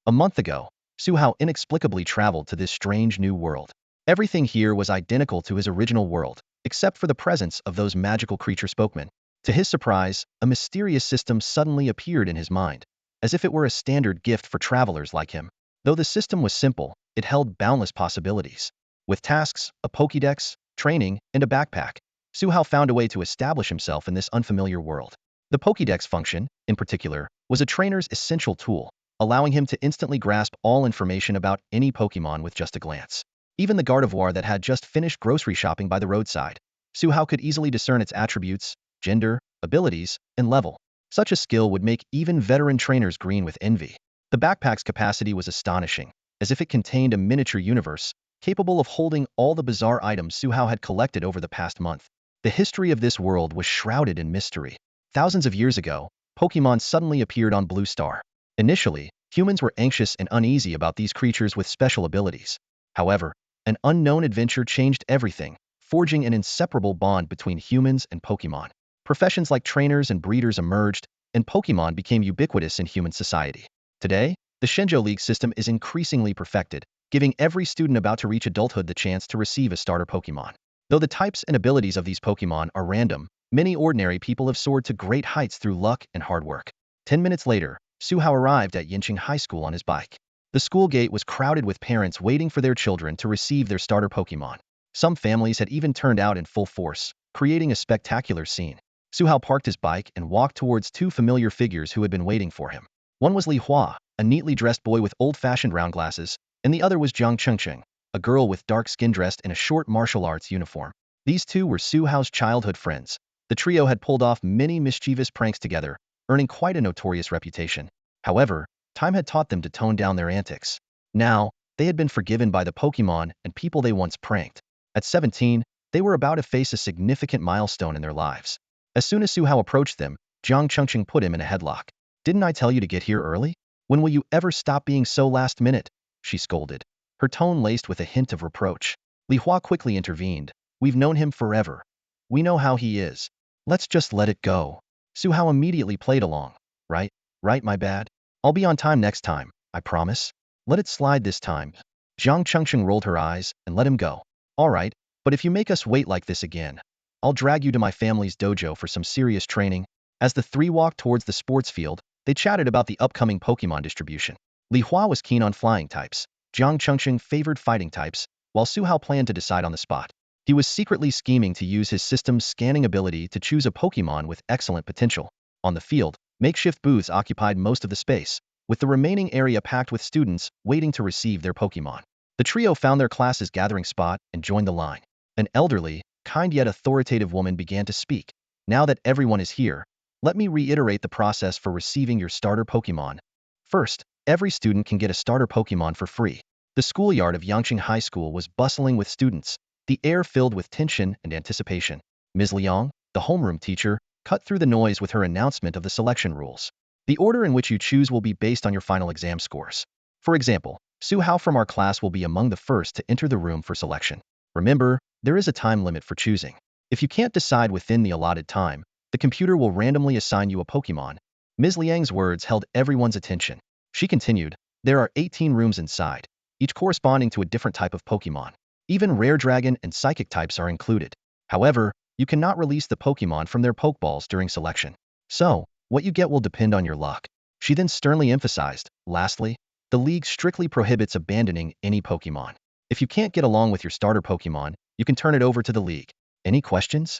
A month ago, Su-hao inexplicably traveled to this strange new world. Everything here was identical to his original world, except for the presence of those magical creature spokesmen. To his surprise, a mysterious system suddenly appeared in his mind, as if it were a standard gift for travelers like him. Though the system was simple, it held boundless possibilities. With tasks, a Pokédex, training, and a backpack, Su-hao found a way to establish himself in this unfamiliar world. The Pokédex function, in particular, was a trainer's essential tool, allowing him to instantly grasp all information about any Pokémon with just a glance. Even the Gardevoir that had just finished grocery shopping by the roadside, Su-hao could easily discern its attributes, gender, abilities, and level. Such a skill would make even veteran trainers green with envy. The backpack's capacity was astonishing, as if it contained a miniature universe, capable of holding all the bizarre items Su-hao had collected over the past month. The history of this world was shrouded in mystery. Thousands of years ago, Pokémon suddenly appeared on Blue Star. Initially, humans were anxious and uneasy about these creatures with special abilities. However, an unknown adventure changed everything, forging an inseparable bond between humans and Pokémon. Professions like trainers and breeders emerged, and Pokémon became ubiquitous in human society. Today, the Shenzhou League system is increasingly perfected, giving every student about to reach adulthood the chance to receive a starter Pokémon. Though the types and abilities of these Pokémon are random, many ordinary people have soared to great heights through luck and hard work. 10 minutes later, Su-hao arrived at Yinqing High School on his bike. The school gate was crowded with parents waiting for their children to receive their starter Pokémon. Some families had even turned out in full force, creating a spectacular scene. Su-hao parked his bike and walked towards two familiar figures who had been waiting for him. One was Li Hua, a neatly dressed boy with old-fashioned round glasses, and the other was Jiang Chengcheng, a girl with dark skin dressed in a short martial arts uniform. These two were Su-hao's childhood friends. The trio had pulled off many mischievous pranks together, earning quite a notorious reputation. However, time had taught them to tone down their antics. Now, they had been forgiven by the Pokémon and people they once pranked. At 17, they were about to face a significant milestone in their lives. As soon as Su-hao approached them, Jiang Chengcheng put him in a headlock. "Didn't I tell you to get here early? When will you ever stop being so last minute?" she scolded, her tone laced with a hint of reproach. Li Hua quickly intervened. "We've known him forever. We know how he is. Let's just let it go." Su-hao immediately played along. Right, my bad. I'll be on time next time, I promise. Let it slide this time." Jiang Chengcheng rolled her eyes and let him go. "All right, but if you make us wait like this again, I'll drag you to my family's dojo for some serious training." As the three walked towards the sports field, they chatted about the upcoming Pokémon distribution. Li Hua was keen on flying types. Jiang Chengcheng favored fighting types, while Su-hao planned to decide on the spot. He was secretly scheming to use his system's scanning ability to choose a Pokémon with excellent potential. On the field, makeshift booths occupied most of the space, with the remaining area packed with students waiting to receive their Pokémon. The trio found their class's gathering spot and joined the line. An elderly, kind yet authoritative woman began to speak. "Now that everyone is here, let me reiterate the process for receiving your starter Pokémon. First, every student can get a starter Pokémon for free." The schoolyard of Yangqing High School was bustling with students, the air filled with tension and anticipation. Ms. Liang, the homeroom teacher, cut through the noise with her announcement of the selection rules. "The order in which you choose will be based on your final exam scores. For example, Su-hao from our class will be among the first to enter the room for selection. Remember, there is a time limit for choosing. If you can't decide within the allotted time, the computer will randomly assign you a Pokémon." Ms. Liang's words held everyone's attention. She continued, "There are 18 rooms inside, each corresponding to a different type of Pokémon. Even rare dragon and psychic types are included. However, you cannot release the Pokémon from their Pokeballs during selection. So, what you get will depend on your luck." She then sternly emphasized, "Lastly, the League strictly prohibits abandoning any Pokémon. If you can't get along with your starter Pokémon, you can turn it over to the League. Any questions?"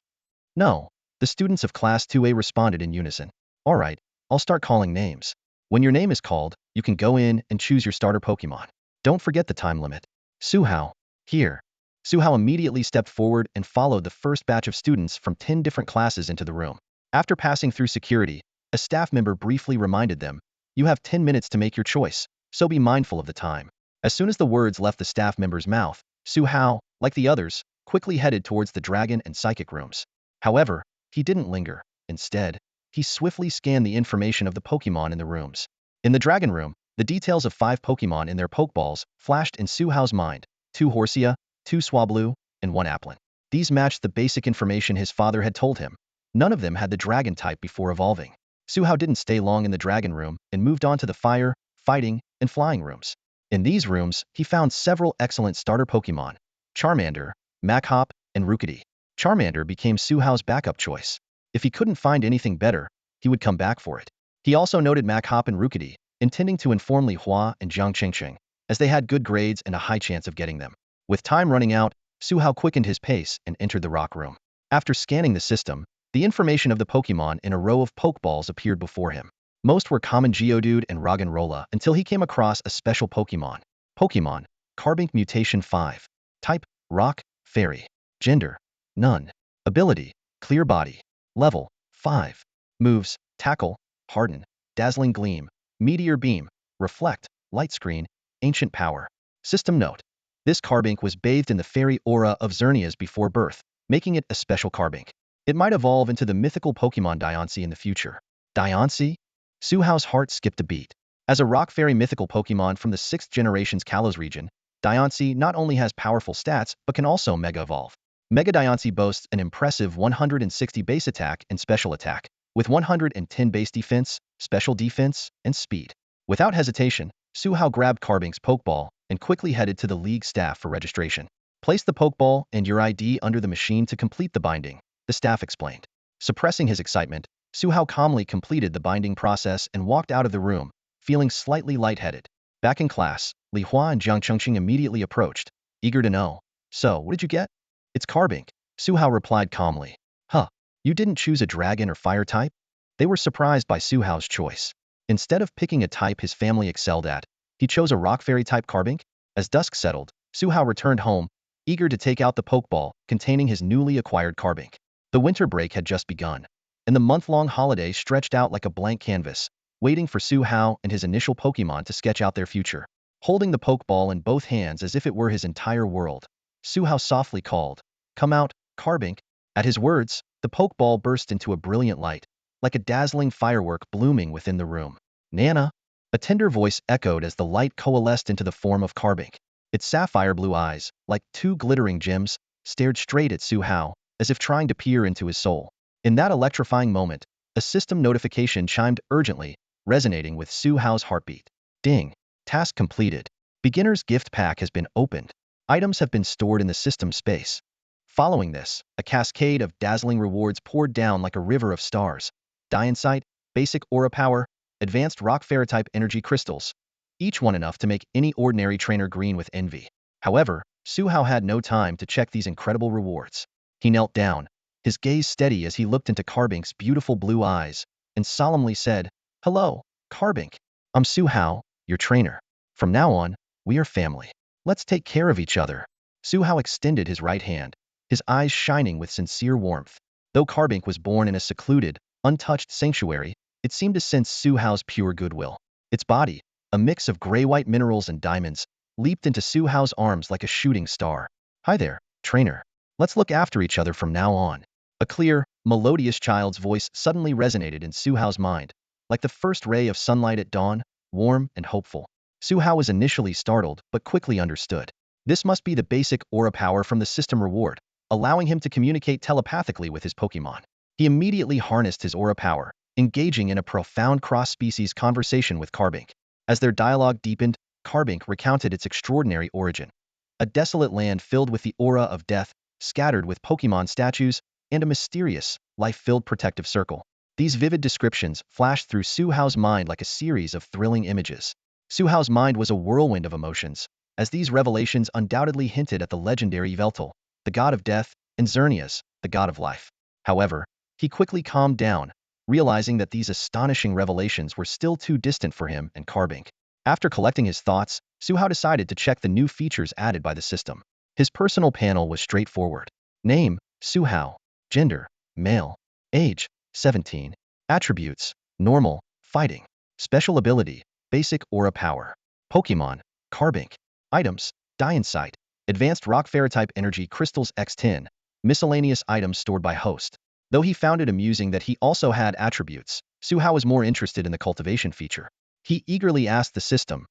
"No." The students of Class 2A responded in unison. "All right, I'll start calling names. When your name is called, you can go in and choose your starter Pokémon. Don't forget the time limit." "Su-hao, here." Su-hao immediately stepped forward and followed the first batch of students from 10 different classes into the room. After passing through security, a staff member briefly reminded them, "You have 10 minutes to make your choice, so be mindful of the time." As soon as the words left the staff member's mouth, Su-hao, like the others, quickly headed towards the dragon and psychic rooms. However, he didn't linger. Instead, he swiftly scanned the information of the Pokémon in the rooms. In the dragon room, the details of 5 Pokémon in their Pokeballs flashed in Su-hao's mind: 2 Horsia, 2 Swablu, and 1 Applin. These matched the basic information his father had told him. None of them had the dragon type before evolving. Su-hao didn't stay long in the dragon room and moved on to the fire, fighting, and flying rooms. In these rooms, he found several excellent starter Pokémon: Charmander, Machop, and Rookidee. Charmander became Su Hao's backup choice. If he couldn't find anything better, he would come back for it. He also noted Machop and Rookidee, intending to inform Li Hua and Jiang Qingqing, as they had good grades and a high chance of getting them. With time running out, Su Hao quickened his pace and entered the rock room. After scanning the system, the information of the Pokémon in a row of Pokeballs appeared before him. Most were common Geodude and Roggenrola until he came across a special Pokémon. Pokémon, Carbink Mutation 5. Type, Rock, Fairy. Gender, None. Ability, Clear Body. Level, 5. Moves, Tackle, Harden, Dazzling Gleam, Meteor Beam, Reflect, Light Screen, Ancient Power. System note: this Carbink was bathed in the fairy aura of Xerneas before birth, making it a special Carbink. It might evolve into the mythical Pokémon Diancie in the future. Diancie? Su Hao's heart skipped a beat. As a rock fairy mythical Pokémon from the 6th generation's Kalos region, Diancie not only has powerful stats but can also Mega Evolve. Mega Diancie boasts an impressive 160 base attack and special attack, with 110 base defense, special defense, and speed. Without hesitation, Su Hao grabbed Carbink's Pokeball and quickly headed to the league staff for registration. Place the Pokeball and your ID under the machine to complete the binding, the staff explained. Suppressing his excitement, Su Hao calmly completed the binding process and walked out of the room, feeling slightly lightheaded. Back in class, Li Hua and Jiang Qingqing immediately approached, eager to know. So, what did you get? It's Carbink, Su Hao replied calmly. Huh, you didn't choose a dragon or fire type? They were surprised by Su Hao's choice. Instead of picking a type his family excelled at, he chose a rock fairy type Carbink. As dusk settled, Su Hao returned home, eager to take out the Pokeball containing his newly acquired Carbink. The winter break had just begun, and the month-long holiday stretched out like a blank canvas, waiting for Su Hao and his initial Pokémon to sketch out their future. Holding the Pokeball in both hands as if it were his entire world, Su Hao softly called, "Come out, Carbink." At his words, the Pokeball burst into a brilliant light, like a dazzling firework blooming within the room. Nana! A tender voice echoed as the light coalesced into the form of Carbink. Its sapphire blue eyes, like two glittering gems, stared straight at Su Hao, as if trying to peer into his soul. In that electrifying moment, a system notification chimed urgently, resonating with Su Hao's heartbeat. Ding! Task completed. Beginner's gift pack has been opened. Items have been stored in the system space. Following this, a cascade of dazzling rewards poured down like a river of stars. Diancie, basic aura power, advanced rock fairy type energy crystals, each one enough to make any ordinary trainer green with envy. However, Su Hao had no time to check these incredible rewards. He knelt down, his gaze steady as he looked into Carbink's beautiful blue eyes, and solemnly said, "Hello, Carbink. I'm Su Hao, your trainer. From now on, we are family. Let's take care of each other." Su Hao extended his right hand, his eyes shining with sincere warmth. Though Carbink was born in a secluded, untouched sanctuary, it seemed to sense Su Hao's pure goodwill. Its body, a mix of gray-white minerals and diamonds, leaped into Su Hao's arms like a shooting star. "Hi there, trainer. Let's look after each other from now on." A clear, melodious child's voice suddenly resonated in Su Hao's mind, like the first ray of sunlight at dawn, warm and hopeful. Su Hao was initially startled but quickly understood. This must be the basic aura power from the system reward, allowing him to communicate telepathically with his Pokémon. He immediately harnessed his aura power, engaging in a profound cross-species conversation with Carbink. As their dialogue deepened, Carbink recounted its extraordinary origin. A desolate land filled with the aura of death, scattered with Pokémon statues, and a mysterious, life-filled protective circle. These vivid descriptions flashed through Su Hao's mind like a series of thrilling images. Su Hao's mind was a whirlwind of emotions, as these revelations undoubtedly hinted at the legendary Yveltal, the god of death, and Xerneas, the god of life. However, he quickly calmed down, realizing that these astonishing revelations were still too distant for him and Carbink. After collecting his thoughts, Su Hao decided to check the new features added by the system. His personal panel was straightforward. Name, Su Hao. Gender, male. Age, 17. Attributes, normal, fighting. Special ability, basic aura power. Pokémon, Carbink. Items, Diancie, advanced rock fairy type energy crystals x10, miscellaneous items stored by host. Though he found it amusing that he also had attributes, Su Hao was more interested in the cultivation feature. He eagerly asked the system,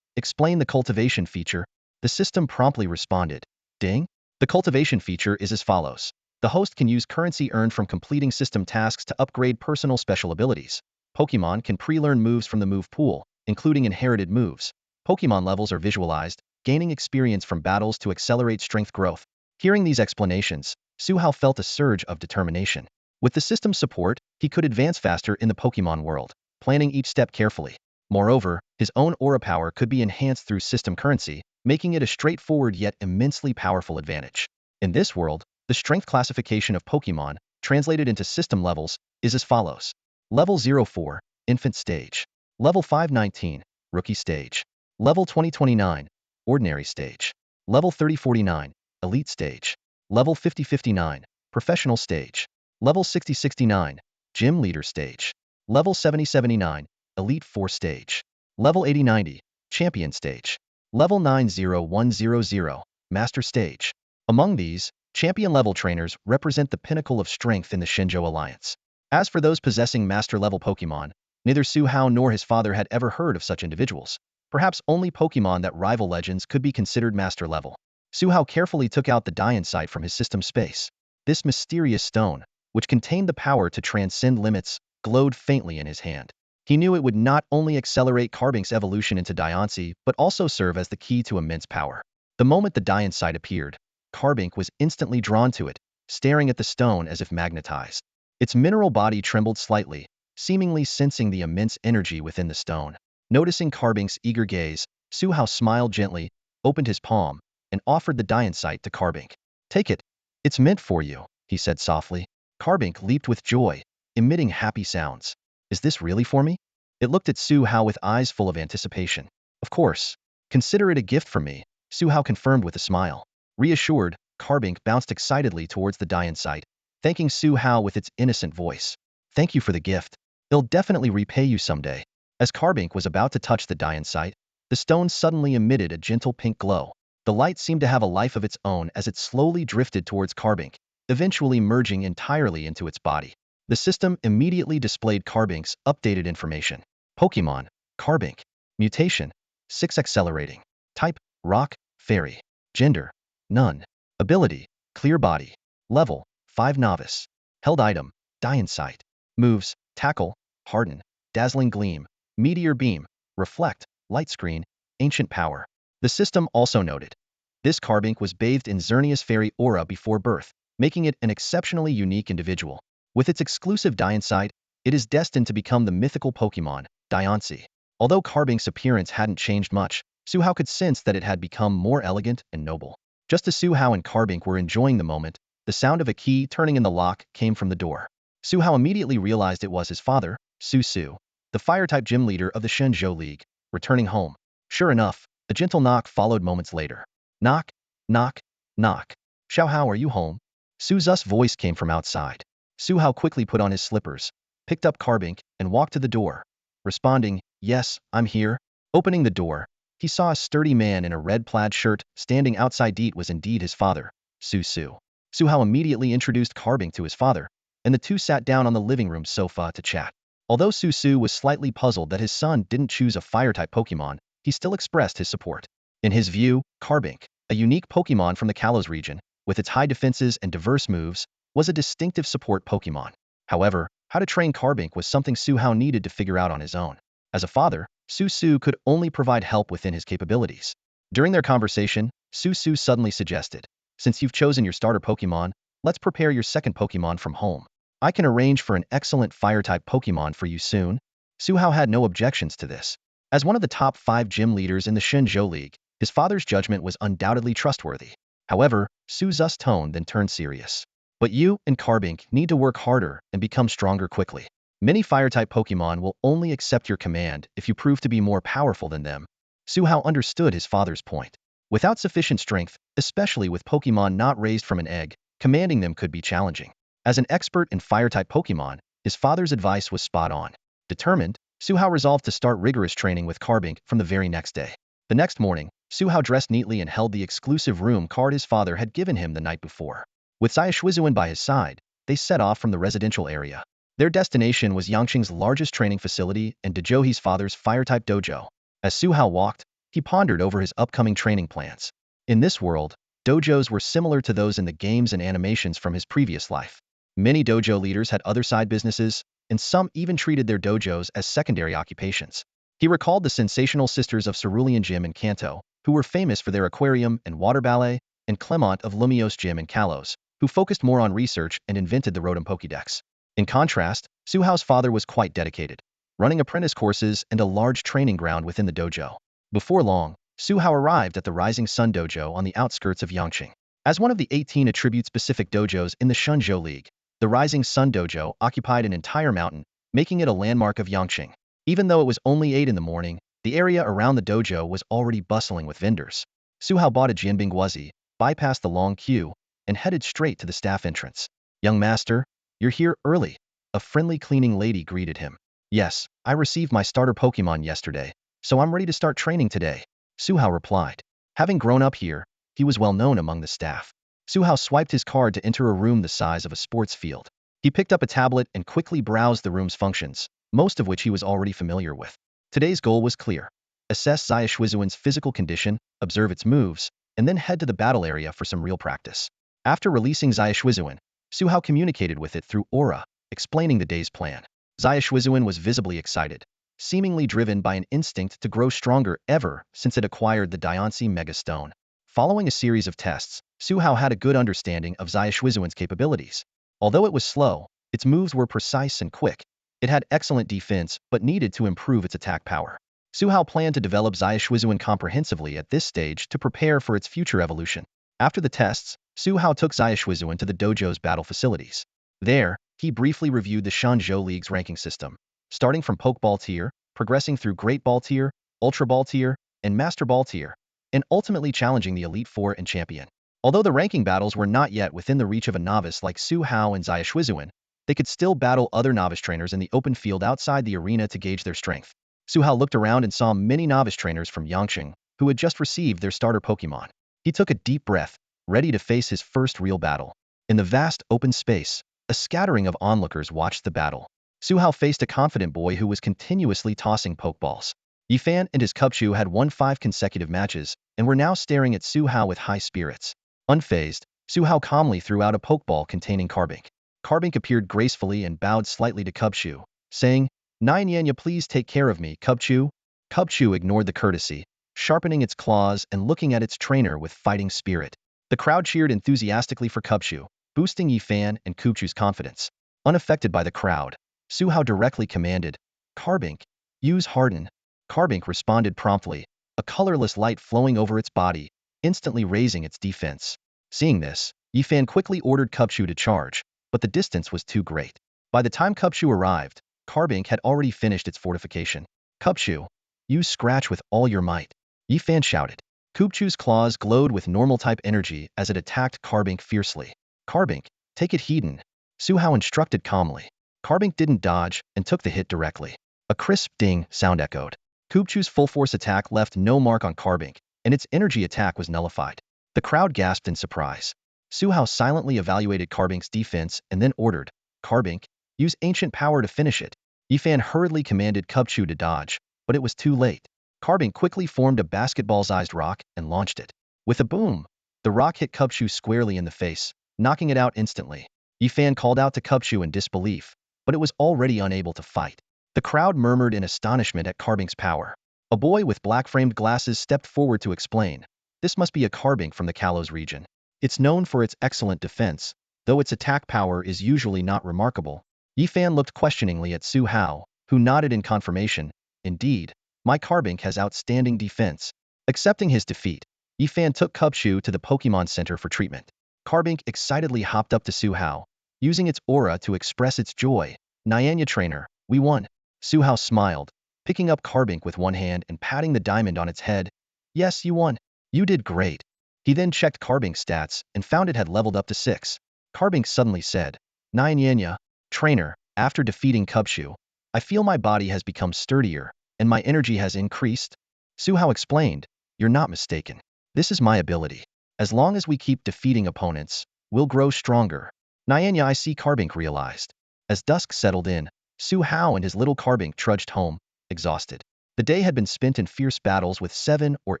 explain the cultivation feature. The system promptly responded, ding. The cultivation feature is as follows. The host can use currency earned from completing system tasks to upgrade personal special abilities. Pokémon can pre-learn moves from the move pool, including inherited moves. Pokémon levels are visualized, gaining experience from battles to accelerate strength growth. Hearing these explanations, Su-Hao felt a surge of determination. With the system's support, he could advance faster in the Pokémon world, planning each step carefully. Moreover, his own aura power could be enhanced through system currency, making it a straightforward yet immensely powerful advantage. In this world, the strength classification of Pokémon, translated into system levels, is as follows. Level 04, Infant Stage. Level 519, Rookie Stage. Level 2029, Ordinary Stage. Level 3049, Elite Stage. Level 5059, Professional Stage. Level 6069, Gym Leader Stage. Level 7079, Elite 4 Stage. Level 8090, Champion Stage. Level 90100, Master Stage. Among these, champion-level trainers represent the pinnacle of strength in the Shenzhou Alliance. As for those possessing master-level Pokémon, neither Su-Hao nor his father had ever heard of such individuals. Perhaps only Pokémon that rival legends could be considered master-level. Su-Hao carefully took out the Diancie from his system space. This mysterious stone, which contained the power to transcend limits, glowed faintly in his hand. He knew it would not only accelerate Carbink's evolution into Diancie, but also serve as the key to immense power. The moment the Diancie appeared, Carbink was instantly drawn to it, staring at the stone as if magnetized. Its mineral body trembled slightly, seemingly sensing the immense energy within the stone. Noticing Carbink's eager gaze, Su-Hao smiled gently, opened his palm, and offered the Diancie to Carbink. "Take it. It's meant for you," he said softly. Carbink leaped with joy, emitting happy sounds. "Is this really for me?" It looked at Su-Hao with eyes full of anticipation. "Of course. Consider it a gift from me," Su-Hao confirmed with a smile. Reassured, Carbink bounced excitedly towards the Diancie, thanking Su-Hao with its innocent voice. "Thank you for the gift. It'll definitely repay you someday." As Carbink was about to touch the Diancie, the stone suddenly emitted a gentle pink glow. The light seemed to have a life of its own as it slowly drifted towards Carbink, eventually merging entirely into its body. The system immediately displayed Carbink's updated information. Pokémon, Carbink. Mutation, 6 accelerating. Type, Rock, Fairy. Gender, None. Ability, Clear Body. Level, 5 Novice. Held item, Diancie. Moves, Tackle, Harden, Dazzling Gleam, Meteor Beam, Reflect, Light Screen, Ancient Power. The system also noted, this Carbink was bathed in Xerneas Fairy aura before birth, making it an exceptionally unique individual. With its exclusive Diancie, it is destined to become the mythical Pokémon, Diancie. Although Carbink's appearance hadn't changed much, Su-Hao could sense that it had become more elegant and noble. Just as Su-Hao and Carbink were enjoying the moment, the sound of a key turning in the lock came from the door. Su-Hao immediately realized it was his father, Su-Su, the fire-type gym leader of the Shenzhou League, returning home. Sure enough, a gentle knock followed moments later. "Knock, knock, knock. Xiao-Hao, are you home?" Su-Zu's voice came from outside. Su-Hao quickly put on his slippers, picked up Carbink, and walked to the door. Responding, "Yes, I'm here." Opening the door, he saw a sturdy man in a red plaid shirt standing outside. It was indeed his father, Su-Su. Su-Hao immediately introduced Carbink to his father, and the two sat down on the living room sofa to chat. Although Su-Su was slightly puzzled that his son didn't choose a fire-type Pokémon, he still expressed his support. In his view, Carbink, a unique Pokémon from the Kalos region, with its high defenses and diverse moves, was a distinctive support Pokémon. However, how to train Carbink was something Su-Hao needed to figure out on his own. As a father, Su-Su could only provide help within his capabilities. During their conversation, Su-Su suddenly suggested, "Since you've chosen your starter Pokémon, let's prepare your second Pokémon from home. I can arrange for an excellent fire-type Pokémon for you soon." Su-Hao had no objections to this. As one of the top 5 gym leaders in the Shenzhou League, his father's judgment was undoubtedly trustworthy. However, Su-Zu's tone then turned serious. "But you and Carbink need to work harder and become stronger quickly. Many fire-type Pokémon will only accept your command if you prove to be more powerful than them." Su-Hao understood his father's point. Without sufficient strength, especially with Pokémon not raised from an egg, commanding them could be challenging. As an expert in fire-type Pokémon, his father's advice was spot on. Determined, Su-Hao resolved to start rigorous training with Carbink from the very next day. The next morning, Su-Hao dressed neatly and held the exclusive room card his father had given him the night before. With Xiaoshuizuan by his side, they set off from the residential area. Their destination was Yangqing's largest training facility and Dejohi's father's fire-type dojo. As Su-Hao walked, he pondered over his upcoming training plans. In this world, dojos were similar to those in the games and animations from his previous life. Many dojo leaders had other side businesses, and some even treated their dojos as secondary occupations. He recalled the sensational sisters of Cerulean Gym and Kanto, who were famous for their aquarium and water ballet, and Clement of Lumiose Gym and Kalos, who focused more on research and invented the Rotom Pokédex. In contrast, Suhao's father was quite dedicated, running apprentice courses and a large training ground within the dojo. Before long, Suhao arrived at the Rising Sun Dojo on the outskirts of Yangqing. As one of the 18 attribute-specific dojos in the Shenzhou League, the Rising Sun Dojo occupied an entire mountain, making it a landmark of Yangqing. Even though it was only 8 in the morning, the area around the dojo was already bustling with vendors. Suhao bought a Jianbing Guozi, bypassed the long queue, and headed straight to the staff entrance. "Young master, you're here early," a friendly cleaning lady greeted him. "Yes, I received my starter Pokémon yesterday, so I'm ready to start training today," Suhao replied. Having grown up here, he was well known among the staff. Suhao swiped his card to enter a room the size of a sports field. He picked up a tablet and quickly browsed the room's functions, most of which he was already familiar with. Today's goal was clear: assess Xia Shuizuan's physical condition, observe its moves, and then head to the battle area for some real practice. After releasing Xia Shuizuan, Suhao communicated with it through aura, explaining the day's plan. Xia Shuizuan was visibly excited, seemingly driven by an instinct to grow stronger ever since it acquired the Diancie Mega Stone. Following a series of tests, Suhao had a good understanding of Xia Shuizuan's capabilities. Although it was slow, its moves were precise and quick. It had excellent defense but needed to improve its attack power. Suhao planned to develop Xia Shuizuan comprehensively at this stage to prepare for its future evolution. After the tests, Suhao took Xia Shuizuan to the dojo's battle facilities. There, he briefly reviewed the Shenzhou League's ranking system, starting from Pokeball tier, progressing through Great Ball tier, Ultra Ball tier, and Master Ball tier, and ultimately challenging the Elite Four and Champion. Although the ranking battles were not yet within the reach of a novice like Suhao and Xia Shuizuan, they could still battle other novice trainers in the open field outside the arena to gauge their strength. Suhao looked around and saw many novice trainers from Yangqing who had just received their starter Pokémon. He took a deep breath, ready to face his first real battle. In the vast open space, a scattering of onlookers watched the battle. Suhao faced a confident boy who was continuously tossing Pokeballs. Leafeon and his Cubchoo had won 5 consecutive matches and were now staring at Suhao with high spirits. Unfazed, Suhao calmly threw out a Pokeball containing Carbink. Carbink appeared gracefully and bowed slightly to Cubchoo, saying, "Nyanya, please take care of me, Cubchoo." Cubchoo ignored the courtesy, sharpening its claws and looking at its trainer with fighting spirit. The crowd cheered enthusiastically for Cubchoo, boosting Leafeon and Cubchoo's confidence. Unaffected by the crowd, Suhao directly commanded, "Carbink, use Harden." Carbink responded promptly, a colorless light flowing over its body, instantly raising its defense. Seeing this, Leafeon quickly ordered Cubchoo to charge, but the distance was too great. By the time Cubchoo arrived, Carbink had already finished its fortification. "Cubchoo, use Scratch with all your might," Leafeon shouted. Cubchoo's claws glowed with normal-type energy as it attacked Carbink fiercely. "Carbink, take it Hedon," Suhao instructed calmly. Carbink didn't dodge and took the hit directly. A crisp ding sound echoed. Cubchoo's full-force attack left no mark on Carbink, and its energy attack was nullified. The crowd gasped in surprise. Suhao silently evaluated Carbink's defense and then ordered, "Carbink, use ancient power to finish it." Leafeon hurriedly commanded Cubchoo to dodge, but it was too late. Carbink quickly formed a basketball-sized rock and launched it. With a boom, the rock hit Cubchoo squarely in the face, knocking it out instantly. Leafeon called out to Cubchoo in disbelief, but it was already unable to fight. The crowd murmured in astonishment at Carbink's power. A boy with black-framed glasses stepped forward to explain, "This must be a Carbink from the Kalos region. It's known for its excellent defense, though its attack power is usually not remarkable." Leafeon looked questioningly at Suhao, who nodded in confirmation, "Indeed, my Carbink has outstanding defense." Accepting his defeat, Leafeon took Cubchoo to the Pokemon Center for treatment. Carbink excitedly hopped up to Suhao, using its aura to express its joy. "Nyanya trainer, we won." Suhao smiled, picking up Carbink with one hand and patting the diamond on its head. "Yes, you won. You did great." He then checked Carbink's stats and found it had leveled up to 6. Carbink suddenly said, "Nyanya, trainer, after defeating Cubchoo, I feel my body has become sturdier, and my energy has increased." Suhao explained, "You're not mistaken. This is my ability. As long as we keep defeating opponents, we'll grow stronger." "Nyanya, I see," Carbink realized. As dusk settled in, Suhao and his little Carbink trudged home, exhausted. The day had been spent in fierce battles with 7 or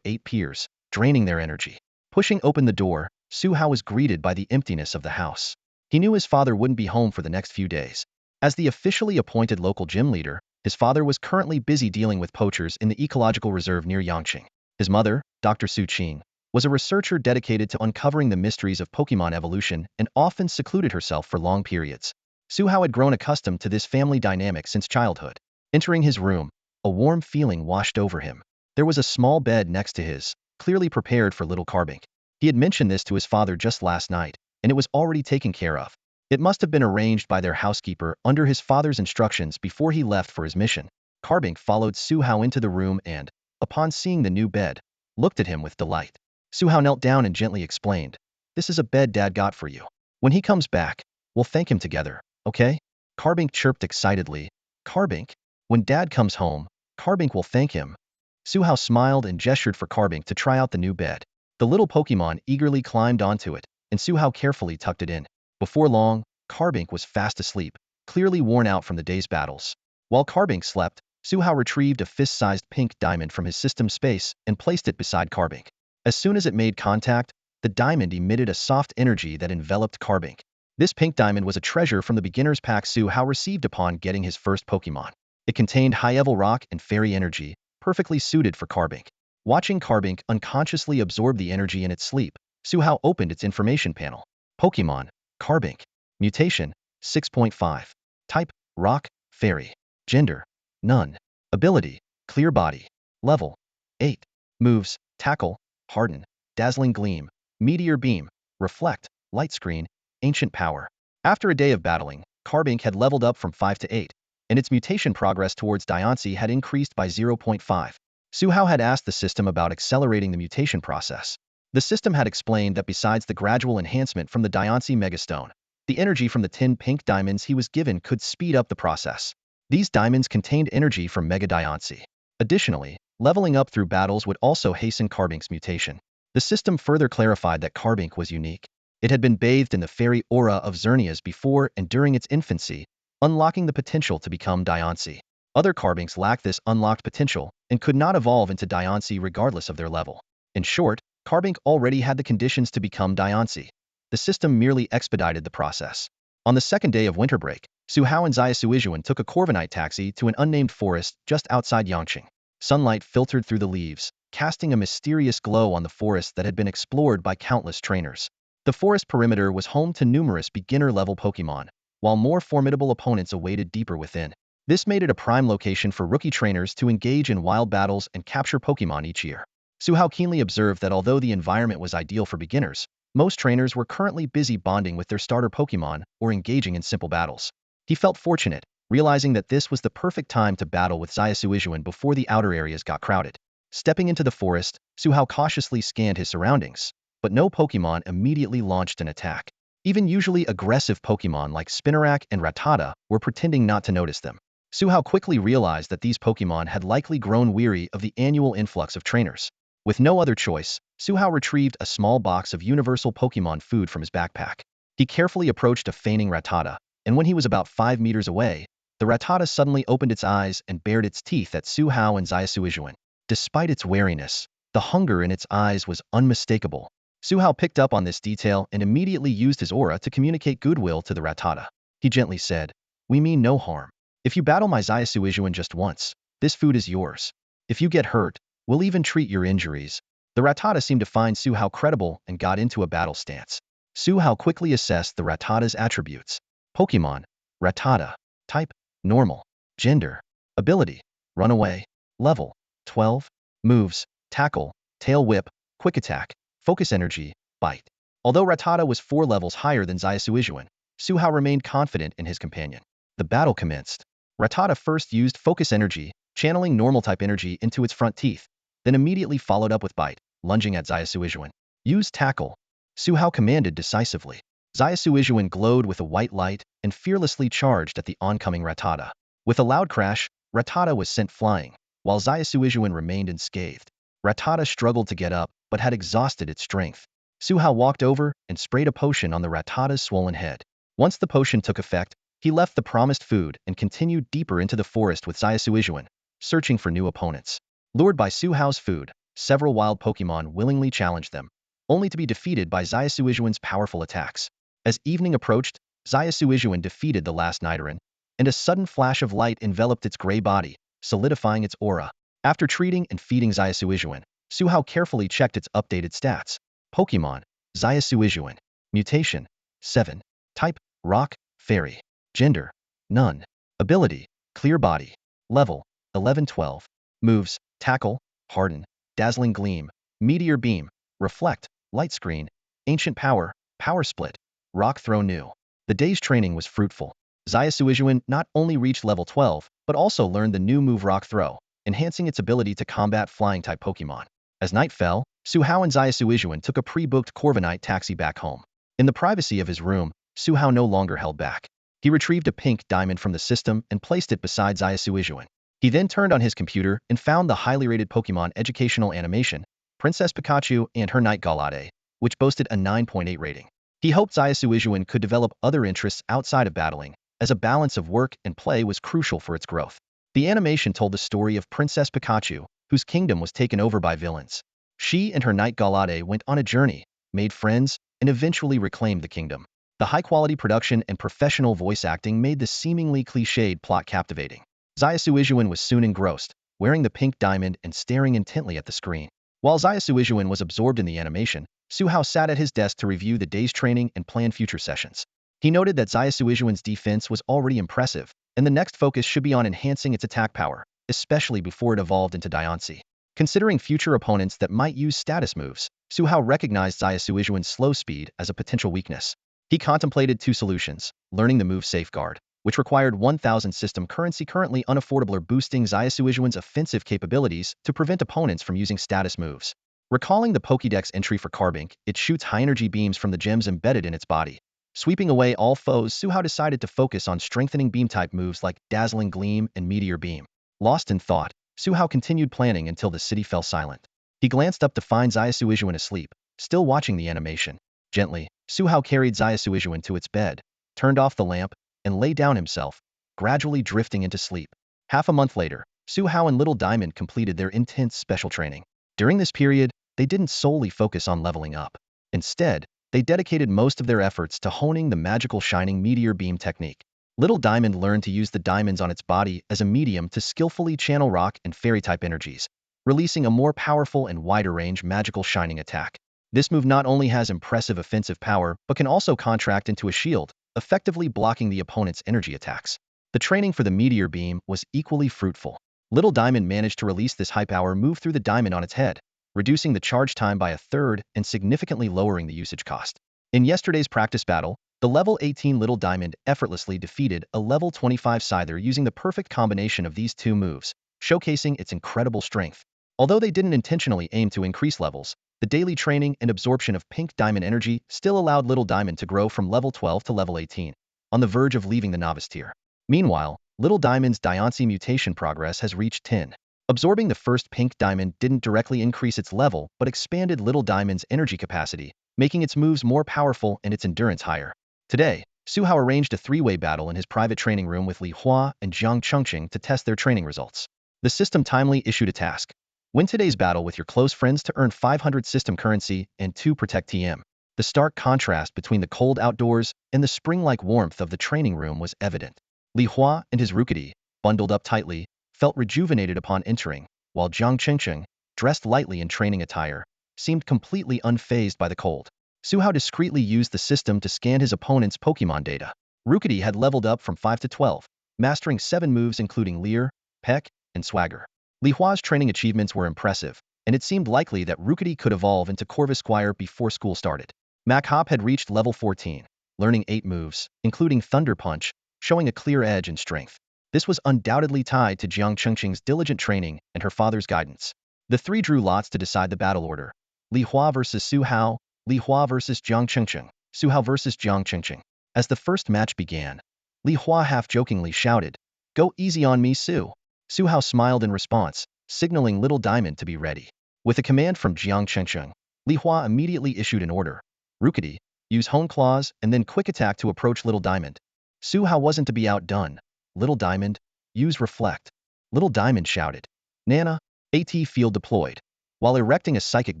8 peers, draining their energy. Pushing open the door, Suhao was greeted by the emptiness of the house. He knew his father wouldn't be home for the next few days. As the officially appointed local gym leader, His father was currently busy dealing with poachers in the ecological reserve near Yangqing. His mother, Dr. Su Qing, was a researcher dedicated to uncovering the mysteries of Pokémon evolution and often secluded herself for long periods. Su Hao had grown accustomed to this family dynamic since childhood. Entering his room, a warm feeling washed over him. There was a small bed next to his, clearly prepared for little Carbink. He had mentioned this to his father just last night, and it was already taken care of. It must have been arranged by their housekeeper under his father's instructions before he left for his mission. Carbink followed Su Hao into the room and, upon seeing the new bed, looked at him with delight. Su Hao knelt down and gently explained, "This is a bed Dad got for you. When he comes back, we'll thank him together, okay?" Carbink chirped excitedly. "Carbink? When Dad comes home, Carbink will thank him." Su Hao smiled and gestured for Carbink to try out the new bed. The little Pokemon eagerly climbed onto it, and Su Hao carefully tucked it in. Before long, Carbink was fast asleep, clearly worn out from the day's battles. While Carbink slept, Su Hao retrieved a fist-sized pink diamond from his system space and placed it beside Carbink. As soon as it made contact, the diamond emitted a soft energy that enveloped Carbink. This pink diamond was a treasure from the beginner's pack Su Hao received upon getting his first Pokemon. It contained high-level rock and fairy energy, perfectly suited for Carbink. Watching Carbink unconsciously absorb the energy in its sleep, Su Hao opened its information panel. Pokemon, Carbink. Mutation, 6.5. Type, Rock, Fairy. Gender, None. Ability, Clear Body. Level, 8. Moves, Tackle, Harden, Dazzling Gleam, Meteor Beam, Reflect, Light Screen, Ancient Power. After a day of battling, Carbink had leveled up from 5 to 8, and its mutation progress towards Diancie had increased by 0.5. Su Hao had asked the system about accelerating the mutation process. The system had explained that besides the gradual enhancement from the Diancie Megastone, the energy from the 10 pink diamonds he was given could speed up the process. These diamonds contained energy from Mega Diancie. Additionally, leveling up through battles would also hasten Carbink's mutation. The system further clarified that Carbink was unique. It had been bathed in the fairy aura of Xerneas before and during its infancy, unlocking the potential to become Diancie. Other Carbinks lacked this unlocked potential and could not evolve into Diancie regardless of their level. In short, Carbink already had the conditions to become Diancie. The system merely expedited the process. On the second day of winter break, Su Hao and Xia Suijuan took a Corviknight taxi to an unnamed forest just outside Yangqing. Sunlight filtered through the leaves, casting a mysterious glow on the forest that had been explored by countless trainers. The forest perimeter was home to numerous beginner-level Pokemon, while more formidable opponents awaited deeper within. This made it a prime location for rookie trainers to engage in wild battles and capture Pokemon each year. Su Hao keenly observed that although the environment was ideal for beginners, most trainers were currently busy bonding with their starter Pokemon or engaging in simple battles. He felt fortunate, realizing that this was the perfect time to battle with Xia Suijuan before the outer areas got crowded. Stepping into the forest, Su Hao cautiously scanned his surroundings, but no Pokemon immediately launched an attack. Even usually aggressive Pokemon like Spinarak and Rattata were pretending not to notice them. Su Hao quickly realized that these Pokemon had likely grown weary of the annual influx of trainers. With no other choice, Su Hao retrieved a small box of universal Pokemon food from his backpack. He carefully approached a feigning Rattata, and when he was about 5 meters away, the Rattata suddenly opened its eyes and bared its teeth at Su Hao and Xia Suijuan. Despite its wariness, the hunger in its eyes was unmistakable. Su Hao picked up on this detail and immediately used his aura to communicate goodwill to the Rattata. He gently said, "We mean no harm. If you battle my Xia Suijuan just once, this food is yours. If you get hurt, we'll even treat your injuries." The Rattata seemed to find Su Hao credible and got into a battle stance. Su Hao quickly assessed the Rattata's attributes. Pokemon, Rattata. Type, Normal. Gender, Ability, Runaway. Level, 12. Moves, Tackle, Tail Whip, Quick Attack, Focus Energy, Bite. Although Rattata was 4 levels higher than Xia Suijuan, Su Hao remained confident in his companion. The battle commenced. Rattata first used Focus Energy, channeling Normal-type energy into its front teeth, then immediately followed up with Bite, lunging at Xia Suijuan. Use Tackle. Su Hao commanded decisively. Xia Suijuan glowed with a white light and fearlessly charged at the oncoming Rattata. With a loud crash, Rattata was sent flying, while Xia Suijuan remained unscathed. Rattata struggled to get up, but had exhausted its strength. Su Hao walked over and sprayed a potion on the Rattata's swollen head. Once the potion took effect, he left the promised food and continued deeper into the forest with Xia Suijuan, searching for new opponents. Lured by Su Hao's food, several wild Pokemon willingly challenged them, only to be defeated by Xia Suijuan's powerful attacks. As evening approached, Xia Suijuan defeated the last Nidoran, and a sudden flash of light enveloped its gray body, solidifying its aura. After treating and feeding Zayasuijuan, Su Hao carefully checked its updated stats. Pokémon, Zayasuijuan. Mutation, 7. Type, Rock, Fairy. Gender, None. Ability, Clear Body. Level, 11-12. Moves, Tackle, Harden, Dazzling Gleam, Meteor Beam, Reflect, Light Screen, Ancient Power, Power Split, Rock Throw New. The day's training was fruitful. Zayasuijuan not only reached level 12, but also learned the new move Rock Throw, enhancing its ability to combat flying-type Pokémon. As night fell, Su Hao and Zayasuijuan took a pre-booked Corviknight taxi back home. In the privacy of his room, Su Hao no longer held back. He retrieved a pink diamond from the system and placed it beside Zayasuijuan. He then turned on his computer and found the highly rated Pokémon educational animation, Princess Pikachu and her Night Galade, which boasted a 9.8 rating. He hoped Zayasuijuan could develop other interests outside of battling, as a balance of work and play was crucial for its growth. The animation told the story of Princess Pikachu, whose kingdom was taken over by villains. She and her Night Galade went on a journey, made friends, and eventually reclaimed the kingdom. The high-quality production and professional voice acting made the seemingly cliched plot captivating. Zayasuijuan was soon engrossed, wearing the pink diamond and staring intently at the screen. While Zayasuijuan was absorbed in the animation, Su Hao sat at his desk to review the day's training and plan future sessions. He noted that Zayasuijuan's defense was already impressive, and the next focus should be on enhancing its attack power, especially before it evolved into Diancie. Considering future opponents that might use status moves, Su Hao recognized Zayasuijuan's slow speed as a potential weakness. He contemplated two solutions: learning the move Safeguard, which required 1,000 system currency currently unaffordable, or boosting Zayasuijuan's offensive capabilities to prevent opponents from using status moves. Recalling the Pokédex entry for Carbink, it shoots high-energy beams from the gems embedded in its body. Sweeping away all foes, Su Hao decided to focus on strengthening beam-type moves like Dazzling Gleam and Meteor Beam. Lost in thought, Su Hao continued planning until the city fell silent. He glanced up to find Zayasuijuan asleep, still watching the animation. Gently, Su Hao carried Zayasuijuan to its bed, turned off the lamp, and lay down himself, gradually drifting into sleep. Half a month later, Su Hao and Little Diamond completed their intense special training. During this period, they didn't solely focus on leveling up. Instead, they dedicated most of their efforts to honing the magical shining meteor beam technique. Little Diamond learned to use the diamonds on its body as a medium to skillfully channel rock and fairy-type energies, releasing a more powerful and wider-range magical shining attack. This move not only has impressive offensive power, but can also contract into a shield, effectively blocking the opponent's energy attacks. The training for the meteor beam was equally fruitful. Little Diamond managed to release this high-power move through the diamond on its head, reducing the charge time by a third and significantly lowering the usage cost. In yesterday's practice battle, the level 18 Little Diamond effortlessly defeated a level 25 Scyther using the perfect combination of these two moves, showcasing its incredible strength. Although they didn't intentionally aim to increase levels, the daily training and absorption of pink diamond energy still allowed Little Diamond to grow from level 12 to level 18, on the verge of leaving the novice tier. Meanwhile, Little Diamond's Diancie mutation progress has reached 10. Absorbing the first pink diamond didn't directly increase its level, but expanded Little Diamond's energy capacity, making its moves more powerful and its endurance higher. Today, Su Hao arranged a three-way battle in his private training room with Li Hua and Jiang Chengqing to test their training results. The system timely issued a task: win today's battle with your close friends to earn 500 system currency and 2 protect TM. The stark contrast between the cold outdoors and the spring-like warmth of the training room was evident. Li Hua and his Rukidi, bundled up tightly, felt rejuvenated upon entering, while Jiang Chengqing, dressed lightly in training attire, seemed completely unfazed by the cold. Su Hao discreetly used the system to scan his opponent's Pokémon data. Rukidi had leveled up from 5 to 12, mastering 7 moves including Leer, Peck, and Swagger. Li Hua's training achievements were impressive, and it seemed likely that Rukidi could evolve into Corvisquire before school started. Mac had reached level 14, learning 8 moves, including Thunder Punch, showing a clear edge and strength. This was undoubtedly tied to Jiang Chengqing's diligent training and her father's guidance. The three drew lots to decide the battle order: Li Hua versus Su Hao, Li Hua versus Jiang Chengqing, Su Hao versus Jiang Chengqing. As the first match began, Li Hua half-jokingly shouted, "Go easy on me, Su." Su Hao smiled in response, signaling Little Diamond to be ready. With a command from Jiang Chengqing, Li Hua immediately issued an order: Rukidi, use Hone Claws and then Quick Attack to approach Little Diamond. Su Hao wasn't to be outdone. Little Diamond, use Reflect. Little Diamond shouted. Nana, AT field deployed, while erecting a psychic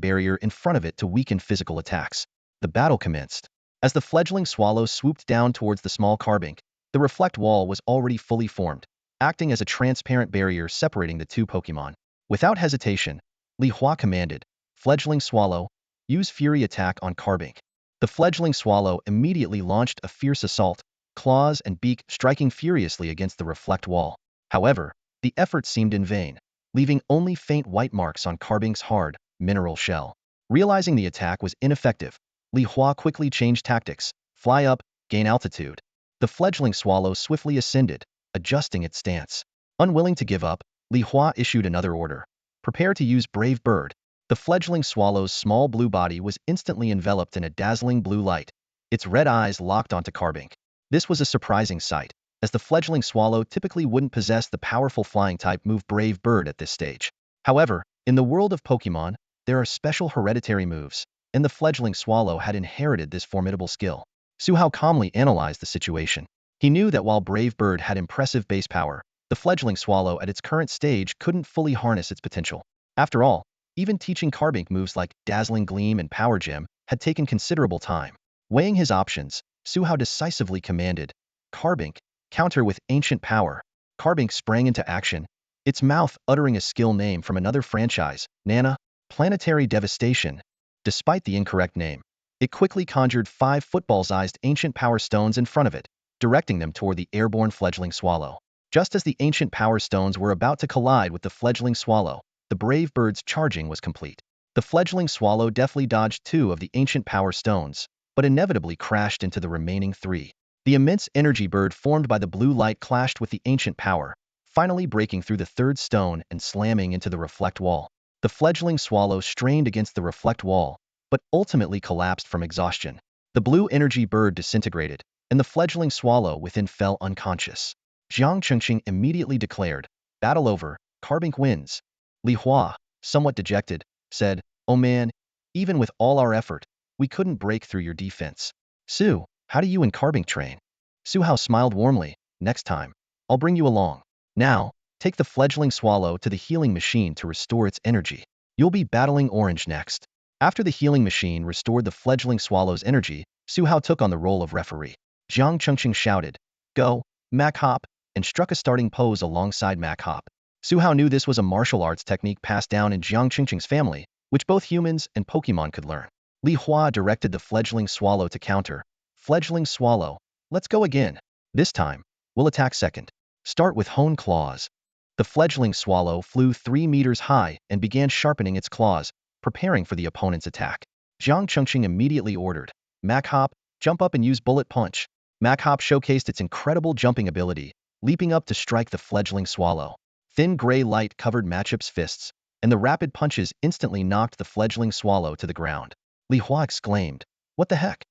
barrier in front of it to weaken physical attacks. The battle commenced. As the fledgling swallow swooped down towards the small Carbink, The reflect wall was already fully formed, acting as a transparent barrier separating the two Pokémon. Without hesitation, Li Hua commanded, Fledgling Swallow, use Fury Attack on Carbink. The fledgling swallow immediately launched a fierce assault, claws and beak striking furiously against the reflect wall. However, the effort seemed in vain, leaving only faint white marks on Carbink's hard, mineral shell. Realizing the attack was ineffective, Li Hua quickly changed tactics, fly up, gain altitude. The fledgling swallow swiftly ascended, adjusting its stance. Unwilling to give up, Li Hua issued another order. Prepare to use Brave Bird. The fledgling swallow's small blue body was instantly enveloped in a dazzling blue light, its red eyes locked onto Carbink. This was a surprising sight, as the fledgling swallow typically wouldn't possess the powerful flying type move Brave Bird at this stage. However, in the world of Pokémon, there are special hereditary moves, and the fledgling swallow had inherited this formidable skill. Su Hao calmly analyzed the situation. He knew that while Brave Bird had impressive base power, the fledgling swallow at its current stage couldn't fully harness its potential. After all, even teaching Carbink moves like Dazzling Gleam and Power Gem had taken considerable time. Weighing his options, Su Hao decisively commanded, Carbink, counter with Ancient Power. Carbink sprang into action, its mouth uttering a skill name from another franchise, Nana, Planetary Devastation. Despite the incorrect name, it quickly conjured 5 football-sized Ancient Power Stones in front of it, directing them toward the airborne fledgling swallow. Just as the Ancient Power Stones were about to collide with the fledgling swallow, the Brave Bird's charging was complete. The fledgling swallow deftly dodged 2 of the Ancient Power Stones, but inevitably crashed into the remaining 3. The immense energy bird formed by the blue light clashed with the Ancient Power, finally breaking through the 3rd stone and slamming into the reflect wall. The fledgling swallow strained against the reflect wall, but ultimately collapsed from exhaustion. The blue energy bird disintegrated, and the fledgling swallow within fell unconscious. Jiang Chengqing immediately declared, battle over, Carbink wins. Li Hua, somewhat dejected, said, oh man, even with all our effort, we couldn't break through your defense. Su, how do you and Carbink train? Su Hao smiled warmly, next time, I'll bring you along. Now, take the fledgling swallow to the healing machine to restore its energy. You'll be battling Orange next. After the healing machine restored the fledgling swallow's energy, Su Hao took on the role of referee. Jiang Chengqing shouted, go, Mac Hop, and struck a starting pose alongside Mac Hop. Su Hao knew this was a martial arts technique passed down in Jiang Chengqing's family, which both humans and Pokémon could learn. Li Hua directed the fledgling swallow to counter. Fledgling swallow, let's go again. This time, we'll attack second. Start with Hone Claws. The fledgling swallow flew 3 meters high and began sharpening its claws, preparing for the opponent's attack. Jiang Chengqing immediately ordered, Mac Hop, jump up and use Bullet Punch. Mac Hop showcased its incredible jumping ability, leaping up to strike the fledgling swallow. Thin gray light covered Machop's fists, and the rapid punches instantly knocked the fledgling swallow to the ground. Li Hua exclaimed, what the heck?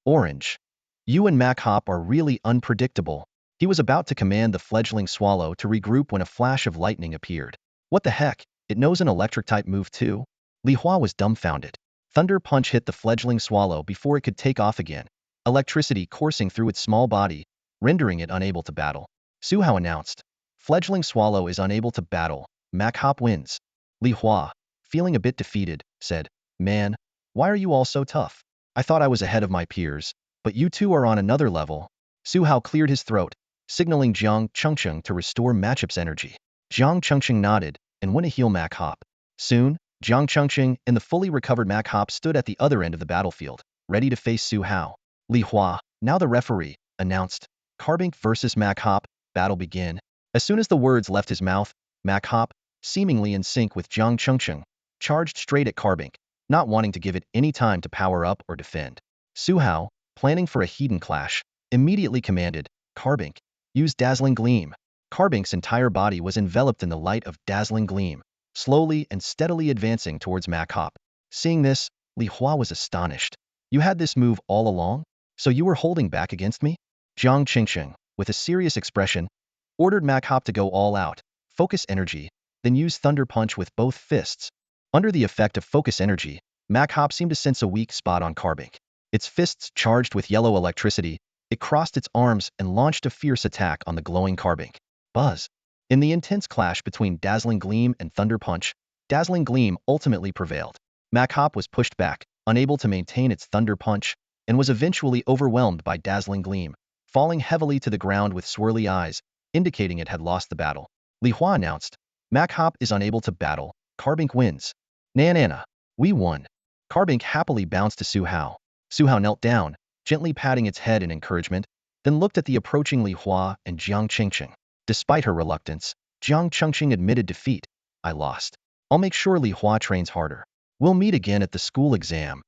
Orange. You and Mac Hop are really unpredictable. He was about to command the fledgling swallow to regroup when a flash of lightning appeared. What the heck, it knows an electric-type move too? Li Hua was dumbfounded. Thunder Punch hit the fledgling swallow before it could take off again, electricity coursing through its small body, rendering it unable to battle. Su Hao announced, fledgling swallow is unable to battle, Mac Hop wins. Li Hua, feeling a bit defeated, said, man, why are you all so tough? I thought I was ahead of my peers, but you two are on another level. Su Hao cleared his throat, signaling Jiang Chengqing to restore Machop's energy. Jiang Chengqing nodded and went to heal Mac Hop. Soon, Jiang Chengqing and the fully recovered Mac Hop stood at the other end of the battlefield, ready to face Su Hao. Li Hua, now the referee, announced, Carbink versus Mac Hop, battle begin. As soon as the words left his mouth, Mac Hop, seemingly in sync with Jiang Chengqing, charged straight at Carbink, not wanting to give it any time to power up or defend. Su Hao, planning for a heated clash, immediately commanded, Carbink, use Dazzling Gleam. Carbink's entire body was enveloped in the light of Dazzling Gleam, slowly and steadily advancing towards Mac Hop. Seeing this, Li Hua was astonished. You had this move all along? So you were holding back against me? Jiang Chengqing, with a serious expression, ordered Mac Hop to go all out, focus energy, then use Thunder Punch with both fists. Under the effect of focus energy, Mac Hop seemed to sense a weak spot on Carbink. Its fists charged with yellow electricity, it crossed its arms and launched a fierce attack on the glowing Carbink. Buzz. In the intense clash between Dazzling Gleam and Thunder Punch, Dazzling Gleam ultimately prevailed. Mac Hop was pushed back, unable to maintain its Thunder Punch, and was eventually overwhelmed by Dazzling Gleam, falling heavily to the ground with swirly eyes, indicating it had lost the battle. Li Hua announced, Mac is unable to battle. Carbink wins. Nana, we won. Carbink happily bounced to Su Hao. Su Hao knelt down, gently patting its head in encouragement, then looked at the approaching Li Hua and Jiang Qingqing. Despite her reluctance, Jiang Qingqing admitted defeat. I lost. I'll make sure Li Hua trains harder. We'll meet again at the school exam.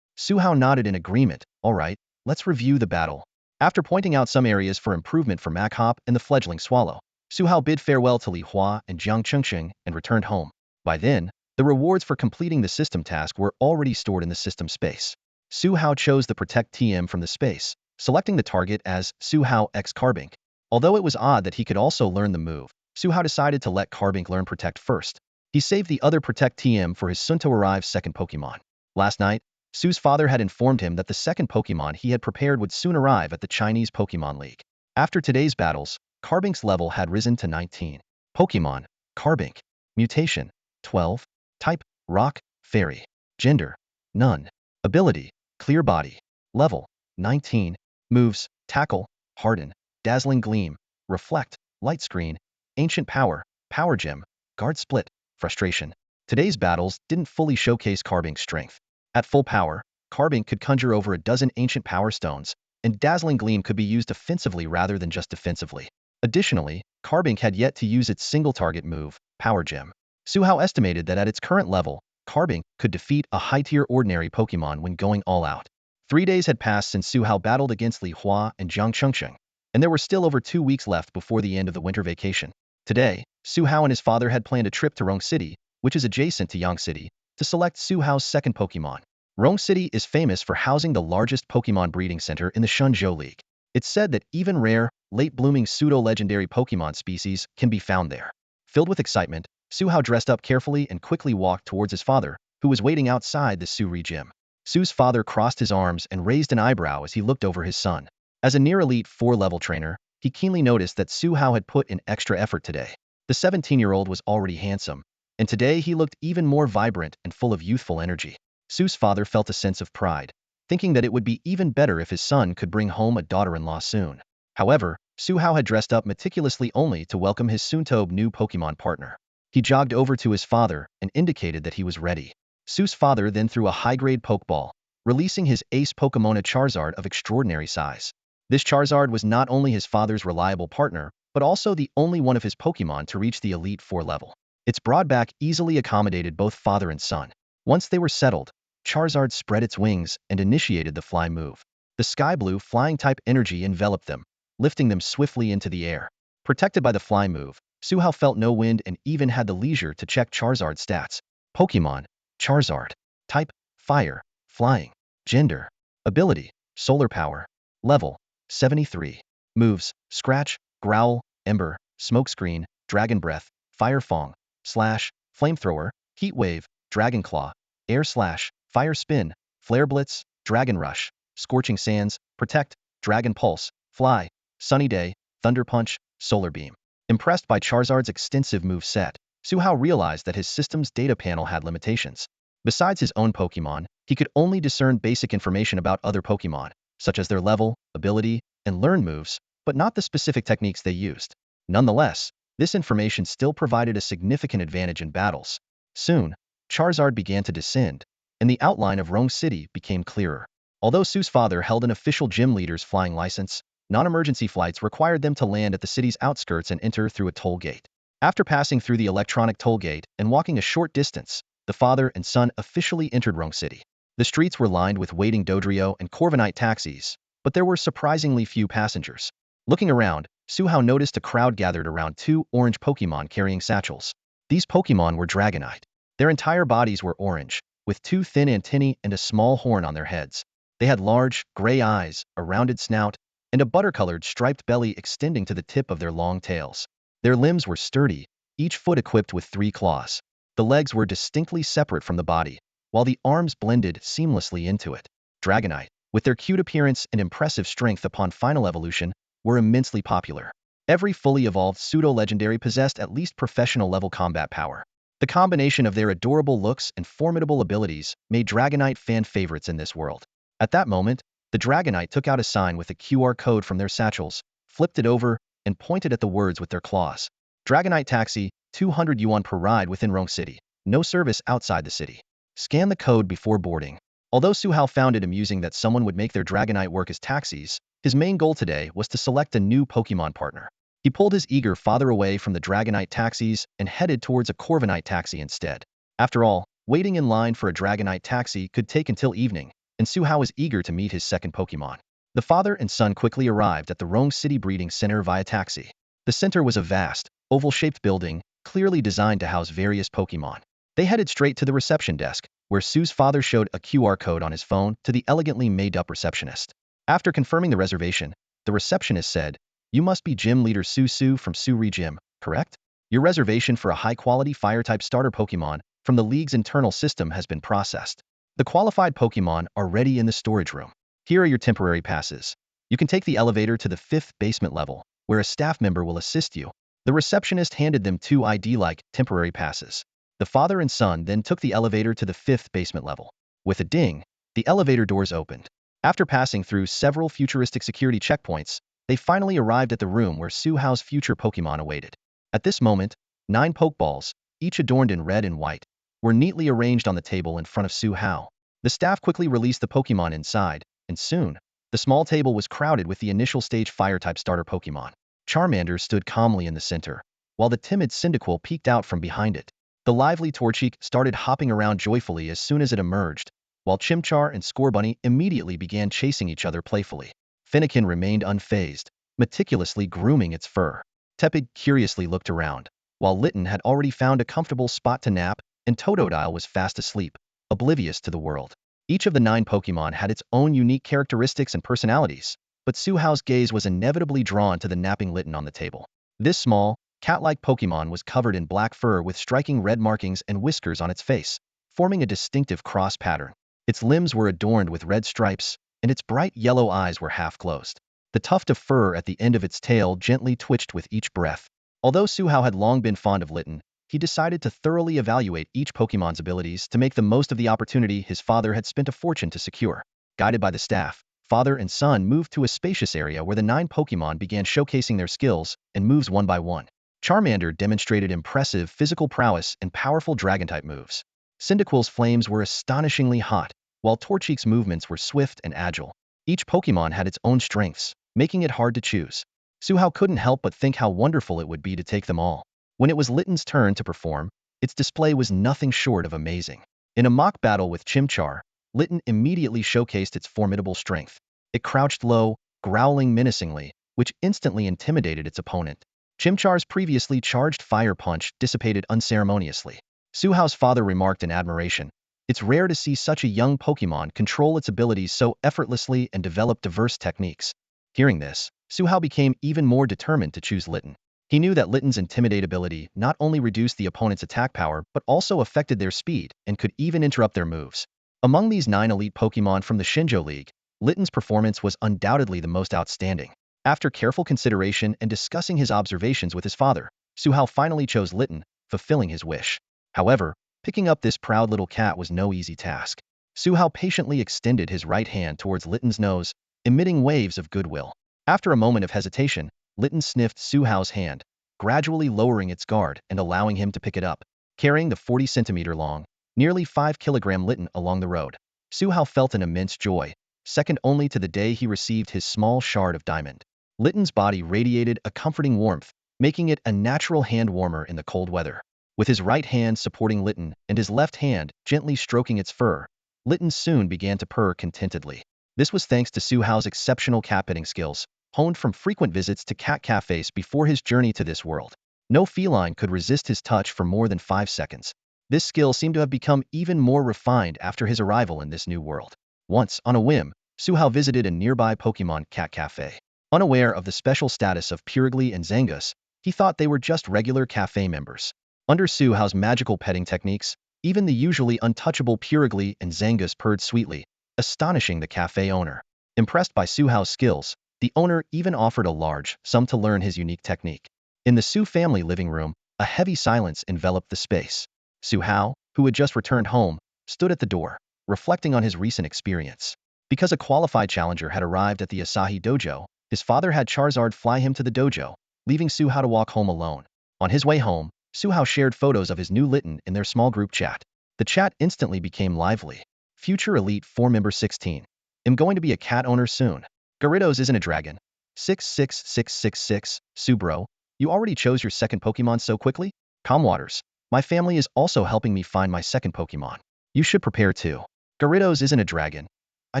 Su Hao nodded in agreement. All right, let's review the battle. After pointing out some areas for improvement for Mac and the fledgling swallow, Su Hao bid farewell to Li Hua and Jiang Qingqing and returned home. By then, the rewards for completing the system task were already stored in the system space. Su Hao chose the Protect TM from the space, selecting the target as Su Hao x Carbink. Although it was odd that he could also learn the move, Su Hao decided to let Carbink learn Protect first. He saved the other Protect TM for his soon-to-arrive second Pokémon. Last night, Su's father had informed him that the second Pokémon he had prepared would soon arrive at the Chinese Pokémon League. After today's battles, Carbink's level had risen to 19. Pokémon, Carbink. Mutation, 12. Type, Rock, Fairy. Gender, None. Ability, Clear Body. Level, 19. Moves, Tackle, Harden, Dazzling Gleam, Reflect, Light Screen, Ancient Power, Power Gem, Guard Split, Frustration. Today's battles didn't fully showcase Carbink's strength. At full power, Carbink could conjure over a dozen ancient power stones, and Dazzling Gleam could be used offensively rather than just defensively. Additionally, Carbink had yet to use its single-target move, Power Gem. Su Hao estimated that at its current level, Carbink could defeat a high-tier ordinary Pokémon when going all out. 3 days had passed since Su Hao battled against Li Hua and Jiang Qingqing, and there were still over 2 weeks left before the end of the winter vacation. Today, Su Hao and his father had planned a trip to Rong City, which is adjacent to Yang City, to select Su Hao's second Pokémon. Rong City is famous for housing the largest Pokémon breeding center in the Shenzhou League. It's said that even rare, late-blooming pseudo-legendary Pokémon species can be found there. Filled with excitement, Su Hao dressed up carefully and quickly walked towards his father, who was waiting outside the Suri gym. Su's father crossed his arms and raised an eyebrow as he looked over his son. As a near-elite 4-level trainer, he keenly noticed that Su Hao had put in extra effort today. The 17-year-old was already handsome, and today he looked even more vibrant and full of youthful energy. Su's father felt a sense of pride, thinking that it would be even better if his son could bring home a daughter-in-law soon. However, Su Hao had dressed up meticulously only to welcome his soon-to-be new Pokémon partner. He jogged over to his father and indicated that he was ready. Su's father then threw a high-grade Pokeball, releasing his ace Pokémon, a Charizard of extraordinary size. This Charizard was not only his father's reliable partner, but also the only one of his Pokémon to reach the Elite 4 level. Its broad back easily accommodated both father and son. Once they were settled, Charizard spread its wings and initiated the fly move. The sky blue flying-type energy enveloped them, lifting them swiftly into the air. Protected by the fly move, Su Hao felt no wind and even had the leisure to check Charizard's stats. Pokémon, Charizard. Type, Fire, Flying. Gender, Ability, Solar Power. Level, 73. Moves, Scratch, Growl, Ember, Smokescreen, Dragon Breath, Fire Fong, Slash, Flamethrower, Heat Wave, Dragon Claw, Air Slash, Fire Spin, Flare Blitz, Dragon Rush, Scorching Sands, Protect, Dragon Pulse, Fly, Sunny Day, Thunder Punch, Solar Beam. Impressed by Charizard's extensive move set, Su Hao realized that his system's data panel had limitations. Besides his own Pokémon, he could only discern basic information about other Pokémon, such as their level, ability, and learn moves, but not the specific techniques they used. Nonetheless, this information still provided a significant advantage in battles. Soon, Charizard began to descend, and the outline of Rong City became clearer. Although Su's father held an official gym leader's flying license, non-emergency flights required them to land at the city's outskirts and enter through a toll gate. After passing through the electronic toll gate and walking a short distance, the father and son officially entered Rong City. The streets were lined with waiting Dodrio and Corviknight taxis, but there were surprisingly few passengers. Looking around, Su Hao noticed a crowd gathered around 2 orange Pokémon carrying satchels. These Pokémon were Dragonite. Their entire bodies were orange, with 2 thin antennae and a small horn on their heads. They had large, gray eyes, a rounded snout, and a butter-colored striped belly extending to the tip of their long tails. Their limbs were sturdy, each foot equipped with 3 claws. The legs were distinctly separate from the body, while the arms blended seamlessly into it. Dragonite, with their cute appearance and impressive strength upon final evolution, were immensely popular. Every fully evolved pseudo-legendary possessed at least professional-level combat power. The combination of their adorable looks and formidable abilities made Dragonite fan favorites in this world. At that moment, The Dragonite took out a sign with a QR code from their satchels, flipped it over, and pointed at the words with their claws. Dragonite taxi, 200 yuan per ride within Rong City. No service outside the city. Scan the code before boarding. Although Su Hao found it amusing that someone would make their Dragonite work as taxis, his main goal today was to select a new Pokémon partner. He pulled his eager father away from the Dragonite taxis and headed towards a Corviknight taxi instead. After all, waiting in line for a Dragonite taxi could take until evening, and Su Hao was eager to meet his second Pokémon. The father and son quickly arrived at the Rong City Breeding Center via taxi. The center was a vast, oval-shaped building, clearly designed to house various Pokémon. They headed straight to the reception desk, where Su's father showed a QR code on his phone to the elegantly made-up receptionist. After confirming the reservation, the receptionist said, "You must be Gym Leader Su from Suri Gym, correct? Your reservation for a high-quality Fire-type starter Pokémon from the League's internal system has been processed. The qualified Pokémon are ready in the storage room. Here are your temporary passes. You can take the elevator to the 5th basement level, where a staff member will assist you." The receptionist handed them 2 ID-like temporary passes. The father and son then took the elevator to the 5th basement level. With a ding, the elevator doors opened. After passing through several futuristic security checkpoints, they finally arrived at the room where Su Hao's future Pokémon awaited. At this moment, 9 Pokeballs, each adorned in red and white, were neatly arranged on the table in front of Su Hao. The staff quickly released the Pokémon inside, and soon, the small table was crowded with the initial stage Fire-type starter Pokémon. Charmander stood calmly in the center, while the timid Cyndaquil peeked out from behind it. The lively Torchic started hopping around joyfully as soon as it emerged, while Chimchar and Scorbunny immediately began chasing each other playfully. Fennekin remained unfazed, meticulously grooming its fur. Tepig curiously looked around, while Litten had already found a comfortable spot to nap, and Totodile was fast asleep, oblivious to the world. Each of the 9 Pokémon had its own unique characteristics and personalities, but Su Hao's gaze was inevitably drawn to the napping Litten on the table. This small, cat-like Pokémon was covered in black fur with striking red markings and whiskers on its face, forming a distinctive cross pattern. Its limbs were adorned with red stripes, and its bright yellow eyes were half closed. The tuft of fur at the end of its tail gently twitched with each breath. Although Su Hao had long been fond of Litten, he decided to thoroughly evaluate each Pokémon's abilities to make the most of the opportunity his father had spent a fortune to secure. Guided by the staff, father and son moved to a spacious area where the 9 Pokémon began showcasing their skills and moves one by one. Charmander demonstrated impressive physical prowess and powerful Dragon-type moves. Cyndaquil's flames were astonishingly hot, while Torchic's movements were swift and agile. Each Pokémon had its own strengths, making it hard to choose. Su Hao couldn't help but think how wonderful it would be to take them all. When it was Litten's turn to perform, its display was nothing short of amazing. In a mock battle with Chimchar, Litten immediately showcased its formidable strength. It crouched low, growling menacingly, which instantly intimidated its opponent. Chimchar's previously charged fire punch dissipated unceremoniously. Su Hao's father remarked in admiration, "It's rare to see such a young Pokémon control its abilities so effortlessly and develop diverse techniques." Hearing this, Su Hao became even more determined to choose Litten. He knew that Litten's Intimidate ability not only reduced the opponent's attack power but also affected their speed and could even interrupt their moves. Among these 9 elite Pokémon from the Shenzhou League, Litten's performance was undoubtedly the most outstanding. After careful consideration and discussing his observations with his father, Su Hao finally chose Litten, fulfilling his wish. However, picking up this proud little cat was no easy task. Su Hao patiently extended his right hand towards Litten's nose, emitting waves of goodwill. After a moment of hesitation, Litten sniffed Su Hao's hand, gradually lowering its guard and allowing him to pick it up, carrying the 40-centimeter-long, nearly 5-kilogram Litten along the road. Su Hao felt an immense joy, second only to the day he received his small shard of diamond. Litten's body radiated a comforting warmth, making it a natural hand warmer in the cold weather. With his right hand supporting Litten and his left hand gently stroking its fur, Litten soon began to purr contentedly. This was thanks to Su Hao's exceptional cat-petting skills, honed from frequent visits to cat cafes before his journey to this world. No feline could resist his touch for more than 5 seconds. This skill seemed to have become even more refined after his arrival in this new world. Once, on a whim, Su Hao visited a nearby Pokémon cat cafe. Unaware of the special status of Purigly and Zangus, he thought they were just regular cafe members. Under Su Hao's magical petting techniques, even the usually untouchable Purigly and Zangus purred sweetly, astonishing the cafe owner. Impressed by Su Hao's skills, the owner even offered a large sum to learn his unique technique. In the Su family living room, a heavy silence enveloped the space. Su Hao, who had just returned home, stood at the door, reflecting on his recent experience. Because a qualified challenger had arrived at the Asahi dojo, his father had Charizard fly him to the dojo, leaving Suhao to walk home alone. On his way home, Suhao shared photos of his new Litten in their small group chat. The chat instantly became lively. Future Elite 4 member 16. Am going to be a cat owner soon. Gyarados isn't a dragon. 66666, Subro, you already chose your second Pokemon so quickly? Calmwaters, my family is also helping me find my second Pokemon. You should prepare too. Gyarados isn't a dragon. I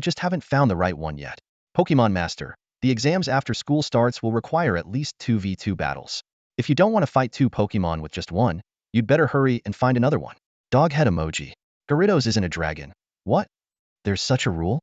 just haven't found the right one yet. Pokemon Master, the exams after school starts will require at least 2v2 battles. If you don't want to fight 2 Pokemon with just one, you'd better hurry and find another one. Dog head emoji. Gyarados isn't a dragon. What? There's such a rule?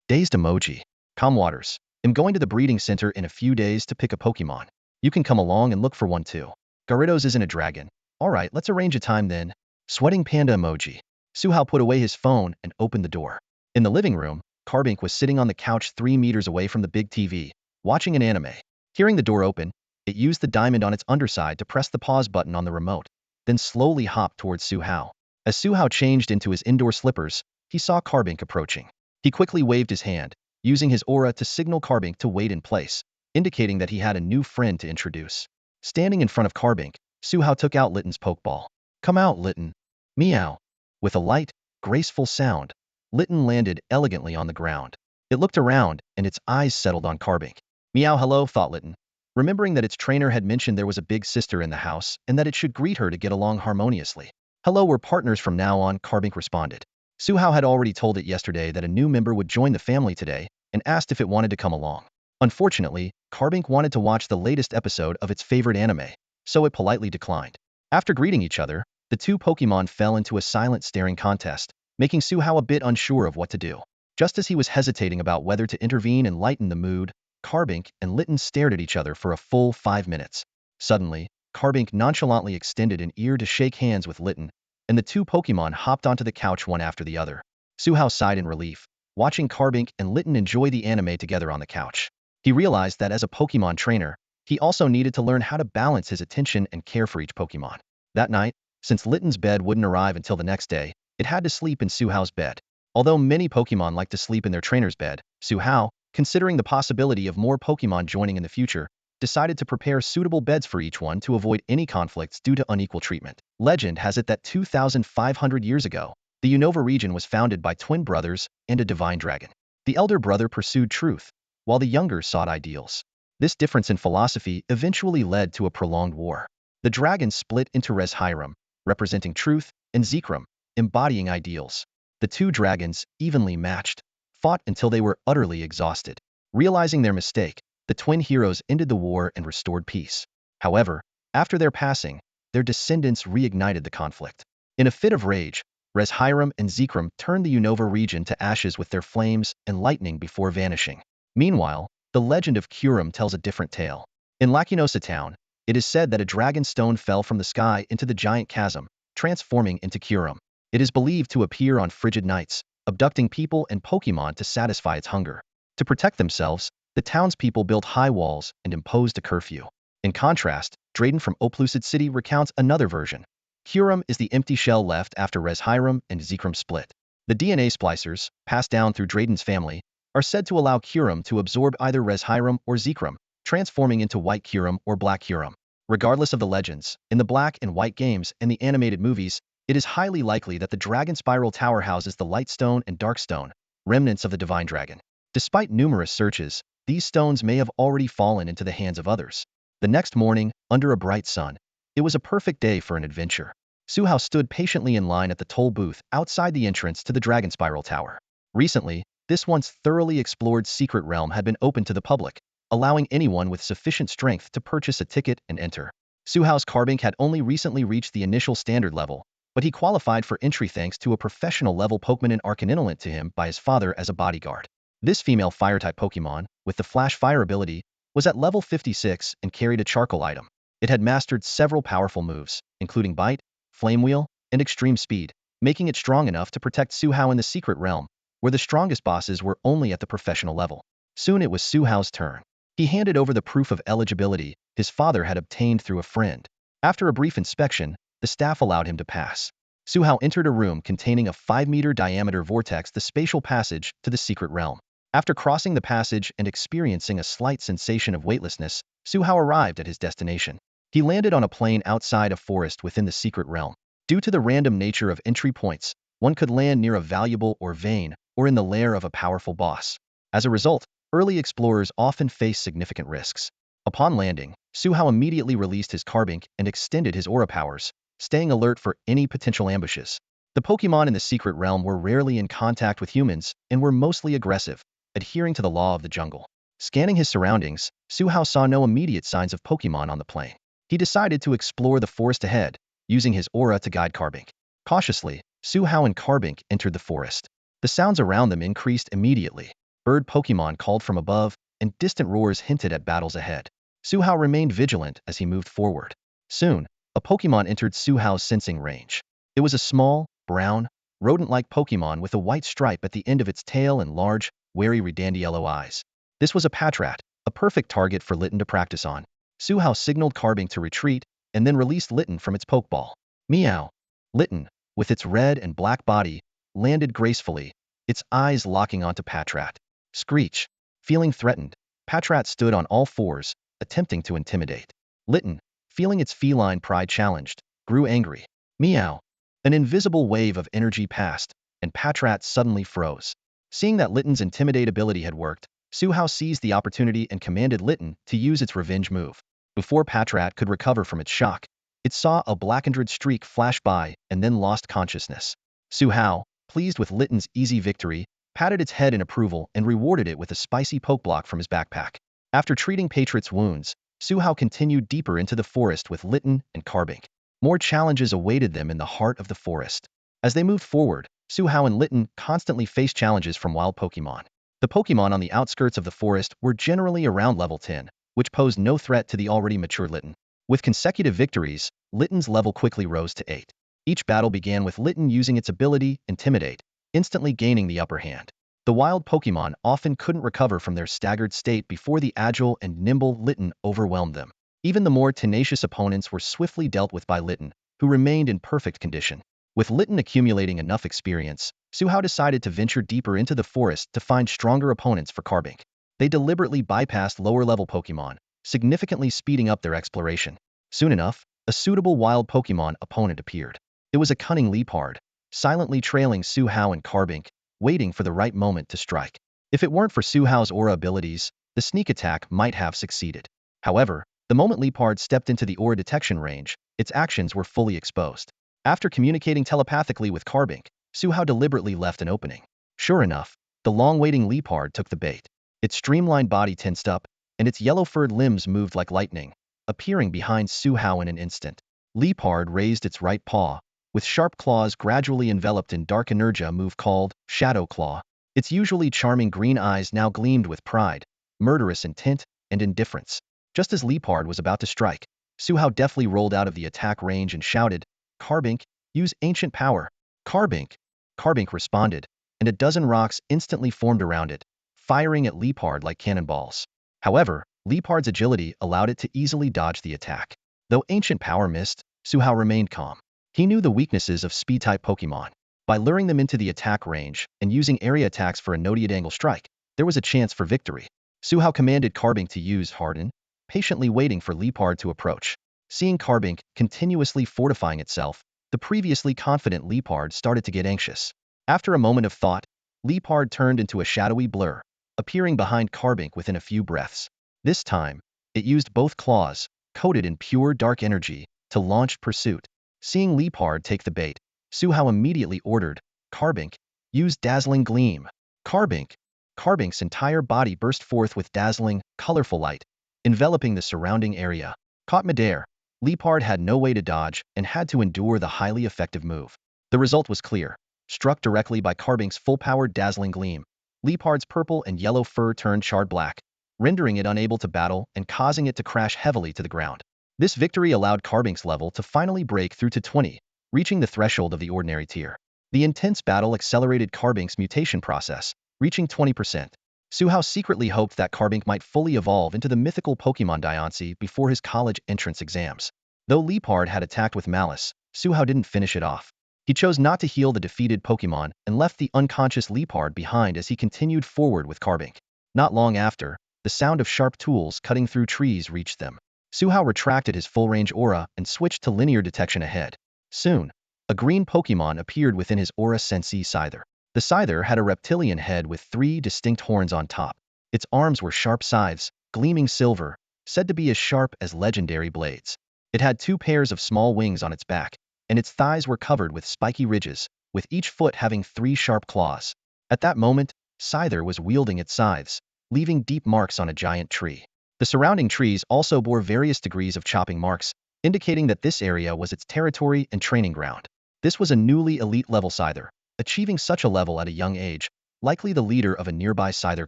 Dazed emoji. Calmwaters, I'm going to the breeding center in a few days to pick a Pokemon. You can come along and look for one too. Gyarados isn't a dragon. Alright, let's arrange a time then. Sweating panda emoji. Suhao put away his phone and opened the door. In the living room, Carbink was sitting on the couch 3 meters away from the big TV, watching an anime. Hearing the door open, it used the diamond on its underside to press the pause button on the remote, then slowly hopped towards Suhao. As Suhao changed into his indoor slippers, he saw Carbink approaching. He quickly waved his hand, using his aura to signal Carbink to wait in place, indicating that he had a new friend to introduce. Standing in front of Carbink, Suhao took out Litten's Pokeball. Come out, Litten. Meow. With a light, graceful sound, Litten landed elegantly on the ground. It looked around, and its eyes settled on Carbink. Meow hello, thought Litten, remembering that its trainer had mentioned there was a big sister in the house and that it should greet her to get along harmoniously. Hello, we're partners from now on, Carbink responded. Suhao had already told it yesterday that a new member would join the family today and asked if it wanted to come along. Unfortunately, Carbink wanted to watch the latest episode of its favorite anime, so it politely declined. After greeting each other, the 2 Pokemon fell into a silent staring contest, making Suhao a bit unsure of what to do. Just as he was hesitating about whether to intervene and lighten the mood, Carbink and Litten stared at each other for a full 5 minutes. Suddenly, Carbink nonchalantly extended an ear to shake hands with Litten, and the 2 Pokemon hopped onto the couch one after the other. Suhao sighed in relief, watching Carbink and Litten enjoy the anime together on the couch. He realized that as a Pokemon trainer, he also needed to learn how to balance his attention and care for each Pokemon. That night, since Litten's bed wouldn't arrive until the next day, it had to sleep in Suhao's bed. Although many Pokemon like to sleep in their trainer's bed, Suhao, considering the possibility of more Pokemon joining in the future, decided to prepare suitable beds for each one to avoid any conflicts due to unequal treatment. Legend has it that 2,500 years ago, the Unova region was founded by twin brothers and a divine dragon. The elder brother pursued truth, while the younger sought ideals. This difference in philosophy eventually led to a prolonged war. The dragons split into Reshiram, representing truth, and Zekrom, embodying ideals. The 2 dragons, evenly matched, fought until they were utterly exhausted. Realizing their mistake, the twin heroes ended the war and restored peace. However, after their passing, their descendants reignited the conflict. In a fit of rage, Reshiram and Zekrom turned the Unova region to ashes with their flames and lightning before vanishing. Meanwhile, the legend of Kyurem tells a different tale. In Lacinosa town, it is said that a dragon stone fell from the sky into the giant chasm, transforming into Kyurem. It is believed to appear on frigid nights, abducting people and Pokemon to satisfy its hunger. To protect themselves, the townspeople built high walls and imposed a curfew. In contrast, Drayden from Oplucid City recounts another version. Kyurem is the empty shell left after Reshiram and Zekrom split. The DNA splicers, passed down through Drayden's family, are said to allow Kyurem to absorb either Reshiram or Zekrom, transforming into White Kyurem or Black Kyurem. Regardless of the legends, in the Black and White games and the animated movies, it is highly likely that the Dragon Spiral Tower houses the Light Stone and Dark Stone, remnants of the Divine Dragon. Despite numerous searches, these stones may have already fallen into the hands of others. The next morning, under a bright sun, it was a perfect day for an adventure. Suhao stood patiently in line at the toll booth outside the entrance to the Dragon Spiral Tower. Recently, this once thoroughly explored secret realm had been opened to the public, allowing anyone with sufficient strength to purchase a ticket and enter. Suhao's Carbink had only recently reached the initial standard level, but he qualified for entry thanks to a professional-level Pokemon Arcanine lent to him by his father as a bodyguard. This female Fire-type Pokemon, with the Flash Fire ability, was at level 56 and carried a charcoal item. It had mastered several powerful moves, including Bite, Flame Wheel, and Extreme Speed, making it strong enough to protect Suhao in the secret realm, where the strongest bosses were only at the professional level. Soon it was Suhao's turn. He handed over the proof of eligibility his father had obtained through a friend. After a brief inspection, the staff allowed him to pass. Suhao entered a room containing a 5-meter diameter vortex, the spatial passage to the secret realm. After crossing the passage and experiencing a slight sensation of weightlessness, Su Hao arrived at his destination. He landed on a plain outside a forest within the secret realm. Due to the random nature of entry points, one could land near a valuable or vein, or in the lair of a powerful boss. As a result, early explorers often face significant risks. Upon landing, Su Hao immediately released his Carbink and extended his aura powers, staying alert for any potential ambushes. The Pokémon in the secret realm were rarely in contact with humans and were mostly aggressive, adhering to the law of the jungle. Scanning his surroundings, Su Hao saw no immediate signs of Pokémon on the plain. He decided to explore the forest ahead, using his aura to guide Carbink. Cautiously, Su Hao and Carbink entered the forest. The sounds around them increased immediately. Bird Pokémon called from above, and distant roars hinted at battles ahead. Su Hao remained vigilant as he moved forward. Soon, a Pokémon entered Su Hao's sensing range. It was a small, brown, rodent-like Pokémon with a white stripe at the end of its tail and large, wary redanded yellow eyes. This was a Patrat, a perfect target for Litten to practice on. Su Hao signaled Carbink to retreat, and then released Litten from its Pokeball. Meow. Litten, with its red and black body, landed gracefully, its eyes locking onto Patrat. Screech. Feeling threatened, Patrat stood on all fours, attempting to intimidate. Litten, feeling its feline pride challenged, grew angry. Meow. An invisible wave of energy passed, and Patrat suddenly froze. Seeing that Litten's intimidate ability had worked, Su Hao seized the opportunity and commanded Litten to use its revenge move. Before Patrat could recover from its shock, it saw a blackened streak flash by and then lost consciousness. Su Hao, pleased with Litten's easy victory, patted its head in approval and rewarded it with a spicy pokeblock from his backpack. After treating Patrat's wounds, Su Hao continued deeper into the forest with Litten and Carbink. More challenges awaited them in the heart of the forest. As they moved forward, Su Hao and Litten constantly faced challenges from wild Pokémon. The Pokémon on the outskirts of the forest were generally around level 10, which posed no threat to the already mature Litten. With consecutive victories, Litten's level quickly rose to 8. Each battle began with Litten using its ability, Intimidate, instantly gaining the upper hand. The wild Pokémon often couldn't recover from their staggered state before the agile and nimble Litten overwhelmed them. Even the more tenacious opponents were swiftly dealt with by Litten, who remained in perfect condition. With Litten accumulating enough experience, Su Hao decided to venture deeper into the forest to find stronger opponents for Carbink. They deliberately bypassed lower-level Pokémon, significantly speeding up their exploration. Soon enough, a suitable wild Pokémon opponent appeared. It was a cunning Leopard, silently trailing Su Hao and Carbink, waiting for the right moment to strike. If it weren't for Su Hao's aura abilities, the sneak attack might have succeeded. However, the moment Leopard stepped into the aura detection range, its actions were fully exposed. After communicating telepathically with Carbink, Su Hao deliberately left an opening. Sure enough, the long-waiting Leopard took the bait. Its streamlined body tensed up, and its yellow-furred limbs moved like lightning, appearing behind Su Hao in an instant. Leopard raised its right paw, with sharp claws gradually enveloped in dark energia move called Shadow Claw. Its usually charming green eyes now gleamed with pride, murderous intent, and indifference. Just as Leopard was about to strike, Su Hao deftly rolled out of the attack range and shouted, "Carbink, use ancient power." Carbink. Carbink responded, and a dozen rocks instantly formed around it, firing at Leopard like cannonballs. However, Leopard's agility allowed it to easily dodge the attack. Though ancient power missed, Su Hao remained calm. He knew the weaknesses of speed-type Pokémon. By luring them into the attack range and using area attacks for a no-dead angle strike, there was a chance for victory. Su Hao commanded Carbink to use Harden, patiently waiting for Leopard to approach. Seeing Carbink continuously fortifying itself, the previously confident Leopard started to get anxious. After a moment of thought, Leopard turned into a shadowy blur, appearing behind Carbink within a few breaths. This time, it used both claws, coated in pure dark energy, to launch pursuit. Seeing Leopard take the bait, Su Hao immediately ordered, "Carbink, use Dazzling Gleam." Carbink. Carbink's entire body burst forth with dazzling, colorful light, enveloping the surrounding area. Caught midair, Leopard had no way to dodge and had to endure the highly effective move. The result was clear. Struck directly by Carbink's full-powered Dazzling Gleam, Leopard's purple and yellow fur turned charred black, rendering it unable to battle and causing it to crash heavily to the ground. This victory allowed Carbink's level to finally break through to 20, reaching the threshold of the ordinary tier. The intense battle accelerated Carbink's mutation process, reaching 20%. Su Hao secretly hoped that Carbink might fully evolve into the mythical Pokémon Diancie before his college entrance exams. Though Leopard had attacked with malice, Su Hao didn't finish it off. He chose not to heal the defeated Pokémon and left the unconscious Leopard behind as he continued forward with Carbink. Not long after, the sound of sharp tools cutting through trees reached them. Suhao retracted his full-range aura and switched to linear detection ahead. Soon, a green Pokémon appeared within his aura sensei Scyther. The Scyther had a reptilian head with 3 distinct horns on top. Its arms were sharp scythes, gleaming silver, said to be as sharp as legendary blades. It had 2 pairs of small wings on its back, and its thighs were covered with spiky ridges, with each foot having 3 sharp claws. At that moment, Scyther was wielding its scythes, leaving deep marks on a giant tree. The surrounding trees also bore various degrees of chopping marks, indicating that this area was its territory and training ground. This was a newly elite-level Scyther, achieving such a level at a young age, likely the leader of a nearby Scyther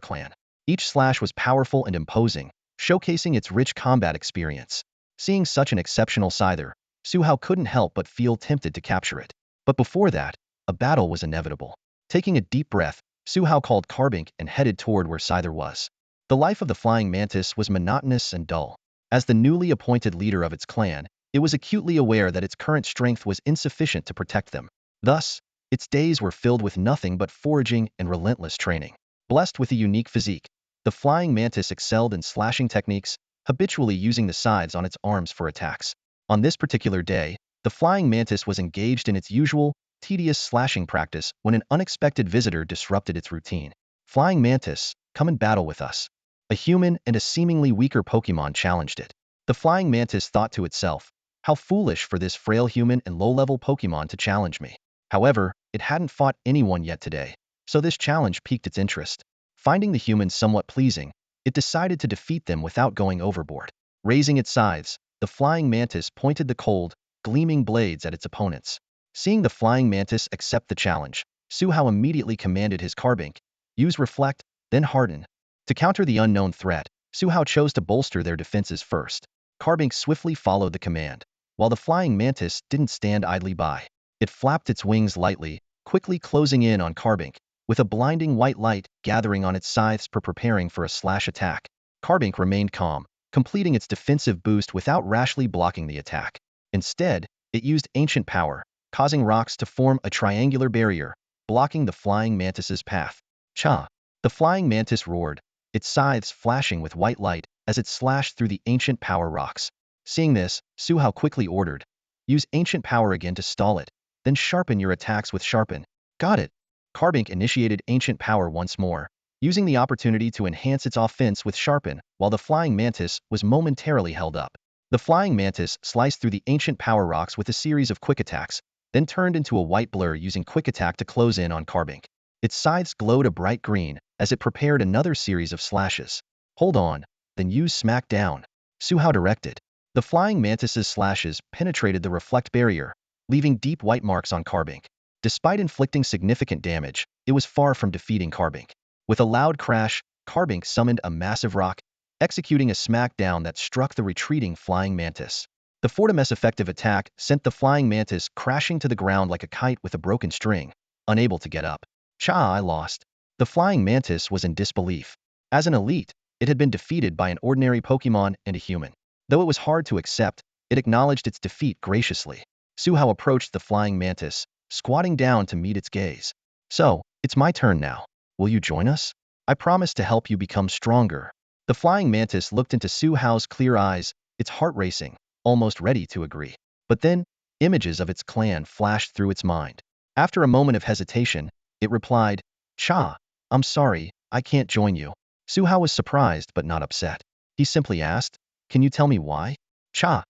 clan. Each slash was powerful and imposing, showcasing its rich combat experience. Seeing such an exceptional Scyther, Suhao couldn't help but feel tempted to capture it. But before that, a battle was inevitable. Taking a deep breath, Suhao called Carbink and headed toward where Scyther was. The life of the flying mantis was monotonous and dull. As the newly appointed leader of its clan, it was acutely aware that its current strength was insufficient to protect them. Thus, its days were filled with nothing but foraging and relentless training. Blessed with a unique physique, the flying mantis excelled in slashing techniques, habitually using the sides on its arms for attacks. On this particular day, the flying mantis was engaged in its usual, tedious slashing practice when an unexpected visitor disrupted its routine. Flying mantis, come and battle with us. A human and a seemingly weaker Pokémon challenged it. The flying mantis thought to itself, how foolish for this frail human and low-level Pokémon to challenge me. However, it hadn't fought anyone yet today, so this challenge piqued its interest. Finding the humans somewhat pleasing, it decided to defeat them without going overboard. Raising its scythes, the flying mantis pointed the cold, gleaming blades at its opponents. Seeing the flying mantis accept the challenge, Suhao immediately commanded his Carbink, use Reflect, then Harden. To counter the unknown threat, Suhao chose to bolster their defenses first. Carbink swiftly followed the command, while the flying mantis didn't stand idly by. It flapped its wings lightly, quickly closing in on Carbink, with a blinding white light gathering on its scythes preparing for a slash attack. Carbink remained calm, completing its defensive boost without rashly blocking the attack. Instead, it used ancient power, causing rocks to form a triangular barrier, blocking the flying mantis's path. Cha! The flying mantis roared, its scythes flashing with white light as it slashed through the ancient power rocks. Seeing this, Suhao quickly ordered, use ancient power again to stall it, then sharpen your attacks with sharpen. Got it. Carbink initiated ancient power once more, using the opportunity to enhance its offense with sharpen, while the flying mantis was momentarily held up. The flying mantis sliced through the ancient power rocks with a series of quick attacks, then turned into a white blur using quick attack to close in on Carbink. Its scythes glowed a bright green as it prepared another series of slashes. Hold on, then use smack down. Suhao directed. The flying mantis's slashes penetrated the reflect barrier, leaving deep white marks on Carbink. Despite inflicting significant damage, it was far from defeating Carbink. With a loud crash, Carbink summoned a massive rock, executing a smackdown that struck the retreating flying mantis. The Fortimet's effective attack sent the flying mantis crashing to the ground like a kite with a broken string, unable to get up. Cha, I lost. The flying mantis was in disbelief. As an elite, it had been defeated by an ordinary Pokémon and a human. Though it was hard to accept, it acknowledged its defeat graciously. Suhao approached the flying mantis, squatting down to meet its gaze. So, it's my turn now. Will you join us? I promise to help you become stronger. The flying mantis looked into Suhao's clear eyes, its heart racing, almost ready to agree. But then, images of its clan flashed through its mind. After a moment of hesitation, it replied, Cha, I'm sorry, I can't join you. Suhao was surprised but not upset. He simply asked, can you tell me why? Cha,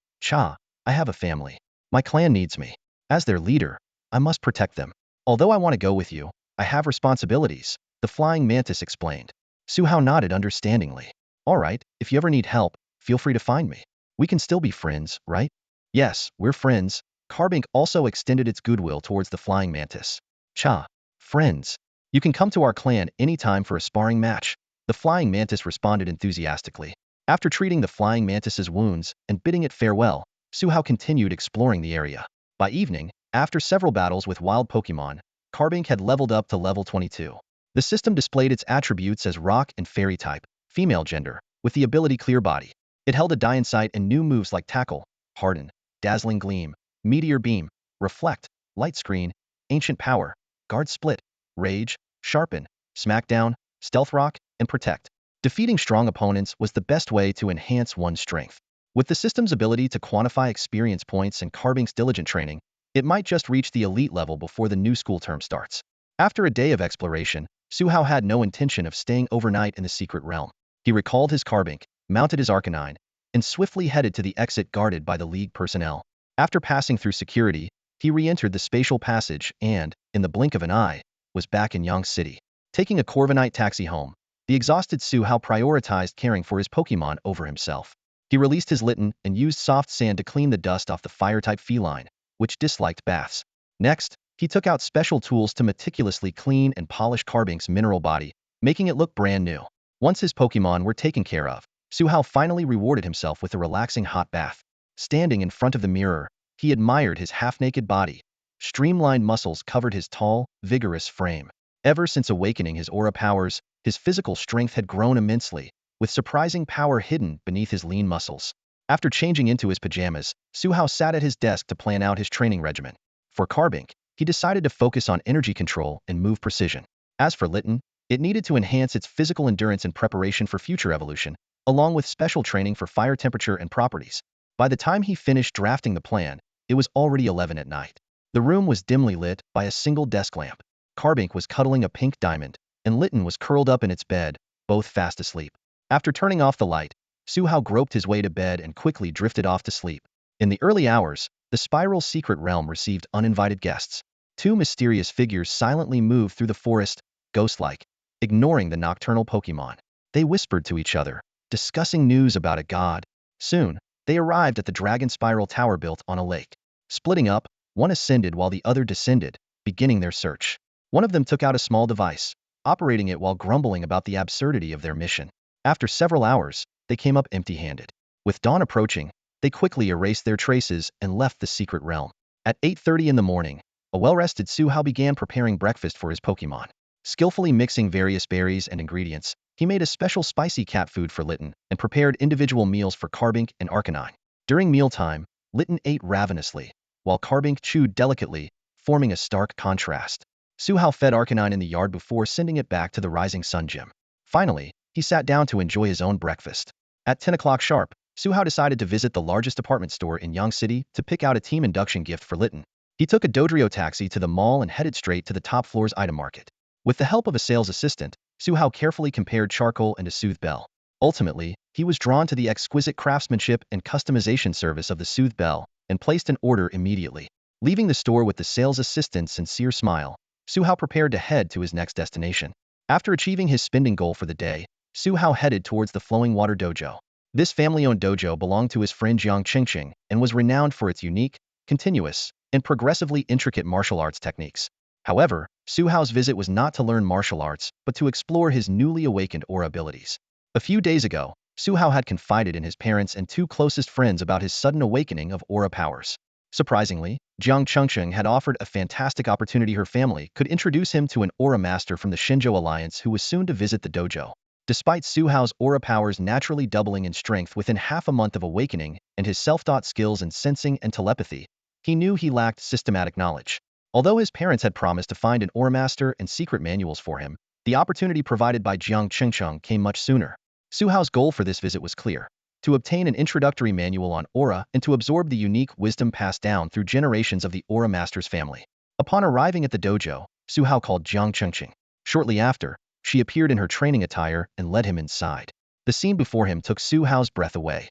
I have a family. My clan needs me. As their leader, I must protect them. Although I want to go with you, I have responsibilities, the flying mantis explained. Suhao nodded understandingly. All right, if you ever need help, feel free to find me. We can still be friends, right? Yes, we're friends. Carbink also extended its goodwill towards the flying mantis. Cha, friends. You can come to our clan anytime for a sparring match. The flying mantis responded enthusiastically. After treating the flying mantis's wounds and bidding it farewell, Suhao continued exploring the area. By evening, after several battles with wild Pokémon, Carbink had leveled up to level 22. The system displayed its attributes as rock and fairy type, female gender, with the ability Clear Body. It held a Diancie and new moves like Tackle, Harden, Dazzling Gleam, Meteor Beam, Reflect, Light Screen, Ancient Power, Guard Split, Rage, Sharpen, Smackdown, Stealth Rock, and Protect. Defeating strong opponents was the best way to enhance one's strength. With the system's ability to quantify experience points and Carbink's diligent training, it might just reach the elite level before the new school term starts. After a day of exploration, Su Hao had no intention of staying overnight in the secret realm. He recalled his Carbink, mounted his Arcanine, and swiftly headed to the exit guarded by the League personnel. After passing through security, he re-entered the spatial passage and, in the blink of an eye, was back in Yang City. Taking a Corviknight taxi home, the exhausted Su Hao prioritized caring for his Pokémon over himself. He released his Litten and used soft sand to clean the dust off the fire-type feline, which disliked baths. Next, he took out special tools to meticulously clean and polish Carbink's mineral body, making it look brand new. Once his Pokémon were taken care of, Su Hao finally rewarded himself with a relaxing hot bath. Standing in front of the mirror, he admired his half-naked body. Streamlined muscles covered his tall, vigorous frame. Ever since awakening his aura powers, his physical strength had grown immensely, with surprising power hidden beneath his lean muscles. After changing into his pajamas, Su Hao sat at his desk to plan out his training regimen. For Carbink, he decided to focus on energy control and move precision. As for Litten, it needed to enhance its physical endurance in preparation for future evolution, along with special training for fire temperature and properties. By the time he finished drafting the plan, it was already 11 at night. The room was dimly lit by a single desk lamp. Carbink was cuddling a pink diamond, and Litten was curled up in its bed, both fast asleep. After turning off the light, Su Hao groped his way to bed and quickly drifted off to sleep. In the early hours, the Spiral's secret realm received uninvited guests. Two mysterious figures silently moved through the forest, ghost-like, ignoring the nocturnal Pokémon. They whispered to each other, discussing news about a god. Soon, they arrived at the Dragon Spiral Tower built on a lake. Splitting up, one ascended while the other descended, beginning their search. One of them took out a small device, operating it while grumbling about the absurdity of their mission. After several hours, they came up empty-handed. With dawn approaching, they quickly erased their traces and left the secret realm. At 8:30 in the morning, a well-rested Su Hao began preparing breakfast for his Pokémon. Skillfully mixing various berries and ingredients, he made a special spicy cat food for Litten and prepared individual meals for Carbink and Arcanine. During mealtime, Litten ate ravenously, while Carbink chewed delicately, forming a stark contrast. Su Hao fed Arcanine in the yard before sending it back to the Rising Sun Gym. Finally, he sat down to enjoy his own breakfast. At 10 o'clock sharp, Su Hao decided to visit the largest department store in Yang City to pick out a team induction gift for Litten. He took a Dodrio taxi to the mall and headed straight to the top floor's item market. With the help of a sales assistant, Su Hao carefully compared charcoal and a soothe bell. Ultimately, he was drawn to the exquisite craftsmanship and customization service of the soothe bell and placed an order immediately. Leaving the store with the sales assistant's sincere smile, Su Hao prepared to head to his next destination. After achieving his spending goal for the day, Su Hao headed towards the Flowing Water Dojo. This family-owned dojo belonged to his friend Jiang Qingqing and was renowned for its unique, continuous, and progressively intricate martial arts techniques. However, Su Hao's visit was not to learn martial arts, but to explore his newly awakened aura abilities. A few days ago, Su Hao had confided in his parents and two closest friends about his sudden awakening of aura powers. Surprisingly, Jiang Qingqing had offered a fantastic opportunity. Her family could introduce him to an aura master from the Shenzhou Alliance who was soon to visit the dojo. Despite Su Hao's aura powers naturally doubling in strength within half a month of awakening and his self-taught skills in sensing and telepathy, he knew he lacked systematic knowledge. Although his parents had promised to find an aura master and secret manuals for him, the opportunity provided by Jiang Qingqing came much sooner. Su Hao's goal for this visit was clear: to obtain an introductory manual on aura and to absorb the unique wisdom passed down through generations of the aura master's family. Upon arriving at the dojo, Su Hao called Jiang Qingqing. Shortly after, she appeared in her training attire and led him inside. The scene before him took Su Hao's breath away.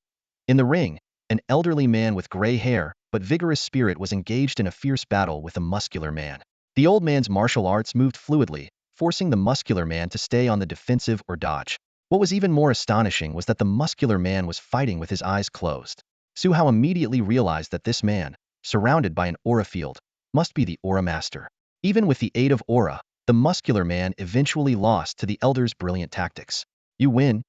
In the ring, an elderly man with gray hair but vigorous spirit was engaged in a fierce battle with a muscular man. The old man's martial arts moved fluidly, forcing the muscular man to stay on the defensive or dodge. What was even more astonishing was that the muscular man was fighting with his eyes closed. Su Hao immediately realized that this man, surrounded by an aura field, must be the aura master. Even with the aid of aura, the muscular man eventually lost to the elder's brilliant tactics. You win,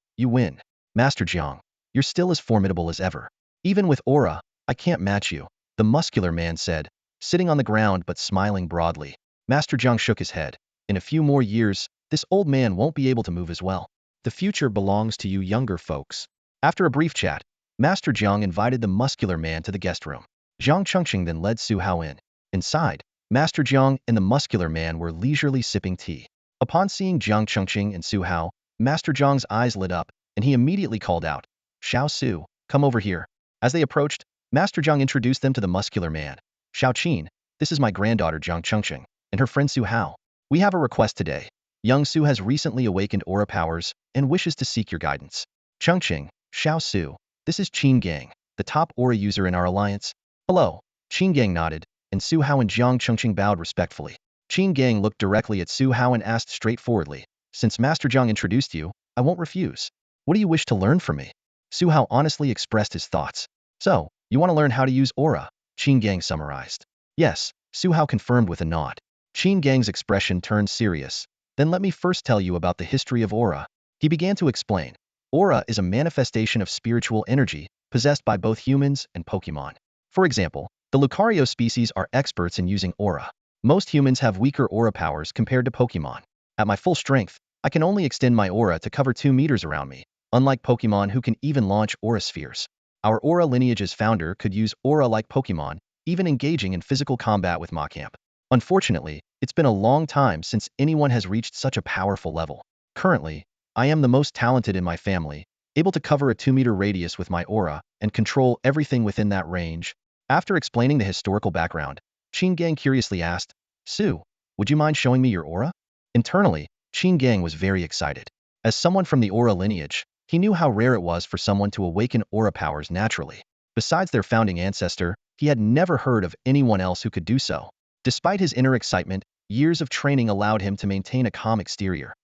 Master Jiang. You're still as formidable as ever. Even with aura, I can't match you, the muscular man said, sitting on the ground but smiling broadly. Master Jiang shook his head. In a few more years, this old man won't be able to move as well. The future belongs to you younger folks. After a brief chat, Master Jiang invited the muscular man to the guest room. Jiang Qingqing then led Su Hao in. Inside, Master Jiang and the muscular man were leisurely sipping tea. Upon seeing Jiang Chengqing and Su Hao, Master Jiang's eyes lit up, and he immediately called out, "Xiao Su, come over here." As they approached, Master Jiang introduced them to the muscular man. "Xiao Qin, this is my granddaughter Jiang Chengqing, and her friend Su Hao. We have a request today. Young Su has recently awakened aura powers and wishes to seek your guidance." "Chengqing, Xiao Su, this is Qin Gang, the top aura user in our alliance." "Hello." Qin Gang nodded, and Su Hao and Jiang Chengqing bowed respectfully. Qin Gang looked directly at Su Hao and asked straightforwardly, "Since Master Jiang introduced you, I won't refuse. What do you wish to learn from me?" Su Hao honestly expressed his thoughts. "So, you want to learn how to use aura?" Qin Gang summarized. "Yes," Su Hao confirmed with a nod. Qin Gang's expression turned serious. "Then let me first tell you about the history of aura." He began to explain. Aura is a manifestation of spiritual energy possessed by both humans and Pokémon. For example, the Lucario species are experts in using aura. Most humans have weaker aura powers compared to Pokémon. At my full strength, I can only extend my aura to cover 2 meters around me, unlike Pokémon who can even launch aura spheres. Our aura lineage's founder could use aura like Pokémon, even engaging in physical combat with Machamp. Unfortunately, it's been a long time since anyone has reached such a powerful level. Currently, I am the most talented in my family, able to cover a 2-meter radius with my aura and control everything within that range. After explaining the historical background, Qin Gang curiously asked, "Su, would you mind showing me your aura?" Internally, Qin Gang was very excited. As someone from the aura lineage, he knew how rare it was for someone to awaken aura powers naturally. Besides their founding ancestor, he had never heard of anyone else who could do so. Despite his inner excitement, years of training allowed him to maintain a calm exterior.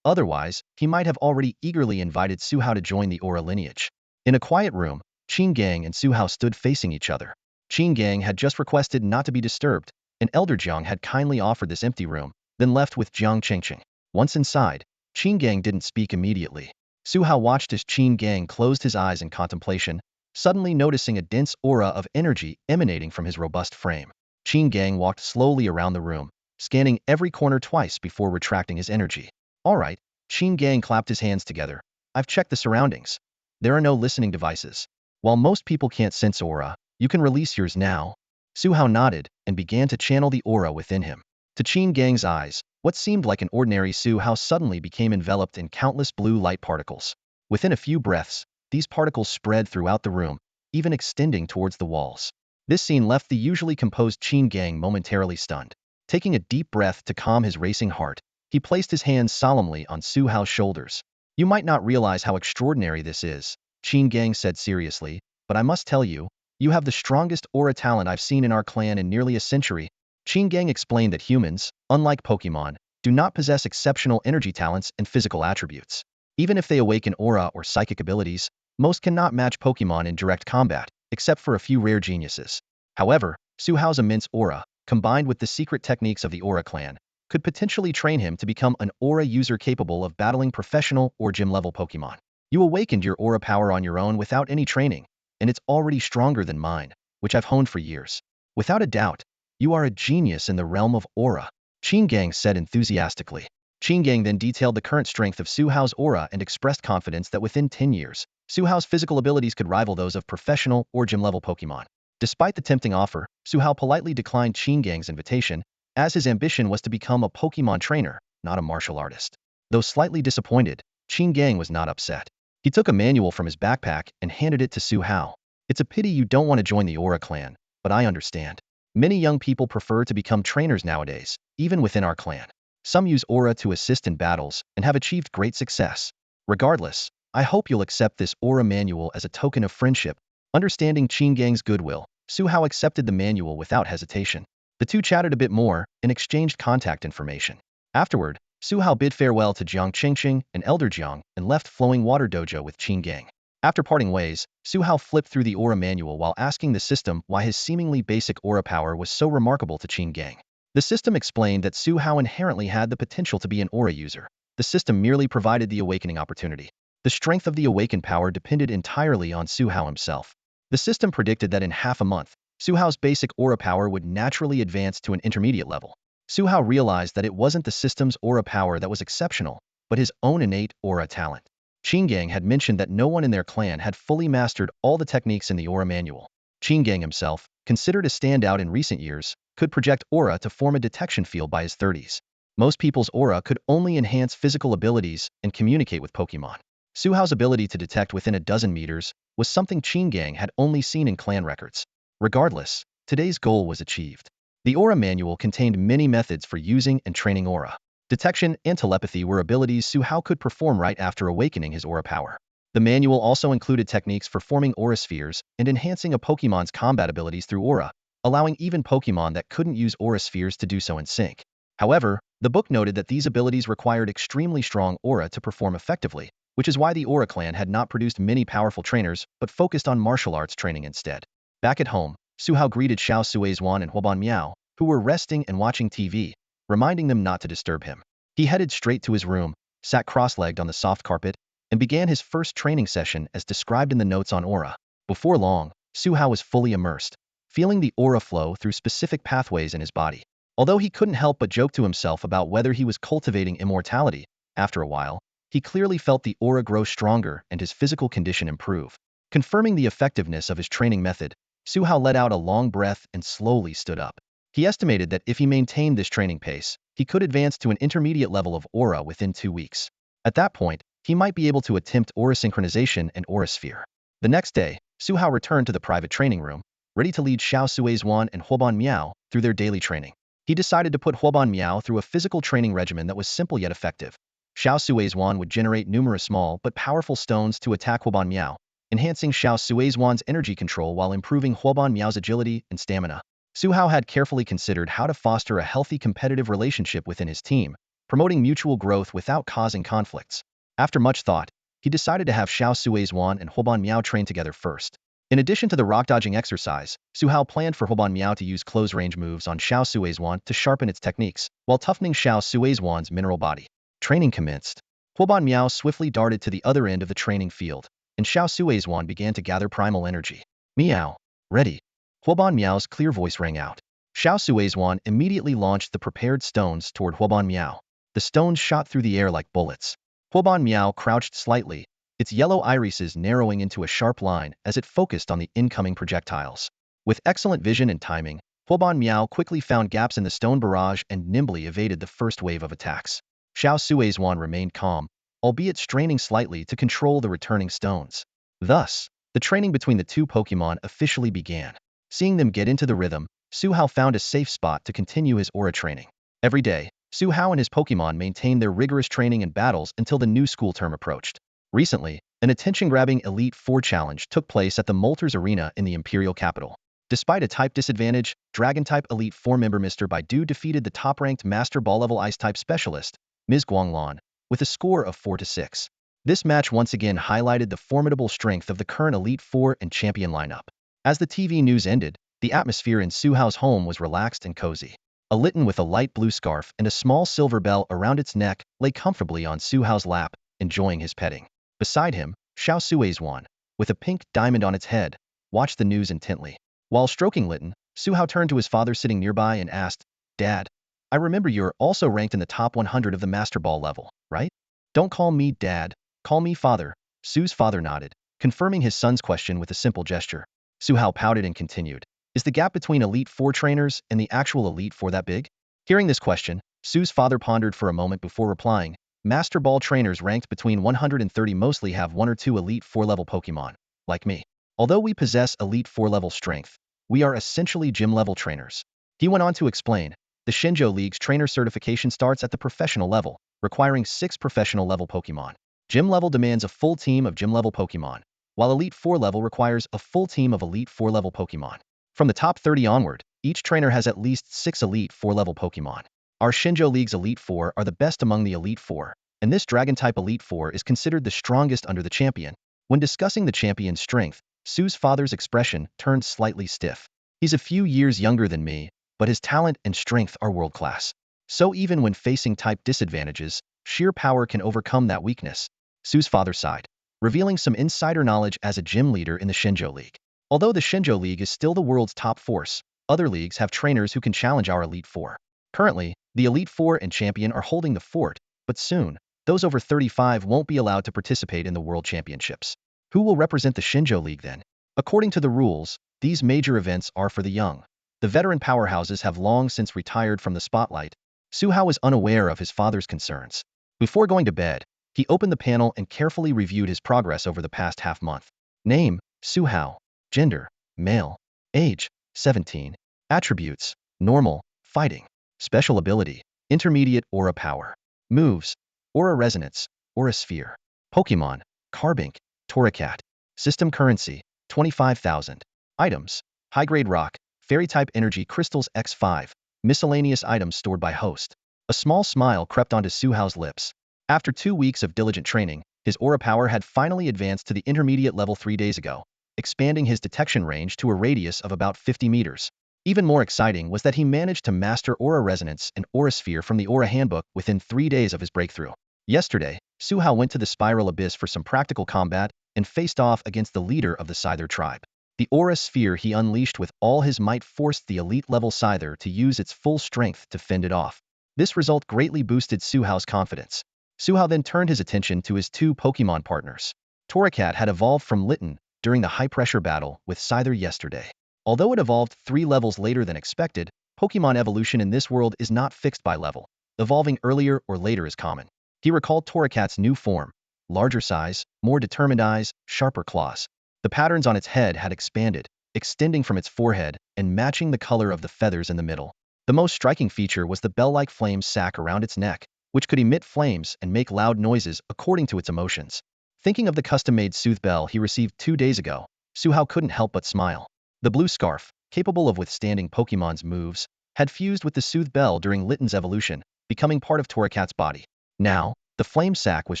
Otherwise, he might have already eagerly invited Su Hao to join the aura lineage. In a quiet room, Qin Gang and Su Hao stood facing each other. Qin Gang had just requested not to be disturbed, and Elder Jiang had kindly offered this empty room, then left with Jiang Chengqing. Once inside, Qin Gang didn't speak immediately. Su Hao watched as Qin Gang closed his eyes in contemplation, suddenly noticing a dense aura of energy emanating from his robust frame. Qin Gang walked slowly around the room, scanning every corner twice before retracting his energy. "All right," Qin Gang clapped his hands together. "I've checked the surroundings. There are no listening devices. While most people can't sense aura, you can release yours now." Su Hao nodded and began to channel the aura within him. To Qin Gang's eyes, what seemed like an ordinary Su Hao suddenly became enveloped in countless blue light particles. Within a few breaths, these particles spread throughout the room, even extending towards the walls. This scene left the usually composed Qin Gang momentarily stunned. Taking a deep breath to calm his racing heart, he placed his hands solemnly on Su Hao's shoulders. "You might not realize how extraordinary this is," Qin Gang said seriously, "but I must tell you, you have the strongest aura talent I've seen in our clan in nearly a century." Qin Gang explained that humans, unlike Pokémon, do not possess exceptional energy talents and physical attributes. Even if they awaken aura or psychic abilities, most cannot match Pokémon in direct combat, except for a few rare geniuses. However, Su Hao's immense aura, combined with the secret techniques of the Aura clan, could potentially train him to become an aura user capable of battling professional or gym-level Pokémon. You awakened your aura power on your own without any training, and it's already stronger than mine, which I've honed for years. Without a doubt, you are a genius in the realm of aura, Qin Gang said enthusiastically. Qin Gang then detailed the current strength of Su Hao's aura and expressed confidence that within 10 years, Su Hao's physical abilities could rival those of professional or gym-level Pokémon. Despite the tempting offer, Su Hao politely declined Qin Gang's invitation, as his ambition was to become a Pokémon trainer, not a martial artist. Though slightly disappointed, Qin Gang was not upset. He took a manual from his backpack and handed it to Su Hao. "It's a pity you don't want to join the Aura clan, but I understand. Many young people prefer to become trainers nowadays, even within our clan. Some use aura to assist in battles and have achieved great success. Regardless, I hope you'll accept this aura manual as a token of friendship." Understanding Qin Gang's goodwill, Su Hao accepted the manual without hesitation. The two chatted a bit more and exchanged contact information. Afterward, Su Hao bid farewell to Jiang Chengqing and Elder Jiang and left Flowing Water Dojo with Qin Gang. After parting ways, Su Hao flipped through the aura manual while asking the system why his seemingly basic aura power was so remarkable to Qin Gang. The system explained that Su Hao inherently had the potential to be an aura user. The system merely provided the awakening opportunity. The strength of the awakened power depended entirely on Su Hao himself. The system predicted that in half a month, Su Hao's basic aura power would naturally advance to an intermediate level. Su Hao realized that it wasn't the system's aura power that was exceptional, but his own innate aura talent. Qin Gang had mentioned that no one in their clan had fully mastered all the techniques in the aura manual. Qin Gang himself, considered a standout in recent years, could project aura to form a detection field by his 30s. Most people's aura could only enhance physical abilities and communicate with Pokémon. Su Hao's ability to detect within a dozen meters was something Qin Gang had only seen in clan records. Regardless, today's goal was achieved. The Aura Manual contained many methods for using and training aura. Detection and telepathy were abilities Su Hao could perform right after awakening his aura power. The manual also included techniques for forming aura spheres and enhancing a Pokémon's combat abilities through aura, allowing even Pokémon that couldn't use aura spheres to do so in sync. However, the book noted that these abilities required extremely strong aura to perform effectively, which is why the Aura clan had not produced many powerful trainers but focused on martial arts training instead. Back at home, Su Hao greeted Xiao Suizhuan and Huoban Miao, who were resting and watching TV, reminding them not to disturb him. He headed straight to his room, sat cross-legged on the soft carpet, and began his first training session as described in the notes on aura. Before long, Su Hao was fully immersed, feeling the aura flow through specific pathways in his body. Although he couldn't help but joke to himself about whether he was cultivating immortality, after a while, he clearly felt the aura grow stronger and his physical condition improve. Confirming the effectiveness of his training method, Su Hao let out a long breath and slowly stood up. He estimated that if he maintained this training pace, he could advance to an intermediate level of aura within 2 weeks. At that point, he might be able to attempt aura synchronization and aura sphere. The next day, Su Hao returned to the private training room, ready to lead Xiao Suizhuan and Huoban Miao through their daily training. He decided to put Huoban Miao through a physical training regimen that was simple yet effective. Xiao Suizhuan would generate numerous small but powerful stones to attack Huoban Miao, enhancing Xiao Suizhuan's energy control while improving Huoban Miao's agility and stamina. Su Hao had carefully considered how to foster a healthy competitive relationship within his team, promoting mutual growth without causing conflicts. After much thought, he decided to have Xiao Suizhuan and Huoban Miao train together first. In addition to the rock-dodging exercise, Su Hao planned for Huoban Miao to use close-range moves on Xiao Suizhuan to sharpen its techniques, while toughening Xiao Suizhuan's mineral body. Training commenced. Huoban Miao swiftly darted to the other end of the training field, and Xiao Suizhuan began to gather primal energy. Meow. Ready. Huoban Miao's clear voice rang out. Xiao Suizhuan immediately launched the prepared stones toward Huoban Miao. The stones shot through the air like bullets. Huoban Miao crouched slightly, its yellow irises narrowing into a sharp line as it focused on the incoming projectiles. With excellent vision and timing, Huoban Miao quickly found gaps in the stone barrage and nimbly evaded the first wave of attacks. Xiao Suizhuan remained calm, albeit straining slightly to control the returning stones. Thus, the training between the two Pokémon officially began. Seeing them get into the rhythm, Su Hao found a safe spot to continue his aura training. Every day, Su Hao and his Pokémon maintained their rigorous training and battles until the new school term approached. Recently, an attention-grabbing Elite Four challenge took place at the Moltres Arena in the Imperial capital. Despite a type disadvantage, Dragon-type Elite Four member Mr. Baidu defeated the top-ranked Master Ball-level Ice-type specialist, Ms. Guanglan, with a score of 4-6. This match once again highlighted the formidable strength of the current Elite Four and Champion lineup. As the TV news ended, the atmosphere in Su Hao's home was relaxed and cozy. A Litten with a light blue scarf and a small silver bell around its neck lay comfortably on Su Hao's lap, enjoying his petting. Beside him, Xiao Suizhuan, with a pink diamond on its head, watched the news intently. While stroking Litten, Su Hao turned to his father sitting nearby and asked, "Dad, I remember you're also ranked in the top 100 of the Master Ball level, right?" "Don't call me Dad, call me Father." Su's father nodded, confirming his son's question with a simple gesture. Su Hao pouted and continued, "Is the gap between Elite Four trainers and the actual Elite Four that big?" Hearing this question, Su's father pondered for a moment before replying, "Master Ball trainers ranked between 130 mostly have 1 or 2 Elite Four level Pokémon, like me. Although we possess Elite Four level strength, we are essentially gym level trainers." He went on to explain, "The Shenzhou League's trainer certification starts at the professional level, requiring 6 professional level Pokémon. Gym level demands a full team of gym level Pokémon, while Elite Four level requires a full team of Elite Four level Pokémon. From the top 30 onward, each trainer has at least 6 Elite Four level Pokémon. Our Shenzhou League's Elite Four are the best among the Elite Four, and this Dragon-type Elite Four is considered the strongest under the champion." When discussing the champion's strength, Su's father's expression turned slightly stiff. "He's a few years younger than me, but his talent and strength are world-class. So even when facing type disadvantages, sheer power can overcome that weakness." Su's father sighed, revealing some insider knowledge as a gym leader in the Shenzhou League. Although the Shenzhou League is still the world's top force, other leagues have trainers who can challenge our Elite Four. Currently, the Elite Four and Champion are holding the fort, but soon, those over 35 won't be allowed to participate in the World Championships. Who will represent the Shenzhou League then? According to the rules, these major events are for the young. The veteran powerhouses have long since retired from the spotlight. Su Hao was unaware of his father's concerns. Before going to bed, he opened the panel and carefully reviewed his progress over the past half-month. Name, Su Hao. Gender, male. Age, 17. Attributes, normal, fighting. Special ability, intermediate aura power. Moves, aura resonance, aura sphere. Pokémon, Carbink, Torracat. System currency, 25,000. Items, high-grade rock, fairy-type energy crystals X5, miscellaneous items stored by host. A small smile crept onto Su Hao's lips. After 2 weeks of diligent training, his aura power had finally advanced to the intermediate level 3 days ago, expanding his detection range to a radius of about 50 meters. Even more exciting was that he managed to master aura resonance and aura sphere from the aura handbook within 3 days of his breakthrough. Yesterday, Su Hao went to the spiral abyss for some practical combat and faced off against the leader of the Scyther tribe. The aura sphere he unleashed with all his might forced the elite-level Scyther to use its full strength to fend it off. This result greatly boosted Su Hao's confidence. Su Hao then turned his attention to his 2 Pokémon partners. Torracat had evolved from Litten during the high-pressure battle with Scyther yesterday. Although it evolved 3 levels later than expected, Pokémon evolution in this world is not fixed by level. Evolving earlier or later is common. He recalled Torracat's new form: larger size, more determined eyes, sharper claws. The patterns on its head had expanded, extending from its forehead and matching the color of the feathers in the middle. The most striking feature was the bell-like flame sac around its neck, which could emit flames and make loud noises according to its emotions. Thinking of the custom-made Soothe Bell he received 2 days ago, Su Hao couldn't help but smile. The blue scarf, capable of withstanding Pokémon's moves, had fused with the Soothe Bell during Litten's evolution, becoming part of Torracat's body. Now, the flame sac was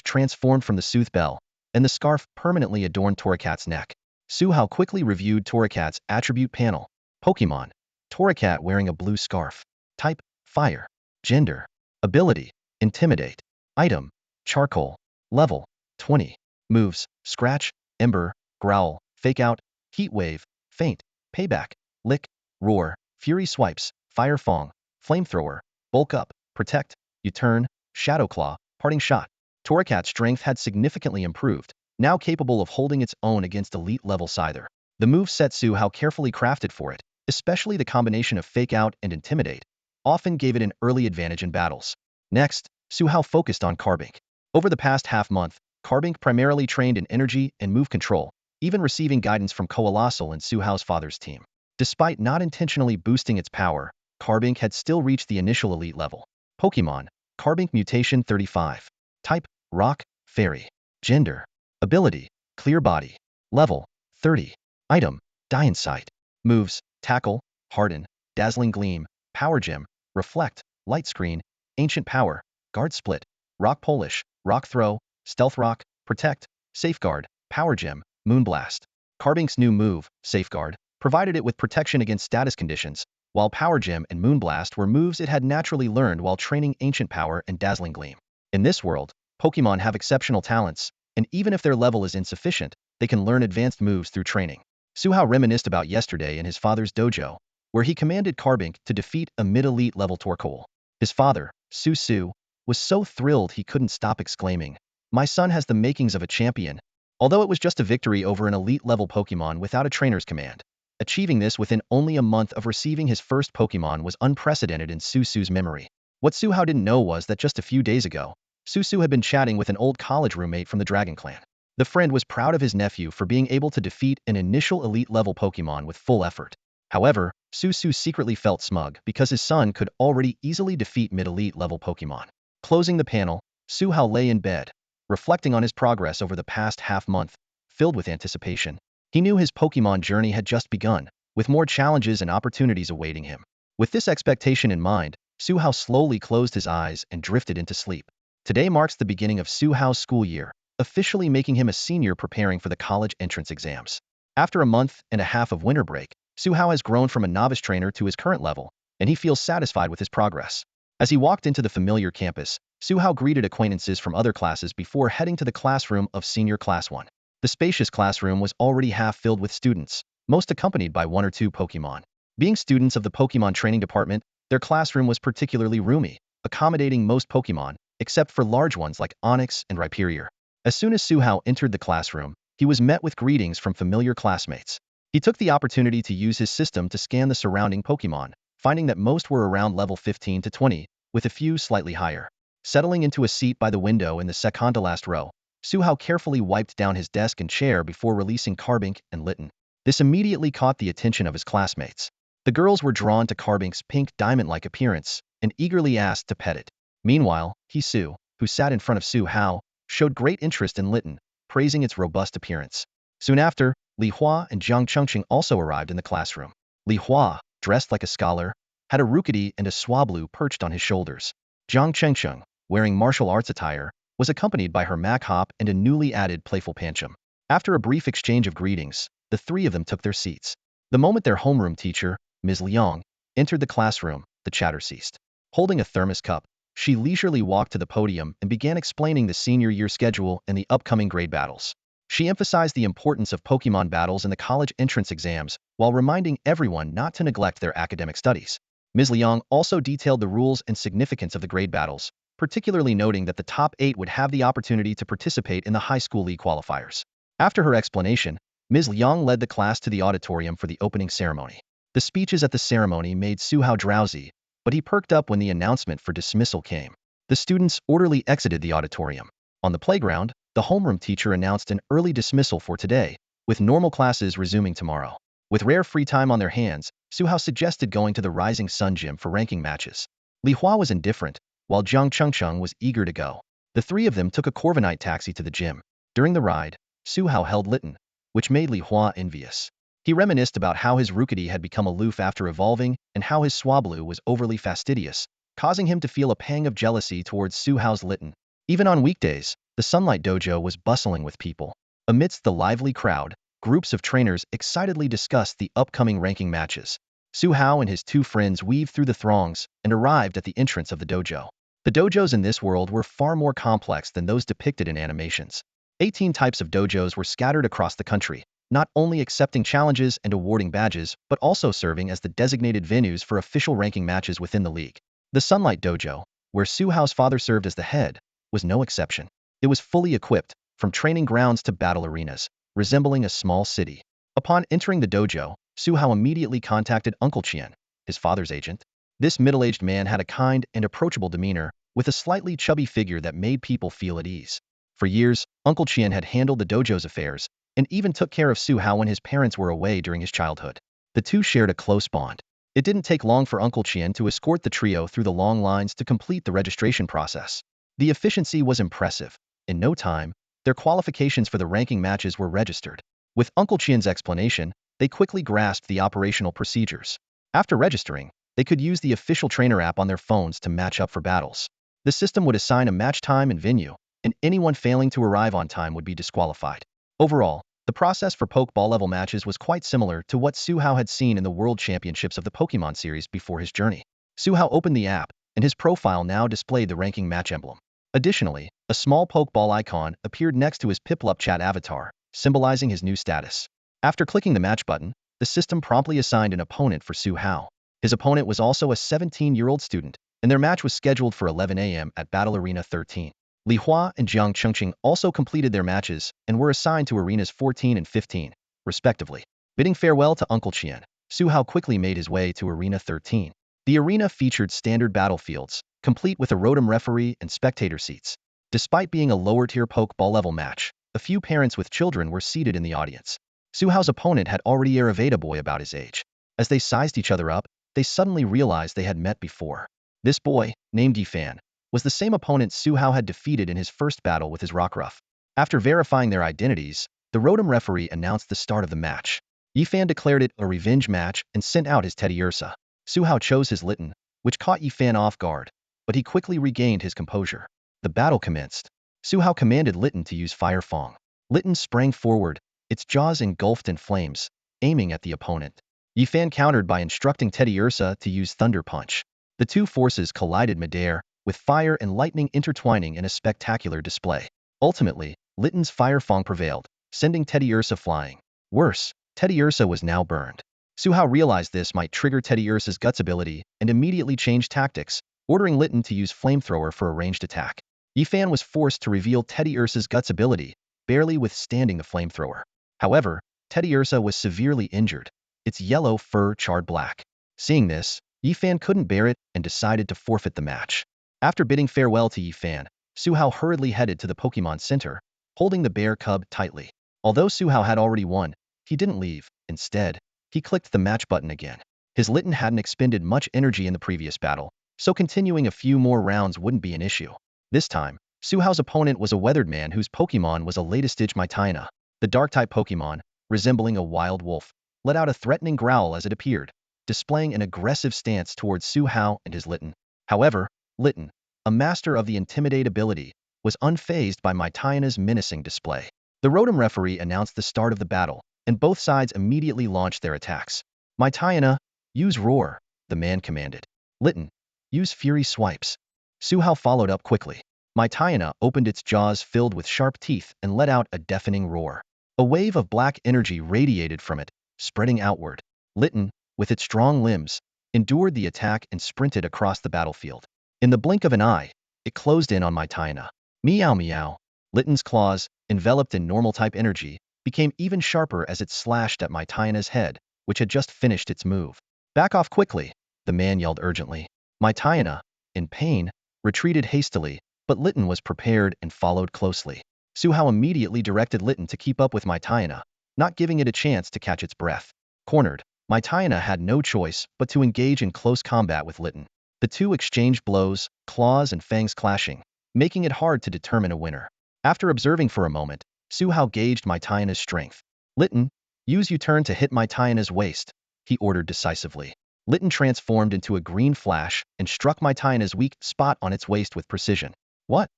transformed from the Soothe Bell, and the scarf permanently adorned Torracat's neck. Su Hao quickly reviewed Torracat's attribute panel. Pokémon, Torracat wearing a blue scarf. Type, fire. Gender, ability, intimidate. Item, charcoal. Level, 20. Moves, scratch, ember, growl, fake out, heat wave, faint, payback, lick, roar, fury swipes, fire fong, flamethrower, bulk up, protect, U-turn, shadow claw, parting shot. Torracat's strength had significantly improved, now capable of holding its own against elite-level Scyther. The move set Su Hao carefully crafted for it, especially the combination of fake out and intimidate, often gave it an early advantage in battles. Next, Su Hao focused on Carbink. Over the past half-month, Carbink primarily trained in energy and move control, even receiving guidance from Colossal and Su Hao's father's team. Despite not intentionally boosting its power, Carbink had still reached the initial elite level. Pokémon, Carbink Mutation 35. Type, Rock, Fairy. Gender, ability, Clear Body. Level, 30. Item, Diancie. Moves, Tackle, Harden, Dazzling Gleam, Power Gem, Reflect, Light Screen, Ancient Power, Guard Split, Rock Polish, Rock Throw, Stealth Rock, Protect, Safeguard, Power Gem, Moonblast. Carbink's new move, Safeguard, provided it with protection against status conditions, while Power Gem and Moonblast were moves it had naturally learned while training Ancient Power and Dazzling Gleam. In this world, Pokémon have exceptional talents, and even if their level is insufficient, they can learn advanced moves through training. Su Hao reminisced about yesterday in his father's dojo, where he commanded Carbink to defeat a mid-elite level Torkoal. His father, Su, was so thrilled he couldn't stop exclaiming, "My son has the makings of a champion." Although it was just a victory over an elite-level Pokémon without a trainer's command, achieving this within only a month of receiving his first Pokémon was unprecedented in Su's memory. What Su Hao didn't know was that just a few days ago, Su had been chatting with an old college roommate from the Dragon Clan. The friend was proud of his nephew for being able to defeat an initial elite-level Pokémon with full effort. However, Su secretly felt smug because his son could already easily defeat mid-elite level Pokémon. Closing the panel, Su Hao lay in bed, reflecting on his progress over the past half-month, filled with anticipation. He knew his Pokémon journey had just begun, with more challenges and opportunities awaiting him. With this expectation in mind, Su Hao slowly closed his eyes and drifted into sleep. Today marks the beginning of Su Hao's school year, officially making him a senior preparing for the college entrance exams. After a month and a half of winter break, Su Hao has grown from a novice trainer to his current level, and he feels satisfied with his progress. As he walked into the familiar campus, Su Hao greeted acquaintances from other classes before heading to the classroom of Senior Class 1. The spacious classroom was already half filled with students, most accompanied by 1 or 2 Pokémon. Being students of the Pokémon training department, their classroom was particularly roomy, accommodating most Pokémon, except for large ones like Onix and Rhyperior. As soon as Su Hao entered the classroom, he was met with greetings from familiar classmates. He took the opportunity to use his system to scan the surrounding Pokémon, finding that most were around level 15 to 20, with a few slightly higher. Settling into a seat by the window in the second to last row, Suhao carefully wiped down his desk and chair before releasing Carbink and Litten. This immediately caught the attention of his classmates. The girls were drawn to Carbink's pink diamond-like appearance and eagerly asked to pet it. Meanwhile, Hisu, who sat in front of Suhao, showed great interest in Litten, praising its robust appearance. Soon after, Li Hua and Jiang Chengqing also arrived in the classroom. Li Hua, dressed like a scholar, had a Rookity and a Swablu perched on his shoulders. Jiang Chengqing, wearing martial arts attire, was accompanied by her Mac-Hop and a newly added playful Pancham. After a brief exchange of greetings, the three of them took their seats. The moment their homeroom teacher, Ms. Liang, entered the classroom, the chatter ceased. Holding a thermos cup, she leisurely walked to the podium and began explaining the senior year schedule and the upcoming grade battles. She emphasized the importance of Pokémon battles in the college entrance exams while reminding everyone not to neglect their academic studies. Ms. Liang also detailed the rules and significance of the grade battles, particularly noting that the top 8 would have the opportunity to participate in the high school league qualifiers. After her explanation, Ms. Liang led the class to the auditorium for the opening ceremony. The speeches at the ceremony made Suhao drowsy, but he perked up when the announcement for dismissal came. The students orderly exited the auditorium. On the playground, the homeroom teacher announced an early dismissal for today, with normal classes resuming tomorrow. With rare free time on their hands, Suhao suggested going to the Rising Sun Gym for ranking matches. Li Hua was indifferent, while Jiang Chengqing was eager to go. The three of them took a Corviknight taxi to the gym. During the ride, Suhao held Litten, which made Li Hua envious. He reminisced about how his Rookity had become aloof after evolving and how his Swablu was overly fastidious, causing him to feel a pang of jealousy towards Suhao's Litten. Even on weekdays, the Sunlight Dojo was bustling with people. Amidst the lively crowd, groups of trainers excitedly discussed the upcoming ranking matches. Suhao and his two friends weaved through the throngs and arrived at the entrance of the dojo. The dojos in this world were far more complex than those depicted in animations. 18 types of dojos were scattered across the country, not only accepting challenges and awarding badges, but also serving as the designated venues for official ranking matches within the league. The Sunlight Dojo, where Suhao's father served as the head, was no exception. It was fully equipped, from training grounds to battle arenas, resembling a small city. Upon entering the dojo, Suhao immediately contacted Uncle Qian, his father's agent. This middle-aged man had a kind and approachable demeanor, with a slightly chubby figure that made people feel at ease. For years, Uncle Qian had handled the dojo's affairs, and even took care of Suhao when his parents were away during his childhood. The two shared a close bond. It didn't take long for Uncle Qian to escort the trio through the long lines to complete the registration process. The efficiency was impressive. In no time, their qualifications for the ranking matches were registered. With Uncle Qian's explanation, they quickly grasped the operational procedures. After registering, they could use the official trainer app on their phones to match up for battles. The system would assign a match time and venue, and anyone failing to arrive on time would be disqualified. Overall, the process for Pokeball level matches was quite similar to what Suhao had seen in the World Championships of the Pokémon series before his journey. Suhao opened the app, and his profile now displayed the ranking match emblem. Additionally, a small Pokeball icon appeared next to his Piplup chat avatar, symbolizing his new status. After clicking the match button, the system promptly assigned an opponent for Suhao. His opponent was also a 17-year-old student, and their match was scheduled for 11 a.m. at Battle Arena 13. Li Hua and Jiang Chengqing also completed their matches and were assigned to arenas 14 and 15, respectively. Bidding farewell to Uncle Qian, Suhao quickly made his way to Arena 13. The arena featured standard battlefields, complete with a Rotom referee and spectator seats. Despite being a lower-tier Pokeball level match, a few parents with children were seated in the audience. Suhao's opponent had already Ayurveda boy about his age. As they sized each other up, they suddenly realized they had met before. This boy, named Yifan, was the same opponent Suhao had defeated in his first battle with his Rockruff. After verifying their identities, the Rotom referee announced the start of the match. Yifan declared it a revenge match and sent out his Teddiursa. Suhao chose his Litten, which caught Yifan off guard, but he quickly regained his composure. The battle commenced. Suhao commanded Litten to use Fire Fang. Litten sprang forward, its jaws engulfed in flames, aiming at the opponent. Yifan countered by instructing Teddiursa to use Thunder Punch. The two forces collided midair, with fire and lightning intertwining in a spectacular display. Ultimately, Litten's Fire Fang prevailed, sending Teddiursa flying. Worse, Teddiursa was now burned. Suhao realized this might trigger Teddiursa's Guts ability and immediately changed tactics, ordering Litten to use Flamethrower for a ranged attack. Yifan was forced to reveal Teddiursa's Guts ability, barely withstanding the Flamethrower. However, Teddiursa was severely injured, its yellow fur charred black. Seeing this, Yifan couldn't bear it and decided to forfeit the match. After bidding farewell to Yifan, Su Hao hurriedly headed to the Pokémon Center, holding the bear cub tightly. Although Su Hao had already won, he didn't leave. Instead, he clicked the match button again. His Litten hadn't expended much energy in the previous battle, so continuing a few more rounds wouldn't be an issue. This time, Su Hao's opponent was a weathered man whose Pokémon was a latest-stage Mytina. The Dark-type Pokémon, resembling a wild wolf, let out a threatening growl as it appeared, displaying an aggressive stance towards Su Hao and his Litten. However, Litten, a master of the Intimidate ability, was unfazed by Mytina's menacing display. The Rotom referee announced the start of the battle, and both sides immediately launched their attacks. Mytina, use Roar, the man commanded. Litten, use Fury Swipes. Su Hao followed up quickly. Mytina opened its jaws filled with sharp teeth and let out a deafening roar. A wave of black energy radiated from it, spreading outward. Litten, with its strong limbs, endured the attack and sprinted across the battlefield. In the blink of an eye, it closed in on Mytina. Meow meow. Litten's claws, enveloped in normal-type energy, became even sharper as it slashed at Mytina's head, which had just finished its move. Back off quickly, the man yelled urgently. Mytina, in pain, retreated hastily, but Litten was prepared and followed closely. Su Hao immediately directed Litten to keep up with Mytina, not giving it a chance to catch its breath. Cornered, Mytina had no choice but to engage in close combat with Litten. The two exchanged blows, claws and fangs clashing, making it hard to determine a winner. After observing for a moment, Su Hao gauged Mytina's strength. Litten, use U-turn to hit Mytina's waist, he ordered decisively. Litten transformed into a green flash and struck Mytina's weak spot on its waist with precision. What?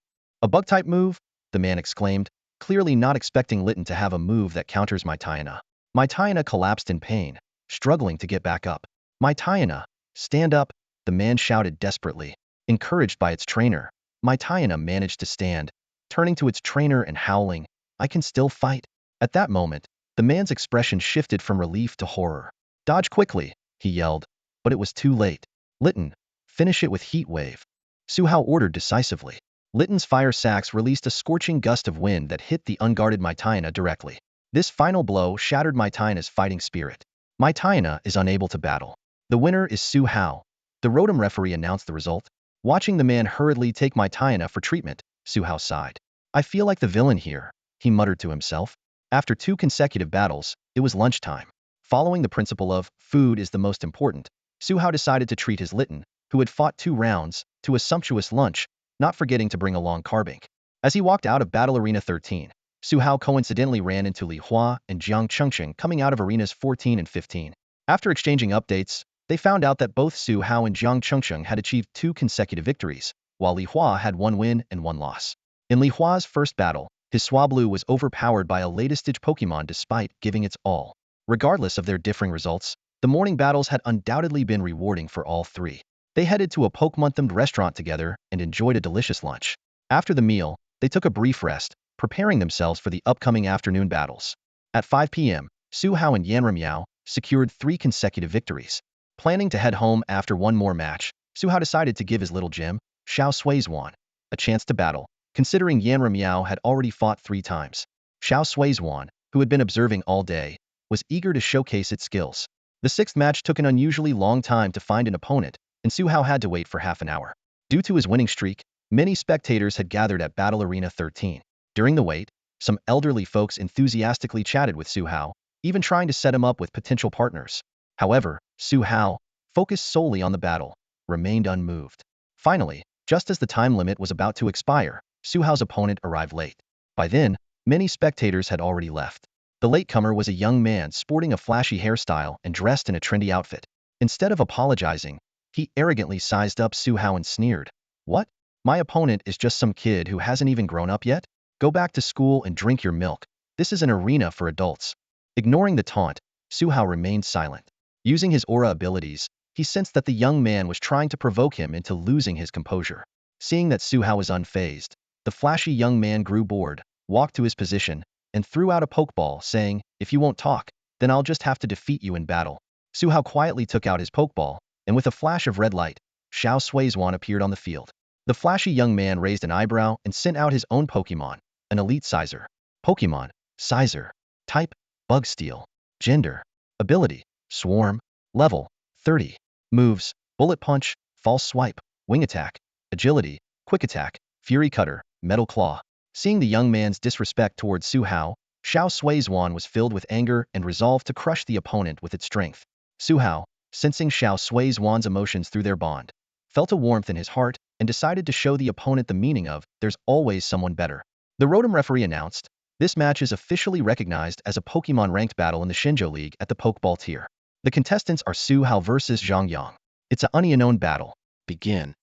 A bug-type move? The man exclaimed, clearly not expecting Litten to have a move that counters Mytina. Mytina collapsed in pain, struggling to get back up. Mytina, stand up, the man shouted desperately. Encouraged by its trainer, Mytina managed to stand, turning to its trainer and howling, I can still fight. At that moment, the man's expression shifted from relief to horror. Dodge quickly, he yelled, but it was too late. Litten, finish it with Heat Wave. Su Hao ordered decisively. Litten's fire sacs released a scorching gust of wind that hit the unguarded Mytina directly. This final blow shattered Mytina's fighting spirit. Mytina is unable to battle. The winner is Su Hao. The Rotom referee announced the result. Watching the man hurriedly take Mytina for treatment, Su Hao sighed. I feel like the villain here, he muttered to himself. After 2 consecutive battles, it was lunchtime. Following the principle of food is the most important, Su Hao decided to treat his Litten, who had fought 2 rounds, to a sumptuous lunch, not forgetting to bring along Carbink. As he walked out of Battle Arena 13, Su Hao coincidentally ran into Li Hua and Jiang Chengcheng coming out of Arenas 14 and 15. After exchanging updates, they found out that both Su Hao and Jiang Chengcheng had achieved 2 consecutive victories, while Li Hua had 1 win and 1 loss. In Li Hua's first battle, his Swablu was overpowered by a latest-stage Pokémon despite giving its all. Regardless of their differing results, the morning battles had undoubtedly been rewarding for all 3. They headed to a Pokémon-themed restaurant together and enjoyed a delicious lunch. After the meal, they took a brief rest, preparing themselves for the upcoming afternoon battles. At 5 p.m., Su Hao and Yanramiao secured 3 consecutive victories. Planning to head home after one more match, Su Hao decided to give his little gem, Xiao Suizhuan, a chance to battle, considering Yanramiao had already fought 3 times. Xiao Suizhuan, who had been observing all day, was eager to showcase its skills. The 6th match took an unusually long time to find an opponent, and Su Hao had to wait for half an hour. Due to his winning streak, many spectators had gathered at Battle Arena 13. During the wait, some elderly folks enthusiastically chatted with Su Hao, even trying to set him up with potential partners. However, Su Hao, focused solely on the battle, remained unmoved. Finally, just as the time limit was about to expire, Su Hao's opponent arrived late. By then, many spectators had already left. The latecomer was a young man sporting a flashy hairstyle and dressed in a trendy outfit. Instead of apologizing, he arrogantly sized up Su Hao and sneered. What? My opponent is just some kid who hasn't even grown up yet? Go back to school and drink your milk. This is an arena for adults. Ignoring the taunt, Su Hao remained silent. Using his aura abilities, he sensed that the young man was trying to provoke him into losing his composure. Seeing that Su Hao was unfazed, the flashy young man grew bored, walked to his position, and threw out a Pokeball, saying, if you won't talk, then I'll just have to defeat you in battle. Su Hao quietly took out his Pokeball, and with a flash of red light, Xiao Suizhuan appeared on the field. The flashy young man raised an eyebrow and sent out his own Pokemon, an Elite Sizer. Pokemon, Sizer. Type, Bug Steel. Gender. Ability. Swarm. Level. 30. Moves. Bullet Punch, False Swipe, Wing Attack, Agility, Quick Attack, Fury Cutter, Metal Claw. Seeing the young man's disrespect towards Su Hao, Xiao Suizhuan was filled with anger and resolved to crush the opponent with its strength. Su Hao, sensing Xiao Suizhuan's emotions through their bond, felt a warmth in his heart and decided to show the opponent the meaning of "there's always someone better." The Rotom referee announced, "This match is officially recognized as a Pokemon ranked battle in the Shenzhou League at the Pokeball tier. The contestants are Su Hao versus Zhang Yang. It's an unknown battle. Begin."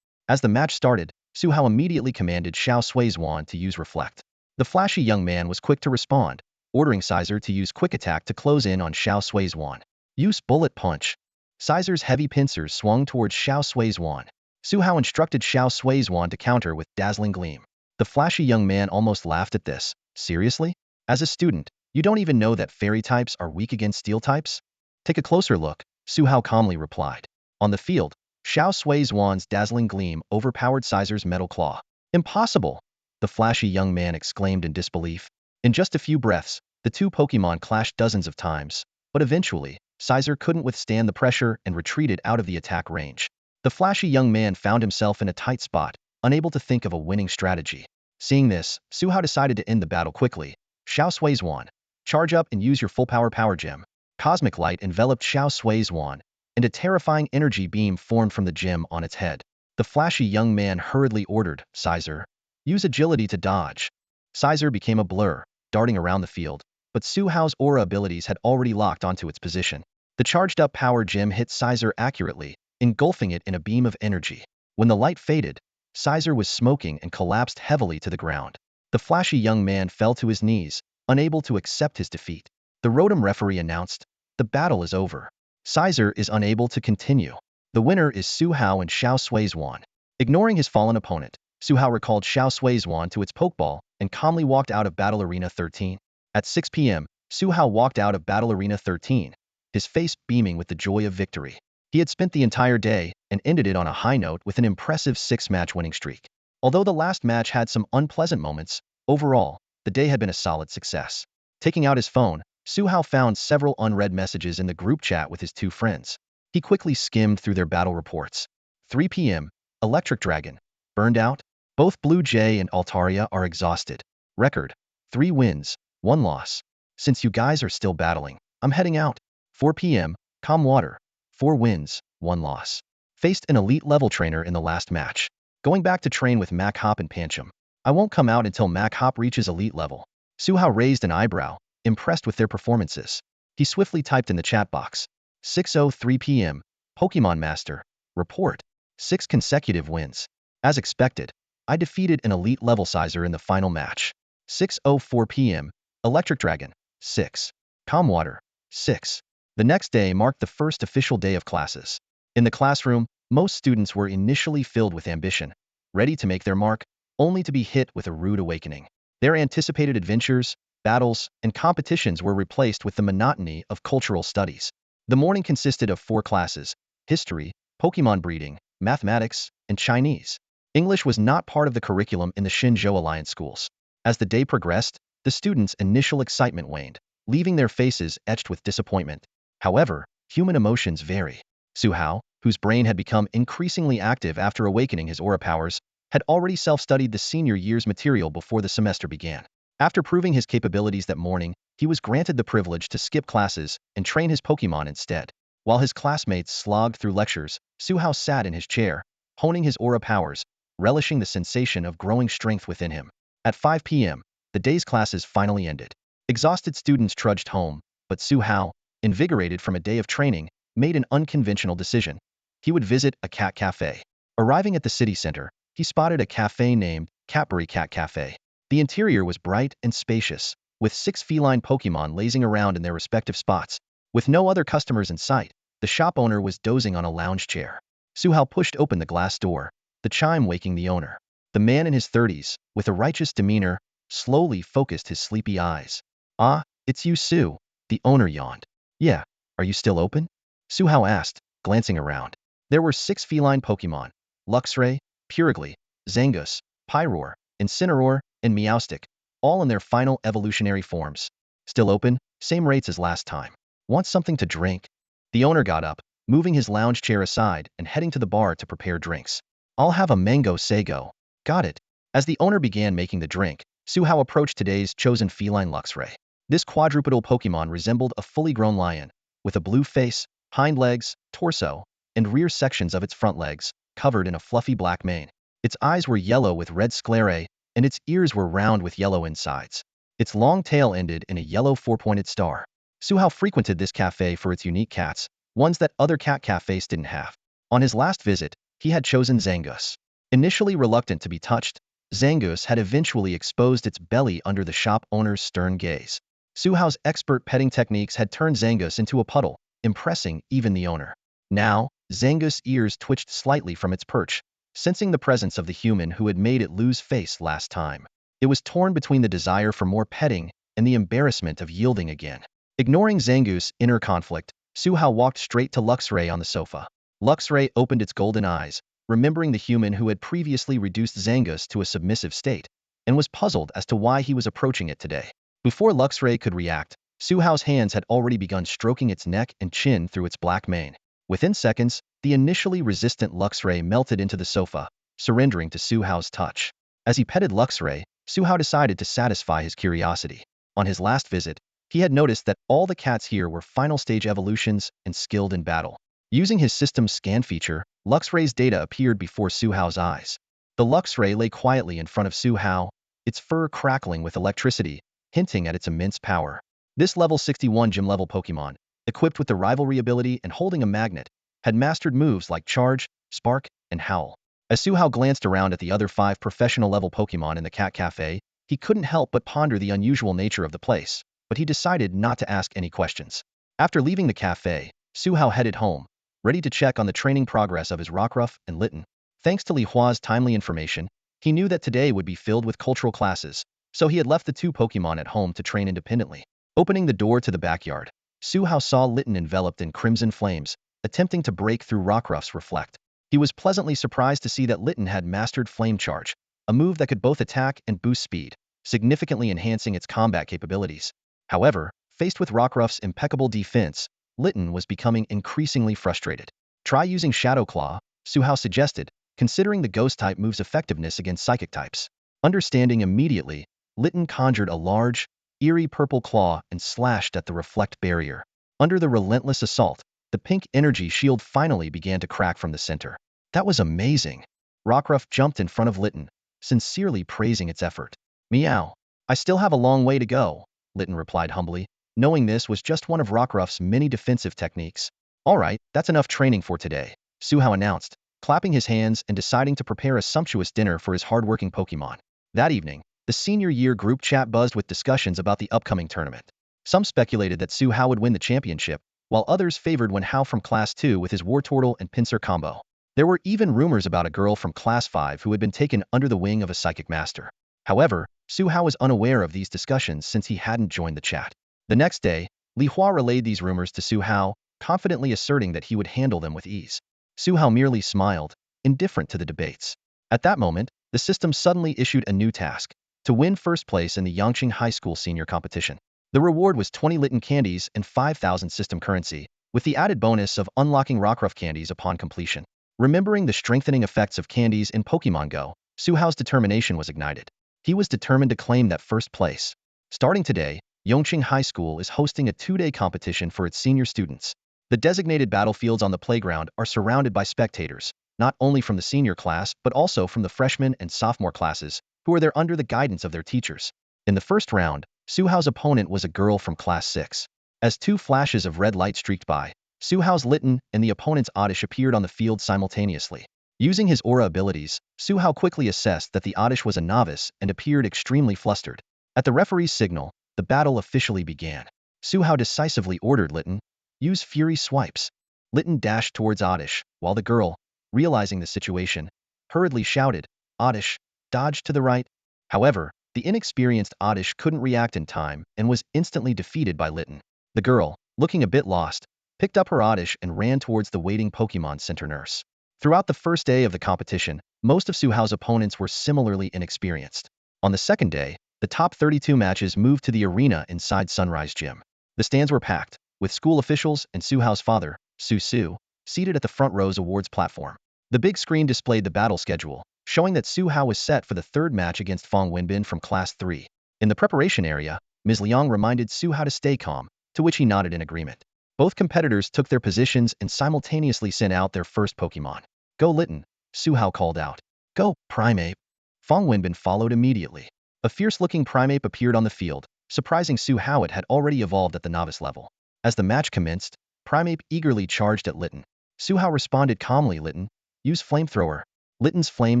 As the match started, Su Hao immediately commanded Xiao Suizhuan to use Reflect. The flashy young man was quick to respond, ordering Scizor to use Quick Attack to close in on Xiao Suizhuan. Use Bullet Punch. Scizor's heavy pincers swung towards Xiao Suizhuan. Su Hao instructed Xiao Suizhuan to counter with Dazzling Gleam. The flashy young man almost laughed at this. Seriously? As a student, you don't even know that fairy types are weak against steel types? Take a closer look, Su Hao calmly replied. On the field, Xiao Suizhuan's Dazzling Gleam overpowered Scizor's Metal Claw. Impossible! The flashy young man exclaimed in disbelief. In just a few breaths, the two Pokemon clashed dozens of times, but eventually, Scizor couldn't withstand the pressure and retreated out of the attack range. The flashy young man found himself in a tight spot, unable to think of a winning strategy. Seeing this, Su Hao decided to end the battle quickly. Xiao Suizhuan, charge up and use your full power gem. Cosmic light enveloped Xiao Suizhuan, and a terrifying energy beam formed from the gem on its head. The flashy young man hurriedly ordered, Scizor, use agility to dodge. Scizor became a blur, darting around the field, but Su Hao's aura abilities had already locked onto its position. The charged-up power gem hit Scizor accurately, engulfing it in a beam of energy. When the light faded, Scizor was smoking and collapsed heavily to the ground. The flashy young man fell to his knees, unable to accept his defeat. The Rotom referee announced, "The battle is over. Scizor is unable to continue. The winner is Su Hao and Xiao Suizhuan." Ignoring his fallen opponent, Su Hao recalled Xiao Suizhuan to its Pokeball and calmly walked out of Battle Arena 13. At 6 p.m., Su Hao walked out of Battle Arena 13, his face beaming with the joy of victory. He had spent the entire day and ended it on a high note with an impressive 6-match winning streak. Although the last match had some unpleasant moments, overall, the day had been a solid success. Taking out his phone, Su Hao found several unread messages in the group chat with his two friends. He quickly skimmed through their battle reports. 3 p.m. Electric Dragon. Burned out? Both Blue Jay and Altaria are exhausted. Record. 3 wins, 1 loss. Since you guys are still battling, I'm heading out. 4 p.m. Calm Water. 4 wins, 1 loss. Faced an elite level trainer in the last match. Going back to train with Mac Hop and Pancham. I won't come out until Mac Hop reaches elite level. Su Hao raised an eyebrow, impressed with their performances. He swiftly typed in the chat box. 6:03 p.m. Pokemon Master. Report. 6 consecutive wins. As expected, I defeated an elite level Scizor in the final match. 6:04 p.m. Electric Dragon. 6. Calm Water. 6. The next day marked the first official day of classes. In the classroom, most students were initially filled with ambition, ready to make their mark, only to be hit with a rude awakening. Their anticipated adventures, battles, and competitions were replaced with the monotony of cultural studies. The morning consisted of 4 classes: history, Pokemon breeding, mathematics, and Chinese. English was not part of the curriculum in the Shenzhou Alliance schools. As the day progressed, the students' initial excitement waned, leaving their faces etched with disappointment. However, human emotions vary. Su Hao, whose brain had become increasingly active after awakening his aura powers, had already self-studied the senior year's material before the semester began. After proving his capabilities that morning, he was granted the privilege to skip classes and train his Pokemon instead. While his classmates slogged through lectures, Su Hao sat in his chair, honing his aura powers, relishing the sensation of growing strength within him. At 5 p.m., the day's classes finally ended. Exhausted students trudged home, but Su Hao, invigorated from a day of training, made an unconventional decision. He would visit a cat cafe. Arriving at the city center, he spotted a cafe named Braviary Cat Cafe. The interior was bright and spacious, with 6 feline Pokemon lazing around in their respective spots. With no other customers in sight, the shop owner was dozing on a lounge chair. Su Hao pushed open the glass door, the chime waking the owner. The man in his 30s, with a righteous demeanor, slowly focused his sleepy eyes. "Ah, it's you, Su," the owner yawned. "Yeah, are you still open?" Su Hao asked, glancing around. There were 6 feline Pokemon: Luxray, Purigly, Zangoose, Pyroar, Incineroar, and Meowstic, all in their final evolutionary forms. "Still open?" Same rates as last time. Want something to drink? The owner got up, moving his lounge chair aside and heading to the bar to prepare drinks. I'll have a mango sago. Got it. As the owner began making the drink, Suhao approached today's chosen feline Luxray. This quadrupedal Pokémon resembled a fully grown lion, with a blue face, hind legs, torso, and rear sections of its front legs, covered in a fluffy black mane. Its eyes were yellow with red sclerae, and its ears were round with yellow insides. Its long tail ended in a yellow four-pointed star. Suhao frequented this cafe for its unique cats, ones that other cat cafes didn't have. On his last visit, he had chosen Zangoose. Initially reluctant to be touched, Zangoose had eventually exposed its belly under the shop owner's stern gaze. Suhao's expert petting techniques had turned Zangoose into a puddle, impressing even the owner. Now, Zangoose's ears twitched slightly from its perch, sensing the presence of the human who had made it lose face last time. It was torn between the desire for more petting and the embarrassment of yielding again. Ignoring Zangoose's inner conflict, Suhao walked straight to Luxray on the sofa. Luxray opened its golden eyes, remembering the human who had previously reduced Zangoose to a submissive state, and was puzzled as to why he was approaching it today. Before Luxray could react, Suhao's hands had already begun stroking its neck and chin through its black mane. Within seconds, the initially resistant Luxray melted into the sofa, surrendering to Suhao's touch. As he petted Luxray, Suhao decided to satisfy his curiosity. On his last visit, he had noticed that all the cats here were final stage evolutions and skilled in battle. Using his system's scan feature, Luxray's data appeared before Suhao's eyes. The Luxray lay quietly in front of Suhao, its fur crackling with electricity, hinting at its immense power. This level 61 gym-level Pokémon, equipped with the rivalry ability and holding a magnet, had mastered moves like Charge, Spark, and Howl. As Suhao glanced around at the other 5 professional-level Pokémon in the cat cafe, he couldn't help but ponder the unusual nature of the place, but he decided not to ask any questions. After leaving the cafe, Suhao headed home, ready to check on the training progress of his Rockruff and Litten. Thanks to Li Hua's timely information, he knew that today would be filled with cultural classes, so he had left the 2 Pokémon at home to train independently. Opening the door to the backyard, Suhao saw Litten enveloped in crimson flames, attempting to break through Rockruff's reflect. He was pleasantly surprised to see that Litten had mastered Flame Charge, a move that could both attack and boost speed, significantly enhancing its combat capabilities. However, faced with Rockruff's impeccable defense, Litten was becoming increasingly frustrated. Try using Shadow Claw, Suhao suggested, considering the Ghost-type move's effectiveness against Psychic types. Understanding immediately, Litten conjured a large, eerie purple claw and slashed at the reflect barrier. Under the relentless assault, the pink energy shield finally began to crack from the center. That was amazing. Rockruff jumped in front of Litten, sincerely praising its effort. Meow. I still have a long way to go, Litten replied humbly, knowing this was just one of Rockruff's many defensive techniques. Alright, that's enough training for today, Suhao announced, clapping his hands and deciding to prepare a sumptuous dinner for his hardworking Pokémon. That evening, the senior year group chat buzzed with discussions about the upcoming tournament. Some speculated that Suhao would win the championship, while others favored Wenhao from Class 2 with his Wartortle and Pinsir combo. There were even rumors about a girl from Class 5 who had been taken under the wing of a psychic master. However, Suhao was unaware of these discussions since he hadn't joined the chat. The next day, Li Hua relayed these rumors to Suhao, confidently asserting that he would handle them with ease. Suhao merely smiled, indifferent to the debates. At that moment, the system suddenly issued a new task: to win first place in the Yangqing High School senior competition. The reward was 20 Litten candies and 5,000 system currency, with the added bonus of unlocking Rockruff candies upon completion. Remembering the strengthening effects of candies in Pokémon Go, Suhao's determination was ignited. He was determined to claim that first place. Starting today, Yangqing High School is hosting a 2-day competition for its senior students. The designated battlefields on the playground are surrounded by spectators, not only from the senior class but also from the freshman and sophomore classes, who are there under the guidance of their teachers. In the first round, Suhao's opponent was a girl from Class 6. As 2 flashes of red light streaked by, Suhao's Litten and the opponent's Oddish appeared on the field simultaneously. Using his aura abilities, Suhao quickly assessed that the Oddish was a novice and appeared extremely flustered. At the referee's signal, the battle officially began. Suhao decisively ordered Litten, use Fury Swipes. Litten dashed towards Oddish, while the girl, realizing the situation, hurriedly shouted, Oddish, dodge to the right. However, the inexperienced Oddish couldn't react in time and was instantly defeated by Litten. The girl, looking a bit lost, picked up her Oddish and ran towards the waiting Pokémon Center nurse. Throughout the first day of the competition, most of Suhao's opponents were similarly inexperienced. On the second day, the top 32 matches moved to the arena inside Sunrise Gym. The stands were packed, with school officials and Su Hao's father, Su, seated at the front row's awards platform. The big screen displayed the battle schedule, showing that Su Hao was set for the third match against Fong Wenbin from Class 3. In the preparation area, Ms. Liang reminded Su Hao to stay calm, to which he nodded in agreement. Both competitors took their positions and simultaneously sent out their first Pokémon. Go Litten, Su Hao called out. Go, Primeape. Fong Wenbin followed immediately. A fierce-looking Primeape appeared on the field, surprising Su Hao. It had already evolved at the novice level. As the match commenced, Primeape eagerly charged at Litten. Su Hao responded calmly. Litten, use Flamethrower. Litten's flame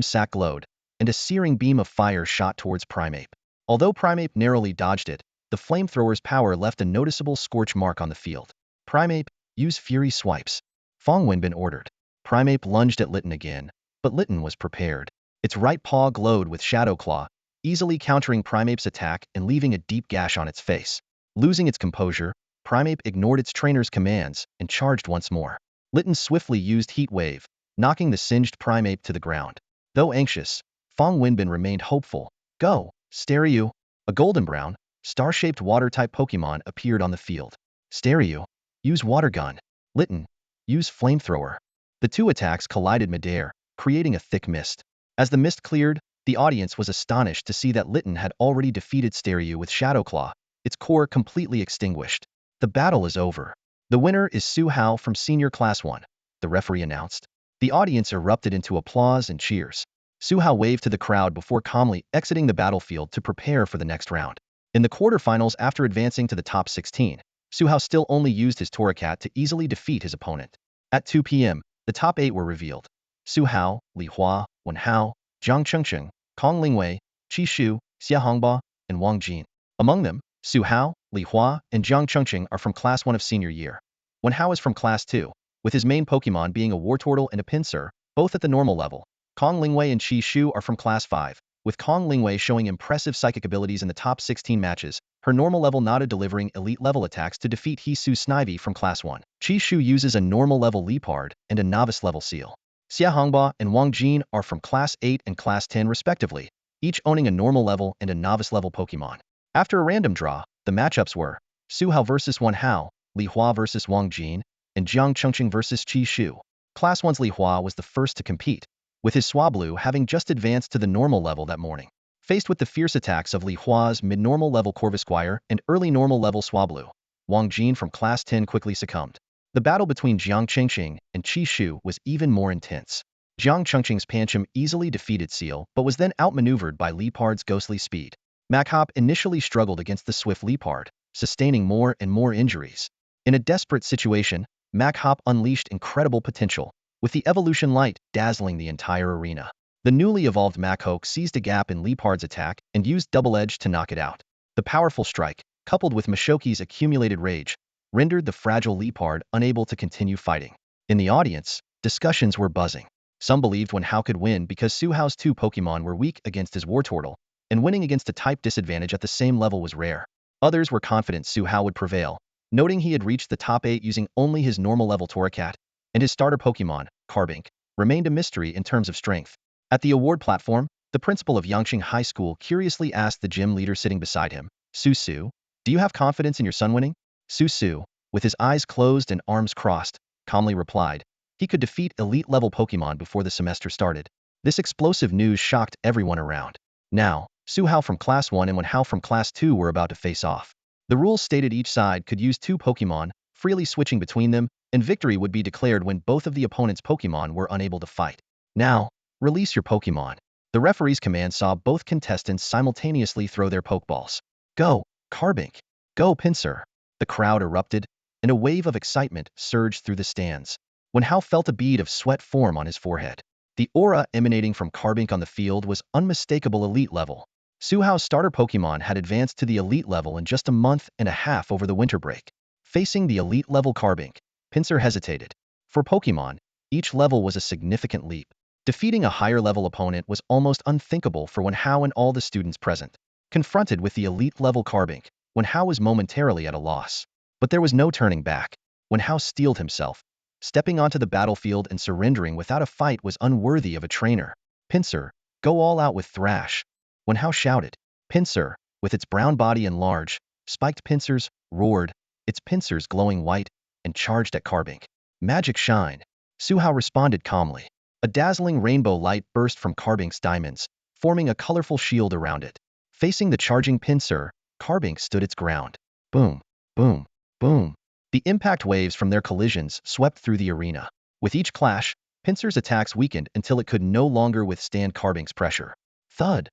sac glowed, and a searing beam of fire shot towards Primeape. Although Primeape narrowly dodged it, the flamethrower's power left a noticeable scorch mark on the field. Primeape, use Fury Swipes. Fong Wenbin ordered. Primeape lunged at Litten again, but Litten was prepared. Its right paw glowed with Shadow Claw, easily countering Primeape's attack and leaving a deep gash on its face. Losing its composure, Primeape ignored its trainer's commands and charged once more. Litten swiftly used Heat Wave, knocking the singed Primeape to the ground. Though anxious, Fong Wenbin remained hopeful. Go, Stereo. A golden-brown, star-shaped water-type Pokémon appeared on the field. Stereo, use Water Gun. Litten, use Flamethrower. The two attacks collided midair, creating a thick mist. As the mist cleared, the audience was astonished to see that Litten had already defeated Stereo with Shadow Claw, its core completely extinguished. The battle is over. The winner is Su Hao from Senior Class 1, the referee announced. The audience erupted into applause and cheers. Su Hao waved to the crowd before calmly exiting the battlefield to prepare for the next round. In the quarterfinals, after advancing to the top 16, Su Hao still only used his Torracat to easily defeat his opponent. At 2 p.m., the top 8 were revealed. Su Hao, Li Hua, Wen Hao, Zhang Chengcheng, Kong Lingwei, Qi Shu, Xia Hongbao, and Wang Jin. Among them, Su Hao, Li Hua, and Zhang Chengcheng are from Class 1 of Senior Year. Wen Hao is from Class 2, with his main Pokémon being a Wartortle and a Pinsir, both at the normal level. Kong Lingwei and Qi Shu are from Class 5, with Kong Lingwei showing impressive psychic abilities in the top 16 matches, her normal level Nada delivering elite level attacks to defeat Hisu Snivy from Class 1. Qi Shu uses a normal level Leopard and a novice level Seal. Xia Hongbao and Wang Jin are from Class 8 and Class 10 respectively, each owning a normal level and a novice level Pokémon. After a random draw, the matchups were Su Hao vs Wen Hao, Li Hua vs Wang Jin, and Zhang Chengcheng vs Qi Shu. Class 1's Li Hua was the first to compete, with his Swablu having just advanced to the normal level that morning. Faced with the fierce attacks of Li Hua's mid-normal level Corvisquire and early normal level Swablu, Wang Jin from Class 10 quickly succumbed. The battle between Zhang Chengcheng and Qi Shu was even more intense. Zhang Chengcheng's Pancham easily defeated Seal, but was then outmaneuvered by Leopard's ghostly speed. Machop initially struggled against the swift Leopard, sustaining more and more injuries. In a desperate situation, Machop unleashed incredible potential, with the evolution light dazzling the entire arena. The newly evolved Machop seized a gap in Leopard's attack and used Double Edge to knock it out. The powerful strike, coupled with Mashoki's accumulated rage, rendered the fragile Leopard unable to continue fighting. In the audience, discussions were buzzing. Some believed Wen Hao could win because Su Hao's two Pokémon were weak against his Wartortle, and winning against a type disadvantage at the same level was rare. Others were confident Su Hao would prevail, noting he had reached the top 8 using only his normal level Torracat, and his starter Pokémon, Carbink, remained a mystery in terms of strength. At the award platform, the principal of Yangqing High School curiously asked the gym leader sitting beside him, Su, do you have confidence in your son winning? Su, with his eyes closed and arms crossed, calmly replied, he could defeat elite-level Pokémon before the semester started. This explosive news shocked everyone around. Now, Su Hao from Class 1 and Wen Hao from Class 2 were about to face off. The rules stated each side could use 2 Pokémon, freely switching between them, and victory would be declared when both of the opponent's Pokémon were unable to fight. Now, release your Pokémon. The referee's command saw both contestants simultaneously throw their Pokeballs. Go, Carbink! Go, Pinsir! The crowd erupted, and a wave of excitement surged through the stands. Wen Hao felt a bead of sweat form on his forehead. The aura emanating from Carbink on the field was unmistakable elite level. Su Hao's starter Pokémon had advanced to the elite level in just a month and a half over the winter break. Facing the elite level Carbink, Pinsir hesitated. For Pokémon, each level was a significant leap. Defeating a higher level opponent was almost unthinkable for Wen Hao and all the students present. Confronted with the elite level Carbink, Wen Hao was momentarily at a loss. But there was no turning back. Wen Hao steeled himself. Stepping onto the battlefield and surrendering without a fight was unworthy of a trainer. Pinsir, go all out with Thrash! Wen Hao shouted. Pinsir, with its brown body and large, spiked pincers, roared, its pincers glowing white, and charged at Carbink. Magic shine. Su Hao responded calmly. A dazzling rainbow light burst from Carbink's diamonds, forming a colorful shield around it. Facing the charging pincer, Carbink stood its ground. Boom, boom, boom. The impact waves from their collisions swept through the arena. With each clash, Pincer's attacks weakened until it could no longer withstand Carbink's pressure. Thud.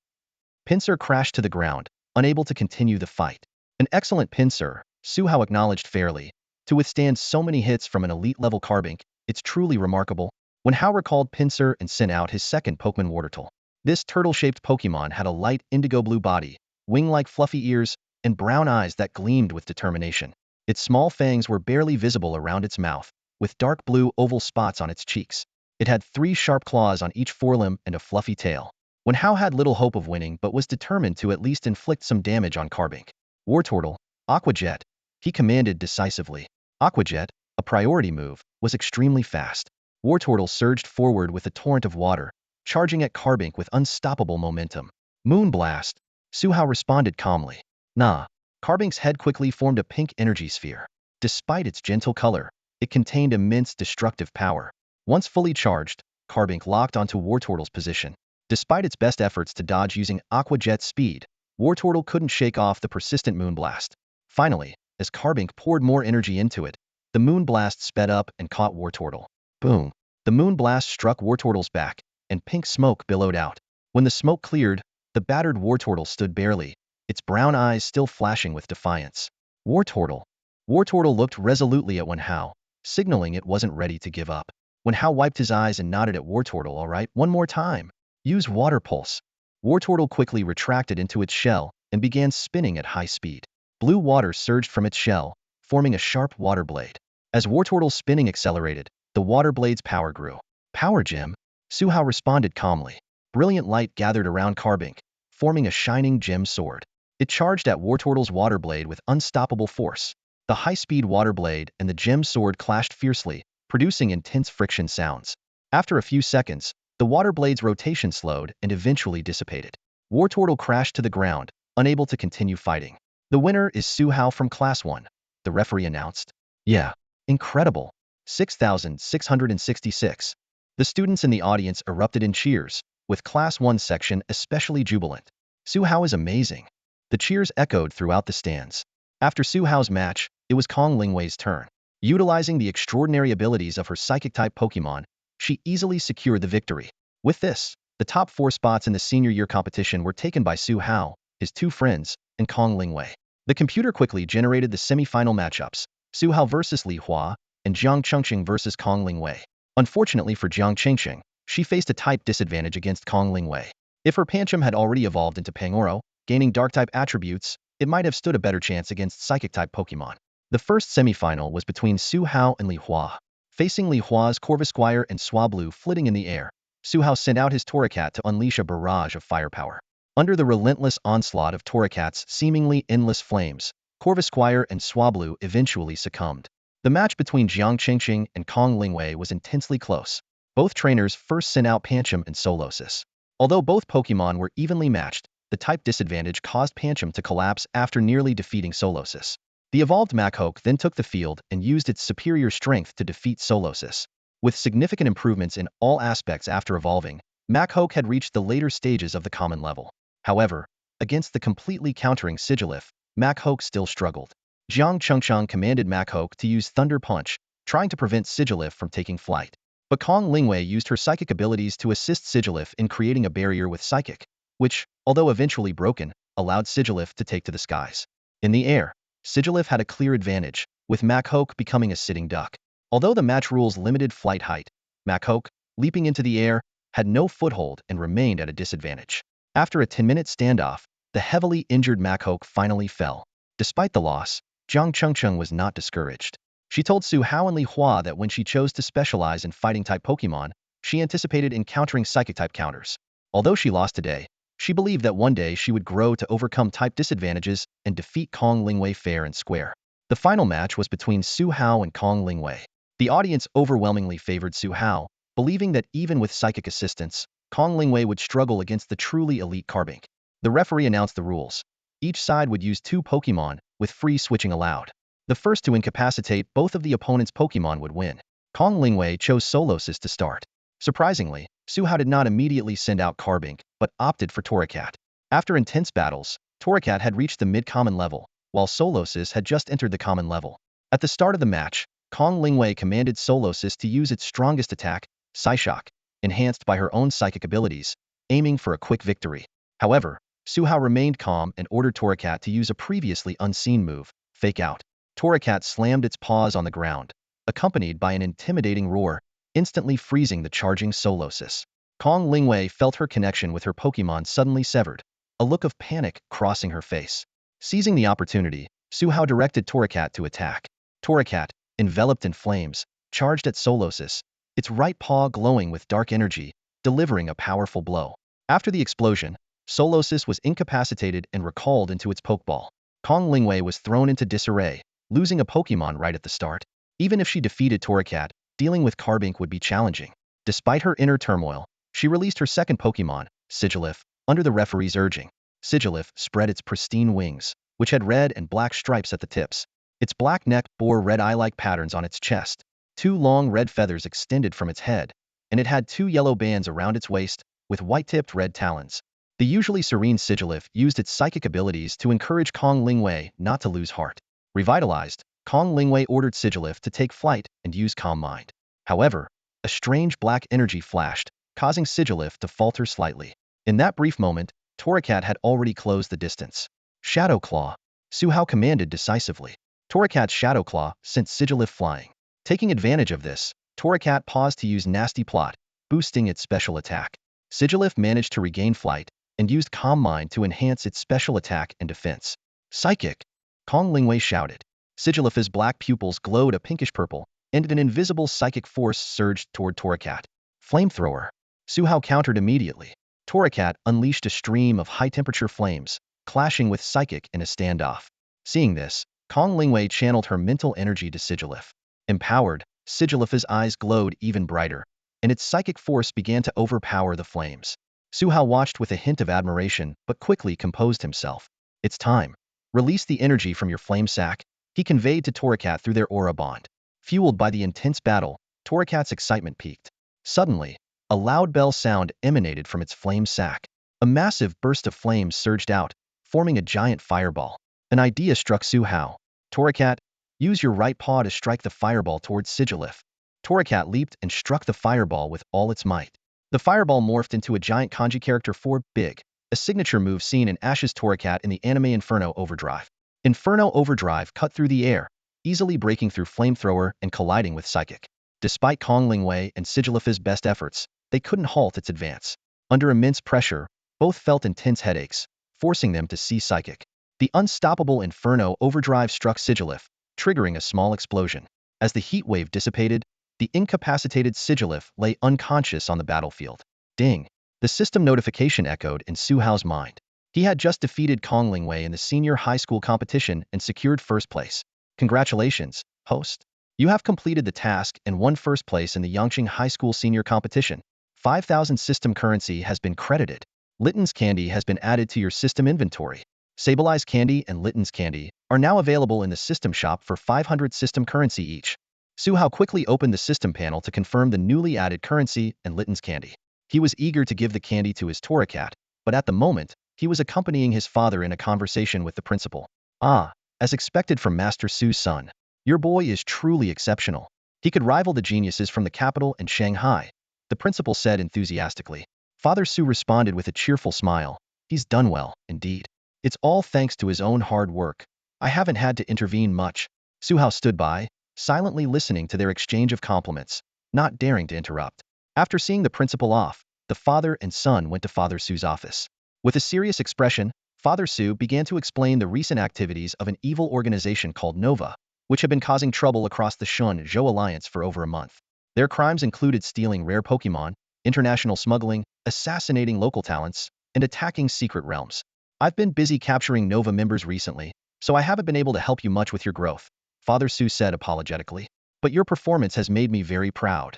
Pincer crashed to the ground, unable to continue the fight. An excellent Pincer, Su Hao acknowledged fairly. To withstand so many hits from an elite-level Carbink, it's truly remarkable. When Hao recalled Pincer and sent out his second Pokemon Wartortle. This turtle-shaped Pokemon had a light indigo-blue body, wing-like fluffy ears, and brown eyes that gleamed with determination. Its small fangs were barely visible around its mouth, with dark blue oval spots on its cheeks. It had 3 sharp claws on each forelimb and a fluffy tail. When Hao had little hope of winning but was determined to at least inflict some damage on Carbink. Wartortle, Aqua Jet. He commanded decisively. Aqua Jet, a priority move, was extremely fast. Wartortle surged forward with a torrent of water, charging at Carbink with unstoppable momentum. Moonblast. Su Hao responded calmly. Nah. Carbink's head quickly formed a pink energy sphere. Despite its gentle color, it contained immense destructive power. Once fully charged, Carbink locked onto Wartortle's position. Despite its best efforts to dodge using Aqua Jet's speed, Wartortle couldn't shake off the persistent Moonblast. Finally, as Carbink poured more energy into it, the Moonblast sped up and caught Wartortle. Boom. The Moonblast struck Wartortle's back, and pink smoke billowed out. When the smoke cleared, the battered Wartortle stood barely, its brown eyes still flashing with defiance. Wartortle. Wartortle looked resolutely at Wen Hao, signaling it wasn't ready to give up. Wen Hao wiped his eyes and nodded at Wartortle. All right, one more time. Use Water Pulse. Wartortle quickly retracted into its shell and began spinning at high speed. Blue water surged from its shell, forming a sharp water blade. As Wartortle's spinning accelerated, the water blade's power grew. Power Gem. Su Hao responded calmly. Brilliant light gathered around Carbink, forming a shining gem sword. It charged at Wartortle's water blade with unstoppable force. The high-speed water blade and the gem sword clashed fiercely, producing intense friction sounds. After a few seconds, the water blade's rotation slowed and eventually dissipated. Wartortle crashed to the ground, unable to continue fighting. The winner is Su Hao from Class 1, the referee announced. Yeah, incredible. 6,666. The students in the audience erupted in cheers, with Class 1 section especially jubilant. Su Hao is amazing. The cheers echoed throughout the stands. After Su Hao's match, it was Kong Lingwei's turn. Utilizing the extraordinary abilities of her Psychic-type Pokemon, she easily secured the victory. With this, the top 4 spots in the senior year competition were taken by Su Hao, his 2 friends, and Kong Lingwei. The computer quickly generated the semi-final matchups, Su Hao versus Li Hua, and Jiang Chengqing versus Kong Lingwei. Unfortunately for Jiang Chengqing, she faced a type disadvantage against Kong Lingwei. If her Pancham had already evolved into Pangoro, gaining Dark-type attributes, it might have stood a better chance against Psychic-type Pokemon. The first semi-final was between Su Hao and Li Hua. Facing Li Hua's Corvisquire and Swablu flitting in the air, Su Hao sent out his Torracat to unleash a barrage of firepower. Under the relentless onslaught of Torracat's seemingly endless flames, Corvisquire and Swablu eventually succumbed. The match between Jiang Chengqing and Kong Lingwei was intensely close. Both trainers first sent out Pancham and Solosis. Although both Pokemon were evenly matched, the type disadvantage caused Pancham to collapse after nearly defeating Solosis. The evolved Machoke then took the field and used its superior strength to defeat Solosis. With significant improvements in all aspects after evolving, Machoke had reached the later stages of the common level. However, against the completely countering Sigilif, Machoke still struggled. Jiang Chengqing commanded Machoke to use Thunder Punch, trying to prevent Sigilif from taking flight. But Kong Lingwei used her psychic abilities to assist Sigilif in creating a barrier with Psychic, which, although eventually broken, allowed Sigilif to take to the skies. In the air, Sigilif had a clear advantage, with Machoke becoming a sitting duck. Although the match rules limited flight height, Machoke, leaping into the air, had no foothold and remained at a disadvantage. After a 10-minute standoff, the heavily injured Machoke finally fell. Despite the loss, Jiang Chengqing was not discouraged. She told Su Hao and Li Hua that when she chose to specialize in fighting-type Pokemon, she anticipated encountering Psychic-type counters. Although she lost today, she believed that one day she would grow to overcome type disadvantages and defeat Kong Lingwei fair and square. The final match was between Su Hao and Kong Lingwei. The audience overwhelmingly favored Su Hao, believing that even with psychic assistance, Kong Lingwei would struggle against the truly elite Carbink. The referee announced the rules. Each side would use 2 Pokemon, with free switching allowed. The first to incapacitate both of the opponent's Pokémon would win. Kong Lingwei chose Solosis to start. Surprisingly, Su Hao did not immediately send out Carbink, but opted for Torracat. After intense battles, Torracat had reached the mid-common level, while Solosis had just entered the common level. At the start of the match, Kong Lingwei commanded Solosis to use its strongest attack, Psyshock, enhanced by her own psychic abilities, aiming for a quick victory. However, Su Hao remained calm and ordered Torracat to use a previously unseen move, Fake Out. Torracat slammed its paws on the ground, accompanied by an intimidating roar, instantly freezing the charging Solosis. Kong Lingwei felt her connection with her Pokémon suddenly severed, a look of panic crossing her face. Seizing the opportunity, Su Hao directed Torracat to attack. Torracat, enveloped in flames, charged at Solosis, its right paw glowing with dark energy, delivering a powerful blow. After the explosion, Solosis was incapacitated and recalled into its Pokeball. Kong Lingwei was thrown into disarray, losing a Pokémon right at the start. Even if she defeated Torracat, dealing with Carbink would be challenging. Despite her inner turmoil, she released her second Pokémon, Sigilyph, under the referee's urging. Sigilyph spread its pristine wings, which had red and black stripes at the tips. Its black neck bore red eye-like patterns on its chest. 2 long red feathers extended from its head, and it had 2 yellow bands around its waist, with white-tipped red talons. The usually serene Sigilyph used its psychic abilities to encourage Kong Lingwei not to lose heart. Revitalized, Kong Lingwei ordered Sigilyph to take flight and use Calm Mind. However, a strange black energy flashed, causing Sigilyph to falter slightly. In that brief moment, Torracat had already closed the distance. Shadow Claw. Su Hao commanded decisively. Torracat's Shadow Claw sent Sigilyph flying. Taking advantage of this, Torracat paused to use Nasty Plot, boosting its special attack. Sigilyph managed to regain flight and used Calm Mind to enhance its special attack and defense. Psychic! Kong Lingwei shouted. Sigilyph's black pupils glowed a pinkish purple, and an invisible psychic force surged toward Torracat. Flamethrower. Su Hao countered immediately. Torracat unleashed a stream of high-temperature flames, clashing with Psychic in a standoff. Seeing this, Kong Lingwei channeled her mental energy to Sigilyph. Empowered, Sigilyph's eyes glowed even brighter, and its psychic force began to overpower the flames. Su Hao watched with a hint of admiration, but quickly composed himself. It's time. Release the energy from your flame sac, he conveyed to Torracat through their aura bond. Fueled by the intense battle, Torracat's excitement peaked. Suddenly, a loud bell sound emanated from its flame sac. A massive burst of flames surged out, forming a giant fireball. An idea struck Su Hao. Torracat, use your right paw to strike the fireball towards Sigilyph. Torracat leaped and struck the fireball with all its might. The fireball morphed into a giant kanji character 4 big, a signature move seen in Ash's Torracat in the anime Inferno Overdrive. Inferno Overdrive cut through the air, easily breaking through Flamethrower and colliding with Psychic. Despite Kong Lingwei and Sigilyph's best efforts, they couldn't halt its advance. Under immense pressure, both felt intense headaches, forcing them to see Psychic. The unstoppable Inferno Overdrive struck Sigilyph, triggering a small explosion. As the heat wave dissipated, the incapacitated Sigilyph lay unconscious on the battlefield. Ding! The system notification echoed in Su Hao's mind. He had just defeated Kong Lingwei in the senior high school competition and secured first place. Congratulations, host. You have completed the task and won first place in the Yangqing High School senior competition. 5,000 system currency has been credited. Litton's candy has been added to your system inventory. Sableye candy and Litton's candy are now available in the system shop for 500 system currency each. Su Hao quickly opened the system panel to confirm the newly added currency and Litton's candy. He was eager to give the candy to his Torracat, but at the moment, he was accompanying his father in a conversation with the principal. Ah, as expected from Master Su's son. Your boy is truly exceptional. He could rival the geniuses from the capital and Shanghai, the principal said enthusiastically. Father Su responded with a cheerful smile. He's done well, indeed. It's all thanks to his own hard work. I haven't had to intervene much. Su Hao stood by, silently listening to their exchange of compliments, not daring to interrupt. After seeing the principal off, the father and son went to Father Su's office. With a serious expression, Father Su began to explain the recent activities of an evil organization called Nova, which had been causing trouble across the Shenzhou Alliance for over a month. Their crimes included stealing rare Pokémon, international smuggling, assassinating local talents, and attacking secret realms. I've been busy capturing Nova members recently, so I haven't been able to help you much with your growth, Father Su said apologetically. But your performance has made me very proud.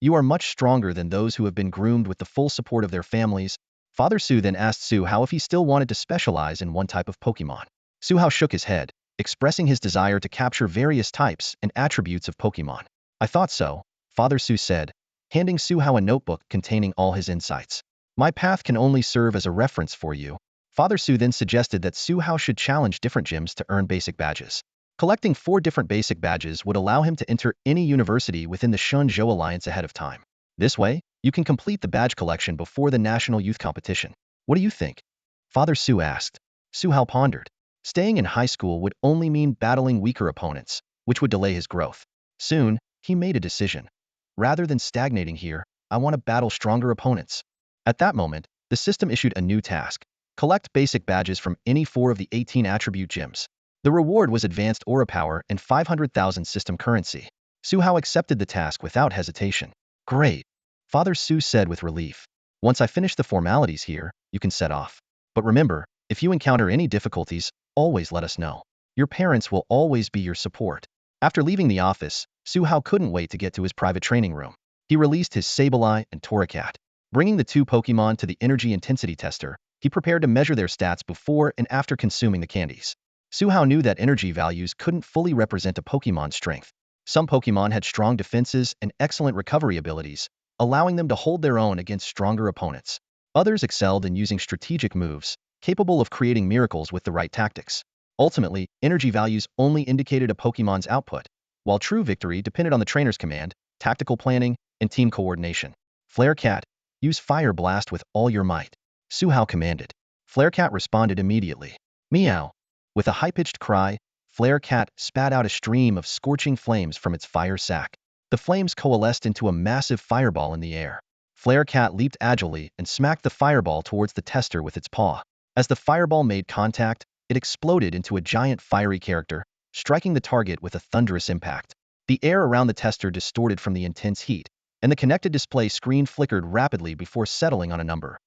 You are much stronger than those who have been groomed with the full support of their families. Father Su then asked Su Hao if he still wanted to specialize in one type of Pokémon. Su Hao shook his head. expressing his desire to capture various types and attributes of Pokémon. I thought so, Father Su said, handing Su Hao a notebook containing all his insights. My path can only serve as a reference for you. Father Su then suggested that Su Hao should challenge different gyms to earn basic badges. Collecting 4 different basic badges would allow him to enter any university within the Shenzhou Alliance ahead of time. This way, you can complete the badge collection before the National Youth Competition. What do you think? Father Su asked. Su Hao pondered. Staying in high school would only mean battling weaker opponents, which would delay his growth. Soon, he made a decision. Rather than stagnating here, I want to battle stronger opponents. At that moment, the system issued a new task. Collect basic badges from any 4 of the 18 attribute gyms. The reward was advanced aura power and 500,000 system currency. Su Hao accepted the task without hesitation. Great, Father Su said with relief. Once I finish the formalities here, you can set off. But remember, if you encounter any difficulties, always let us know. Your parents will always be your support. After leaving the office, Su Hao couldn't wait to get to his private training room. He released his Sableye and Torracat. Bringing the 2 Pokémon to the energy intensity tester, he prepared to measure their stats before and after consuming the candies. Su Hao knew that energy values couldn't fully represent a Pokémon's strength. Some Pokémon had strong defenses and excellent recovery abilities, allowing them to hold their own against stronger opponents. Others excelled in using strategic moves, capable of creating miracles with the right tactics. Ultimately, energy values only indicated a Pokémon's output, while true victory depended on the trainer's command, tactical planning, and team coordination. Flare Cat, use Fire Blast with all your might. Su Hao commanded. Flare Cat responded immediately. Meow. With a high-pitched cry, Flare Cat spat out a stream of scorching flames from its fire sac. The flames coalesced into a massive fireball in the air. Flare Cat leaped agilely and smacked the fireball towards the tester with its paw. As the fireball made contact, it exploded into a giant fiery character, striking the target with a thunderous impact. The air around the tester distorted from the intense heat, and the connected display screen flickered rapidly before settling on a number.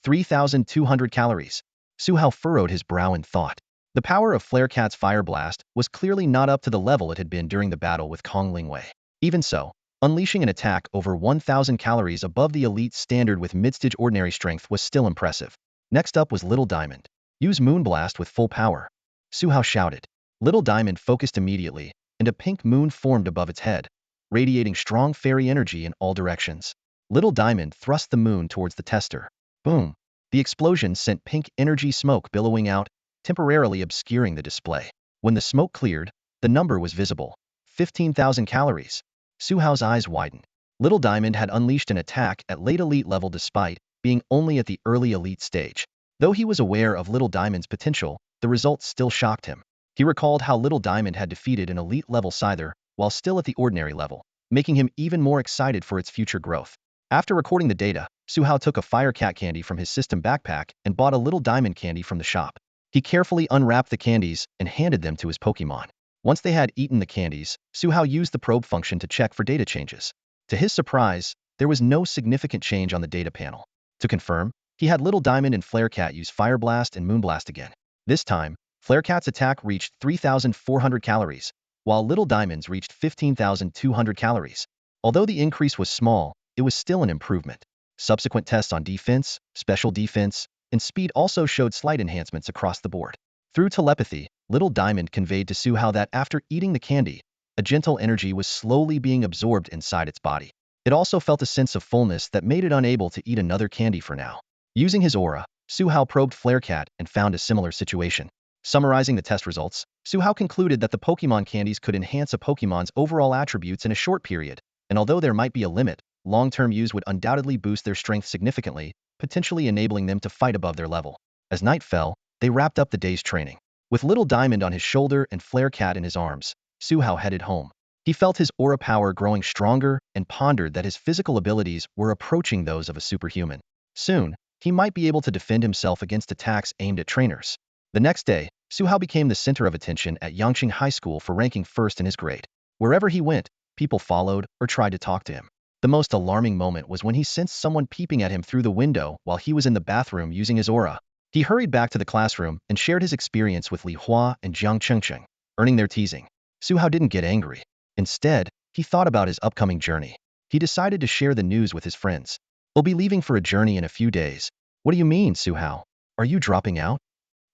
3,200 calories. Su Hao furrowed his brow in thought. The power of Flare Cat's Fire Blast was clearly not up to the level it had been during the battle with Kong Lingwei. Even so, unleashing an attack over 1,000 calories above the elite standard with mid-stage ordinary strength was still impressive. Next up was Little Diamond. Use Moonblast with full power. Su Hao shouted. Little Diamond focused immediately, and a pink moon formed above its head, radiating strong fairy energy in all directions. Little Diamond thrust the moon towards the tester. Boom! The explosion sent pink energy smoke billowing out, temporarily obscuring the display. When the smoke cleared, the number was visible. 15,000 calories. Su Hao's eyes widened. Little Diamond had unleashed an attack at late elite level despite being only at the early elite stage. Though he was aware of Little Diamond's potential, the results still shocked him. He recalled how Little Diamond had defeated an elite level Scyther while still at the ordinary level, making him even more excited for its future growth. After recording the data, Su Hao took a Fire Cat candy from his system backpack and bought a Little Diamond candy from the shop. He carefully unwrapped the candies and handed them to his Pokémon. Once they had eaten the candies, Su Hao used the probe function to check for data changes. To his surprise, there was no significant change on the data panel. To confirm, he had Little Diamond and Flare Cat use Fire Blast and Moonblast again. This time, Flare Cat's attack reached 3,400 calories, while Little Diamond's reached 15,200 calories. Although the increase was small, it was still an improvement. Subsequent tests on defense, special defense, and speed also showed slight enhancements across the board. Through telepathy, Little Diamond conveyed to Su Hao that after eating the candy, a gentle energy was slowly being absorbed inside its body. It also felt a sense of fullness that made it unable to eat another candy for now. Using his aura, Su Hao probed Flare Cat and found a similar situation. Summarizing the test results, Su Hao concluded that the Pokémon candies could enhance a Pokémon's overall attributes in a short period, and although there might be a limit, long-term use would undoubtedly boost their strength significantly, potentially enabling them to fight above their level. As night fell, they wrapped up the day's training. With Little Diamond on his shoulder and Flare Cat in his arms, Su Hao headed home. He felt his aura power growing stronger and pondered that his physical abilities were approaching those of a superhuman. Soon, he might be able to defend himself against attacks aimed at trainers. The next day, Su Hao became the center of attention at Yangqing High School for ranking first in his grade. Wherever he went, people followed or tried to talk to him. The most alarming moment was when he sensed someone peeping at him through the window while he was in the bathroom using his aura. He hurried back to the classroom and shared his experience with Li Hua and Jiang Chengcheng, earning their teasing. Su Hao didn't get angry. Instead, he thought about his upcoming journey. He decided to share the news with his friends. "We'll be leaving for a journey in a few days." "What do you mean, Su Hao? Are you dropping out?"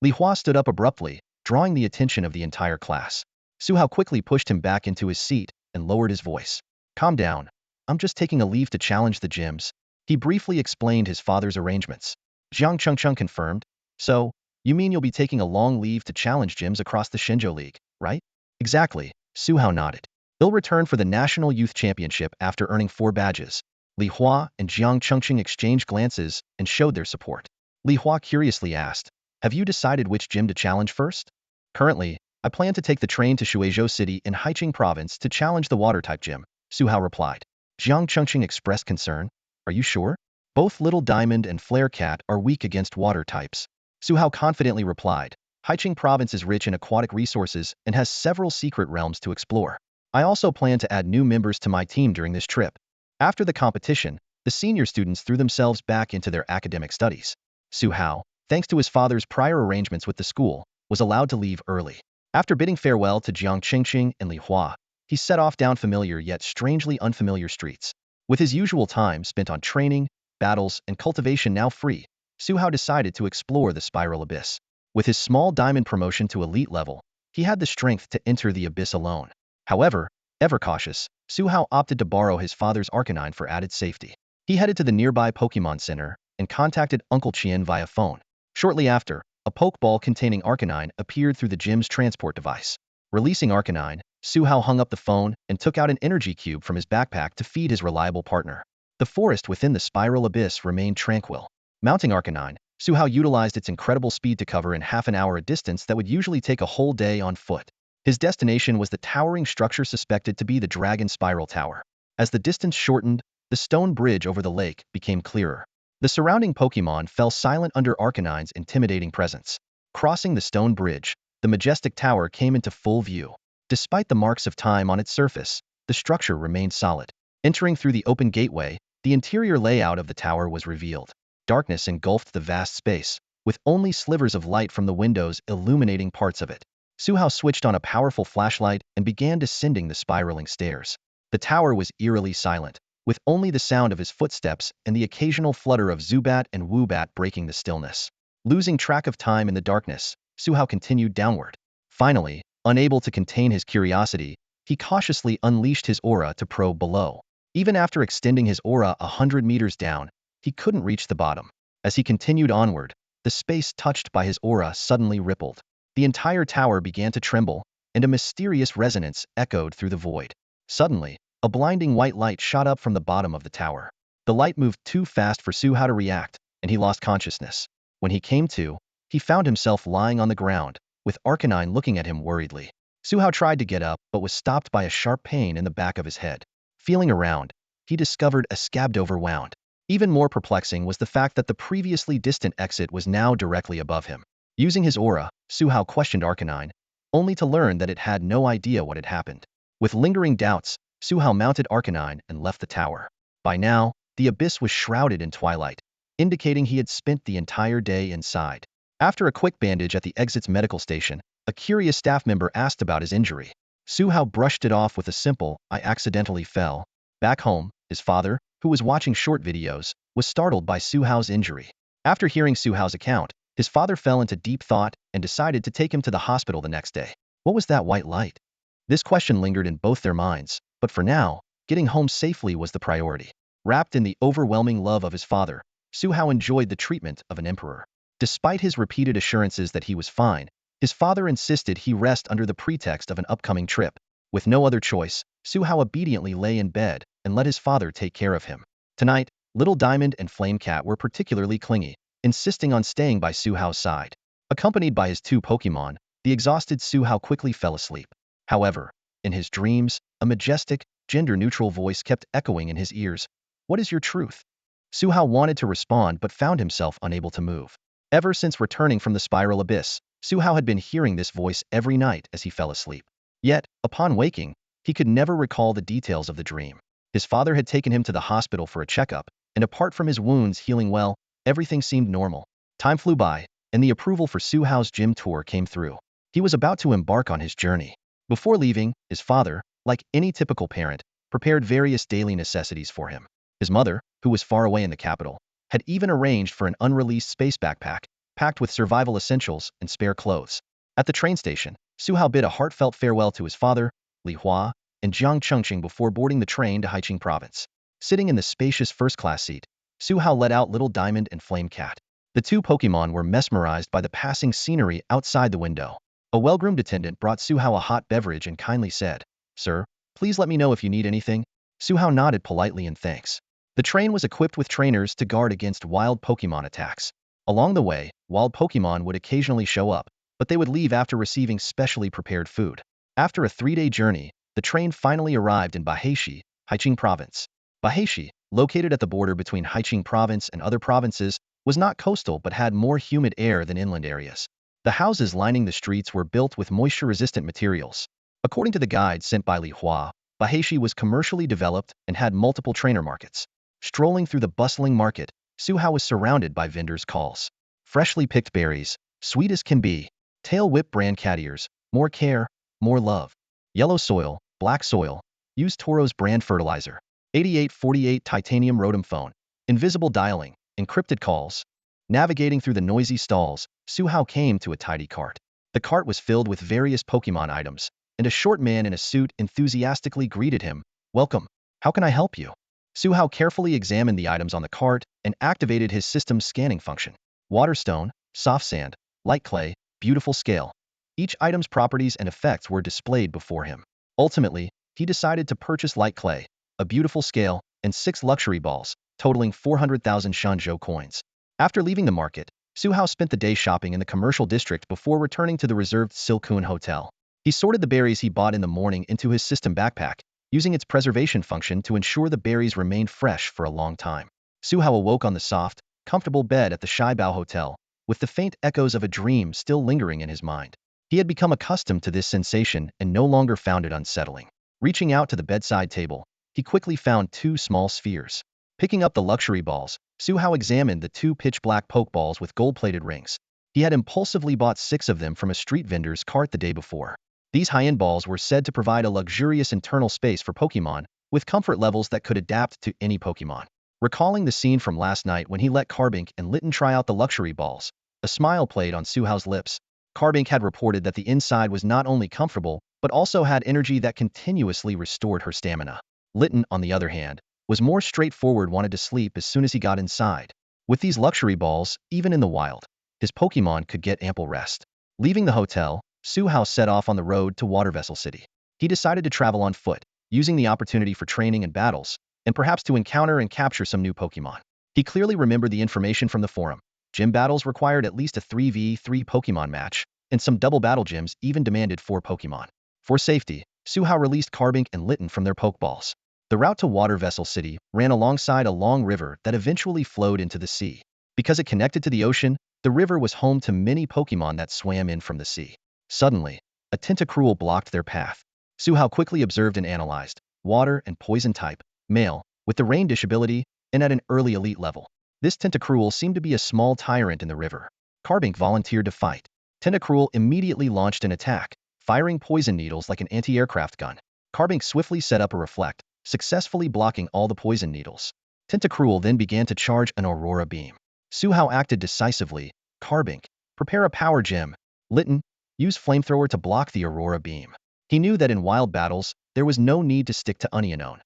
Li Hua stood up abruptly, drawing the attention of the entire class. Su Hao quickly pushed him back into his seat and lowered his voice. Calm down. I'm just taking a leave to challenge the gyms. He briefly explained his father's arrangements. Jiang Chengcheng confirmed. So, you mean you'll be taking a long leave to challenge gyms across the Shenzhou League, right? Exactly, Su Hao nodded. He'll return for the National Youth Championship after earning 4 badges. Li Hua and Jiang Chengcheng exchanged glances and showed their support. Li Hua curiously asked, have you decided which gym to challenge first? Currently, I plan to take the train to Shuizhou City in Haicheng Province to challenge the Water-type gym, Su Hao replied. Jiang Chengcheng expressed concern. Are you sure? Both Little Diamond and Flare Cat are weak against water types. Su Hao confidently replied. Haicheng Province is rich in aquatic resources and has several secret realms to explore. I also plan to add new members to my team during this trip. After the competition, the senior students threw themselves back into their academic studies. Su Hao, thanks to his father's prior arrangements with the school, was allowed to leave early. After bidding farewell to Jiang Chengcheng and Li Hua, he set off down familiar yet strangely unfamiliar streets. With his usual time spent on training, battles, and cultivation now free, Su Hao decided to explore the spiral abyss. With his small diamond promotion to elite level, he had the strength to enter the abyss alone. However, ever cautious, Su Hao opted to borrow his father's Arcanine for added safety. He headed to the nearby Pokémon Center and contacted Uncle Qian via phone. Shortly after, a Pokeball containing Arcanine appeared through the gym's transport device. Releasing Arcanine, Su Hao hung up the phone and took out an energy cube from his backpack to feed his reliable partner. The forest within the spiral abyss remained tranquil. Mounting Arcanine, Su Hao utilized its incredible speed to cover in half an hour a distance that would usually take a whole day on foot. His destination was the towering structure suspected to be the Dragon Spiral Tower. As the distance shortened, the stone bridge over the lake became clearer. The surrounding Pokémon fell silent under Arcanine's intimidating presence. Crossing the stone bridge, the majestic tower came into full view. Despite the marks of time on its surface, the structure remained solid. Entering through the open gateway, the interior layout of the tower was revealed. Darkness engulfed the vast space, with only slivers of light from the windows illuminating parts of it. Su Hao switched on a powerful flashlight and began descending the spiraling stairs. The tower was eerily silent, with only the sound of his footsteps and the occasional flutter of Zubat and Woobat breaking the stillness. Losing track of time in the darkness, Su Hao continued downward. Finally, unable to contain his curiosity, he cautiously unleashed his aura to probe below. Even after extending his aura 100 meters down, he couldn't reach the bottom. As he continued onward, the space touched by his aura suddenly rippled. The entire tower began to tremble, and a mysterious resonance echoed through the void. Suddenly, a blinding white light shot up from the bottom of the tower. The light moved too fast for Su Hao to react, and he lost consciousness. When he came to, he found himself lying on the ground, with Arcanine looking at him worriedly. Su Hao tried to get up but was stopped by a sharp pain in the back of his head. Feeling around, he discovered a scabdover wound. Even more perplexing was the fact that the previously distant exit was now directly above him. Using his aura, Su Hao questioned Arcanine, only to learn that it had no idea what had happened. With lingering doubts, Su Hao mounted Arcanine and left the tower. By now, the abyss was shrouded in twilight, indicating he had spent the entire day inside. After a quick bandage at the exit's medical station, a curious staff member asked about his injury. Su Hao brushed it off with a simple, "I accidentally fell." Back home, his father, who was watching short videos, was startled by Su Hao's injury. After hearing Su Hao's account, his father fell into deep thought and decided to take him to the hospital the next day. What was that white light? This question lingered in both their minds, but for now, getting home safely was the priority. Wrapped in the overwhelming love of his father, Su Hao enjoyed the treatment of an emperor. Despite his repeated assurances that he was fine, his father insisted he rest under the pretext of an upcoming trip. With no other choice, Su Hao obediently lay in bed and let his father take care of him. Tonight, Little Diamond and Flame Cat were particularly clingy, insisting on staying by Su Hao's side. Accompanied by his 2 Pokémon, the exhausted Su Hao quickly fell asleep. However, in his dreams, a majestic, gender-neutral voice kept echoing in his ears. "What is your truth?" Su Hao wanted to respond but found himself unable to move. Ever since returning from the spiral abyss, Su Hao had been hearing this voice every night as he fell asleep. Yet, upon waking, he could never recall the details of the dream. His father had taken him to the hospital for a checkup, and apart from his wounds healing well, everything seemed normal. Time flew by, and the approval for Su Hao's gym tour came through. He was about to embark on his journey. Before leaving, his father, like any typical parent, prepared various daily necessities for him. His mother, who was far away in the capital, had even arranged for an unreleased space backpack, packed with survival essentials and spare clothes. At the train station, Su Hao bid a heartfelt farewell to his father, Li Hua, and Jiang Chengqing before boarding the train to Haiqing Province. Sitting in the spacious first-class seat, Su Hao let out Little Diamond and Flame Cat. The two Pokémon were mesmerized by the passing scenery outside the window. A well-groomed attendant brought Su Hao a hot beverage and kindly said, "Sir, please let me know if you need anything." Su Hao nodded politely in thanks. The train was equipped with trainers to guard against wild Pokémon attacks. Along the way, wild Pokémon would occasionally show up, but they would leave after receiving specially prepared food. After a 3-day journey, the train finally arrived in Baheshi, Haiqing Province. Baheshi, located at the border between Haiqing Province and other provinces, was not coastal but had more humid air than inland areas. The houses lining the streets were built with moisture-resistant materials. According to the guide sent by Li Hua, Baheshi was commercially developed and had multiple trainer markets. Strolling through the bustling market, Su Hao was surrounded by vendors' calls. Freshly picked berries, sweet as can be. Tail whip brand cat ears, more care, more love. Yellow soil, black soil. Use Toro's brand fertilizer. 8848 titanium rotom phone. Invisible dialing, encrypted calls. Navigating through the noisy stalls, Su Hao came to a tidy cart. The cart was filled with various Pokémon items, and a short man in a suit enthusiastically greeted him. "Welcome. How can I help you?" Su Hao carefully examined the items on the cart and activated his system's scanning function. Waterstone, soft sand, light clay, beautiful scale. Each item's properties and effects were displayed before him. Ultimately, he decided to purchase light clay, a beautiful scale, and 6 luxury balls, totaling 400,000 Shenzhou coins. After leaving the market, Su Hao spent the day shopping in the commercial district before returning to the reserved Silcoon Hotel. He sorted the berries he bought in the morning into his system backpack, using its preservation function to ensure the berries remained fresh for a long time. Su Hao awoke on the soft, comfortable bed at the Shaibao Hotel, with the faint echoes of a dream still lingering in his mind. He had become accustomed to this sensation and no longer found it unsettling. Reaching out to the bedside table, he quickly found 2 small spheres. Picking up the luxury balls, Su Hao examined the 2 pitch-black Pokeballs with gold-plated rings. He had impulsively bought 6 of them from a street vendor's cart the day before. These high-end balls were said to provide a luxurious internal space for Pokémon, with comfort levels that could adapt to any Pokémon. Recalling the scene from last night when he let Carbink and Litten try out the luxury balls, a smile played on Su Hao's lips. Carbink had reported that the inside was not only comfortable, but also had energy that continuously restored her stamina. Litten, on the other hand, was more straightforward, wanted to sleep as soon as he got inside. With these luxury balls, even in the wild, his Pokémon could get ample rest. Leaving the hotel, Su Hao set off on the road to Water Vessel City. He decided to travel on foot, using the opportunity for training and battles, and perhaps to encounter and capture some new Pokémon. He clearly remembered the information from the forum. Gym battles required at least a 3v3 Pokémon match, and some double battle gyms even demanded 4 Pokémon. For safety, Su Hao released Carbink and Litten from their Pokeballs. The route to Water Vessel City ran alongside a long river that eventually flowed into the sea. Because it connected to the ocean, the river was home to many Pokémon that swam in from the sea. Suddenly, a Tentacruel blocked their path. Su Hao quickly observed and analyzed. Water and poison type, male, with the rain dish ability, and at an early elite level. This Tentacruel seemed to be a small tyrant in the river. Carbink volunteered to fight. Tentacruel immediately launched an attack, firing poison needles like an anti-aircraft gun. Carbink swiftly set up a reflect, successfully blocking all the poison needles. Tentacruel then began to charge an Aurora Beam. Su Hao acted decisively. Carbink, prepare a power gem. Litten, use Flamethrower to block the Aurora Beam. He knew that in wild battles, there was no need to stick to Unknown.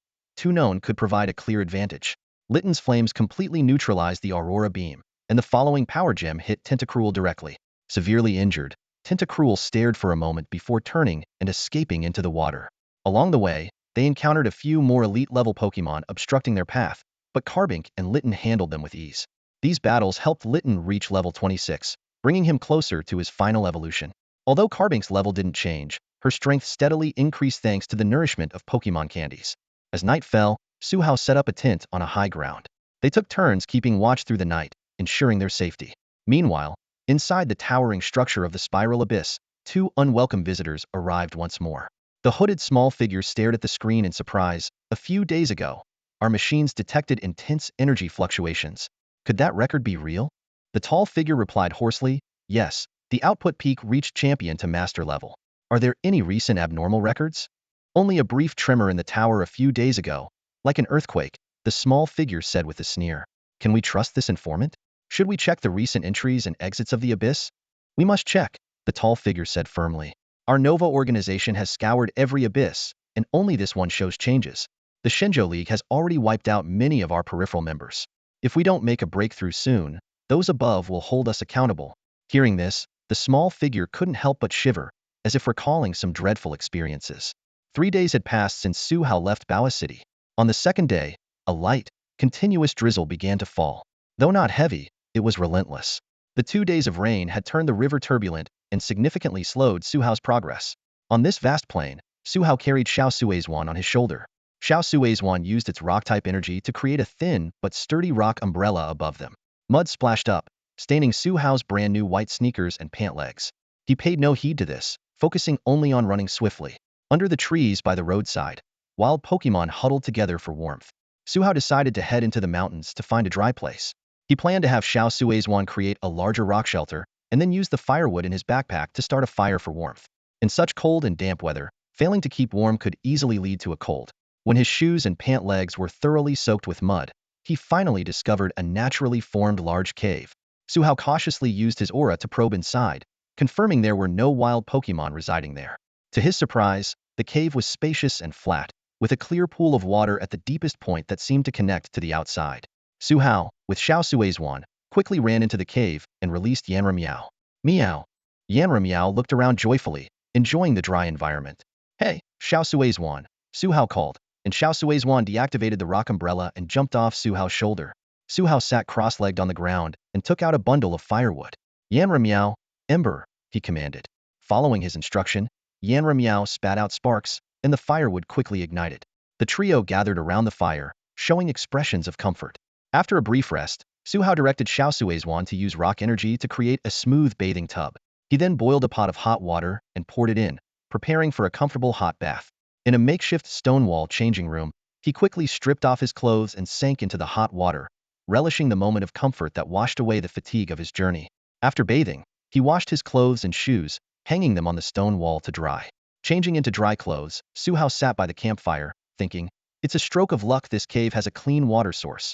Unknown could provide a clear advantage. Litten's flames completely neutralized the Aurora Beam, and the following power gem hit Tentacruel directly. Severely injured, Tentacruel stared for a moment before turning and escaping into the water. Along the way, they encountered a few more elite-level Pokémon obstructing their path, but Carbink and Litten handled them with ease. These battles helped Litten reach level 26, bringing him closer to his final evolution. Although Carbink's level didn't change, her strength steadily increased thanks to the nourishment of Pokémon candies. As night fell, Su Hao set up a tent on a high ground. They took turns keeping watch through the night, ensuring their safety. Meanwhile, inside the towering structure of the Spiral Abyss, 2 unwelcome visitors arrived once more. The hooded small figure stared at the screen in surprise. A few days ago, our machines detected intense energy fluctuations. Could that record be real? The tall figure replied hoarsely, yes, the output peak reached champion to master level. Are there any recent abnormal records? Only a brief tremor in the tower a few days ago. Like an earthquake, the small figure said with a sneer. Can we trust this informant? Should we check the recent entries and exits of the abyss? We must check. the tall figure said firmly. Our Nova organization has scoured every abyss, and only this one shows changes. The Shenzhou League has already wiped out many of our peripheral members. If we don't make a breakthrough soon, those above will hold us accountable. Hearing this, the small figure couldn't help but shiver, as if recalling some dreadful experiences. 3 days had passed since Su Hao left Baoa City. On the second day, a light, continuous drizzle began to fall. Though not heavy, it was relentless. The 2 days of rain had turned the river turbulent and significantly slowed Su Hao's progress. On this vast plain, Su Hao carried Xiao Suizhuan on his shoulder. Xiao Suizhuan used its rock-type energy to create a thin but sturdy rock umbrella above them. Mud splashed up, staining Su Hao's brand new white sneakers and pant legs. He paid no heed to this, focusing only on running swiftly. Under the trees by the roadside, wild Pokémon huddled together for warmth. Su Hao decided to head into the mountains to find a dry place. He planned to have Xiao Suizhuan create a larger rock shelter, and then use the firewood in his backpack to start a fire for warmth. In such cold and damp weather, failing to keep warm could easily lead to a cold. When his shoes and pant legs were thoroughly soaked with mud, he finally discovered a naturally formed large cave. Su Hao cautiously used his aura to probe inside, confirming there were no wild Pokémon residing there. To his surprise, the cave was spacious and flat, with a clear pool of water at the deepest point that seemed to connect to the outside. Su Hao, with Xiao Suizhuan, quickly ran into the cave and released Yanra Miao. Meow. Yanra Miao looked around joyfully, enjoying the dry environment. Hey, Xiao Suizhuan, Su Hao called, and Xiao Suizhuan deactivated the rock umbrella and jumped off Su Hao's shoulder. Su Hao sat cross-legged on the ground and took out a bundle of firewood. Yanra Miao, Ember, he commanded. Following his instruction, Yanra Miao spat out sparks, and the firewood quickly ignited. The trio gathered around the fire, showing expressions of comfort. After a brief rest, Su Hao directed Xiao Suizhuan to use rock energy to create a smooth bathing tub. He then boiled a pot of hot water and poured it in, preparing for a comfortable hot bath. In a makeshift stone wall changing room, he quickly stripped off his clothes and sank into the hot water, relishing the moment of comfort that washed away the fatigue of his journey. After bathing, he washed his clothes and shoes, hanging them on the stone wall to dry. Changing into dry clothes, Su Hao sat by the campfire, thinking, it's a stroke of luck this cave has a clean water source.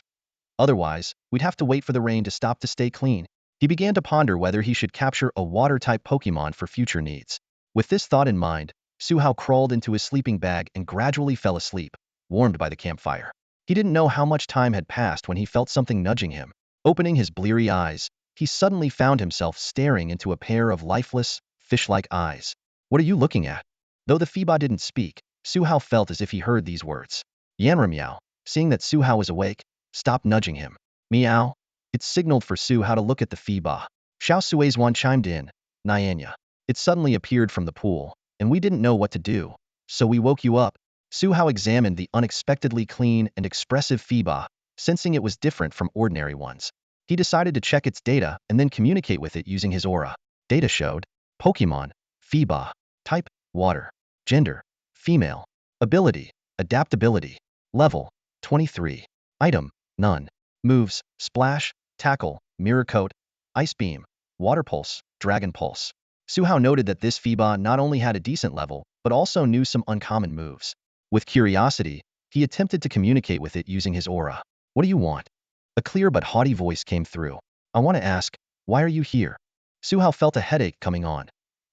Otherwise, we'd have to wait for the rain to stop to stay clean. He began to ponder whether he should capture a water-type Pokémon for future needs. With this thought in mind, Su Hao crawled into his sleeping bag and gradually fell asleep, warmed by the campfire. He didn't know how much time had passed when he felt something nudging him. Opening his bleary eyes, he suddenly found himself staring into a pair of lifeless, fish-like eyes. What are you looking at? Though the Phoeba didn't speak, Su Hao felt as if he heard these words. Yanra Miao, seeing that Su Hao was awake, stopped nudging him. Meow. It signaled for Su Hao to look at the Phoeba. Xiao Suizhuan chimed in. Nyanya. It suddenly appeared from the pool, and we didn't know what to do, so we woke you up. Su Hao examined the unexpectedly clean and expressive Phoeba, sensing it was different from ordinary ones. He decided to check its data and then communicate with it using his aura. Data showed Pokémon, Phoeba, type, water, gender, female, ability, adaptability, level, 23, item, none, moves, splash, tackle, mirror coat, ice beam, water pulse, dragon pulse. Su Hao noted that this Phoeba not only had a decent level, but also knew some uncommon moves. With curiosity, he attempted to communicate with it using his aura. What do you want? A clear but haughty voice came through. I want to ask, why are you here? Su Hao felt a headache coming on.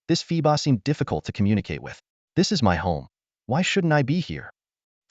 This Phoeba seemed difficult to communicate with. This is my home. Why shouldn't I be here?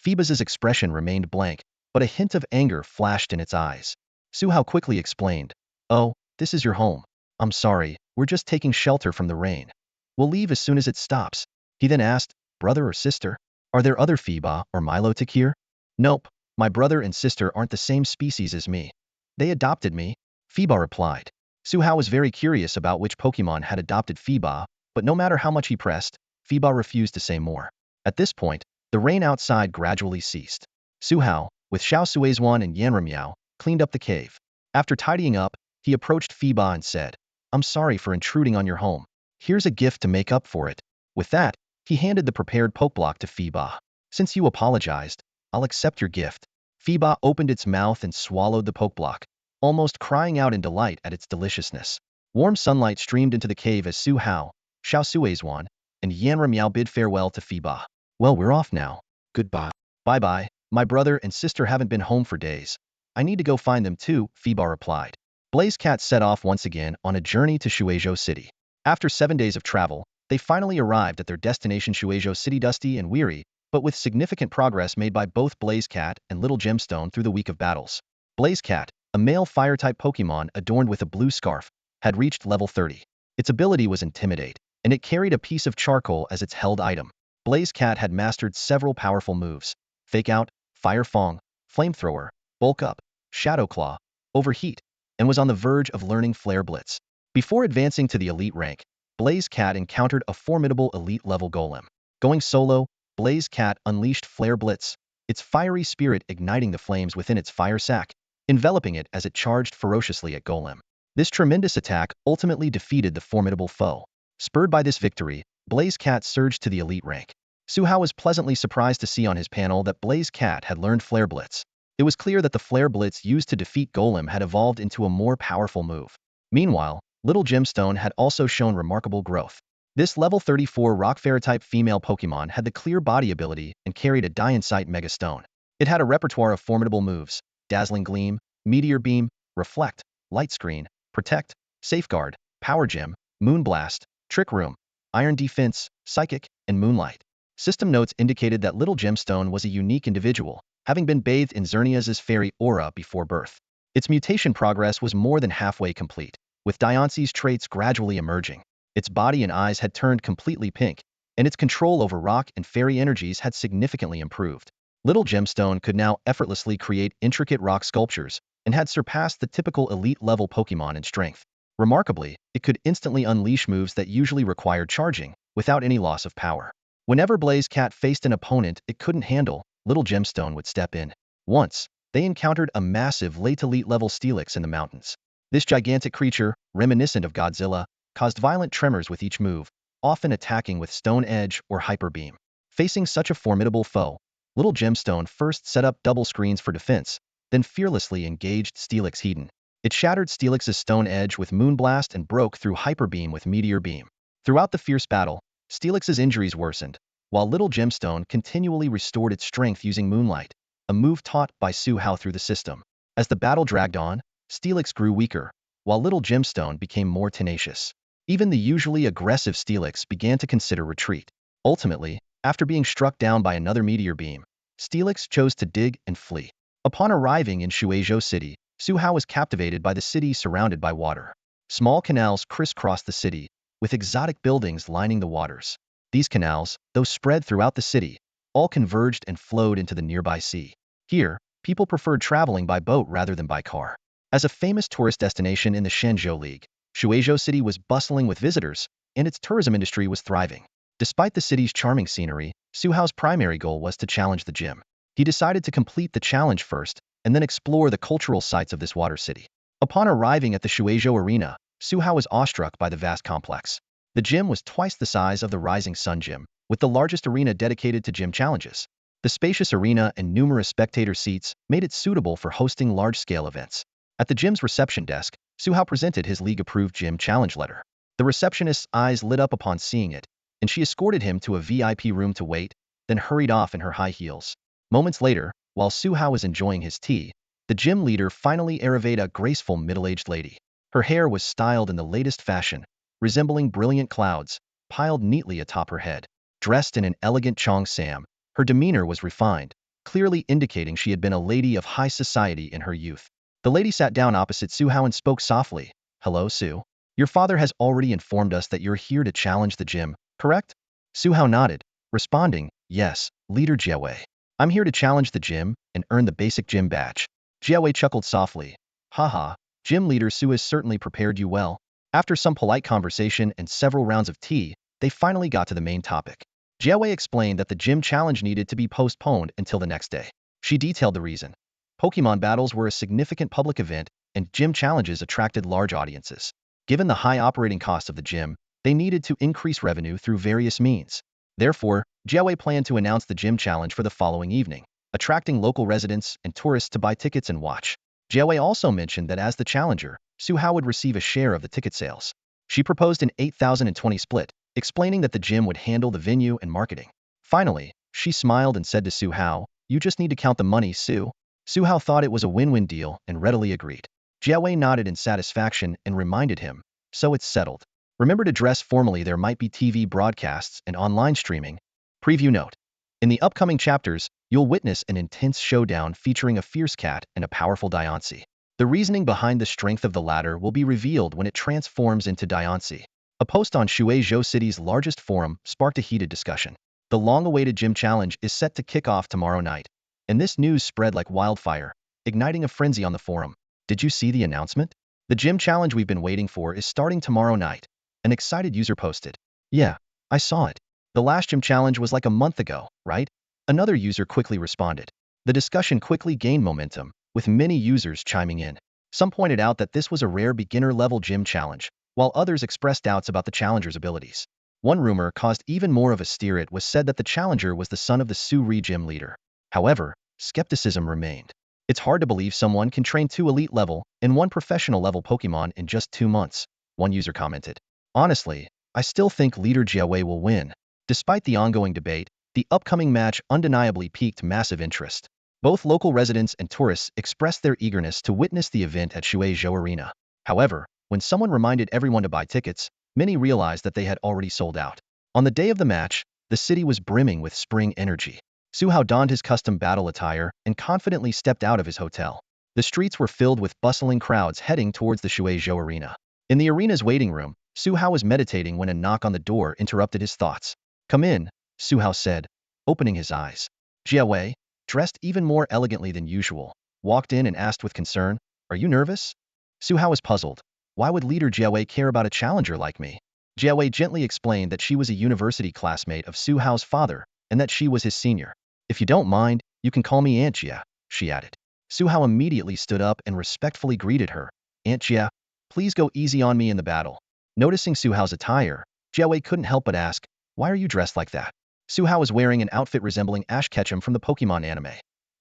Phoeba's expression remained blank, but a hint of anger flashed in its eyes. Su Hao quickly explained. Oh, this is your home. I'm sorry, we're just taking shelter from the rain. We'll leave as soon as it stops. He then asked, brother or sister? Are there other Phoeba or Milotic here? Nope, my brother and sister aren't the same species as me. They adopted me, Phoeba replied. Su Hao was very curious about which Pokémon had adopted Phoeba, but no matter how much he pressed, Phoeba refused to say more. At this point, the rain outside gradually ceased. Su Hao, with Xiao Suizhuan and Yanra Miao, cleaned up the cave. After tidying up, he approached Phoeba and said, I'm sorry for intruding on your home. Here's a gift to make up for it. With that, he handed the prepared Pokeblock to Phoeba. Since you apologized, I'll accept your gift. Phoeba opened its mouth and swallowed the Pokeblock, almost crying out in delight at its deliciousness. Warm sunlight streamed into the cave as Su Hao, Xiao Suizhuan, and Yanra Miao bid farewell to Phoeba. Well, we're off now. Goodbye. Bye-bye. My brother and sister haven't been home for days. I need to go find them too, Phoeba replied. Blaze Cat set off once again on a journey to Shuizhou City. After 7 days of travel, they finally arrived at their destination Shenzhou City, dusty and weary, but with significant progress made by both Blazecat and Little Gemstone through the week of battles. Blazecat, a male fire-type Pokémon adorned with a blue scarf, had reached level 30. Its ability was Intimidate, and it carried a piece of charcoal as its held item. Blazecat had mastered several powerful moves: Fake Out, Fire Fong, Flamethrower, Bulk Up, Shadow Claw, Overheat, and was on the verge of learning Flare Blitz. Before advancing to the elite rank, Blazecat encountered a formidable elite-level golem. Going solo, Blazecat unleashed Flare Blitz, its fiery spirit igniting the flames within its fire sac, enveloping it as it charged ferociously at Golem. This tremendous attack ultimately defeated the formidable foe. Spurred by this victory, Blazecat surged to the elite rank. Suhao was pleasantly surprised to see on his panel that Blazecat had learned Flare Blitz. It was clear that the Flare Blitz used to defeat Golem had evolved into a more powerful move. Meanwhile, Little Gemstone had also shown remarkable growth. This level 34 rock fairy-type female Pokémon had the clear body ability and carried a Diancie Mega Stone. It had a repertoire of formidable moves: Dazzling Gleam, Meteor Beam, Reflect, Light Screen, Protect, Safeguard, Power Gem, Moonblast, Trick Room, Iron Defense, Psychic, and Moonlight. System notes indicated that Little Gemstone was a unique individual, having been bathed in Xerneas's fairy aura before birth. Its mutation progress was more than halfway complete, with Diancie's traits gradually emerging. Its body and eyes had turned completely pink, and its control over rock and fairy energies had significantly improved. Little Gemstone could now effortlessly create intricate rock sculptures, and had surpassed the typical elite-level Pokémon in strength. Remarkably, it could instantly unleash moves that usually required charging, without any loss of power. Whenever Blazecat faced an opponent it couldn't handle, Little Gemstone would step in. Once, they encountered a massive late elite-level Steelix in the mountains. This gigantic creature, reminiscent of Godzilla, caused violent tremors with each move, often attacking with Stone Edge or Hyper Beam. Facing such a formidable foe, Little Gemstone first set up double screens for defense, then fearlessly engaged Steelix Hedon. It shattered Steelix's Stone Edge with Moonblast and broke through Hyper Beam with Meteor Beam. Throughout the fierce battle, Steelix's injuries worsened, while Little Gemstone continually restored its strength using Moonlight, a move taught by Suhao through the system. As the battle dragged on, Steelix grew weaker, while Little Gemstone became more tenacious. Even the usually aggressive Steelix began to consider retreat. Ultimately, after being struck down by another Meteor Beam, Steelix chose to dig and flee. Upon arriving in Shenzhou City, Suhao was captivated by the city surrounded by water. Small canals crisscrossed the city, with exotic buildings lining the waters. These canals, though spread throughout the city, all converged and flowed into the nearby sea. Here, people preferred traveling by boat rather than by car. As a famous tourist destination in the Shenzhou League, Shenzhou City was bustling with visitors, and its tourism industry was thriving. Despite the city's charming scenery, Suhao's primary goal was to challenge the gym. He decided to complete the challenge first, and then explore the cultural sites of this water city. Upon arriving at the Shenzhou Arena, Suhao was awestruck by the vast complex. The gym was twice the size of the Rising Sun Gym, with the largest arena dedicated to gym challenges. The spacious arena and numerous spectator seats made it suitable for hosting large-scale events. At the gym's reception desk, Suhao presented his league-approved gym challenge letter. The receptionist's eyes lit up upon seeing it, and she escorted him to a VIP room to wait, then hurried off in her high heels. Moments later, while Suhao was enjoying his tea, the gym leader finally arrived, a graceful middle-aged lady. Her hair was styled in the latest fashion, resembling brilliant clouds, piled neatly atop her head. Dressed in an elegant cheongsam, her demeanor was refined, clearly indicating she had been a lady of high society in her youth. The lady sat down opposite Suhao and spoke softly. "Hello, Su. Your father has already informed us that you're here to challenge the gym, correct?" Suhao nodded, responding, "Yes, Leader Jiawei. I'm here to challenge the gym and earn the basic gym badge." Jiawei chuckled softly. "Haha, Gym Leader Su has certainly prepared you well." After some polite conversation and several rounds of tea, they finally got to the main topic. Jiawei explained that the gym challenge needed to be postponed until the next day. She detailed the reason. Pokémon battles were a significant public event, and gym challenges attracted large audiences. Given the high operating costs of the gym, they needed to increase revenue through various means. Therefore, Jiawei planned to announce the gym challenge for the following evening, attracting local residents and tourists to buy tickets and watch. Jiawei also mentioned that as the challenger, Suhao would receive a share of the ticket sales. She proposed an 8,020 split, explaining that the gym would handle the venue and marketing. Finally, she smiled and said to Suhao, "You just need to count the money, Su." Suhao thought it was a win-win deal and readily agreed. Jiawei nodded in satisfaction and reminded him, "So it's settled." Remember to dress formally, there might be TV broadcasts and online streaming. Preview note. In the upcoming chapters, you'll witness an intense showdown featuring a fierce cat and a powerful Diancie. The reasoning behind the strength of the latter will be revealed when it transforms into Diancie. A post on Shenzhou City's largest forum sparked a heated discussion. The long-awaited gym challenge is set to kick off tomorrow night, and this news spread like wildfire, igniting a frenzy on the forum. Did you see the announcement? The gym challenge we've been waiting for is starting tomorrow night, an excited user posted. Yeah, I saw it. The last gym challenge was like a month ago, right? Another user quickly responded. The discussion quickly gained momentum, with many users chiming in. Some pointed out that this was a rare beginner-level gym challenge, while others expressed doubts about the challenger's abilities. One rumor caused even more of a stir. It was said that the challenger was the son of the Suri gym leader. However, skepticism remained. It's hard to believe someone can train 2 elite-level and 1 professional-level Pokémon in just 2 months, one user commented. Honestly, I still think leader Jiawei will win. Despite the ongoing debate, the upcoming match undeniably piqued massive interest. Both local residents and tourists expressed their eagerness to witness the event at Shenzhou Arena. However, when someone reminded everyone to buy tickets, many realized that they had already sold out. On the day of the match, the city was brimming with spring energy. Su Hao donned his custom battle attire and confidently stepped out of his hotel. The streets were filled with bustling crowds heading towards the Shenzhou Arena. In the arena's waiting room, Su Hao was meditating when a knock on the door interrupted his thoughts. Come in, Su Hao said, opening his eyes. Jiawei, dressed even more elegantly than usual, walked in and asked with concern, Are you nervous? Su Hao was puzzled. Why would leader Jiawei care about a challenger like me? Jiawei gently explained that she was a university classmate of Su Hao's father, and that she was his senior. If you don't mind, you can call me Aunt Jia, she added. Su Hao immediately stood up and respectfully greeted her. Aunt Jia, please go easy on me in the battle. Noticing Su Hao's attire, Jiawei couldn't help but ask, Why are you dressed like that? Su Hao was wearing an outfit resembling Ash Ketchum from the Pokémon anime.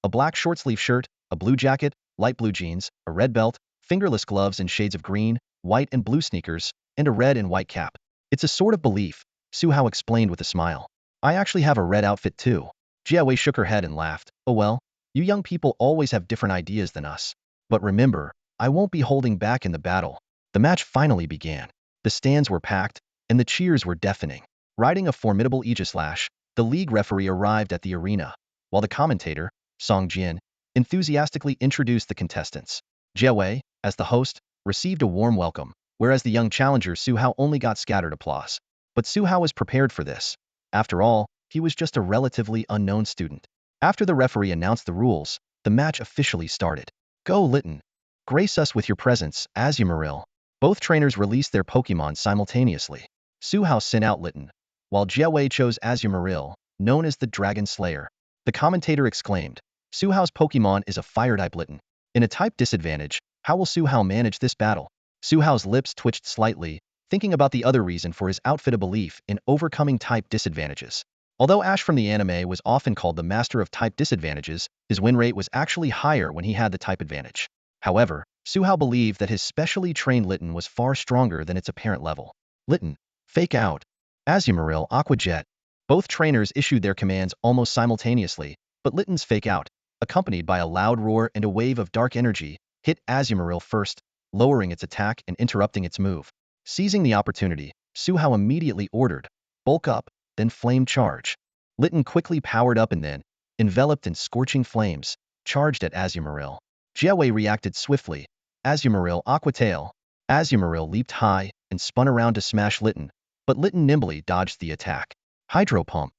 A black short-sleeve shirt, a blue jacket, light blue jeans, a red belt, fingerless gloves in shades of green, white and blue sneakers, and a red and white cap. It's a sort of belief, Su Hao explained with a smile. I actually have a red outfit too. Jiawei shook her head and laughed. Oh well, you young people always have different ideas than us. But remember, I won't be holding back in the battle. The match finally began. The stands were packed, and the cheers were deafening. Riding a formidable Aegislash, the league referee arrived at the arena, while the commentator, Song Jin, enthusiastically introduced the contestants. Jiawei, as the host, received a warm welcome, whereas the young challenger Su Hao only got scattered applause. But Su Hao was prepared for this. After all, he was just a relatively unknown student. After the referee announced the rules, the match officially started. Go Litten. Grace us with your presence, Azumarill. Both trainers released their Pokémon simultaneously. Su Hao sent out Litten, while Jiawei chose Azumarill, known as the Dragon Slayer. The commentator exclaimed, Su Hao's Pokémon is a fire-type Litten. In a type disadvantage, how will Su Hao manage this battle? Su Hao's lips twitched slightly, thinking about the other reason for his outfit, a belief in overcoming type disadvantages. Although Ash from the anime was often called the master of type disadvantages, his win rate was actually higher when he had the type advantage. However, Su Hao believed that his specially trained Litten was far stronger than its apparent level. Litten, Fake Out, Azumarill, Aqua Jet. Both trainers issued their commands almost simultaneously, but Litten's Fake Out, accompanied by a loud roar and a wave of dark energy, hit Azumarill first, lowering its attack and interrupting its move. Seizing the opportunity, Su Hao immediately ordered, Bulk Up, then Flame Charge. Litten quickly powered up and then, enveloped in scorching flames, charged at Azumarill. Jiawei reacted swiftly. Azumarill Aqua Tail. Azumarill leaped high and spun around to smash Litten, but Litten nimbly dodged the attack. Hydro Pump.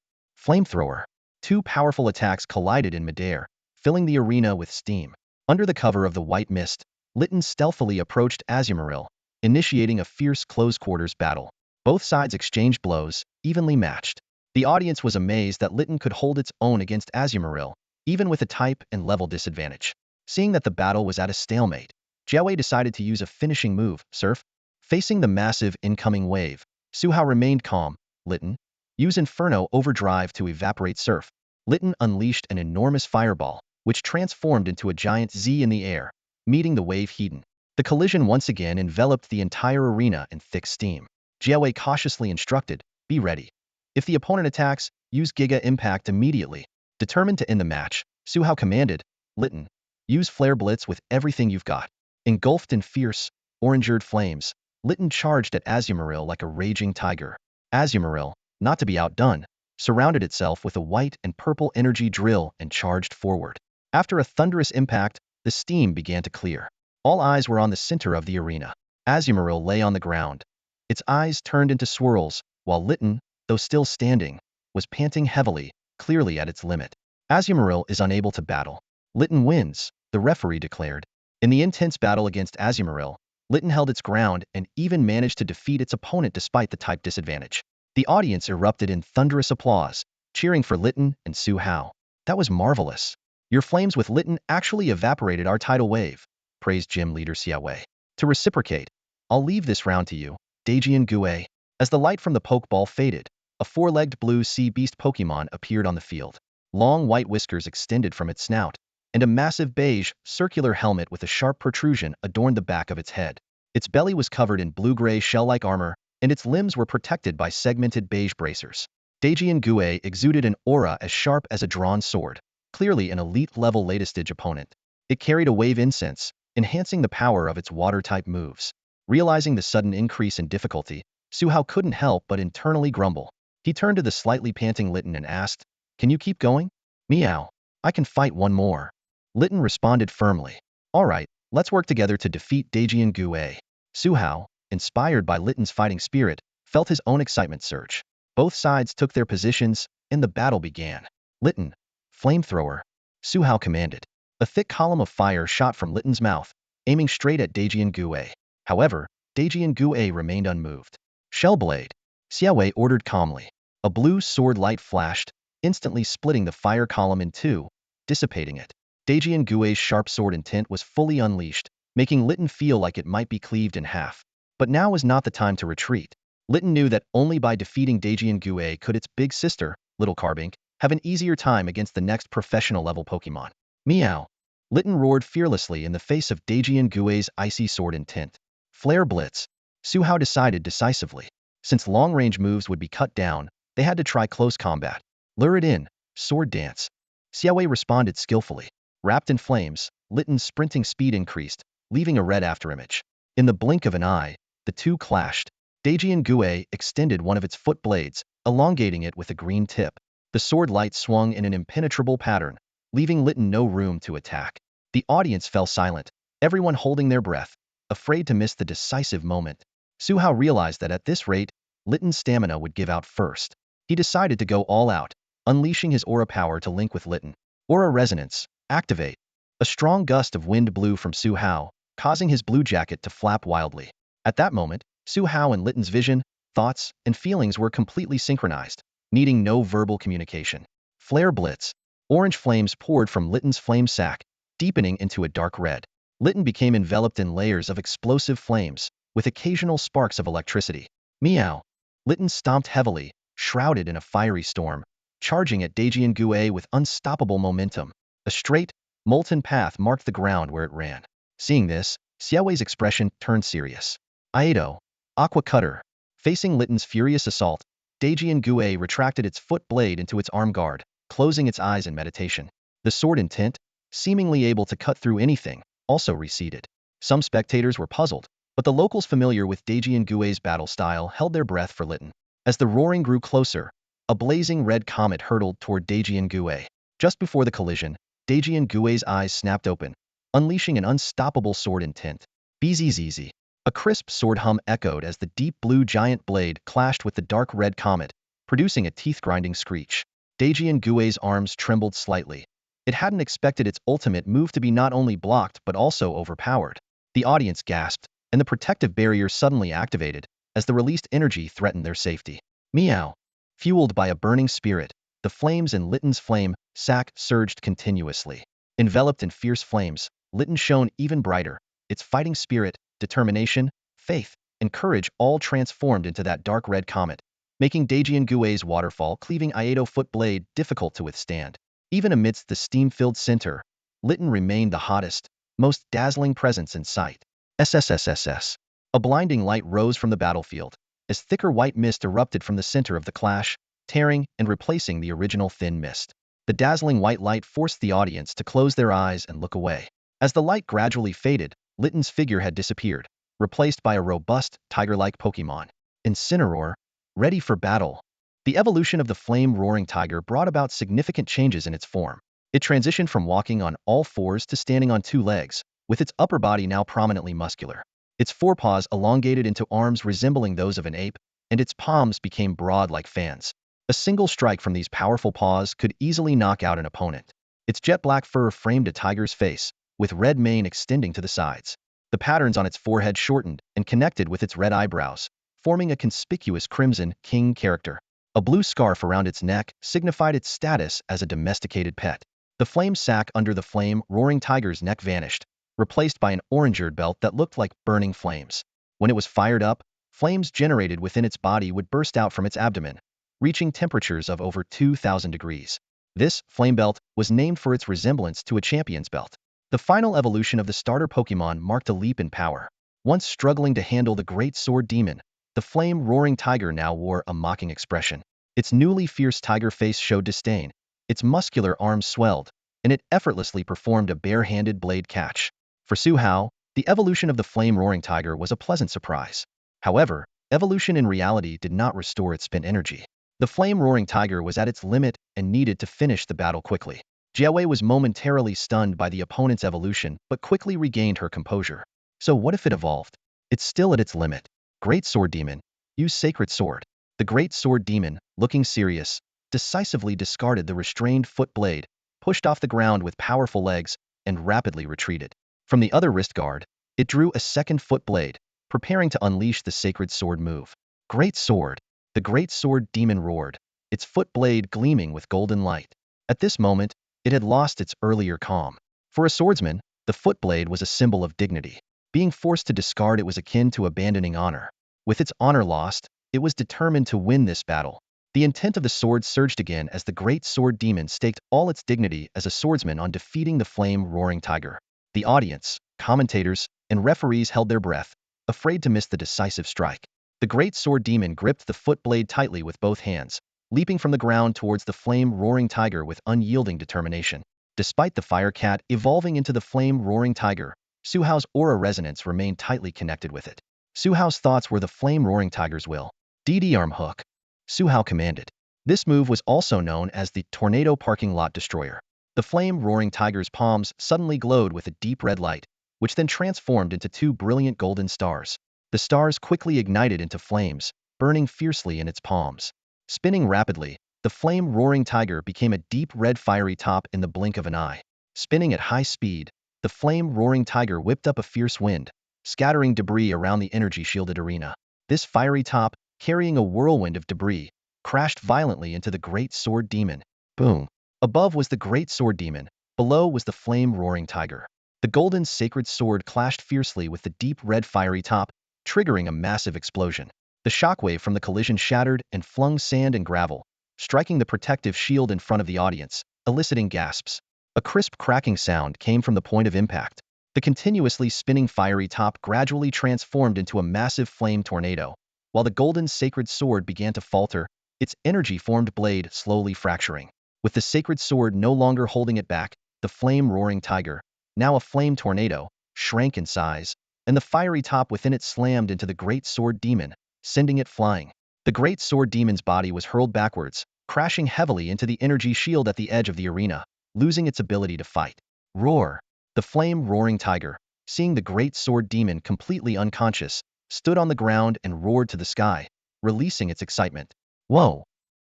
Flamethrower. Two powerful attacks collided in midair, filling the arena with steam. Under the cover of the white mist, Litten stealthily approached Azumarill, initiating a fierce close-quarters battle. Both sides exchanged blows, evenly matched. The audience was amazed that Litten could hold its own against Azumarill, even with a type and level disadvantage. Seeing that the battle was at a stalemate, Jiawei decided to use a finishing move, Surf. Facing the massive incoming wave, Su Hao remained calm. Litten, use Inferno Overdrive to evaporate Surf. Litten unleashed an enormous fireball, which transformed into a giant Z in the air, meeting the wave heat. The collision once again enveloped the entire arena in thick steam. Jiawei cautiously instructed, Be ready. If the opponent attacks, use Giga Impact immediately. Determined to end the match, Su Hao commanded, Litten, use Flare Blitz with everything you've got. Engulfed in fierce, orangered flames, Litten charged at Azumarill like a raging tiger. Azumarill, not to be outdone, surrounded itself with a white and purple energy drill and charged forward. After a thunderous impact, the steam began to clear. All eyes were on the center of the arena. Azumarill lay on the ground. Its eyes turned into swirls, while Litten, though still standing, was panting heavily, clearly at its limit. Azumarill is unable to battle. Litten wins, the referee declared. In the intense battle against Azumarill, Litten held its ground and even managed to defeat its opponent despite the type disadvantage. The audience erupted in thunderous applause, cheering for Litten and Su Hao. That was marvelous. Your flames with Litten actually evaporated our tidal wave, praised gym leader Xiaowei. To reciprocate, I'll leave this round to you, Dajian Gue. As the light from the Pokeball faded, a four-legged blue sea beast Pokemon appeared on the field. Long white whiskers extended from its snout, and a massive beige, circular helmet with a sharp protrusion adorned the back of its head. Its belly was covered in blue-gray shell-like armor, and its limbs were protected by segmented beige bracers. Dajian Gue exuded an aura as sharp as a drawn sword, clearly an elite-level latest-stage opponent. It carried a wave incense, enhancing the power of its water-type moves. Realizing the sudden increase in difficulty, Su Hao couldn't help but internally grumble. He turned to the slightly panting Litten and asked, "Can you keep going?" "Meow. I can fight one more." Litten responded firmly. "All right, let's work together to defeat Dajian Gue." Su Hao, inspired by Litten's fighting spirit, felt his own excitement surge. Both sides took their positions, and the battle began. "Litten, flamethrower," Su Hao commanded. A thick column of fire shot from Litten's mouth, aiming straight at Dajian Gue. However, Dajian Gue remained unmoved. "Shellblade," Xiaowei ordered calmly. A blue sword light flashed, instantly splitting the fire column in two, dissipating it. Dajian Gue's sharp sword intent was fully unleashed, making Litten feel like it might be cleaved in half. But now was not the time to retreat. Litten knew that only by defeating Dajian Gue could its big sister, Little Carbink, have an easier time against the next professional-level Pokemon. "Meow!" Litten roared fearlessly in the face of Dajian Gue's icy sword intent. "Flare Blitz!" Su Hao decided decisively. Since long-range moves would be cut down, they had to try close combat. "Lure it in, Sword Dance!" Xiaowei responded skillfully. Wrapped in flames, Litten's sprinting speed increased, leaving a red afterimage. In the blink of an eye, the two clashed. Dajian Gue extended one of its foot blades, elongating it with a green tip. The sword light swung in an impenetrable pattern, leaving Litten no room to attack. The audience fell silent, everyone holding their breath, afraid to miss the decisive moment. Su Hao realized that at this rate, Litten's stamina would give out first. He decided to go all out, unleashing his aura power to link with Litten. Aura Resonance. Activate. A strong gust of wind blew from Su Hao, causing his blue jacket to flap wildly. At that moment, Su Hao and Litten's vision, thoughts, and feelings were completely synchronized, needing no verbal communication. Flare Blitz. Orange flames poured from Litten's flame sac, deepening into a dark red. Litten became enveloped in layers of explosive flames, with occasional sparks of electricity. Meow. Litten stomped heavily, shrouded in a fiery storm, charging at Dajian Gue with unstoppable momentum. A straight, molten path marked the ground where it ran. Seeing this, Xiaowei's expression turned serious. Aido. Aqua Cutter. Facing Litten's furious assault, Dajian Gue retracted its foot blade into its arm guard, closing its eyes in meditation. The sword intent, seemingly able to cut through anything, also receded. Some spectators were puzzled, but the locals familiar with Dajian Gue's battle style held their breath for Litten. As the roaring grew closer, a blazing red comet hurtled toward Dajian Gue. Just before the collision, Dajian Gue's eyes snapped open, unleashing an unstoppable sword intent. Bzzz. A crisp sword hum echoed as the deep blue giant blade clashed with the dark red comet, producing a teeth-grinding screech. Dajian Gue's arms trembled slightly. It hadn't expected its ultimate move to be not only blocked but also overpowered. The audience gasped, and the protective barrier suddenly activated, as the released energy threatened their safety. Meow. Fueled by a burning spirit, the flames in Litten's flame sac surged continuously. Enveloped in fierce flames, Litten shone even brighter, its fighting spirit, determination, faith, and courage all transformed into that dark red comet, making Dajian Gue's waterfall-cleaving Aido foot blade difficult to withstand. Even amidst the steam-filled center, Litten remained the hottest, most dazzling presence in sight. SSSSS. A blinding light rose from the battlefield, as thicker white mist erupted from the center of the clash, tearing and replacing the original thin mist. The dazzling white light forced the audience to close their eyes and look away. As the light gradually faded, Litten's figure had disappeared, replaced by a robust, tiger-like Pokémon, Incineroar, ready for battle. The evolution of the flame-roaring tiger brought about significant changes in its form. It transitioned from walking on all fours to standing on two legs, with its upper body now prominently muscular. Its forepaws elongated into arms resembling those of an ape, and its palms became broad like fans. A single strike from these powerful paws could easily knock out an opponent. Its jet-black fur framed a tiger's face, with red mane extending to the sides. The patterns on its forehead shortened and connected with its red eyebrows, forming a conspicuous crimson king character. A blue scarf around its neck signified its status as a domesticated pet. The flame sac under the flame-roaring tiger's neck vanished, replaced by an orangered belt that looked like burning flames. When it was fired up, flames generated within its body would burst out from its abdomen, reaching temperatures of over 2,000 degrees. This flame belt was named for its resemblance to a champion's belt. The final evolution of the starter Pokémon marked a leap in power. Once struggling to handle the great sword demon, the flame-roaring tiger now wore a mocking expression. Its newly fierce tiger face showed disdain. Its muscular arms swelled, and it effortlessly performed a bare-handed blade catch. For Su Hao, the evolution of the flame-roaring tiger was a pleasant surprise. However, evolution in reality did not restore its spent energy. The flame-roaring tiger was at its limit and needed to finish the battle quickly. Jiawei was momentarily stunned by the opponent's evolution but quickly regained her composure. So what if it evolved? It's still at its limit. Great Sword Demon, use Sacred Sword. The Great Sword Demon, looking serious, decisively discarded the restrained foot blade, pushed off the ground with powerful legs, and rapidly retreated. From the other wrist guard, it drew a second foot blade, preparing to unleash the Sacred Sword move. Great Sword! The Great Sword Demon roared, its foot blade gleaming with golden light. At this moment, it had lost its earlier calm. For a swordsman, the foot blade was a symbol of dignity. Being forced to discard it was akin to abandoning honor. With its honor lost, it was determined to win this battle. The intent of the sword surged again as the Great Sword Demon staked all its dignity as a swordsman on defeating the flame-roaring tiger. The audience, commentators, and referees held their breath, afraid to miss the decisive strike. The Great Sword Demon gripped the foot blade tightly with both hands, leaping from the ground towards the flame-roaring tiger with unyielding determination. Despite the fire cat evolving into the flame-roaring tiger, Su Hao's aura resonance remained tightly connected with it. Su Hao's thoughts were the flame-roaring tiger's will. DD Arm Hook, Su Hao commanded. This move was also known as the Tornado Parking Lot Destroyer. The flame-roaring tiger's palms suddenly glowed with a deep red light, which then transformed into two brilliant golden stars. The stars quickly ignited into flames, burning fiercely in its palms. Spinning rapidly, the flame-roaring tiger became a deep red fiery top in the blink of an eye. Spinning at high speed, the flame-roaring tiger whipped up a fierce wind, scattering debris around the energy-shielded arena. This fiery top, carrying a whirlwind of debris, crashed violently into the Great Sword Demon. Boom! Above was the Great Sword Demon, below was the flame-roaring tiger. The golden sacred sword clashed fiercely with the deep red fiery top, triggering a massive explosion. The shockwave from the collision shattered and flung sand and gravel, striking the protective shield in front of the audience, eliciting gasps. A crisp cracking sound came from the point of impact. The continuously spinning fiery top gradually transformed into a massive flame tornado. While the golden sacred sword began to falter, its energy-formed blade slowly fracturing. With the sacred sword no longer holding it back, the flame-roaring tiger, now a flame tornado, shrank in size, and the fiery top within it slammed into the Great Sword Demon, sending it flying. The Great Sword Demon's body was hurled backwards, crashing heavily into the energy shield at the edge of the arena, losing its ability to fight. Roar! The flame-roaring tiger, seeing the Great Sword Demon completely unconscious, stood on the ground and roared to the sky, releasing its excitement. Whoa!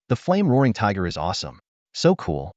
The flame-roaring tiger is awesome. So cool.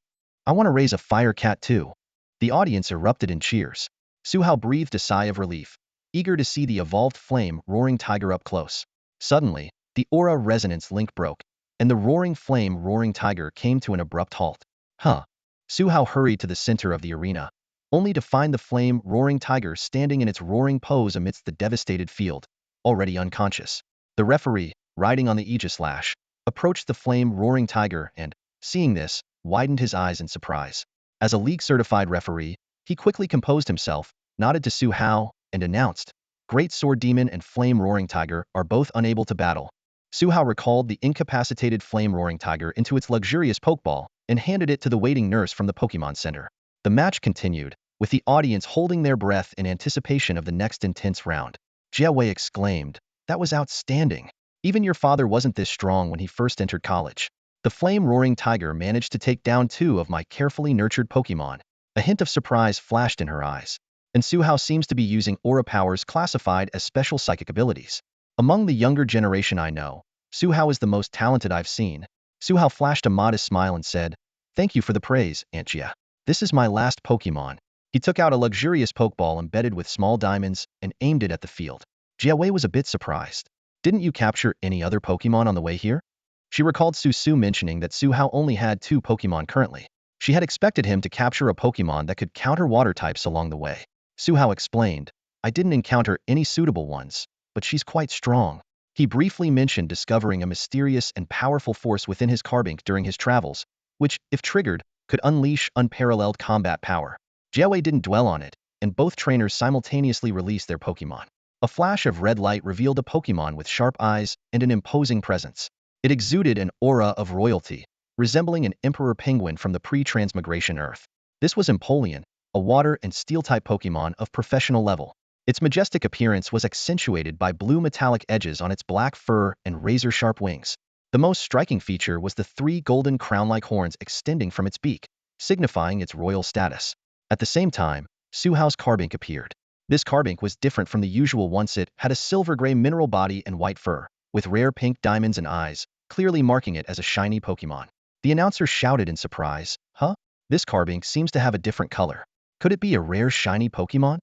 I want to raise a fire cat too. The audience erupted in cheers. Su Hao breathed a sigh of relief, eager to see the evolved flame-roaring tiger up close. Suddenly, the aura resonance link broke, and the roaring flame-roaring tiger came to an abrupt halt. Huh. Su Hao hurried to the center of the arena, only to find the flame-roaring tiger standing in its roaring pose amidst the devastated field, already unconscious. The referee, riding on the Aegis Lash, approached the flame-roaring tiger and, seeing this, widened his eyes in surprise. As a league-certified referee, he quickly composed himself, nodded to Su Hao, and announced, Great Sword Demon and Flame-Roaring Tiger are both unable to battle. Su Hao recalled the incapacitated Flame-Roaring Tiger into its luxurious Pokeball and handed it to the waiting nurse from the Pokémon Center. The match continued, with the audience holding their breath in anticipation of the next intense round. Jiawei exclaimed. That was outstanding. Even your father wasn't this strong when he first entered college. The flame-roaring tiger managed to take down 2 of my carefully nurtured Pokémon. A hint of surprise flashed in her eyes. And Suhao seems to be using aura powers classified as special psychic abilities. Among the younger generation I know, Suhao is the most talented I've seen. Suhao flashed a modest smile and said, "Thank you for the praise, Aunt Jia. This is my last Pokémon." He took out a luxurious Pokeball embedded with small diamonds and aimed it at the field. Jiawei was a bit surprised. Didn't you capture any other Pokémon on the way here? She recalled Su mentioning that Suhao only had 2 Pokémon currently. She had expected him to capture a Pokémon that could counter water types along the way. Suhao explained, I didn't encounter any suitable ones, but she's quite strong. He briefly mentioned discovering a mysterious and powerful force within his Carbink during his travels, which, if triggered, could unleash unparalleled combat power. Jiawei didn't dwell on it, and both trainers simultaneously released their Pokémon. A flash of red light revealed a Pokémon with sharp eyes and an imposing presence. It exuded an aura of royalty, resembling an emperor penguin from the pre-transmigration Earth. This was Empoleon, a water and steel-type Pokémon of professional level. Its majestic appearance was accentuated by blue metallic edges on its black fur and razor-sharp wings. The most striking feature was the 3 golden crown-like horns extending from its beak, signifying its royal status. At the same time, Suhao's Carbink appeared. This Carbink was different from the usual ones. It had a silver-gray mineral body and white fur, with rare pink diamonds and eyes, clearly marking it as a shiny Pokémon. The announcer shouted in surprise, "Huh? This Carbink seems to have a different color. Could it be a rare shiny Pokémon?"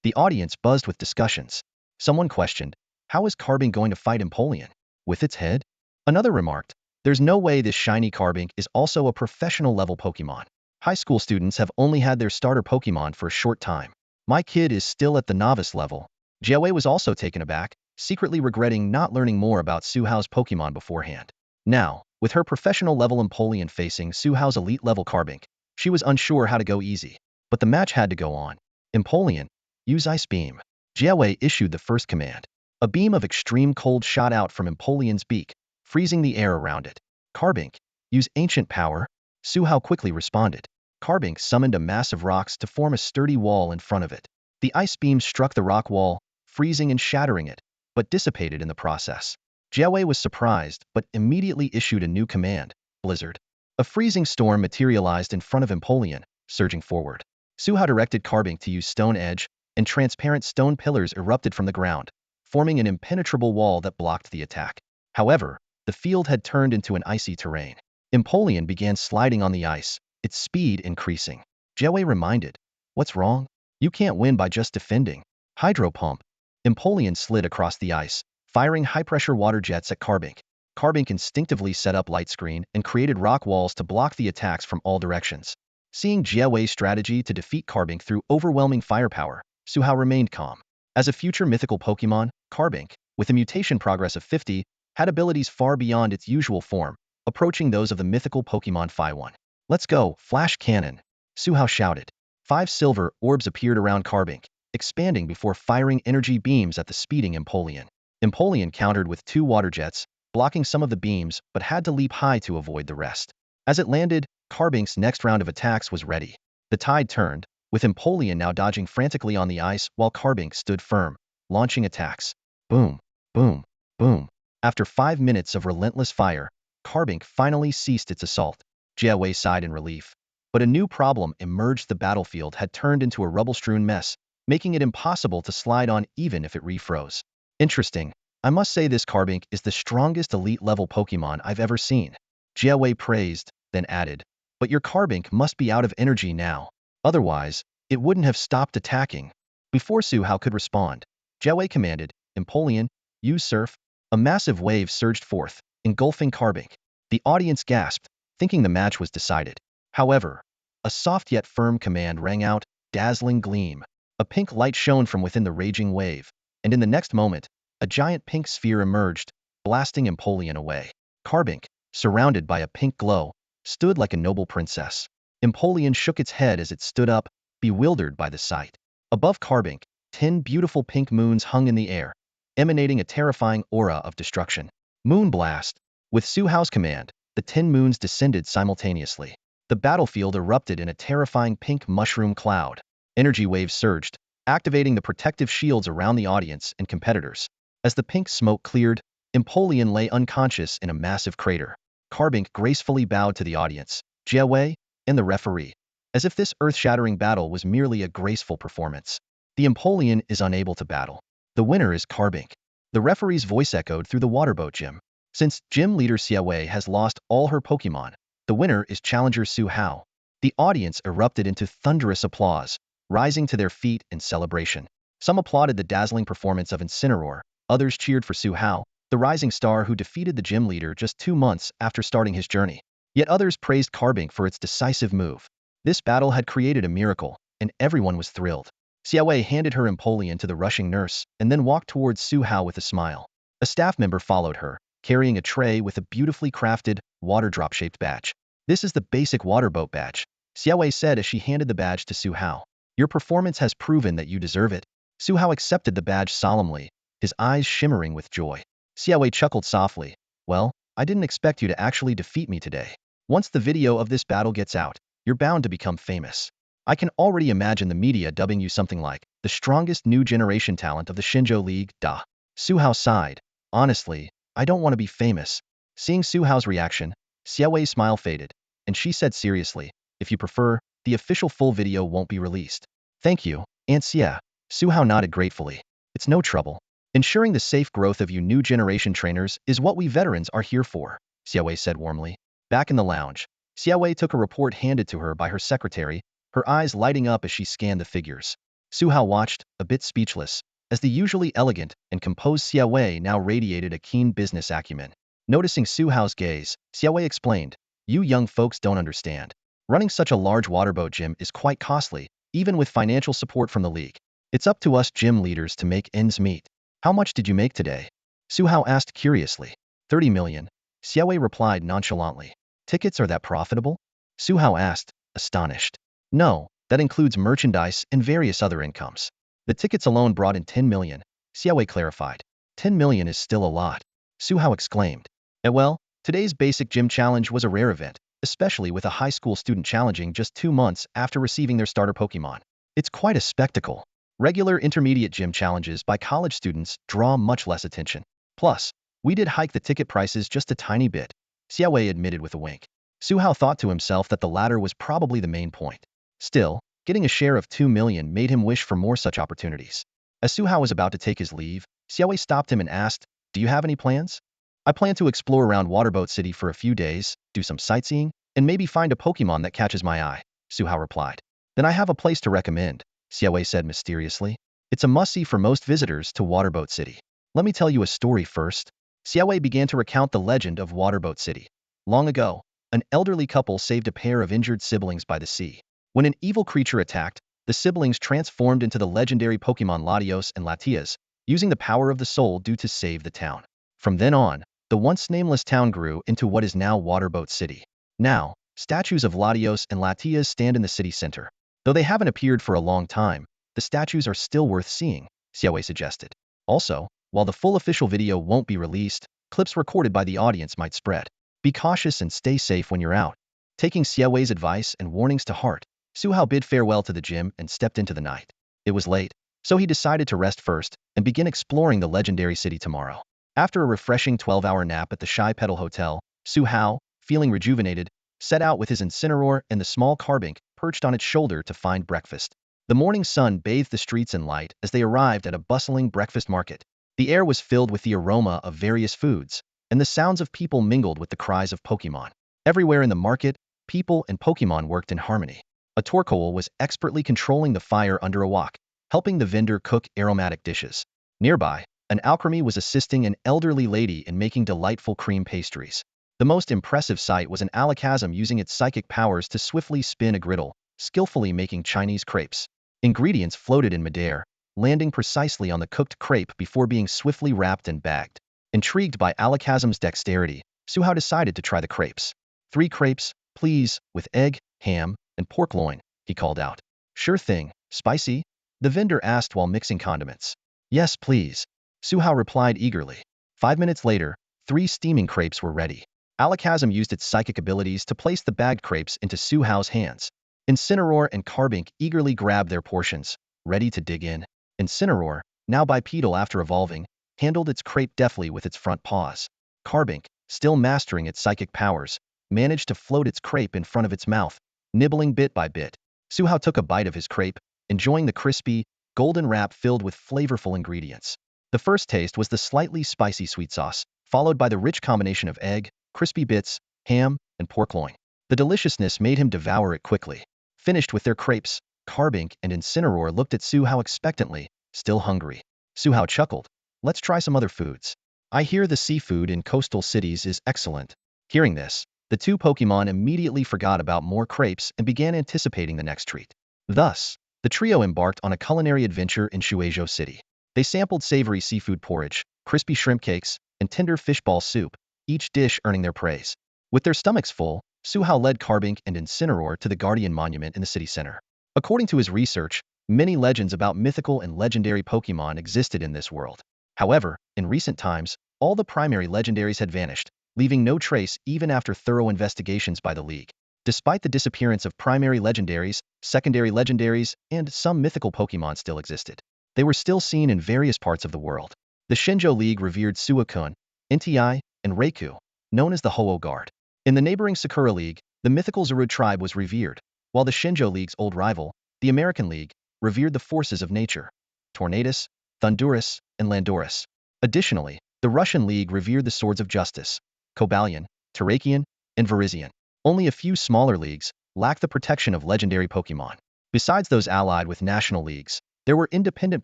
The audience buzzed with discussions. Someone questioned, how is Carbink going to fight Empoleon? With its head? Another remarked, there's no way this shiny Carbink is also a professional-level Pokémon. High school students have only had their starter Pokémon for a short time. My kid is still at the novice level. Jiawei was also taken aback, secretly regretting not learning more about Suhao's Pokémon beforehand. Now, with her professional-level Empoleon facing Suhao's elite-level Carbink, she was unsure how to go easy. But the match had to go on. Empoleon, use Ice Beam. Jiawei issued the first command. A beam of extreme cold shot out from Empoleon's beak, freezing the air around it. Carbink, use Ancient Power. Suhao quickly responded. Carbink summoned a mass of rocks to form a sturdy wall in front of it. The ice beam struck the rock wall, freezing and shattering it, but dissipated in the process. Jiawei was surprised, but immediately issued a new command, Blizzard. A freezing storm materialized in front of Empoleon, surging forward. Suhao directed Carbink to use Stone Edge, and transparent stone pillars erupted from the ground, forming an impenetrable wall that blocked the attack. However, the field had turned into an icy terrain. Empoleon began sliding on the ice, its speed increasing. Jiawei reminded, what's wrong? You can't win by just defending. Hydro Pump. Empoleon slid across the ice, firing high-pressure water jets at Carbink. Carbink instinctively set up Light Screen and created rock walls to block the attacks from all directions. Seeing Jiawei's strategy to defeat Carbink through overwhelming firepower, Suhao remained calm. As a future mythical Pokémon, Carbink, with a mutation progress of 50, had abilities far beyond its usual form, approaching those of the mythical Pokémon Phi-1. Let's go, Flash Cannon! Suhao shouted. 5 silver orbs appeared around Carbink, expanding before firing energy beams at the speeding Empoleon. Empoleon countered with 2 water jets, blocking some of the beams but had to leap high to avoid the rest. As it landed, Carbink's next round of attacks was ready. The tide turned, with Empoleon now dodging frantically on the ice while Carbink stood firm, launching attacks. Boom, boom, boom. After 5 minutes of relentless fire, Carbink finally ceased its assault. Jiawei sighed in relief. But a new problem emerged. The battlefield had turned into a rubble-strewn mess, making it impossible to slide on even if it refroze. Interesting. I must say this Carbink is the strongest elite-level Pokémon I've ever seen. Jiawei praised, then added, but your Carbink must be out of energy now. Otherwise, it wouldn't have stopped attacking. Before Suhao could respond, Jiawei commanded, Empoleon, use Surf. A massive wave surged forth, engulfing Carbink. The audience gasped, thinking the match was decided. However, a soft yet firm command rang out, dazzling gleam. A pink light shone from within the raging wave, and in the next moment, a giant pink sphere emerged, blasting Empoleon away. Carbink, surrounded by a pink glow, stood like a noble princess. Empoleon shook its head as it stood up, bewildered by the sight. Above Carbink, 10 beautiful pink moons hung in the air, emanating a terrifying aura of destruction. Moonblast. With Suhao's command, the 10 moons descended simultaneously. The battlefield erupted in a terrifying pink mushroom cloud. Energy waves surged, activating the protective shields around the audience and competitors. As the pink smoke cleared, Empoleon lay unconscious in a massive crater. Carbink gracefully bowed to the audience, Jiawei, and the referee, as if this earth-shattering battle was merely a graceful performance. The Empoleon is unable to battle. The winner is Carbink. The referee's voice echoed through the waterboat gym. Since gym leader Xiaowei has lost all her Pokémon, the winner is challenger Su Hao. The audience erupted into thunderous applause, rising to their feet in celebration. Some applauded the dazzling performance of Incineroar, others cheered for Su Hao, the rising star who defeated the gym leader just 2 months after starting his journey. Yet others praised Carbink for its decisive move. This battle had created a miracle, and everyone was thrilled. Xiaowei handed her Empoleon to the rushing nurse and then walked towards Su Hao with a smile. A staff member followed her, carrying a tray with a beautifully crafted, water drop-shaped badge. "This is the basic waterboat badge," Xiaowei said as she handed the badge to Su Hao. "Your performance has proven that you deserve it." Su Hao accepted the badge solemnly, his eyes shimmering with joy. Xiaowei chuckled softly. "Well, I didn't expect you to actually defeat me today. Once the video of this battle gets out, you're bound to become famous. I can already imagine the media dubbing you something like the strongest new generation talent of the Shenzhou League, da." Su Hao sighed. "Honestly, I don't want to be famous." Seeing Su Hao's reaction, Xiaowei's smile faded, and she said seriously, "If you prefer, the official full video won't be released." "Thank you, Aunt Xia." Su Hao nodded gratefully. "It's no trouble. Ensuring the safe growth of you new generation trainers is what we veterans are here for," Xiaowei said warmly. Back in the lounge, Xiaowei took a report handed to her by her secretary, her eyes lighting up as she scanned the figures. Su Hao watched, a bit speechless, as the usually elegant and composed Xiaowei now radiated a keen business acumen. Noticing Su Hao's gaze, Xiaowei explained, "You young folks don't understand. Running such a large waterboat gym is quite costly, even with financial support from the league. It's up to us gym leaders to make ends meet." "How much did you make today?" Su Hao asked curiously. 30 million, Xiaowei replied nonchalantly. "Tickets are that profitable?" Su Hao asked, astonished. "No, that includes merchandise and various other incomes. The tickets alone brought in 10 million, Xiaowei clarified. 10 million is still a lot," Su Hao exclaimed. Well, today's basic gym challenge was a rare event, especially with a high school student challenging just 2 months after receiving their starter Pokémon. It's quite a spectacle. Regular intermediate gym challenges by college students draw much less attention. Plus, we did hike the ticket prices just a tiny bit, Xiaowei admitted with a wink. Su Hao thought to himself that the latter was probably the main point. Still, getting a share of 2 million made him wish for more such opportunities. As Su Hao was about to take his leave, Xiaowei stopped him and asked, "Do you have any plans?" "I plan to explore around Waterboat City for a few days, do some sightseeing, and maybe find a Pokémon that catches my eye," Su Hao replied. "Then I have a place to recommend," Xiaowei said mysteriously. "It's a must-see for most visitors to Waterboat City. Let me tell you a story first." Xiaowei began to recount the legend of Waterboat City. Long ago, an elderly couple saved a pair of injured siblings by the sea. When an evil creature attacked, the siblings transformed into the legendary Pokémon Latios and Latias, using the power of the soul due to save the town. From then on, the once nameless town grew into what is now Waterboat City. Now, statues of Latios and Latias stand in the city center. Though they haven't appeared for a long time, the statues are still worth seeing, Xiaowei suggested. Also, while the full official video won't be released, clips recorded by the audience might spread. Be cautious and stay safe when you're out. Taking Xiaowei's advice and warnings to heart, Su Hao bid farewell to the gym and stepped into the night. It was late, so he decided to rest first and begin exploring the legendary city tomorrow. After a refreshing 12-hour nap at the Shy Petal Hotel, Su Hao, feeling rejuvenated, set out with his Incineroar and the small Carbink perched on its shoulder to find breakfast. The morning sun bathed the streets in light as they arrived at a bustling breakfast market. The air was filled with the aroma of various foods, and the sounds of people mingled with the cries of Pokémon. Everywhere in the market, people and Pokémon worked in harmony. A Torkoal was expertly controlling the fire under a wok, helping the vendor cook aromatic dishes. Nearby, an alchemy was assisting an elderly lady in making delightful cream pastries. The most impressive sight was an Alakazam using its psychic powers to swiftly spin a griddle, skillfully making Chinese crepes. Ingredients floated in midair, landing precisely on the cooked crepe before being swiftly wrapped and bagged. Intrigued by Alakazam's dexterity, Su Hao decided to try the crepes. 3 crepes, please, with egg, ham, and pork loin, he called out. "Sure thing. Spicy?" the vendor asked while mixing condiments. "Yes, please," Su Hao replied eagerly. 5 minutes later, 3 steaming crepes were ready. Alakazam used its psychic abilities to place the bagged crepes into Su Hao's hands. Incineroar and Carbink eagerly grabbed their portions, ready to dig in. Incineroar, now bipedal after evolving, handled its crepe deftly with its front paws. Carbink, still mastering its psychic powers, managed to float its crepe in front of its mouth, nibbling bit by bit. Suhao took a bite of his crepe, enjoying the crispy, golden wrap filled with flavorful ingredients. The first taste was the slightly spicy sweet sauce, followed by the rich combination of egg, crispy bits, ham, and pork loin. The deliciousness made him devour it quickly. Finished with their crepes, Carbink and Incineroar looked at Suhao expectantly, still hungry. Suhao chuckled. Let's try some other foods. I hear the seafood in coastal cities is excellent. Hearing this, the two Pokémon immediately forgot about more crepes and began anticipating the next treat. Thus, the trio embarked on a culinary adventure in Shenzhou City. They sampled savory seafood porridge, crispy shrimp cakes, and tender fishball soup, each dish earning their praise. With their stomachs full, Suhao led Carbink and Incineroar to the Guardian Monument in the city center. According to his research, many legends about mythical and legendary Pokémon existed in this world. However, in recent times, all the primary legendaries had vanished, leaving no trace even after thorough investigations by the League. Despite the disappearance of primary legendaries, secondary legendaries, and some mythical Pokémon still existed. They were still seen in various parts of the world. The Shenzhou League revered Suicune, Inti, and Reiku, known as the Ho-Oh Guard. In the neighboring Sakura League, the mythical Zerud tribe was revered, while the Shenzhou League's old rival, the American League, revered the forces of nature, Tornadus, Thundurus, and Landorus. Additionally, the Russian League revered the swords of justice, Cobalion, Terrakion, and Verizion. Only a few smaller leagues lacked the protection of legendary Pokémon. Besides those allied with national leagues, there were independent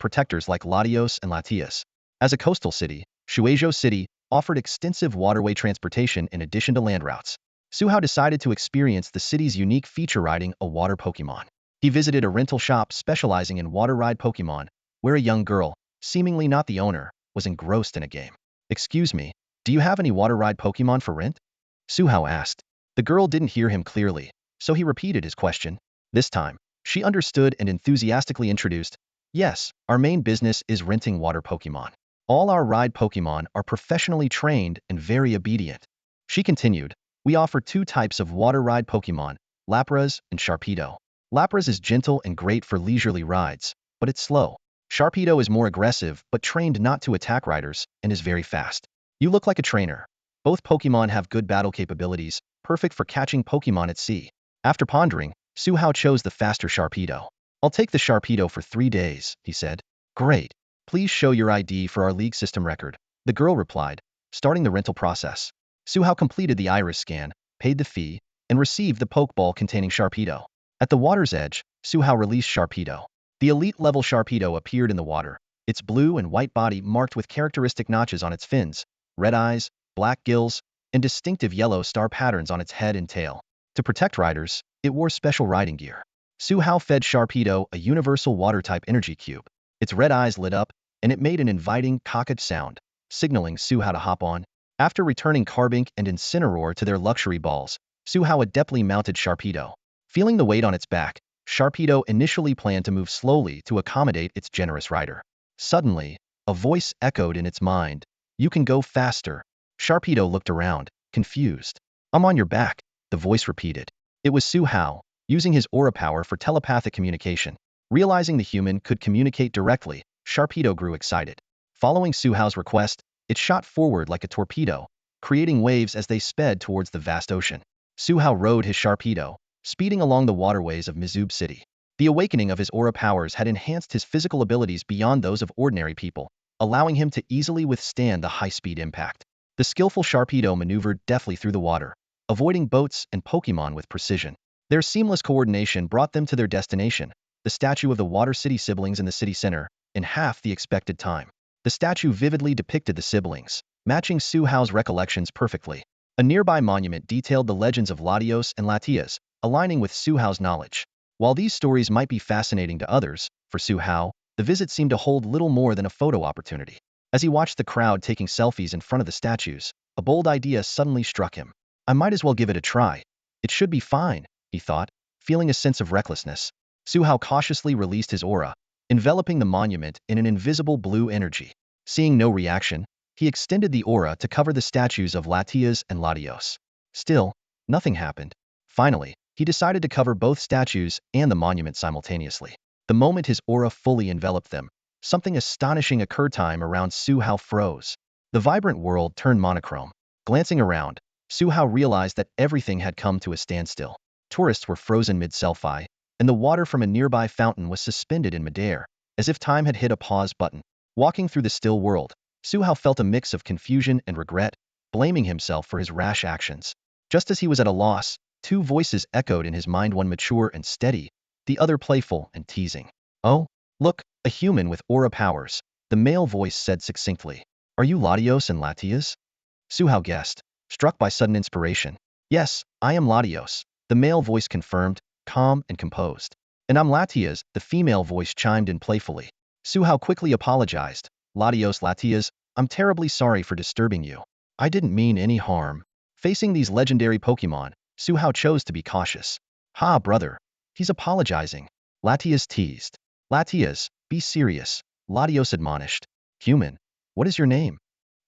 protectors like Latios and Latios. As a coastal city, Shenzhou City offered extensive waterway transportation in addition to land routes. Suhao decided to experience the city's unique feature riding a water Pokémon. He visited a rental shop specializing in water ride Pokémon, where a young girl, seemingly not the owner, was engrossed in a game. Excuse me, do you have any water ride Pokémon for rent? Suhao asked. The girl didn't hear him clearly, so he repeated his question. This time, she understood and enthusiastically introduced, yes, our main business is renting water Pokémon. All our ride Pokémon are professionally trained and very obedient. She continued, we offer two types of water ride Pokémon, Lapras and Sharpedo. Lapras is gentle and great for leisurely rides, but it's slow. Sharpedo is more aggressive but trained not to attack riders and is very fast. You look like a trainer. Both Pokémon have good battle capabilities, perfect for catching Pokémon at sea. After pondering, Suhao chose the faster Sharpedo. I'll take the Sharpedo for 3 days, he said. Great. Please show your ID for our league system record, the girl replied, starting the rental process. Suhao completed the iris scan, paid the fee, and received the Pokeball containing Sharpedo. At the water's edge, Suhao released Sharpedo. The elite-level Sharpedo appeared in the water, its blue and white body marked with characteristic notches on its fins, red eyes, black gills, and distinctive yellow star patterns on its head and tail. To protect riders, it wore special riding gear. Suhao fed Sharpedo a universal water-type energy cube. Its red eyes lit up, and it made an inviting cocked sound, signaling Suhao to hop on. After returning Carbink and Incineroar to their luxury balls, Suhao adeptly mounted Sharpedo. Feeling the weight on its back, Sharpedo initially planned to move slowly to accommodate its generous rider. Suddenly, a voice echoed in its mind. You can go faster. Sharpedo looked around, confused. I'm on your back, the voice repeated. It was Suhao, using his aura power for telepathic communication. Realizing the human could communicate directly, Sharpedo grew excited. Following Suhao's request, it shot forward like a torpedo, creating waves as they sped towards the vast ocean. Suhao rode his Sharpedo, speeding along the waterways of Mizub City. The awakening of his aura powers had enhanced his physical abilities beyond those of ordinary people, allowing him to easily withstand the high-speed impact. The skillful Sharpedo maneuvered deftly through the water, avoiding boats and Pokémon with precision. Their seamless coordination brought them to their destination, the statue of the Water City siblings in the city center, in half the expected time. The statue vividly depicted the siblings, matching Suhao's recollections perfectly. A nearby monument detailed the legends of Latios and Latios, aligning with Suhao's knowledge. While these stories might be fascinating to others, for Suhao, the visit seemed to hold little more than a photo opportunity. As he watched the crowd taking selfies in front of the statues, a bold idea suddenly struck him. I might as well give it a try. It should be fine, he thought, feeling a sense of recklessness. Suhao cautiously released his aura, enveloping the monument in an invisible blue energy. Seeing no reaction, he extended the aura to cover the statues of Latias and Latios. Still, nothing happened. Finally, he decided to cover both statues and the monument simultaneously. The moment his aura fully enveloped them, something astonishing occurred. Time around Su Hao froze. The vibrant world turned monochrome. Glancing around, Su Hao realized that everything had come to a standstill. Tourists were frozen mid-selfie, and the water from a nearby fountain was suspended in midair, as if time had hit a pause button. Walking through the still world, Su Hao felt a mix of confusion and regret, blaming himself for his rash actions. Just as he was at a loss, two voices echoed in his mind, one mature and steady, the other playful and teasing. "Oh, look, a human with aura powers," the male voice said succinctly. "Are you Latios and Latios?" Su Hao guessed, struck by sudden inspiration. "Yes, I am Latios," the male voice confirmed, calm and composed. "And I'm Latias," the female voice chimed in playfully. Su Hao quickly apologized. "Latios, Latias, I'm terribly sorry for disturbing you. I didn't mean any harm." Facing these legendary Pokémon, Su Hao chose to be cautious. "Ha, brother. He's apologizing," Latias teased. "Latias, be serious," Latios admonished. "Human, what is your name?"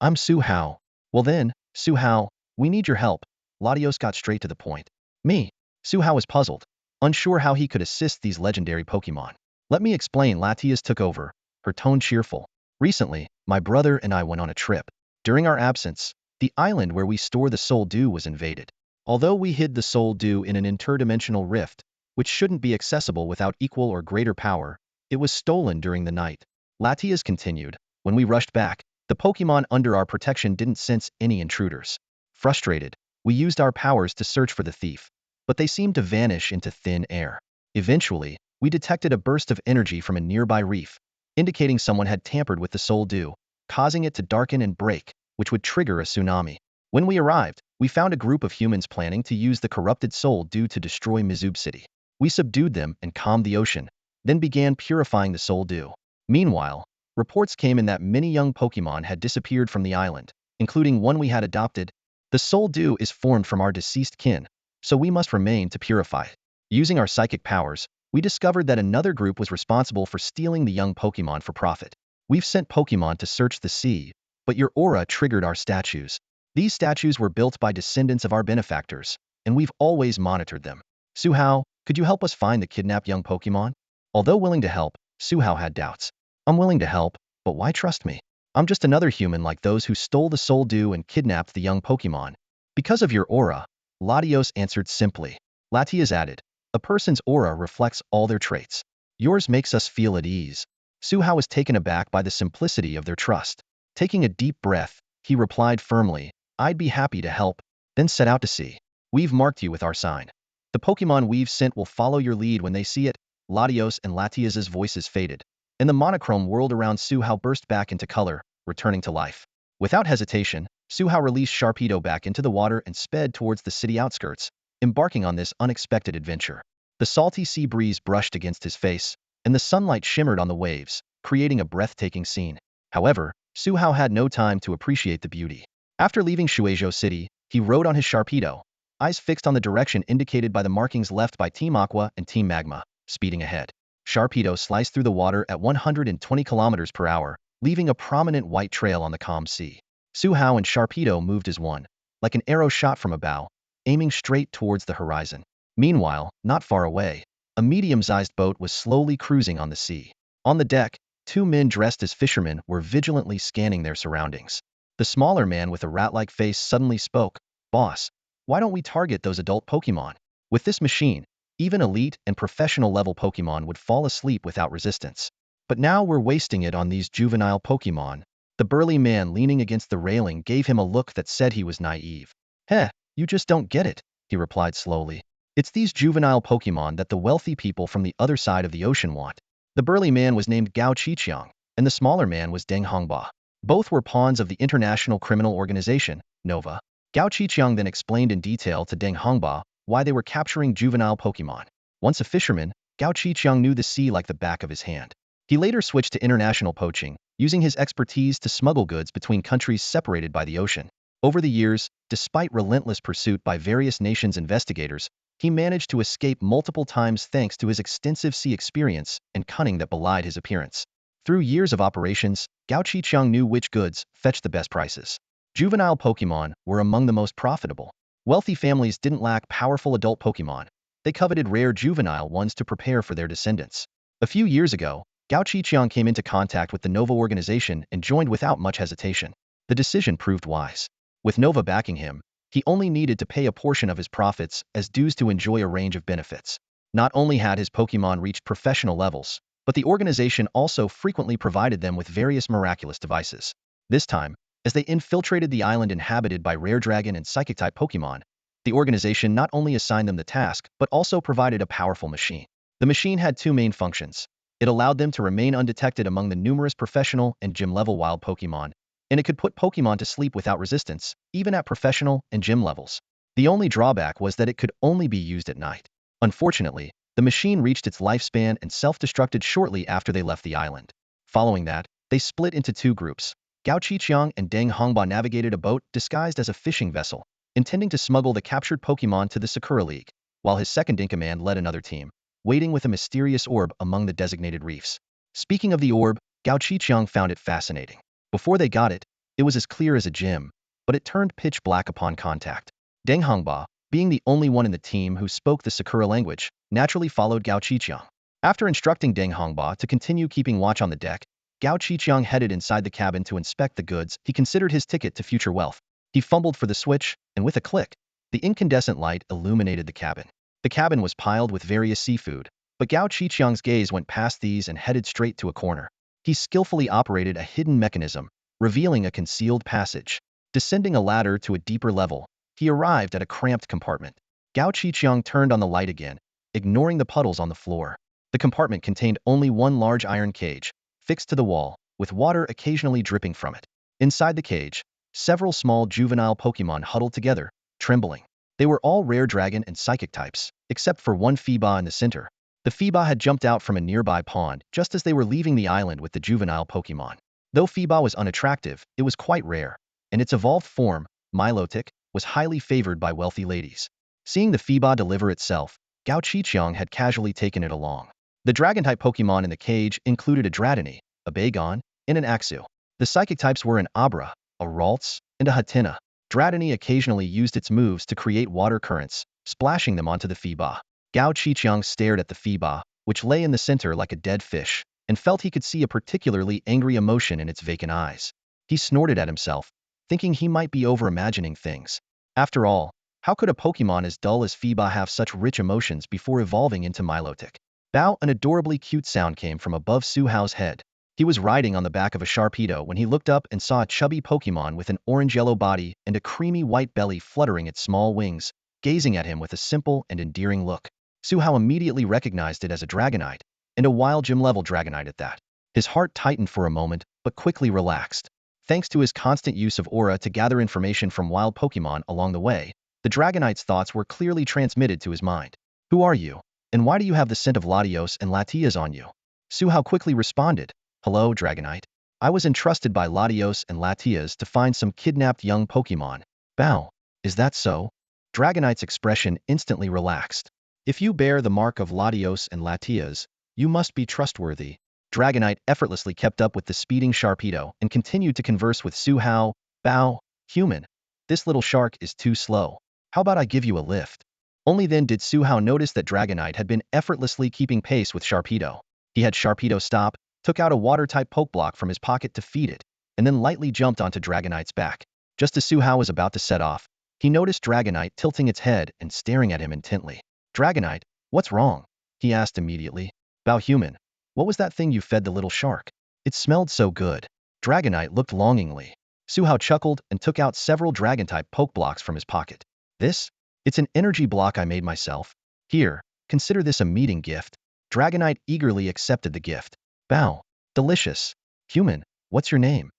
"I'm Su Hao." "Well then, Su Hao, we need your help." Latios got straight to the point. "Me?" Su Hao was puzzled, unsure how he could assist these legendary Pokémon. "Let me explain." Latias took over, her tone cheerful. "Recently, my brother and I went on a trip. During our absence, the island where we store the Soul Dew was invaded. Although we hid the Soul Dew in an interdimensional rift, which shouldn't be accessible without equal or greater power, it was stolen during the night." Latias continued. "When we rushed back, the Pokémon under our protection didn't sense any intruders. Frustrated, we used our powers to search for the thief, but they seemed to vanish into thin air. Eventually, we detected a burst of energy from a nearby reef, indicating someone had tampered with the Soul Dew, causing it to darken and break, which would trigger a tsunami. When we arrived, we found a group of humans planning to use the corrupted Soul Dew to destroy Mizub City. We subdued them and calmed the ocean, then began purifying the Soul Dew. Meanwhile, reports came in that many young Pokémon had disappeared from the island, including one we had adopted. The Soul Dew is formed from our deceased kin, so we must remain to purify it. Using our psychic powers, we discovered that another group was responsible for stealing the young Pokémon for profit. We've sent Pokémon to search the sea, but your aura triggered our statues. These statues were built by descendants of our benefactors, and we've always monitored them. Su Hao, could you help us find the kidnapped young Pokémon?" Although willing to help, Su Hao had doubts. "I'm willing to help, but why trust me? I'm just another human like those who stole the Soul Dew and kidnapped the young Pokémon." "Because of your aura," Latios answered simply. Latias added, "A person's aura reflects all their traits. Yours makes us feel at ease." Su Hao was taken aback by the simplicity of their trust. Taking a deep breath, he replied firmly, "I'd be happy to help." Then set out to sea. "We've marked you with our sign. The Pokémon we've sent will follow your lead when they see it." Latios and Latias' voices faded, and the monochrome world around Su Hao burst back into color, returning to life. Without hesitation, Su Hao released Sharpedo back into the water and sped towards the city outskirts, embarking on this unexpected adventure. The salty sea breeze brushed against his face, and the sunlight shimmered on the waves, creating a breathtaking scene. However, Su Hao had no time to appreciate the beauty. After leaving Shenzhou City, he rode on his Sharpedo, eyes fixed on the direction indicated by the markings left by Team Aqua and Team Magma, speeding ahead. Sharpedo sliced through the water at 120 km per hour, leaving a prominent white trail on the calm sea. Su Hao and Sharpedo moved as one, like an arrow shot from a bow, aiming straight towards the horizon. Meanwhile, not far away, a medium-sized boat was slowly cruising on the sea. On the deck, two men dressed as fishermen were vigilantly scanning their surroundings. The smaller man with a rat-like face suddenly spoke, "Boss, why don't we target those adult Pokémon? With this machine, even elite and professional level Pokémon would fall asleep without resistance. But now we're wasting it on these juvenile Pokémon." The burly man leaning against the railing gave him a look that said he was naive. "Heh, you just don't get it," he replied slowly. "It's these juvenile Pokémon that the wealthy people from the other side of the ocean want." The burly man was named Gao Qiqiang, and the smaller man was Deng Hongba. Both were pawns of the international criminal organization, Nova. Gao Qiqiang then explained in detail to Deng Hongba why they were capturing juvenile Pokémon. Once a fisherman, Gao Qiqiang knew the sea like the back of his hand. He later switched to international poaching, using his expertise to smuggle goods between countries separated by the ocean. Over the years, despite relentless pursuit by various nations' investigators, he managed to escape multiple times thanks to his extensive sea experience and cunning that belied his appearance. Through years of operations, Gao Qiqiang knew which goods fetched the best prices. Juvenile Pokémon were among the most profitable. Wealthy families didn't lack powerful adult Pokémon. They coveted rare juvenile ones to prepare for their descendants. A few years ago, Gao Qiqiang came into contact with the Nova organization and joined without much hesitation. The decision proved wise. With Nova backing him, he only needed to pay a portion of his profits as dues to enjoy a range of benefits. Not only had his Pokémon reached professional levels, but the organization also frequently provided them with various miraculous devices. This time, as they infiltrated the island inhabited by rare dragon and psychic-type Pokémon, the organization not only assigned them the task, but also provided a powerful machine. The machine had two main functions. It allowed them to remain undetected among the numerous professional and gym-level wild Pokémon, and it could put Pokémon to sleep without resistance, even at professional and gym levels. The only drawback was that it could only be used at night. Unfortunately, the machine reached its lifespan and self-destructed shortly after they left the island. Following that, they split into two groups. Gao Qiqiang and Deng Hongba navigated a boat disguised as a fishing vessel, intending to smuggle the captured Pokémon to the Sakura League, while his second-in-command led another team, waiting with a mysterious orb among the designated reefs. Speaking of the orb, Gao Qiqiang found it fascinating. Before they got it, it was as clear as a gem, but it turned pitch black upon contact. Deng Hongba, being the only one in the team who spoke the Sakura language, naturally followed Gao Qiqiang. After instructing Deng Hongba to continue keeping watch on the deck, Gao Qiqiang headed inside the cabin to inspect the goods he considered his ticket to future wealth. He fumbled for the switch, and with a click, the incandescent light illuminated the cabin. The cabin was piled with various seafood, but Gao Qiqiang's gaze went past these and headed straight to a corner. He skillfully operated a hidden mechanism, revealing a concealed passage. Descending a ladder to a deeper level, he arrived at a cramped compartment. Gao Qiqiang turned on the light again, ignoring the puddles on the floor. The compartment contained only one large iron cage, fixed to the wall, with water occasionally dripping from it. Inside the cage, several small juvenile Pokémon huddled together, trembling. They were all rare dragon and psychic types, except for one Feeba in the center. The Feeba had jumped out from a nearby pond just as they were leaving the island with the juvenile Pokémon. Though Feeba was unattractive, it was quite rare, and its evolved form, Milotic, was highly favored by wealthy ladies. Seeing the Feeba deliver itself, Gao Qiqiang had casually taken it along. The dragon-type Pokémon in the cage included a Dratini, a Bagon, and an Axew. The psychic types were an Abra, a Ralts, and a Hatenna. Dratini occasionally used its moves to create water currents, splashing them onto the Feeba. Gao Qiqiang stared at the Feeba, which lay in the center like a dead fish, and felt he could see a particularly angry emotion in its vacant eyes. He snorted at himself, thinking he might be over-imagining things. After all, how could a Pokémon as dull as Feeba have such rich emotions before evolving into Milotic? Bow, an adorably cute sound came from above Su Hao's head. He was riding on the back of a Sharpedo when he looked up and saw a chubby Pokémon with an orange-yellow body and a creamy white belly fluttering its small wings, gazing at him with a simple and endearing look. Su Hao immediately recognized it as a Dragonite, and a wild gym-level Dragonite at that. His heart tightened for a moment, but quickly relaxed. Thanks to his constant use of Aura to gather information from wild Pokémon along the way, the Dragonite's thoughts were clearly transmitted to his mind. Who are you? And why do you have the scent of Latios and Latias on you? Su Hao quickly responded, Hello, Dragonite. I was entrusted by Latios and Latias to find some kidnapped young Pokémon. Bow. Is that so? Dragonite's expression instantly relaxed. If you bear the mark of Latios and Latias, you must be trustworthy. Dragonite effortlessly kept up with the speeding Sharpedo and continued to converse with Su Hao. Bow. Human. This little shark is too slow. How about I give you a lift? Only then did Su Hao notice that Dragonite had been effortlessly keeping pace with Sharpedo. He had Sharpedo stop, took out a water-type Pokeblock from his pocket to feed it, and then lightly jumped onto Dragonite's back. Just as Su Hao was about to set off, he noticed Dragonite tilting its head and staring at him intently. Dragonite, what's wrong? He asked immediately. Bow human, what was that thing you fed the little shark? It smelled so good. Dragonite looked longingly. Su Hao chuckled and took out several Dragon-type Pokeblocks from his pocket. This? It's an energy block I made myself. Here, consider this a meeting gift. Dragonite eagerly accepted the gift. Bow. Delicious. Human, what's your name?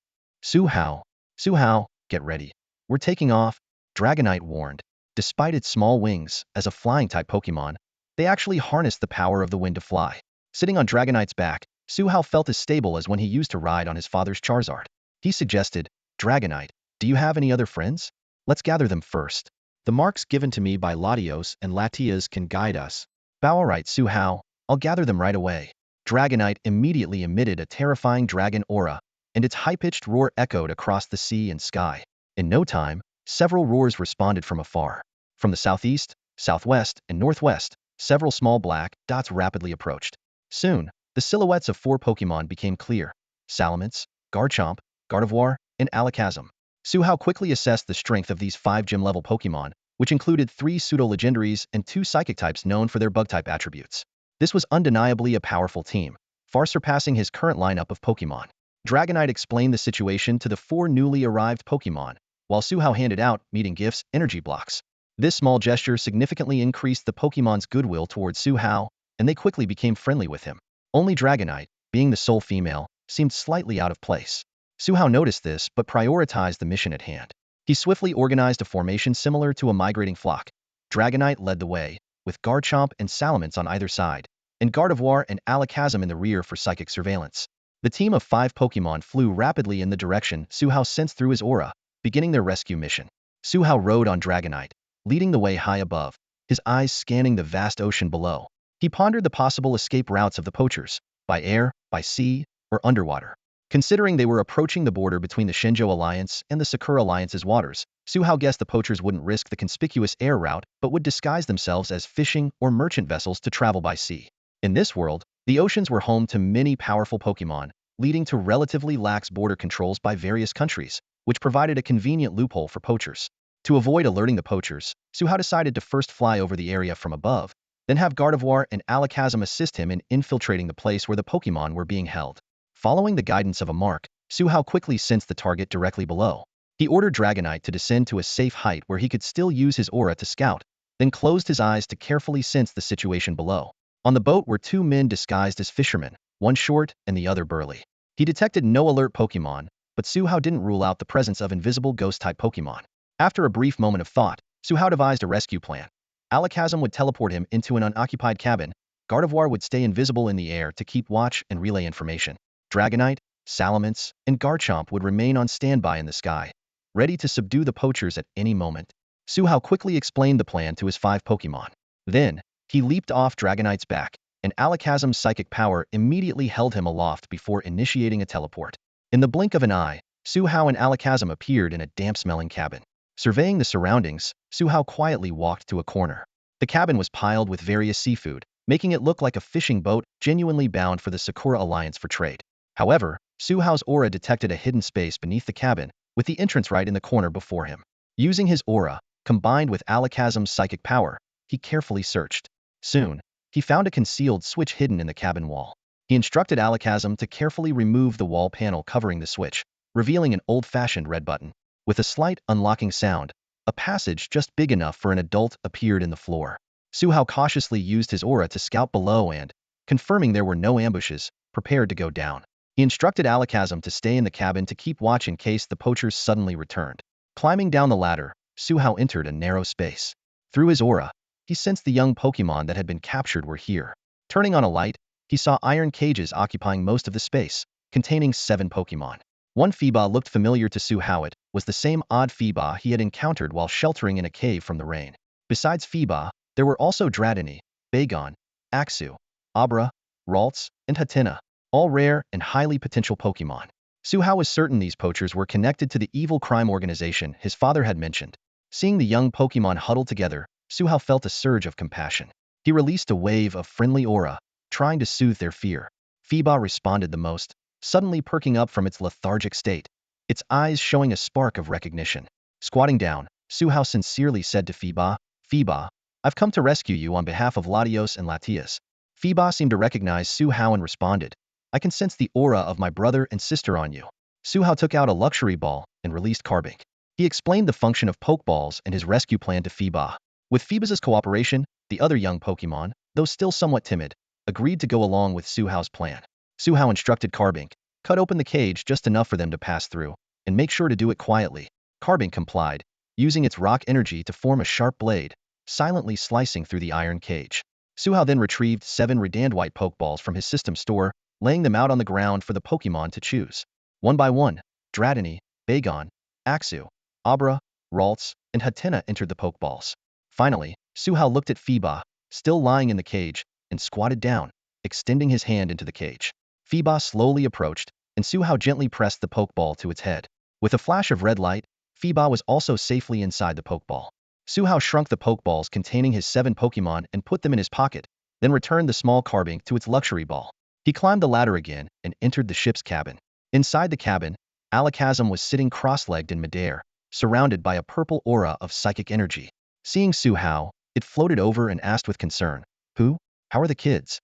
Su Hao. Su Hao, get ready. We're taking off, Dragonite warned. Despite its small wings, as a flying-type Pokémon, they actually harnessed the power of the wind to fly. Sitting on Dragonite's back, Su Hao felt as stable as when he used to ride on his father's Charizard. He suggested, Dragonite, do you have any other friends? Let's gather them first. The marks given to me by Latios and Latias can guide us. Bow alright Su Hao, I'll gather them right away. Dragonite immediately emitted a terrifying dragon aura, and its high-pitched roar echoed across the sea and sky. In no time, several roars responded from afar. From the southeast, southwest, and northwest, several small black dots rapidly approached. Soon, The silhouettes of 4 Pokémon became clear: Salamence, Garchomp, Gardevoir, and Alakazam. Su-Hao quickly assessed the strength of these 5 gym-level Pokémon, which included 3 pseudo-legendaries and 2 psychic types known for their bug-type attributes. This was undeniably a powerful team, far surpassing his current lineup of Pokémon. Dragonite explained the situation to the 4 newly arrived Pokémon, while Su-Hao handed out meeting gifts, energy blocks. This small gesture significantly increased the Pokémon's goodwill towards Su-Hao, and they quickly became friendly with him. Only Dragonite, being the sole female, seemed slightly out of place. Su-Hao noticed this but prioritized the mission at hand. He swiftly organized a formation similar to a migrating flock. Dragonite led the way, with Garchomp and Salamence on either side, and Gardevoir and Alakazam in the rear for psychic surveillance. The team of 5 Pokémon flew rapidly in the direction Su-Hao sensed through his aura, beginning their rescue mission. Su-Hao rode on Dragonite, leading the way high above, his eyes scanning the vast ocean below. He pondered the possible escape routes of the poachers, by air, by sea, or underwater. Considering they were approaching the border between the Shenzhou Alliance and the Sakura Alliance's waters, Su-Hao guessed the poachers wouldn't risk the conspicuous air route but would disguise themselves as fishing or merchant vessels to travel by sea. In this world, the oceans were home to many powerful Pokémon, leading to relatively lax border controls by various countries, which provided a convenient loophole for poachers. To avoid alerting the poachers, Su-Hao decided to first fly over the area from above, then have Gardevoir and Alakazam assist him in infiltrating the place where the Pokémon were being held. Following the guidance of a mark, Su-Hao quickly sensed the target directly below. He ordered Dragonite to descend to a safe height where he could still use his aura to scout, then closed his eyes to carefully sense the situation below. On the boat were 2 men disguised as fishermen, one short and the other burly. He detected no alert Pokémon, but Su-Hao didn't rule out the presence of invisible ghost-type Pokémon. After a brief moment of thought, Su-Hao devised a rescue plan. Alakazam would teleport him into an unoccupied cabin. Gardevoir would stay invisible in the air to keep watch and relay information. Dragonite, Salamence, and Garchomp would remain on standby in the sky, ready to subdue the poachers at any moment. Su-Hao quickly explained the plan to his 5 Pokémon. Then, he leaped off Dragonite's back, and Alakazam's psychic power immediately held him aloft before initiating a teleport. In the blink of an eye, Su-Hao and Alakazam appeared in a damp-smelling cabin. Surveying the surroundings, Su-Hao quietly walked to a corner. The cabin was piled with various seafood, making it look like a fishing boat genuinely bound for the Sakura Alliance for trade. However, Su-Hao's aura detected a hidden space beneath the cabin, with the entrance right in the corner before him. Using his aura, combined with Alakazam's psychic power, he carefully searched. Soon, he found a concealed switch hidden in the cabin wall. He instructed Alakazam to carefully remove the wall panel covering the switch, revealing an old-fashioned red button. With a slight unlocking sound, a passage just big enough for an adult appeared in the floor. Su-Hao cautiously used his aura to scout below and, confirming there were no ambushes, prepared to go down. He instructed Alakazam to stay in the cabin to keep watch in case the poachers suddenly returned. Climbing down the ladder, Su-Hao entered a narrow space. Through his aura, he sensed the young Pokémon that had been captured were here. Turning on a light, he saw iron cages occupying most of the space, containing 7 Pokémon. One Feebas looked familiar to Su-Hao. It was the same odd Feebas he had encountered while sheltering in a cave from the rain. Besides Feebas, there were also Dratini, Bagon, Axew, Abra, Ralts, and Hatenna, all rare and highly potential Pokémon. Su-Hao was certain these poachers were connected to the evil crime organization his father had mentioned. Seeing the young Pokémon huddled together, Su-Hao felt a surge of compassion. He released a wave of friendly aura, trying to soothe their fear. Feebas responded the most, suddenly perking up from its lethargic state, its eyes showing a spark of recognition. Squatting down, Su-Hao sincerely said to Feebas, "Feebas, I've come to rescue you on behalf of Latios and Latios." Feebas seemed to recognize Su-Hao and responded, "I can sense the aura of my brother and sister on you." Su-Hao took out a luxury ball and released Carbink. He explained the function of Pokeballs and his rescue plan to Feebas. With Feebas' cooperation, the other young Pokémon, though still somewhat timid, agreed to go along with Su-Hao's plan. Su-Hao instructed Carbink, "Cut open the cage just enough for them to pass through, and make sure to do it quietly." Carbink complied, using its rock energy to form a sharp blade, silently slicing through the iron cage. Su-Hao then retrieved 7 Redandwhite Pokeballs from his system store, laying them out on the ground for the Pokémon to choose. One by one, Dratini, Bagon, Axew, Abra, Ralts, and Hatenna entered the Pokeballs. Finally, Su-Hao looked at Feebas, still lying in the cage, and squatted down, extending his hand into the cage. Feebas slowly approached, and Su-Hao gently pressed the Pokeball to its head. With a flash of red light, Feebas was also safely inside the Pokeball. Su-Hao shrunk the Pokeballs containing his 7 Pokémon and put them in his pocket, then returned the small Carbink to its luxury ball. He climbed the ladder again and entered the ship's cabin. Inside the cabin, Alakazam was sitting cross-legged in midair, surrounded by a purple aura of psychic energy. Seeing Su Hao, it floated over and asked with concern, "Who? How are the kids?"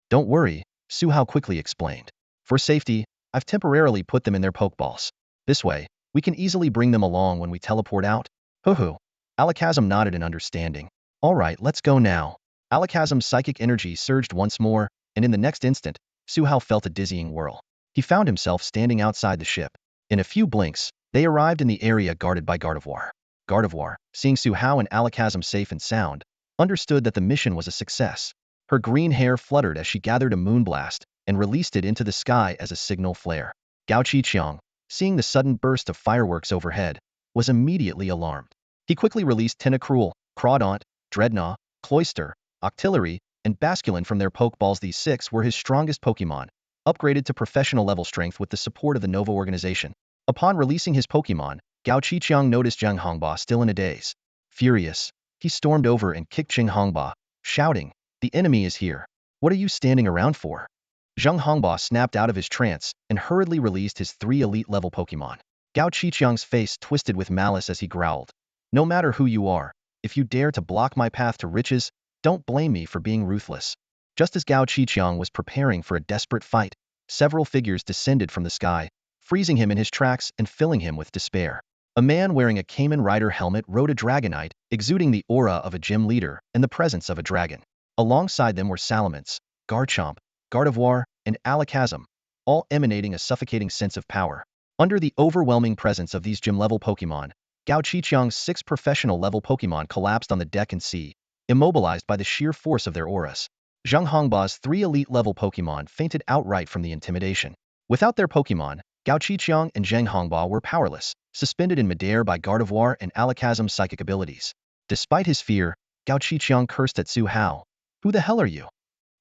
"Don't worry," Su Hao quickly explained. "For safety, I've temporarily put them in their Pokeballs. This way, we can easily bring them along when we teleport out." "Hoo-hoo." Alakazam nodded in understanding. "All right, let's go now." Alakazam's psychic energy surged once more, and in the next instant, Su Hao felt a dizzying whirl. He found himself standing outside the ship. In a few blinks, they arrived in the area guarded by Gardevoir. Gardevoir, seeing Su Hao and Alakazam safe and sound, understood that the mission was a success. Her green hair fluttered as she gathered a moonblast and released it into the sky as a signal flare. Gao Qiqiang, seeing the sudden burst of fireworks overhead, was immediately alarmed. He quickly released Tentacruel, Crawdaunt, Dreadnought, Cloyster, Octillery, and Basculin from their Pokeballs. These 6 were his strongest Pokemon, upgraded to professional level strength with the support of the Nova organization. Upon releasing his Pokemon, Gao Qiqiang noticed Zheng Hongba still in a daze. Furious, he stormed over and kicked Zheng Hongba, shouting, "The enemy is here. What are you standing around for?" Zheng Hongba snapped out of his trance and hurriedly released his 3 elite-level Pokemon. Gao Qiqiang's face twisted with malice as he growled, "No matter who you are, if you dare to block my path to riches, don't blame me for being ruthless." Just as Gao Qiqiang was preparing for a desperate fight, several figures descended from the sky, freezing him in his tracks and filling him with despair. A man wearing a Kamen Rider helmet rode a Dragonite, exuding the aura of a gym leader and the presence of a dragon. Alongside them were Salamence, Garchomp, Gardevoir, and Alakazam, all emanating a suffocating sense of power. Under the overwhelming presence of these gym-level Pokemon, Gao Qiqiang's 6 professional-level Pokemon collapsed on the deck and sea, immobilized by the sheer force of their auras. Zheng Hongba's 3 elite-level Pokemon fainted outright from the intimidation. Without their Pokemon, Gao Qiqiang and Zheng Hongba were powerless, suspended in midair by Gardevoir and Alakazam's psychic abilities. Despite his fear, Gao Qiqiang cursed at Su Hao. "Who the hell are you?"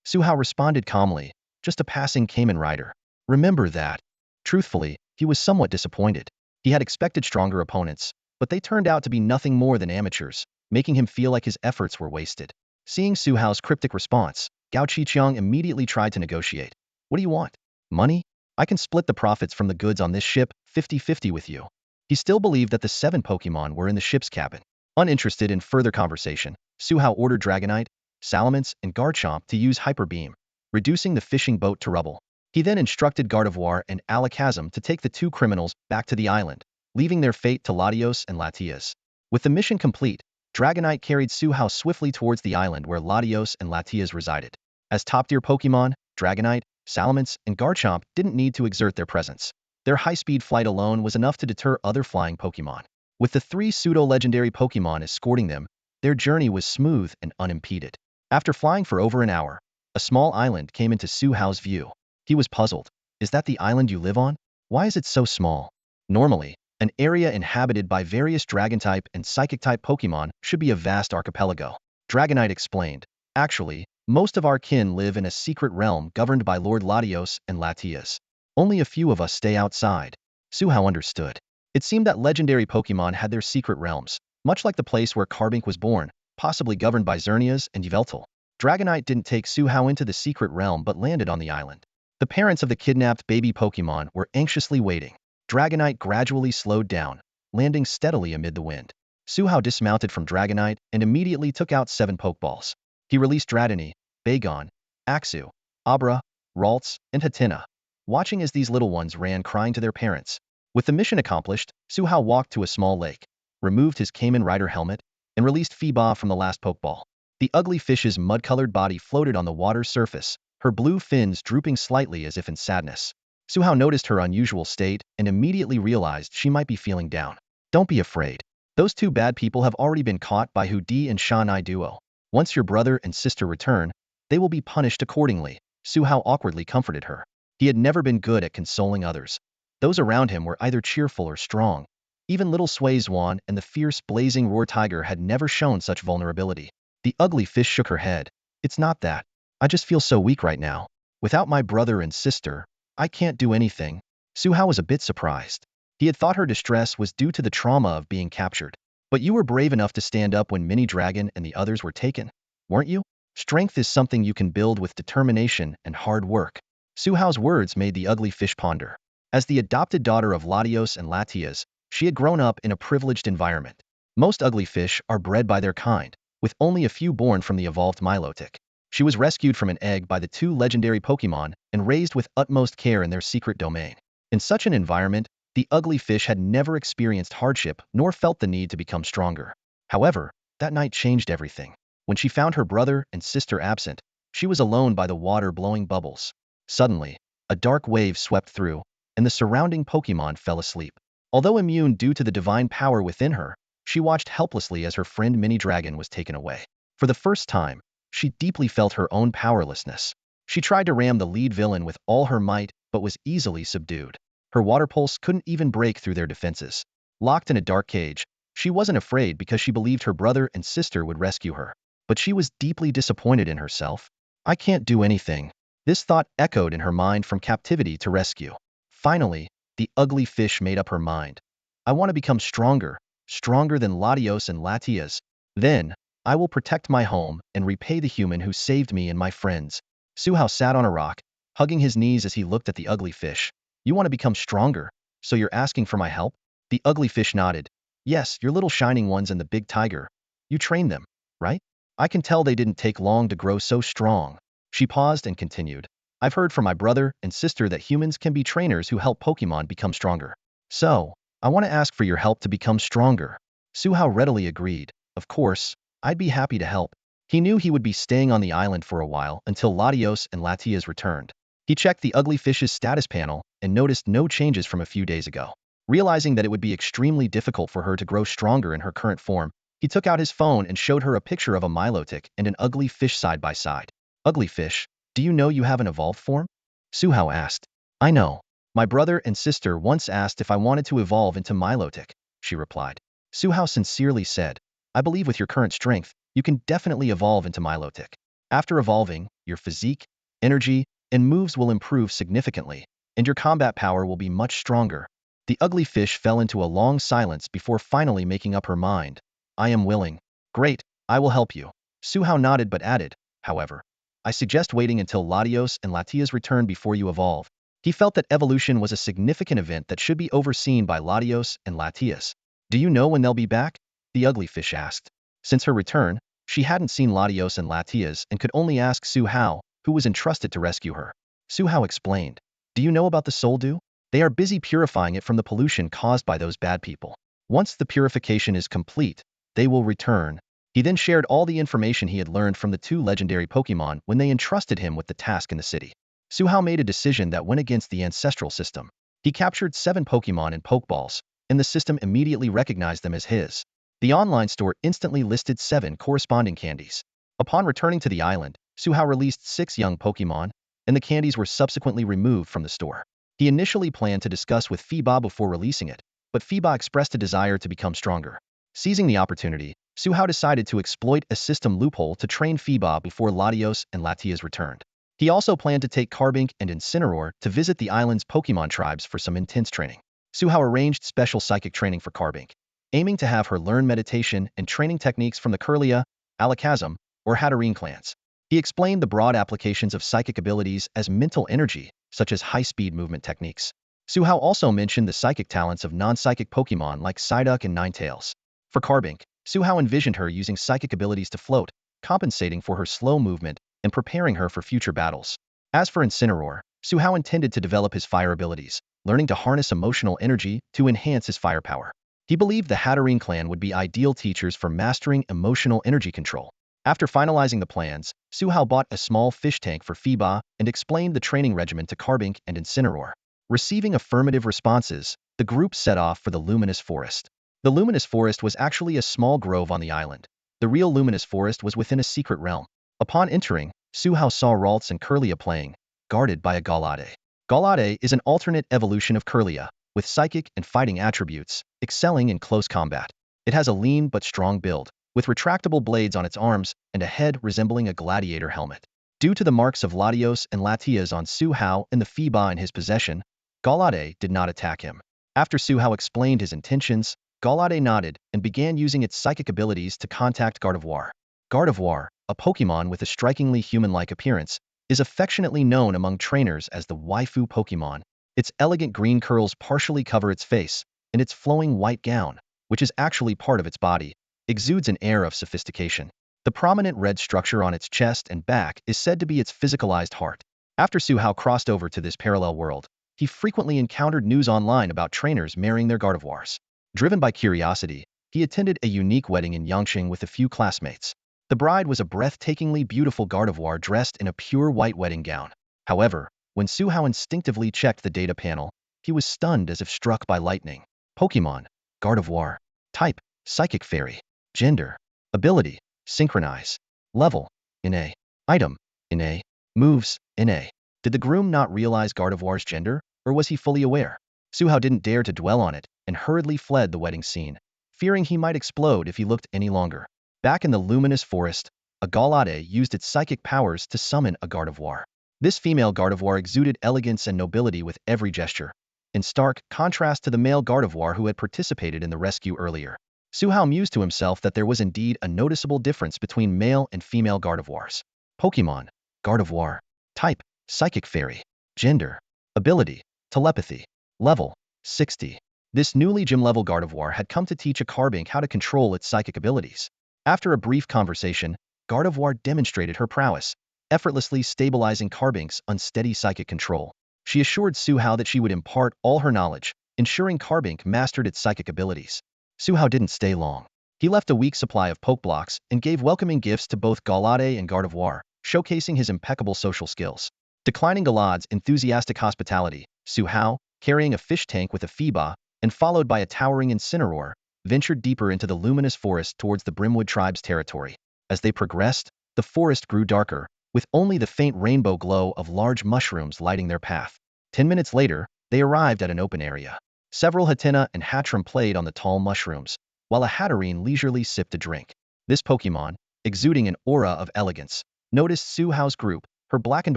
Su Hao responded calmly, "Just a passing Kamen Rider. Remember that." Truthfully, he was somewhat disappointed. He had expected stronger opponents, but they turned out to be nothing more than amateurs, making him feel like his efforts were wasted. Seeing Su Hao's cryptic response, Gao Qiqiang immediately tried to negotiate. "What do you want? Money? I can split the profits from the goods on this ship 50-50 with you." He still believed that the 7 Pokemon were in the ship's cabin. Uninterested in further conversation, Su Hao ordered Dragonite, Salamence, and Garchomp to use Hyper Beam, reducing the fishing boat to rubble. He then instructed Gardevoir and Alakazam to take the 2 criminals back to the island, leaving their fate to Latios and Latios. With the mission complete, Dragonite carried Su Hao swiftly towards the island where Latios and Latios resided. As top-tier Pokemon, Dragonite, Salamence, and Garchomp didn't need to exert their presence. Their high-speed flight alone was enough to deter other flying Pokemon. With the 3 pseudo-legendary Pokemon escorting them, their journey was smooth and unimpeded. After flying for over an hour, a small island came into Su Hao's view. He was puzzled. "Is that the island you live on? Why is it so small?" Normally, an area inhabited by various Dragon-type and Psychic-type Pokemon should be a vast archipelago. Dragonite explained, "Actually, most of our kin live in a secret realm governed by Lord Latios and Latias. Only a few of us stay outside." Su Hao understood. It seemed that legendary Pokemon had their secret realms, much like the place where Carbink was born, possibly governed by Xerneas and Yveltal. Dragonite didn't take Su Hao into the secret realm but landed on the island. The parents of the kidnapped baby Pokemon were anxiously waiting. Dragonite gradually slowed down, landing steadily amid the wind. Su Hao dismounted from Dragonite and immediately took out 7 Pokeballs. He released Dratini, Bagon, Axew, Abra, Ralts, and Hatenna, watching as these little ones ran crying to their parents. With the mission accomplished, Su Hao walked to a small lake, removed his Kamen Rider helmet, and released Feeba from the last Pokeball. The ugly fish's mud-colored body floated on the water's surface, her blue fins drooping slightly as if in sadness. Su Hao noticed her unusual state and immediately realized she might be feeling down. "Don't be afraid. Those 2 bad people have already been caught by Hu Di and Shanai Duo. Once your brother and sister return, they will be punished accordingly." Su Hao awkwardly comforted her. He had never been good at consoling others. Those around him were either cheerful or strong. Even little Sway Zwan and the fierce blazing roar tiger had never shown such vulnerability. The ugly fish shook her head. "It's not that. I just feel so weak right now. Without my brother and sister, I can't do anything." Su Hao was a bit surprised. He had thought her distress was due to the trauma of being captured. "But you were brave enough to stand up when Mini Dragon and the others were taken, weren't you? Strength is something you can build with determination and hard work." Su Hao's words made the ugly fish ponder. As the adopted daughter of Latios and Latias, she had grown up in a privileged environment. Most ugly fish are bred by their kind, with only a few born from the evolved Milotic. She was rescued from an egg by the two legendary Pokémon and raised with utmost care in their secret domain. In such an environment, the ugly fish had never experienced hardship nor felt the need to become stronger. However, that night changed everything. When she found her brother and sister absent, she was alone by the water blowing bubbles. Suddenly, a dark wave swept through, and the surrounding Pokémon fell asleep. Although immune due to the divine power within her, she watched helplessly as her friend Mini Dragon was taken away. For the first time, she deeply felt her own powerlessness. She tried to ram the lead villain with all her might, but was easily subdued. Her water pulse couldn't even break through their defenses. Locked in a dark cage, she wasn't afraid because she believed her brother and sister would rescue her. But she was deeply disappointed in herself. I can't do anything. This thought echoed in her mind from captivity to rescue. Finally, the ugly fish made up her mind. I want to become stronger, stronger than Latios and Latias. Then, I will protect my home and repay the human who saved me and my friends. Su Hao sat on a rock, hugging his knees as he looked at the ugly fish. You want to become stronger, so you're asking for my help? The ugly fish nodded. Yes, your little shining ones and the big tiger. You trained them, right? I can tell they didn't take long to grow so strong. She paused and continued. I've heard from my brother and sister that humans can be trainers who help Pokémon become stronger. So, I want to ask for your help to become stronger. Su Hao readily agreed. Of course, I'd be happy to help. He knew he would be staying on the island for a while until Latios and Latias returned. He checked the ugly fish's status panel and noticed no changes from a few days ago. Realizing that it would be extremely difficult for her to grow stronger in her current form, he took out his phone and showed her a picture of a Milotic and an ugly fish side by side. Ugly fish, do you know you have an evolved form? Su Hao asked. I know. My brother and sister once asked if I wanted to evolve into Milotic, she replied. Su Hao sincerely said, I believe with your current strength, you can definitely evolve into Milotic. After evolving, your physique, energy, and moves will improve significantly, and your combat power will be much stronger. The ugly fish fell into a long silence before finally making up her mind. I am willing. Great, I will help you. Su Hao nodded but added, however, I suggest waiting until Latios and Latias return before you evolve. He felt that evolution was a significant event that should be overseen by Latios and Latias. Do you know when they'll be back? The ugly fish asked. Since her return, she hadn't seen Latios and Latias and could only ask Su Hao, who was entrusted to rescue her. Su Hao explained. Do you know about the soul dew? They are busy purifying it from the pollution caused by those bad people. Once the purification is complete, they will return. He then shared all the information he had learned from the two legendary Pokémon when they entrusted him with the task in the city. Su Hao made a decision that went against the ancestral system. He captured 7 Pokémon in Pokeballs, and the system immediately recognized them as his. The online store instantly listed 7 corresponding candies. Upon returning to the island, Su Hao released 6 young Pokémon, and the candies were subsequently removed from the store. He initially planned to discuss with Fiba before releasing it, but Fiba expressed a desire to become stronger. Seizing the opportunity, Su Hao decided to exploit a system loophole to train Fiba before Latios and Latias returned. He also planned to take Carbink and Incineroar to visit the island's Pokémon tribes for some intense training. Su Hao arranged special psychic training for Carbink, aiming to have her learn meditation and training techniques from the Kirlia, Alakazam, or Hatterene clans. He explained the broad applications of psychic abilities as mental energy, such as high-speed movement techniques. Su Hao also mentioned the psychic talents of non-psychic Pokémon like Psyduck and Ninetales. For Carbink, Su Hao envisioned her using psychic abilities to float, compensating for her slow movement and preparing her for future battles. As for Incineroar, Su Hao intended to develop his fire abilities, learning to harness emotional energy to enhance his firepower. He believed the Hatterene clan would be ideal teachers for mastering emotional energy control. After finalizing the plans, Su Hao bought a small fish tank for Fiba and explained the training regimen to Carbink and Incineroar. Receiving affirmative responses, the group set off for the Luminous Forest. The Luminous Forest was actually a small grove on the island. The real Luminous Forest was within a secret realm. Upon entering, Su Hao saw Ralts and Kirlia playing, guarded by a Galade. Galade is an alternate evolution of Kirlia, with psychic and fighting attributes, excelling in close combat. It has a lean but strong build, with retractable blades on its arms and a head resembling a gladiator helmet. Due to the marks of Latios and Latias on Su Hao and the Fiba in his possession, Galade did not attack him. After Su Hao explained his intentions, Galade nodded and began using its psychic abilities to contact Gardevoir. Gardevoir, a Pokémon with a strikingly human-like appearance, is affectionately known among trainers as the waifu Pokémon. Its elegant green curls partially cover its face, and its flowing white gown, which is actually part of its body, exudes an air of sophistication. The prominent red structure on its chest and back is said to be its physicalized heart. After Suhao crossed over to this parallel world, he frequently encountered news online about trainers marrying their Gardevoirs. Driven by curiosity, he attended a unique wedding in Yangqing with a few classmates. The bride was a breathtakingly beautiful Gardevoir dressed in a pure white wedding gown. However, when Suhao instinctively checked the data panel, he was stunned as if struck by lightning. Pokémon, Gardevoir. Type, Psychic Fairy. Gender, Ability, Synchronize. Level, NA. Item, NA. Moves, NA. Did the groom not realize Gardevoir's gender, or was he fully aware? Suhao didn't dare to dwell on it and hurriedly fled the wedding scene, fearing he might explode if he looked any longer. Back in the luminous forest, a Galade used its psychic powers to summon a Gardevoir. This female Gardevoir exuded elegance and nobility with every gesture, in stark contrast to the male Gardevoir who had participated in the rescue earlier. Suhao mused to himself that there was indeed a noticeable difference between male and female Gardevoirs. Pokémon, Gardevoir. Type, Psychic Fairy. Gender, Ability, Telepathy. Level, 60. This newly gym-level Gardevoir had come to teach a Carbink how to control its psychic abilities. After a brief conversation, Gardevoir demonstrated her prowess, effortlessly stabilizing Carbink's unsteady psychic control. She assured Suhao that she would impart all her knowledge, ensuring Carbink mastered its psychic abilities. Suhao didn't stay long. He left a weak supply of Pokeblocks and gave welcoming gifts to both Galade and Gardevoir, showcasing his impeccable social skills. Declining Galade's enthusiastic hospitality, Suhao, carrying a fish tank with a Phoeba, and followed by a towering Incineroar, ventured deeper into the luminous forest towards the Brimwood tribe's territory. As they progressed, the forest grew darker, with only the faint rainbow glow of large mushrooms lighting their path. 10 minutes later, they arrived at an open area. Several Hatenna and Hatterene played on the tall mushrooms, while a Hatterene leisurely sipped a drink. This Pokémon, exuding an aura of elegance, noticed Suhao's group, her black and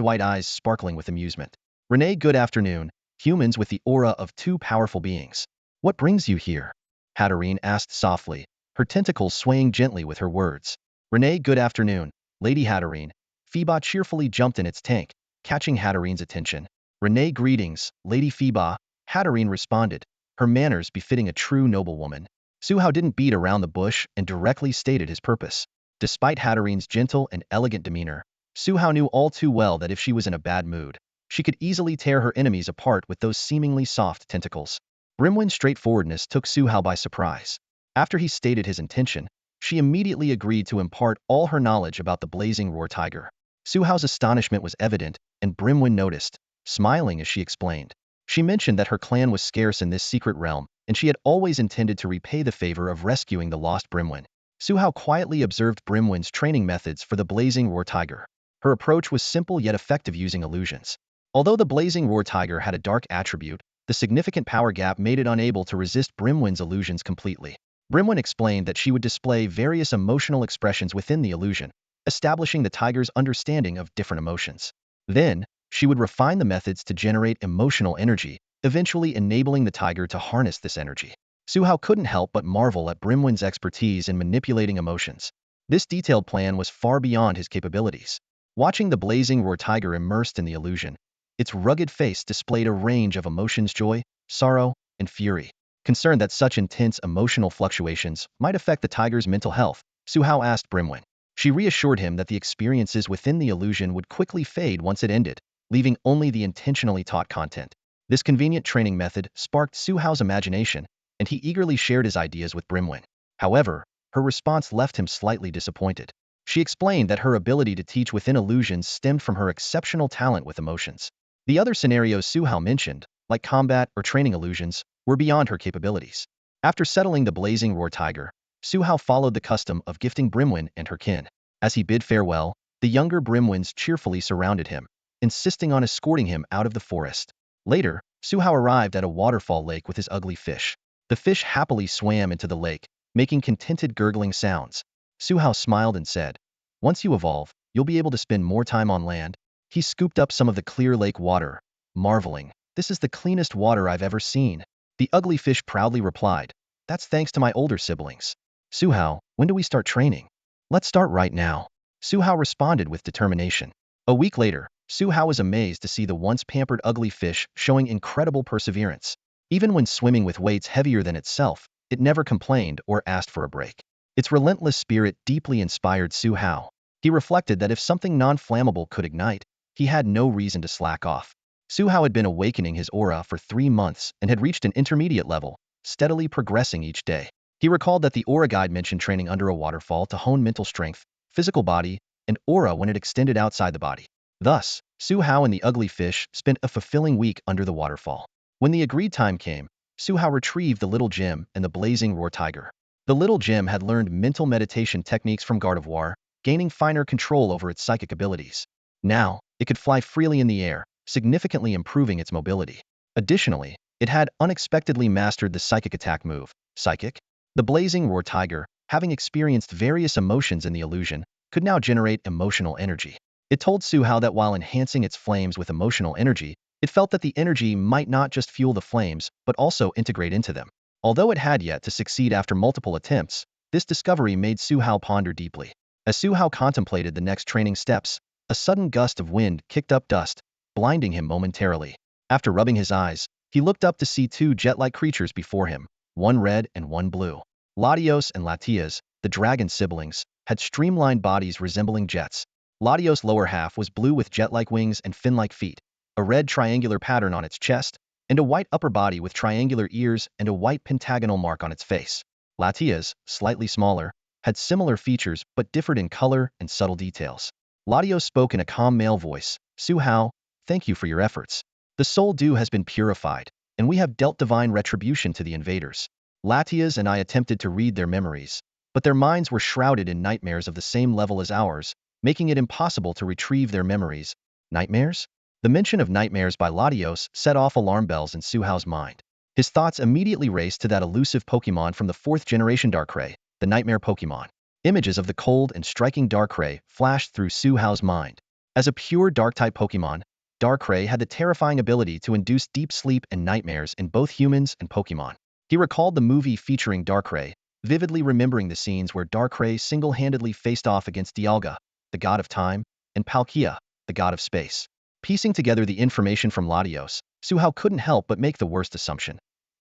white eyes sparkling with amusement. Renee, good afternoon, humans with the aura of two powerful beings. What brings you here? Hatterene asked softly, her tentacles swaying gently with her words. Renee, good afternoon, Lady Hatterene. Phoeba cheerfully jumped in its tank, catching Hatterene's attention. Renee, greetings, Lady Phoeba, Hatterene responded, her manners befitting a true noblewoman. Suhao didn't beat around the bush and directly stated his purpose. Despite Hatterene's gentle and elegant demeanor, Suhao knew all too well that if she was in a bad mood, she could easily tear her enemies apart with those seemingly soft tentacles. Brimwind's straightforwardness took Suhao by surprise. After he stated his intention, she immediately agreed to impart all her knowledge about the blazing roar tiger. Suhao's astonishment was evident, and Brimwind noticed, smiling as she explained. She mentioned that her clan was scarce in this secret realm, and she had always intended to repay the favor of rescuing the lost Brimwind. Suhao quietly observed Brimwind's training methods for the blazing roar tiger. Her approach was simple yet effective, using illusions. Although the blazing roar tiger had a dark attribute, the significant power gap made it unable to resist Brimwind's illusions completely. Brimwind explained that she would display various emotional expressions within the illusion, establishing the tiger's understanding of different emotions. Then, she would refine the methods to generate emotional energy, eventually enabling the tiger to harness this energy. Suhao couldn't help but marvel at Brimwind's expertise in manipulating emotions. This detailed plan was far beyond his capabilities. Watching the blazing roar tiger immersed in the illusion, its rugged face displayed a range of emotions: joy, sorrow, and fury. Concerned that such intense emotional fluctuations might affect the tiger's mental health, Suhao asked Brimwind. She reassured him that the experiences within the illusion would quickly fade once it ended, leaving only the intentionally taught content. This convenient training method sparked Suhao's imagination, and he eagerly shared his ideas with Brimwind. However, her response left him slightly disappointed. She explained that her ability to teach within illusions stemmed from her exceptional talent with emotions. The other scenarios Suhao mentioned, like combat or training illusions, were beyond her capabilities. After settling the blazing roar tiger, Suhao followed the custom of gifting Brimwind and her kin. As he bid farewell, the younger Brimwinds cheerfully surrounded him, insisting on escorting him out of the forest. Later, Suhao arrived at a waterfall lake with his ugly fish. The fish happily swam into the lake, making contented gurgling sounds. Suhao smiled and said, "Once you evolve, you'll be able to spend more time on land." He scooped up some of the clear lake water, marveling, "This is the cleanest water I've ever seen." The ugly fish proudly replied, "That's thanks to my older siblings." "Suhao, when do we start training?" "Let's start right now." Suhao responded with determination. A week later, Su Hao was amazed to see the once pampered ugly fish showing incredible perseverance. Even when swimming with weights heavier than itself, it never complained or asked for a break. Its relentless spirit deeply inspired Su Hao. He reflected that if something non-flammable could ignite, he had no reason to slack off. Su Hao had been awakening his aura for 3 months and had reached an intermediate level, steadily progressing each day. He recalled that the aura guide mentioned training under a waterfall to hone mental strength, physical body, and aura when it extended outside the body. Thus, Su Hao and the ugly fish spent a fulfilling week under the waterfall. When the agreed time came, Su Hao retrieved the little gem and the blazing roar tiger. The little gem had learned mental meditation techniques from Gardevoir, gaining finer control over its psychic abilities. Now, it could fly freely in the air, significantly improving its mobility. Additionally, it had unexpectedly mastered the psychic attack move, Psychic. The blazing roar tiger, having experienced various emotions in the illusion, could now generate emotional energy. It told Su Hao that while enhancing its flames with emotional energy, it felt that the energy might not just fuel the flames, but also integrate into them. Although it had yet to succeed after multiple attempts, this discovery made Su Hao ponder deeply. As Su Hao contemplated the next training steps, a sudden gust of wind kicked up dust, blinding him momentarily. After rubbing his eyes, he looked up to see 2 jet-like creatures before him, one red and one blue. Latios and Latios, the dragon siblings, had streamlined bodies resembling jets. Latios' lower half was blue with jet-like wings and fin-like feet, a red triangular pattern on its chest, and a white upper body with triangular ears and a white pentagonal mark on its face. Latios, slightly smaller, had similar features but differed in color and subtle details. Latios spoke in a calm male voice, "Su Hao, thank you for your efforts. The soul dew has been purified, and we have dealt divine retribution to the invaders." Latias and I attempted to read their memories, but their minds were shrouded in nightmares of the same level as ours, making it impossible to retrieve their memories. Nightmares? The mention of nightmares by Latios set off alarm bells in Su Hao's mind. His thoughts immediately raced to that elusive Pokémon from the 4th generation Darkrai, the Nightmare Pokémon. Images of the cold and striking Darkrai flashed through Su Hao's mind. As a pure Dark-type Pokémon, Darkrai had the terrifying ability to induce deep sleep and nightmares in both humans and Pokémon. He recalled the movie featuring Darkrai, vividly remembering the scenes where Darkrai single-handedly faced off against Dialga, the god of time, and Palkia, the god of space. Piecing together the information from Latios, Su Hao couldn't help but make the worst assumption.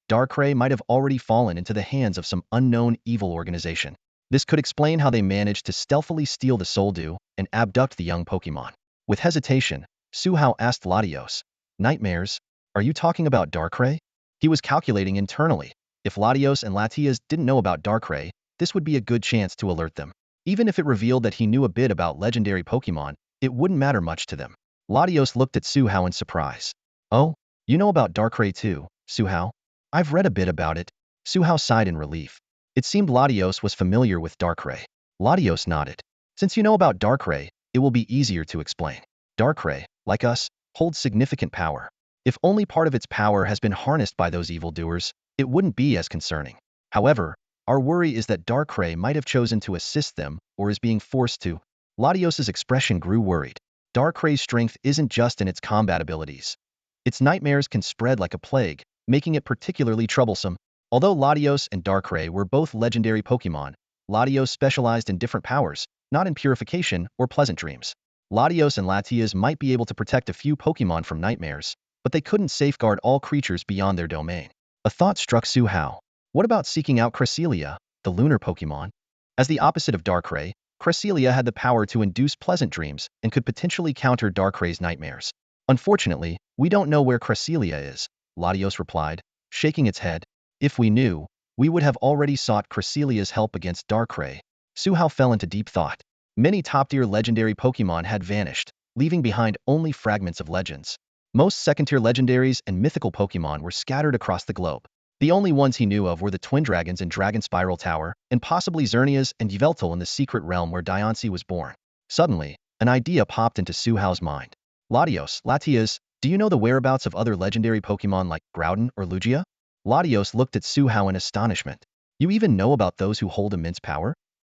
Darkrai might have already fallen into the hands of some unknown evil organization. This could explain how they managed to stealthily steal the Soul Dew and abduct the young Pokémon. With hesitation, Su Hao asked Latios, "Nightmares? Are you talking about Darkrai?" He was calculating internally. If Latios and Latias didn't know about Darkrai, this would be a good chance to alert them. Even if it revealed that he knew a bit about legendary Pokémon, it wouldn't matter much to them. Latios looked at Su Hao in surprise. "Oh, you know about Darkrai too, Su Hao?" "I've read a bit about it." Su Hao sighed in relief. It seemed Latios was familiar with Darkrai. Latios nodded. "Since you know about Darkrai, it will be easier to explain. Darkrai, like us, holds significant power. If only part of its power has been harnessed by those evildoers, it wouldn't be as concerning. However, our worry is that Darkrai might have chosen to assist them or is being forced to." Latios's expression grew worried. Darkrai's strength isn't just in its combat abilities. Its nightmares can spread like a plague, making it particularly troublesome. Although Latios and Darkrai were both legendary Pokémon, Latios specialized in different powers, not in purification or pleasant dreams. Latios and Latias might be able to protect a few Pokémon from nightmares, but they couldn't safeguard all creatures beyond their domain. A thought struck Su Hao. What about seeking out Cresselia, the lunar Pokémon? As the opposite of Darkrai, Cresselia had the power to induce pleasant dreams and could potentially counter Darkrai's nightmares. "Unfortunately, we don't know where Cresselia is," Latios replied, shaking its head. "If we knew, we would have already sought Cresselia's help against Darkrai." Su Hao fell into deep thought. Many top-tier legendary Pokémon had vanished, leaving behind only fragments of legends. Most second-tier legendaries and mythical Pokémon were scattered across the globe. The only ones he knew of were the Twin Dragons in Dragon Spiral Tower, and possibly Xerneas and Yveltal in the secret realm where Diancie was born. Suddenly, an idea popped into Su Hao's mind. Latias, do you know the whereabouts of other legendary Pokémon like Groudon or Lugia?" Latios looked at Su Hao in astonishment. "You even know about those who hold immense power?"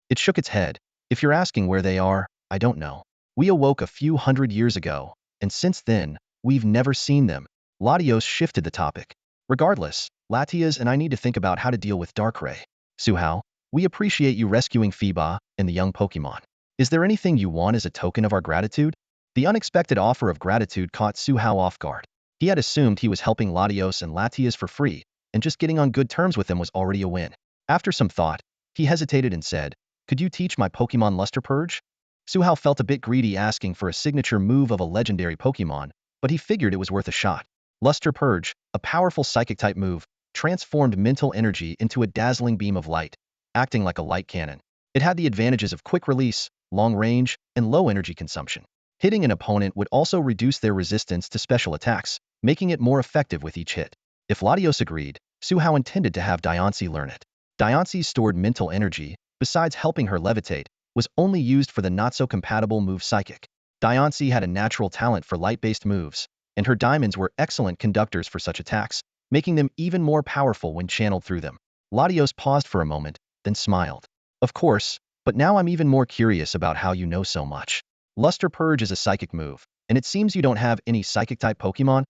It shook its head. "If you're asking where they are, I don't know. We awoke a few hundred years ago, and since then, we've never seen them." Latios shifted the topic. "Regardless, Latias and I need to think about how to deal with Darkrai. Su Hao, we appreciate you rescuing Phoeba and the young Pokémon. Is there anything you want as a token of our gratitude?" The unexpected offer of gratitude caught Su Hao off guard. He had assumed he was helping Latios and Latias for free, and just getting on good terms with them was already a win. After some thought, he hesitated and said, "Could you teach my Pokemon Luster Purge?" Su Hao felt a bit greedy asking for a signature move of a legendary Pokemon, but he figured it was worth a shot. Luster Purge, a powerful psychic-type move, transformed mental energy into a dazzling beam of light, acting like a light cannon. It had the advantages of quick release, long range, and low energy consumption. Hitting an opponent would also reduce their resistance to special attacks, making it more effective with each hit. If Latios agreed, Su Hao intended to have Diancie learn it. Diancie's stored mental energy, besides helping her levitate, was only used for the not-so-compatible move Psychic. Diancie had a natural talent for light-based moves, and her diamonds were excellent conductors for such attacks, making them even more powerful when channeled through them. Latios paused for a moment, then smiled. "Of course, but now I'm even more curious about how you know so much. Luster Purge is a psychic move, and it seems you don't have any psychic-type Pokemon,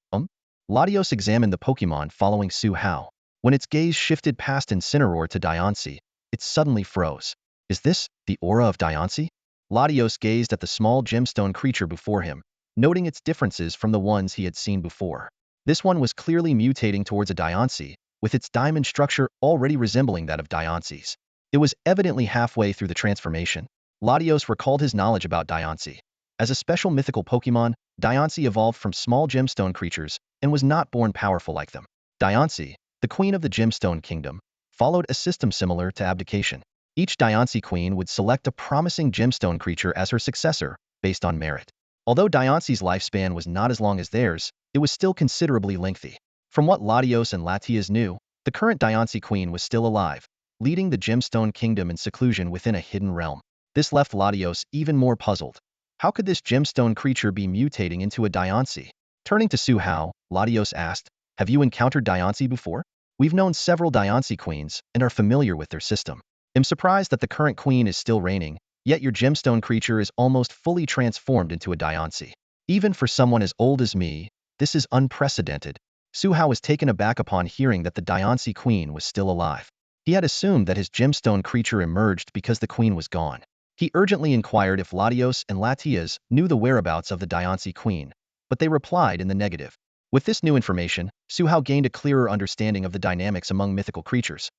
Latios examined the Pokemon following Su Hao. When its gaze shifted past Incineroar to Diancie, it suddenly froze. "Is this the aura of Diancie?" Latios gazed at the small gemstone creature before him, noting its differences from the ones he had seen before. This one was clearly mutating towards a Diancie, with its diamond structure already resembling that of Diancie's. It was evidently halfway through the transformation. Latios recalled his knowledge about Diancie. As a special mythical Pokemon, Diancie evolved from small gemstone creatures and was not born powerful like them. Diancie, the queen of the Gemstone Kingdom, followed a system similar to abdication. Each Diancie queen would select a promising gemstone creature as her successor, based on merit. Although Diancie's lifespan was not as long as theirs, it was still considerably lengthy. From what Latios and Latias knew, the current Diancie queen was still alive, leading the Gemstone Kingdom in seclusion within a hidden realm. This left Latios even more puzzled. How could this gemstone creature be mutating into a Diancie? Turning to Su Hao, Latios asked, "Have you encountered Diancie before? We've known several Diancie queens and are familiar with their system. I'm surprised that the current queen is still reigning, yet your gemstone creature is almost fully transformed into a Diancie. Even for someone as old as me, this is unprecedented." Su Hao was taken aback upon hearing that the Diancie queen was still alive. He had assumed that his gemstone creature emerged because the queen was gone. He urgently inquired if Latios and Latias knew the whereabouts of the Diancie queen, but they replied in the negative. With this new information, Su Hao gained a clearer understanding of the dynamics among mythical creatures.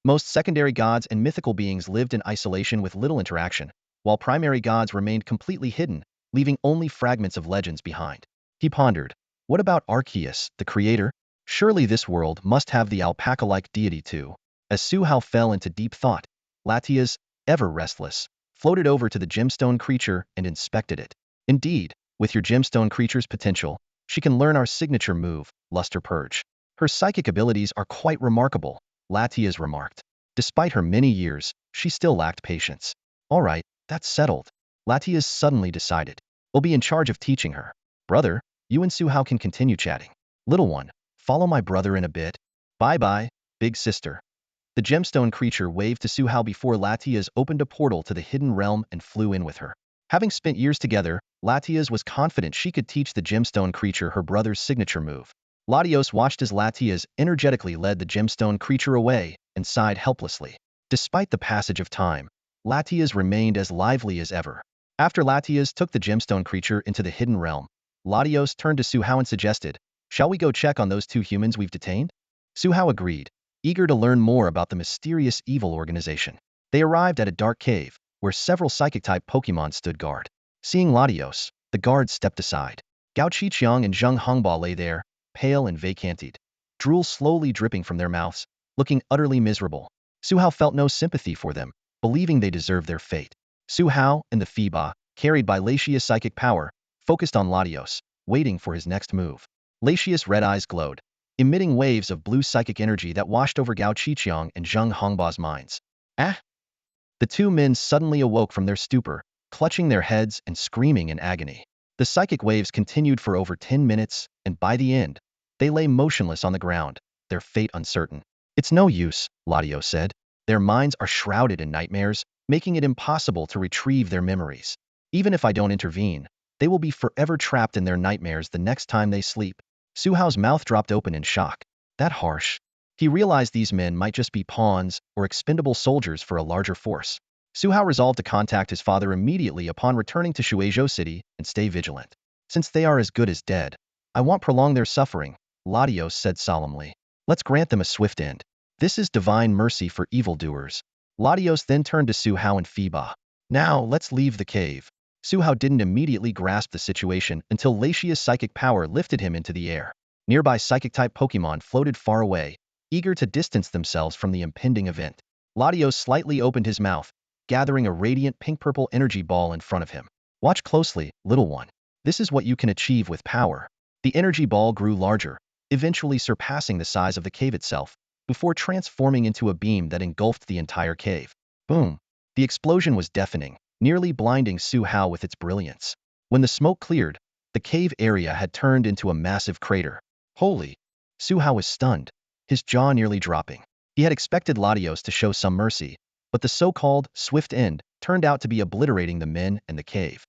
Most secondary gods and mythical beings lived in isolation with little interaction, while primary gods remained completely hidden, leaving only fragments of legends behind. He pondered, what about Arceus, the creator? Surely this world must have the alpaca-like deity too. As Su Hao fell into deep thought, Latias, ever restless, floated over to the gemstone creature and inspected it. "Indeed, with your gemstone creature's potential, she can learn our signature move, Luster Purge. Her psychic abilities are quite remarkable," Latias remarked. Despite her many years, she still lacked patience. "All right, that's settled," Latias suddenly decided. "We'll be in charge of teaching her. Brother, you and Su Hao can continue chatting. Little one, follow my brother in a bit. Bye-bye, big sister." The gemstone creature waved to Su Hao before Latias opened a portal to the hidden realm and flew in with her. Having spent years together, Latias was confident she could teach the gemstone creature her brother's signature move. Latios watched as Latias energetically led the gemstone creature away and sighed helplessly. Despite the passage of time, Latias remained as lively as ever. After Latias took the gemstone creature into the hidden realm, Latios turned to Su Hao and suggested, "Shall we go check on those two humans we've detained?" Su Hao agreed, eager to learn more about the mysterious evil organization. They arrived at a dark cave, where several psychic-type Pokemon stood guard. Seeing Latios, the guards stepped aside. Gao Qiqiang and Zheng Hongba lay there, pale and vacanted, drool slowly dripping from their mouths, looking utterly miserable. Su Hao felt no sympathy for them, believing they deserved their fate. Su Hao and the Phoeba, carried by Latias' psychic power, focused on Latios, waiting for his next move. Latias' red eyes glowed, emitting waves of blue psychic energy that washed over Gao Qiqiang and Zheng Hongba's minds. "Ah!" The two men suddenly awoke from their stupor, clutching their heads and screaming in agony. The psychic waves continued for over 10 minutes, and by the end, they lay motionless on the ground, their fate uncertain. "It's no use," Latios said. "Their minds are shrouded in nightmares, making it impossible to retrieve their memories. Even if I don't intervene, they will be forever trapped in their nightmares the next time they sleep." Su Hao's mouth dropped open in shock. That harsh. He realized these men might just be pawns or expendable soldiers for a larger force. Su Hao resolved to contact his father immediately upon returning to Shuizhou City and stay vigilant. Since they are as good as dead, I won't prolong their suffering, Latios said solemnly. Let's grant them a swift end. This is divine mercy for evildoers. Latios then turned to Su Hao and Phoeba. Now, let's leave the cave. Su Hao didn't immediately grasp the situation until Latia's psychic power lifted him into the air. Nearby psychic-type Pokémon floated far away, eager to distance themselves from the impending event. Latios slightly opened his mouth, gathering a radiant pink-purple energy ball in front of him. Watch closely, little one. This is what you can achieve with power. The energy ball grew larger, eventually surpassing the size of the cave itself, before transforming into a beam that engulfed the entire cave. Boom! The explosion was deafening, nearly blinding Su Hao with its brilliance. When the smoke cleared, the cave area had turned into a massive crater. Holy! Su Hao was stunned, his jaw nearly dropping. He had expected Latios to show some mercy, but the so-called swift end turned out to be obliterating the men and the cave.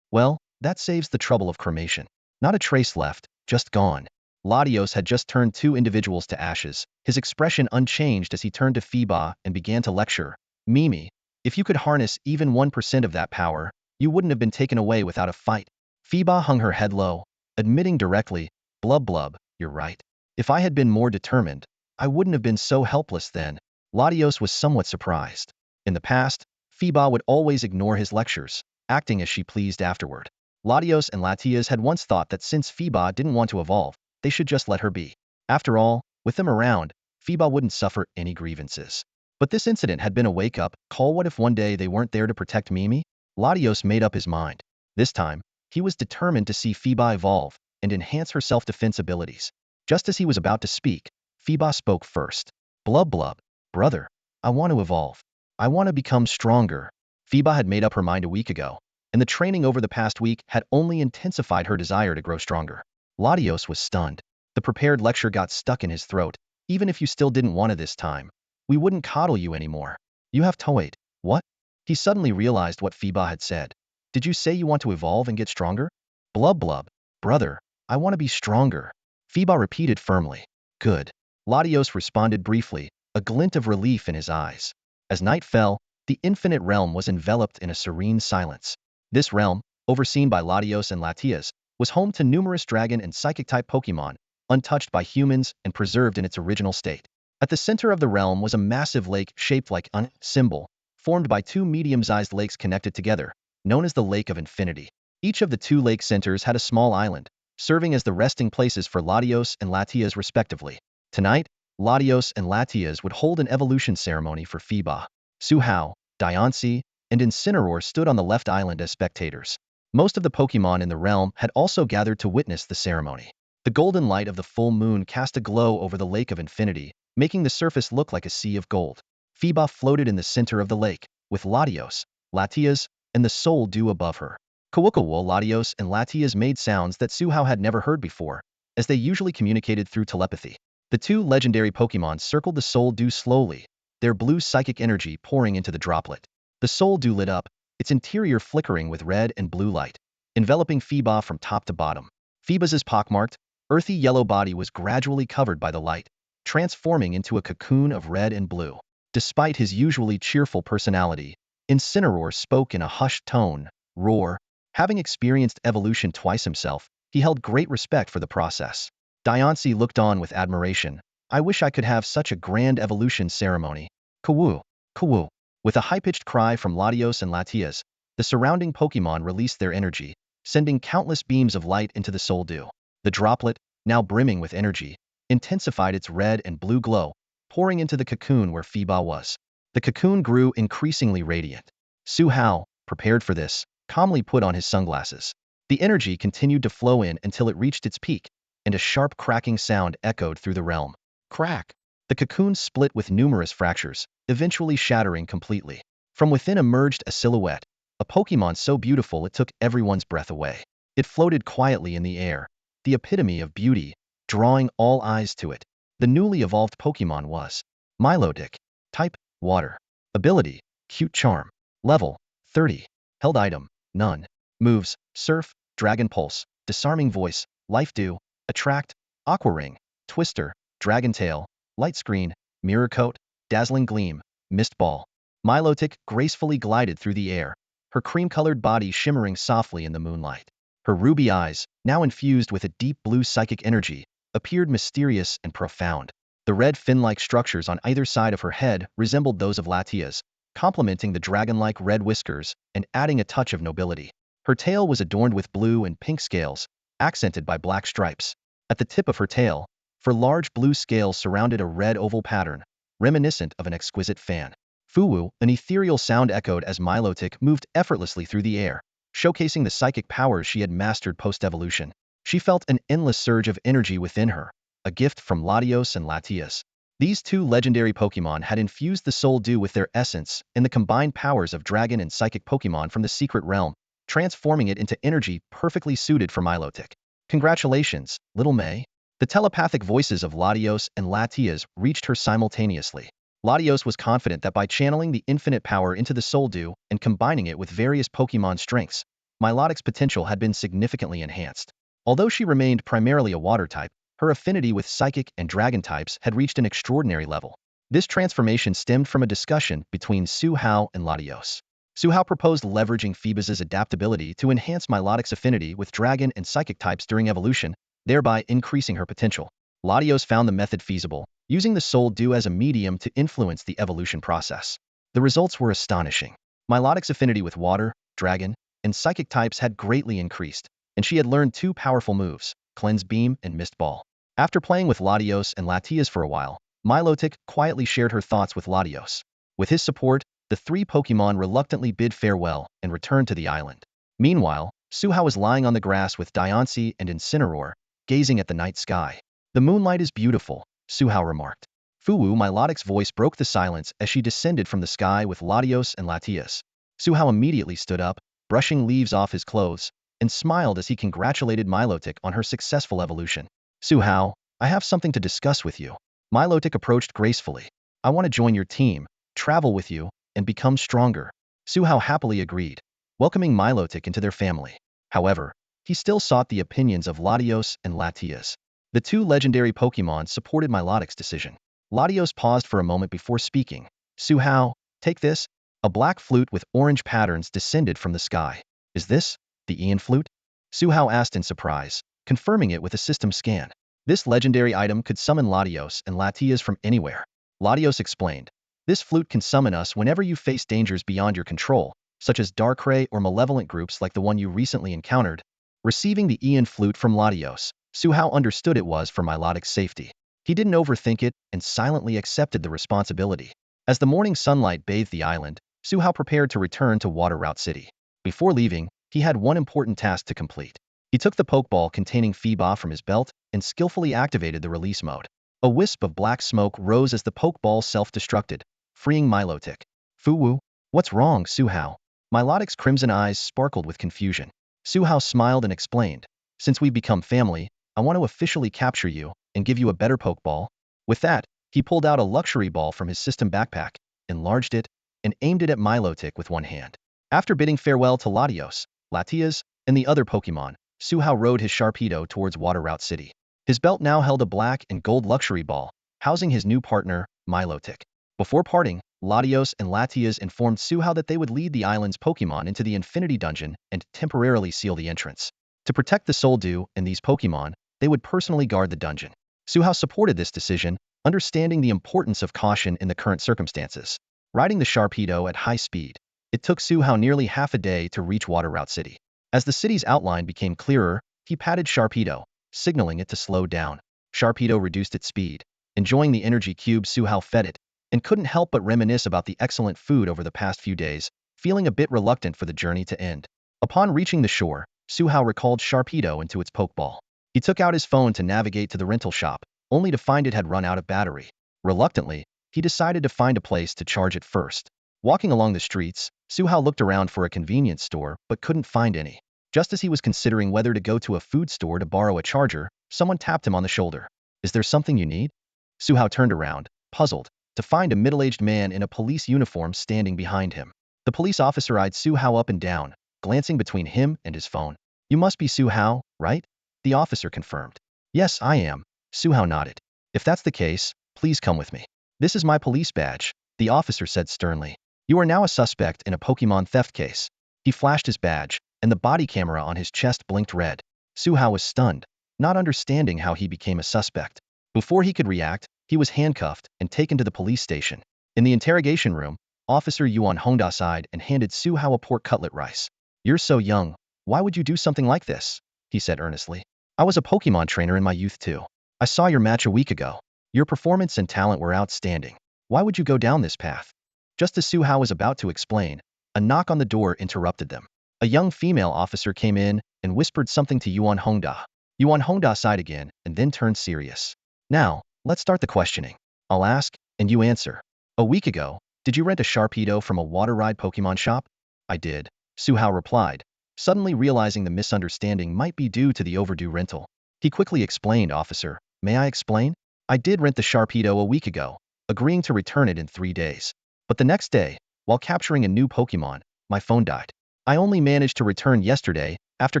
Well, that saves the trouble of cremation. Not a trace left, just gone. Latios had just turned two individuals to ashes, his expression unchanged as he turned to Phoeba and began to lecture. Mimi, if you could harness even 1% of that power, you wouldn't have been taken away without a fight. Phoeba hung her head low, admitting directly, blub blub, you're right. If I had been more determined, I wouldn't have been so helpless then. Latios was somewhat surprised. In the past, Phoeba would always ignore his lectures, acting as she pleased afterward. Latios and Latias had once thought that since Phoeba didn't want to evolve, they should just let her be. After all, with them around, Phoeba wouldn't suffer any grievances. But this incident had been a wake-up call. What if one day they weren't there to protect Mimi? Latios made up his mind. This time, he was determined to see Phoeba evolve and enhance her self-defense abilities. Just as he was about to speak, Phoeba spoke first. Blub blub, brother, I want to evolve. I want to become stronger. Phoeba had made up her mind a week ago, and the training over the past week had only intensified her desire to grow stronger. Latios was stunned. The prepared lecture got stuck in his throat. Even if you still didn't want it this time, we wouldn't coddle you anymore. You have to wait. What? He suddenly realized what Phoeba had said. Did you say you want to evolve and get stronger? Blub blub, brother, I want to be stronger. Phoeba repeated firmly. Good. Latios responded briefly, a glint of relief in his eyes. As night fell, the infinite realm was enveloped in a serene silence. This realm, overseen by Latios and Latias, was home to numerous dragon and psychic-type Pokémon, untouched by humans and preserved in its original state. At the center of the realm was a massive lake shaped like a symbol, formed by two medium-sized lakes connected together, known as the Lake of Infinity. Each of the two lake centers had a small island, serving as the resting places for Latios and Latias respectively. Tonight, Latios and Latias would hold an evolution ceremony for Phoeba. Su Hao, Diancie, and Incineroar stood on the left island as spectators. Most of the Pokémon in the realm had also gathered to witness the ceremony. The golden light of the full moon cast a glow over the Lake of Infinity, making the surface look like a sea of gold. Phoeba floated in the center of the lake, with Latios, Latias, and the soul dew above her. Kawukawo Latios and Latias made sounds that Su Hao had never heard before, as they usually communicated through telepathy. The two legendary Pokémon circled the soul dew slowly, their blue psychic energy pouring into the droplet. The soul dew lit up, its interior flickering with red and blue light, enveloping Phoeba from top to bottom. Phoeba's pockmarked, earthy yellow body was gradually covered by the light, transforming into a cocoon of red and blue. Despite his usually cheerful personality, Incineroar spoke in a hushed tone. Roar. Having experienced evolution twice himself, he held great respect for the process. Diancie looked on with admiration. I wish I could have such a grand evolution ceremony. Kawu, kawu. With a high-pitched cry from Latios and Latias, the surrounding Pokémon released their energy, sending countless beams of light into the soul dew. The droplet, now brimming with energy, intensified its red and blue glow, pouring into the cocoon where Phoeba was. The cocoon grew increasingly radiant. Su Hao, prepared for this, calmly put on his sunglasses. The energy continued to flow in until it reached its peak, and a sharp cracking sound echoed through the realm. Crack! The cocoon split with numerous fractures, eventually shattering completely. From within emerged a silhouette, a Pokémon so beautiful it took everyone's breath away. It floated quietly in the air, the epitome of beauty, drawing all eyes to it. The newly evolved Pokémon was Milotic. Type, Water. Ability, Cute Charm. Level, 30. Held item, None. Moves, Surf, Dragon Pulse, Disarming Voice, Life Dew, Attract, Aqua Ring, Twister, Dragon Tail, Light Screen, Mirror Coat, Dazzling Gleam, Mist Ball. Milotic gracefully glided through the air, her cream-colored body shimmering softly in the moonlight. Her ruby eyes, now infused with a deep blue psychic energy, appeared mysterious and profound. The red fin-like structures on either side of her head resembled those of Latias, complementing the dragon-like red whiskers and adding a touch of nobility. Her tail was adorned with blue and pink scales, accented by black stripes. At the tip of her tail, large blue scales surrounded a red oval pattern, reminiscent of an exquisite fan. Fuwu, an ethereal sound echoed as Milotic moved effortlessly through the air, showcasing the psychic powers she had mastered post-evolution. She felt an endless surge of energy within her, a gift from Latios and Latias. These two legendary Pokémon had infused the Soul Dew with their essence and the combined powers of dragon and psychic Pokémon from the secret realm, transforming it into energy perfectly suited for Milotic. Congratulations, little May. The telepathic voices of Latios and Latias reached her simultaneously. Latios was confident that by channeling the infinite power into the Soul Dew and combining it with various Pokémon strengths, Milotic's potential had been significantly enhanced. Although she remained primarily a water type, her affinity with psychic and dragon types had reached an extraordinary level. This transformation stemmed from a discussion between Su Hao and Latios. Su Hao proposed leveraging Phoebus's adaptability to enhance Milotic's affinity with dragon and psychic types during evolution, thereby increasing her potential. Latios found the method feasible, using the Soul Dew as a medium to influence the evolution process. The results were astonishing. Milotic's affinity with water, dragon, and psychic types had greatly increased, and she had learned two powerful moves, Cleanse Beam and Mist Ball. After playing with Latios and Latias for a while, Milotic quietly shared her thoughts with Latios. With his support, the three Pokémon reluctantly bid farewell and returned to the island. Meanwhile, Su Hao was lying on the grass with Diancie and Incineroar, gazing at the night sky. The moonlight is beautiful, Su Hao remarked. Fuwu Milotic's voice broke the silence as she descended from the sky with Latios and Latias. Su Hao immediately stood up, brushing leaves off his clothes, and smiled as he congratulated Milotic on her successful evolution. Su Hao, I have something to discuss with you. Milotic approached gracefully. I want to join your team, travel with you, and become stronger. Su Hao happily agreed, welcoming Milotic into their family. However, he still sought the opinions of Latios and Latias. The two legendary Pokémon supported Milotic's decision. Latios paused for a moment before speaking. Su Hao, take this. A black flute with orange patterns descended from the sky. Is this the Ian flute? Su Hao asked in surprise, confirming it with a system scan. This legendary item could summon Latios and Latias from anywhere. Latios explained, this flute can summon us whenever you face dangers beyond your control, such as Darkrai or malevolent groups like the one you recently encountered. Receiving the Ian flute from Latios, Su Hao understood it was for Milotic's safety. He didn't overthink it and silently accepted the responsibility. As the morning sunlight bathed the island, Su Hao prepared to return to Water Route City. Before leaving, he had one important task to complete. He took the Pokeball containing Phoeba from his belt and skillfully activated the release mode. A wisp of black smoke rose as the Pokeball self-destructed, freeing Milotic. Fuwu, what's wrong, Su Hao? Milotic's crimson eyes sparkled with confusion. Su Hao smiled and explained, since we've become family, I want to officially capture you and give you a better Pokeball. With that, he pulled out a luxury ball from his system backpack, enlarged it, and aimed it at Milotic with one hand. After bidding farewell to Latios, Latias, and the other Pokemon, Su Hao rode his Sharpedo towards Water Route City. His belt now held a black and gold luxury ball, housing his new partner, Milotic. Before parting, Latios and Latias informed Su Hao that they would lead the island's Pokémon into the Infinity Dungeon and temporarily seal the entrance. To protect the Soul Dew and these Pokémon, they would personally guard the dungeon. Su Hao supported this decision, understanding the importance of caution in the current circumstances. Riding the Sharpedo at high speed, it took Su Hao nearly half a day to reach Water Route City. As the city's outline became clearer, he patted Sharpedo, signaling it to slow down. Sharpedo reduced its speed. Enjoying the energy cube, Su Hao fed it, and couldn't help but reminisce about the excellent food over the past few days, feeling a bit reluctant for the journey to end. Upon reaching the shore, Su Hao recalled Sharpedo into its Pokeball. He took out his phone to navigate to the rental shop, only to find it had run out of battery. Reluctantly, he decided to find a place to charge it first. Walking along the streets, Su Hao looked around for a convenience store but couldn't find any. Just as he was considering whether to go to a food store to borrow a charger, someone tapped him on the shoulder. Is there something you need? Su Hao turned around, puzzled, to find a middle-aged man in a police uniform standing behind him. The police officer eyed Su Hao up and down, glancing between him and his phone. You must be Su Hao, right? The officer confirmed. Yes, I am. Su Hao nodded. If that's the case, please come with me. This is my police badge, the officer said sternly. You are now a suspect in a Pokémon theft case. He flashed his badge, and the body camera on his chest blinked red. Su Hao was stunned, not understanding how he became a suspect. Before he could react, he was handcuffed and taken to the police station. In the interrogation room, Officer Yuan Hongda sighed and handed Su Hao a pork cutlet rice. "You're so young. Why would you do something like this?" he said earnestly. "I was a Pokémon trainer in my youth too. I saw your match a week ago. Your performance and talent were outstanding. Why would you go down this path?" Just as Su Hao was about to explain, a knock on the door interrupted them. A young female officer came in and whispered something to Yuan Hongda. Yuan Hongda sighed again and then turned serious. "Now, let's start the questioning. I'll ask, and you answer. A week ago, did you rent a Sharpedo from a water ride Pokemon shop?" "I did," Su Hao replied, suddenly realizing the misunderstanding might be due to the overdue rental. He quickly explained, "Officer, may I explain? I did rent the Sharpedo a week ago, agreeing to return it in 3 days. But the next day, while capturing a new Pokemon, my phone died. I only managed to return yesterday after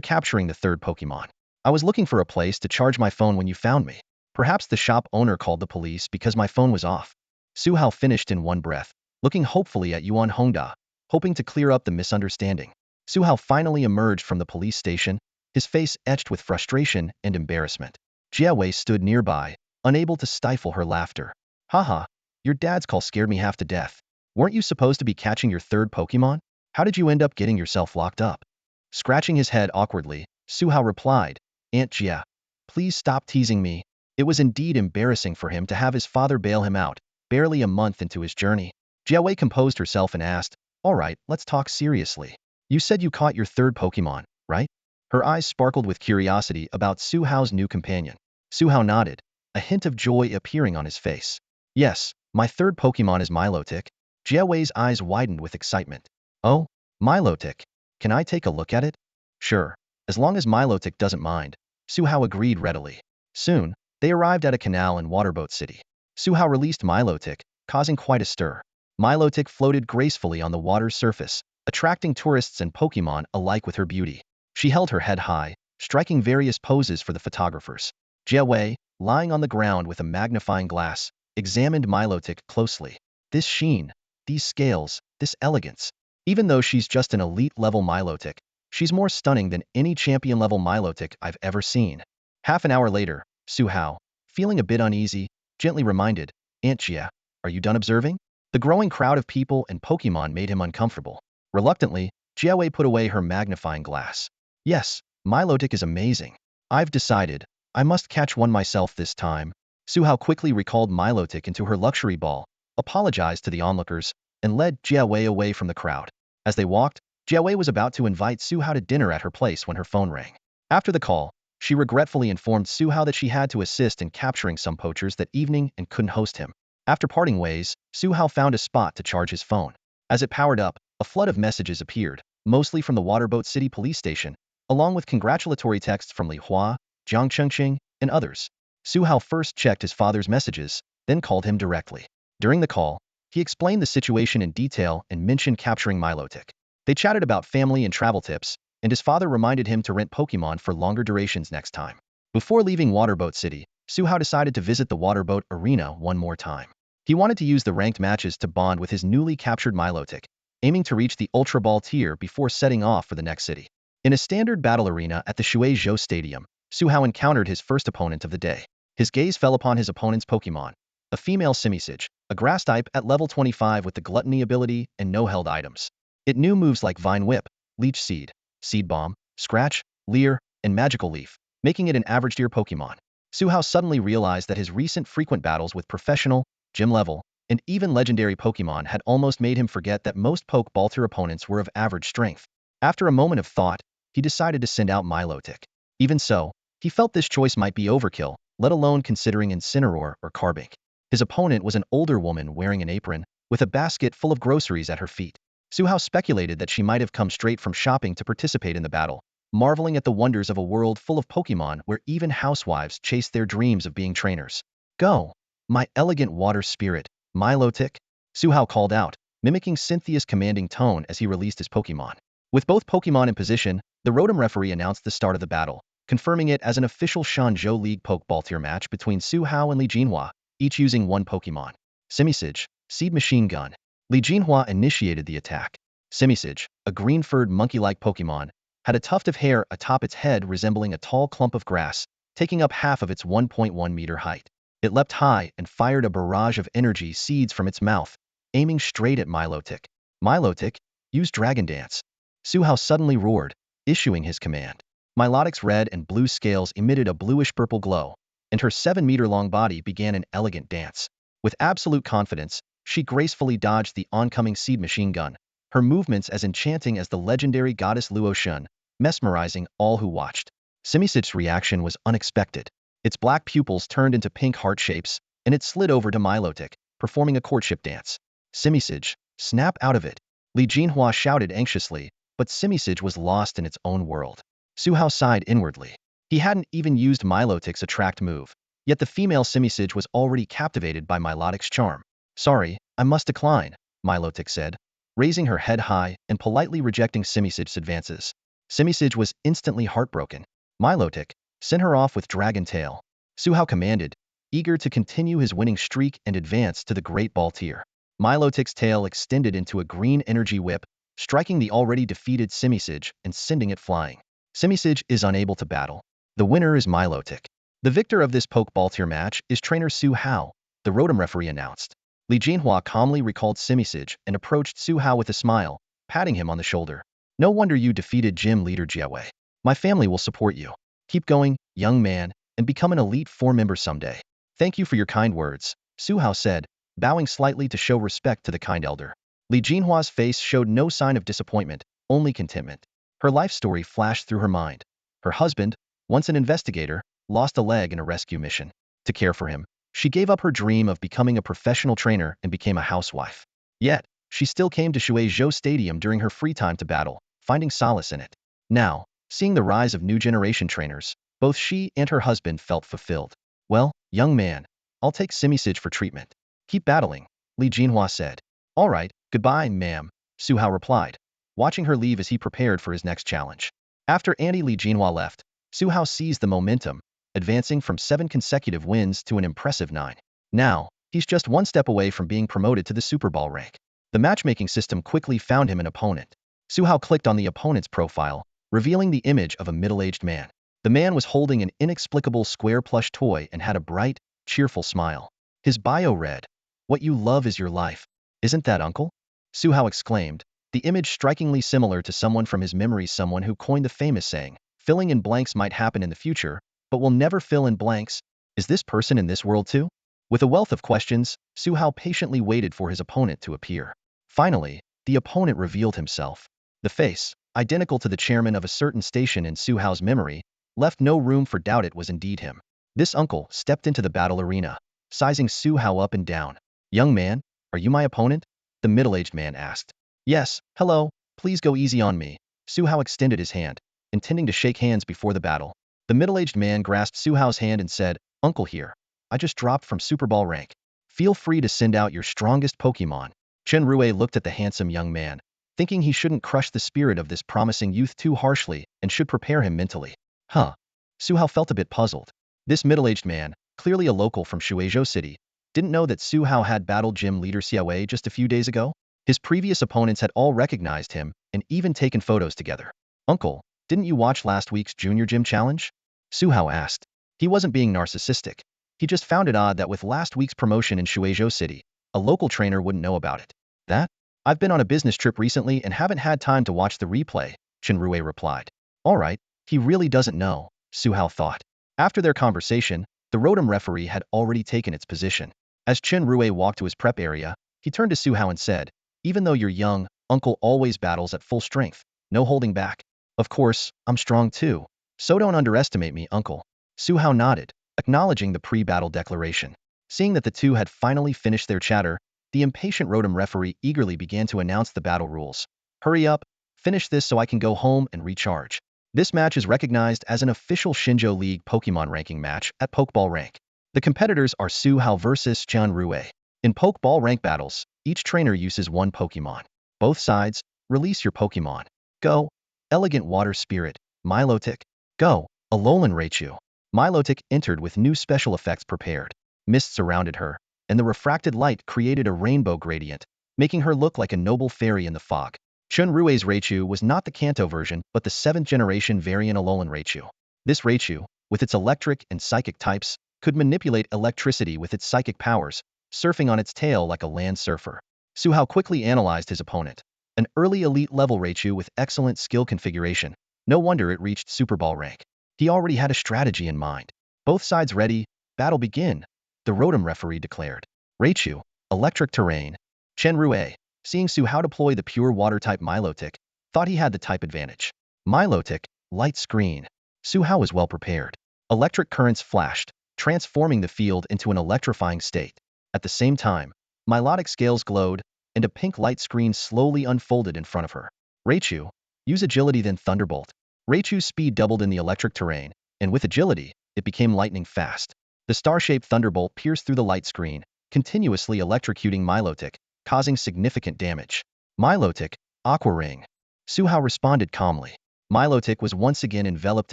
capturing the third Pokemon. I was looking for a place to charge my phone when you found me. Perhaps the shop owner called the police because my phone was off." Su Hao finished in one breath, looking hopefully at Yuan Hongda, hoping to clear up the misunderstanding. Su Hao finally emerged from the police station, his face etched with frustration and embarrassment. Jia Wei stood nearby, unable to stifle her laughter. "Haha, your dad's call scared me half to death. Weren't you supposed to be catching your third Pokemon? How did you end up getting yourself locked up?" Scratching his head awkwardly, Su Hao replied, "Aunt Jia, please stop teasing me." It was indeed embarrassing for him to have his father bail him out, barely a month into his journey. Jia Wei composed herself and asked, "All right, let's talk seriously. You said you caught your third Pokemon, right?" Her eyes sparkled with curiosity about Su Hao's new companion. Su Hao nodded, a hint of joy appearing on his face. "Yes, my third Pokemon is Milotic." Jia Wei's eyes widened with excitement. "Oh, Milotic. Can I take a look at it?" "Sure, as long as Milotic doesn't mind," Su Hao agreed readily. Soon, they arrived at a canal in Waterboat City. Su Hao released Milotic, causing quite a stir. Milotic floated gracefully on the water's surface, attracting tourists and Pokemon alike with her beauty. She held her head high, striking various poses for the photographers. Jia Wei, lying on the ground with a magnifying glass, examined Milotic closely. This sheen, these scales, this elegance. Even though she's just an elite-level Milotic, she's more stunning than any champion-level Milotic I've ever seen. Half an hour later, Su Hao, feeling a bit uneasy, gently reminded, "Aunt Jia, are you done observing?" The growing crowd of people and Pokemon made him uncomfortable. Reluctantly, Jia Wei put away her magnifying glass. "Yes, Milotic is amazing. I've decided, I must catch one myself this time." Su Hao quickly recalled Milotic into her luxury ball, apologized to the onlookers, and led Jia Wei away from the crowd. As they walked, Jia Wei was about to invite Su Hao to dinner at her place when her phone rang. After the call, she regretfully informed Su Hao that she had to assist in capturing some poachers that evening and couldn't host him. After parting ways, Su Hao found a spot to charge his phone. As it powered up, a flood of messages appeared, mostly from the Waterboat City police station, along with congratulatory texts from Li Hua, Jiang Chengqing, and others. Su Hao first checked his father's messages, then called him directly. During the call, he explained the situation in detail and mentioned capturing Milotic. They chatted about family and travel tips, and his father reminded him to rent Pokemon for longer durations next time. Before leaving Waterboat City, Su Hao decided to visit the Waterboat Arena one more time. He wanted to use the ranked matches to bond with his newly captured Milotic, aiming to reach the Ultra Ball tier before setting off for the next city. In a standard battle arena at the Shuizhou Stadium, Su Hao encountered his first opponent of the day. His gaze fell upon his opponent's Pokemon, a female Simisage, a grass type at level 25 with the Gluttony ability and no held items. It knew moves like Vine Whip, Leech Seed, Seed Bomb, Scratch, Leer, and Magical Leaf, making it an average tier Pokemon. Su Hao suddenly realized that his recent frequent battles with professional, gym level, and even legendary Pokemon had almost made him forget that most Pokeball tier opponents were of average strength. After a moment of thought, he decided to send out Milotic. Even so, he felt this choice might be overkill, let alone considering Incineroar or Carbink. His opponent was an older woman wearing an apron, with a basket full of groceries at her feet. Su Hao speculated that she might have come straight from shopping to participate in the battle, marveling at the wonders of a world full of Pokemon where even housewives chase their dreams of being trainers. "Go, my elegant water spirit, Milotic," Su Hao called out, mimicking Cynthia's commanding tone as he released his Pokemon. With both Pokemon in position, the Rotom referee announced the start of the battle, confirming it as an official Shenzhou League Pokeball tier match between Su Hao and Li Jinhua, each using one Pokemon. Simisage, Seed Machine Gun. Li Jinhua initiated the attack. Simisage, a green-furred monkey-like Pokemon, had a tuft of hair atop its head resembling a tall clump of grass, taking up half of its 1.1-meter height. It leapt high and fired a barrage of energy seeds from its mouth, aiming straight at Milotic. Milotic, use Dragon Dance. Suhao suddenly roared, issuing his command. Milotic's red and blue scales emitted a bluish-purple glow, and her 7-meter-long body began an elegant dance. With absolute confidence, she gracefully dodged the oncoming seed machine gun, her movements as enchanting as the legendary goddess Luoshun, mesmerizing all who watched. Simisid's reaction was unexpected. Its black pupils turned into pink heart shapes, and it slid over to Milotic, performing a courtship dance. Simisij, snap out of it. Li Jinhua shouted anxiously, but Simisij was lost in its own world. Suhao sighed inwardly. He hadn't even used Milotic's attract move, yet the female Simisij was already captivated by Milotic's charm. Sorry, I must decline, Milotic said, raising her head high and politely rejecting Simisij's advances. Simisij was instantly heartbroken. Milotic, send her off with Dragon Tail. Suhao commanded, eager to continue his winning streak and advance to the Great Ball tier. Milotic's tail extended into a green energy whip, striking the already defeated Simisij and sending it flying. Simisij is unable to battle. The winner is Milotic. The victor of this Pokeball tier match is trainer Suhao, the Rotom referee announced. Li Jinhua calmly recalled Simisij and approached Suhao with a smile, patting him on the shoulder. No wonder you defeated gym leader Jiawei. My family will support you. Keep going, young man, and become an Elite Four member someday. Thank you for your kind words, Suhao said, bowing slightly to show respect to the kind elder. Li Jinhua's face showed no sign of disappointment, only contentment. Her life story flashed through her mind. Her husband, once an investigator, lost a leg in a rescue mission. To care for him, she gave up her dream of becoming a professional trainer and became a housewife. Yet, she still came to Shenzhou Stadium during her free time to battle, finding solace in it. Now, seeing the rise of new generation trainers, both she and her husband felt fulfilled. Well, young man, I'll take Simisij for treatment. Keep battling, Li Jinhua said. All right, goodbye, ma'am, Suhao replied, watching her leave as he prepared for his next challenge. After Li Jinhua left, Suhao seized the momentum, advancing from 7 consecutive wins to an impressive 9. Now, he's just one step away from being promoted to the Super Ball rank. The matchmaking system quickly found him an opponent. Suhao clicked on the opponent's profile, revealing the image of a middle-aged man. The man was holding an inexplicable square plush toy and had a bright, cheerful smile. His bio read, "What you love is your life. Isn't that uncle?" Suhao exclaimed, the image strikingly similar to someone from his memory, someone who coined the famous saying, filling in blanks might happen in the future, but will never fill in blanks. Is this person in this world too? With a wealth of questions, Suhao patiently waited for his opponent to appear. Finally, the opponent revealed himself. The face, identical to the chairman of a certain station in Suhao's memory, left no room for doubt it was indeed him. This uncle stepped into the battle arena, sizing Suhao up and down. "Young man, are you my opponent?" the middle-aged man asked. "Yes, hello, please go easy on me." Suhao extended his hand, intending to shake hands before the battle. The middle-aged man grasped Suhao's hand and said, "Uncle here. I just dropped from Super Ball rank. Feel free to send out your strongest Pokémon." Chen Rui looked at the handsome young man, thinking he shouldn't crush the spirit of this promising youth too harshly and should prepare him mentally. Huh. Suhao felt a bit puzzled. This middle-aged man, clearly a local from Shenzhou City, didn't know that Suhao had battled gym leader Xiaowei just a few days ago. His previous opponents had all recognized him and even taken photos together. "Uncle, didn't you watch last week's Junior Gym Challenge?" Suhao asked. He wasn't being narcissistic. He just found it odd that with last week's promotion in Shenzhou City, a local trainer wouldn't know about it. "That? I've been on a business trip recently and haven't had time to watch the replay," Chen Rui replied. All right, he really doesn't know, Suhao thought. After their conversation, the Rotom referee had already taken its position. As Chen Rui walked to his prep area, he turned to Suhao and said, "Even though you're young, Uncle always battles at full strength, no holding back." "Of course, I'm strong too. So don't underestimate me, Uncle." Suhao nodded, acknowledging the pre-battle declaration. Seeing that the two had finally finished their chatter, the impatient Rotom referee eagerly began to announce the battle rules. "Hurry up, finish this so I can go home and recharge." This match is recognized as an official Shenzhou League Pokemon ranking match at Pokeball rank. The competitors are Suhao versus Chen Rui. In Pokeball rank battles, each trainer uses one Pokemon. Both sides, release your Pokemon. Go, Elegant Water Spirit, Milotic. Go, Alolan Raichu. Milotic entered with new special effects prepared. Mist surrounded her, and the refracted light created a rainbow gradient, making her look like a noble fairy in the fog. Chunrue's Raichu was not the Kanto version, but the 7th generation variant Alolan Raichu. This Raichu, with its electric and psychic types, could manipulate electricity with its psychic powers, surfing on its tail like a land surfer. Suhao quickly analyzed his opponent. An early elite level Raichu with excellent skill configuration. No wonder it reached Super Ball rank. He already had a strategy in mind. Both sides ready, battle begin, the Rotom referee declared. Raichu, electric terrain. Chunrue, seeing Suhao deploy the pure water type Milotic, thought he had the type advantage. Milotic, light screen. Suhao was well prepared. Electric currents flashed, transforming the field into an electrifying state. At the same time, Milotic scales glowed, and a pink light screen slowly unfolded in front of her. Raichu, use agility then Thunderbolt. Raichu's speed doubled in the electric terrain, and with agility, it became lightning fast. The star-shaped Thunderbolt pierced through the light screen, continuously electrocuting Milotic, causing significant damage. Milotic, Aqua Ring. Suhao responded calmly. Milotic was once again enveloped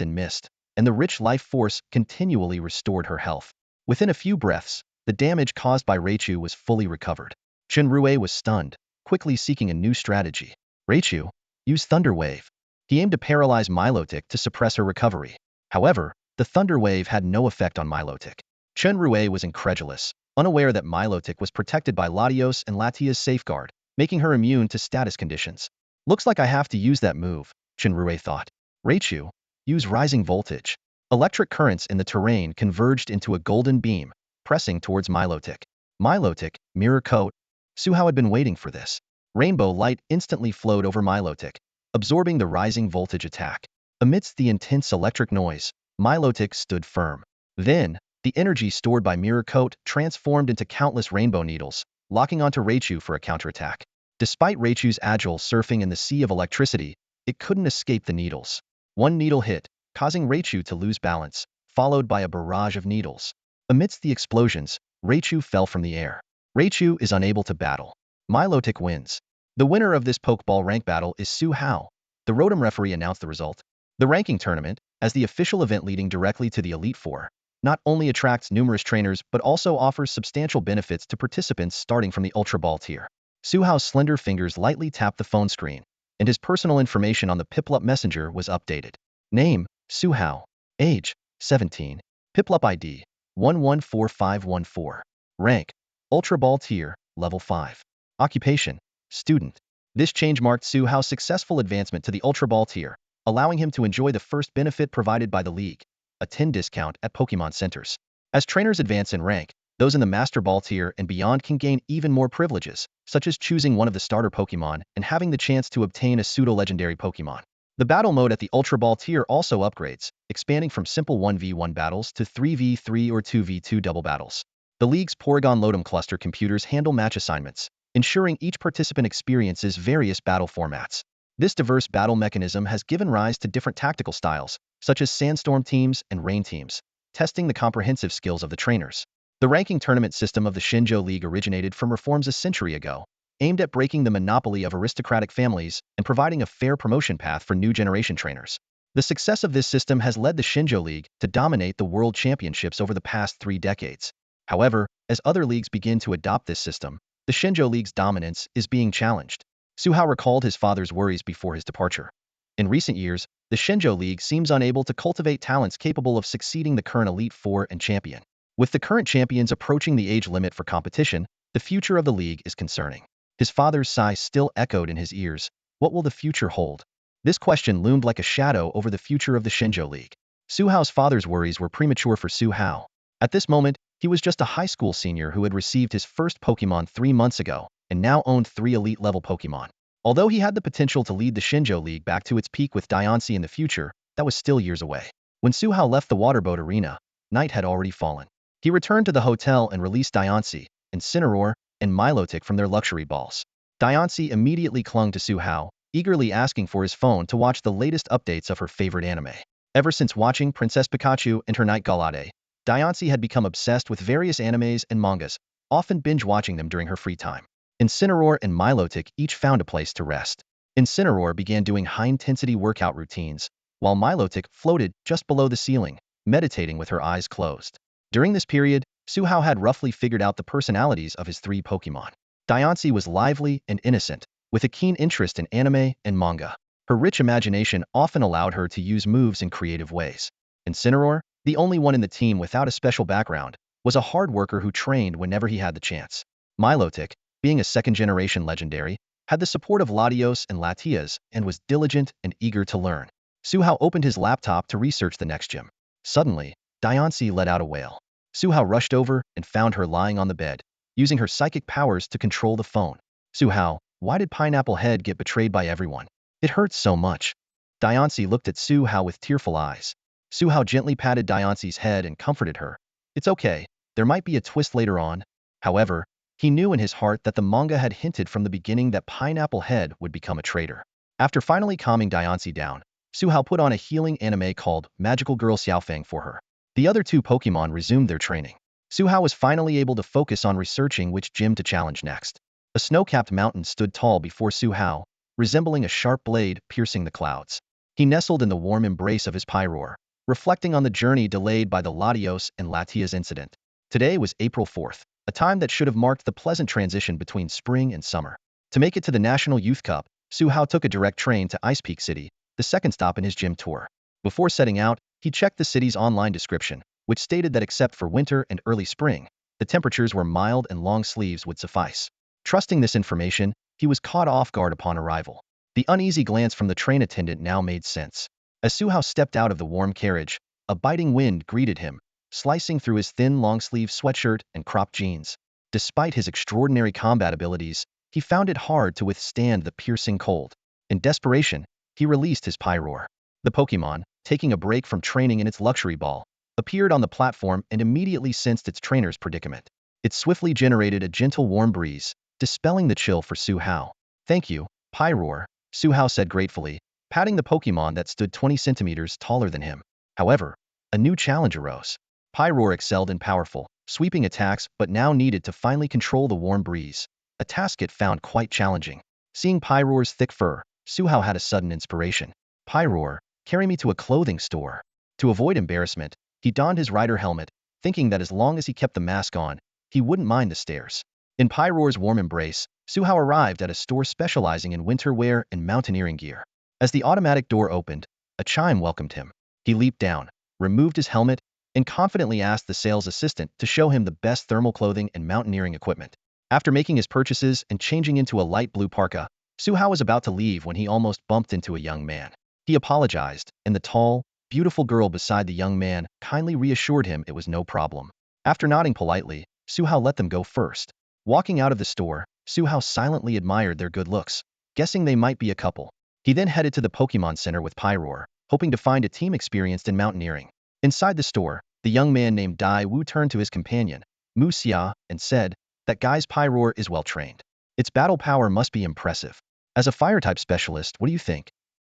in mist, and the rich life force continually restored her health. Within a few breaths, the damage caused by Raichu was fully recovered. Chunrue was stunned, quickly seeking a new strategy. Raichu, use Thunder Wave. He aimed to paralyze Milotic to suppress her recovery. However, the Thunder Wave had no effect on Milotic. Chunrue was incredulous, unaware that Milotic was protected by Latios and Latias safeguard, making her immune to status conditions. Looks like I have to use that move, Chunrue thought. Raichu, use Rising Voltage. Electric currents in the terrain converged into a golden beam, pressing towards Milotic. Milotic, Mirror Coat. Suhao had been waiting for this. Rainbow light instantly flowed over Milotic, absorbing the rising voltage attack. Amidst the intense electric noise, Milotic stood firm. Then, the energy stored by Mirror Coat transformed into countless rainbow needles, locking onto Raichu for a counterattack. Despite Raichu's agile surfing in the sea of electricity, it couldn't escape the needles. One needle hit, causing Raichu to lose balance, followed by a barrage of needles. Amidst the explosions, Raichu fell from the air. Raichu is unable to battle. Milotic wins. The winner of this Pokeball rank battle is Suhao. The Rotom referee announced the result. The ranking tournament, as the official event leading directly to the Elite Four, not only attracts numerous trainers but also offers substantial benefits to participants starting from the Ultra Ball tier. Suhao's slender fingers lightly tapped the phone screen, and his personal information on the Piplup messenger was updated. Name, Suhao. Age, 17. Piplup ID, 114514. Rank, Ultra Ball tier, level 5. Occupation, student. This change marked Suhao's successful advancement to the Ultra Ball tier, allowing him to enjoy the first benefit provided by the league, a 10 discount at Pokemon centers. As trainers advance in rank, those in the Master Ball tier and beyond can gain even more privileges, such as choosing one of the starter Pokemon and having the chance to obtain a pseudo-legendary Pokemon. The battle mode at the Ultra Ball tier also upgrades, expanding from simple 1v1 battles to 3v3 or 2v2 double battles. The league's Porygon Lotum cluster computers handle match assignments, ensuring each participant experiences various battle formats. This diverse battle mechanism has given rise to different tactical styles, such as Sandstorm teams and Rain teams, testing the comprehensive skills of the trainers. The ranking tournament system of the Shenzhou League originated from reforms a century ago, aimed at breaking the monopoly of aristocratic families and providing a fair promotion path for new generation trainers. The success of this system has led the Shenzhou League to dominate the World Championships over the past 3 decades. However, as other leagues begin to adopt this system, the Shenzhou League's dominance is being challenged. Suhao recalled his father's worries before his departure. In recent years, the Shenzhou League seems unable to cultivate talents capable of succeeding the current Elite Four and champion. With the current champions approaching the age limit for competition, the future of the league is concerning. His father's sigh still echoed in his ears. What will the future hold? This question loomed like a shadow over the future of the Shenzhou League. Suhao's father's worries were premature for Suhao. At this moment, he was just a high school senior who had received his first Pokemon 3 months ago, and now owned 3 elite-level Pokemon. Although he had the potential to lead the Shenzhou League back to its peak with Diancie in the future, that was still years away. When Suhao left the Waterboat Arena, night had already fallen. He returned to the hotel and released Diancie, Incineroar, and Milotic from their luxury balls. Diancie immediately clung to Suhao, eagerly asking for his phone to watch the latest updates of her favorite anime. Ever since watching Princess Pikachu and her Night Galade, Diancie had become obsessed with various animes and mangas, often binge-watching them during her free time. Incineroar and Milotic each found a place to rest. Incineroar began doing high-intensity workout routines, while Milotic floated just below the ceiling, meditating with her eyes closed. During this period, Suhao had roughly figured out the personalities of his 3 Pokemon. Diancie was lively and innocent, with a keen interest in anime and manga. Her rich imagination often allowed her to use moves in creative ways. Incineroar, the only one in the team without a special background, was a hard worker who trained whenever he had the chance. Milotic, being a second-generation legendary, had the support of Latios and Latias and was diligent and eager to learn. Suhao opened his laptop to research the next gym. Suddenly, Diancie let out a wail. Suhao rushed over and found her lying on the bed, using her psychic powers to control the phone. Suhao, why did Pineapple Head get betrayed by everyone? It hurts so much. Diancie looked at Suhao with tearful eyes. Suhao gently patted Diancie's head and comforted her. It's okay, there might be a twist later on. However, he knew in his heart that the manga had hinted from the beginning that Pineapple Head would become a traitor. After finally calming Diancie down, Suhao put on a healing anime called Magical Girl Xiaofang for her. The other two Pokémon resumed their training. Suhao was finally able to focus on researching which gym to challenge next. A snow-capped mountain stood tall before Suhao, resembling a sharp blade piercing the clouds. He nestled in the warm embrace of his Pyroar, reflecting on the journey delayed by the Latios and Latias incident. Today was April 4th, a time that should have marked the pleasant transition between spring and summer. To make it to the National Youth Cup, Suhao took a direct train to Ice Peak City, the second stop in his gym tour. Before setting out, he checked the city's online description, which stated that except for winter and early spring, the temperatures were mild and long sleeves would suffice. Trusting this information, he was caught off guard upon arrival. The uneasy glance from the train attendant now made sense. As Suhao stepped out of the warm carriage, a biting wind greeted him, slicing through his thin long-sleeve sweatshirt and cropped jeans. Despite his extraordinary combat abilities, he found it hard to withstand the piercing cold. In desperation, he released his Pyroar. The Pokémon, taking a break from training in its luxury ball, appeared on the platform and immediately sensed its trainer's predicament. It swiftly generated a gentle warm breeze, dispelling the chill for Suhao. Thank you, Pyroar, Suhao said gratefully, patting the Pokémon that stood 20 centimeters taller than him. However, a new challenge arose. Pyroar excelled in powerful, sweeping attacks but now needed to finally control the warm breeze, a task it found quite challenging. Seeing Pyroar's thick fur, Suhao had a sudden inspiration. Pyroar, carry me to a clothing store. To avoid embarrassment, he donned his rider helmet, thinking that as long as he kept the mask on, he wouldn't mind the stares. In Pyroar's warm embrace, Suhao arrived at a store specializing in winter wear and mountaineering gear. As the automatic door opened, a chime welcomed him. He leaped down, removed his helmet, and confidently asked the sales assistant to show him the best thermal clothing and mountaineering equipment. After making his purchases and changing into a light blue parka, Suhao was about to leave when he almost bumped into a young man. He apologized, and the tall, beautiful girl beside the young man kindly reassured him it was no problem. After nodding politely, Suhao let them go first. Walking out of the store, Suhao silently admired their good looks, guessing they might be a couple. He then headed to the Pokémon Center with Pyroar, hoping to find a team experienced in mountaineering. Inside the store, the young man named Dai Wu turned to his companion, Mu Xia, and said, "That guy's Pyroar is well trained. Its battle power must be impressive. As a fire-type specialist, what do you think?"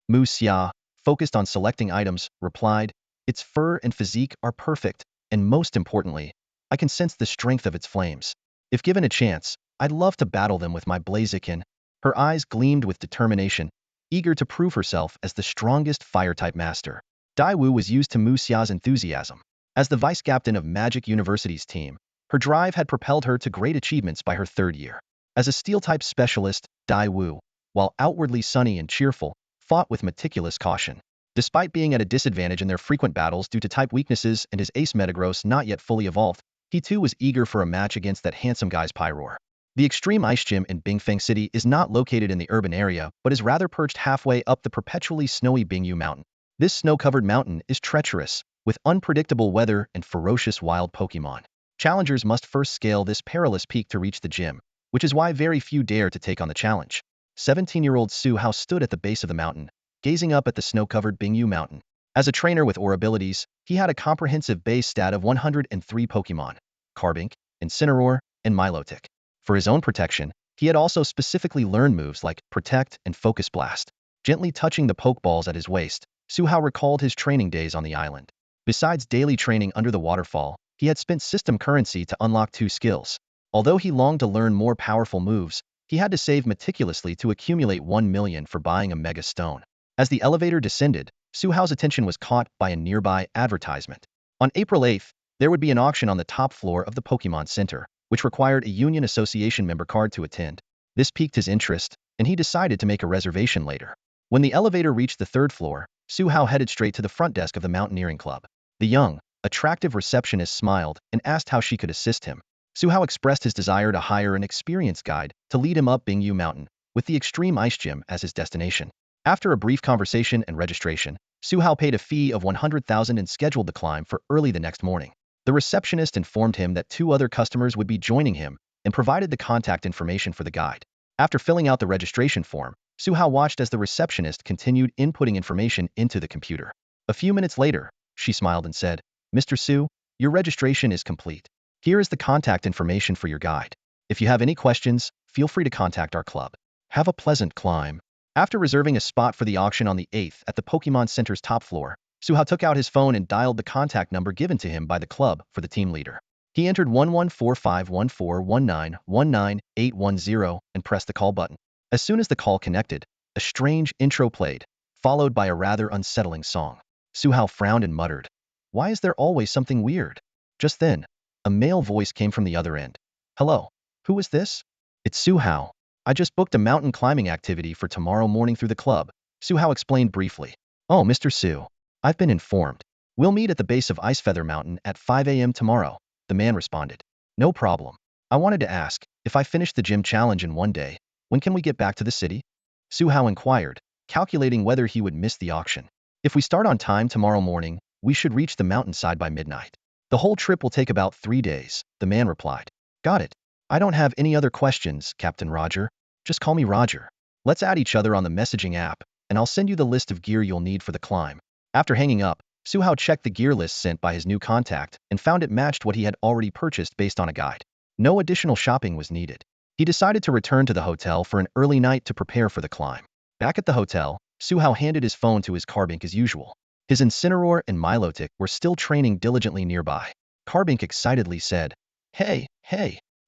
Mu Xia, focused on selecting items, replied, "Its fur and physique are perfect, and most importantly, I can sense the strength of its flames. If given a chance, I'd love to battle them with my Blaziken." Her eyes gleamed with determination, eager to prove herself as the strongest fire-type master. Dai Wu was used to Mu Xia's enthusiasm. As the vice-captain of Magic University's team, her drive had propelled her to great achievements by her third year. As a steel-type specialist, Dai Wu, while outwardly sunny and cheerful, fought with meticulous caution. Despite being at a disadvantage in their frequent battles due to type weaknesses and his ace Metagross not yet fully evolved, he too was eager for a match against that handsome guy's Pyroar. The Extreme Ice Gym in Bingfeng City is not located in the urban area but is rather perched halfway up the perpetually snowy Bingyu Mountain. This snow-covered mountain is treacherous, with unpredictable weather and ferocious wild Pokémon. Challengers must first scale this perilous peak to reach the gym, which is why very few dare to take on the challenge. 17-year-old Suhao stood at the base of the mountain, gazing up at the snow-covered Bingyu Mountain. As a trainer with aura abilities, he had a comprehensive base stat of 103 Pokémon, Carbink, Incineroar, and Milotic. For his own protection, he had also specifically learned moves like Protect and Focus Blast. Gently touching the Pokeballs at his waist, Suhao recalled his training days on the island. Besides daily training under the waterfall, he had spent system currency to unlock 2 skills. Although he longed to learn more powerful moves, he had to save meticulously to accumulate 1 million for buying a Mega Stone. As the elevator descended, Suhao's attention was caught by a nearby advertisement. On April 8th, there would be an auction on the top floor of the Pokémon Center, which required a Union Association member card to attend. This piqued his interest, and he decided to make a reservation later. When the elevator reached the third floor, Su Hao headed straight to the front desk of the Mountaineering Club. The young, attractive receptionist smiled and asked how she could assist him. Su Hao expressed his desire to hire an experienced guide to lead him up Bingyu Mountain, with the Extreme Ice Gym as his destination. After a brief conversation and registration, Su Hao paid a fee of 100,000 and scheduled the climb for early the next morning. The receptionist informed him that 2 other customers would be joining him and provided the contact information for the guide. After filling out the registration form, Su Hao watched as the receptionist continued inputting information into the computer. A few minutes later, she smiled and said, "Mr. Su, your registration is complete. Here is the contact information for your guide. If you have any questions, feel free to contact our club. Have a pleasant climb." After reserving a spot for the auction on the 8th at the Pokemon Center's top floor, Su Hao took out his phone and dialed the contact number given to him by the club for the team leader. He entered 1145141919 and pressed the call button. As soon as the call connected, a strange intro played, followed by a rather unsettling song. Su Hao frowned and muttered, "Why is there always something weird?" Just then, a male voice came from the other end. "Hello, who is this?" "It's Su Hao. I just booked a mountain climbing activity for tomorrow morning through the club," Su Hao explained briefly. "Oh, Mr. Su, I've been informed. We'll meet at the base of Icefeather Mountain at 5 a.m. tomorrow," the man responded. "No problem. I wanted to ask, if I finish the gym challenge in one day, when can we get back to the city?" Su Hao inquired, calculating whether he would miss the auction. "If we start on time tomorrow morning, we should reach the mountainside by midnight. The whole trip will take about 3 days," the man replied. "Got it. I don't have any other questions, Captain Roger. Just call me Roger. Let's add each other on the messaging app, and I'll send you the list of gear you'll need for the climb." After hanging up, Su Hao checked the gear list sent by his new contact and found it matched what he had already purchased based on a guide. No additional shopping was needed. He decided to return to the hotel for an early night to prepare for the climb. Back at the hotel, Su Hao handed his phone to his Carbink as usual. His Incineroar and Milotic were still training diligently nearby. Carbink excitedly said, Hey,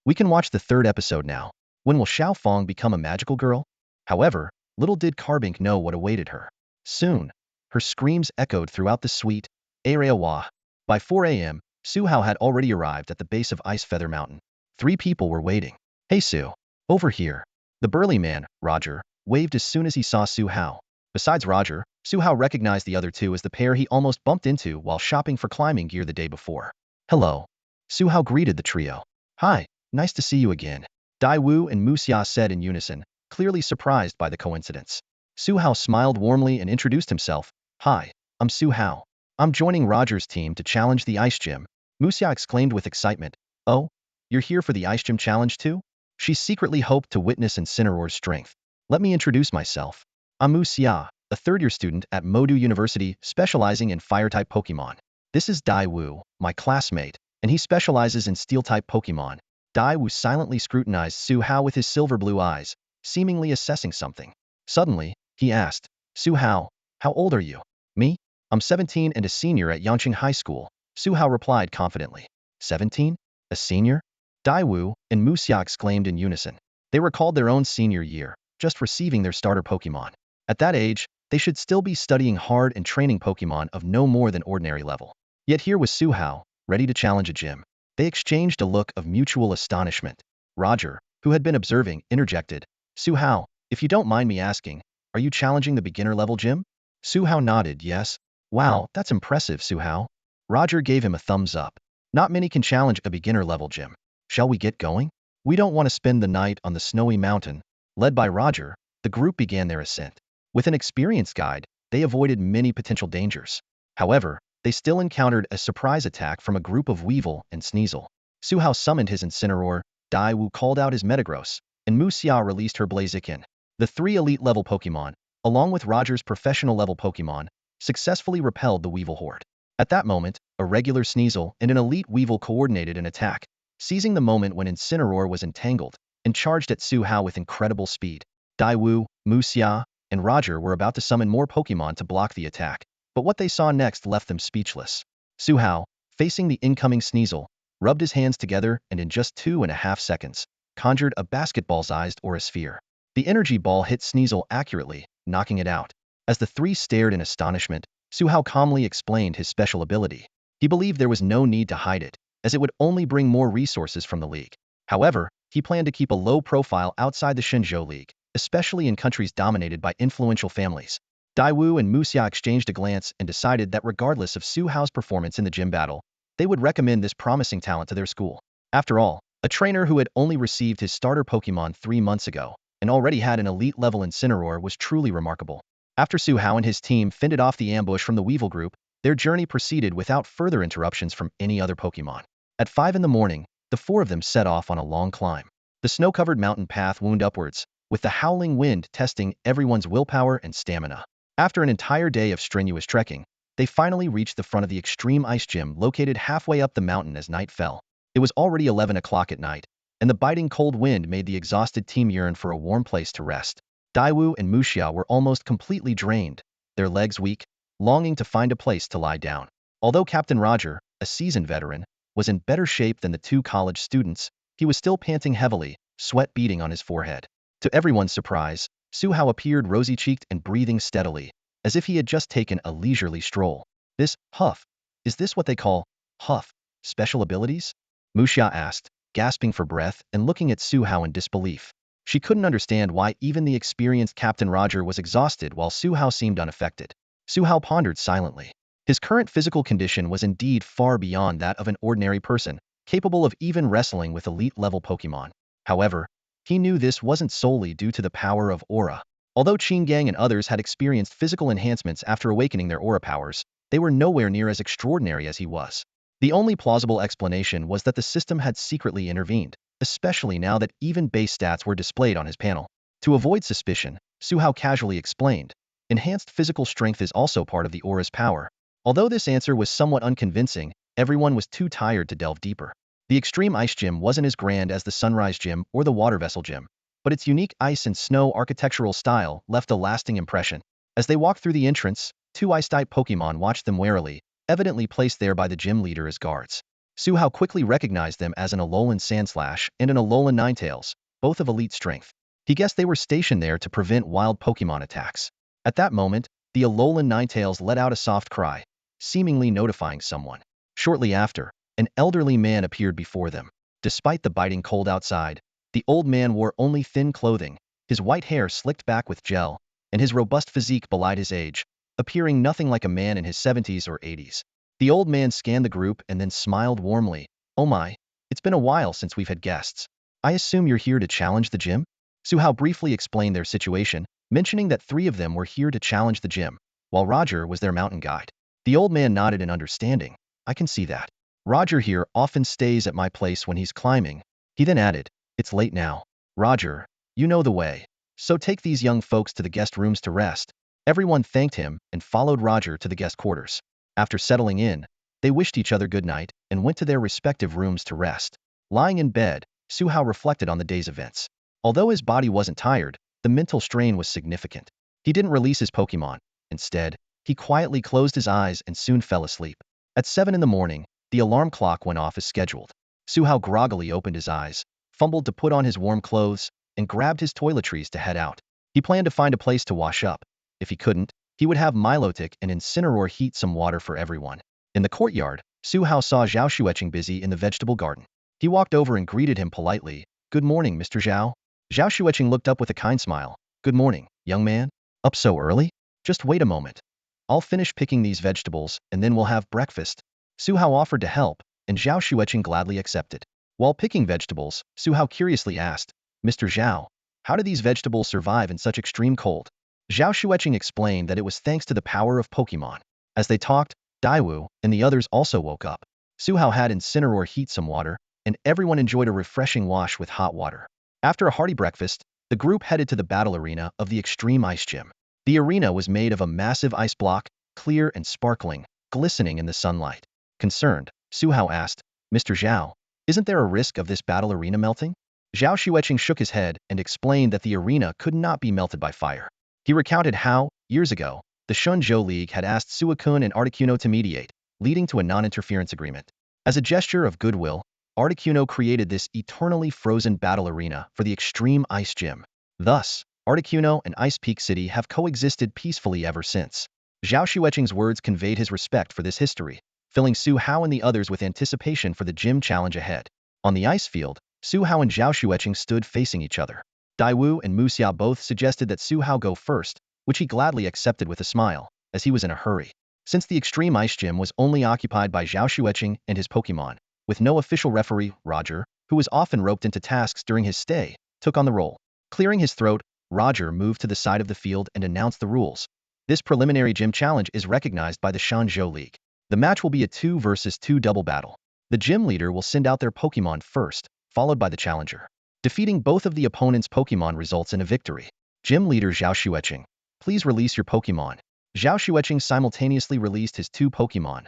we can watch the 3rd episode now. When will Xiao Fong become a magical girl?" However, little did Carbink know what awaited her. Soon, her screams echoed throughout the suite, Areawa. By 4 a.m., Su Hao had already arrived at the base of Icefeather Mountain. 3 people were waiting. "Hey Su, over here." The burly man, Roger, waved as soon as he saw Su Hao. Besides Roger, Su Hao recognized the other 2 as the pair he almost bumped into while shopping for climbing gear the day before. "Hello." Su Hao greeted the trio. "Hi, nice to see you again," Dai Wu and Muxia said in unison, clearly surprised by the coincidence. Su Hao smiled warmly and introduced himself. "Hi, I'm Su Hao. I'm joining Roger's team to challenge the Ice Gym." Muxia exclaimed with excitement. "Oh, you're here for the Ice Gym challenge too?" She secretly hoped to witness Incineroar's strength. "Let me introduce myself. I'm Muxia, a 3rd-year student at Modu University specializing in Fire-type Pokémon. This is Dai Wu, my classmate, and he specializes in Steel-type Pokémon." Dai Wu silently scrutinized Su Hao with his silver-blue eyes, seemingly assessing something. Suddenly, he asked, "Su Hao, how old are you?" "Me? I'm 17 and a senior at Yangqing High School," Su Hao replied confidently. 17? A senior? Dai Wu and Muxia exclaimed in unison. They recalled their own senior year, just receiving their starter Pokemon. At that age, they should still be studying hard and training Pokemon of no more than ordinary level. Yet here was Su Hao, ready to challenge a gym. They exchanged a look of mutual astonishment. Roger, who had been observing, interjected, "Su Hao, if you don't mind me asking, are you challenging the beginner-level gym?" Su Hao nodded, yes. "Wow, that's impressive, Su Hao." Roger gave him a thumbs up. "Not many can challenge a beginner-level gym. Shall we get going? We don't want to spend the night on the snowy mountain." Led by Roger, the group began their ascent. With an experienced guide, they avoided many potential dangers. However, they still encountered a surprise attack from a group of Weevil and Sneasel. Su Hao summoned his Incineroar, Dai Wu called out his Metagross, and Muxia released her Blaziken. The 3 elite-level Pokemon, along with Roger's professional-level Pokemon, successfully repelled the Weevil horde. At that moment, a regular Sneasel and an elite Weevil coordinated an attack, seizing the moment when Incineroar was entangled, and charged at Su Hao with incredible speed. Dai Wu, Muxia, and Roger were about to summon more Pokemon to block the attack, but what they saw next left them speechless. Su Hao, facing the incoming Sneasel, rubbed his hands together and in just 2.5 seconds, conjured a basketball-sized aura sphere. The energy ball hit Sneasel accurately, knocking it out. As the 3 stared in astonishment, Su Hao calmly explained his special ability. He believed there was no need to hide it, as it would only bring more resources from the league. However, he planned to keep a low profile outside the Shenzhou League. especially in countries dominated by influential families. Daiwu and Muxia exchanged a glance and decided that regardless of Su Hao's performance in the gym battle, they would recommend this promising talent to their school. After all, a trainer who had only received his starter Pokémon 3 months ago and already had an elite-level Incineroar was truly remarkable. After Su Hao and his team fended off the ambush from the Weevil group, their journey proceeded without further interruptions from any other Pokémon. At 5 in the morning, the four of them set off on a long climb. The snow-covered mountain path wound upwards, with the howling wind testing everyone's willpower and stamina. After an entire day of strenuous trekking, they finally reached the front of the extreme ice gym located halfway up the mountain as night fell. It was already 11 o'clock at night, and the biting cold wind made the exhausted team yearn for a warm place to rest. Daiwu and Muxia were almost completely drained, their legs weak, longing to find a place to lie down. Although Captain Roger, a seasoned veteran, was in better shape than the two college students, he was still panting heavily, sweat beading on his forehead. To everyone's surprise, Su Hao appeared rosy-cheeked and breathing steadily, as if he had just taken a leisurely stroll. This huff, is this what they call huff special abilities? Muxia asked, gasping for breath and looking at Su Hao in disbelief. She couldn't understand why even the experienced Captain Roger was exhausted while Su Hao seemed unaffected. Su Hao pondered silently. His current physical condition was indeed far beyond that of an ordinary person, capable of even wrestling with elite-level Pokémon. However, he knew this wasn't solely due to the power of aura. Although Qinggang and others had experienced physical enhancements after awakening their aura powers, they were nowhere near as extraordinary as he was. The only plausible explanation was that the system had secretly intervened, especially now that even base stats were displayed on his panel. To avoid suspicion, Su Hao casually explained, enhanced physical strength is also part of the aura's power. Although this answer was somewhat unconvincing, everyone was too tired to delve deeper. The Extreme Ice Gym wasn't as grand as the Sunrise Gym or the Water Vessel Gym, but its unique ice and snow architectural style left a lasting impression. As they walked through the entrance, two Ice-type Pokémon watched them warily, evidently placed there by the gym leader as guards. Su Hao quickly recognized them as an Alolan Sandslash and an Alolan Ninetales, both of elite strength. He guessed they were stationed there to prevent wild Pokémon attacks. At that moment, the Alolan Ninetales let out a soft cry, seemingly notifying someone. Shortly after, an elderly man appeared before them. Despite the biting cold outside, the old man wore only thin clothing, his white hair slicked back with gel, and his robust physique belied his age, appearing nothing like a man in his 70s or 80s. The old man scanned the group and then smiled warmly. "Oh my, it's been a while since we've had guests. I assume you're here to challenge the gym?" Su Hao briefly explained their situation, mentioning that 3 of them were here to challenge the gym, while Roger was their mountain guide. The old man nodded in understanding. "I can see that. Roger here often stays at my place when he's climbing." He then added, "It's late now. Roger, you know the way. So take these young folks to the guest rooms to rest." Everyone thanked him and followed Roger to the guest quarters. After settling in, they wished each other good night and went to their respective rooms to rest. Lying in bed, Su Hao reflected on the day's events. Although his body wasn't tired, the mental strain was significant. He didn't release his Pokémon. Instead, he quietly closed his eyes and soon fell asleep. At 7 in the morning, the alarm clock went off as scheduled. Su Hao groggily opened his eyes, fumbled to put on his warm clothes, and grabbed his toiletries to head out. He planned to find a place to wash up. If he couldn't, he would have Milotic and Incineroar heat some water for everyone. In the courtyard, Su Hao saw Zhao Xueqing busy in the vegetable garden. He walked over and greeted him politely. "Good morning, Mr. Zhao." Zhao Xueqing looked up with a kind smile. "Good morning, young man. Up so early? Just wait a moment. I'll finish picking these vegetables, and then we'll have breakfast." Su Hao offered to help, and Zhao Xueqing gladly accepted. While picking vegetables, Su Hao curiously asked, "Mr. Zhao, how do these vegetables survive in such extreme cold?" Zhao Xueqing explained that it was thanks to the power of Pokémon. As they talked, Daiwu and the others also woke up. Su Hao had Incineroar heat some water, and everyone enjoyed a refreshing wash with hot water. After a hearty breakfast, the group headed to the battle arena of the Extreme Ice Gym. The arena was made of a massive ice block, clear and sparkling, glistening in the sunlight. Concerned, Su Hao asked, "Mr. Zhao, isn't there a risk of this battle arena melting?" Zhao Xueqing shook his head and explained that the arena could not be melted by fire. He recounted how, years ago, the Shenzhou League had asked Suicune and Articuno to mediate, leading to a non-interference agreement. As a gesture of goodwill, Articuno created this eternally frozen battle arena for the Extreme Ice Gym. Thus, Articuno and Ice Peak City have coexisted peacefully ever since. Zhao Xueqing's words conveyed his respect for this history, filling Su Hao and the others with anticipation for the gym challenge ahead. On the ice field, Su Hao and Zhao Xueqing stood facing each other. Daiwu and Muxia both suggested that Su Hao go first, which he gladly accepted with a smile, as he was in a hurry. Since the Extreme Ice Gym was only occupied by Zhao Xueqing and his Pokémon, with no official referee, Roger, who was often roped into tasks during his stay, took on the role. Clearing his throat, Roger moved to the side of the field and announced the rules. This preliminary gym challenge is recognized by the Shenzhou League. The match will be a 2 versus 2 double battle. The gym leader will send out their Pokémon first, followed by the challenger. Defeating both of the opponent's Pokémon results in a victory. Gym leader Zhao Xueqing, please release your Pokémon. Zhao Xueqing simultaneously released his 2 Pokémon.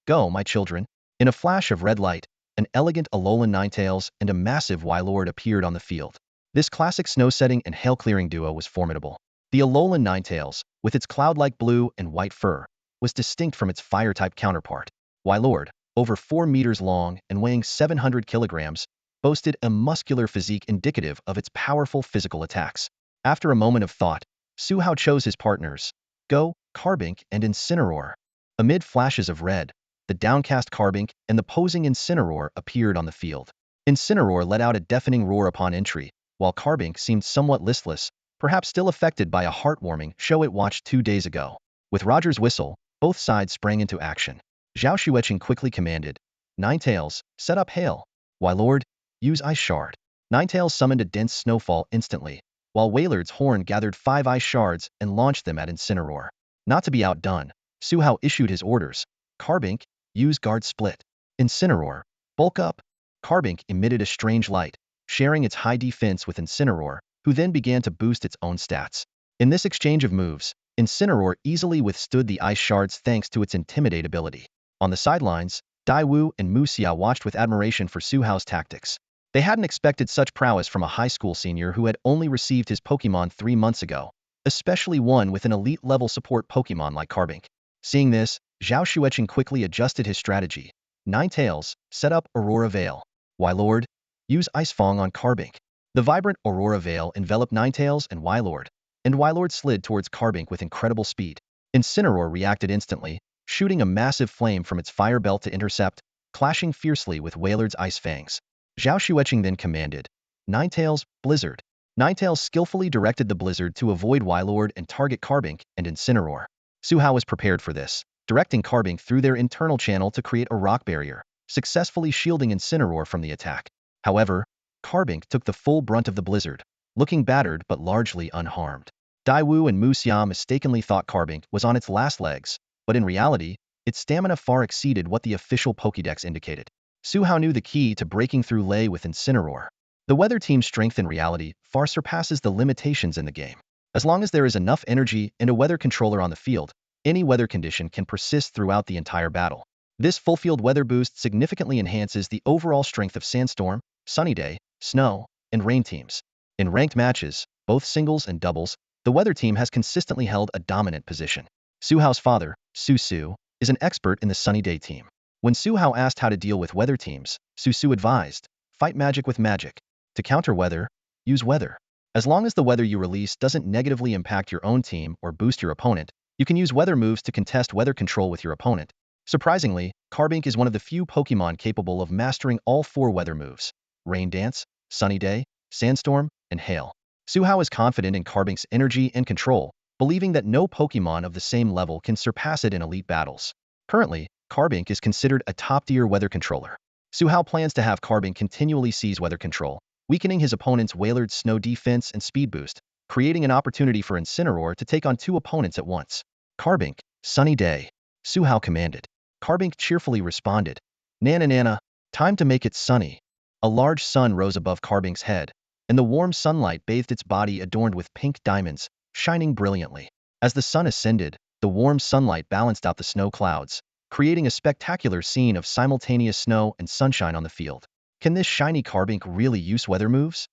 Go, my children. In a flash of red light, an elegant Alolan Ninetales and a massive Wailord appeared on the field. This classic snow-setting and hail-clearing duo was formidable. The Alolan Ninetales, with its cloud-like blue and white fur, was distinct from its fire-type counterpart. Wailord, over 4 meters long and weighing 700 kilograms, boasted a muscular physique indicative of its powerful physical attacks. After a moment of thought, Su Hao chose his partners, Go, Carbink and Incineroar. Amid flashes of red, the downcast Carbink and the posing Incineroar appeared on the field. Incineroar let out a deafening roar upon entry, while Carbink seemed somewhat listless, perhaps still affected by a heartwarming show it watched 2 days ago. With Roger's whistle, both sides sprang into action. Zhao Xueqing quickly commanded, Ninetales, set up hail. Wailord, use Ice Shard. Ninetales summoned a dense snowfall instantly, while Wailord's horn gathered 5 ice shards and launched them at Incineroar. Not to be outdone, Su Hao issued his orders. Carbink, use Guard Split. Incineroar, bulk up. Carbink emitted a strange light, sharing its high defense with Incineroar, who then began to boost its own stats. In this exchange of moves, Incineroar easily withstood the ice shards thanks to its Intimidate ability. On the sidelines, Daiwu and Muxia watched with admiration for Su Hao's tactics. They hadn't expected such prowess from a high school senior who had only received his Pokémon 3 months ago, especially one with an elite-level support Pokémon like Carbink. Seeing this, Zhao Xueqing quickly adjusted his strategy. Ninetales, set up Aurora Veil. Wailord, use Ice Fang on Carbink. The vibrant Aurora Veil enveloped Ninetales and Wailord slid towards Carbink with incredible speed. Incineroar reacted instantly, shooting a massive flame from its fire belt to intercept, clashing fiercely with Wailord's ice fangs. Zhao Xueqing then commanded, Ninetales, Blizzard. Ninetales skillfully directed the blizzard to avoid Wailord and target Carbink and Incineroar. Su Hao was prepared for this, directing Carbink through their internal channel to create a rock barrier, successfully shielding Incineroar from the attack. However, Carbink took the full brunt of the blizzard, looking battered but largely unharmed. Daiwu and Muxia mistakenly thought Carbink was on its last legs, but in reality, its stamina far exceeded what the official Pokédex indicated. Su Hao knew the key to breaking through lay with Incineroar. The weather team's strength in reality far surpasses the limitations in the game. As long as there is enough energy and a weather controller on the field, any weather condition can persist throughout the entire battle. This full-field weather boost significantly enhances the overall strength of Sandstorm, Sunny Day, Snow, and Rain teams. In ranked matches, both singles and doubles, the weather team has consistently held a dominant position. Su Hao's father, Su, is an expert in the Sunny Day team. When Su Hao asked how to deal with weather teams, Su advised, fight magic with magic. To counter weather, use weather. As long as the weather you release doesn't negatively impact your own team or boost your opponent, you can use weather moves to contest weather control with your opponent. Surprisingly, Carbink is one of the few Pokémon capable of mastering all 4 weather moves: Rain Dance, Sunny Day, Sandstorm, and Hail. Su Hao is confident in Carbink's energy and control, believing that no Pokémon of the same level can surpass it in elite battles. Currently, Carbink is considered a top-tier weather controller. Su Hao plans to have Carbink continually seize weather control, weakening his opponent's Wailord's snow defense and speed boost, creating an opportunity for Incineroar to take on 2 opponents at once. Carbink, Sunny Day. Su Hao commanded. Carbink cheerfully responded, Nana, time to make it sunny. A large sun rose above Carbink's head, and the warm sunlight bathed its body adorned with pink diamonds, shining brilliantly. As the sun ascended, the warm sunlight balanced out the snow clouds, creating a spectacular scene of simultaneous snow and sunshine on the field. Can this shiny Carbink really use weather moves?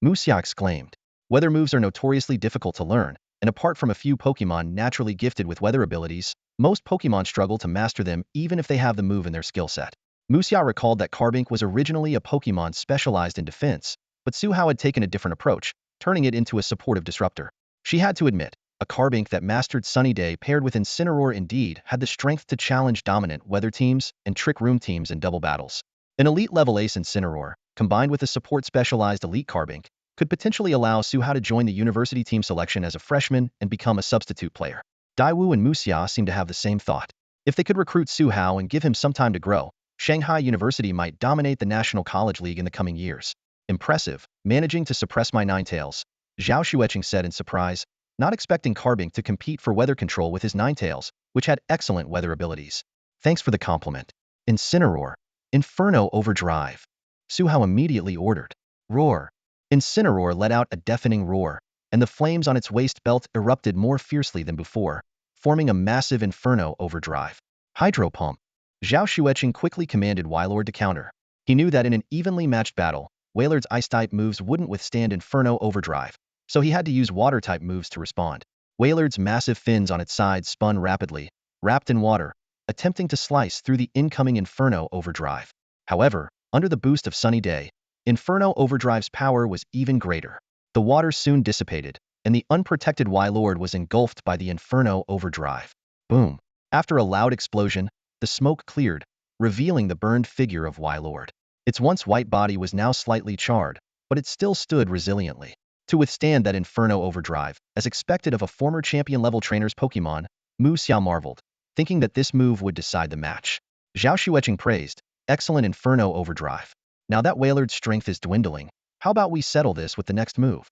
Muxia exclaimed. Weather moves are notoriously difficult to learn, and apart from a few Pokémon naturally gifted with weather abilities, most Pokémon struggle to master them even if they have the move in their skill set. Muxia recalled that Carbink was originally a Pokémon specialized in defense, but Su Hao had taken a different approach, turning it into a supportive disruptor. She had to admit, a Carbink that mastered Sunny Day paired with Incineroar indeed had the strength to challenge dominant weather teams and trick room teams in double battles. An elite-level ace Incineroar, combined with a support-specialized elite Carbink, could potentially allow Su Hao to join the university team selection as a freshman and become a substitute player. Daiwu and Muxia seemed to have the same thought. If they could recruit Su Hao and give him some time to grow, Shanghai University might dominate the National College League in the coming years. Impressive, managing to suppress my Ninetales, Zhao Xueqing said in surprise, not expecting Carbink to compete for weather control with his Ninetales, which had excellent weather abilities. Thanks for the compliment. Incineroar. Inferno Overdrive. Su Hao immediately ordered. Roar. Incineroar let out a deafening roar, and the flames on its waist belt erupted more fiercely than before, forming a massive Inferno Overdrive. Hydro Pump. Zhao Xueqing quickly commanded Wailord to counter. He knew that in an evenly matched battle, Wailord's Ice-type moves wouldn't withstand Inferno Overdrive, so he had to use Water-type moves to respond. Wailord's massive fins on its sides spun rapidly, wrapped in water, attempting to slice through the incoming Inferno Overdrive. However, under the boost of Sunny Day, Inferno Overdrive's power was even greater. The water soon dissipated, and the unprotected Wailord was engulfed by the Inferno Overdrive. Boom! After a loud explosion, the smoke cleared, revealing the burned figure of Wailord. Its once white body was now slightly charred, but it still stood resiliently. To withstand that Inferno Overdrive, as expected of a former champion-level trainer's Pokémon, Mu Xiao marveled, thinking that this move would decide the match. Zhao Xueqing praised, excellent Inferno Overdrive. Now that Wailord's strength is dwindling, how about we settle this with the next move?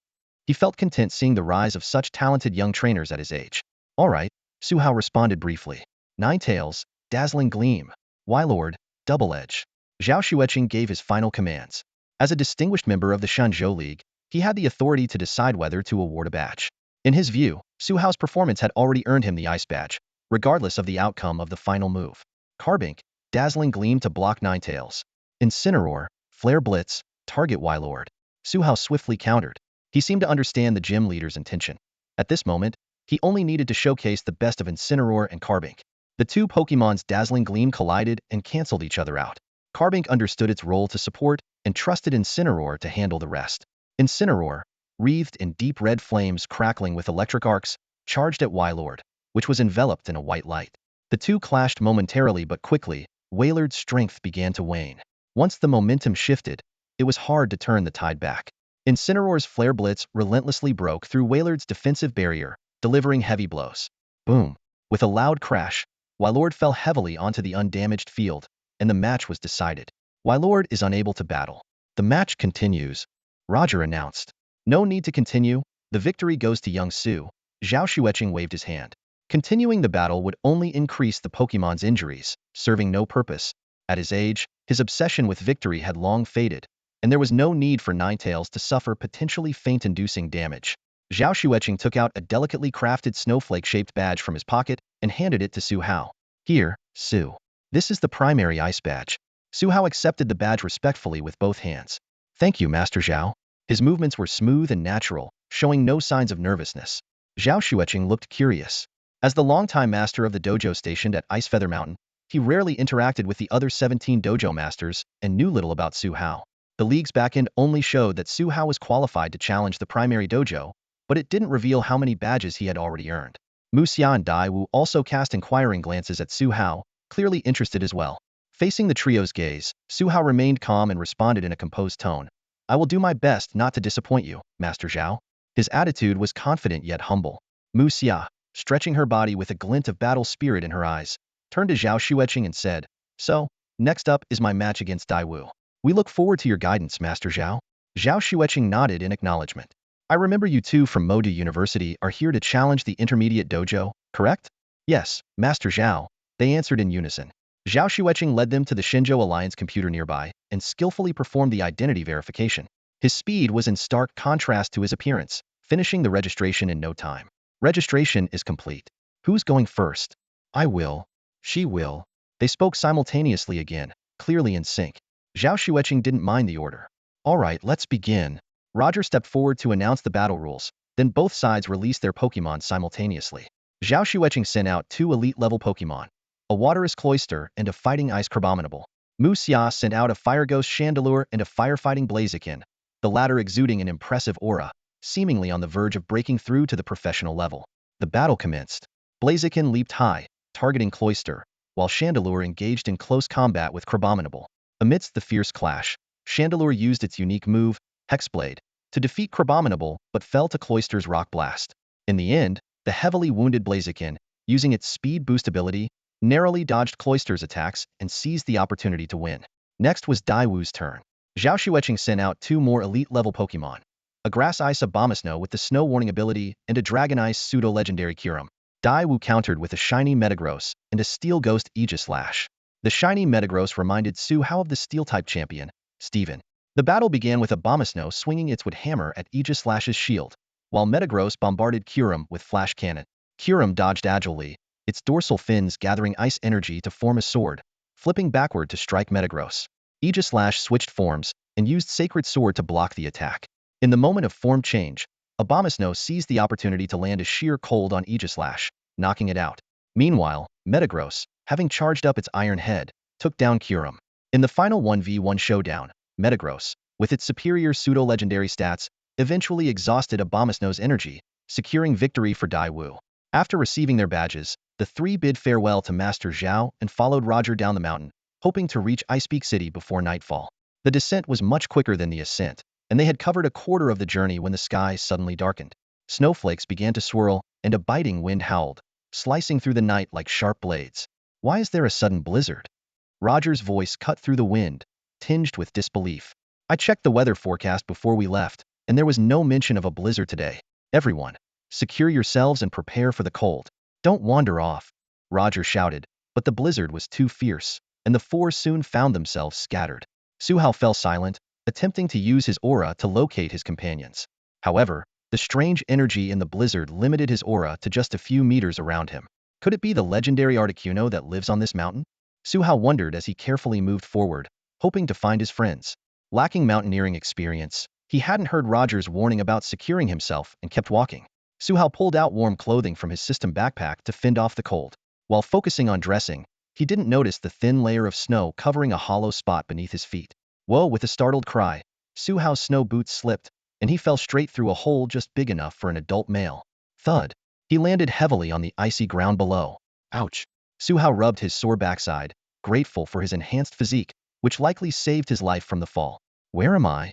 He felt content seeing the rise of such talented young trainers at his age. Alright, Su Hao responded briefly. Ninetales, Dazzling Gleam. Wailord, Double Edge. Zhao Xueqing gave his final commands. As a distinguished member of the Shenzhou League, he had the authority to decide whether to award a badge. In his view, Su Hao's performance had already earned him the Ice Badge, regardless of the outcome of the final move. Carbink, Dazzling Gleam to block Ninetales. Incineroar, Flare Blitz, target Wailord. Su Hao swiftly countered. He seemed to understand the gym leader's intention. At this moment, he only needed to showcase the best of Incineroar and Carbink. The two Pokémon's Dazzling Gleam collided and cancelled each other out. Carbink understood its role to support and trusted Incineroar to handle the rest. Incineroar, wreathed in deep red flames crackling with electric arcs, charged at Wailord, which was enveloped in a white light. The two clashed momentarily but quickly, Wailord's strength began to wane. Once the momentum shifted, it was hard to turn the tide back. Incineroar's Flare Blitz relentlessly broke through Wailord's defensive barrier, delivering heavy blows. Boom! With a loud crash, Wailord fell heavily onto the undamaged field, and the match was decided. Wailord is unable to battle. The match continues, Roger announced. No need to continue, the victory goes to young Su. Zhao Xueqing waved his hand. Continuing the battle would only increase the Pokémon's injuries, serving no purpose. At his age, his obsession with victory had long faded, and there was no need for Ninetales to suffer potentially faint-inducing damage. Zhao Xueqing took out a delicately crafted snowflake-shaped badge from his pocket and handed it to Su Hao. Here, Su. This is the primary Ice Badge. Su Hao accepted the badge respectfully with both hands. Thank you, Master Zhao. His movements were smooth and natural, showing no signs of nervousness. Zhao Xueqing looked curious. As the longtime master of the dojo stationed at Ice Feather Mountain, he rarely interacted with the other 17 dojo masters and knew little about Su Hao. The league's backend only showed that Su Hao was qualified to challenge the primary dojo, but it didn't reveal how many badges he had already earned. Muxia and Daiwu also cast inquiring glances at Su Hao, clearly interested as well. Facing the trio's gaze, Su Hao remained calm and responded in a composed tone. I will do my best not to disappoint you, Master Zhao. His attitude was confident yet humble. Muxia, stretching her body with a glint of battle spirit in her eyes, turned to Zhao Xueqing and said, So, next up is my match against Daiwu. We look forward to your guidance, Master Zhao. Zhao Xueqing nodded in acknowledgement. I remember you two from Modu University are here to challenge the intermediate dojo, correct? Yes, Master Zhao, they answered in unison. Zhao Xueqing led them to the Shenzhou Alliance computer nearby and skillfully performed the identity verification. His speed was in stark contrast to his appearance, finishing the registration in no time. Registration is complete. Who's going first? I will. She will. They spoke simultaneously again, clearly in sync. Zhao Xueqing didn't mind the order. Alright, let's begin. Roger stepped forward to announce the battle rules, then both sides released their Pokémon simultaneously. Zhao Xueqing sent out 2 elite-level Pokémon, a Waterous Cloyster and a Fighting Ice Crabominable. Muxia sent out a Fire Ghost Chandelure and a Firefighting Blaziken, the latter exuding an impressive aura, seemingly on the verge of breaking through to the professional level. The battle commenced. Blaziken leaped high, targeting Cloyster, while Chandelure engaged in close combat with Crabominable. Amidst the fierce clash, Chandelure used its unique move, Hexblade, to defeat Crabominable but fell to Cloyster's Rock Blast. In the end, the heavily wounded Blaziken, using its speed boost ability, narrowly dodged Cloyster's attacks and seized the opportunity to win. Next was Daiwu's turn. Zhao Xueqing sent out 2 more elite-level Pokémon, a Grass Ice Abomasnow with the Snow Warning ability and a Dragon Ice pseudo-legendary Kyurem. Daiwu countered with a shiny Metagross and a Steel Ghost Aegislash. The shiny Metagross reminded Su Hao of the Steel-type champion, Steven. The battle began with Abomasnow swinging its wood hammer at Aegislash's shield, while Metagross bombarded Kyurem with Flash Cannon. Kyurem dodged agilely, its dorsal fins gathering ice energy to form a sword, flipping backward to strike Metagross. Aegislash switched forms and used Sacred Sword to block the attack. In the moment of form change, Abomasnow seized the opportunity to land a sheer cold on Aegislash, knocking it out. Meanwhile, Metagross, having charged up its iron head, took down Kyurem. In the final 1v1 showdown, Metagross, with its superior pseudo-legendary stats, eventually exhausted Abomasnow's energy, securing victory for Daiwu. After receiving their badges, the 3 bid farewell to Master Zhao and followed Roger down the mountain, hoping to reach Icepeak City before nightfall. The descent was much quicker than the ascent, and they had covered a quarter of the journey when the sky suddenly darkened. Snowflakes began to swirl, and a biting wind howled, slicing through the night like sharp blades. "Why is there a sudden blizzard?" Roger's voice cut through the wind, tinged with disbelief. "I checked the weather forecast before we left, and there was no mention of a blizzard today. Everyone, secure yourselves and prepare for the cold. Don't wander off," Roger shouted, but the blizzard was too fierce, and the 4 soon found themselves scattered. Su Hao fell silent, attempting to use his aura to locate his companions. However, the strange energy in the blizzard limited his aura to just a few meters around him. Could it be the legendary Articuno that lives on this mountain? Su Hao wondered as he carefully moved forward, hoping to find his friends. Lacking mountaineering experience, he hadn't heard Roger's warning about securing himself and kept walking. Su Hao pulled out warm clothing from his system backpack to fend off the cold. While focusing on dressing, he didn't notice the thin layer of snow covering a hollow spot beneath his feet. Whoa! With a startled cry, Su Hao's snow boots slipped, and he fell straight through a hole just big enough for an adult male. Thud! He landed heavily on the icy ground below. Ouch! Su Hao rubbed his sore backside, grateful for his enhanced physique, which likely saved his life from the fall. Where am I?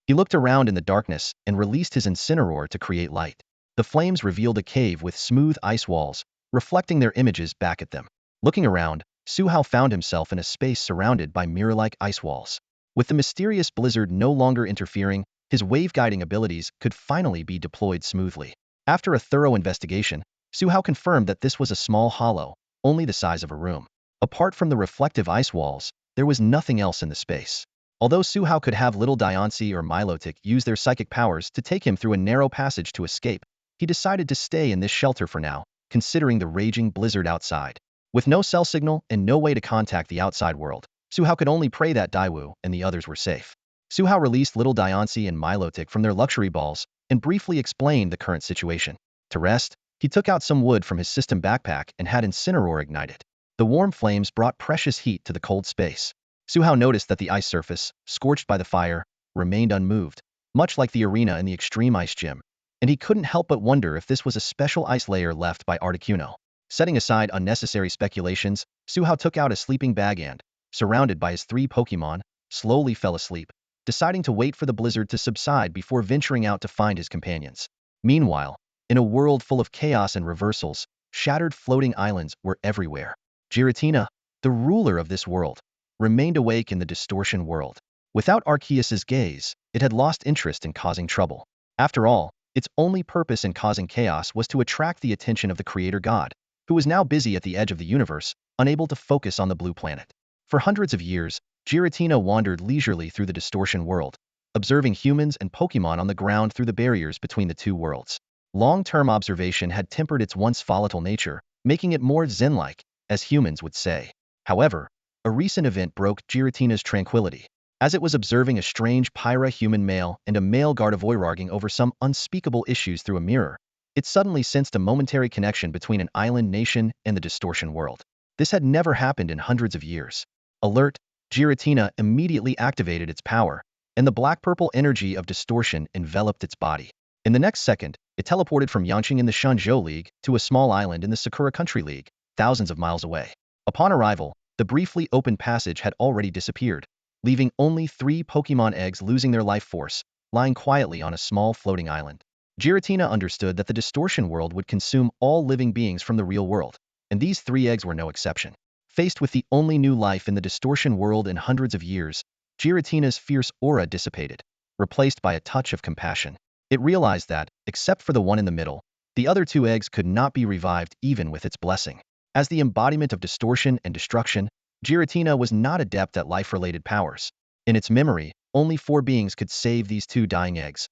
He looked around in the darkness and released his Incineroar to create light. The flames revealed a cave with smooth ice walls, reflecting their images back at them. Looking around, Su Hao found himself in a space surrounded by mirror-like ice walls. With the mysterious blizzard no longer interfering, his wave-guiding abilities could finally be deployed smoothly. After a thorough investigation, Su Hao confirmed that this was a small hollow, only the size of a room. Apart from the reflective ice walls, there was nothing else in the space. Although Su Hao could have Little Diancie or Milotic use their psychic powers to take him through a narrow passage to escape, he decided to stay in this shelter for now, considering the raging blizzard outside. With no cell signal and no way to contact the outside world, Su Hao could only pray that Daiwu and the others were safe. Su Hao released Little Diancie and Milotic from their luxury balls and briefly explained the current situation. To rest, he took out some wood from his system backpack and had Incineroar ignited. The warm flames brought precious heat to the cold space. Su Hao noticed that the ice surface, scorched by the fire, remained unmoved, much like the arena in the Extreme Ice Gym, and he couldn't help but wonder if this was a special ice layer left by Articuno. Setting aside unnecessary speculations, Su Hao took out a sleeping bag and, surrounded by his 3 Pokémon, slowly fell asleep, deciding to wait for the blizzard to subside before venturing out to find his companions. Meanwhile, in a world full of chaos and reversals, shattered floating islands were everywhere. Giratina, the ruler of this world, remained awake in the distortion world. Without Arceus's gaze, it had lost interest in causing trouble. After all, its only purpose in causing chaos was to attract the attention of the creator god, who was now busy at the edge of the universe, unable to focus on the blue planet. For hundreds of years, Giratina wandered leisurely through the distortion world, observing humans and Pokémon on the ground through the barriers between the 2 worlds. Long-term observation had tempered its once volatile nature, making it more zen-like, as humans would say. However, a recent event broke Giratina's tranquility. As it was observing a strange Pyra-human male and a male Gardevoir arguing over some unspeakable issues through a mirror, it suddenly sensed a momentary connection between an island nation and the distortion world. This had never happened in hundreds of years. Alert, Giratina immediately activated its power, and the black-purple energy of distortion enveloped its body. In the next second, it teleported from Yangqing in the Shenzhou League to a small island in the Sakura Country League, thousands of miles away. Upon arrival, the briefly opened passage had already disappeared, leaving only 3 Pokémon eggs losing their life force, lying quietly on a small floating island. Giratina understood that the distortion world would consume all living beings from the real world, and these 3 eggs were no exception. Faced with the only new life in the distortion world in hundreds of years, Giratina's fierce aura dissipated, replaced by a touch of compassion. It realized that, except for the one in the middle, the other 2 eggs could not be revived even with its blessing. As the embodiment of distortion and destruction, Giratina was not adept at life-related powers. In its memory, only 4 beings could save these 2 dying eggs.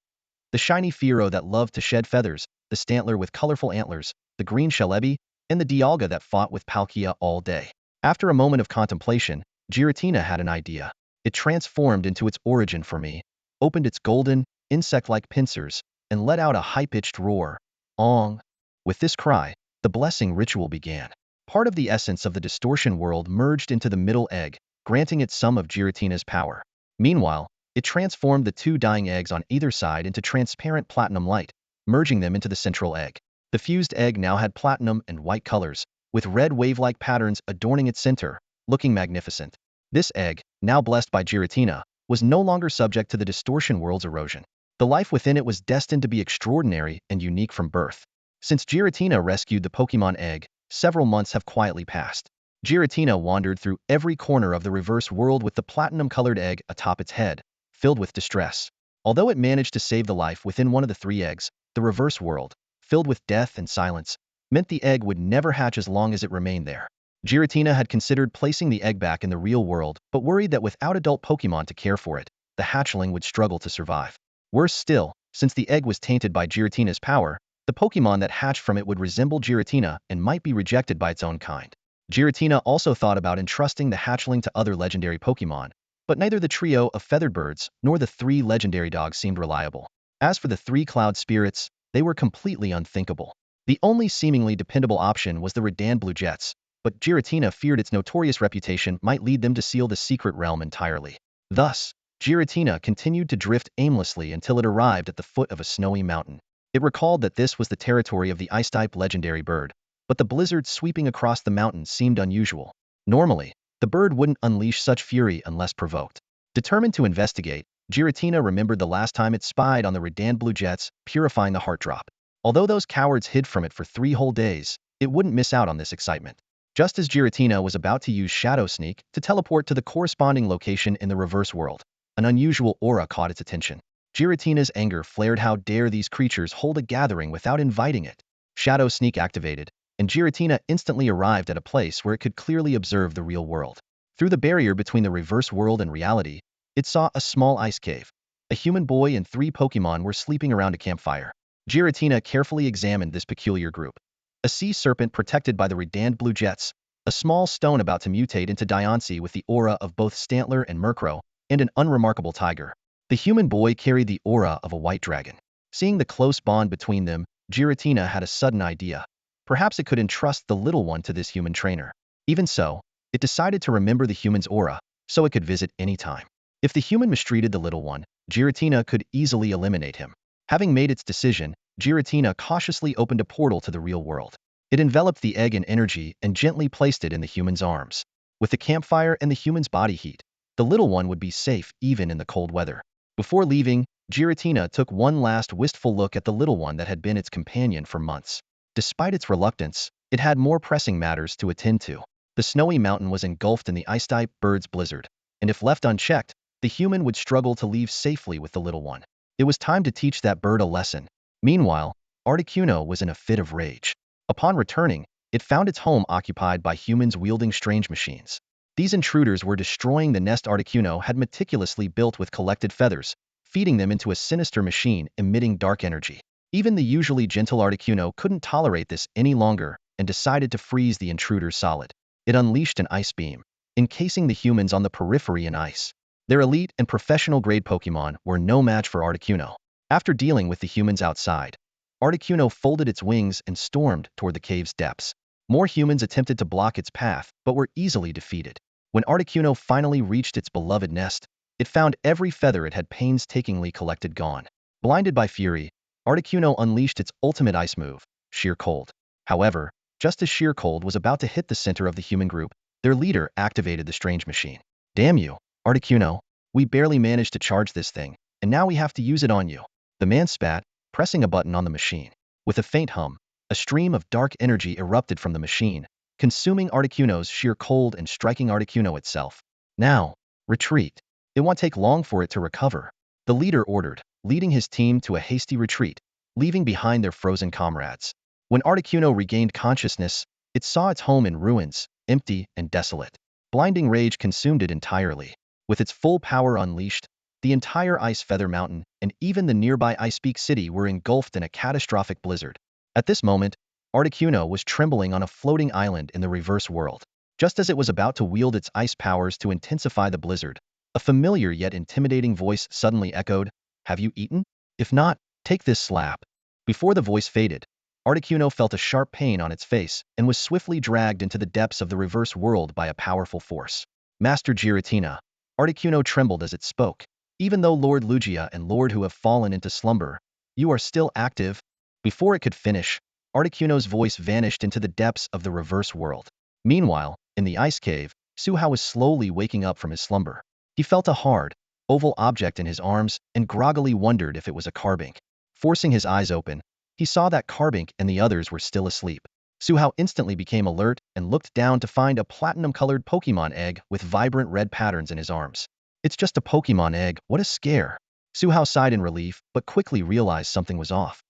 The shiny Firo that loved to shed feathers, the Stantler with colorful antlers, the green Celebi, and the Dialga that fought with Palkia all day. After a moment of contemplation, Giratina had an idea. It transformed into its origin for me, opened its golden, insect-like pincers, and let out a high-pitched roar. Ong! With this cry, the blessing ritual began. Part of the essence of the distortion world merged into the middle egg, granting it some of Giratina's power. Meanwhile, it transformed the 2 dying eggs on either side into transparent platinum light, merging them into the central egg. The fused egg now had platinum and white colors, with red wave-like patterns adorning its center, looking magnificent. This egg, now blessed by Giratina, was no longer subject to the distortion world's erosion. The life within it was destined to be extraordinary and unique from birth. Since Giratina rescued the Pokémon egg, several months have quietly passed. Giratina wandered through every corner of the reverse world with the platinum-colored egg atop its head, filled with distress. Although it managed to save the life within one of the 3 eggs, the reverse world, filled with death and silence, meant the egg would never hatch as long as it remained there. Giratina had considered placing the egg back in the real world, but worried that without adult Pokémon to care for it, the hatchling would struggle to survive. Worse still, since the egg was tainted by Giratina's power, the Pokémon that hatched from it would resemble Giratina and might be rejected by its own kind. Giratina also thought about entrusting the hatchling to other legendary Pokémon, but neither the trio of feathered birds nor the 3 legendary dogs seemed reliable. As for the 3 cloud spirits, they were completely unthinkable. The only seemingly dependable option was the Redan Blue Jets, but Giratina feared its notorious reputation might lead them to seal the secret realm entirely. Thus, Giratina continued to drift aimlessly until it arrived at the foot of a snowy mountain. It recalled that this was the territory of the ice-type legendary bird, but the blizzard sweeping across the mountain seemed unusual. Normally, the bird wouldn't unleash such fury unless provoked. Determined to investigate, Giratina remembered the last time it spied on the Redan Blue Jets, purifying the heart drop. Although those cowards hid from it for 3 whole days, it wouldn't miss out on this excitement. Just as Giratina was about to use Shadow Sneak to teleport to the corresponding location in the reverse world, an unusual aura caught its attention. Giratina's anger flared. How dare these creatures hold a gathering without inviting it? Shadow Sneak activated, and Giratina instantly arrived at a place where it could clearly observe the real world. Through the barrier between the reverse world and reality, it saw a small ice cave. A human boy and 3 Pokémon were sleeping around a campfire. Giratina carefully examined this peculiar group. A sea serpent protected by the Redan Blue Jets, a small stone about to mutate into Diancie with the aura of both Stantler and Murkrow, and an unremarkable tiger. The human boy carried the aura of a white dragon. Seeing the close bond between them, Giratina had a sudden idea. Perhaps it could entrust the little one to this human trainer. Even so, it decided to remember the human's aura, so it could visit anytime. If the human mistreated the little one, Giratina could easily eliminate him. Having made its decision, Giratina cautiously opened a portal to the real world. It enveloped the egg in energy and gently placed it in the human's arms. With the campfire and the human's body heat, the little one would be safe even in the cold weather. Before leaving, Giratina took one last wistful look at the little one that had been its companion for months. Despite its reluctance, it had more pressing matters to attend to. The snowy mountain was engulfed in the ice-type bird's blizzard, and if left unchecked, the human would struggle to leave safely with the little one. It was time to teach that bird a lesson. Meanwhile, Articuno was in a fit of rage. Upon returning, it found its home occupied by humans wielding strange machines. These intruders were destroying the nest Articuno had meticulously built with collected feathers, feeding them into a sinister machine emitting dark energy. Even the usually gentle Articuno couldn't tolerate this any longer and decided to freeze the intruders solid. It unleashed an ice beam, encasing the humans on the periphery in ice. Their elite and professional-grade Pokémon were no match for Articuno. After dealing with the humans outside, Articuno folded its wings and stormed toward the cave's depths. More humans attempted to block its path, but were easily defeated. When Articuno finally reached its beloved nest, it found every feather it had painstakingly collected gone. Blinded by fury, Articuno unleashed its ultimate ice move, Sheer Cold. However, just as Sheer Cold was about to hit the center of the human group, their leader activated the strange machine. "Damn you, Articuno, we barely managed to charge this thing. and now we have to use it on you." The man spat, pressing a button on the machine. With a faint hum, a stream of dark energy erupted from the machine, consuming Articuno's sheer cold and striking Articuno itself. "Now, retreat. It won't take long for it to recover," the leader ordered, leading his team to a hasty retreat, leaving behind their frozen comrades. When Articuno regained consciousness, it saw its home in ruins, empty and desolate. Blinding rage consumed it entirely. With its full power unleashed, the entire Ice Feather Mountain and even the nearby Icepeak City were engulfed in a catastrophic blizzard. At this moment, Articuno was trembling on a floating island in the reverse world. Just as it was about to wield its ice powers to intensify the blizzard, a familiar yet intimidating voice suddenly echoed, "Have you eaten? If not, take this slap." Before the voice faded, Articuno felt a sharp pain on its face and was swiftly dragged into the depths of the reverse world by a powerful force. "Master Giratina." Articuno trembled as it spoke. "Even though Lord Lugia and Lord Hu have fallen into slumber, you are still active." Before it could finish, Articuno's voice vanished into the depths of the reverse world. Meanwhile, in the ice cave, Suhao was slowly waking up from his slumber. He felt a hard, oval object in his arms and groggily wondered if it was a Carbink. Forcing his eyes open, he saw that Carbink and the others were still asleep. Suhao instantly became alert and looked down to find a platinum-colored Pokémon egg with vibrant red patterns in his arms. "It's just a Pokémon egg, what a scare." Suhao sighed in relief, but quickly realized something was off.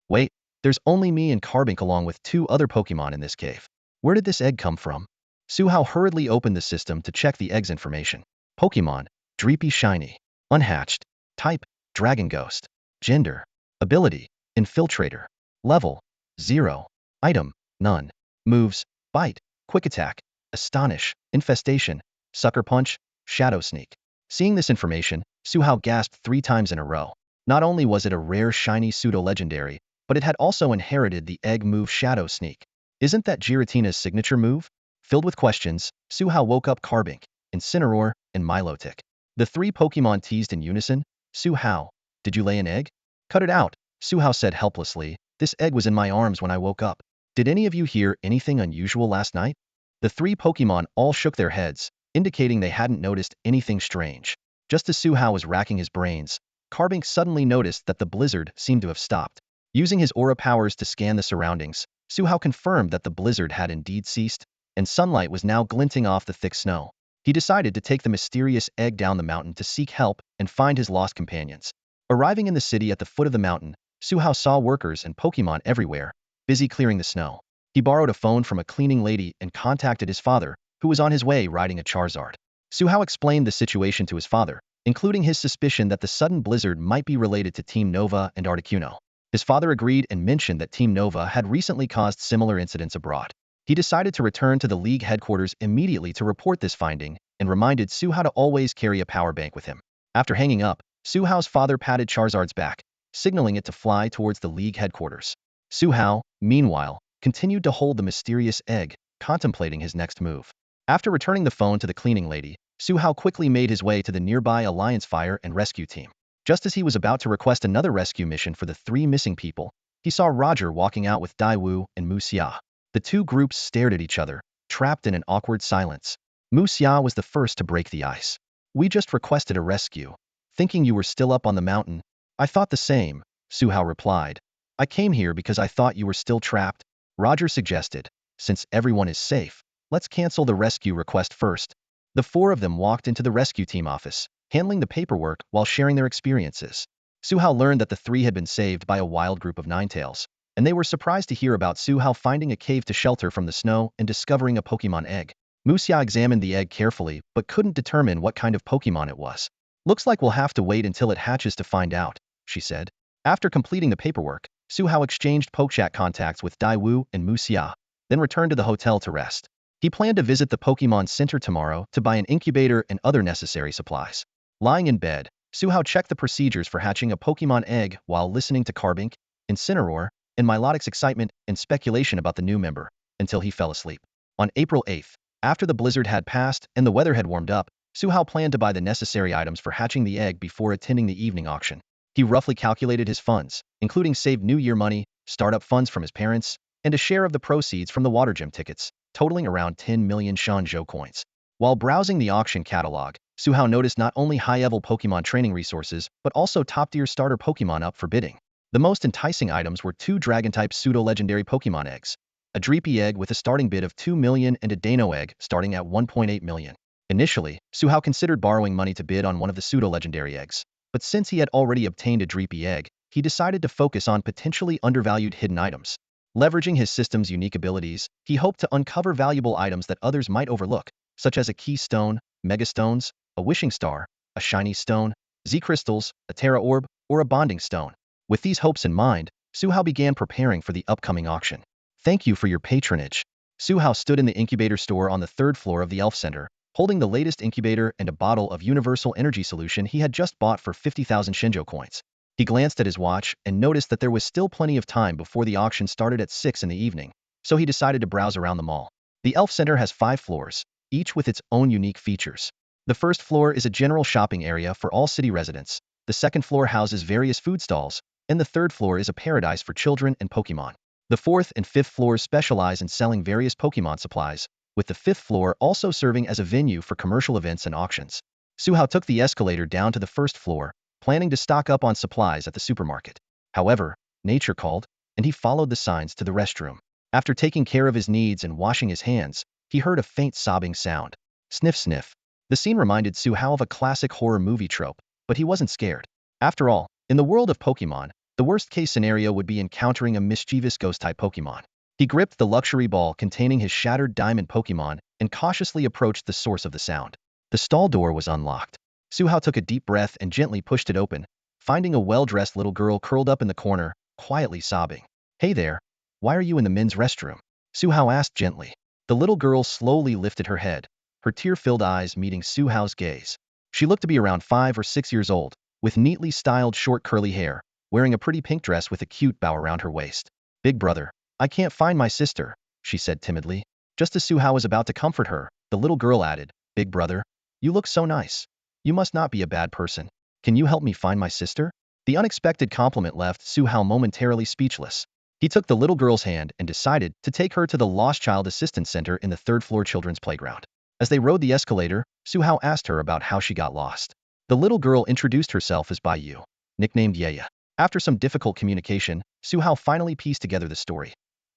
"Wait, there's only me and Carbink along with 2 other Pokémon in this cave. Where did this egg come from?" Suhao hurriedly opened the system to check the egg's information. Pokémon, Dreepy Shiny. Unhatched. Type, Dragon Ghost. Gender, Ability, Infiltrator. Level, 0. Item, none. Moves, Bite, Quick Attack, Astonish, Infestation, Sucker Punch, Shadow Sneak. Seeing this information, Suhao gasped 3 times in a row. Not only was it a rare shiny pseudo-legendary, but it had also inherited the egg move Shadow Sneak. Isn't that Giratina's signature move? Filled with questions, Suhao woke up Carbink, Incineroar, and Milotic. The 3 Pokémon teased in unison, "Suhao, did you lay an egg?" "Cut it out," Suhao said helplessly. "This egg was in my arms when I woke up." "Did any of you hear anything unusual last night?" The 3 Pokémon all shook their heads, indicating they hadn't noticed anything strange. Just as Suhao was racking his brains, Carbink suddenly noticed that the blizzard seemed to have stopped. Using his aura powers to scan the surroundings, Suhao confirmed that the blizzard had indeed ceased, and sunlight was now glinting off the thick snow. He decided to take the mysterious egg down the mountain to seek help and find his lost companions. Arriving in the city at the foot of the mountain, Suhao saw workers and Pokémon everywhere, busy clearing the snow. He borrowed a phone from a cleaning lady and contacted his father, who was on his way riding a Charizard. Suhao explained the situation to his father, including his suspicion that the sudden blizzard might be related to Team Nova and Articuno. His father agreed and mentioned that Team Nova had recently caused similar incidents abroad. He decided to return to the League headquarters immediately to report this finding and reminded Suhao to always carry a power bank with him. After hanging up, Suhao's father patted Charizard's back, signaling it to fly towards the League headquarters. Suhao, meanwhile, continued to hold the mysterious egg, contemplating his next move. After returning the phone to the cleaning lady, Suhao quickly made his way to the nearby Alliance Fire and Rescue team. Just as he was about to request another rescue mission for the 3 missing people, he saw Roger walking out with Daiwu and Mu Xia. The 2 groups stared at each other, trapped in an awkward silence. Mu Xia was the first to break the ice. "We just requested a rescue, thinking you were still up on the mountain." "I thought the same," Suhao replied. "I came here because I thought you were still trapped." Roger suggested, "Since everyone is safe, let's cancel the rescue request first." The 4 of them walked into the rescue team office, handling the paperwork while sharing their experiences. Suhao learned that the 3 had been saved by a wild group of Ninetales, and they were surprised to hear about Suhao finding a cave to shelter from the snow and discovering a Pokémon egg. Mu Xia examined the egg carefully but couldn't determine what kind of Pokémon it was. "Looks like we'll have to wait until it hatches to find out," she said. After completing the paperwork, Suhao exchanged PokeChat contacts with Daiwu and Mu Xia, then returned to the hotel to rest. He planned to visit the Pokémon Center tomorrow to buy an incubator and other necessary supplies. Lying in bed, Suhao checked the procedures for hatching a Pokémon egg while listening to Carbink, Incineroar, and Milotic's excitement and speculation about the new member, until he fell asleep. On April 8th, after the blizzard had passed and the weather had warmed up, Suhao planned to buy the necessary items for hatching the egg before attending the evening auction. He roughly calculated his funds, including saved New Year money, startup funds from his parents, and a share of the proceeds from the water gym tickets, totaling around 10 million Shenzhou coins. While browsing the auction catalog, Su Hao noticed not only high-level Pokemon training resources, but also top-tier starter Pokemon up for bidding. The most enticing items were 2 Dragon-type pseudo-legendary Pokemon eggs, a Dreepy egg with a starting bid of 2 million and a Dano egg starting at 1.8 million. Initially, Su Hao considered borrowing money to bid on one of the pseudo-legendary eggs, but since he had already obtained a Dreepy egg, he decided to focus on potentially undervalued hidden items. Leveraging his system's unique abilities, he hoped to uncover valuable items that others might overlook, such as a Key Stone, Mega Stones, a Wishing Star, a Shiny Stone, Z-Crystals, a Terra Orb, or a Bonding Stone. With these hopes in mind, Su Hao began preparing for the upcoming auction. Thank you for your patronage. Su Hao stood in the incubator store on the 3rd floor of the Elf Center, holding the latest incubator and a bottle of universal energy solution he had just bought for 50,000 Shenzhou coins. He glanced at his watch and noticed that there was still plenty of time before the auction started at 6 in the evening, so he decided to browse around the mall. The Elf Center has 5 floors, each with its own unique features. The first floor is a general shopping area for all city residents, the second floor houses various food stalls, and the third floor is a paradise for children and Pokemon. The fourth and fifth floors specialize in selling various Pokemon supplies, with the fifth floor also serving as a venue for commercial events and auctions. Su Hao took the escalator down to the first floor, planning to stock up on supplies at the supermarket. However, nature called, and he followed the signs to the restroom. After taking care of his needs and washing his hands, he heard a faint sobbing sound. Sniff sniff. The scene reminded Su Hao of a classic horror movie trope, but he wasn't scared. After all, in the world of Pokemon, the worst-case scenario would be encountering a mischievous ghost-type Pokemon. He gripped the luxury ball containing his shattered diamond Pokemon and cautiously approached the source of the sound. The stall door was unlocked. Su Hao took a deep breath and gently pushed it open, finding a well-dressed little girl curled up in the corner, quietly sobbing. Hey there, why are you in the men's restroom? Su Hao asked gently. The little girl slowly lifted her head, her tear-filled eyes meeting Su Hao's gaze. She looked to be around 5 or 6 years old, with neatly styled short curly hair, wearing a pretty pink dress with a cute bow around her waist. Big brother, I can't find my sister, she said timidly. Just as Su Hao was about to comfort her, the little girl added, Big brother, you look so nice. You must not be a bad person. Can you help me find my sister? The unexpected compliment left Su Hao momentarily speechless. He took the little girl's hand and decided to take her to the Lost Child Assistance Center in the 3rd floor children's playground. As they rode the escalator, Su Hao asked her about how she got lost. The little girl introduced herself as Bai Yu, nicknamed Yeya. After some difficult communication, Su Hao finally pieced together the story.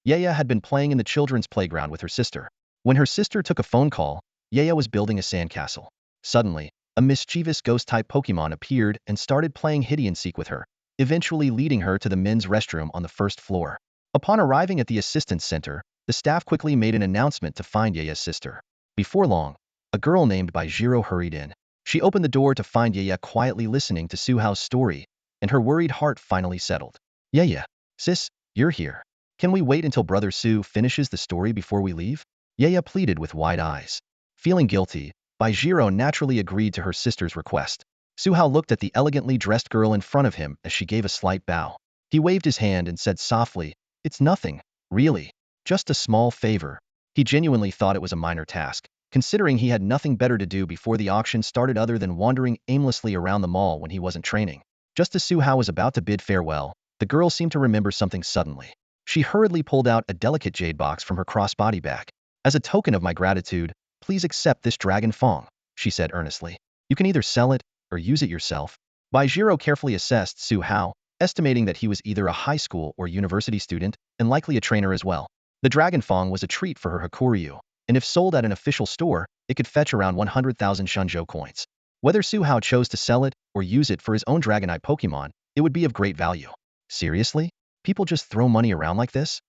Yeya had been playing in the children's playground with her sister. When her sister took a phone call, Yeya was building a sandcastle. Suddenly, a mischievous ghost-type Pokemon appeared and started playing hide-and-seek with her, eventually leading her to the men's restroom on the 1st floor. Upon arriving at the assistance center, the staff quickly made an announcement to find Yeya's sister. Before long, a girl named Baijiro hurried in. She opened the door to find Yeya quietly listening to Su Hao's story, and her worried heart finally settled. Yeya, sis, you're here. Can we wait until Brother Su finishes the story before we leave? Yeya pleaded with wide eyes. Feeling guilty, Baijiro naturally agreed to her sister's request. Su Hao looked at the elegantly dressed girl in front of him as she gave a slight bow. He waved his hand and said softly, It's nothing, really. Just a small favor. He genuinely thought it was a minor task, considering he had nothing better to do before the auction started other than wandering aimlessly around the mall when he wasn't training. Just as Su Hao was about to bid farewell, the girl seemed to remember something suddenly. She hurriedly pulled out a delicate jade box from her crossbody bag. As a token of my gratitude, please accept this dragon fong, she said earnestly. You can either sell it or use it yourself. Baijiro carefully assessed Su Hao, estimating that he was either a high school or university student, and likely a trainer as well. The dragon fong was a treat for her Hakuryu, and if sold at an official store, it could fetch around 100,000 Shenzhou coins. Whether Su Hao chose to sell it or use it for his own Dragonite Pokemon, it would be of great value. Seriously? People just throw money around like this?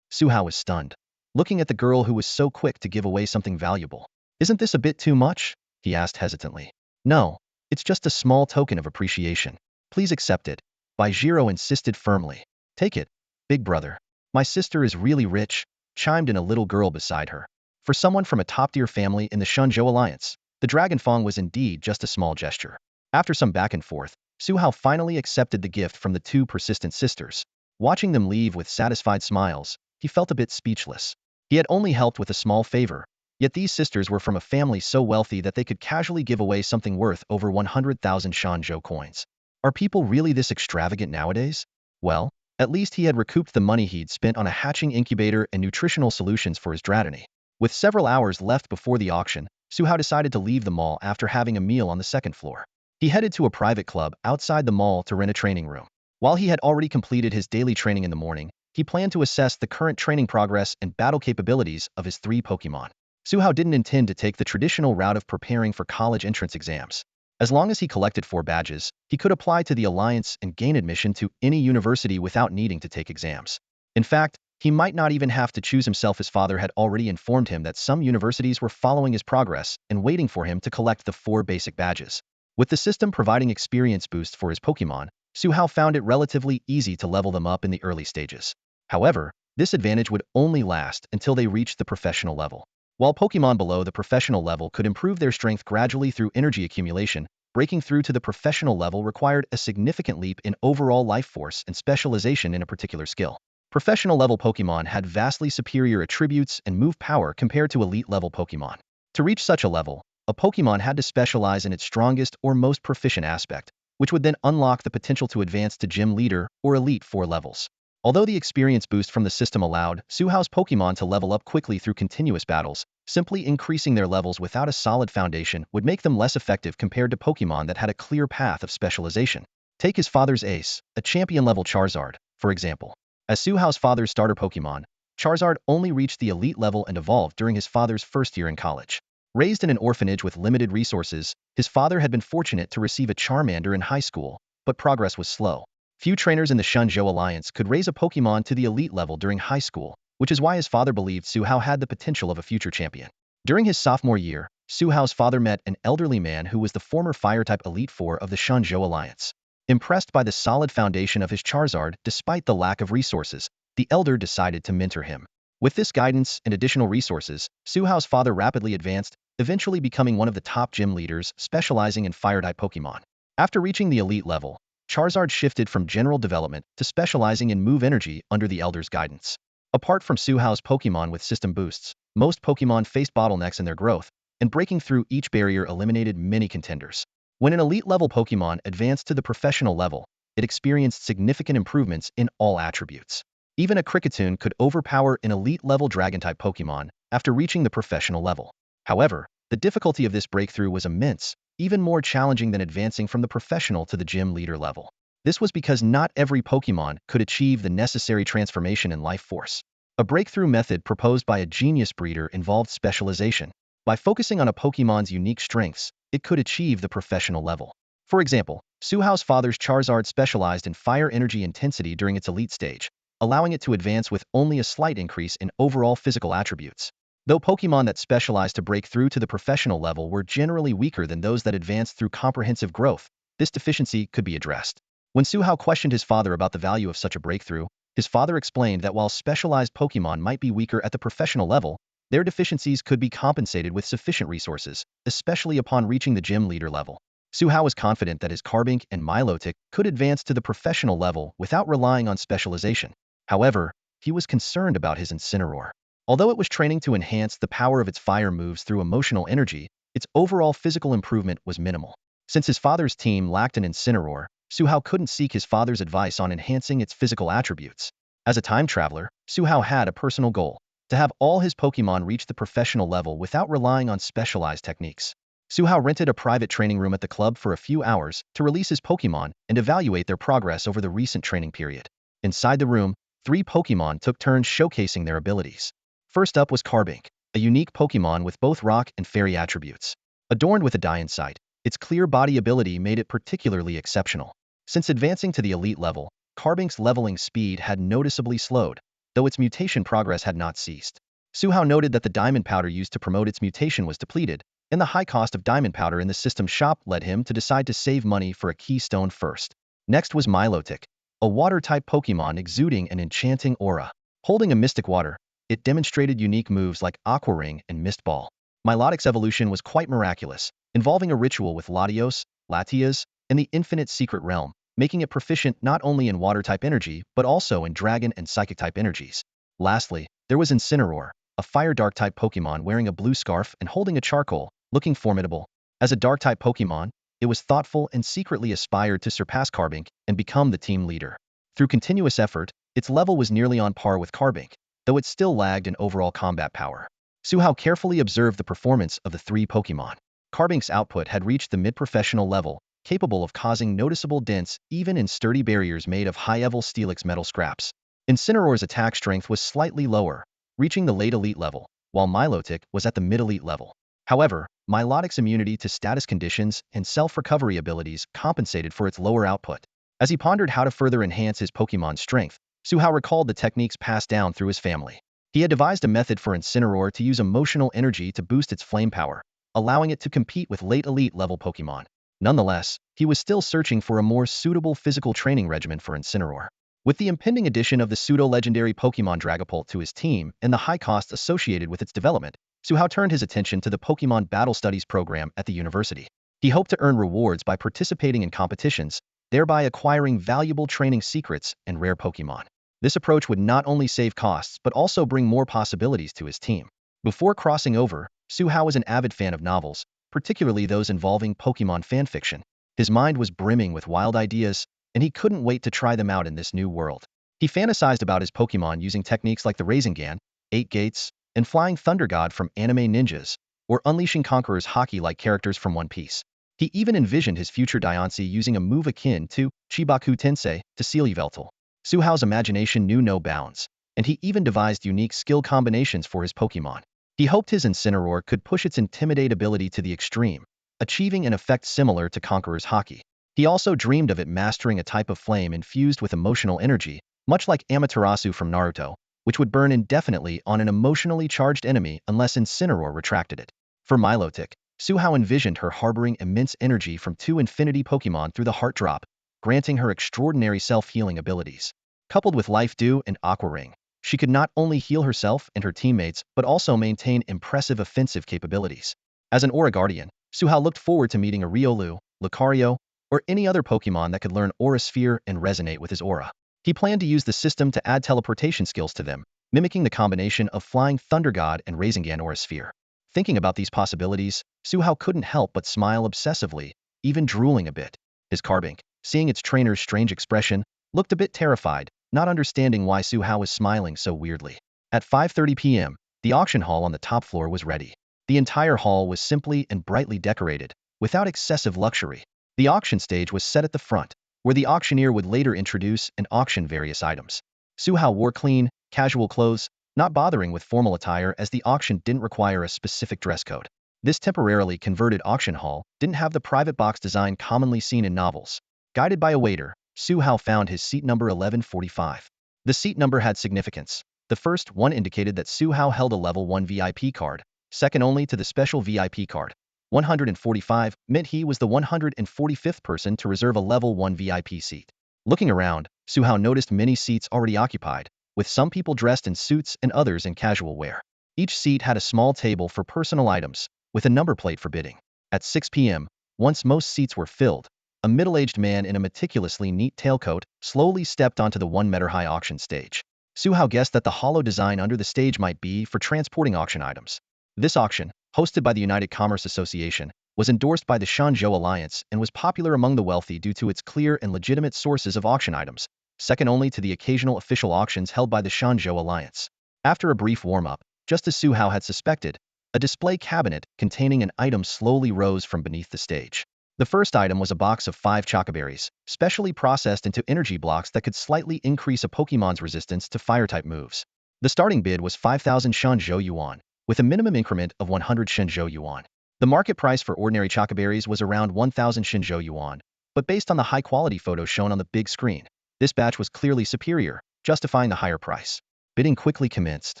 Su Hao was stunned, looking at the girl who was so quick to give away something valuable. Isn't this a bit too much? He asked hesitantly. No, it's just a small token of appreciation. Please accept it. Baijiro insisted firmly. Take it, big brother. My sister is really rich, chimed in a little girl beside her. For someone from a top-tier family in the Shenzhou Alliance, the Dragon Fong was indeed just a small gesture. After some back and forth, Su Hao finally accepted the gift from the 2 persistent sisters. Watching them leave with satisfied smiles, he felt a bit speechless. He had only helped with a small favor, yet these sisters were from a family so wealthy that they could casually give away something worth over 100,000 Shenzhou coins. Are people really this extravagant nowadays? Well, at least he had recouped the money he'd spent on a hatching incubator and nutritional solutions for his Dratini. With several hours left before the auction, Suhao decided to leave the mall after having a meal on the second floor. He headed to a private club outside the mall to rent a training room. While he had already completed his daily training in the morning, he planned to assess the current training progress and battle capabilities of his 3 Pokémon. Suhao didn't intend to take the traditional route of preparing for college entrance exams. As long as he collected 4 badges, he could apply to the Alliance and gain admission to any university without needing to take exams. In fact, he might not even have to choose himself. His father had already informed him that some universities were following his progress and waiting for him to collect the 4 basic badges. With the system providing experience boosts for his Pokémon, Suhao found it relatively easy to level them up in the early stages. However, this advantage would only last until they reached the professional level. While Pokémon below the professional level could improve their strength gradually through energy accumulation, breaking through to the professional level required a significant leap in overall life force and specialization in a particular skill. Professional level Pokémon had vastly superior attributes and move power compared to elite level Pokémon. To reach such a level, a Pokémon had to specialize in its strongest or most proficient aspect, which would then unlock the potential to advance to Gym Leader or Elite 4 levels. Although the experience boost from the system allowed Suhao's Pokémon to level up quickly through continuous battles, simply increasing their levels without a solid foundation would make them less effective compared to Pokémon that had a clear path of specialization. Take his father's ace, a champion-level Charizard, for example. As Suhao's father's starter Pokémon, Charizard only reached the elite level and evolved during his father's first year in college. Raised in an orphanage with limited resources, his father had been fortunate to receive a Charmander in high school, but progress was slow. Few trainers in the Shenzhou Alliance could raise a Pokémon to the elite level during high school, which is why his father believed Suhao had the potential of a future champion. During his sophomore year, Suhao's father met an elderly man who was the former Fire-type Elite Four of the Shenzhou Alliance. Impressed by the solid foundation of his Charizard despite the lack of resources, the elder decided to mentor him. With this guidance and additional resources, Suhao's father rapidly advanced, eventually becoming one of the top gym leaders specializing in Fire-type Pokémon. After reaching the elite level, Charizard shifted from general development to specializing in move energy under the elder's guidance. Apart from Suhao's Pokémon with system boosts, most Pokémon faced bottlenecks in their growth, and breaking through each barrier eliminated many contenders. When an elite-level Pokémon advanced to the professional level, it experienced significant improvements in all attributes. Even a Kricketune could overpower an elite-level Dragon-type Pokémon after reaching the professional level. However, the difficulty of this breakthrough was immense, even more challenging than advancing from the professional to the gym leader level. This was because not every Pokémon could achieve the necessary transformation in life force. A breakthrough method proposed by a genius breeder involved specialization. By focusing on a Pokémon's unique strengths, it could achieve the professional level. For example, Suhao's father's Charizard specialized in fire energy intensity during its elite stage, allowing it to advance with only a slight increase in overall physical attributes. Though Pokémon that specialized to break through to the professional level were generally weaker than those that advanced through comprehensive growth, this deficiency could be addressed. When Suhao questioned his father about the value of such a breakthrough, his father explained that while specialized Pokémon might be weaker at the professional level, their deficiencies could be compensated with sufficient resources, especially upon reaching the gym leader level. Suhao was confident that his Carbink and Milotic could advance to the professional level without relying on specialization. However, he was concerned about his Incineroar. Although it was training to enhance the power of its fire moves through emotional energy, its overall physical improvement was minimal. Since his father's team lacked an Incineroar, Suhao couldn't seek his father's advice on enhancing its physical attributes. As a time traveler, Suhao had a personal goal: to have all his Pokémon reach the professional level without relying on specialized techniques. Suhao rented a private training room at the club for a few hours to release his Pokémon and evaluate their progress over the recent training period. Inside the room, 3 Pokémon took turns showcasing their abilities. First up was Carbink, a unique Pokémon with both rock and fairy attributes. Adorned with a Diancie, its clear body ability made it particularly exceptional. Since advancing to the elite level, Carbink's leveling speed had noticeably slowed, though its mutation progress had not ceased. Suhao noted that the diamond powder used to promote its mutation was depleted, and the high cost of diamond powder in the system shop led him to decide to save money for a keystone first. Next was Milotic, a water-type Pokémon exuding an enchanting aura. Holding a mystic water, it demonstrated unique moves like Aqua Ring and Mist Ball. Milotic's evolution was quite miraculous, involving a ritual with Latios, Latias, and the infinite secret realm, making it proficient not only in water-type energy but also in dragon and psychic-type energies. Lastly, there was Incineroar, a fire-dark-type Pokémon wearing a blue scarf and holding a charcoal, looking formidable. As a dark-type Pokémon, it was thoughtful and secretly aspired to surpass Carbink and become the team leader. Through continuous effort, its level was nearly on par with Carbink, though it still lagged in overall combat power. Su Hao carefully observed the performance of the three Pokémon. Carbink's output had reached the mid-professional level, capable of causing noticeable dents even in sturdy barriers made of high-level Steelix metal scraps. Incineroar's attack strength was slightly lower, reaching the late elite level, while Milotic was at the mid-elite level. However, Milotic's immunity to status conditions and self-recovery abilities compensated for its lower output. As he pondered how to further enhance his Pokémon's strength, Su Hao recalled the techniques passed down through his family. He had devised a method for Incineroar to use emotional energy to boost its flame power, allowing it to compete with late elite level Pokémon. Nonetheless, he was still searching for a more suitable physical training regimen for Incineroar. With the impending addition of the pseudo-legendary Pokémon Dragapult to his team and the high costs associated with its development, Su Hao turned his attention to the Pokémon Battle Studies program at the university. He hoped to earn rewards by participating in competitions, thereby acquiring valuable training secrets and rare Pokémon. This approach would not only save costs but also bring more possibilities to his team. Before crossing over, Su Hao was an avid fan of novels, particularly those involving Pokémon fanfiction. His mind was brimming with wild ideas, and he couldn't wait to try them out in this new world. He fantasized about his Pokémon using techniques like the Rasengan, 8 Gates, and Flying Thunder God from anime ninjas, or unleashing Conqueror's Haki-like characters from One Piece. He even envisioned his future Diancie using a move akin to Chibaku Tensei to seal Yveltal. Su Hao's imagination knew no bounds, and he even devised unique skill combinations for his Pokémon. He hoped his Incineroar could push its Intimidate ability to the extreme, achieving an effect similar to Conqueror's Haki. He also dreamed of it mastering a type of flame infused with emotional energy, much like Amaterasu from Naruto, which would burn indefinitely on an emotionally charged enemy unless Incineroar retracted it. For Milotic, Su Hao envisioned her harboring immense energy from 2 Infinity Pokémon through the Heart Drop, granting her extraordinary self-healing abilities. Coupled with Life Dew and Aqua Ring, she could not only heal herself and her teammates but also maintain impressive offensive capabilities. As an Aura Guardian, Su Hao looked forward to meeting a Riolu, Lucario, or any other Pokémon that could learn Aura Sphere and resonate with his aura. He planned to use the system to add teleportation skills to them, mimicking the combination of Flying Thunder God and Rasengan Aura Sphere. Thinking about these possibilities, Su Hao couldn't help but smile obsessively, even drooling a bit. His Carbink, seeing its trainer's strange expression, looked a bit terrified, not understanding why Su Hao was smiling so weirdly. At 5:30 p.m., the auction hall on the top floor was ready. The entire hall was simply and brightly decorated, without excessive luxury. The auction stage was set at the front, where the auctioneer would later introduce and auction various items. Su Hao wore clean, casual clothes, not bothering with formal attire as the auction didn't require a specific dress code. This temporarily converted auction hall didn't have the private box design commonly seen in novels. Guided by a waiter, Su Hao found his seat number 1145. The seat number had significance. The first one indicated that Su Hao held a level 1 VIP card, second only to the special VIP card. 145 meant he was the 145th person to reserve a level 1 VIP seat. Looking around, Su Hao noticed many seats already occupied, with some people dressed in suits and others in casual wear. Each seat had a small table for personal items, with a number plate for bidding. At 6 p.m., once most seats were filled, a middle-aged man in a meticulously neat tailcoat slowly stepped onto the 1-meter-high auction stage. Su Hao guessed that the hollow design under the stage might be for transporting auction items. This auction, hosted by the United Commerce Association, was endorsed by the Shenzhou Alliance and was popular among the wealthy due to its clear and legitimate sources of auction items, second only to the occasional official auctions held by the Shenzhou Alliance. After a brief warm-up, just as Su Hao had suspected, a display cabinet containing an item slowly rose from beneath the stage. The first item was a box of 5 chocoberries, specially processed into energy blocks that could slightly increase a Pokémon's resistance to fire-type moves. The starting bid was 5,000 Shenzhou Yuan, with a minimum increment of 100 Shenzhou Yuan. The market price for ordinary chocoberries was around 1,000 Shenzhou Yuan, but based on the high-quality photos shown on the big screen, this batch was clearly superior, justifying the higher price. Bidding quickly commenced.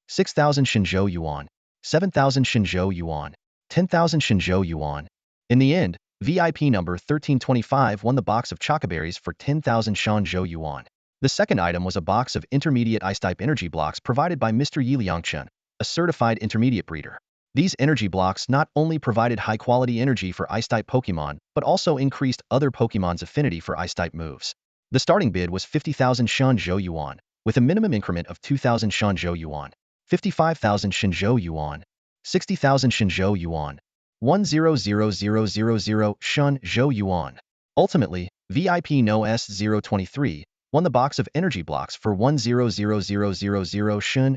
6,000 Shenzhou Yuan, 7,000 Shenzhou Yuan, 10,000 Shenzhou Yuan. In the end, VIP number 1325 won the box of chocoberries for 10,000 Shenzhou Yuan. The second item was a box of intermediate ice-type energy blocks provided by Mr. Yi Liangchen, a certified intermediate breeder. These energy blocks not only provided high-quality energy for ice-type Pokémon, but also increased other Pokémon's affinity for ice-type moves. The starting bid was 50,000 Shenzhou Yuan, with a minimum increment of 2,000 Shenzhou Yuan, 55,000 Shenzhou Yuan, 60,000 Shenzhou Yuan, 100,000 Shenzhou Yuan. Ultimately, VIP No S023 won the box of energy blocks for 100,000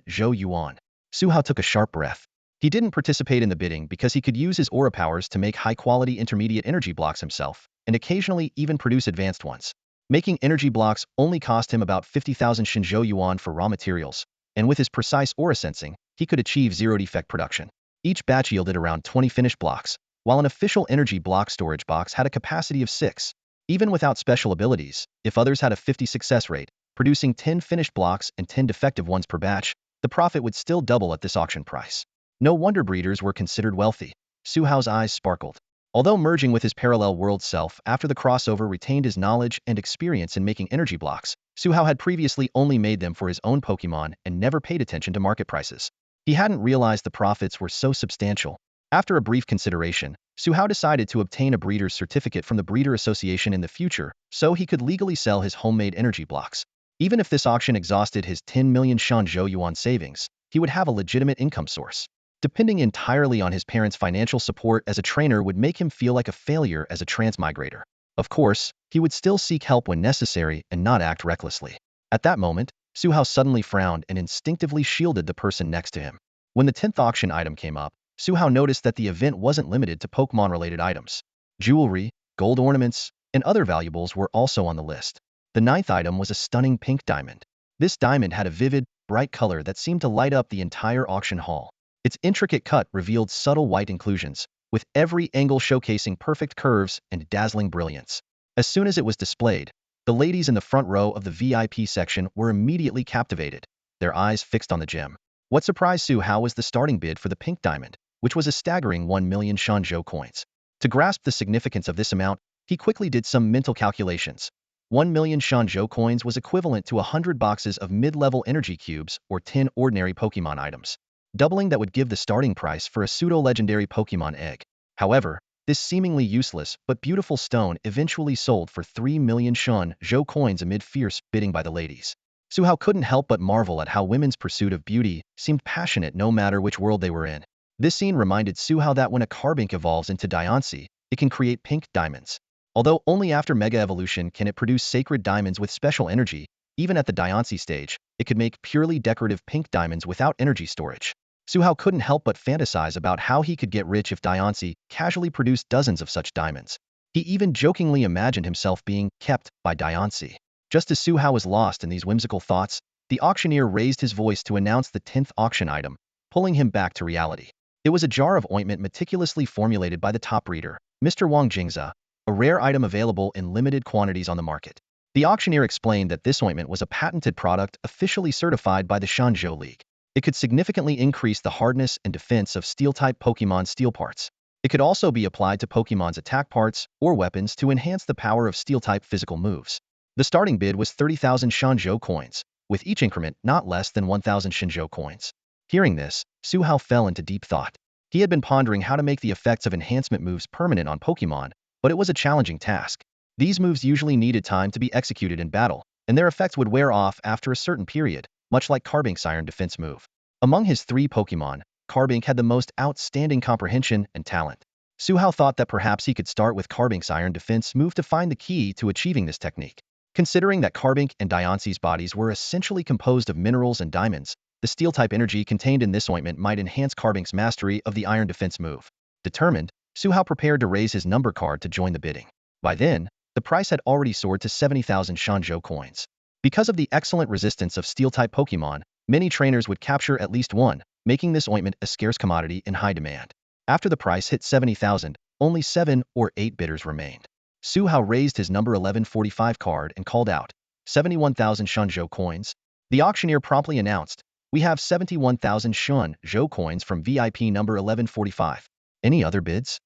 Shenzhou Yuan. Su Hao took a sharp breath. He didn't participate in the bidding because he could use his aura powers to make high-quality intermediate energy blocks himself, and occasionally even produce advanced ones. Making energy blocks only cost him about 50,000 Shenzhou yuan for raw materials, and with his precise aura sensing, he could achieve zero-defect production. Each batch yielded around 20 finished blocks, while an official energy block storage box had a capacity of 6. Even without special abilities, if others had a 50 success rate, producing 10 finished blocks and 10 defective ones per batch, the profit would still double at this auction price. No wonder breeders were considered wealthy. Su Hao's eyes sparkled. Although merging with his parallel world self after the crossover retained his knowledge and experience in making energy blocks, Su Hao had previously only made them for his own Pokémon and never paid attention to market prices. He hadn't realized the profits were so substantial. After a brief consideration, Su Hao decided to obtain a breeder's certificate from the Breeder Association in the future so he could legally sell his homemade energy blocks. Even if this auction exhausted his 10 million Shenzhou yuan savings, he would have a legitimate income source. Depending entirely on his parents' financial support as a trainer would make him feel like a failure as a transmigrator. Of course, he would still seek help when necessary and not act recklessly. At that moment, Su Hao suddenly frowned and instinctively shielded the person next to him. When the 10th auction item came up, Su Hao noticed that the event wasn't limited to Pokemon-related items. Jewelry, gold ornaments, and other valuables were also on the list. The 9th item was a stunning pink diamond. This diamond had a vivid, bright color that seemed to light up the entire auction hall. Its intricate cut revealed subtle white inclusions, with every angle showcasing perfect curves and dazzling brilliance. As soon as it was displayed, the ladies in the front row of the VIP section were immediately captivated, their eyes fixed on the gem. What surprised Su Hao was the starting bid for the pink diamond, which was a staggering 1 million Shenzhou coins. To grasp the significance of this amount, he quickly did some mental calculations. 1 million Shenzhou coins was equivalent to 100 boxes of mid-level energy cubes or 10 ordinary Pokemon items. Doubling that would give the starting price for a pseudo-legendary Pokemon egg. However, this seemingly useless but beautiful stone eventually sold for 3 million Shenzhou coins amid fierce bidding by the ladies. Su Hao couldn't help but marvel at how women's pursuit of beauty seemed passionate no matter which world they were in. This scene reminded Su Hao that when a Carbink evolves into Diancie, it can create pink diamonds. Although only after Mega Evolution can it produce sacred diamonds with special energy, even at the Diancie stage, it could make purely decorative pink diamonds without energy storage. Su Hao couldn't help but fantasize about how he could get rich if Diancie casually produced dozens of such diamonds. He even jokingly imagined himself being kept by Diancie. Just as Su Hao was lost in these whimsical thoughts, the auctioneer raised his voice to announce the 10th auction item, pulling him back to reality. It was a jar of ointment meticulously formulated by the top breeder, Mr. Wang Jingza, a rare item available in limited quantities on the market. The auctioneer explained that this ointment was a patented product officially certified by the Shenzhou League. It could significantly increase the hardness and defense of Steel-type Pokemon steel parts. It could also be applied to Pokemon's attack parts or weapons to enhance the power of Steel-type physical moves. The starting bid was 30,000 Shenzhou coins, with each increment not less than 1,000 Shenzhou coins. Hearing this, Su Hao fell into deep thought. He had been pondering how to make the effects of enhancement moves permanent on Pokemon, but it was a challenging task. These moves usually needed time to be executed in battle, and their effects would wear off after a certain period, much like Carbink's Iron Defense move. Among his 3 Pokemon, Carbink had the most outstanding comprehension and talent. Su Hao thought that perhaps he could start with Carbink's Iron Defense move to find the key to achieving this technique. Considering that Carbink and Diancie's bodies were essentially composed of minerals and diamonds, the Steel-type energy contained in this ointment might enhance Carbink's mastery of the Iron Defense move. Determined, Su Hao prepared to raise his number card to join the bidding. By then, the price had already soared to 70,000 Shenzhou coins. Because of the excellent resistance of Steel-type Pokemon, many trainers would capture at least one, making this ointment a scarce commodity in high demand. After the price hit 70,000, only 7 or 8 bidders remained. Su Hao raised his number 1145 card and called out, 71,000 Shenzhou coins. The auctioneer promptly announced, "We have 71,000 Shenzhou coins from VIP number 1145. Any other bids?"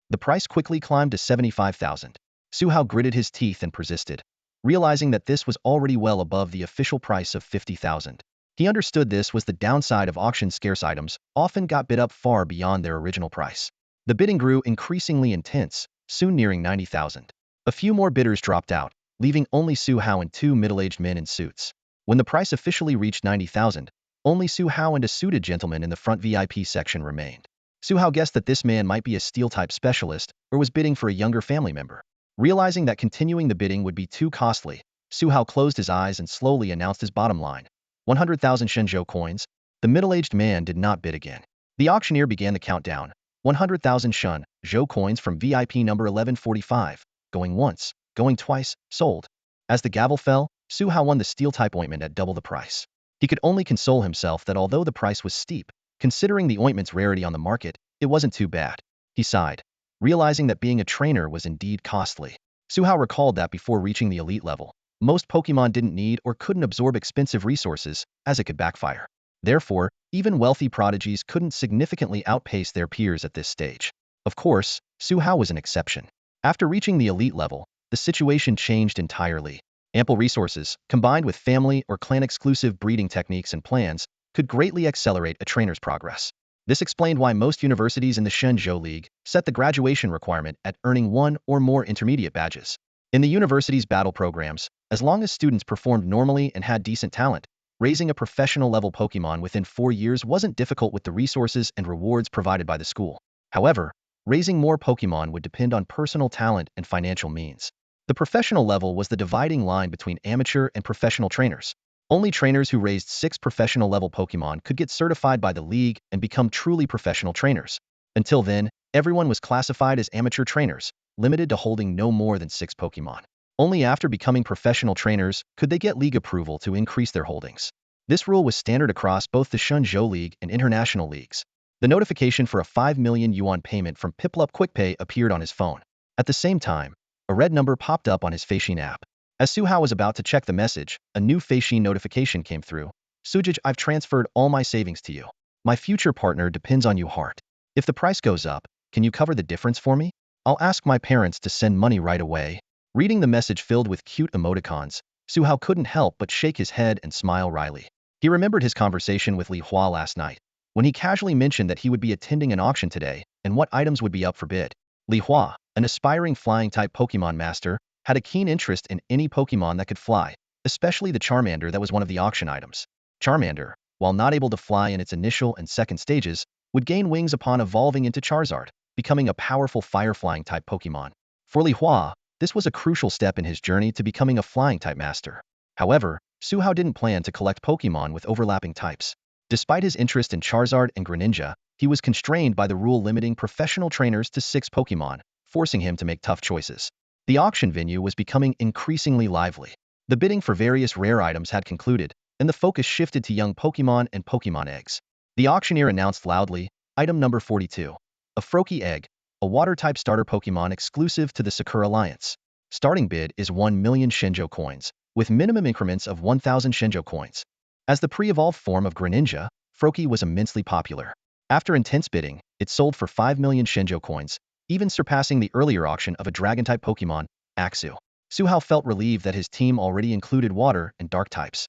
The price quickly climbed to 75,000. Su Hao gritted his teeth and persisted, realizing that this was already well above the official price of 50,000. He understood this was the downside of auction scarce items, often got bid up far beyond their original price. The bidding grew increasingly intense, soon nearing 90,000. A few more bidders dropped out, leaving only Su Hao and 2 middle-aged men in suits. When the price officially reached 90,000, only Su Hao and a suited gentleman in the front VIP section remained. Su Hao guessed that this man might be a steel-type specialist or was bidding for a younger family member. Realizing that continuing the bidding would be too costly, Su Hao closed his eyes and slowly announced his bottom line, 100,000 Shenzhou coins. The middle-aged man did not bid again. The auctioneer began the countdown. 100,000 Shenzhou coins from VIP number 1145. Going once, going twice, sold. As the gavel fell, Su Hao won the steel-type ointment at double the price. He could only console himself that although the price was steep, considering the ointment's rarity on the market, it wasn't too bad. He sighed, realizing that being a trainer was indeed costly. Su Hao recalled that before reaching the elite level, most Pokémon didn't need or couldn't absorb expensive resources, as it could backfire. Therefore, even wealthy prodigies couldn't significantly outpace their peers at this stage. Of course, Su Hao was an exception. After reaching the elite level, the situation changed entirely. Ample resources, combined with family or clan-exclusive breeding techniques and plans, could greatly accelerate a trainer's progress. This explained why most universities in the Shenzhou League set the graduation requirement at earning one or more intermediate badges. In the university's battle programs, as long as students performed normally and had decent talent, raising a professional-level Pokémon within 4 years wasn't difficult with the resources and rewards provided by the school. However, raising more Pokémon would depend on personal talent and financial means. The professional level was the dividing line between amateur and professional trainers. Only trainers who raised 6 professional-level Pokémon could get certified by the league and become truly professional trainers. Until then, everyone was classified as amateur trainers, limited to holding no more than 6 Pokémon. Only after becoming professional trainers could they get league approval to increase their holdings. This rule was standard across both the Shenzhou League and international leagues. The notification for a 5 million yuan payment from Piplup QuickPay appeared on his phone. At the same time, a red number popped up on his Feishin app. As Su Hao was about to check the message, a new Feishin notification came through. Sujij, I've transferred all my savings to you. My future partner depends on you hard. If the price goes up, can you cover the difference for me? I'll ask my parents to send money right away. Reading the message filled with cute emoticons, Su Hao couldn't help but shake his head and smile wryly. He remembered his conversation with Li Hua last night, when he casually mentioned that he would be attending an auction today and what items would be up for bid. Li Hua, an aspiring flying-type Pokémon master, had a keen interest in any Pokémon that could fly, especially the Charmander that was one of the auction items. Charmander, while not able to fly in its initial and second stages, would gain wings upon evolving into Charizard, becoming a powerful fire-flying-type Pokémon. For Li Hua, this was a crucial step in his journey to becoming a flying-type master. However, Su Hao didn't plan to collect Pokémon with overlapping types. Despite his interest in Charizard and Greninja, he was constrained by the rule limiting professional trainers to 6 Pokémon, forcing him to make tough choices. The auction venue was becoming increasingly lively. The bidding for various rare items had concluded, and the focus shifted to young Pokémon and Pokémon eggs. The auctioneer announced loudly, item number 42. A Froakie egg, a water-type starter Pokémon exclusive to the Sakura Alliance. Starting bid is 1 million Shenzhou coins, with minimum increments of 1,000 Shenzhou coins. As the pre-evolved form of Greninja, Froakie was immensely popular. After intense bidding, it sold for 5 million Shenzhou coins, even surpassing the earlier auction of a dragon-type Pokémon, Axew. Su Hao felt relieved that his team already included water and dark types.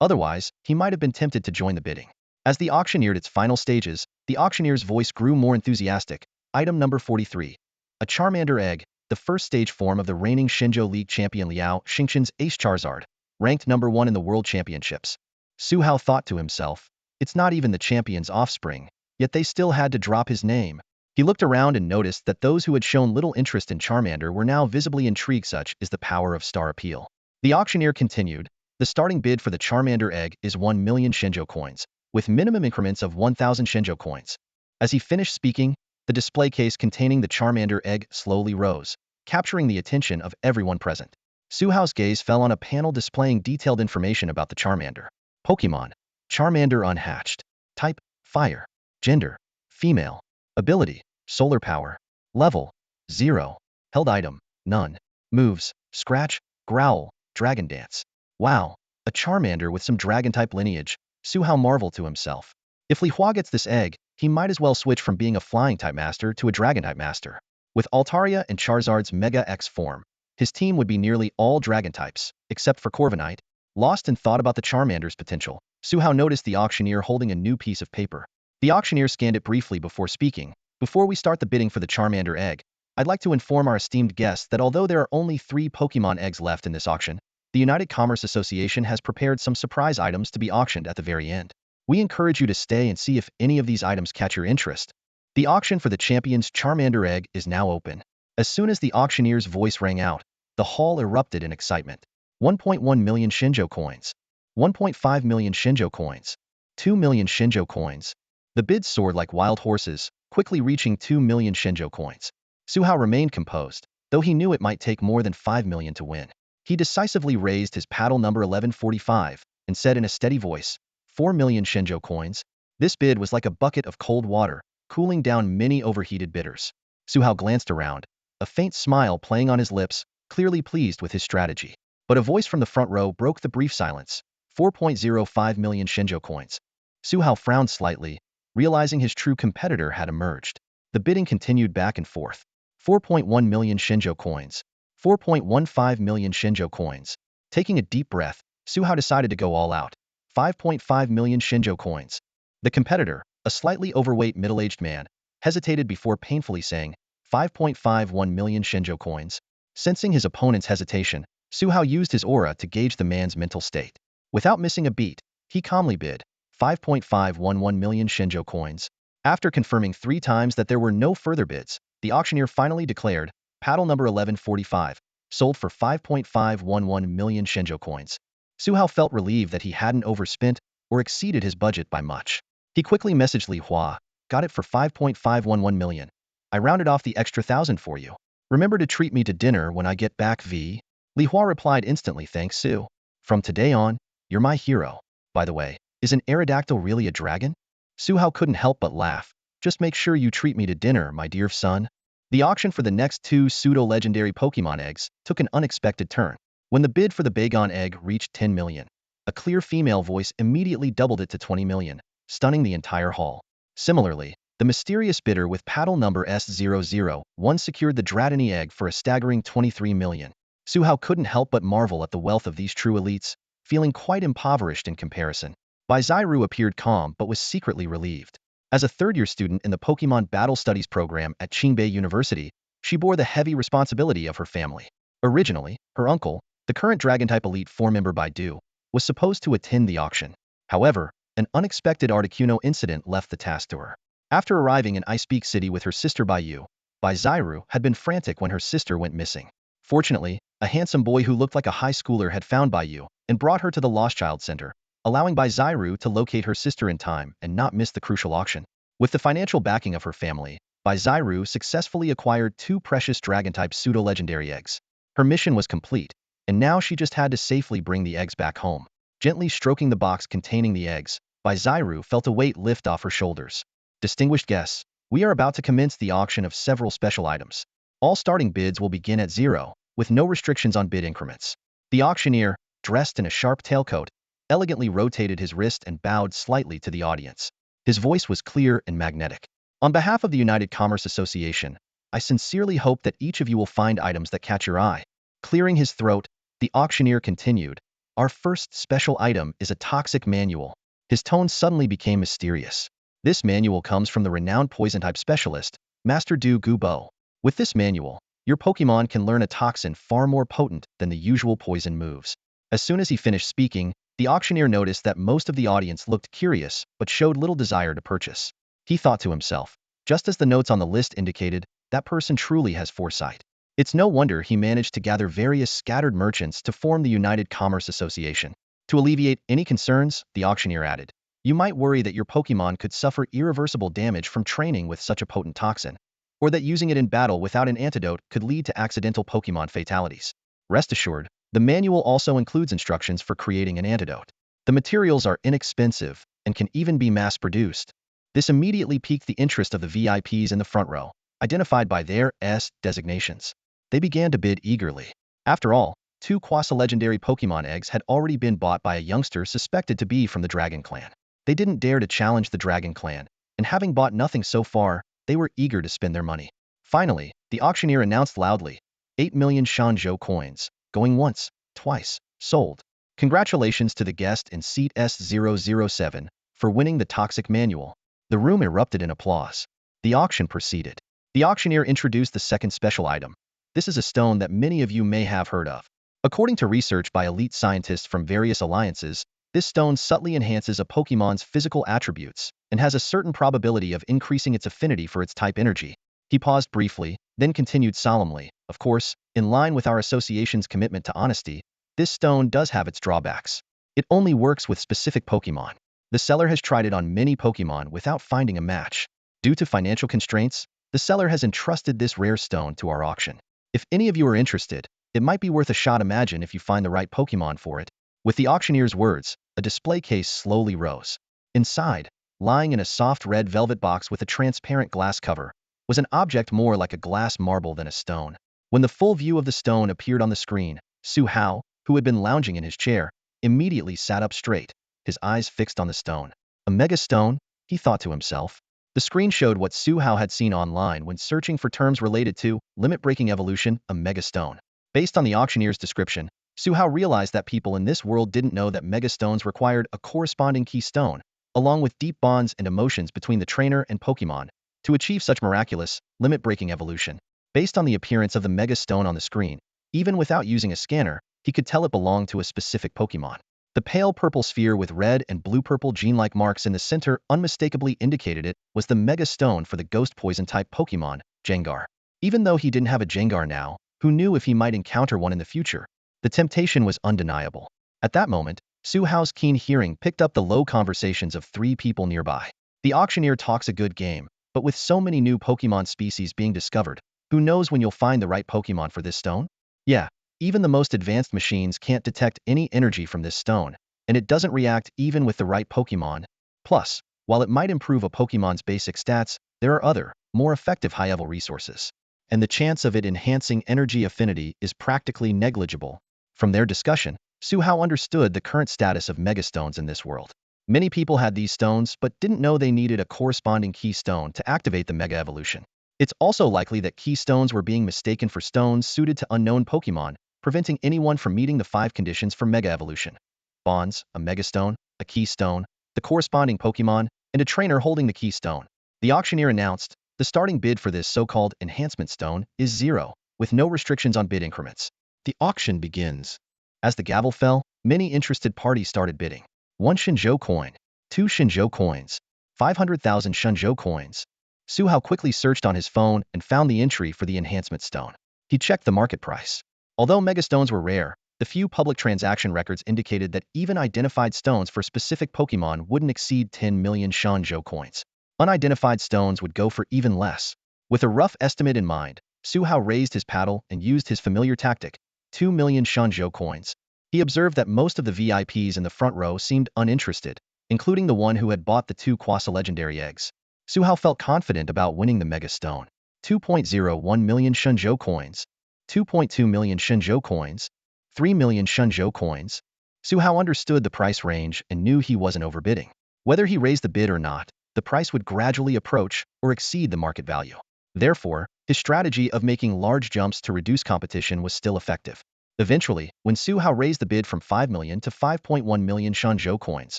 Otherwise, he might have been tempted to join the bidding. As the auction neared its final stages, the auctioneer's voice grew more enthusiastic. Item number 43. A Charmander egg, the first stage form of the reigning Shenzhou League champion Liao Xingqian's Ace Charizard, ranked number 1 in the World Championships. Su Hao thought to himself, it's not even the champion's offspring, yet they still had to drop his name. He looked around and noticed that those who had shown little interest in Charmander were now visibly intrigued. Such is the power of star appeal. The auctioneer continued, the starting bid for the Charmander egg is 1 million Shenzhou coins, with minimum increments of 1,000 Shenzhou coins. As he finished speaking, the display case containing the Charmander egg slowly rose, capturing the attention of everyone present. Su Hao's gaze fell on a panel displaying detailed information about the Charmander. Pokémon. Charmander unhatched. Type, fire. Gender, female. Ability, solar power. Level, 0. Held item, none. Moves, scratch, growl, dragon dance. Wow, a Charmander with some dragon-type lineage. Su Hao marveled to himself. If Li Hua gets this egg, he might as well switch from being a flying-type master to a dragon-type master. With Altaria and Charizard's Mega X form, his team would be nearly all dragon types, except for Corviknight. Lost in thought about the Charmander's potential, Su Hao noticed the auctioneer holding a new piece of paper. The auctioneer scanned it briefly before speaking. Before we start the bidding for the Charmander egg, I'd like to inform our esteemed guests that although there are only 3 Pokémon eggs left in this auction, the United Commerce Association has prepared some surprise items to be auctioned at the very end. We encourage you to stay and see if any of these items catch your interest. The auction for the champion's Charmander egg is now open. As soon as the auctioneer's voice rang out, the hall erupted in excitement. 1.1 million Shenzhou coins. 1.5 million Shenzhou coins. 2 million Shenzhou coins. The bids soared like wild horses, quickly reaching 2 million Shenzhou coins. Su-hao remained composed, though he knew it might take more than 5 million to win. He decisively raised his paddle number 1145 and said in a steady voice, 4 million Shenzhou coins. This bid was like a bucket of cold water, cooling down many overheated bidders. Su-hao glanced around, a faint smile playing on his lips, clearly pleased with his strategy. But a voice from the front row broke the brief silence. 4.05 million Shenzhou coins. Su-hao frowned slightly, realizing his true competitor had emerged. The bidding continued back and forth. 4.1 million Shenzhou coins. 4.15 million Shenzhou coins. Taking a deep breath, Su-hao decided to go all out. 5.5 million Shenzhou coins. The competitor, a slightly overweight middle-aged man, hesitated before painfully saying, 5.51 million Shenzhou coins. Sensing his opponent's hesitation, Su-hao used his aura to gauge the man's mental state. Without missing a beat, he calmly bid, 5.511 million Shenzhou coins. After confirming 3 times that there were no further bids, the auctioneer finally declared, paddle number 1145, sold for 5.511 million Shenzhou coins. Su-hao felt relieved that he hadn't overspent or exceeded his budget by much. He quickly messaged Li Hua, got it for 5.511 million. I rounded off the extra 1,000 for you. Remember to treat me to dinner when I get back, V. Li Hua replied instantly, thanks Su. From today on, you're my hero. By the way, is an Aerodactyl really a dragon? Su-hao couldn't help but laugh. Just make sure you treat me to dinner, my dear son. The auction for the next 2 pseudo-legendary Pokémon eggs took an unexpected turn. When the bid for the Bagon egg reached 10 million, a clear female voice immediately doubled it to 20 million, stunning the entire hall. Similarly, the mysterious bidder with paddle number S001 secured the Dratini egg for a staggering 23 million. Su-hao couldn't help but marvel at the wealth of these true elites, feeling quite impoverished in comparison. Baiziru appeared calm but was secretly relieved. As a third-year student in the Pokemon Battle Studies program at Qingbei University, she bore the heavy responsibility of her family. Originally, her uncle, the current Dragon-type Elite 4 member Baidu, was supposed to attend the auction. However, an unexpected Articuno incident left the task to her. After arriving in Ice Peak City with her sister Baiziru had been frantic when her sister went missing. Fortunately, a handsome boy who looked like a high schooler had found Baiyu and brought her to the Lost Child Center, allowing Baiziru to locate her sister in time and not miss the crucial auction. With the financial backing of her family, Baiziru successfully acquired 2 precious Dragon-type pseudo-legendary eggs. Her mission was complete, and now she just had to safely bring the eggs back home. Gently stroking the box containing the eggs, Baiziru felt a weight lift off her shoulders. Distinguished guests, we are about to commence the auction of several special items. All starting bids will begin at 0, with no restrictions on bid increments. The auctioneer, dressed in a sharp tailcoat, elegantly rotated his wrist and bowed slightly to the audience. His voice was clear and magnetic. On behalf of the United Commerce Association, I sincerely hope that each of you will find items that catch your eye. Clearing his throat, the auctioneer continued, our first special item is a toxic manual. His tone suddenly became mysterious. This manual comes from the renowned poison-type specialist, Master Du Gubo. With this manual, your Pokemon can learn a toxin far more potent than the usual poison moves. As soon as he finished speaking, the auctioneer noticed that most of the audience looked curious but showed little desire to purchase. He thought to himself, just as the notes on the list indicated, that person truly has foresight. It's no wonder he managed to gather various scattered merchants to form the United Commerce Association. To alleviate any concerns, the auctioneer added, you might worry that your Pokemon could suffer irreversible damage from training with such a potent toxin, or that using it in battle without an antidote could lead to accidental Pokemon fatalities. Rest assured, the manual also includes instructions for creating an antidote. The materials are inexpensive and can even be mass-produced. This immediately piqued the interest of the VIPs in the front row, identified by their S designations. They began to bid eagerly. After all, 2 quasi-legendary Pokemon eggs had already been bought by a youngster suspected to be from the Dragon Clan. They didn't dare to challenge the Dragon Clan, and having bought nothing so far, they were eager to spend their money. Finally, the auctioneer announced loudly, 8 million Shenzhou coins, going once, twice, sold. Congratulations to the guest in seat S007 for winning the toxic manual. The room erupted in applause. The auction proceeded. The auctioneer introduced the second special item. This is a stone that many of you may have heard of. According to research by elite scientists from various alliances, this stone subtly enhances a Pokemon's physical attributes and has a certain probability of increasing its affinity for its type energy. He paused briefly, then continued solemnly, of course, in line with our association's commitment to honesty, this stone does have its drawbacks. It only works with specific Pokemon. The seller has tried it on many Pokémon without finding a match. Due to financial constraints, the seller has entrusted this rare stone to our auction. If any of you are interested, it might be worth a shot. Imagine if you find the right Pokémon for it. With the auctioneer's words, a display case slowly rose. Inside, lying in a soft red velvet box with a transparent glass cover, was an object more like a glass marble than a stone. When the full view of the stone appeared on the screen, Su Hao, who had been lounging in his chair, immediately sat up straight, his eyes fixed on the stone. A mega stone, he thought to himself. The screen showed what Su Hao had seen online when searching for terms related to limit-breaking evolution, a mega stone. Based on the auctioneer's description, Su Hao realized that people in this world didn't know that mega stones required a corresponding key stone, along with deep bonds and emotions between the trainer and Pokémon, to achieve such miraculous, limit-breaking evolution. Based on the appearance of the mega stone on the screen, even without using a scanner, he could tell it belonged to a specific Pokémon. The pale purple sphere with red and blue-purple gene-like marks in the center unmistakably indicated it was the mega stone for the ghost poison-type Pokémon, Gengar. Even though he didn't have a Gengar now, who knew if he might encounter one in the future? The temptation was undeniable. At that moment, Su Hao's keen hearing picked up the low conversations of three people nearby. The auctioneer talks a good game, but with so many new Pokémon species being discovered, who knows when you'll find the right Pokémon for this stone? Yeah. Even the most advanced machines can't detect any energy from this stone, and it doesn't react even with the right Pokémon. Plus, while it might improve a Pokémon's basic stats, there are other, more effective high-level resources. And the chance of it enhancing energy affinity is practically negligible. From their discussion, Su Hao understood the current status of megastones in this world. Many people had these stones but didn't know they needed a corresponding key stone to activate the mega evolution. It's also likely that key stones were being mistaken for stones suited to unknown Pokémon, preventing anyone from meeting the 5 conditions for mega evolution. Bonds, a megastone, a keystone, the corresponding Pokémon, and a trainer holding the keystone. The auctioneer announced, the starting bid for this so-called enhancement stone is 0, with no restrictions on bid increments. The auction begins. As the gavel fell, many interested parties started bidding. 1 Shenzhou coin, 2 Shenzhou coins, 500,000 Shenzhou coins. Su Hao quickly searched on his phone and found the entry for the enhancement stone. He checked the market price. Although megastones were rare, the few public transaction records indicated that even identified stones for specific Pokémon wouldn't exceed 10 million Shenzhou coins. Unidentified stones would go for even less. With a rough estimate in mind, Su Hao raised his paddle and used his familiar tactic, 2 million Shenzhou coins. He observed that most of the VIPs in the front row seemed uninterested, including the one who had bought the 2 quasi-legendary eggs. Su Hao felt confident about winning the mega stone. 2.01 million Shenzhou coins. 2.2 million Shenzhou coins, 3 million Shenzhou coins. Su Hao understood the price range and knew he wasn't overbidding. Whether he raised the bid or not, the price would gradually approach or exceed the market value. Therefore, his strategy of making large jumps to reduce competition was still effective. Eventually, when Su Hao raised the bid from 5 million to 5.1 million Shenzhou coins,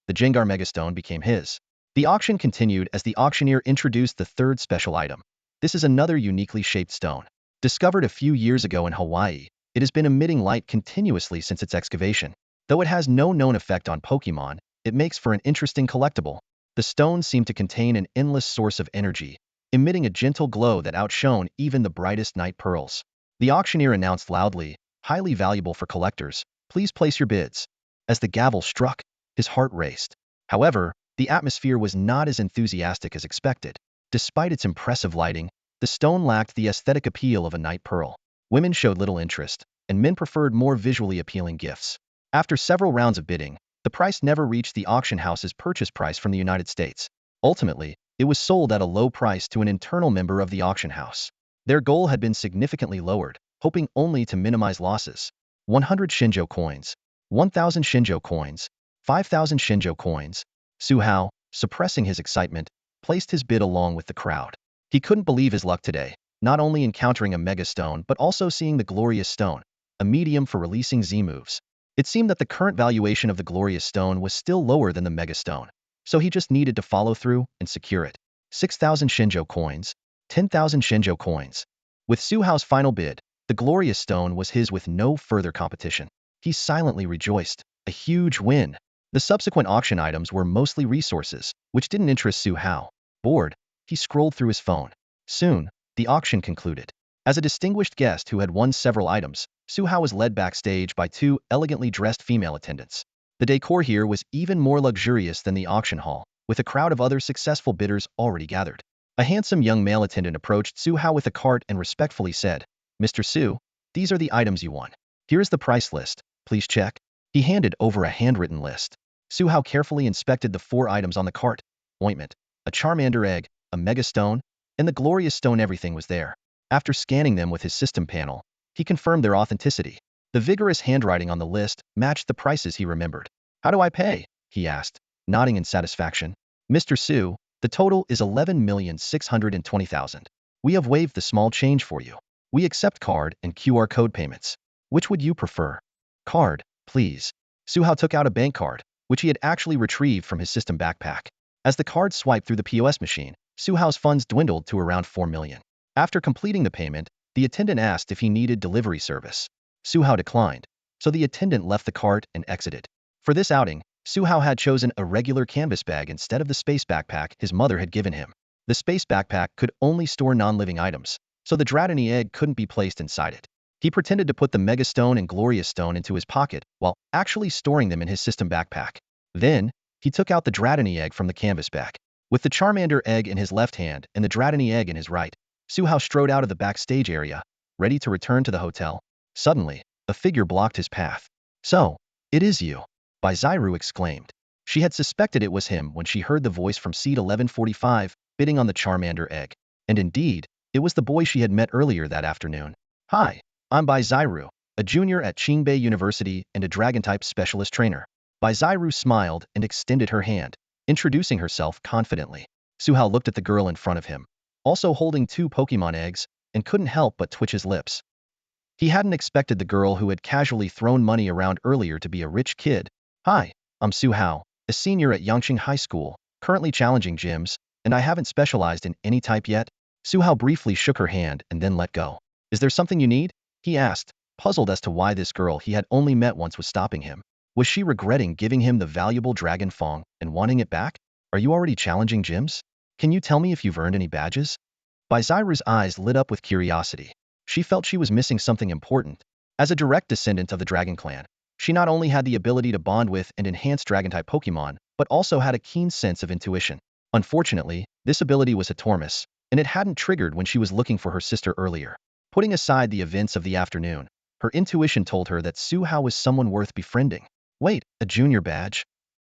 the Gengar Megastone became his. The auction continued as the auctioneer introduced the third special item. This is another uniquely shaped stone. Discovered a few years ago in Hawaii, it has been emitting light continuously since its excavation. Though it has no known effect on Pokémon, it makes for an interesting collectible. The stones seem to contain an endless source of energy, emitting a gentle glow that outshone even the brightest night pearls. The auctioneer announced loudly, highly valuable for collectors, please place your bids. As the gavel struck, his heart raced. However, the atmosphere was not as enthusiastic as expected. Despite its impressive lighting, the stone lacked the aesthetic appeal of a night pearl. Women showed little interest, and men preferred more visually appealing gifts. After several rounds of bidding, the price never reached the auction house's purchase price from the United States. Ultimately, it was sold at a low price to an internal member of the auction house. Their goal had been significantly lowered, hoping only to minimize losses. 100 Shenzhou coins, 1,000 Shenzhou coins, 5,000 Shenzhou coins. Su Hao, suppressing his excitement, placed his bid along with the crowd. He couldn't believe his luck today, not only encountering a mega stone but also seeing the glorious stone, a medium for releasing Z moves. It seemed that the current valuation of the glorious stone was still lower than the mega stone, so he just needed to follow through and secure it. 6,000 Shenzhou coins, 10,000 Shenzhou coins. With Su Hao's final bid, the glorious stone was his with no further competition. He silently rejoiced, a huge win. The subsequent auction items were mostly resources, which didn't interest Su Hao. Bored, he scrolled through his phone. Soon, the auction concluded. As a distinguished guest who had won several items, Su Hao was led backstage by 2 elegantly dressed female attendants. The decor here was even more luxurious than the auction hall, with a crowd of other successful bidders already gathered. A handsome young male attendant approached Su Hao with a cart and respectfully said, "Mr. Su, these are the items you want. Here is the price list. Please check." He handed over a handwritten list. Su Hao carefully inspected the 4 items on the cart: ointment, a Charmander egg, a Mega Stone, and the Glorious Stone. Everything was there. After scanning them with his system panel, he confirmed their authenticity. The vigorous handwriting on the list matched the prices he remembered. "How do I pay?" he asked, nodding in satisfaction. "Mr. Su, the total is 11,620,000. We have waived the small change for you. We accept card and QR code payments. Which would you prefer?" "Card, please." Su Hao took out a bank card, which he had actually retrieved from his system backpack. As the card swiped through the POS machine, Su Hao's funds dwindled to around 4 million. After completing the payment, the attendant asked if he needed delivery service. Su Hao declined, so the attendant left the cart and exited. For this outing, Su Hao had chosen a regular canvas bag instead of the space backpack his mother had given him. The space backpack could only store non-living items, so the Dragapult egg couldn't be placed inside it. He pretended to put the Mega Stone and Glorious Stone into his pocket while actually storing them in his system backpack. Then, he took out the Dragapult egg from the canvas bag. With the Charmander egg in his left hand and the Dragapult egg in his right, Su Hao strode out of the backstage area, ready to return to the hotel. Suddenly, a figure blocked his path. "So, it is you," Braviary exclaimed. She had suspected it was him when she heard the voice from seat 1145 bidding on the Charmander egg. And indeed, it was the boy she had met earlier that afternoon. "Hi, I'm Braviary, a junior at Qingbei University and a Dragon-type specialist trainer." Braviary smiled and extended her hand, introducing herself confidently. Su Hao looked at the girl in front of him, also holding 2 Pokémon eggs, and couldn't help but twitch his lips. He hadn't expected the girl who had casually thrown money around earlier to be a rich kid. "Hi, I'm Su Hao, a senior at Yangqing High School, currently challenging gyms, and I haven't specialized in any type yet." Su Hao briefly shook her hand and then let go. "Is there something you need?" he asked, puzzled as to why this girl he had only met once was stopping him. Was she regretting giving him the valuable Dragon Fang and wanting it back? "Are you already challenging gyms? Can you tell me if you've earned any badges?" Braviary's eyes lit up with curiosity. She felt she was missing something important. As a direct descendant of the Dragon Clan, she not only had the ability to bond with and enhance Dragon-type Pokémon, but also had a keen sense of intuition. Unfortunately, this ability was enormous, and it hadn't triggered when she was looking for her sister earlier. Putting aside the events of the afternoon, her intuition told her that Su Hao was someone worth befriending. Wait, a junior badge?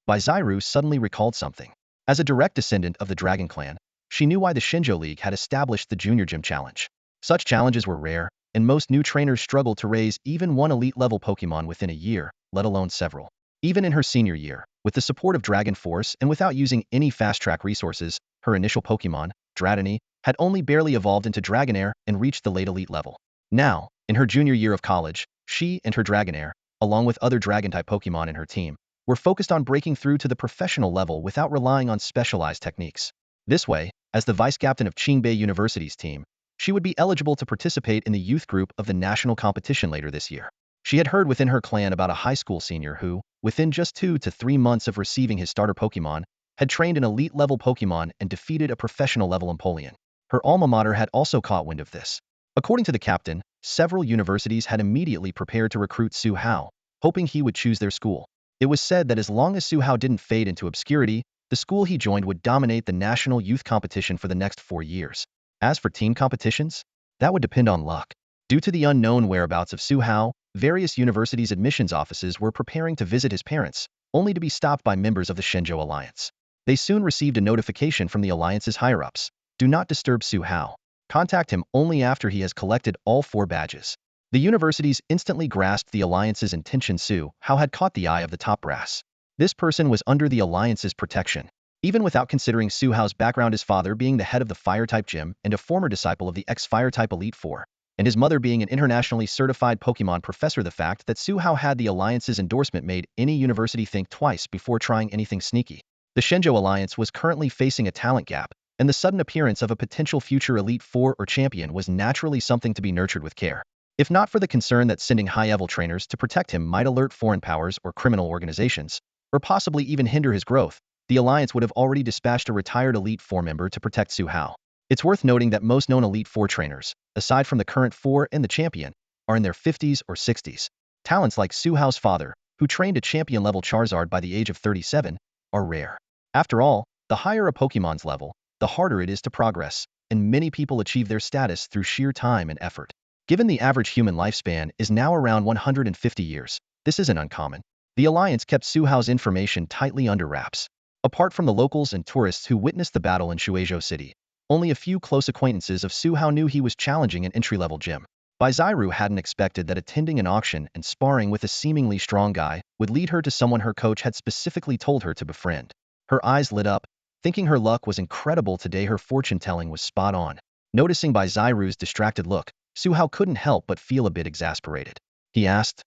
Braviary suddenly recalled something. As a direct descendant of the Dragon Clan, she knew why the Shenzhou League had established the Junior Gym Challenge. Such challenges were rare, and most new trainers struggled to raise even one elite-level Pokémon within a year, let alone several. Even in her senior year, with the support of Dragon Force and without using any fast-track resources, her initial Pokémon, Dragapult, had only barely evolved into Dragonair and reached the late elite level. Now, in her junior year of college, she and her Dragonair, along with other Dragon-type Pokémon in her team, were focused on breaking through to the professional level without relying on specialized techniques. This way, as the vice-captain of Qingbei University's team, she would be eligible to participate in the youth group of the national competition later this year. She had heard within her clan about a high school senior who, within just 2 to 3 months of receiving his starter Pokémon, had trained an elite-level Pokémon and defeated a professional-level Empoleon. Her alma mater had also caught wind of this. According to the captain, several universities had immediately prepared to recruit Su Hao, hoping he would choose their school. It was said that as long as Su Hao didn't fade into obscurity, the school he joined would dominate the national youth competition for the next 4 years. As for team competitions, that would depend on luck. Due to the unknown whereabouts of Su Hao, various universities' admissions offices were preparing to visit his parents, only to be stopped by members of the Shenzhou Alliance. They soon received a notification from the Alliance's higher-ups. "Do not disturb Su Hao. Contact him only after he has collected all 4 badges." The universities instantly grasped the Alliance's intention. Su Hao had caught the eye of the top brass. This person was under the Alliance's protection. Even without considering Su Hao's background, his father being the head of the Fire-type gym and a former disciple of the ex-Fire-type Elite Four, and his mother being an internationally certified Pokémon professor, the fact that Su Hao had the Alliance's endorsement made any university think twice before trying anything sneaky. The Shenzhou Alliance was currently facing a talent gap, and the sudden appearance of a potential future Elite Four or champion was naturally something to be nurtured with care. If not for the concern that sending high-level trainers to protect him might alert foreign powers or criminal organizations, or possibly even hinder his growth, the Alliance would have already dispatched a retired Elite Four member to protect Su Hao. It's worth noting that most known Elite Four trainers, aside from the current 4 and the champion, are in their 50s or 60s. Talents like Su Hao's father, who trained a champion-level Charizard by the age of 37, are rare. After all, the higher a Pokémon's level, the harder it is to progress, and many people achieve their status through sheer time and effort. Given the average human lifespan is now around 150 years, this isn't uncommon. The Alliance kept Su Hao's information tightly under wraps. Apart from the locals and tourists who witnessed the battle in Shenzhou City, only a few close acquaintances of Su Hao knew he was challenging an entry-level gym. Baiziru hadn't expected that attending an auction and sparring with a seemingly strong guy would lead her to someone her coach had specifically told her to befriend. Her eyes lit up, thinking her luck was incredible today. Her fortune-telling was spot on. Noticing Baiziru's distracted look, Su Hao couldn't help but feel a bit exasperated. He asked,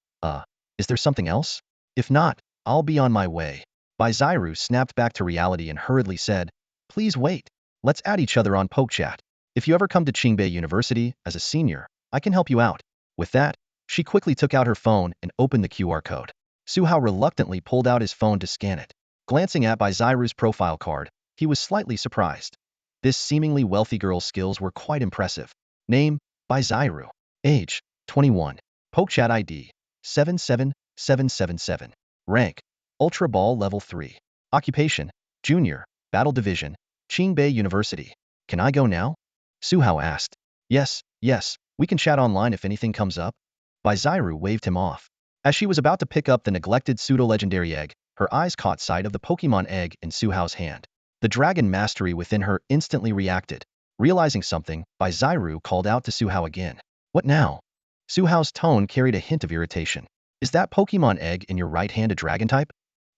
is there something else? If not, I'll be on my way. Baiziru snapped back to reality and hurriedly said, please wait. Let's add each other on PokeChat. If you ever come to Qingbei University as a senior, I can help you out. With that, she quickly took out her phone and opened the QR code. Su Hao reluctantly pulled out his phone to scan it. Glancing at Baiziru's profile card, he was slightly surprised. This seemingly wealthy girl's skills were quite impressive. Name, Baiziru. Age, 21. PokeChat ID, 77777. Rank, Ultra Ball Level 3. Occupation, Junior, Battle Division, Qingbei University. Can I go now? Su Hao asked. Yes, we can chat online if anything comes up. Baiziru waved him off. As she was about to pick up the neglected pseudo-legendary egg, her eyes caught sight of the Pokemon egg in Su Hao's hand. The dragon mastery within her instantly reacted. Realizing something, Baiziru called out to Su Hao again. What now? Su Hao's tone carried a hint of irritation. Is that Pokemon egg in your right hand a dragon type?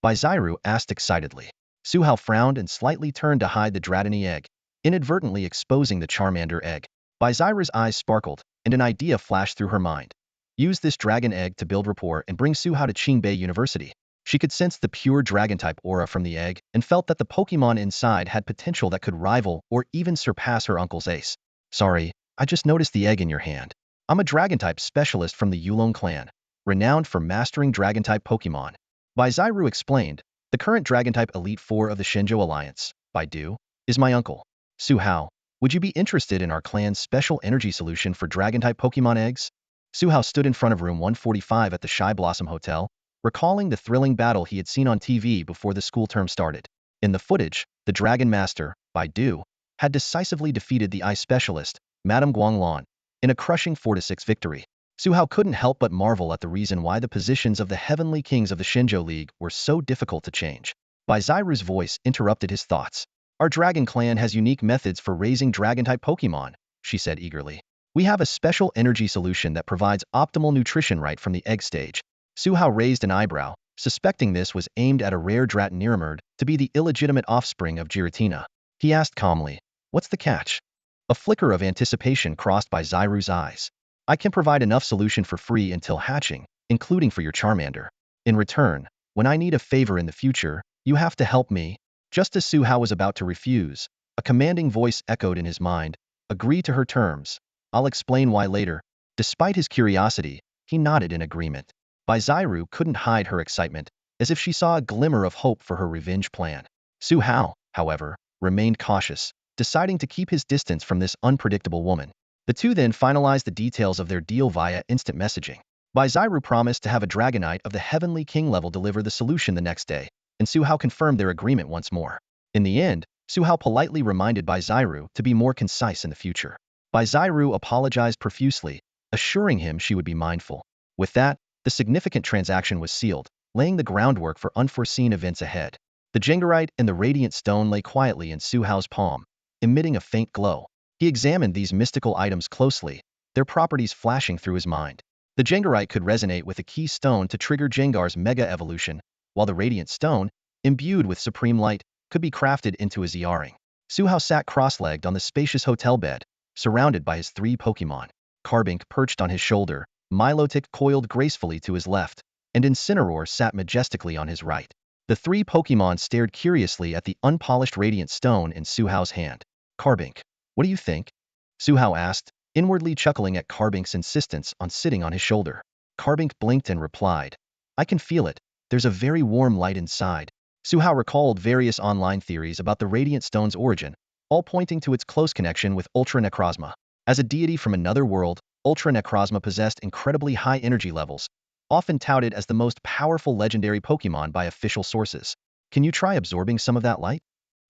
Baiziru asked excitedly. Su Hao frowned and slightly turned to hide the Dratini egg, inadvertently exposing the Charmander egg. Baiziru's eyes sparkled, and an idea flashed through her mind. Use this dragon egg to build rapport and bring Su Hao to Qingbei University. She could sense the pure dragon-type aura from the egg and felt that the Pokemon inside had potential that could rival or even surpass her uncle's ace. Sorry, I just noticed the egg in your hand. I'm a dragon-type specialist from the Yulong clan, renowned for mastering dragon-type Pokemon. Baiziru explained, the current dragon-type Elite Four of the Shenzhou Alliance, Baidu, is my uncle. Su Hao, would you be interested in our clan's special energy solution for dragon-type Pokemon eggs? Su Hao stood in front of room 145 at the Shy Blossom Hotel, recalling the thrilling battle he had seen on TV before the school term started. In the footage, the Dragon Master, Baidu, had decisively defeated the ice specialist, Madame Guanglan, in a crushing 4-6 victory. Su Hao couldn't help but marvel at the reason why the positions of the Heavenly Kings of the Shenzhou League were so difficult to change. Baiziru's voice interrupted his thoughts. Our Dragon Clan has unique methods for raising Dragon-type Pokemon, she said eagerly. We have a special energy solution that provides optimal nutrition right from the egg stage. Su Hao raised an eyebrow, suspecting this was aimed at a rare Dratiniramerd to be the illegitimate offspring of Giratina. He asked calmly, what's the catch? A flicker of anticipation crossed Baiziru's eyes. I can provide enough solution for free until hatching, including for your Charmander. In return, when I need a favor in the future, you have to help me. Just as Su Hao was about to refuse, a commanding voice echoed in his mind, agree to her terms. I'll explain why later. Despite his curiosity, he nodded in agreement. Baiziru couldn't hide her excitement, as if she saw a glimmer of hope for her revenge plan. Su Hao, however, remained cautious, deciding to keep his distance from this unpredictable woman. The two then finalized the details of their deal via instant messaging. Baiziru promised to have a Dragonite of the Heavenly King level deliver the solution the next day, and Su Hao confirmed their agreement once more. In the end, Su Hao politely reminded Baiziru to be more concise in the future. Baiziru apologized profusely, assuring him she would be mindful. With that, the significant transaction was sealed, laying the groundwork for unforeseen events ahead. The Jengarite and the Radiant Stone lay quietly in Su Hao's palm, emitting a faint glow. He examined these mystical items closely, their properties flashing through his mind. The Jengarite could resonate with a key stone to trigger Jengar's Mega Evolution, while the Radiant Stone, imbued with supreme light, could be crafted into a Zeraora. Su Hao sat cross-legged on the spacious hotel bed, surrounded by his 3 Pokemon. Carbink perched on his shoulder, Milotic coiled gracefully to his left, and Incineroar sat majestically on his right. The 3 Pokemon stared curiously at the unpolished Radiant Stone in Su Hao's hand. Carbink, what do you think? Su Hao asked, inwardly chuckling at Carbink's insistence on sitting on his shoulder. Carbink blinked and replied, I can feel it. There's a very warm light inside. Su Hao recalled various online theories about the Radiant Stone's origin, all pointing to its close connection with Ultra Necrozma. As a deity from another world, Ultra Necrozma possessed incredibly high energy levels, often touted as the most powerful legendary Pokémon by official sources. Can you try absorbing some of that light?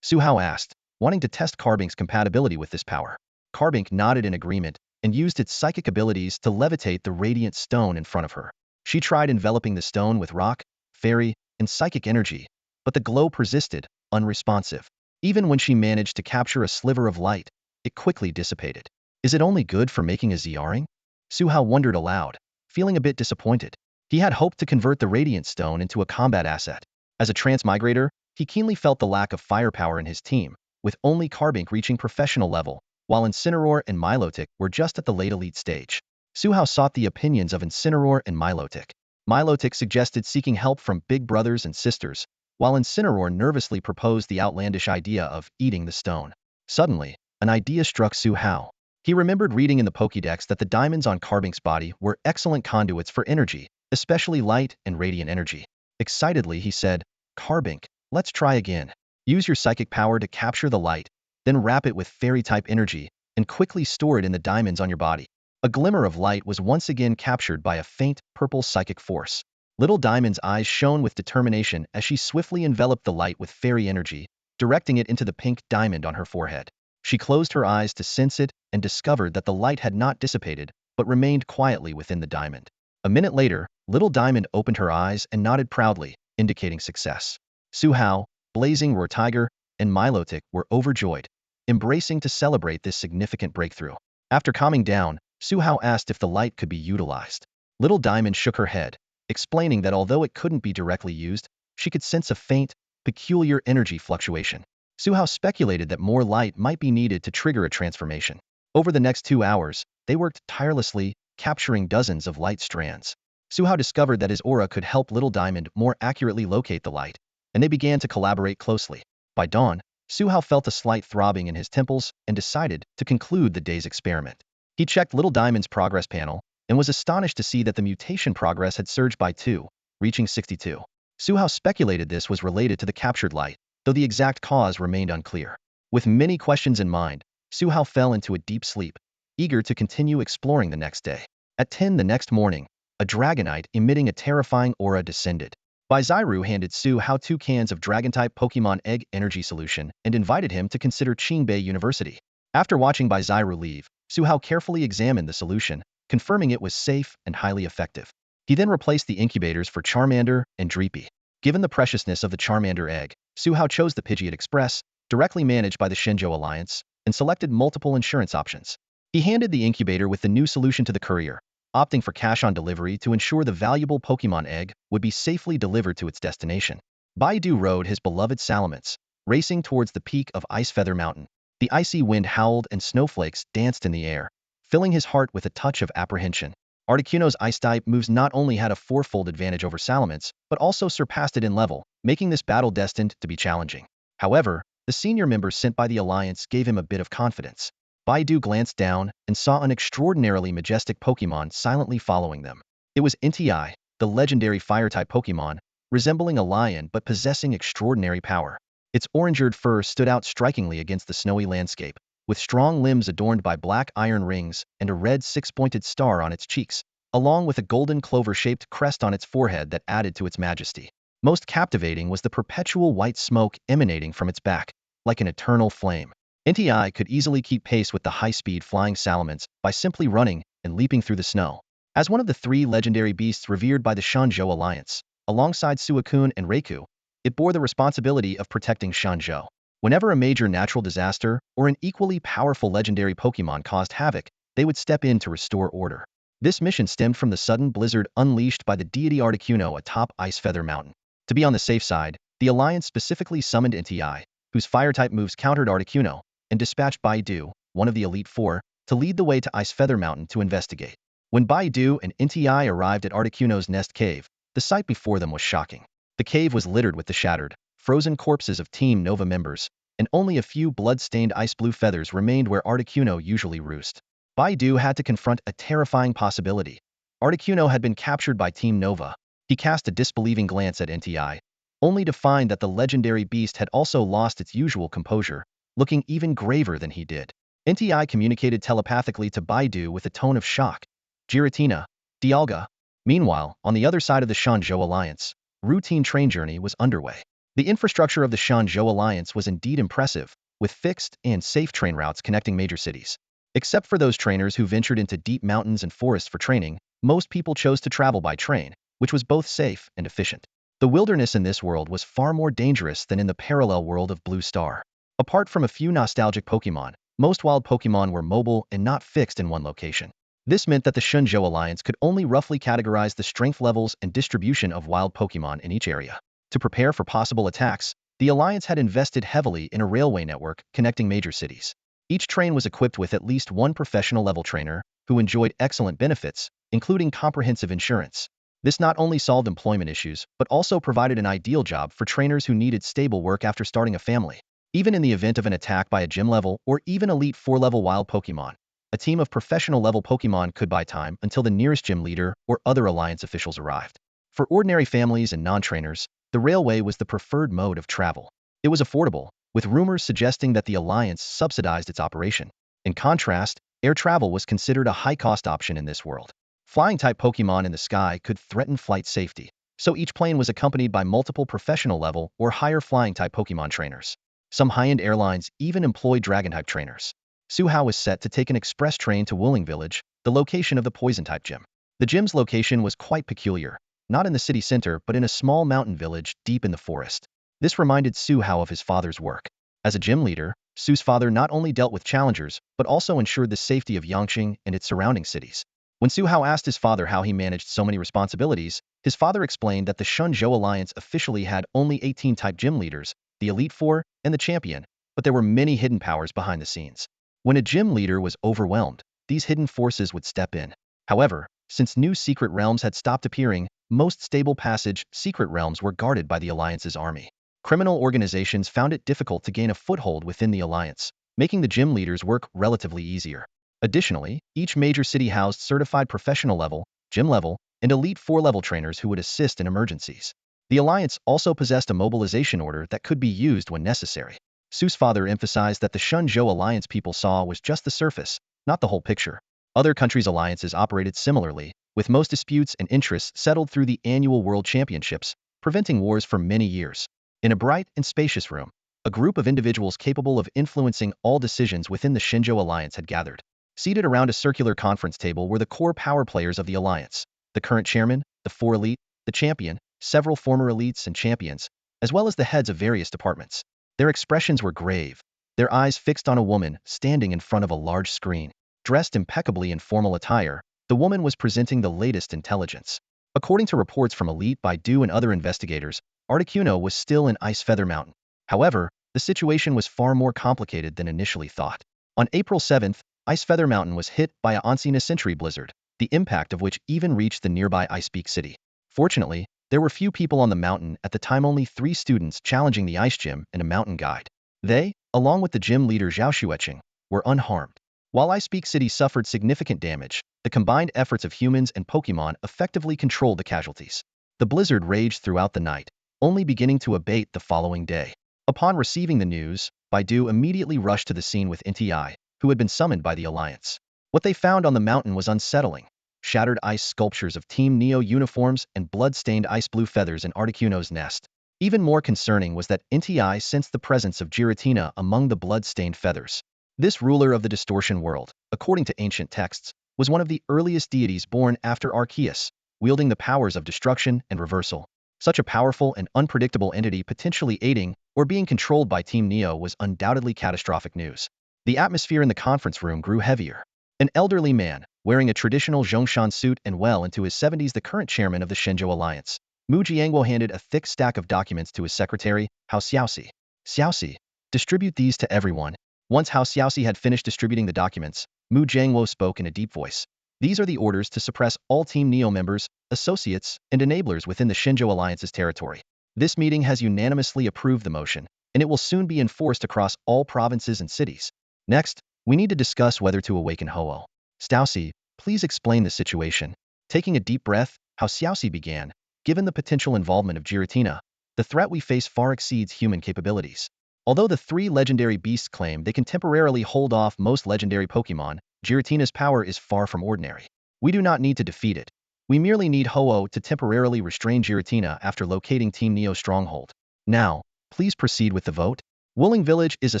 Suhao asked, wanting to test Carbink's compatibility with this power. Carbink nodded in agreement and used its psychic abilities to levitate the radiant stone in front of her. She tried enveloping the stone with rock, fairy, and psychic energy, but the glow persisted, unresponsive. Even when she managed to capture a sliver of light, it quickly dissipated. Is it only good for making a Zeraora? Suhao wondered aloud, feeling a bit disappointed. He had hoped to convert the radiant stone into a combat asset. As a transmigrator, he keenly felt the lack of firepower in his team, with only Carbink reaching professional level, while Incineroar and Milotic were just at the late elite stage. Suhao sought the opinions of Incineroar and Milotic. Milotic suggested seeking help from big brothers and sisters, while Incineroar nervously proposed the outlandish idea of eating the stone. Suddenly, an idea struck Suhao. He remembered reading in the Pokédex that the diamonds on Carbink's body were excellent conduits for energy, especially light and radiant energy. Excitedly, he said, "Carbink, let's try again. Use your psychic power to capture the light, then wrap it with fairy-type energy, and quickly store it in the diamonds on your body." A glimmer of light was once again captured by a faint, purple psychic force. Little Diamond's eyes shone with determination as she swiftly enveloped the light with fairy energy, directing it into the pink diamond on her forehead. She closed her eyes to sense it and discovered that the light had not dissipated, but remained quietly within the diamond. A minute later, Little Diamond opened her eyes and nodded proudly, indicating success. Suhao, Blazing Roar Tiger, and Milotic were overjoyed, embracing to celebrate this significant breakthrough. After calming down, Suhao asked if the light could be utilized. Little Diamond shook her head, explaining that although it couldn't be directly used, she could sense a faint, peculiar energy fluctuation. Suhao speculated that more light might be needed to trigger a transformation. Over the next 2 hours, they worked tirelessly, capturing dozens of light strands. Suhao discovered that his aura could help Little Diamond more accurately locate the light, and they began to collaborate closely. By dawn, Suhao felt a slight throbbing in his temples and decided to conclude the day's experiment. He checked Little Diamond's progress panel and was astonished to see that the mutation progress had surged by 2, reaching 62. Suhao speculated this was related to the captured light, though the exact cause remained unclear. With many questions in mind, Suhao fell into a deep sleep, eager to continue exploring the next day. At 10 the next morning, a Dragonite emitting a terrifying aura descended. Baiziru handed Suhao 2 cans of Dragon-type Pokemon Egg Energy Solution and invited him to consider Qingbei University. After watching Baiziru leave, Suhao carefully examined the solution, confirming it was safe and highly effective. He then replaced the incubators for Charmander and Dreepy. Given the preciousness of the Charmander egg, Suhao chose the Pidgeot Express, directly managed by the Shenzhou Alliance, and selected multiple insurance options. He handed the incubator with the new solution to the courier, opting for cash-on delivery to ensure the valuable Pokemon egg would be safely delivered to its destination. Baidu rode his beloved Salamence, racing towards the peak of Icefeather Mountain. The icy wind howled and snowflakes danced in the air, filling his heart with a touch of apprehension. Articuno's Ice-type moves not only had a 4-fold advantage over Salamence, but also surpassed it in level, making this battle destined to be challenging. However, the senior members sent by the Alliance gave him a bit of confidence. Baidu glanced down and saw an extraordinarily majestic Pokemon silently following them. It was Entei, the legendary Fire-type Pokemon, resembling a lion but possessing extraordinary power. Its orange-eared fur stood out strikingly against the snowy landscape, with strong limbs adorned by black iron rings and a red 6-pointed star on its cheeks, along with a golden clover-shaped crest on its forehead that added to its majesty. Most captivating was the perpetual white smoke emanating from its back, like an eternal flame. Entei could easily keep pace with the high-speed flying Salamence by simply running and leaping through the snow. As one of the 3 legendary beasts revered by the Shenzhou Alliance, alongside Suicune and Raikou, it bore the responsibility of protecting Shenzhou. Whenever a major natural disaster or an equally powerful legendary Pokemon caused havoc, they would step in to restore order. This mission stemmed from the sudden blizzard unleashed by the deity Articuno atop Icefeather Mountain. To be on the safe side, the Alliance specifically summoned Entei, whose fire-type moves countered Articuno, and dispatched Baidu, one of the Elite Four, to lead the way to Icefeather Mountain to investigate. When Baidu and Entei arrived at Articuno's nest cave, the sight before them was shocking. The cave was littered with the shattered, frozen corpses of Team Nova members, and only a few blood-stained ice-blue feathers remained where Articuno usually roost. Baidu had to confront a terrifying possibility. Articuno had been captured by Team Nova. He cast a disbelieving glance at Entei, only to find that the legendary beast had also lost its usual composure, looking even graver than he did. Entei communicated telepathically to Baidu with a tone of shock. "Giratina, Dialga, Meanwhile, on the other side of the Shenzhou Alliance, routine train journey was underway. The infrastructure of the Shenzhou Alliance was indeed impressive, with fixed and safe train routes connecting major cities. Except for those trainers who ventured into deep mountains and forests for training, most people chose to travel by train, which was both safe and efficient. The wilderness in this world was far more dangerous than in the parallel world of Blue Star. Apart from a few nostalgic Pokémon, most wild Pokémon were mobile and not fixed in one location. This meant that the Shenzhou Alliance could only roughly categorize the strength levels and distribution of wild Pokémon in each area. To prepare for possible attacks, the Alliance had invested heavily in a railway network connecting major cities. Each train was equipped with at least one professional-level trainer who enjoyed excellent benefits, including comprehensive insurance. This not only solved employment issues, but also provided an ideal job for trainers who needed stable work after starting a family. Even in the event of an attack by a gym-level or even Elite 4-level wild Pokémon, a team of professional-level Pokémon could buy time until the nearest gym leader or other Alliance officials arrived. For ordinary families and non-trainers, the railway was the preferred mode of travel. It was affordable, with rumors suggesting that the Alliance subsidized its operation. In contrast, air travel was considered a high-cost option in this world. Flying-type Pokémon in the sky could threaten flight safety, so each plane was accompanied by multiple professional-level or higher flying-type Pokémon trainers. Some high-end airlines even employed dragon-type trainers. Suhao was set to take an express train to Wuling Village, the location of the poison-type gym. The gym's location was quite peculiar, not in the city center but in a small mountain village deep in the forest. This reminded Suhao of his father's work. As a gym leader, Su's father not only dealt with challengers, but also ensured the safety of Yangqing and its surrounding cities. When Suhao asked his father how he managed so many responsibilities, his father explained that the Shenzhou Alliance officially had only 18 type gym leaders, the Elite Four, and the Champion, but there were many hidden powers behind the scenes. When a gym leader was overwhelmed, these hidden forces would step in. However, since new secret realms had stopped appearing, most stable passage secret realms were guarded by the Alliance's army. Criminal organizations found it difficult to gain a foothold within the Alliance, making the gym leaders' work relatively easier. Additionally, each major city housed certified professional level, gym level, and Elite 4-level trainers who would assist in emergencies. The Alliance also possessed a mobilization order that could be used when necessary. Su's father emphasized that the Shenzhou Alliance people saw was just the surface, not the whole picture. Other countries' alliances operated similarly, with most disputes and interests settled through the annual World Championships, preventing wars for many years. In a bright and spacious room, a group of individuals capable of influencing all decisions within the Shenzhou Alliance had gathered. Seated around a circular conference table were the core power players of the Alliance, the current chairman, the 4 elite, the champion, several former elites and champions, as well as the heads of various departments. Their expressions were grave, their eyes fixed on a woman standing in front of a large screen. Dressed impeccably in formal attire, the woman was presenting the latest intelligence. According to reports from Elite Baidu and other investigators, Articuno was still in Ice Feather Mountain. However, the situation was far more complicated than initially thought. On April 7th, Ice Feather Mountain was hit by a Onsen century blizzard, the impact of which even reached the nearby Ice Peak city. Fortunately, there were few people on the mountain at the time, only 3 students challenging the ice gym and a mountain guide. They, along with the gym leader Zhao Xueqing, were unharmed. While Ice Peak City suffered significant damage, the combined efforts of humans and Pokémon effectively controlled the casualties. The blizzard raged throughout the night, only beginning to abate the following day. Upon receiving the news, Baidu immediately rushed to the scene with NTI, who had been summoned by the Alliance. What they found on the mountain was unsettling. Shattered ice sculptures of Team Neo uniforms and blood-stained ice blue feathers in Articuno's nest. Even more concerning was that NTI sensed the presence of Giratina among the blood-stained feathers. This ruler of the distortion world, according to ancient texts, was one of the earliest deities born after Arceus, wielding the powers of destruction and reversal. Such a powerful and unpredictable entity potentially aiding or being controlled by Team Neo was undoubtedly catastrophic news. The atmosphere in the conference room grew heavier. An elderly man, wearing a traditional Zhongshan suit and well into his 70s, the current chairman of the Shenzhou Alliance, Mu Jiangwo, handed a thick stack of documents to his secretary, Hao Xiaoxi. Xiaoxi, distribute these to everyone. Once Hao Xiaoxi had finished distributing the documents, Mu Jiangwo spoke in a deep voice. These are the orders to suppress all Team Neo members, associates, and enablers within the Shenzhou Alliance's territory. This meeting has unanimously approved the motion, and it will soon be enforced across all provinces and cities. Next, we need to discuss whether to awaken Ho-Oh. Xiaoxi, please explain the situation. Taking a deep breath, Hao Xiaoxi began. Given the potential involvement of Giratina, the threat we face far exceeds human capabilities. Although the 3 legendary beasts claim they can temporarily hold off most legendary Pokémon, Giratina's power is far from ordinary. We do not need to defeat it. We merely need Ho-Oh to temporarily restrain Giratina after locating Team Neo's stronghold. Now, please proceed with the vote. Wuling Village is a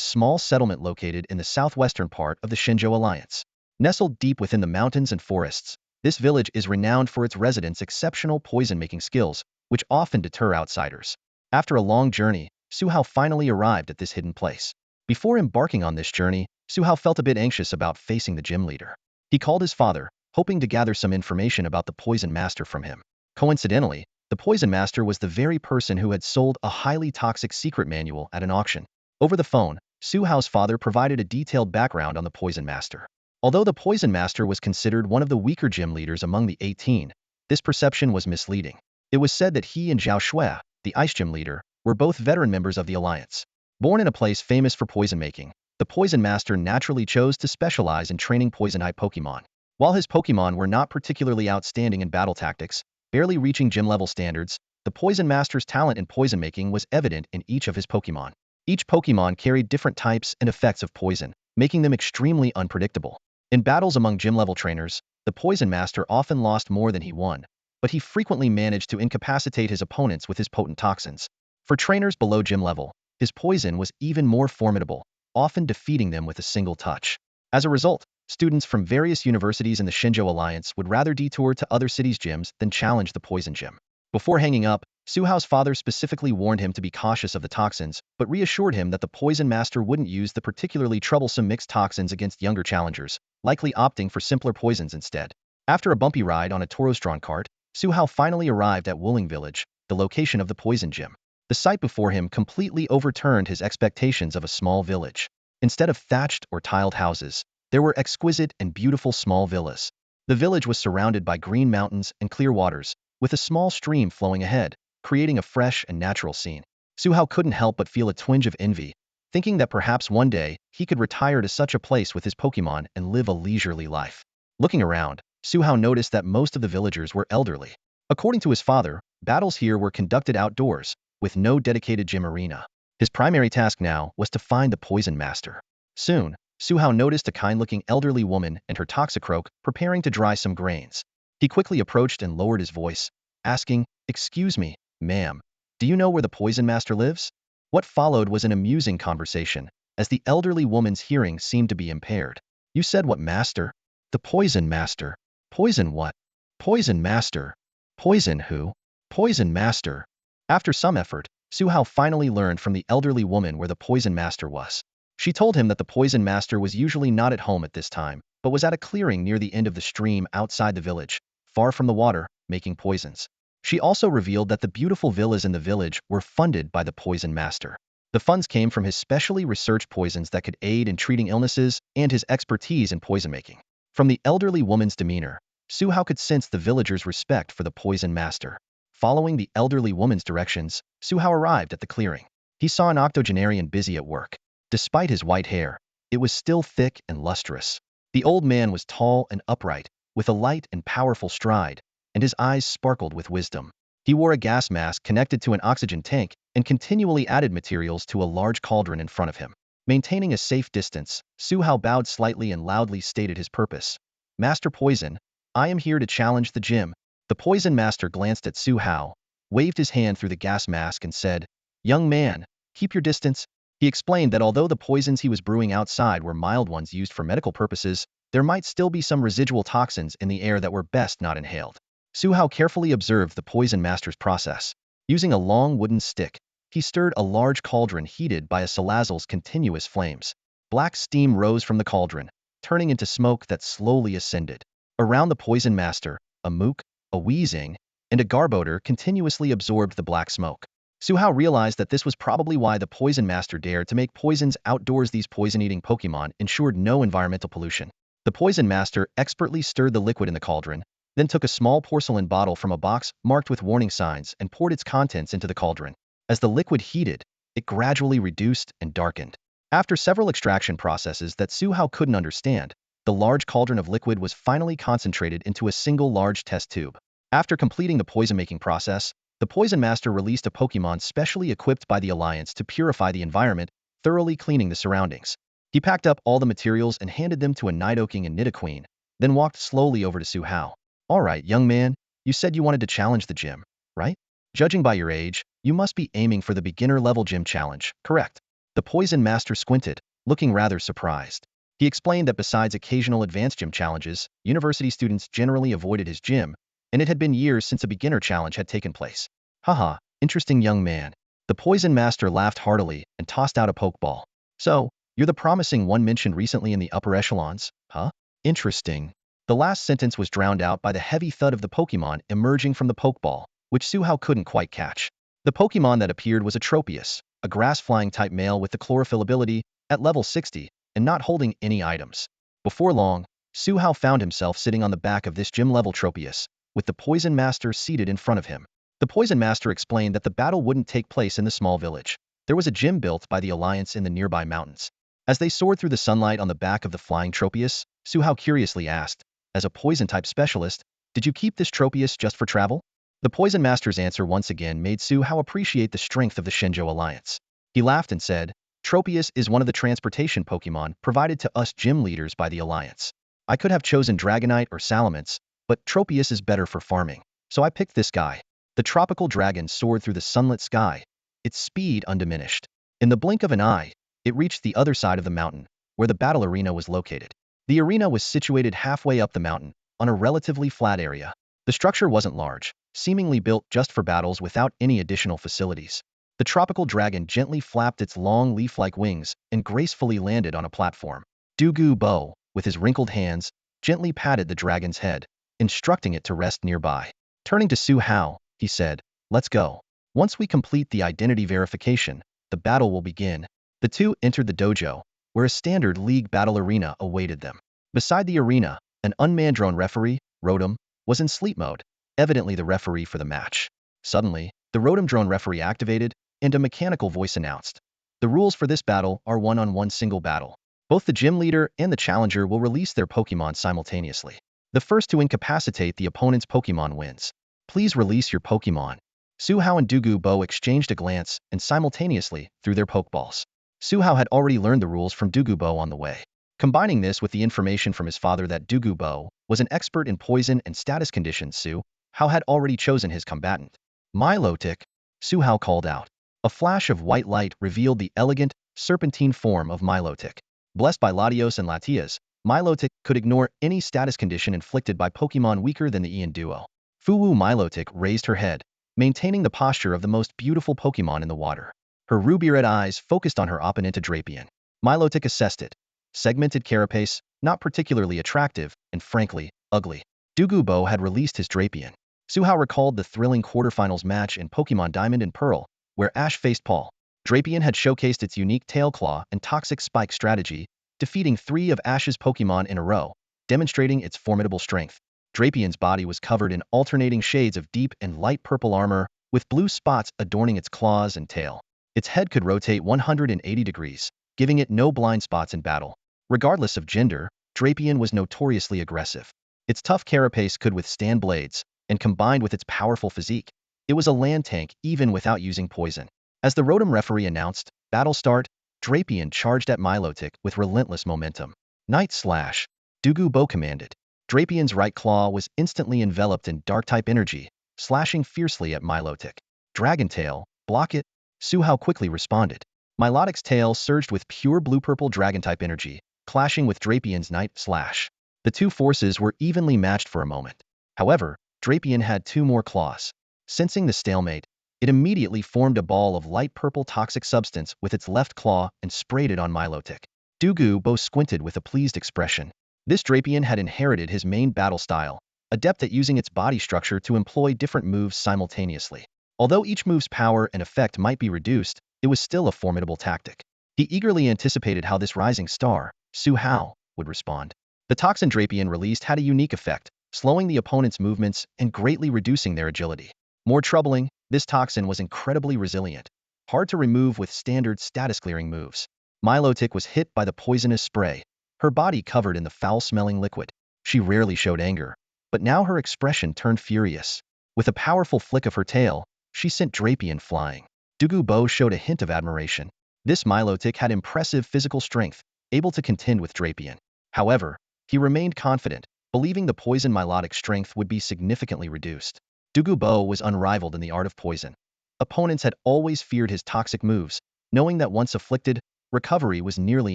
small settlement located in the southwestern part of the Shenzhou Alliance. Nestled deep within the mountains and forests, this village is renowned for its residents' exceptional poison-making skills, which often deter outsiders. After a long journey, Su Hao finally arrived at this hidden place. Before embarking on this journey, Su Hao felt a bit anxious about facing the gym leader. He called his father, hoping to gather some information about the Poison Master from him. Coincidentally, the Poison Master was the very person who had sold a highly toxic secret manual at an auction. Over the phone, Su Hao's father provided a detailed background on the Poison Master. Although the Poison Master was considered one of the weaker gym leaders among the 18, this perception was misleading. It was said that he and Zhao Shui, the Ice Gym leader, were both veteran members of the Alliance. Born in a place famous for poison making, the Poison Master naturally chose to specialize in training poison-type Pokémon. While his Pokémon were not particularly outstanding in battle tactics, barely reaching gym-level standards, the Poison Master's talent in poison making was evident in each of his Pokémon. Each Pokémon carried different types and effects of poison, making them extremely unpredictable. In battles among gym-level trainers, the Poison Master often lost more than he won, but he frequently managed to incapacitate his opponents with his potent toxins. For trainers below gym level, his poison was even more formidable, often defeating them with a single touch. As a result, students from various universities in the Shenzhou Alliance would rather detour to other cities' gyms than challenge the poison gym. Before hanging up, Su Hao's father specifically warned him to be cautious of the toxins, but reassured him that the Poison Master wouldn't use the particularly troublesome mixed toxins against younger challengers, likely opting for simpler poisons instead. After a bumpy ride on a Tauros-drawn cart, Su Hao finally arrived at Wuling Village, the location of the poison gym. The sight before him completely overturned his expectations of a small village. Instead of thatched or tiled houses, there were exquisite and beautiful small villas. The village was surrounded by green mountains and clear waters, with a small stream flowing ahead, creating a fresh and natural scene. Su Hao couldn't help but feel a twinge of envy, thinking that perhaps one day he could retire to such a place with his Pokémon and live a leisurely life. Looking around, Su Hao noticed that most of the villagers were elderly. According to his father, battles here were conducted outdoors, with no dedicated gym arena. His primary task now was to find the Poison Master. Soon, Su Hao noticed a kind-looking elderly woman and her Toxicroak preparing to dry some grains. He quickly approached and lowered his voice, asking, "Excuse me, ma'am, do you know where the Poison Master lives?" What followed was an amusing conversation, as the elderly woman's hearing seemed to be impaired. "You said what master?" "The Poison Master." "Poison what?" "Poison Master." "Poison who?" "Poison Master." After some effort, Su Hao finally learned from the elderly woman where the Poison Master was. She told him that the Poison Master was usually not at home at this time, but was at a clearing near the end of the stream outside the village, far from the water, making poisons. She also revealed that the beautiful villas in the village were funded by the Poison Master. The funds came from his specially researched poisons that could aid in treating illnesses and his expertise in poison making. From the elderly woman's demeanor, Su Hao could sense the villagers' respect for the Poison Master. Following the elderly woman's directions, Su Hao arrived at the clearing. He saw an octogenarian busy at work. Despite his white hair, it was still thick and lustrous. The old man was tall and upright, with a light and powerful stride, and his eyes sparkled with wisdom. He wore a gas mask connected to an oxygen tank and continually added materials to a large cauldron in front of him. Maintaining a safe distance, Su Hao bowed slightly and loudly stated his purpose. "Master Poison, I am here to challenge the gym." The Poison Master glanced at Su Hao, waved his hand through the gas mask and said, "Young man, keep your distance." He explained that although the poisons he was brewing outside were mild ones used for medical purposes, there might still be some residual toxins in the air that were best not inhaled. Su Hao carefully observed the Poison Master's process. Using a long wooden stick, he stirred a large cauldron heated by a Salazzle's continuous flames. Black steam rose from the cauldron, turning into smoke that slowly ascended. Around the Poison Master, a mook, a wheezing, and a Garbodor continuously absorbed the black smoke. Su Hao realized that this was probably why the Poison Master dared to make poisons outdoors. These poison-eating Pokémon ensured no environmental pollution. The Poison Master expertly stirred the liquid in the cauldron, then took a small porcelain bottle from a box marked with warning signs and poured its contents into the cauldron. As the liquid heated, it gradually reduced and darkened. After several extraction processes that Su Hao couldn't understand, the large cauldron of liquid was finally concentrated into a single large test tube. After completing the poison-making process, the Poison Master released a Pokémon specially equipped by the Alliance to purify the environment, thoroughly cleaning the surroundings. He packed up all the materials and handed them to a Nidoking and Nidoqueen, then walked slowly over to Su Hao. "All right, young man, You said you wanted to challenge the gym, right? Judging by your age, you must be aiming for the beginner-level gym challenge, correct? The Poison Master squinted, looking rather surprised. He explained that besides occasional advanced gym challenges, university students generally avoided his gym, and it had been years since a beginner challenge had taken place. Haha, interesting young man. The Poison Master laughed heartily and tossed out a pokeball. So, you're the promising one mentioned recently in the upper echelons, huh? Interesting. The last sentence was drowned out by the heavy thud of the Pokémon emerging from the Pokeball, which Suhao couldn't quite catch. The Pokémon that appeared was a Tropius, a grass-flying type male with the chlorophyll ability, at level 60, and not holding any items. Before long, Suhao found himself sitting on the back of this gym-level Tropius, with the Poison Master seated in front of him. The Poison Master explained that the battle wouldn't take place in the small village. There was a gym built by the Alliance in the nearby mountains. As they soared through the sunlight on the back of the flying Tropius, Suhao curiously asked, as a poison-type specialist, did you keep this Tropius just for travel? The Poison Master's answer once again made Suhao appreciate the strength of the Shenzhou Alliance. He laughed and said, Tropius is one of the transportation Pokemon provided to us gym leaders by the Alliance. I could have chosen Dragonite or Salamence, but Tropius is better for farming, so I picked this guy. The tropical dragon soared through the sunlit sky, its speed undiminished. In the blink of an eye, it reached the other side of the mountain, where the battle arena was located. The arena was situated halfway up the mountain, on a relatively flat area. The structure wasn't large, seemingly built just for battles without any additional facilities. The tropical dragon gently flapped its long leaf-like wings and gracefully landed on a platform. Dugu Bo, with his wrinkled hands, gently patted the dragon's head, instructing it to rest nearby. Turning to Su Hao, he said, let's go. Once we complete the identity verification, the battle will begin. The two entered the dojo, where a standard league battle arena awaited them. Beside the arena, an unmanned drone referee, Rotom, was in sleep mode, evidently the referee for the match. Suddenly, the Rotom drone referee activated, and a mechanical voice announced, the rules for this battle are one-on-one single battle. Both the gym leader and the challenger will release their Pokemon simultaneously. The first to incapacitate the opponent's Pokemon wins. Please release your Pokemon. Suhao and Dugu Bo exchanged a glance and simultaneously threw their Pokeballs. Suhao had already learned the rules from Dugu Bo on the way. Combining this with the information from his father that Dugu Bo was an expert in poison and status conditions, Suhao had already chosen his combatant. Milotic, Suhao called out. A flash of white light revealed the elegant, serpentine form of Milotic. Blessed by Latios and Latias, Milotic could ignore any status condition inflicted by Pokemon weaker than the Ian duo. Fuwu Milotic raised her head, maintaining the posture of the most beautiful Pokemon in the water. Her ruby-red eyes focused on her opponent Drapion. Milotic assessed it. Segmented carapace, not particularly attractive, and frankly, ugly. Dugu Bo had released his Drapion. Suhao recalled the thrilling quarterfinals match in Pokemon Diamond and Pearl, where Ash faced Paul. Drapion had showcased its unique Tail Claw and Toxic Spike strategy, defeating 3 of Ash's Pokemon in a row, demonstrating its formidable strength. Drapion's body was covered in alternating shades of deep and light purple armor, with blue spots adorning its claws and tail. Its head could rotate 180 degrees, giving it no blind spots in battle. Regardless of gender, Drapion was notoriously aggressive. Its tough carapace could withstand blades, and combined with its powerful physique, it was a land tank even without using poison. As the Rotom referee announced, battle start, Drapion charged at Milotic with relentless momentum. Night Slash, Dugu Bo commanded. Drapion's right claw was instantly enveloped in Dark-type energy, slashing fiercely at Milotic. Dragon Tail, block it, Suhao quickly responded. Milotic's tail surged with pure blue-purple Dragon-type energy, clashing with Drapion's Night Slash. The two forces were evenly matched for a moment. However, Drapion had 2 more claws. Sensing the stalemate, it immediately formed a ball of light purple toxic substance with its left claw and sprayed it on Milotic. Dugu Bo squinted with a pleased expression. This Drapion had inherited his main battle style, adept at using its body structure to employ different moves simultaneously. Although each move's power and effect might be reduced, it was still a formidable tactic. He eagerly anticipated how this rising star, Suhao, would respond. The Toxin Drapion released had a unique effect, slowing the opponent's movements and greatly reducing their agility. More troubling, this toxin was incredibly resilient, hard to remove with standard status-clearing moves. Milotic was hit by the poisonous spray, her body covered in the foul-smelling liquid. She rarely showed anger, but now her expression turned furious. With a powerful flick of her tail, she sent Drapion flying. Dugu Bo showed a hint of admiration. This Milotic had impressive physical strength, able to contend with Drapion. However, he remained confident, believing the poison Milotic strength would be significantly reduced. Dugu was unrivaled in the art of poison. Opponents had always feared his toxic moves, knowing that once afflicted, recovery was nearly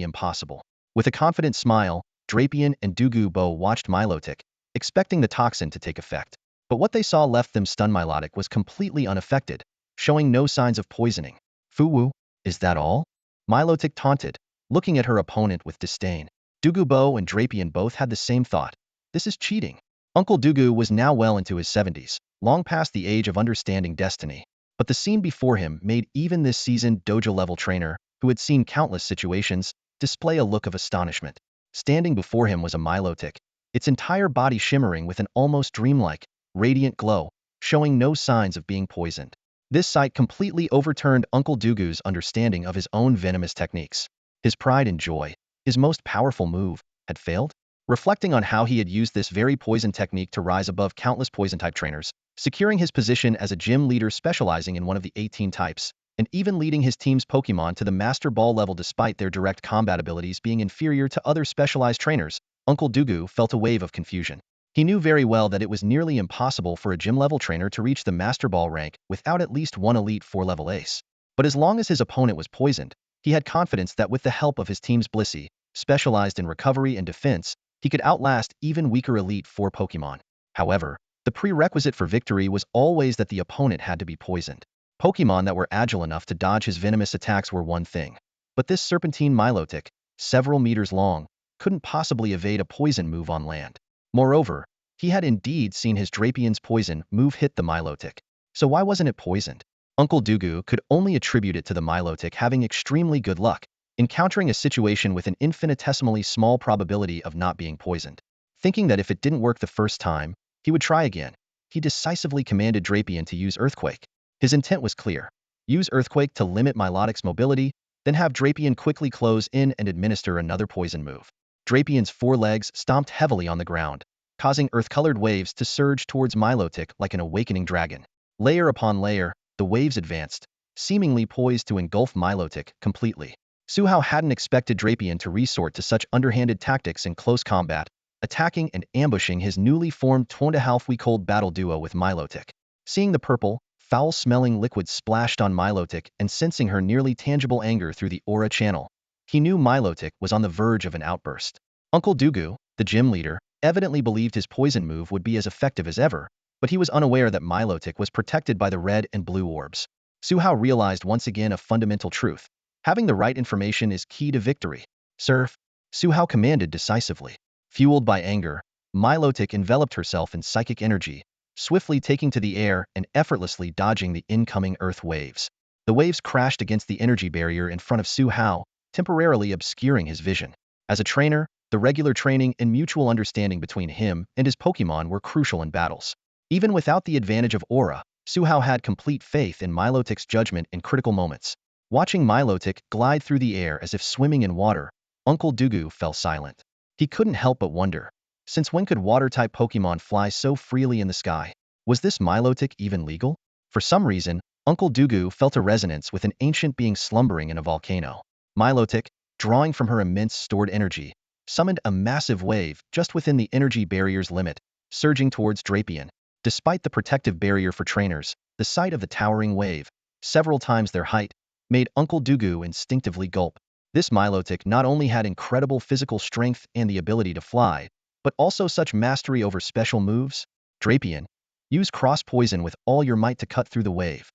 impossible. With a confident smile, Drapion and Dugu watched Milotic, expecting the toxin to take effect. But what they saw left them stunned. Milotic was completely unaffected, showing no signs of poisoning. Fuwu, is that all? Milotic taunted, looking at her opponent with disdain. Dugu and Drapion both had the same thought. This is cheating. Uncle Dugu was now well into his 70s, long past the age of understanding destiny. But the scene before him made even this seasoned dojo-level trainer, who had seen countless situations, display a look of astonishment. Standing before him was a Milotic, its entire body shimmering with an almost dreamlike, radiant glow, showing no signs of being poisoned. This sight completely overturned Uncle Dugu's understanding of his own venomous techniques. His pride and joy, his most powerful move, had failed? Reflecting on how he had used this very poison technique to rise above countless poison-type trainers, securing his position as a gym leader specializing in one of the 18 types, and even leading his team's Pokémon to the Master Ball level despite their direct combat abilities being inferior to other specialized trainers, Uncle Dugu felt a wave of confusion. He knew very well that it was nearly impossible for a gym-level trainer to reach the Master Ball rank without at least one Elite 4-level ace. But as long as his opponent was poisoned, he had confidence that with the help of his team's Blissey, specialized in recovery and defense, he could outlast even weaker Elite 4 Pokémon. However, the prerequisite for victory was always that the opponent had to be poisoned. Pokémon that were agile enough to dodge his venomous attacks were one thing, but this serpentine Milotic, several meters long, couldn't possibly evade a poison move on land. Moreover, he had indeed seen his Drapion's poison move hit the Milotic. So why wasn't it poisoned? Uncle Dugu could only attribute it to the Milotic having extremely good luck, encountering a situation with an infinitesimally small probability of not being poisoned. Thinking that if it didn't work the first time, he would try again, he decisively commanded Drapion to use Earthquake. His intent was clear. Use Earthquake to limit Milotic's mobility, then have Drapion quickly close in and administer another poison move. Drapion's forelegs stomped heavily on the ground, causing earth-colored waves to surge towards Milotic like an awakening dragon. Layer upon layer, the waves advanced, seemingly poised to engulf Milotic completely. Suhao hadn't expected Drapion to resort to such underhanded tactics in close combat, attacking and ambushing his newly formed 2.5-week cold battle duo with Milotic. Seeing the purple, foul-smelling liquid splashed on Milotic and sensing her nearly tangible anger through the aura channel, he knew Milotic was on the verge of an outburst. Uncle Dugu, the gym leader, evidently believed his poison move would be as effective as ever, but he was unaware that Milotic was protected by the red and blue orbs. Suhao realized once again a fundamental truth. Having the right information is key to victory. Surf, Suhao commanded decisively. Fueled by anger, Milotic enveloped herself in psychic energy, swiftly taking to the air and effortlessly dodging the incoming earth waves. The waves crashed against the energy barrier in front of Suhao, temporarily obscuring his vision. As a trainer, the regular training and mutual understanding between him and his Pokémon were crucial in battles. Even without the advantage of aura, Suhao had complete faith in Milotic's judgment in critical moments. Watching Milotic glide through the air as if swimming in water, Uncle Dugu fell silent. He couldn't help but wonder, since when could water-type Pokémon fly so freely in the sky? Was this Milotic even legal? For some reason, Uncle Dugu felt a resonance with an ancient being slumbering in a volcano. Milotic, drawing from her immense stored energy, summoned a massive wave just within the energy barrier's limit, surging towards Drapion. Despite the protective barrier for trainers, the sight of the towering wave, several times their height, made Uncle Dugu instinctively gulp. This Milotic not only had incredible physical strength and the ability to fly, but also such mastery over special moves. Drapion, use Cross Poison with all your might to cut through the wave.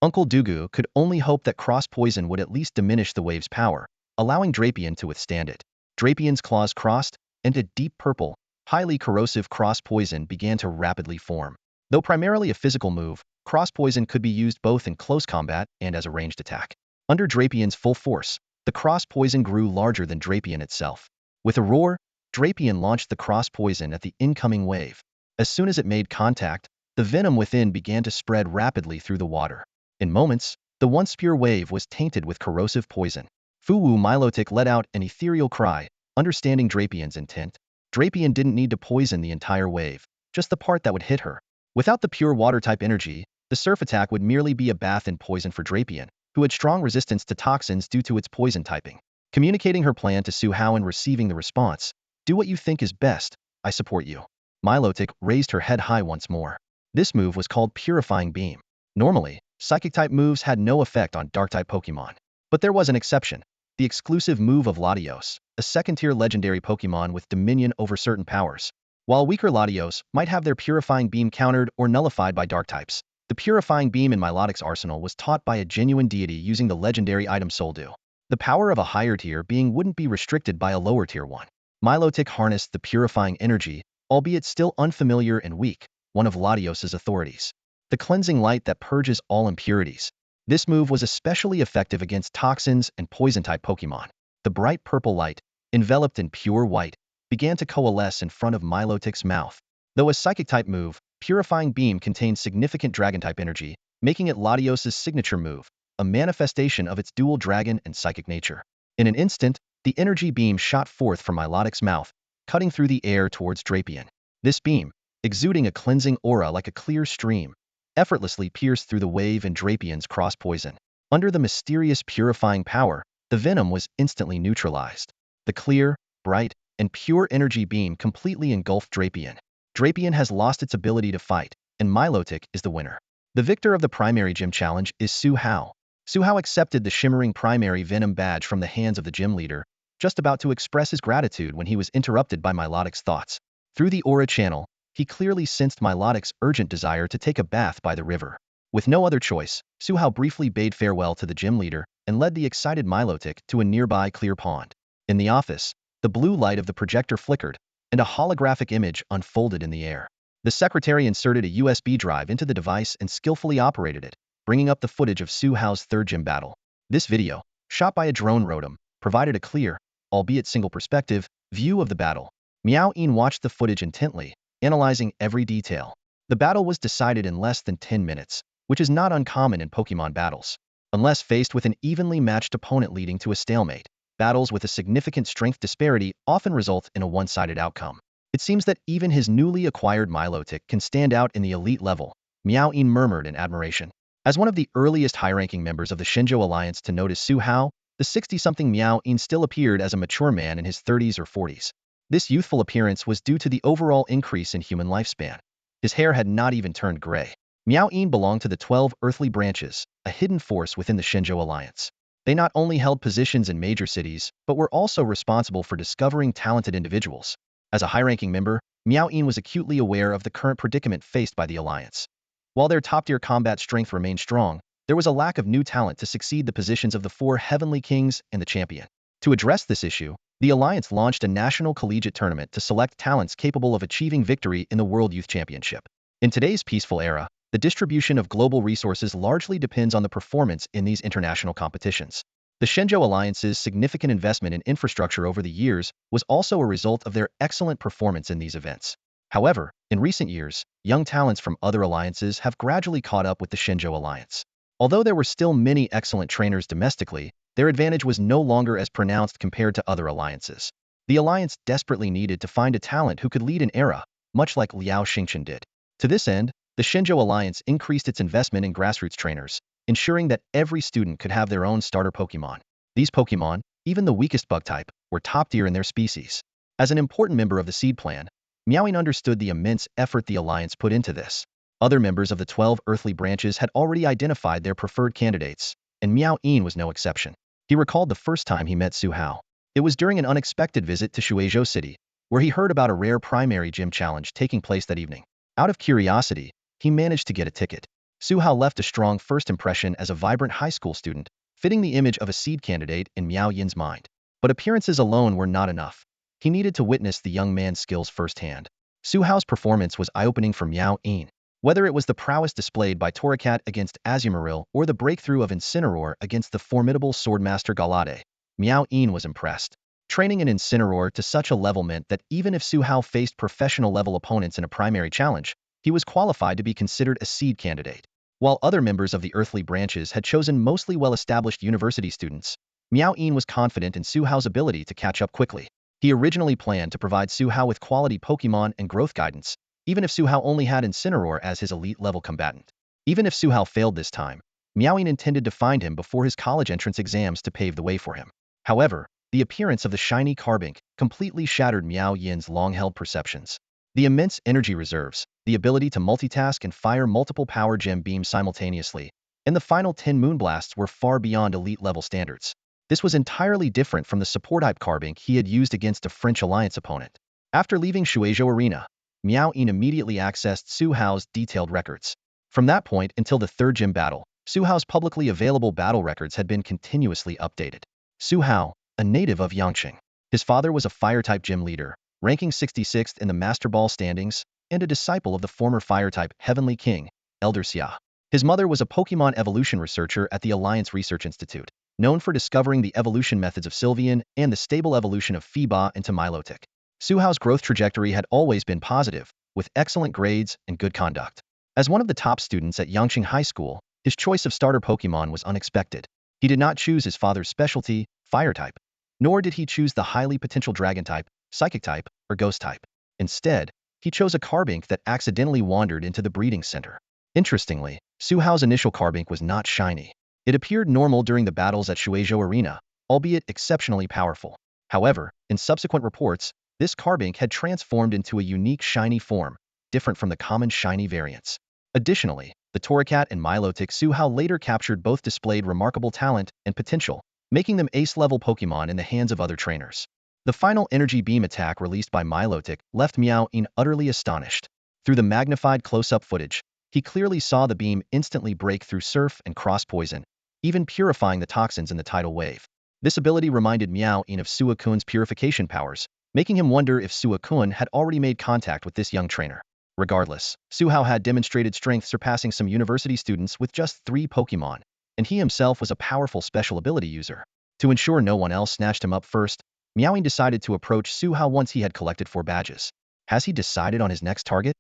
Uncle Dugu could only hope that Cross Poison would at least diminish the wave's power, allowing Drapion to withstand it. Drapion's claws crossed, and a deep purple, highly corrosive Cross Poison began to rapidly form. Though primarily a physical move, Cross Poison could be used both in close combat and as a ranged attack. Under Drapion's full force, the Cross Poison grew larger than Drapion itself. With a roar, Drapion launched the Cross Poison at the incoming wave. As soon as it made contact, the venom within began to spread rapidly through the water. In moments, the once pure wave was tainted with corrosive poison. Fuwu Milotic let out an ethereal cry, understanding Drapion's intent. Drapion didn't need to poison the entire wave, just the part that would hit her. Without the pure water-type energy, the surf attack would merely be a bath in poison for Drapion, who had strong resistance to toxins due to its poison typing. Communicating her plan to Suhao and receiving the response, "Do what you think is best, I support you." Milotic raised her head high once more. This move was called Purifying Beam. Normally, Psychic-type moves had no effect on Dark-type Pokémon. But there was an exception. The exclusive move of Latios, a second-tier legendary Pokémon with dominion over certain powers. While weaker Latios might have their Purifying Beam countered or nullified by Dark types, the Purifying Beam in Milotic's arsenal was taught by a genuine deity using the legendary item Soldew. The power of a higher-tier being wouldn't be restricted by a lower-tier one. Milotic harnessed the purifying energy, albeit still unfamiliar and weak, one of Latios's authorities. The cleansing light that purges all impurities. This move was especially effective against toxins and poison-type Pokémon. The bright purple light, enveloped in pure white, began to coalesce in front of Milotic's mouth. Though a Psychic-type move, Purifying Beam contained significant Dragon-type energy, making it Latios's signature move, a manifestation of its dual Dragon and Psychic nature. In an instant, the energy beam shot forth from Milotic's mouth, cutting through the air towards Drapion. This beam, exuding a cleansing aura like a clear stream, effortlessly pierced through the wave and Drapion's cross poison. Under the mysterious purifying power, the venom was instantly neutralized. The clear, bright, and pure energy beam completely engulfed Drapion. Drapion has lost its ability to fight, and Milotic is the winner. The victor of the primary gym challenge is Su Hao. Su Hao accepted the shimmering primary venom badge from the hands of the gym leader, just about to express his gratitude when he was interrupted by Milotic's thoughts. Through the aura channel, he clearly sensed Milotic's urgent desire to take a bath by the river. With no other choice, Su Hao briefly bade farewell to the gym leader and led the excited Milotic to a nearby clear pond. In the office, the blue light of the projector flickered, and a holographic image unfolded in the air. The secretary inserted a USB drive into the device and skillfully operated it, bringing up the footage of Su Hao's third gym battle. This video, shot by a drone Rotom, provided a clear, albeit single perspective, view of the battle. Miao Yin watched the footage intently, analyzing every detail. The battle was decided in less than 10 minutes, which is not uncommon in Pokémon battles. Unless faced with an evenly matched opponent leading to a stalemate, battles with a significant strength disparity often result in a one-sided outcome. It seems that even his newly acquired Milotic can stand out in the elite level, Miao Yin murmured in admiration. As one of the earliest high-ranking members of the Shenzhou Alliance to notice Su Hao, the 60-something Miao Yin still appeared as a mature man in his 30s or 40s. This youthful appearance was due to the overall increase in human lifespan. His hair had not even turned gray. Miao Yin belonged to the 12 earthly branches, a hidden force within the Shenzhou Alliance. They not only held positions in major cities, but were also responsible for discovering talented individuals. As a high-ranking member, Miao Yin was acutely aware of the current predicament faced by the Alliance. While their top-tier combat strength remained strong, there was a lack of new talent to succeed the positions of the 4 Heavenly Kings and the Champion. To address this issue, the Alliance launched a national collegiate tournament to select talents capable of achieving victory in the World Youth Championship. In today's peaceful era, the distribution of global resources largely depends on the performance in these international competitions. The Shenzhou Alliance's significant investment in infrastructure over the years was also a result of their excellent performance in these events. However, in recent years, young talents from other alliances have gradually caught up with the Shenzhou Alliance. Although there were still many excellent trainers domestically, their advantage was no longer as pronounced compared to other alliances. The alliance desperately needed to find a talent who could lead an era, much like Liao Xingchen did. To this end, the Shenzhou Alliance increased its investment in grassroots trainers, ensuring that every student could have their own starter Pokémon. These Pokémon, even the weakest bug type, were top tier in their species. As an important member of the seed plan, Miao Yin understood the immense effort the Alliance put into this. Other members of the 12 earthly branches had already identified their preferred candidates, and Miao Yin was no exception. He recalled the first time he met Su Hao. It was during an unexpected visit to Shuizhou City, where he heard about a rare primary gym challenge taking place that evening. Out of curiosity, he managed to get a ticket. Su Hao left a strong first impression as a vibrant high school student, fitting the image of a seed candidate in Miao Yin's mind. But appearances alone were not enough. He needed to witness the young man's skills firsthand. Su Hao's performance was eye-opening for Miao Yin. Whether it was the prowess displayed by Torracat against Azumarill or the breakthrough of Incineroar against the formidable Swordmaster Galade, Miao Yin was impressed. Training an Incineroar to such a level meant that even if Su Hao faced professional-level opponents in a primary challenge, he was qualified to be considered a seed candidate. While other members of the earthly branches had chosen mostly well-established university students, Miao Yin was confident in Su Hao's ability to catch up quickly. He originally planned to provide Su Hao with quality Pokémon and growth guidance, even if Su Hao only had Incineroar as his elite-level combatant. Even if Su Hao failed this time, Miao Yin intended to find him before his college entrance exams to pave the way for him. However, the appearance of the shiny Carbink completely shattered Miao Yin's long-held perceptions. The immense energy reserves, the ability to multitask and fire multiple power gem beams simultaneously, and the final 10 moonblasts were far beyond elite-level standards. This was entirely different from the support-hype Carbink he had used against a French Alliance opponent. After leaving Shenzhou Arena, Miaoyin immediately accessed Su Hao's detailed records. From that point until the third gym battle, Su Hao's publicly available battle records had been continuously updated. Su Hao, a native of Yangqing. His father was a fire-type gym leader, ranking 66th in the Master Ball standings, and a disciple of the former fire-type Heavenly King, Elder Xia. His mother was a Pokémon evolution researcher at the Alliance Research Institute, known for discovering the evolution methods of Sylveon and the stable evolution of Feeba into Milotic. Su Hao's growth trajectory had always been positive, with excellent grades and good conduct. As one of the top students at Yangqing High School, his choice of starter Pokémon was unexpected. He did not choose his father's specialty, Fire-type, nor did he choose the highly potential Dragon-type, Psychic-type, or Ghost-type. Instead, he chose a Carbink that accidentally wandered into the breeding center. Interestingly, Su Hao's initial Carbink was not shiny. It appeared normal during the battles at Shenzhou Arena, albeit exceptionally powerful. However, in subsequent reports, this Carbink had transformed into a unique shiny form, different from the common shiny variants. Additionally, the Torracat and Milotic Su Hao later captured both displayed remarkable talent and potential, making them ace-level Pokémon in the hands of other trainers. The final energy beam attack released by Milotic left Miaoyin utterly astonished. Through the magnified close-up footage, he clearly saw the beam instantly break through surf and cross poison, even purifying the toxins in the tidal wave. This ability reminded Miaoyin of Suikun's purification powers, making him wonder if Suikun had already made contact with this young trainer. Regardless, Su Hao had demonstrated strength surpassing some university students with just 3 Pokémon, and he himself was a powerful special ability user. To ensure no one else snatched him up first, Miaoyin decided to approach Su Hao once he had collected 4 badges. Has he decided on his next target?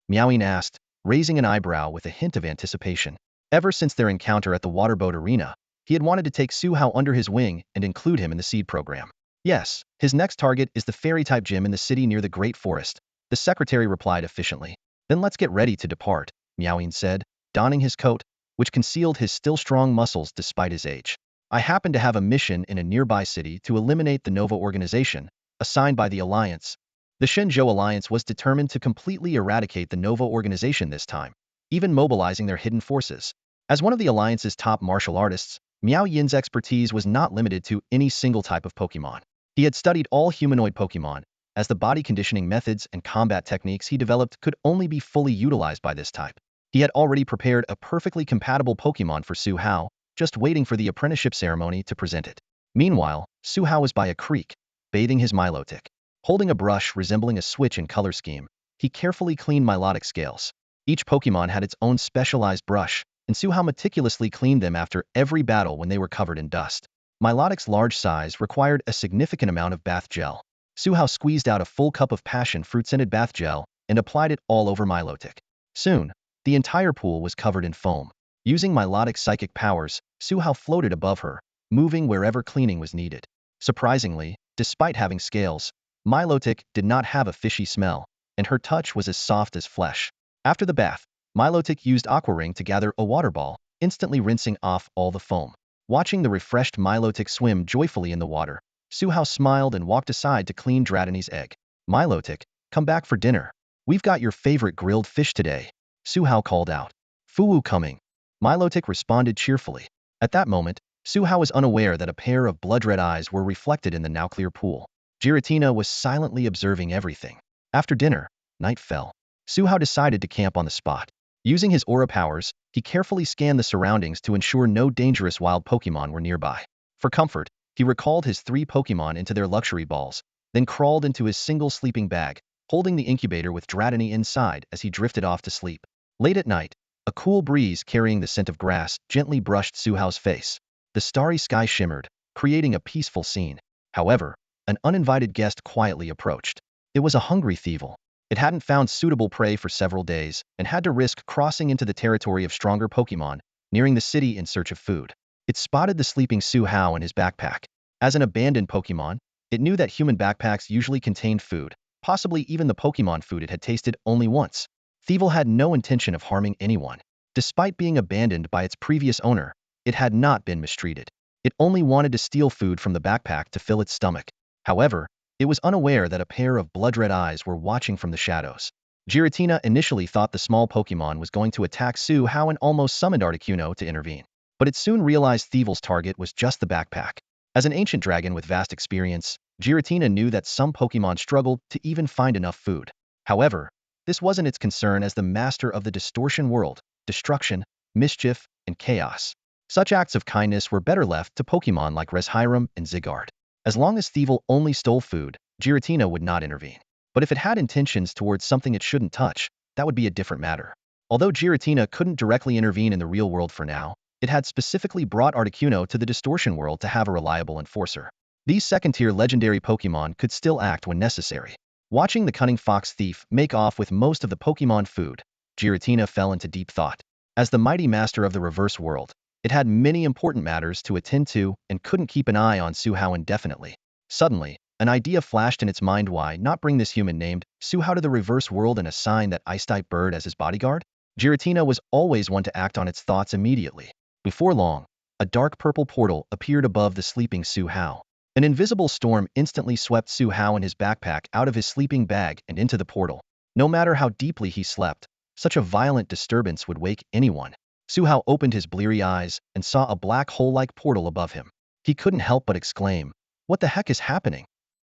Miaoyin asked, raising an eyebrow with a hint of anticipation. Ever since their encounter at the Waterboat Arena, he had wanted to take Su Hao under his wing and include him in the seed program. Yes, his next target is the fairy-type gym in the city near the Great Forest, the secretary replied efficiently. Then let's get ready to depart, Miaoyin said, donning his coat, which concealed his still strong muscles despite his age. I happen to have a mission in a nearby city to eliminate the Nova organization, assigned by the Alliance. The Shenzhou Alliance was determined to completely eradicate the Nova organization this time, even mobilizing their hidden forces. As one of the Alliance's top martial artists, Miaoyin's expertise was not limited to any single type of Pokémon. He had studied all humanoid Pokémon, as the body conditioning methods and combat techniques he developed could only be fully utilized by this type. He had already prepared a perfectly compatible Pokémon for Su Hao, just waiting for the apprenticeship ceremony to present it. Meanwhile, Su Hao was by a creek, bathing his Milotic. Holding a brush resembling a switch in color scheme, he carefully cleaned Milotic scales. Each Pokémon had its own specialized brush, and Su Hao meticulously cleaned them after every battle when they were covered in dust. Milotic's large size required a significant amount of bath gel. Su Hao squeezed out a full cup of passion fruit-scented bath gel and applied it all over Milotic. Soon, the entire pool was covered in foam. Using Milotic's psychic powers, Su Hao floated above her, moving wherever cleaning was needed. Surprisingly, despite having scales, Milotic did not have a fishy smell, and her touch was as soft as flesh. After the bath, Milotic used Aqua Ring to gather a water ball, instantly rinsing off all the foam. Watching the refreshed Milotic swim joyfully in the water, Su Hao smiled and walked aside to clean Dratini's egg. Milotic, come back for dinner. We've got your favorite grilled fish today, Su Hao called out. Fuwu coming. Milotic responded cheerfully. At that moment, Su Hao was unaware that a pair of blood-red eyes were reflected in the now clear pool. Giratina was silently observing everything. After dinner, night fell. Su Hao decided to camp on the spot. Using his aura powers, he carefully scanned the surroundings to ensure no dangerous wild Pokémon were nearby. For comfort, he recalled his 3 Pokémon into their luxury balls, then crawled into his single sleeping bag, holding the incubator with Dratini inside as he drifted off to sleep. Late at night, a cool breeze carrying the scent of grass gently brushed Su Hao's face. The starry sky shimmered, creating a peaceful scene. However, an uninvited guest quietly approached. It was a hungry Thievul. It hadn't found suitable prey for several days and had to risk crossing into the territory of stronger Pokémon, nearing the city in search of food. It spotted the sleeping Su Hao in his backpack. As an abandoned Pokémon, it knew that human backpacks usually contained food, possibly even the Pokémon food it had tasted only once. Thievul had no intention of harming anyone. Despite being abandoned by its previous owner, it had not been mistreated. It only wanted to steal food from the backpack to fill its stomach. However, It was unaware that a pair of blood-red eyes were watching from the shadows. Giratina initially thought the small Pokemon was going to attack Su Hao and almost summoned Articuno to intervene. But it soon realized Thievel's target was just the backpack. As an ancient dragon with vast experience, Giratina knew that some Pokemon struggled to even find enough food. However, this wasn't its concern as the master of the distortion world, destruction, mischief, and chaos. Such acts of kindness were better left to Pokemon like Reshiram and Zygarde. As long as Thievel only stole food, Giratina would not intervene. But if it had intentions towards something it shouldn't touch, that would be a different matter. Although Giratina couldn't directly intervene in the real world for now, it had specifically brought Articuno to the distortion world to have a reliable enforcer. These second-tier legendary Pokemon could still act when necessary. Watching the cunning fox thief make off with most of the Pokemon food, Giratina fell into deep thought. As the mighty master of the reverse world, it had many important matters to attend to and couldn't keep an eye on Su Hao indefinitely. Suddenly, an idea flashed in its mind. Why not bring this human named Su Hao to the reverse world and assign that ice-type bird as his bodyguard? Giratina was always one to act on its thoughts immediately. Before long, a dark purple portal appeared above the sleeping Su Hao. An invisible storm instantly swept Su Hao and his backpack out of his sleeping bag and into the portal. No matter how deeply he slept, such a violent disturbance would wake anyone. Su Hao opened his bleary eyes and saw a black hole-like portal above him. He couldn't help but exclaim, "What the heck is happening?"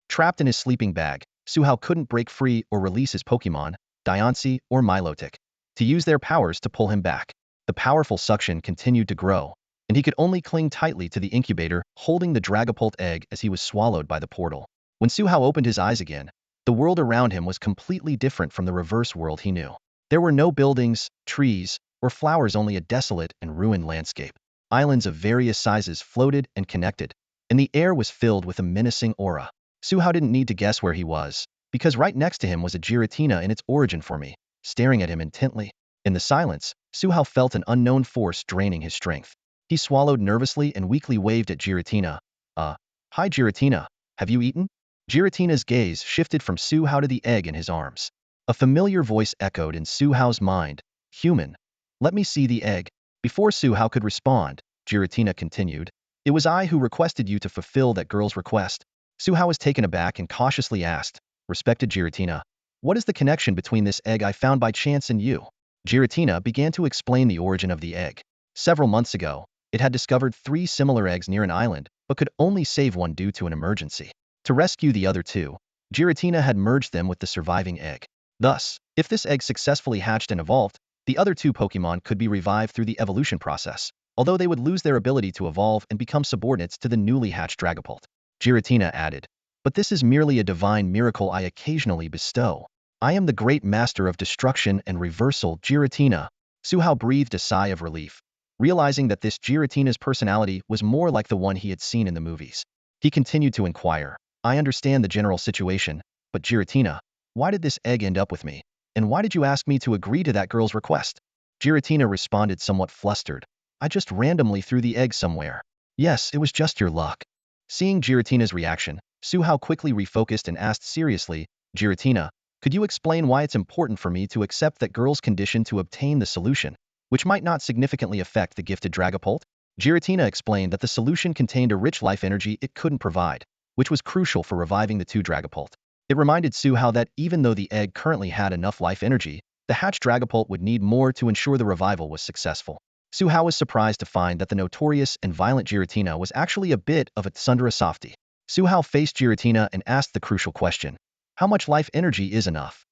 Trapped in his sleeping bag, Su Hao couldn't break free or release his Pokémon, Diancie or Milotic, to use their powers to pull him back. The powerful suction continued to grow, and he could only cling tightly to the incubator, holding the Dragapult egg as he was swallowed by the portal. When Su Hao opened his eyes again, the world around him was completely different from the reverse world he knew. There were no buildings, trees, or flowers, only a desolate and ruined landscape. Islands of various sizes floated and connected, and the air was filled with a menacing aura. Su Hao didn't need to guess where he was, because right next to him was a Giratina in its origin form, staring at him intently. In the silence, Su Hao felt an unknown force draining his strength. He swallowed nervously and weakly waved at Giratina. Hi Giratina, have you eaten?" Giratina's gaze shifted from Su Hao to the egg in his arms. A familiar voice echoed in Su Hao's mind, "Human, let me see the egg." Before Su Hao could respond, Giratina continued, "It was I who requested you to fulfill that girl's request." Su Hao was taken aback and cautiously asked, "Respected Giratina, what is the connection between this egg I found by chance and you?" Giratina began to explain the origin of the egg. Several months ago, it had discovered 3 similar eggs near an island, but could only save one due to an emergency. To rescue the other 2, Giratina had merged them with the surviving egg. Thus, if this egg successfully hatched and evolved, the other 2 Pokemon could be revived through the evolution process, although they would lose their ability to evolve and become subordinates to the newly hatched Dragapult. Giratina added, "But this is merely a divine miracle I occasionally bestow. I am the great master of destruction and reversal, Giratina." Su Hao breathed a sigh of relief, realizing that this Giratina's personality was more like the one he had seen in the movies. He continued to inquire, "I understand the general situation, but Giratina, why did this egg end up with me? And why did you ask me to agree to that girl's request?" Giratina responded somewhat flustered, "I just randomly threw the egg somewhere. Yes, it was just your luck." Seeing Giratina's reaction, Su Hao quickly refocused and asked seriously, "Giratina, could you explain why it's important for me to accept that girl's condition to obtain the solution, which might not significantly affect the gifted Dragapult?" Giratina explained that the solution contained a rich life energy it couldn't provide, which was crucial for reviving the 2 Dragapult. It reminded Su Hao that even though the egg currently had enough life energy, the hatched Dragapult would need more to ensure the revival was successful. Su Hao was surprised to find that the notorious and violent Giratina was actually a bit of a tsundere softie. Su Hao faced Giratina and asked the crucial question, "How much life energy is enough?"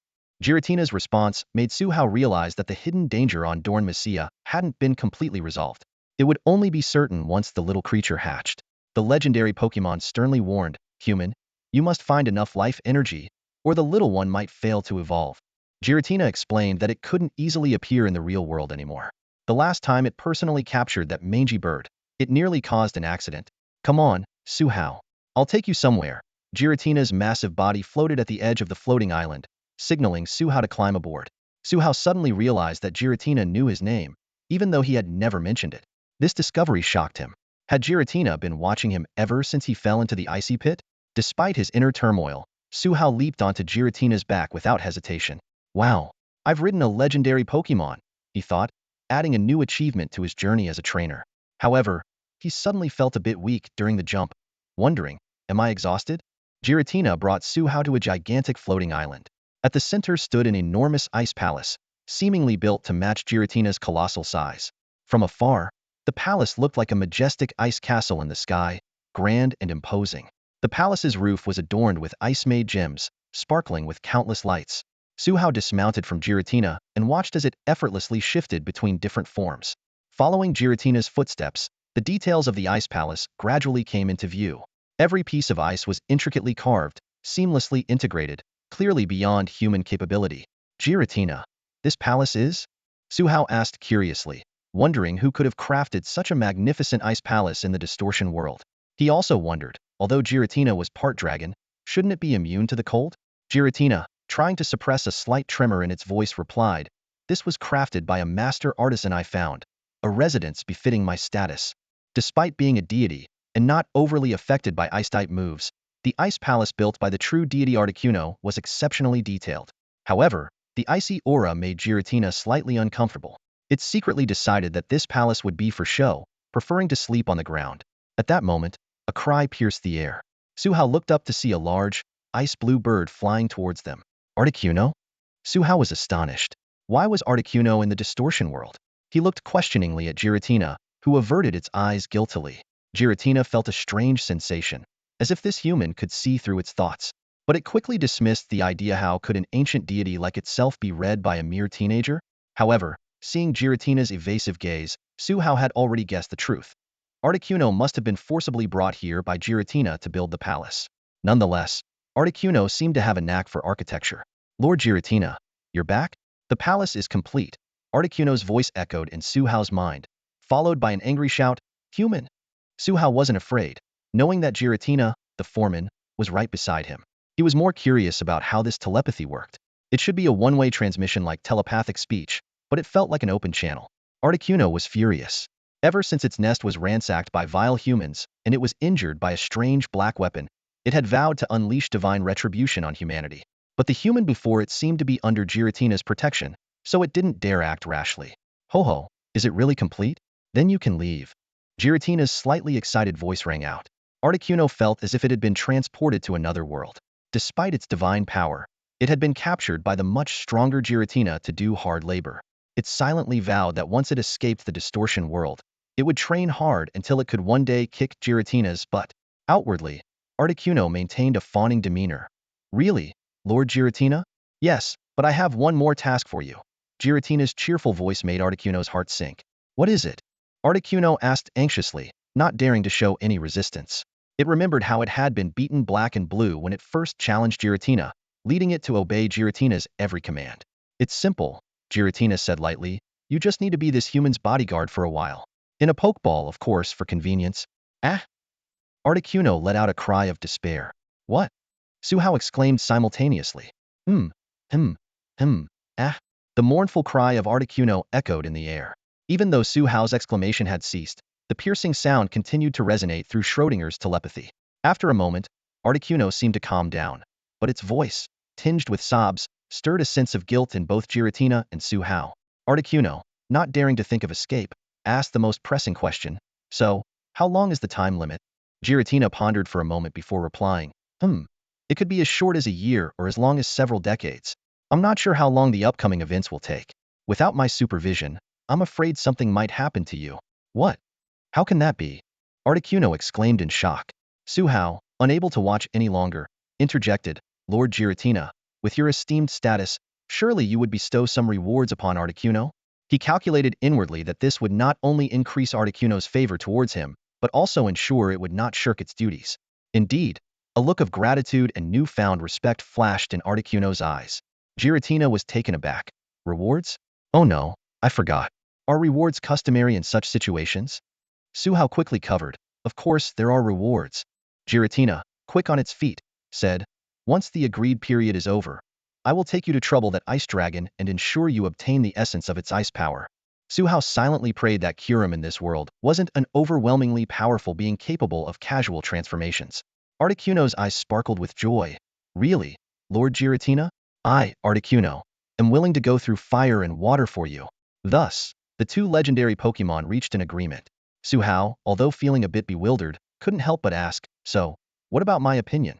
Giratina's response made Su Hao realize that the hidden danger on Dorn Messia hadn't been completely resolved. It would only be certain once the little creature hatched. The legendary Pokemon sternly warned, "Human, you must find enough life energy, or the little one might fail to evolve." Giratina explained that it couldn't easily appear in the real world anymore. The last time it personally captured that mangy bird, it nearly caused an accident. "Come on, Su Hao. I'll take you somewhere." Giratina's massive body floated at the edge of the floating island, signaling Su Hao to climb aboard. Su Hao suddenly realized that Giratina knew his name, even though he had never mentioned it. This discovery shocked him. Had Giratina been watching him ever since he fell into the icy pit? Despite his inner turmoil, Su Hao leaped onto Giratina's back without hesitation. "Wow, I've ridden a legendary Pokemon," he thought, adding a new achievement to his journey as a trainer. However, he suddenly felt a bit weak during the jump, wondering, "Am I exhausted?" Giratina brought Su Hao to a gigantic floating island. At the center stood an enormous ice palace, seemingly built to match Giratina's colossal size. From afar, the palace looked like a majestic ice castle in the sky, grand and imposing. The palace's roof was adorned with ice-made gems, sparkling with countless lights. Su Hao dismounted from Giratina and watched as it effortlessly shifted between different forms. Following Giratina's footsteps, the details of the ice palace gradually came into view. Every piece of ice was intricately carved, seamlessly integrated, clearly beyond human capability. Giratina, this palace is? Su Hao asked curiously, wondering who could have crafted such a magnificent ice palace in the distortion world. He also wondered, although Giratina was part dragon, shouldn't it be immune to the cold? Giratina, trying to suppress a slight tremor in its voice, replied, "This was crafted by a master artisan I found, a residence befitting my status." Despite being a deity, and not overly affected by ice-type moves, the ice palace built by the true deity Articuno was exceptionally detailed. However, the icy aura made Giratina slightly uncomfortable. It secretly decided that this palace would be for show, preferring to sleep on the ground. At that moment, a cry pierced the air. Su Hao looked up to see a large, ice-blue bird flying towards them. Articuno? Su Hao was astonished. Why was Articuno in the distortion world? He looked questioningly at Giratina, who averted its eyes guiltily. Giratina felt a strange sensation, as if this human could see through its thoughts. But it quickly dismissed the idea. How could an ancient deity like itself be read by a mere teenager? However, seeing Giratina's evasive gaze, Su Hao had already guessed the truth. Articuno must have been forcibly brought here by Giratina to build the palace. Nonetheless, Articuno seemed to have a knack for architecture. "Lord Giratina, you're back? The palace is complete." Articuno's voice echoed in Su Hao's mind, followed by an angry shout, "Human!" Su Hao wasn't afraid, knowing that Giratina, the foreman, was right beside him. He was more curious about how this telepathy worked. It should be a one-way transmission like telepathic speech, but it felt like an open channel. Articuno was furious. Ever since its nest was ransacked by vile humans, and it was injured by a strange black weapon, it had vowed to unleash divine retribution on humanity. But the human before it seemed to be under Giratina's protection, so it didn't dare act rashly. "Ho-ho, is it really complete? Then you can leave." Giratina's slightly excited voice rang out. Articuno felt as if it had been transported to another world. Despite its divine power, it had been captured by the much stronger Giratina to do hard labor. It silently vowed that once it escaped the distortion world, it would train hard until it could one day kick Giratina's butt. Outwardly, Articuno maintained a fawning demeanor. "Really, Lord Giratina?" "Yes, but I have one more task for you." Giratina's cheerful voice made Articuno's heart sink. "What is it?" Articuno asked anxiously, not daring to show any resistance. It remembered how it had been beaten black and blue when it first challenged Giratina, leading it to obey Giratina's every command. "It's simple," Giratina said lightly. "You just need to be this human's bodyguard for a while. In a pokeball, of course, for convenience." "Ah!" Articuno let out a cry of despair. "What?" Su Hao exclaimed simultaneously. Hmm, hmm, ah." The mournful cry of Articuno echoed in the air. Even though Su Hao's exclamation had ceased, the piercing sound continued to resonate through Schrodinger's telepathy. After a moment, Articuno seemed to calm down, but its voice, tinged with sobs, stirred a sense of guilt in both Giratina and Su Hao. Articuno, not daring to think of escape, asked the most pressing question. "So, how long is the time limit?" Giratina pondered for a moment before replying. It could be as short as a year or as long as several decades. I'm not sure how long the upcoming events will take. Without my supervision, I'm afraid something might happen to you." "What? How can that be?" Articuno exclaimed in shock. Su Hao, unable to watch any longer, interjected, "Lord Giratina, with your esteemed status, surely you would bestow some rewards upon Articuno?" He calculated inwardly that this would not only increase Articuno's favor towards him, but also ensure it would not shirk its duties. Indeed, a look of gratitude and newfound respect flashed in Articuno's eyes. Giratina was taken aback. "Rewards? Oh no, I forgot. Are rewards customary in such situations?" Su Hao quickly covered. "Of course there are rewards." Giratina, quick on its feet, said, "Once the agreed period is over, I will take you to trouble that ice dragon and ensure you obtain the essence of its ice power." Su Hao silently prayed that Kyurem in this world wasn't an overwhelmingly powerful being capable of casual transformations. Articuno's eyes sparkled with joy. "Really, Lord Giratina? I, Articuno, am willing to go through fire and water for you." Thus, the two legendary Pokémon reached an agreement. Su Hao, although feeling a bit bewildered, couldn't help but ask, "So, what about my opinion?"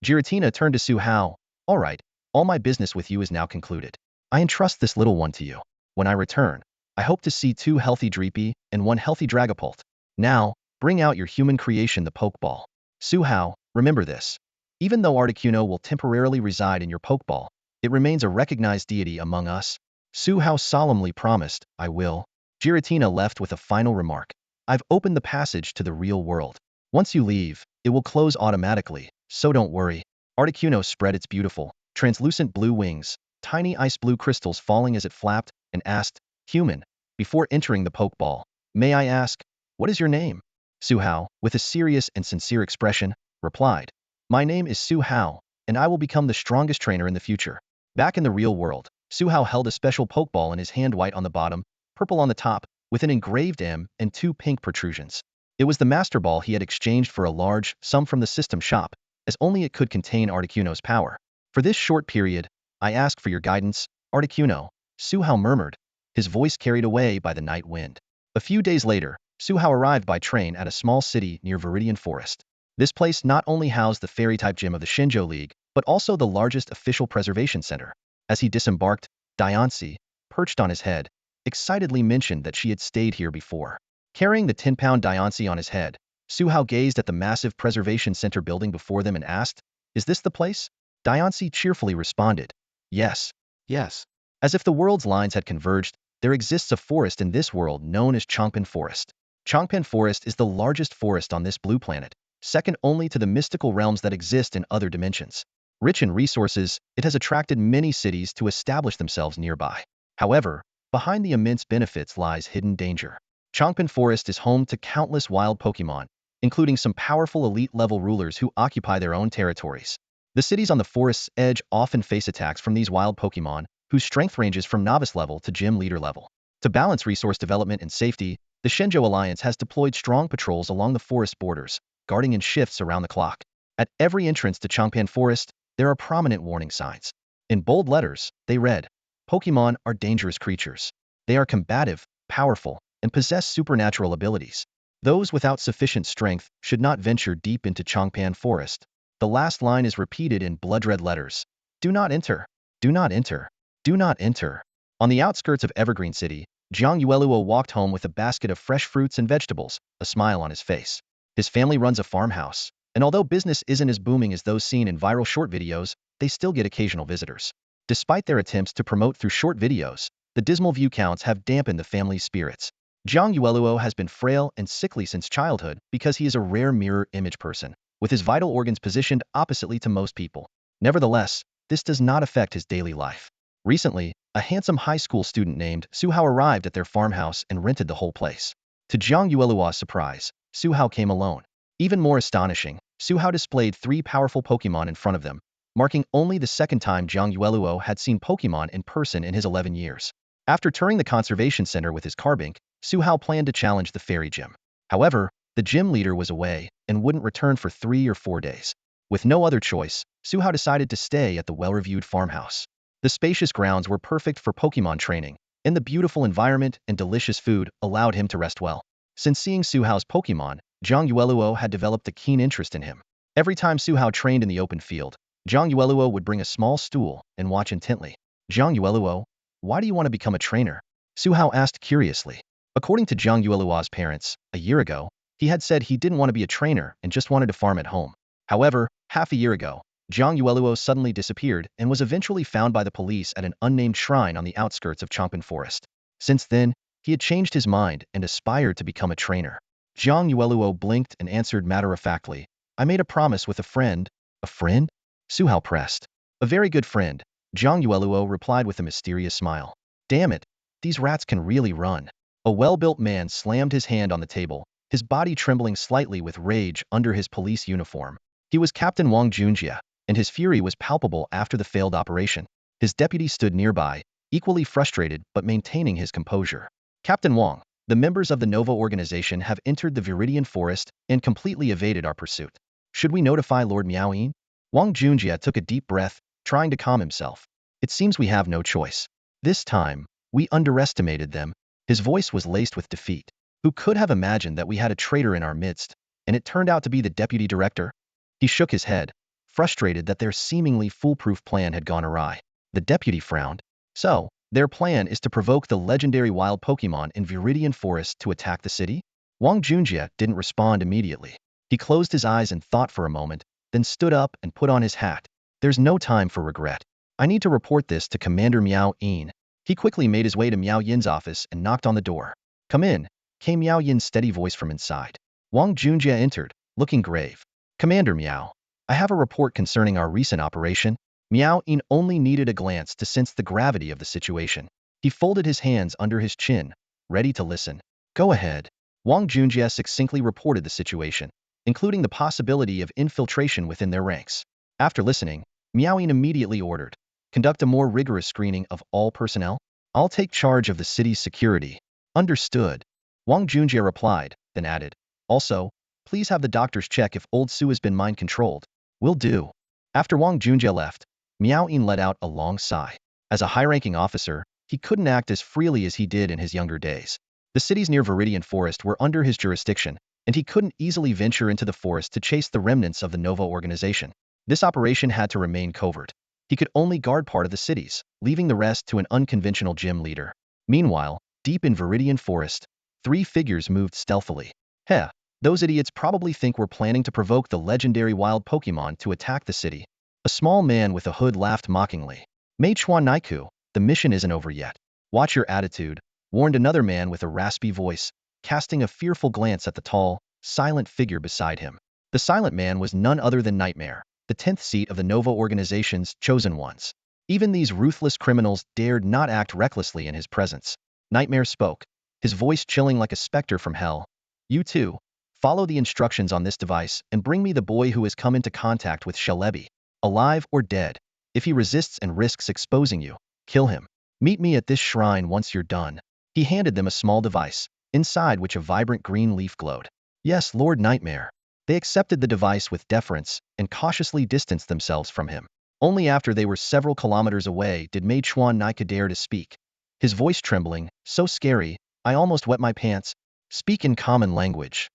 Giratina turned to Su Hao. All right, all my business with you is now concluded. I entrust this little one to you. When I return, I hope to see 2 healthy Dreepy and 1 healthy Dragapult. Now, bring out your human creation, the Pokeball. Su Hao, remember this. Even though Articuno will temporarily reside in your Pokeball, it remains a recognized deity among us. Su Hao solemnly promised, I will. Giratina left with a final remark. I've opened the passage to the real world. Once you leave, it will close automatically, so don't worry. Articuno spread its beautiful, translucent blue wings, tiny ice blue crystals falling as it flapped, and asked, Human, before entering the Pokeball, may I ask, what is your name? Su Hao, with a serious and sincere expression, replied, My name is Su Hao, and I will become the strongest trainer in the future. Back in the real world, Su Hao held a special Pokeball in his hand, white on the bottom, purple on the top, with an engraved M and 2 pink protrusions. It was the Master Ball he had exchanged for a large sum from the system shop, as only it could contain Articuno's power. For this short period, I ask for your guidance, Articuno, Su Hao murmured, his voice carried away by the night wind. A few days later, Su Hao arrived by train at a small city near Viridian Forest. This place not only housed the fairy-type gym of the Shenzhou League, but also the largest official preservation center. As he disembarked, Diancie, perched on his head, excitedly mentioned that she had stayed here before. Carrying the 10-pound Diancie on his head, Su Hao gazed at the massive preservation center building before them and asked, Is this the place? Diancie cheerfully responded, Yes. Yes. As if the world's lines had converged, there exists a forest in this world known as Chongping Forest. Chongping Forest is the largest forest on this blue planet, second only to the mystical realms that exist in other dimensions. Rich in resources, it has attracted many cities to establish themselves nearby. However, behind the immense benefits lies hidden danger. Chongping Forest is home to countless wild Pokémon, including some powerful elite-level rulers who occupy their own territories. The cities on the forest's edge often face attacks from these wild Pokémon, whose strength ranges from novice level to gym leader level. To balance resource development and safety, the Shenzhou Alliance has deployed strong patrols along the forest borders, guarding in shifts around the clock. At every entrance to Chongping Forest, there are prominent warning signs. In bold letters, they read, Pokémon are dangerous creatures. They are combative, powerful, and possess supernatural abilities. Those without sufficient strength should not venture deep into Chongping Forest. The last line is repeated in blood-red letters. Do not enter. Do not enter. Do not enter. On the outskirts of Evergreen City, Jiang Yueluo walked home with a basket of fresh fruits and vegetables, a smile on his face. His family runs a farmhouse, and although business isn't as booming as those seen in viral short videos, they still get occasional visitors. Despite their attempts to promote through short videos, the dismal view counts have dampened the family's spirits. Jiang Yueluo has been frail and sickly since childhood because he is a rare mirror image person, with his vital organs positioned oppositely to most people. Nevertheless, this does not affect his daily life. Recently, a handsome high school student named Su Hao arrived at their farmhouse and rented the whole place. To Jiang Yueluo's surprise, Su Hao came alone. Even more astonishing, Su Hao displayed 3 powerful Pokémon in front of them, marking only the second time Jiang Yueluo had seen Pokémon in person in his 11 years. After touring the conservation center with his Carbink, Su Hao planned to challenge the fairy gym. However, the gym leader was away and wouldn't return for 3 or 4 days. With no other choice, Su Hao decided to stay at the well-reviewed farmhouse. The spacious grounds were perfect for Pokémon training, and the beautiful environment and delicious food allowed him to rest well. Since seeing Su Hao's Pokémon, Jiang Yueluo had developed a keen interest in him. Every time Su Hao trained in the open field, Jiang Yueluo would bring a small stool and watch intently. Jiang Yueluo, why do you want to become a trainer? Su Hao asked curiously. According to Jiang Yueluo's parents, a year ago, he had said he didn't want to be a trainer and just wanted to farm at home. However, half a year ago, Jiang Yueluo suddenly disappeared and was eventually found by the police at an unnamed shrine on the outskirts of Chongping Forest. Since then, he had changed his mind and aspired to become a trainer. Jiang Yueluo blinked and answered matter-of-factly, I made a promise with a friend. A friend? Su Hao pressed. A very good friend, Jiang Yueluo replied with a mysterious smile. Damn it, these rats can really run. A well-built man slammed his hand on the table, his body trembling slightly with rage under his police uniform. He was Captain Wang Junjie, and his fury was palpable after the failed operation. His deputy stood nearby, equally frustrated but maintaining his composure. Captain Wang, the members of the Nova organization have entered the Viridian Forest and completely evaded our pursuit. Should we notify Lord Miaoyin? Wang Junjie took a deep breath, trying to calm himself. It seems we have no choice. This time, we underestimated them. His voice was laced with defeat. Who could have imagined that we had a traitor in our midst, and it turned out to be the deputy director? He shook his head. frustrated that their seemingly foolproof plan had gone awry. The deputy frowned. So, their plan is to provoke the legendary wild Pokémon in Viridian Forest to attack the city? Wang Junjie didn't respond immediately. He closed his eyes and thought for a moment, then stood up and put on his hat. There's no time for regret. I need to report this to Commander Miao Yin. He quickly made his way to Miao Yin's office and knocked on the door. Come in, came Miao Yin's steady voice from inside. Wang Junjie entered, looking grave. Commander Miao, I have a report concerning our recent operation. Miao Yin only needed a glance to sense the gravity of the situation. He folded his hands under his chin, ready to listen. Go ahead. Wang Junjie succinctly reported the situation, including the possibility of infiltration within their ranks. After listening, Miao Yin immediately ordered, conduct a more rigorous screening of all personnel. I'll take charge of the city's security. Understood. Wang Junjie replied, then added, also, please have the doctors check if old Su has been mind-controlled. Will do. After Wang Junjie left, Miao Yin let out a long sigh. As a high-ranking officer, he couldn't act as freely as he did in his younger days. The cities near Viridian Forest were under his jurisdiction, and he couldn't easily venture into the forest to chase the remnants of the Nova organization. This operation had to remain covert. He could only guard part of the cities, leaving the rest to an unconventional gym leader. Meanwhile, deep in Viridian Forest, 3 figures moved stealthily. Heh, those idiots probably think we're planning to provoke the legendary wild Pokémon to attack the city. A small man with a hood laughed mockingly. Mei Chuan Naiku, the mission isn't over yet. Watch your attitude, warned another man with a raspy voice, casting a fearful glance at the tall, silent figure beside him. The silent man was none other than Nightmare, the 10th seat of the Nova organization's chosen ones. Even these ruthless criminals dared not act recklessly in his presence. Nightmare spoke, his voice chilling like a specter from hell. You too, follow the instructions on this device and bring me the boy who has come into contact with Shelebi. Alive or dead. If he resists and risks exposing you, kill him. Meet me at this shrine once you're done. He handed them a small device, inside which a vibrant green leaf glowed. Yes, Lord Nightmare. They accepted the device with deference and cautiously distanced themselves from him. Only after they were several kilometers away did Mei Chuan Naika dare to speak. His voice trembling, so scary, I almost wet my pants. Speak in common language.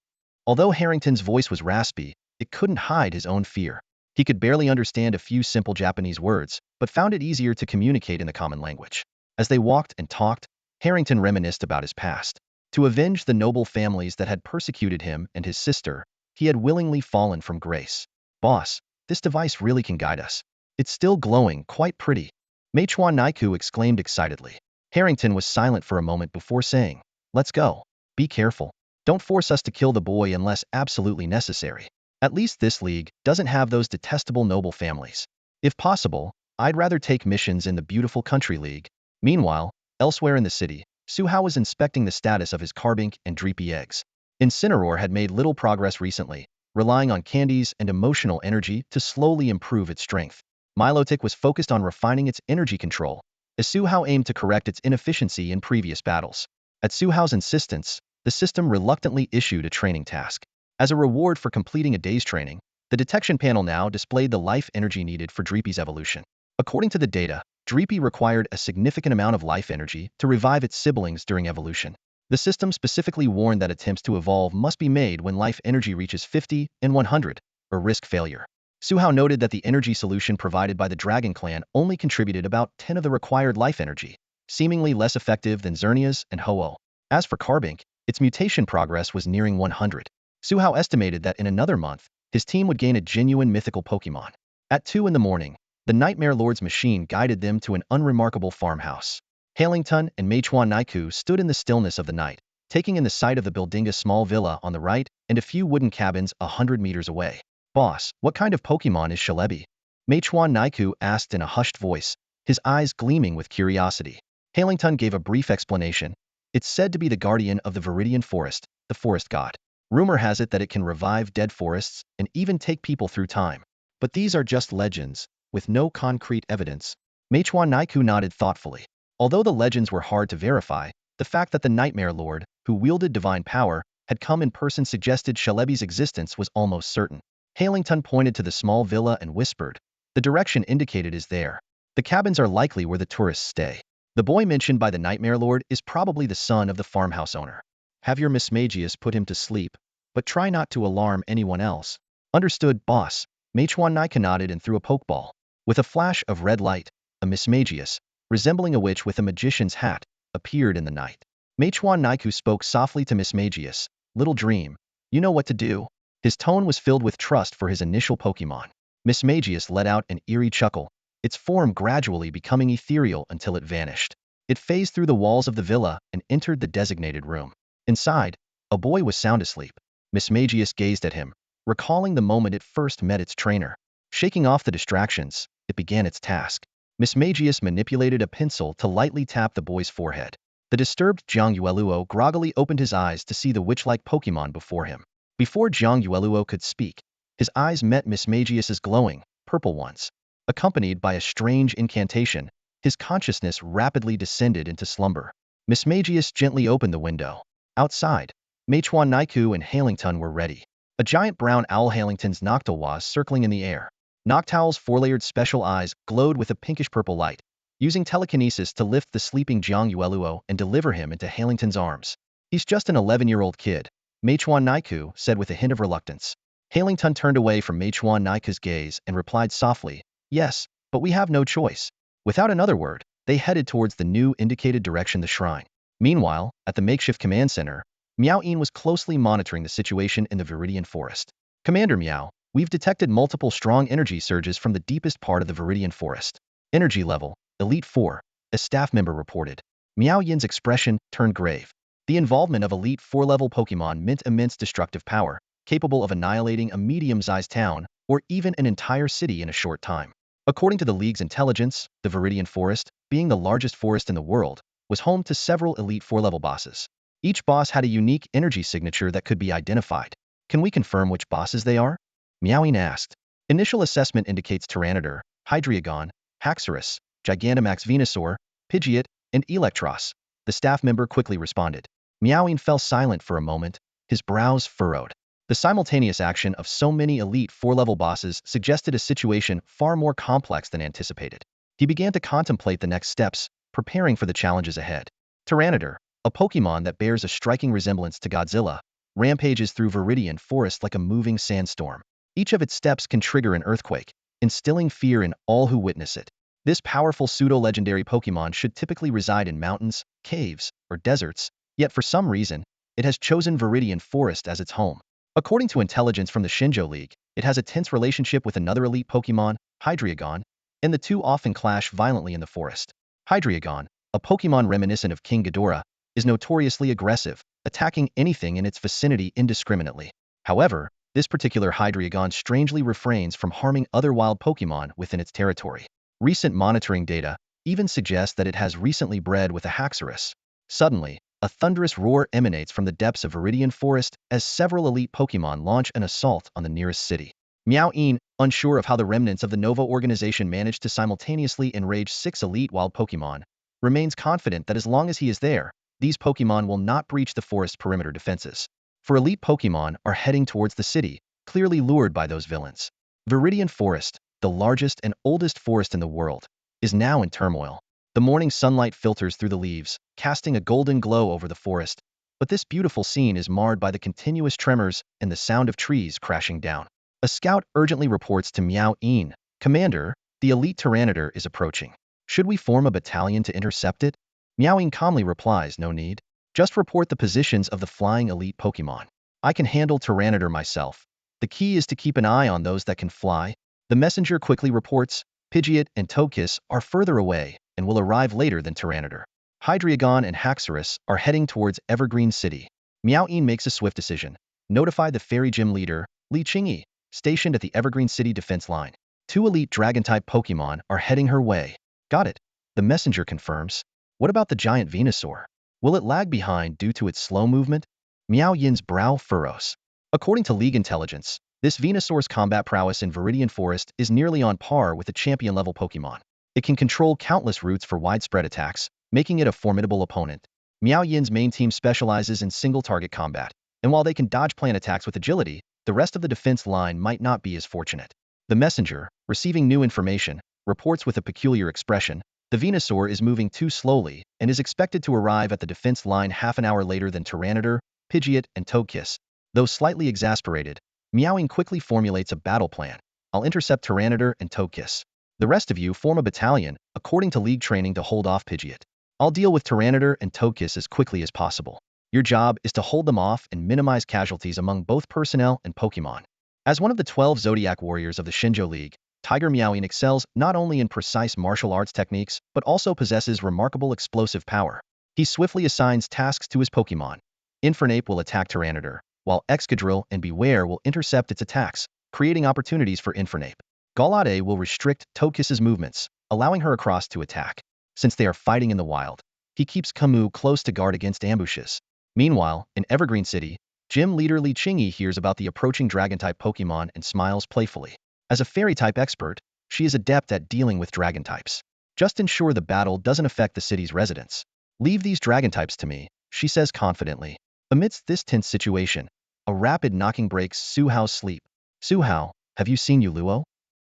Although Harrington's voice was raspy, it couldn't hide his own fear. He could barely understand a few simple Japanese words, but found it easier to communicate in the common language. As they walked and talked, Harrington reminisced about his past. To avenge the noble families that had persecuted him and his sister, he had willingly fallen from grace. Boss, this device really can guide us. It's still glowing, quite pretty. Mei Chuan Naiku exclaimed excitedly. Harrington was silent for a moment before saying, let's go. Be careful. Don't force us to kill the boy unless absolutely necessary. At least this league doesn't have those detestable noble families. If possible, I'd rather take missions in the beautiful country league. Meanwhile, elsewhere in the city, Suhao was inspecting the status of his Carbink and Dreepy eggs. Incineroar had made little progress recently, relying on candies and emotional energy to slowly improve its strength. Milotic was focused on refining its energy control, as Suhao aimed to correct its inefficiency in previous battles. At Suhao's insistence, the system reluctantly issued a training task. As a reward for completing a day's training, the detection panel now displayed the life energy needed for Dreepy's evolution. According to the data, Dreepy required a significant amount of life energy to revive its siblings during evolution. The system specifically warned that attempts to evolve must be made when life energy reaches 50 and 100, or risk failure. Suhao noted that the energy solution provided by the Dragon Clan only contributed about 10 of the required life energy, seemingly less effective than Xernea's and Ho-Oh. As for Carbink, its mutation progress was nearing 100. Suhao estimated that in another month, his team would gain a genuine mythical Pokémon. At 2 in the morning, the Nightmare Lord's machine guided them to an unremarkable farmhouse. Harrington and Mei Chuan Naiku stood in the stillness of the night, taking in the sight of the Buildinga small villa on the right and a few wooden cabins 100 meters away. Boss, what kind of Pokémon is Shelebi? Mei Chuan Naiku asked in a hushed voice, his eyes gleaming with curiosity. Harrington gave a brief explanation. It's said to be the guardian of the Viridian Forest, the forest god. Rumor has it that it can revive dead forests and even take people through time. But these are just legends, with no concrete evidence. Mei Chuan Naiku nodded thoughtfully. Although the legends were hard to verify, the fact that the Nightmare Lord, who wielded divine power, had come in person suggested Shelebi's existence was almost certain. Harrington pointed to the small villa and whispered, the direction indicated is there. The cabins are likely where the tourists stay. The boy mentioned by the Nightmare Lord is probably the son of the farmhouse owner. Have your Miss Magius put him to sleep, but try not to alarm anyone else. Understood, boss. Meituan Naika nodded and threw a pokeball. With a flash of red light, a Mismagius, resembling a witch with a magician's hat, appeared in the night. Meituan Naiku spoke softly to Mismagius. Little dream. You know what to do. His tone was filled with trust for his initial Pokemon. Mismagius let out an eerie chuckle, its form gradually becoming ethereal until it vanished. It phased through the walls of the villa and entered the designated room. Inside, a boy was sound asleep. Mismagius gazed at him, recalling the moment it first met its trainer. Shaking off the distractions, it began its task. Mismagius manipulated a pencil to lightly tap the boy's forehead. The disturbed Jiang Yueluo groggily opened his eyes to see the witch-like Pokemon before him. Before Jiang Yueluo could speak, his eyes met Mismagius's glowing, purple ones. Accompanied by a strange incantation, his consciousness rapidly descended into slumber. Mismagius gently opened the window. Outside, Meituan Naiku and Halington were ready. A giant brown owl Halington's Noctowl was circling in the air. Noctowl's four-layered special eyes glowed with a pinkish-purple light, using telekinesis to lift the sleeping Jiang Yueluo and deliver him into Halington's arms. He's just an 11-year-old kid, Meituan Naiku said with a hint of reluctance. Halington turned away from Meituan Naiku's gaze and replied softly, yes, but we have no choice. Without another word, they headed towards the new indicated direction, the shrine. Meanwhile, at the makeshift command center, Miao Yin was closely monitoring the situation in the Viridian Forest. Commander Miao, we've detected multiple strong energy surges from the deepest part of the Viridian Forest. Energy level, Elite 4, a staff member reported. Miao Yin's expression turned grave. The involvement of Elite 4 level Pokemon meant immense destructive power, capable of annihilating a medium-sized town or even an entire city in a short time. According to the League's intelligence, the Viridian Forest, being the largest forest in the world, was home to several Elite 4 level bosses. Each boss had a unique energy signature that could be identified. Can we confirm which bosses they are? Miaoyin asked. Initial assessment indicates Tyranitar, Hydreigon, Haxorus, Gigantamax Venusaur, Pidgeot, and Electros. The staff member quickly responded. Miaoyin fell silent for a moment, his brows furrowed. The simultaneous action of so many Elite 4 level bosses suggested a situation far more complex than anticipated. He began to contemplate the next steps, preparing for the challenges ahead. Tyranitar, a Pokemon that bears a striking resemblance to Godzilla, rampages through Viridian Forest like a moving sandstorm. Each of its steps can trigger an earthquake, instilling fear in all who witness it. This powerful pseudo-legendary Pokemon should typically reside in mountains, caves, or deserts, yet for some reason, it has chosen Viridian Forest as its home. According to intelligence from the Shenzhou League, it has a tense relationship with another elite Pokemon, Hydreigon, and the two often clash violently in the forest. Hydreigon, a Pokemon reminiscent of King Ghidorah, is notoriously aggressive, attacking anything in its vicinity indiscriminately. However, this particular Hydreigon strangely refrains from harming other wild Pokemon within its territory. Recent monitoring data even suggests that it has recently bred with a Haxorus. Suddenly, a thunderous roar emanates from the depths of Viridian Forest as several elite Pokemon launch an assault on the nearest city. Miao Yin, unsure of how the remnants of the Nova organization managed to simultaneously enrage 6 elite wild Pokemon, remains confident that as long as he is there, these Pokemon will not breach the forest perimeter defenses. For elite Pokemon are heading towards the city, clearly lured by those villains. Viridian Forest, the largest and oldest forest in the world, is now in turmoil. The morning sunlight filters through the leaves, casting a golden glow over the forest, but this beautiful scene is marred by the continuous tremors and the sound of trees crashing down. A scout urgently reports to Miao Yin, Commander, the elite Tyranitar is approaching. Should we form a battalion to intercept it? Miao Yin calmly replies, no need. Just report the positions of the flying elite Pokemon. I can handle Tyranitar myself. The key is to keep an eye on those that can fly. The messenger quickly reports, Pidgeot and Togekiss are further away and will arrive later than Tyranitar. Hydreigon and Haxorus are heading towards Evergreen City. Miao Yin makes a swift decision. Notify the Fairy Gym leader, Li Qingyi, stationed at the Evergreen City defense line. 2 elite Dragon-type Pokemon are heading her way. Got it. The messenger confirms. What about the giant Venusaur? Will it lag behind due to its slow movement? Miao Yin's brow furrows. According to League intelligence, this Venusaur's combat prowess in Viridian Forest is nearly on par with a champion-level Pokemon. It can control countless routes for widespread attacks, making it a formidable opponent. Miao Yin's main team specializes in single-target combat, and while they can dodge plant attacks with agility, the rest of the defense line might not be as fortunate. The messenger, receiving new information, reports with a peculiar expression, the Venusaur is moving too slowly and is expected to arrive at the defense line half an hour later than Tyranitar, Pidgeot, and Togekiss. Though slightly exasperated, Miao Yin quickly formulates a battle plan. I'll intercept Tyranitar and Togekiss. The rest of you form a battalion, according to league training, to hold off Pidgeot. I'll deal with Tyranitar and Togekiss as quickly as possible. Your job is to hold them off and minimize casualties among both personnel and Pokémon. As one of the 12 Zodiac Warriors of the Shenzhou League, Tiger Meowing excels not only in precise martial arts techniques, but also possesses remarkable explosive power. He swiftly assigns tasks to his Pokémon. Infernape will attack Tyranitar, while Excadrill and Beware will intercept its attacks, creating opportunities for Infernape. Galade will restrict Togekiss's movements, allowing her across to attack. Since they are fighting in the wild, he keeps Camus close to guard against ambushes. Meanwhile, in Evergreen City, Gym Leader Li Qingyi hears about the approaching Dragon-type Pokémon and smiles playfully. As a Fairy-type expert, she is adept at dealing with Dragon types. Just ensure the battle doesn't affect the city's residents. Leave these Dragon types to me, she says confidently. Amidst this tense situation, a rapid knocking breaks Su Hao's sleep. Su Hao, have you seen Yuluo?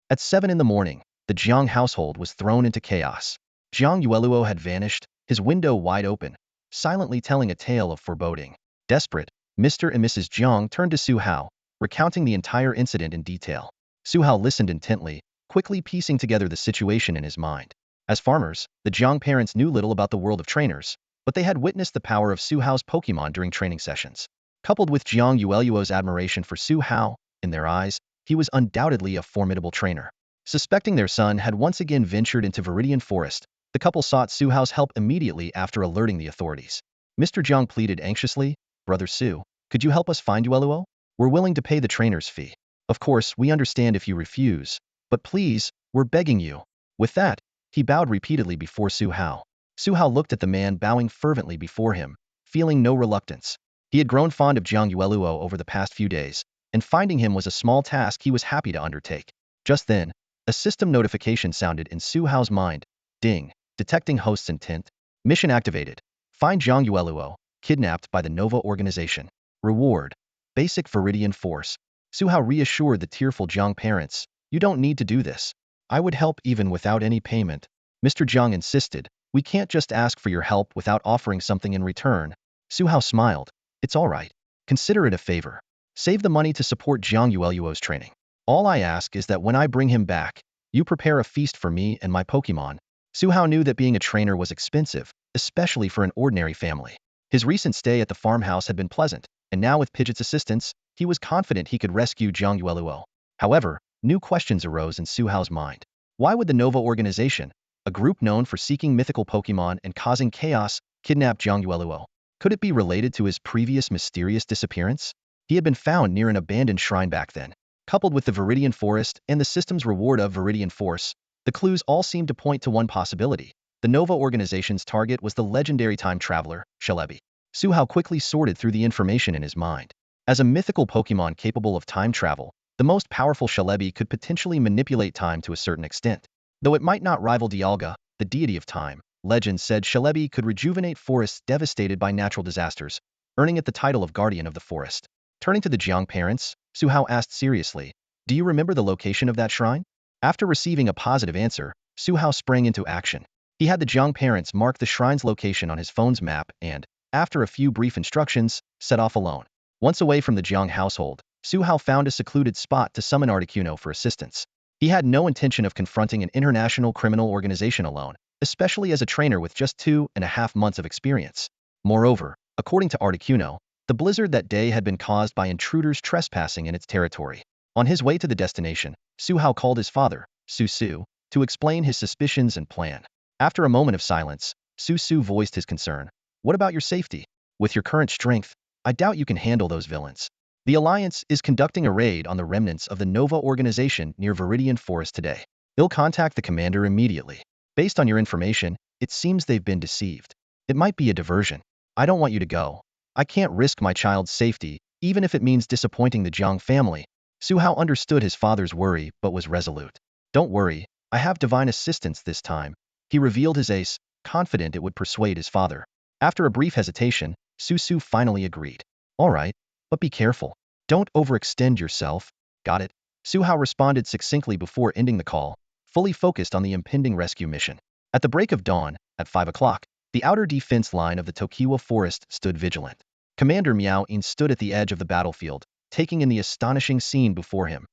At 7 in the morning, the Jiang household was thrown into chaos. Jiang Yueluo had vanished, his window wide open, silently telling a tale of foreboding. Desperate, Mr. and Mrs. Jiang turned to Su Hao, recounting the entire incident in detail. Su Hao listened intently, quickly piecing together the situation in his mind. As farmers, the Jiang parents knew little about the world of trainers, but they had witnessed the power of Su Hao's Pokémon during training sessions. Coupled with Jiang Yueluo's admiration for Su Hao, in their eyes, he was undoubtedly a formidable trainer. Suspecting their son had once again ventured into Viridian Forest, the couple sought Su Hao's help immediately after alerting the authorities. Mr. Jiang pleaded anxiously, "Brother Su, could you help us find Yueluo? We're willing to pay the trainer's fee. Of course, we understand if you refuse, but please, we're begging you." With that, he bowed repeatedly before Su Hao. Su Hao looked at the man bowing fervently before him, feeling no reluctance. He had grown fond of Jiang Yueluo over the past few days, and finding him was a small task he was happy to undertake. Just then, a system notification sounded in Su Hao's mind. Ding. Detecting host's intent. Mission activated. Find Jiang Yueluo, kidnapped by the Nova organization. Reward. Basic Viridian Force. Su Hao reassured the tearful Jiang parents, "You don't need to do this. I would help even without any payment." Mr. Jiang insisted, "We can't just ask for your help without offering something in return." Su Hao smiled. "It's all right. Consider it a favor. Save the money to support Jiang Yueluo's training. All I ask is that when I bring him back, you prepare a feast for me and my Pokémon." Su Hao knew that being a trainer was expensive, especially for an ordinary family. His recent stay at the farmhouse had been pleasant, and now with Pidgeot's assistance, he was confident he could rescue Jiang Yueluo. However, new questions arose in Su Hao's mind. Why would the Nova organization, a group known for seeking mythical Pokémon and causing chaos, kidnap Jiang Yueluo? Could it be related to his previous mysterious disappearance? He had been found near an abandoned shrine back then. Coupled with the Viridian Forest and the system's reward of Viridian Force, the clues all seemed to point to one possibility. The Nova organization's target was the legendary time traveler, Celebi. Su Hao quickly sorted through the information in his mind. As a mythical Pokémon capable of time travel, the most powerful Celebi could potentially manipulate time to a certain extent. Though it might not rival Dialga, the deity of time, legend said Celebi could rejuvenate forests devastated by natural disasters, earning it the title of Guardian of the Forest. Turning to the Jiang parents, Su Hao asked seriously, "Do you remember the location of that shrine?" After receiving a positive answer, Su Hao sprang into action. He had the Jiang parents mark the shrine's location on his phone's map and, after a few brief instructions, set off alone. Once away from the Jiang household, Su Hao found a secluded spot to summon Articuno for assistance. He had no intention of confronting an international criminal organization alone, especially as a trainer with just 2.5 months of experience. Moreover, according to Articuno, the blizzard that day had been caused by intruders trespassing in its territory. On his way to the destination, Su Hao called his father, Su Su, to explain his suspicions and plan. After a moment of silence, Su Su voiced his concern. "What about your safety? With your current strength, I doubt you can handle those villains. The Alliance is conducting a raid on the remnants of the Nova organization near Viridian Forest today. They'll contact the commander immediately. Based on your information, it seems they've been deceived. It might be a diversion. I don't want you to go. I can't risk my child's safety, even if it means disappointing the Jiang family." Su Hao understood his father's worry but was resolute. "Don't worry, I have divine assistance this time." He revealed his ace, confident it would persuade his father. After a brief hesitation, Su Su finally agreed. "All right, but be careful. Don't overextend yourself." "Got it." Su Hao responded succinctly before ending the call, fully focused on the impending rescue mission. At the break of dawn, at 5 o'clock, the outer defense line of the Tokiwa forest stood vigilant. Commander Miao Yin stood at the edge of the battlefield, taking in the astonishing scene before him.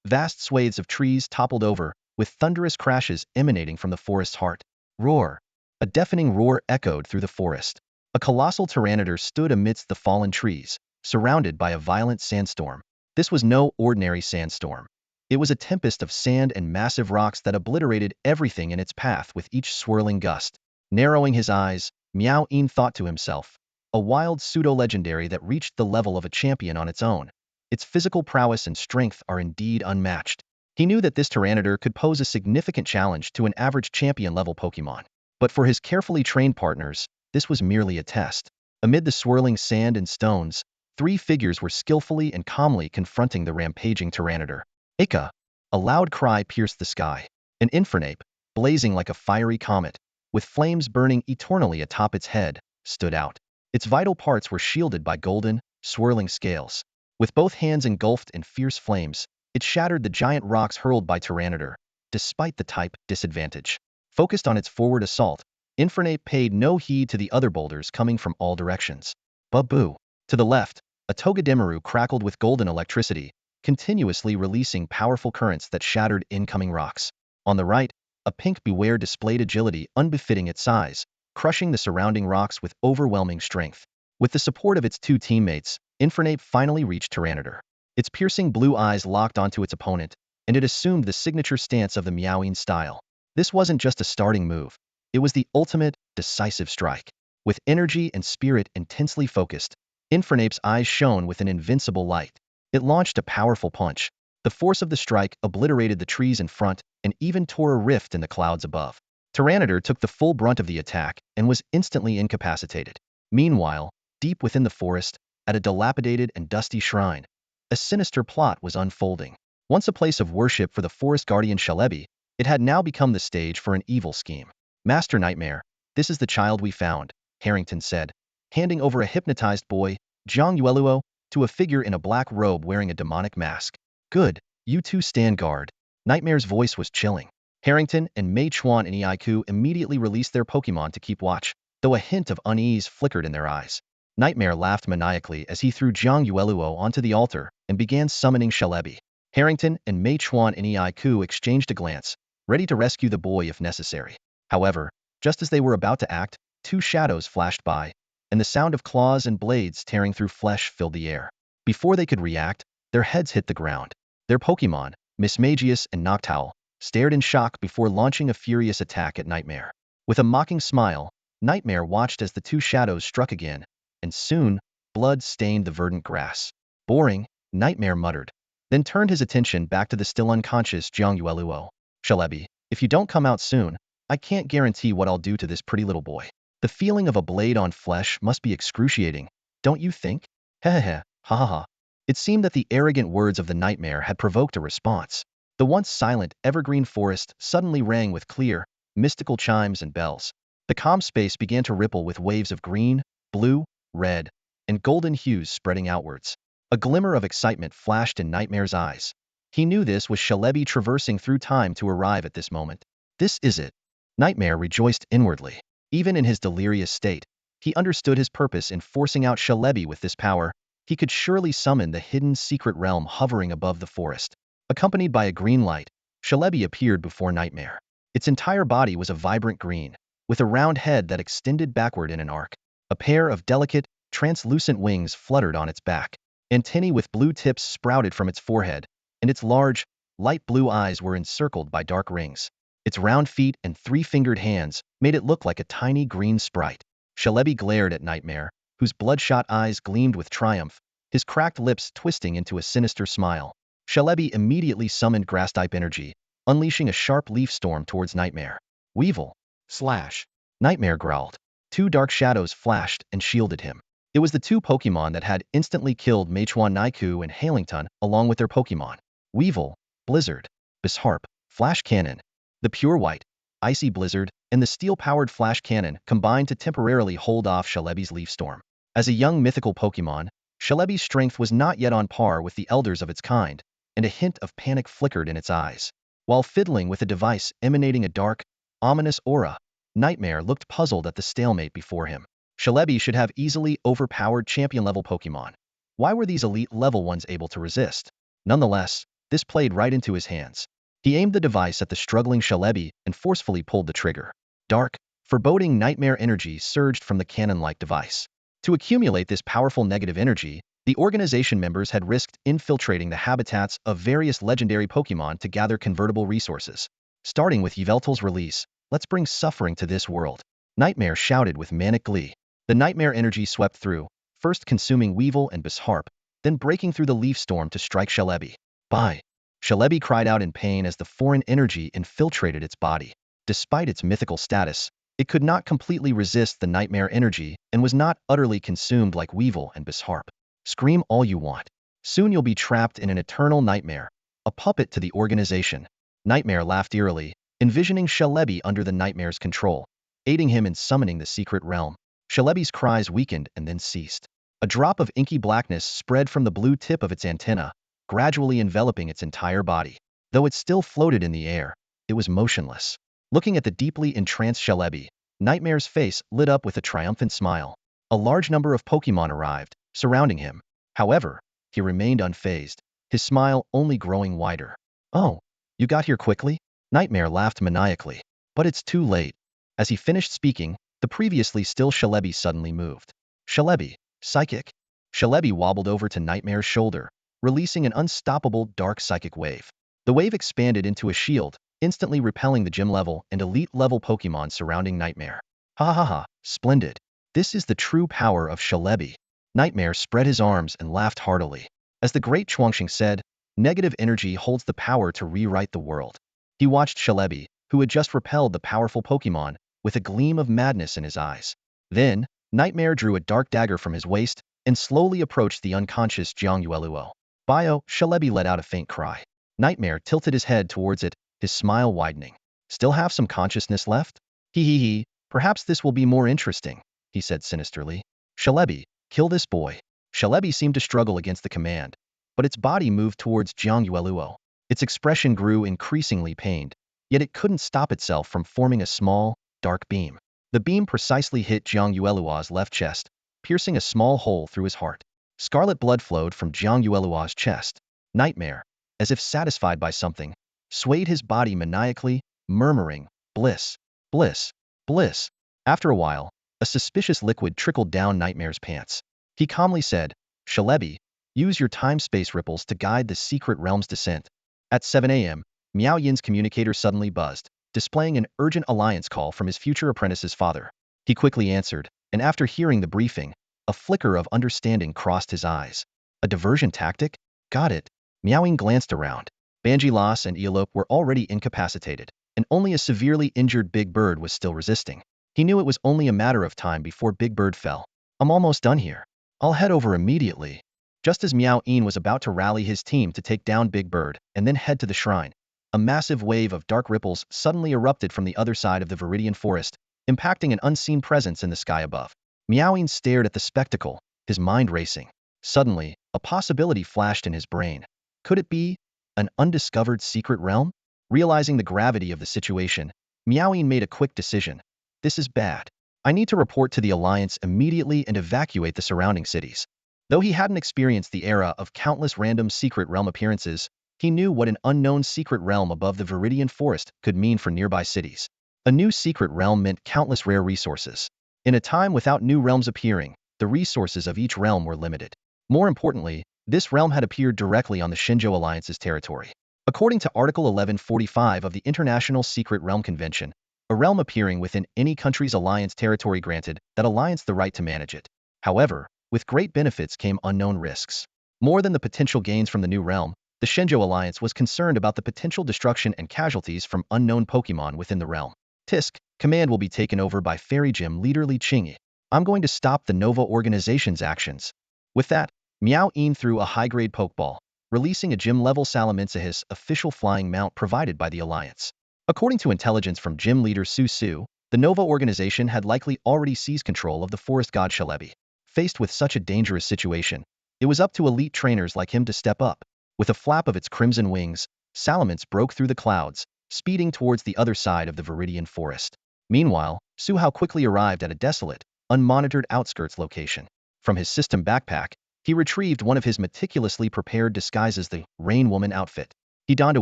Vast swathes of trees toppled over, with thunderous crashes emanating from the forest's heart. Roar! A deafening roar echoed through the forest. A colossal Tyranitar stood amidst the fallen trees, surrounded by a violent sandstorm. This was no ordinary sandstorm. It was a tempest of sand and massive rocks that obliterated everything in its path with each swirling gust. Narrowing his eyes, Meow-een thought to himself, a wild pseudo-legendary that reached the level of a champion on its own. Its physical prowess and strength are indeed unmatched. He knew that this Tyranitar could pose a significant challenge to an average champion-level Pokémon. But for his carefully trained partners, this was merely a test. Amid the swirling sand and stones, three figures were skillfully and calmly confronting the rampaging Tyranitar. Ika! A loud cry pierced the sky. An Infernape, blazing like a fiery comet, with flames burning eternally atop its head, stood out. Its vital parts were shielded by golden, swirling scales. With both hands engulfed in fierce flames, it shattered the giant rocks hurled by Tyranitar, despite the type disadvantage. Focused on its forward assault, Infernape paid no heed to the other boulders coming from all directions. Boo! To the left, a Togedemaru crackled with golden electricity, continuously releasing powerful currents that shattered incoming rocks. On the right, a pink Beware displayed agility unbefitting its size, crushing the surrounding rocks with overwhelming strength. With the support of its two teammates, Infernape finally reached Tyranitar. Its piercing blue eyes locked onto its opponent, and it assumed the signature stance of the Meow-een style. This wasn't just a starting move. It was the ultimate, decisive strike. With energy and spirit intensely focused, Infernape's eyes shone with an invincible light. It launched a powerful punch. The force of the strike obliterated the trees in front and even tore a rift in the clouds above. Tyranitar took the full brunt of the attack and was instantly incapacitated. Meanwhile, deep within the forest, at a dilapidated and dusty shrine, a sinister plot was unfolding. Once a place of worship for the forest guardian Celebi, it had now become the stage for an evil scheme. Master Nightmare, this is the child we found, Harrington said, handing over a hypnotized boy, Zhang Yueluo, to a figure in a black robe wearing a demonic mask. Good, you two stand guard. Nightmare's voice was chilling. Harrington and Mei Chuan and Eiku immediately released their Pokémon to keep watch, though a hint of unease flickered in their eyes. Nightmare laughed maniacally as he threw Zhang Yueluo onto the altar and began summoning Celebi. Harrington and Mei Chuan and Eiku exchanged a glance, ready to rescue the boy if necessary. However, just as they were about to act, two shadows flashed by, and the sound of claws and blades tearing through flesh filled the air. Before they could react, their heads hit the ground. Their Pokémon, Mismagius and Noctowl, stared in shock before launching a furious attack at Nightmare. With a mocking smile, Nightmare watched as the two shadows struck again, and soon, blood stained the verdant grass. Boring, Nightmare muttered, then turned his attention back to the still unconscious Zhang Yueluo. Celebi, if you don't come out soon, I can't guarantee what I'll do to this pretty little boy. The feeling of a blade on flesh must be excruciating, don't you think? Hehehe, ha ha ha. It seemed that the arrogant words of the Nightmare had provoked a response. The once silent, evergreen forest suddenly rang with clear, mystical chimes and bells. The calm space began to ripple with waves of green, blue, red, and golden hues spreading outwards. A glimmer of excitement flashed in Nightmare's eyes. He knew this was Celebi traversing through time to arrive at this moment. This is it. Nightmare rejoiced inwardly. Even in his delirious state, he understood his purpose in forcing out Celebi with this power. He could surely summon the hidden secret realm hovering above the forest. Accompanied by a green light, Celebi appeared before Nightmare. Its entire body was a vibrant green, with a round head that extended backward in an arc. A pair of delicate, translucent wings fluttered on its back. Antennae with blue tips sprouted from its forehead, and its large, light blue eyes were encircled by dark rings. Its round feet and three-fingered hands made it look like a tiny green sprite. Celebi glared at Nightmare, whose bloodshot eyes gleamed with triumph, his cracked lips twisting into a sinister smile. Celebi immediately summoned Grass-type energy, unleashing a sharp leaf storm towards Nightmare. Weevil! Slash! Nightmare growled. Two dark shadows flashed and shielded him. It was the two Pokémon that had instantly killed Meituan Naiku and Halington along with their Pokémon. Weevil, Blizzard, Bisharp, Flash Cannon. The pure white, icy Blizzard, and the steel-powered Flash Cannon combined to temporarily hold off Celebi's Leaf Storm. As a young mythical Pokémon, Celebi's strength was not yet on par with the elders of its kind, and a hint of panic flickered in its eyes. While fiddling with a device emanating a dark, ominous aura, Nightmare looked puzzled at the stalemate before him. Celebi should have easily overpowered champion-level Pokémon. Why were these elite level ones able to resist? Nonetheless, This played right into his hands. He aimed the device at the struggling Shalebi and forcefully pulled the trigger. Dark, foreboding nightmare energy surged from the cannon-like device. To accumulate this powerful negative energy, the organization members had risked infiltrating the habitats of various legendary Pokémon to gather convertible resources. Starting with Yveltal's release, let's bring suffering to this world. Nightmare shouted with manic glee. The nightmare energy swept through, first consuming Weevil and Bisharp, then breaking through the leaf storm to strike Shalebi. Bye! Shalebi cried out in pain as the foreign energy infiltrated its body. Despite its mythical status, it could not completely resist the nightmare energy and was not utterly consumed like Weevil and Bisharp. Scream all you want. Soon you'll be trapped in an eternal nightmare, a puppet to the organization. Nightmare laughed eerily, envisioning Shalebi under the nightmare's control, aiding him in summoning the secret realm. Shalebi's cries weakened and then ceased. A drop of inky blackness spread from the blue tip of its antenna, gradually enveloping its entire body. Though it still floated in the air, it was motionless. Looking at the deeply entranced Shalebi, Nightmare's face lit up with a triumphant smile. A large number of Pokémon arrived, surrounding him. However, he remained unfazed, his smile only growing wider. Oh, you got here quickly? Nightmare laughed maniacally. But it's too late. As he finished speaking, the previously still Shalebi suddenly moved. Shalebi, psychic? Shalebi wobbled over to Nightmare's shoulder, releasing an unstoppable dark psychic wave. The wave expanded into a shield, instantly repelling the gym level and elite level Pokémon surrounding Nightmare. Ha ha ha, splendid. This is the true power of Shalebi. Nightmare spread his arms and laughed heartily. As the great Chuangxing said, negative energy holds the power to rewrite the world. He watched Shalebi, who had just repelled the powerful Pokémon, with a gleam of madness in his eyes. Then, Nightmare drew a dark dagger from his waist and slowly approached the unconscious Jiang Yueluo. Bio, Shalebi let out a faint cry. Nightmare tilted his head towards it, his smile widening. Still have some consciousness left? Hee, perhaps this will be more interesting, he said sinisterly. Shalebi, kill this boy. Shalebi seemed to struggle against the command, but its body moved towards Jiang Yueluo. Its expression grew increasingly pained, yet it couldn't stop itself from forming a small, dark beam. The beam precisely hit Jiang Yueluo's left chest, piercing a small hole through his heart. Scarlet blood flowed from Jiang Yueluo's chest. Nightmare, as if satisfied by something, swayed his body maniacally, murmuring, bliss, bliss, bliss. After a while, a suspicious liquid trickled down Nightmare's pants. He calmly said, Shalebi, use your time-space ripples to guide the secret realm's descent. At 7 a.m., Miao Yin's communicator suddenly buzzed, displaying an urgent alliance call from his future apprentice's father. He quickly answered, and after hearing the briefing, a flicker of understanding crossed his eyes. A diversion tactic? Got it. Miao Yin glanced around. Bangilas and Elope were already incapacitated, and only a severely injured Big Bird was still resisting. He knew it was only a matter of time before Big Bird fell. I'm almost done here. I'll head over immediately. Just as Miao Yin was about to rally his team to take down Big Bird and then head to the shrine, a massive wave of dark ripples suddenly erupted from the other side of the Viridian Forest, impacting an unseen presence in the sky above. Miao Yin stared at the spectacle, his mind racing. Suddenly, a possibility flashed in his brain. Could it be an undiscovered secret realm? Realizing the gravity of the situation, Miao Yin made a quick decision. This is bad. I need to report to the Alliance immediately and evacuate the surrounding cities. Though he hadn't experienced the era of countless random secret realm appearances, he knew what an unknown secret realm above the Viridian Forest could mean for nearby cities. A new secret realm meant countless rare resources. In a time without new realms appearing, the resources of each realm were limited. More importantly, this realm had appeared directly on the Shenzhou Alliance's territory. According to Article 1145 of the International Secret Realm Convention, a realm appearing within any country's alliance territory granted that alliance the right to manage it. However, with great benefits came unknown risks. More than the potential gains from the new realm, the Shenzhou Alliance was concerned about the potential destruction and casualties from unknown Pokémon within the realm. Tisk, command will be taken over by Fairy Gym leader Li Qingyi. I'm going to stop the Nova organization's actions. With that, Miao Yin threw a high-grade Pokeball, releasing a gym-level Salamence official flying mount provided by the Alliance. According to intelligence from gym leader Su Su, the Nova organization had likely already seized control of the forest god Shalebi. Faced with such a dangerous situation, it was up to elite trainers like him to step up. With a flap of its crimson wings, Salamence broke through the clouds, speeding towards the other side of the Viridian Forest. Meanwhile, Su Hao quickly arrived at a desolate, unmonitored outskirts location. From his system backpack, he retrieved one of his meticulously prepared disguises, the Rain Woman outfit. He donned a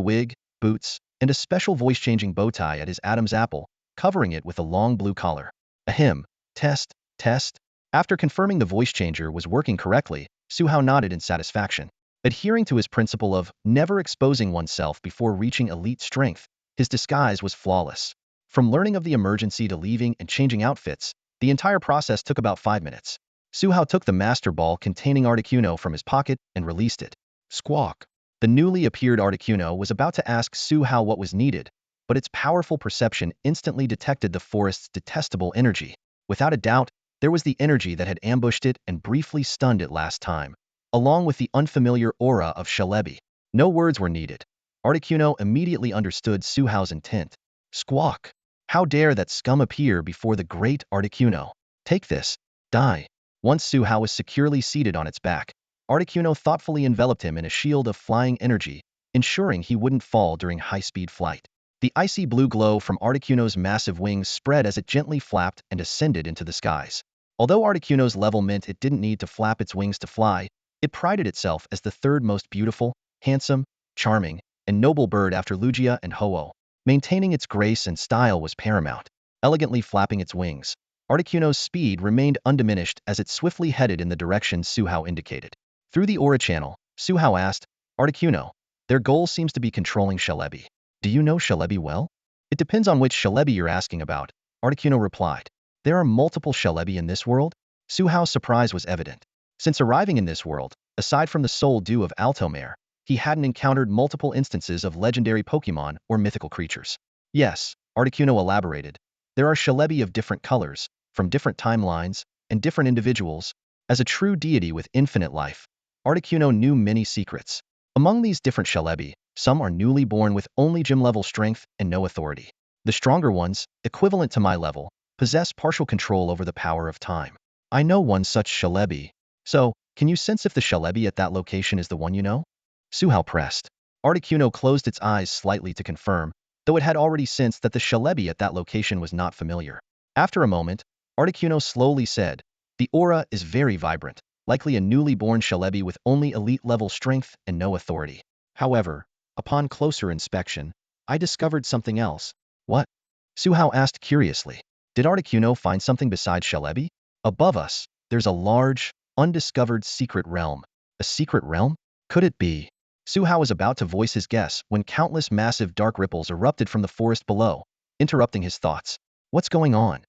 wig, boots, and a special voice-changing bow tie at his Adam's apple, covering it with a long blue collar. Ahem. Test, test. After confirming the voice changer was working correctly, Su Hao nodded in satisfaction. Adhering to his principle of never exposing oneself before reaching elite strength, his disguise was flawless. From learning of the emergency to leaving and changing outfits, the entire process took about 5 minutes. Su Hao took the master ball containing Articuno from his pocket and released it. Squawk. The newly appeared Articuno was about to ask Su Hao what was needed, but its powerful perception instantly detected the forest's detestable energy. Without a doubt, there was the energy that had ambushed it and briefly stunned it last time, along with the unfamiliar aura of Shalebi. No words were needed. Articuno immediately understood Su Hao's intent. Squawk! How dare that scum appear before the great Articuno? Take this. Die. Once Su Hao was securely seated on its back, Articuno thoughtfully enveloped him in a shield of flying energy, ensuring he wouldn't fall during high-speed flight. The icy blue glow from Articuno's massive wings spread as it gently flapped and ascended into the skies. Although Articuno's level meant it didn't need to flap its wings to fly, it prided itself as the third most beautiful, handsome, charming, and noble bird after Lugia and Ho-Oh. Maintaining its grace and style was paramount. Elegantly flapping its wings, Articuno's speed remained undiminished as it swiftly headed in the direction Su Hao indicated. Through the aura channel, Su Hao asked, Articuno, their goal seems to be controlling Shalebi. Do you know Shalebi well? It depends on which Shalebi you're asking about, Articuno replied. There are multiple Shalebi in this world? Su Hao's surprise was evident. Since arriving in this world, aside from the sole dew of Altomare, he hadn't encountered multiple instances of legendary Pokémon or mythical creatures. Yes, Articuno elaborated. There are Shalebi of different colors, from different timelines, and different individuals. As a true deity with infinite life, Articuno knew many secrets. Among these different Shalebi, some are newly born with only gym-level strength and no authority. The stronger ones, equivalent to my level, possess partial control over the power of time. I know one such Shalebi. So, can you sense if the Shalebi at that location is the one you know? Su Hao pressed. Articuno closed its eyes slightly to confirm, though it had already sensed that the Shalebi at that location was not familiar. After a moment, Articuno slowly said, the aura is very vibrant, likely a newly born Shalebi with only elite-level strength and no authority. However, upon closer inspection, I discovered something else. What? Su Hao asked curiously. Did Articuno find something besides Shalebi? Above us, there's a large, undiscovered secret realm. A secret realm? Could it be? Su Hao was about to voice his guess when countless massive dark ripples erupted from the forest below, interrupting his thoughts. What's going on?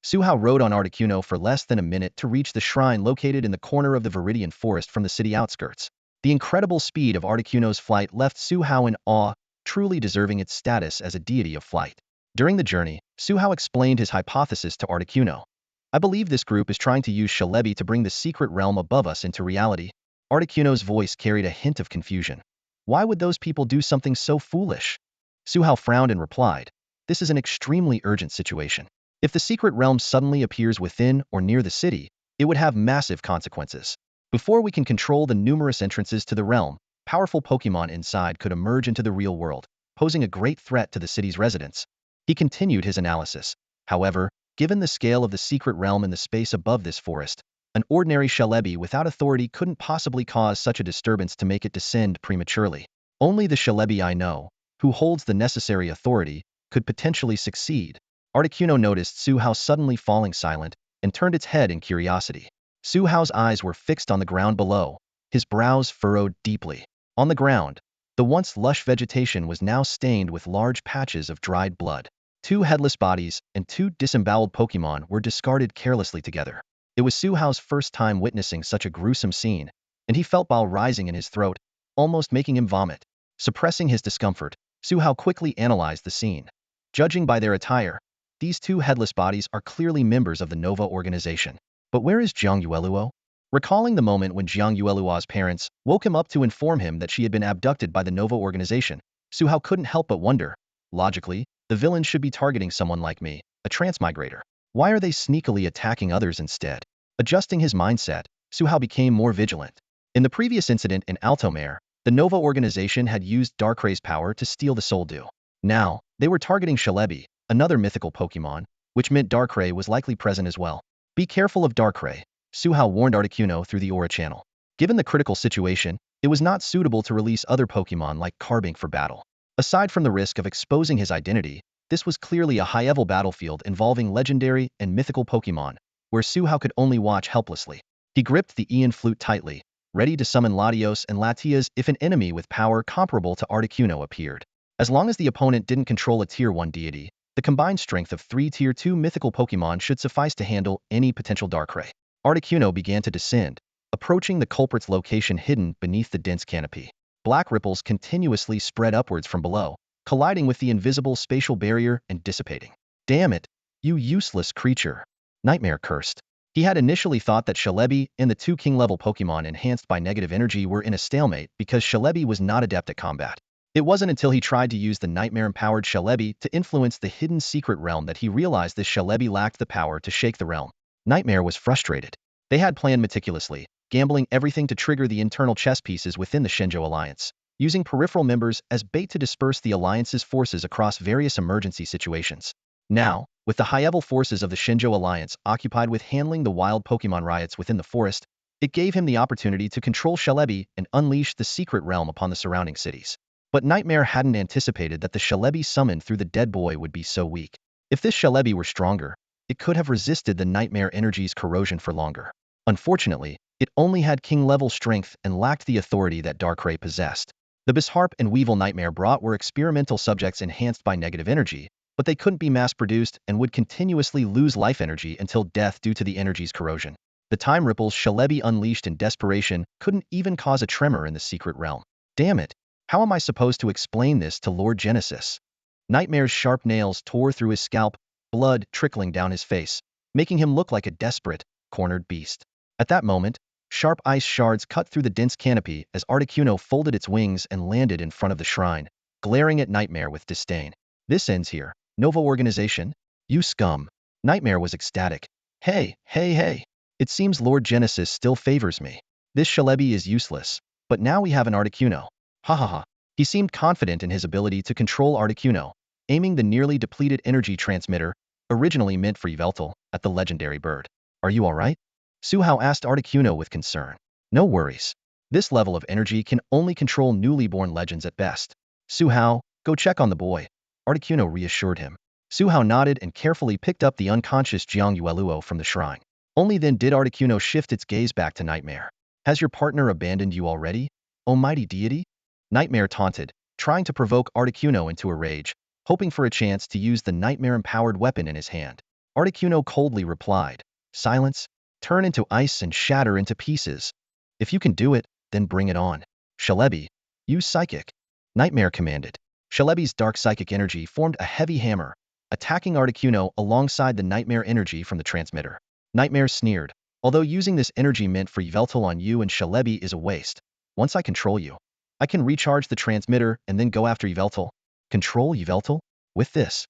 Su Hao rode on Articuno for less than a minute to reach the shrine located in the corner of the Viridian Forest from the city outskirts. The incredible speed of Articuno's flight left Su Hao in awe, truly deserving its status as a deity of flight. During the journey, Su Hao explained his hypothesis to Articuno. I believe this group is trying to use Shalebi to bring the secret realm above us into reality. Articuno's voice carried a hint of confusion. Why would those people do something so foolish? Su Hao frowned and replied, this is an extremely urgent situation. If the secret realm suddenly appears within or near the city, it would have massive consequences. Before we can control the numerous entrances to the realm, powerful Pokémon inside could emerge into the real world, posing a great threat to the city's residents. He continued his analysis. However, given the scale of the secret realm in the space above this forest, an ordinary Shalebi without authority couldn't possibly cause such a disturbance to make it descend prematurely. Only the Shalebi I know, who holds the necessary authority, could potentially succeed. Articuno noticed Su Hao suddenly falling silent and turned its head in curiosity. Su Hao's eyes were fixed on the ground below, his brows furrowed deeply. On the ground, the once lush vegetation was now stained with large patches of dried blood. 2 headless bodies and 2 disemboweled Pokémon were discarded carelessly together. It was Su Hao's first time witnessing such a gruesome scene, and he felt bile rising in his throat, almost making him vomit. Suppressing his discomfort, Su Hao quickly analyzed the scene. Judging by their attire, these 2 headless bodies are clearly members of the Nova organization. But where is Jiang Yueluo? Recalling the moment when Jiang Yueluo's parents woke him up to inform him that she had been abducted by the Nova organization, Su Hao couldn't help but wonder. Logically, the villains should be targeting someone like me, a transmigrator. Why are they sneakily attacking others instead? Adjusting his mindset, Su Hao became more vigilant. In the previous incident in Altomare, the Nova organization had used Darkray's power to steal the Soul Dew. Now, they were targeting Shalebi, another mythical Pokémon, which meant Darkray was likely present as well. Be careful of Darkray, Su Hao warned Articuno through the aura channel. Given the critical situation, It was not suitable to release other Pokémon like Carbink for battle. Aside from the risk of exposing his identity, this was clearly a high-level battlefield involving legendary and mythical Pokémon, where Suhao could only watch helplessly. He gripped the Ian flute tightly, ready to summon Latios and Latias if an enemy with power comparable to Articuno appeared. As long as the opponent didn't control a Tier 1 deity, the combined strength of 3 Tier 2 mythical Pokémon should suffice to handle any potential Darkrai. Articuno began to descend, approaching the culprit's location hidden beneath the dense canopy. Black ripples continuously spread upwards from below, colliding with the invisible spatial barrier and dissipating. Damn it, you useless creature! Nightmare cursed. He had initially thought that Celebi and the 2 king-level Pokémon enhanced by negative energy were in a stalemate because Celebi was not adept at combat. It wasn't until he tried to use the Nightmare-empowered Celebi to influence the hidden secret realm that he realized this Celebi lacked the power to shake the realm. Nightmare was frustrated. They had planned meticulously, gambling everything to trigger the internal chess pieces within the Shenzhou alliance, using peripheral members as bait to disperse the alliance's forces across various emergency situations. Now, with the high-level forces of the Shenzhou alliance occupied with handling the wild Pokémon riots within the forest, it gave him the opportunity to control Celebi and unleash the secret realm upon the surrounding cities. But Nightmare hadn't anticipated that the Celebi summoned through the dead boy would be so weak. If this Celebi were stronger, it could have resisted the Nightmare energy's corrosion for longer. Unfortunately, it only had king-level strength and lacked the authority that Darkrai possessed. The Bisharp and Weevil Nightmare brought were experimental subjects enhanced by negative energy, but they couldn't be mass-produced and would continuously lose life energy until death due to the energy's corrosion. The time ripples Celebi unleashed in desperation couldn't even cause a tremor in the secret realm. Damn it! How am I supposed to explain this to Lord Genesis? Nightmare's sharp nails tore through his scalp, blood trickling down his face, making him look like a desperate, cornered beast. At that moment, sharp ice shards cut through the dense canopy as Articuno folded its wings and landed in front of the shrine, glaring at Nightmare with disdain. This ends here. Nova Organization? You scum. Nightmare was ecstatic. Hey, hey, hey. It seems Lord Genesis still favors me. This Celebi is useless, but now we have an Articuno. Ha ha ha. He seemed confident in his ability to control Articuno, aiming the nearly depleted energy transmitter, originally meant for Yveltal, at the legendary bird. Are you alright? Suhao asked Articuno with concern. No worries. This level of energy can only control newly born legends at best. Suhao, go check on the boy. Articuno reassured him. Suhao nodded and carefully picked up the unconscious Jiang Yueluo from the shrine. Only then did Articuno shift its gaze back to Nightmare. Has your partner abandoned you already, O mighty deity? Nightmare taunted, trying to provoke Articuno into a rage, hoping for a chance to use the Nightmare-empowered weapon in his hand. Articuno coldly replied, Silence, turn into ice and shatter into pieces. If you can do it, then bring it on. Celebi, use Psychic. Nightmare commanded. Celebi's dark psychic energy formed a heavy hammer, attacking Articuno alongside the Nightmare energy from the transmitter. Nightmare sneered, although using this energy meant for Yveltal on you and Celebi is a waste. Once I control you, I can recharge the transmitter and then go after Yveltal. Control Yveltal? With this?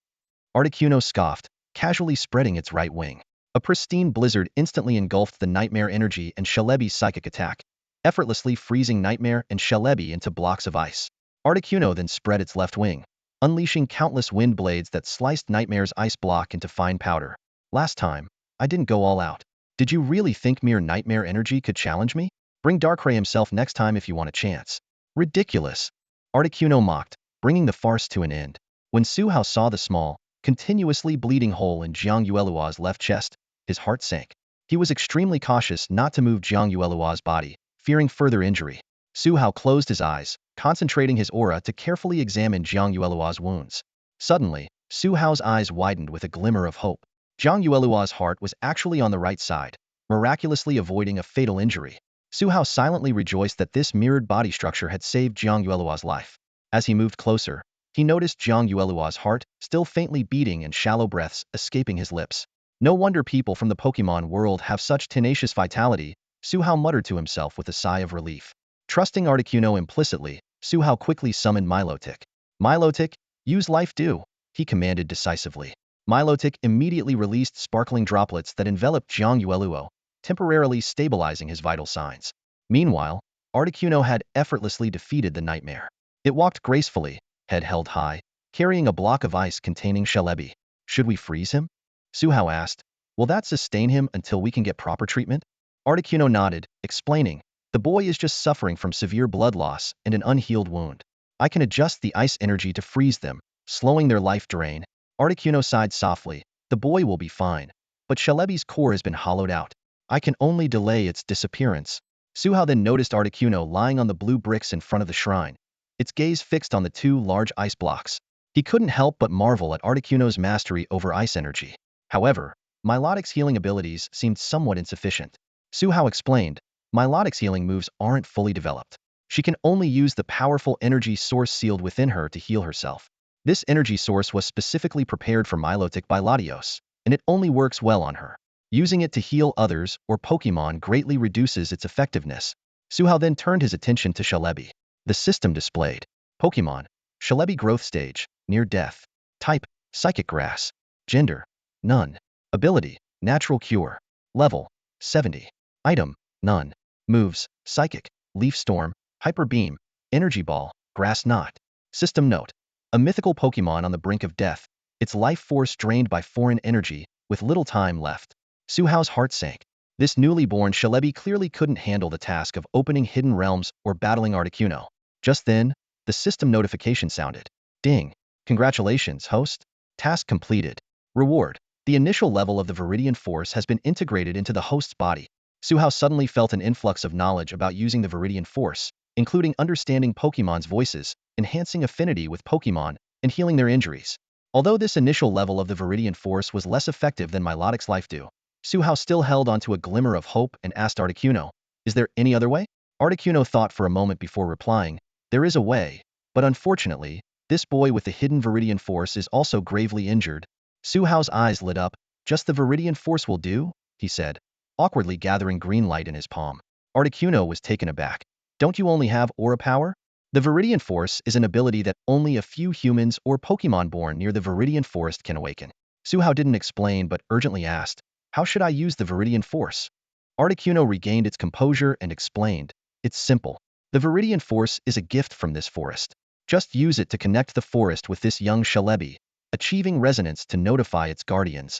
Articuno scoffed, casually spreading its right wing. A pristine blizzard instantly engulfed the Nightmare energy and Celebi's psychic attack, effortlessly freezing Nightmare and Celebi into blocks of ice. Articuno then spread its left wing, unleashing countless wind blades that sliced Nightmare's ice block into fine powder. Last time, I didn't go all out. Did you really think mere Nightmare energy could challenge me? Bring Darkrai himself next time if you want a chance. Ridiculous. Articuno mocked, bringing the farce to an end. When Suhao saw the small, continuously bleeding hole in Jiang Yueluo's left chest, his heart sank. He was extremely cautious not to move Jiang Yueluo's body, fearing further injury. Suhao closed his eyes, concentrating his aura to carefully examine Jiang Yueluo's wounds. Suddenly, Suhao's eyes widened with a glimmer of hope. Jiang Yueluo's heart was actually on the right side, miraculously avoiding a fatal injury. Suhao silently rejoiced that this mirrored body structure had saved Jiang Yueluo's life. As he moved closer, he noticed Jiang Yueluo's heart, still faintly beating and shallow breaths escaping his lips. No wonder people from the Pokémon world have such tenacious vitality, Suhao muttered to himself with a sigh of relief. Trusting Articuno implicitly, Suhao quickly summoned Milotic. Milotic, use Life Dew, he commanded decisively. Milotic immediately released sparkling droplets that enveloped Jiang Yueluo, temporarily stabilizing his vital signs. Meanwhile, Articuno had effortlessly defeated the Nightmare. It walked gracefully, head held high, carrying a block of ice containing Celebi. Should we freeze him? Suhao asked. Will that sustain him until we can get proper treatment? Articuno nodded, explaining, The boy is just suffering from severe blood loss and an unhealed wound. I can adjust the ice energy to freeze them, slowing their life drain. Articuno sighed softly. The boy will be fine. But Celebi's core has been hollowed out. I can only delay its disappearance. Suhao then noticed Articuno lying on the blue bricks in front of the shrine, its gaze fixed on the two large ice blocks. He couldn't help but marvel at Articuno's mastery over ice energy. However, Milotic's healing abilities seemed somewhat insufficient. Suhao explained, Milotic's healing moves aren't fully developed. She can only use the powerful energy source sealed within her to heal herself. This energy source was specifically prepared for Milotic by Latios, and it only works well on her. Using it to heal others or Pokémon greatly reduces its effectiveness. Suhao then turned his attention to Celebi. The system displayed. Pokémon. Celebi growth stage, near death. Type, psychic grass. Gender, none. Ability, natural cure. Level, 70. Item, none. Moves, psychic, leaf storm, hyper beam, energy ball, grass knot. System note. A mythical Pokémon on the brink of death, its life force drained by foreign energy, with little time left. Suhao's heart sank. This newly born Celebi clearly couldn't handle the task of opening hidden realms or battling Articuno. Just then, the system notification sounded. Ding. Congratulations, host. Task completed. Reward. The initial level of the Viridian Force has been integrated into the host's body. Suhao suddenly felt an influx of knowledge about using the Viridian Force, including understanding Pokémon's voices, enhancing affinity with Pokémon, and healing their injuries. Although this initial level of the Viridian Force was less effective than Milotic's Life Dew, Suhao still held onto a glimmer of hope and asked Articuno, is there any other way? Articuno thought for a moment before replying, there is a way, but unfortunately, this boy with the hidden Viridian Force is also gravely injured. Suhao's eyes lit up. Just the Viridian Force will do, he said, awkwardly gathering green light in his palm. Articuno was taken aback. Don't you only have aura power? The Viridian Force is an ability that only a few humans or Pokémon born near the Viridian Forest can awaken. Suhao didn't explain but urgently asked, how should I use the Viridian Force? Articuno regained its composure and explained, it's simple. The Viridian Force is a gift from this forest. Just use it to connect the forest with this young Celebi, achieving resonance to notify its guardians.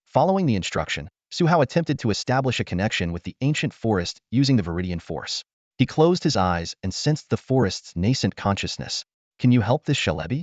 Following the instruction, Suhao attempted to establish a connection with the ancient forest using the Viridian Force. He closed his eyes and sensed the forest's nascent consciousness. Can you help this Celebi?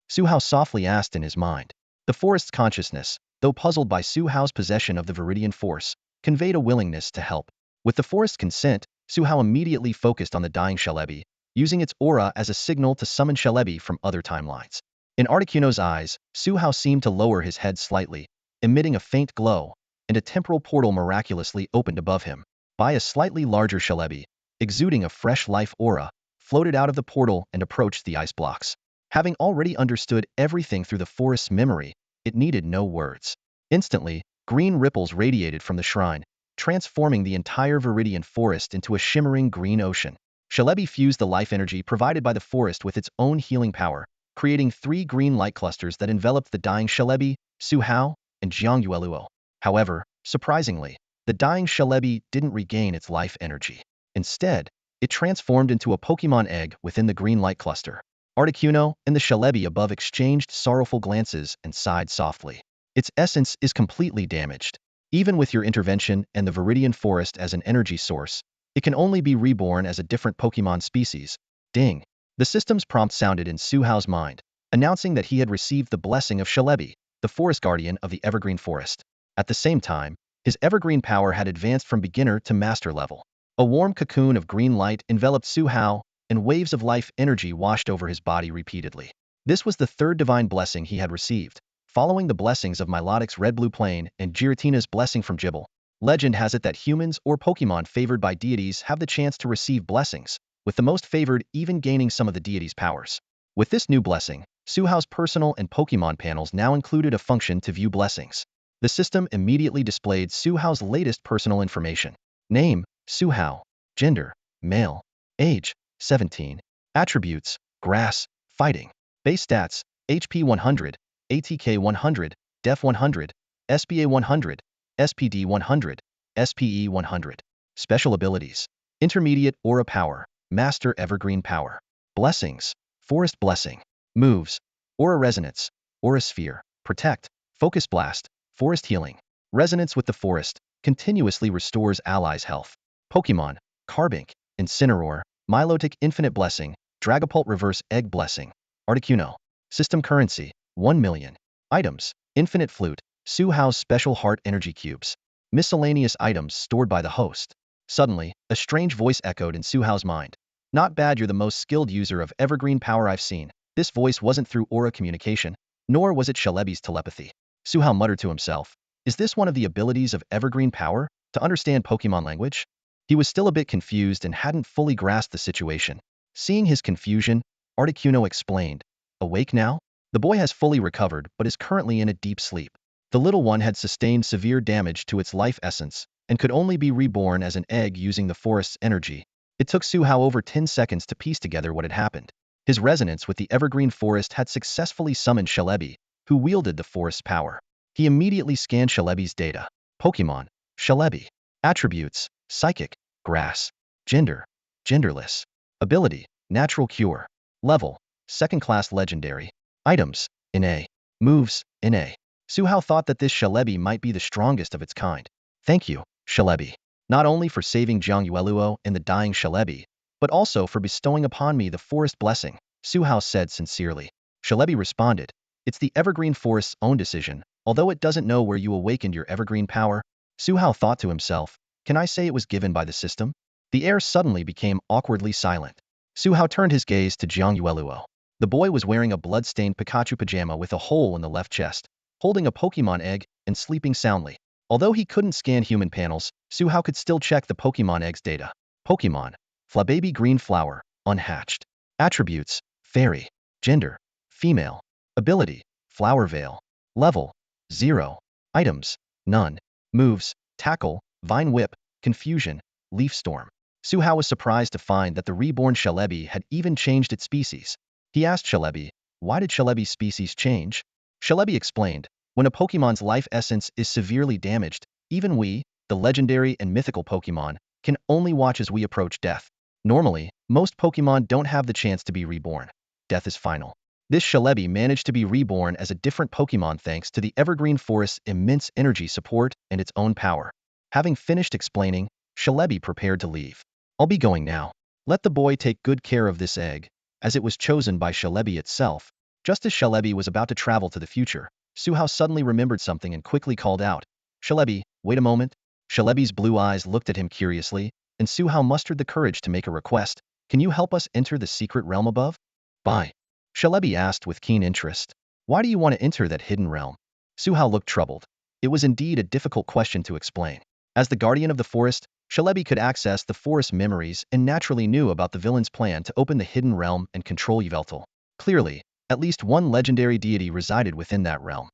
Suhao softly asked in his mind. The forest's consciousness, though puzzled by Suhao's possession of the Viridian Force, conveyed a willingness to help. With the forest's consent, Suhao immediately focused on the dying Celebi, using its aura as a signal to summon Celebi from other timelines. In Articuno's eyes, Suhao seemed to lower his head slightly, emitting a faint glow, and a temporal portal miraculously opened above him. By a slightly larger Celebi, exuding a fresh life aura, floated out of the portal and approached the ice blocks. Having already understood everything through the forest's memory, it needed no words. Instantly, green ripples radiated from the shrine, transforming the entire Viridian Forest into a shimmering green ocean. Celebi fused the life energy provided by the forest with its own healing power, creating 3 green light clusters that enveloped the dying Celebi, Suhao, and Jiangyueluo. However, surprisingly, the dying Celebi didn't regain its life energy. Instead, it transformed into a Pokémon egg within the green light cluster. Articuno and the Celebi above exchanged sorrowful glances and sighed softly. Its essence is completely damaged. Even with your intervention and the Viridian Forest as an energy source, it can only be reborn as a different Pokémon species. Ding. The system's prompt sounded in Suhao's mind, announcing that he had received the blessing of Celebi, the forest guardian of the Evergreen Forest. At the same time, his evergreen power had advanced from beginner to master level. A warm cocoon of green light enveloped Suhao, and waves of life energy washed over his body repeatedly. This was the 3rd divine blessing he had received, following the blessings of Milotic's Red-Blue Plane and Giratina's blessing from Gible. Legend has it that humans or Pokémon favored by deities have the chance to receive blessings, with the most favored even gaining some of the deity's powers. With this new blessing, Suhao's personal and Pokémon panels now included a function to view blessings. The system immediately displayed Suhao's latest personal information. Name, Suhao. Gender, male. Age, 17. Attributes, grass, fighting. Base stats, HP 100, ATK 100, Def 100, SBA 100, SPD 100, SPE 100. Special abilities. Intermediate Aura Power, Master Evergreen Power. Blessings, Forest Blessing. Moves, Aura Resonance, Aura Sphere, Protect, Focus Blast, Forest Healing. Resonance with the forest, continuously restores allies' health. Pokémon, Carbink. Incineroar, Milotic Infinite Blessing, Dragapult Reverse Egg Blessing, Articuno. System currency, 1 million. Items, Infinite Flute, Su Hao's Special Heart Energy Cubes. Miscellaneous items stored by the host. Suddenly, a strange voice echoed in Su Hao's mind. Not bad, you're the most skilled user of evergreen power I've seen. This voice wasn't through aura communication, nor was it Celebi's telepathy. Su Hao muttered to himself, is this one of the abilities of evergreen power, to understand Pokemon language? He was still a bit confused and hadn't fully grasped the situation. Seeing his confusion, Articuno explained, awake now? The boy has fully recovered but is currently in a deep sleep. The little one had sustained severe damage to its life essence and could only be reborn as an egg using the forest's energy. It took Su Hao over 10 seconds to piece together what had happened. His resonance with the evergreen forest had successfully summoned Celebi, who wielded the forest's power. He immediately scanned Celebi's data. Pokemon, Celebi. Attributes, Psychic, Grass. Gender, Genderless. Ability, Natural Cure. Level, Second Class Legendary. Items, NA. Moves, NA. Su Hao thought that this Celebi might be the strongest of its kind. Thank you, Celebi. Not only for saving Jiang Yueluo and the dying Celebi, but also for bestowing upon me the forest blessing, Su Hao said sincerely. Celebi responded, it's the evergreen forest's own decision, although it doesn't know where you awakened your evergreen power. Su Hao thought to himself, can I say it was given by the system? The air suddenly became awkwardly silent. Su Hao turned his gaze to Jiang Yueluo. The boy was wearing a blood-stained Pikachu pajama with a hole in the left chest, holding a Pokemon egg and sleeping soundly. Although he couldn't scan human panels, Su Hao could still check the Pokemon egg's data. Pokemon, Flababy Green Flower, unhatched. Attributes, Fairy. Gender, Female. Ability, Flower Veil. Level, 0. Items, none. Moves, Tackle, Vine Whip, Confusion, Leaf Storm. Su Hao was surprised to find that the reborn Celebi had even changed its species. He asked Celebi, why did Celebi's species change? Celebi explained, when a Pokemon's life essence is severely damaged, even we, the legendary and mythical Pokemon, can only watch as we approach death. Normally, most Pokemon don't have the chance to be reborn. Death is final. This Celebi managed to be reborn as a different Pokemon thanks to the Evergreen Forest's immense energy support and its own power. Having finished explaining, Celebi prepared to leave. I'll be going now. Let the boy take good care of this egg, as it was chosen by Celebi itself. Just as Celebi was about to travel to the future, Su Hao suddenly remembered something and quickly called out, Celebi, wait a moment. Celebi's blue eyes looked at him curiously, and Su Hao mustered the courage to make a request. Can you help us enter the secret realm above? Bye. Celebi asked with keen interest. Why do you want to enter that hidden realm? Su Hao looked troubled. It was indeed a difficult question to explain. As the guardian of the forest, Celebi could access the forest's memories and naturally knew about the villain's plan to open the hidden realm and control Yveltal. Clearly, at least one legendary deity resided within that realm.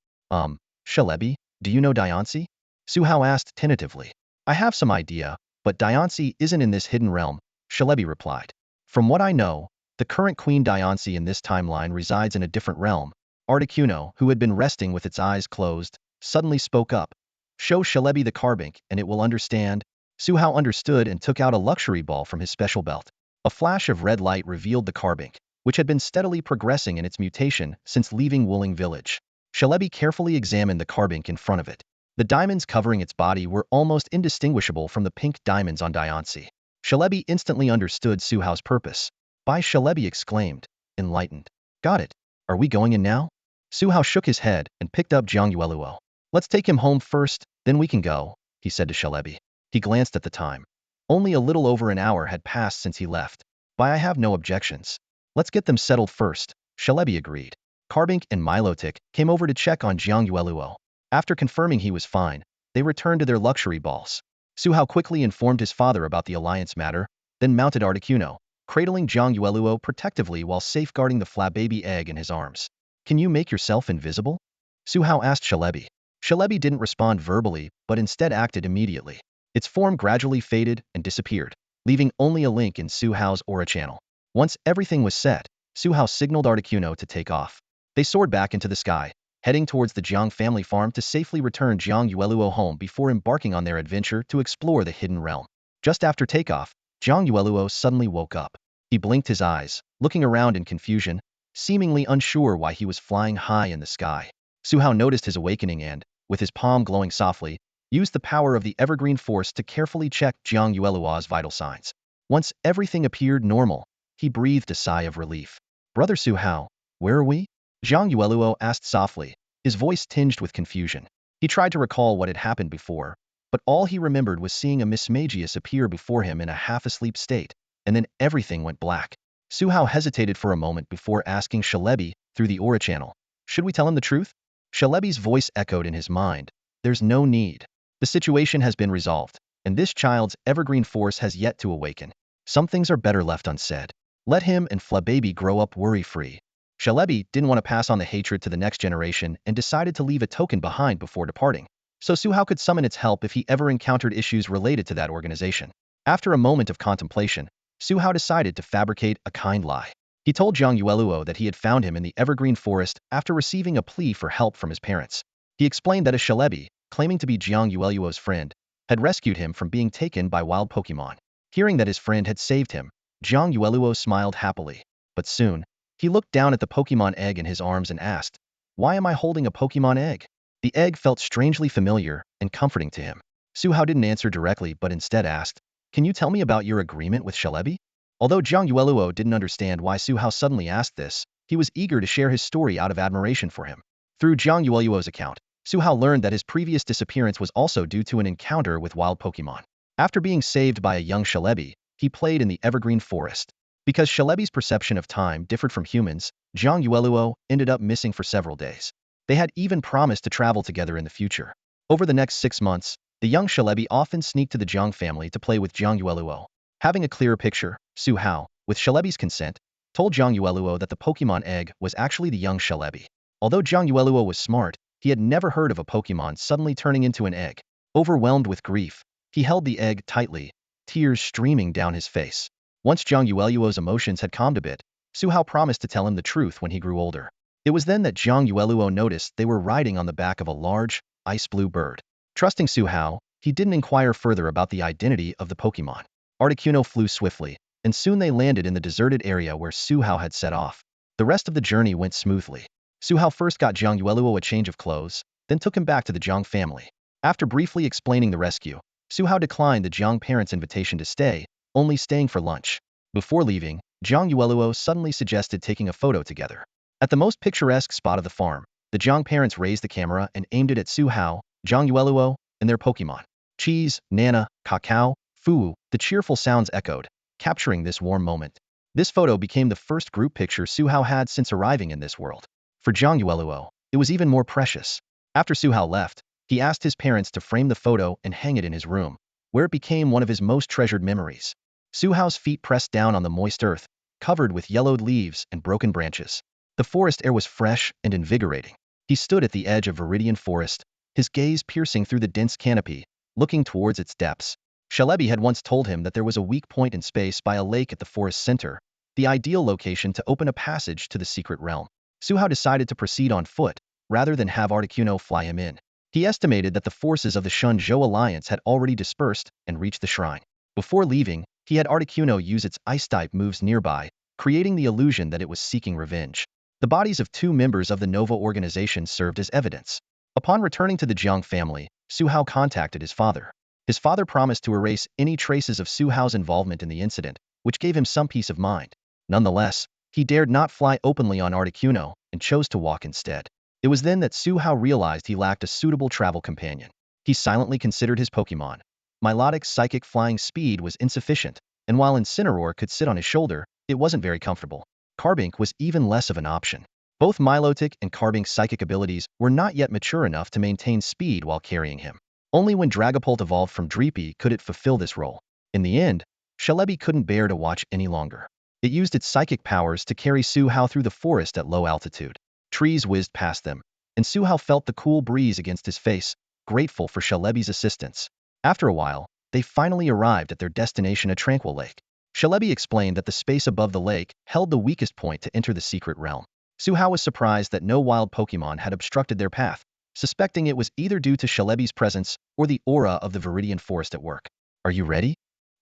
Celebi, do you know Diancie? Su Hao asked tentatively. I have some idea, but Diancie isn't in this hidden realm, Celebi replied. From what I know, the current Queen Diancie in this timeline resides in a different realm. Articuno, who had been resting with its eyes closed, suddenly spoke up. Show Celebi the Carbink and it will understand. Su Hao understood and took out a luxury ball from his special belt. A flash of red light revealed the Carbink, which had been steadily progressing in its mutation since leaving Wooling Village. Celebi carefully examined the Carbink in front of it. The diamonds covering its body were almost indistinguishable from the pink diamonds on Diancie. Celebi instantly understood Su Hao's purpose. By Celebi exclaimed, enlightened. Got it. Are we going in now? Su Hao shook his head and picked up Jiang Yueluo. Let's take him home first, then we can go, he said to Celebi. He glanced at the time. Only a little over an hour had passed since he left. I have no objections. Let's get them settled first, Celebi agreed. Carbink and Milotic came over to check on Jiang Yueluo. After confirming he was fine, they returned to their luxury balls. Su Hao quickly informed his father about the alliance matter, then mounted Articuno, cradling Jiang Yueluo protectively while safeguarding the Flababy egg in his arms. Can you make yourself invisible? Su Hao asked Celebi. Celebi didn't respond verbally, but instead acted immediately. Its form gradually faded and disappeared, leaving only a link in Su Hao's aura channel. Once everything was set, Su Hao signaled Articuno to take off. They soared back into the sky, heading towards the Jiang family farm to safely return Jiang Yueluo home before embarking on their adventure to explore the hidden realm. Just after takeoff, Jiang Yueluo suddenly woke up. He blinked his eyes, looking around in confusion, seemingly unsure why he was flying high in the sky. Su Hao noticed his awakening and, with his palm glowing softly, used the power of the evergreen force to carefully check Jiang Yueluo's vital signs. Once everything appeared normal, he breathed a sigh of relief. Brother Su Hao, where are we? Zhang Yueluo asked softly, his voice tinged with confusion. He tried to recall what had happened before, but all he remembered was seeing a Miss Magius appear before him in a half-asleep state, and then everything went black. Su Hao hesitated for a moment before asking Shalebi through the aura channel, should we tell him the truth? Shalebi's voice echoed in his mind, there's no need. The situation has been resolved, and this child's evergreen force has yet to awaken. Some things are better left unsaid. Let him and Flababy grow up worry-free. Shalebi didn't want to pass on the hatred to the next generation and decided to leave a token behind before departing, so Su Hao could summon its help if he ever encountered issues related to that organization. After a moment of contemplation, Su Hao decided to fabricate a kind lie. He told Zhang Yueluo that he had found him in the evergreen forest after receiving a plea for help from his parents. He explained that a Shalebi, claiming to be Zhang Yueluo's friend, had rescued him from being taken by wild Pokémon. Hearing that his friend had saved him, Zhang Yueluo smiled happily. But soon, he looked down at the Pokémon egg in his arms and asked, why am I holding a Pokémon egg? The egg felt strangely familiar and comforting to him. Su Hao didn't answer directly but instead asked, can you tell me about your agreement with Shalebi? Although Zhang Yueluo didn't understand why Su Hao suddenly asked this, he was eager to share his story out of admiration for him. Through Zhang Yueluo's account, Su Hao learned that his previous disappearance was also due to an encounter with wild Pokémon. After being saved by a young Shalebi, he played in the evergreen forest. Because Shalebi's perception of time differed from humans, Zhang Yueluo ended up missing for several days. They had even promised to travel together in the future. Over the next 6 months, the young Shalebi often sneaked to the Zhang family to play with Zhang Yueluo. Having a clearer picture, Su Hao, with Shalebi's consent, told Zhang Yueluo that the Pokémon egg was actually the young Shalebi. Although Zhang Yueluo was smart, he had never heard of a Pokémon suddenly turning into an egg. Overwhelmed with grief, he held the egg tightly, tears streaming down his face. Once Zhang Yueluo's emotions had calmed a bit, Su Hao promised to tell him the truth when he grew older. It was then that Zhang Yueluo noticed they were riding on the back of a large, ice-blue bird. Trusting Su Hao, he didn't inquire further about the identity of the Pokémon. Articuno flew swiftly, and soon they landed in the deserted area where Su Hao had set off. The rest of the journey went smoothly. Su Hao first got Zhang Yueluo a change of clothes, then took him back to the Zhang family. After briefly explaining the rescue, Su Hao declined the Zhang parents' invitation to stay, only staying for lunch. Before leaving, Zhang Yueluo suddenly suggested taking a photo together. At the most picturesque spot of the farm, the Zhang parents raised the camera and aimed it at Su Hao, Zhang Yueluo, and their Pokémon. Cheese, Nana, Cacao, Fu, the cheerful sounds echoed, capturing this warm moment. This photo became the first group picture Su Hao had since arriving in this world. For Zhang Yueluo, it was even more precious. After Su Hao left, he asked his parents to frame the photo and hang it in his room, where it became one of his most treasured memories. Su Hao's feet pressed down on the moist earth, covered with yellowed leaves and broken branches. The forest air was fresh and invigorating. He stood at the edge of Viridian Forest, his gaze piercing through the dense canopy, looking towards its depths. Shalebi had once told him that there was a weak point in space by a lake at the forest center, the ideal location to open a passage to the secret realm. Su Hao decided to proceed on foot, rather than have Articuno fly him in. He estimated that the forces of the Shenzhou alliance had already dispersed and reached the shrine. Before leaving, he had Articuno use its ice-type moves nearby, creating the illusion that it was seeking revenge. The bodies of 2 members of the Nova organization served as evidence. Upon returning to the Jiang family, Su Hao contacted his father. His father promised to erase any traces of Su Hao's involvement in the incident, which gave him some peace of mind. Nonetheless, he dared not fly openly on Articuno and chose to walk instead. It was then that Su Hao realized he lacked a suitable travel companion. He silently considered his Pokémon. Milotic's psychic flying speed was insufficient, and while Incineroar could sit on his shoulder, it wasn't very comfortable. Carbink was even less of an option. Both Milotic and Carbink's psychic abilities were not yet mature enough to maintain speed while carrying him. Only when Dragapult evolved from Dreepy could it fulfill this role. In the end, Shalebi couldn't bear to watch any longer. It used its psychic powers to carry Su Hao through the forest at low altitude. Trees whizzed past them, and Su Hao felt the cool breeze against his face, grateful for Shalebi's assistance. After a while, they finally arrived at their destination, a tranquil lake. Shalebi explained that the space above the lake held the weakest point to enter the secret realm. Su Hao was surprised that no wild Pokémon had obstructed their path, suspecting it was either due to Shalebi's presence or the aura of the Viridian Forest at work. Are you ready?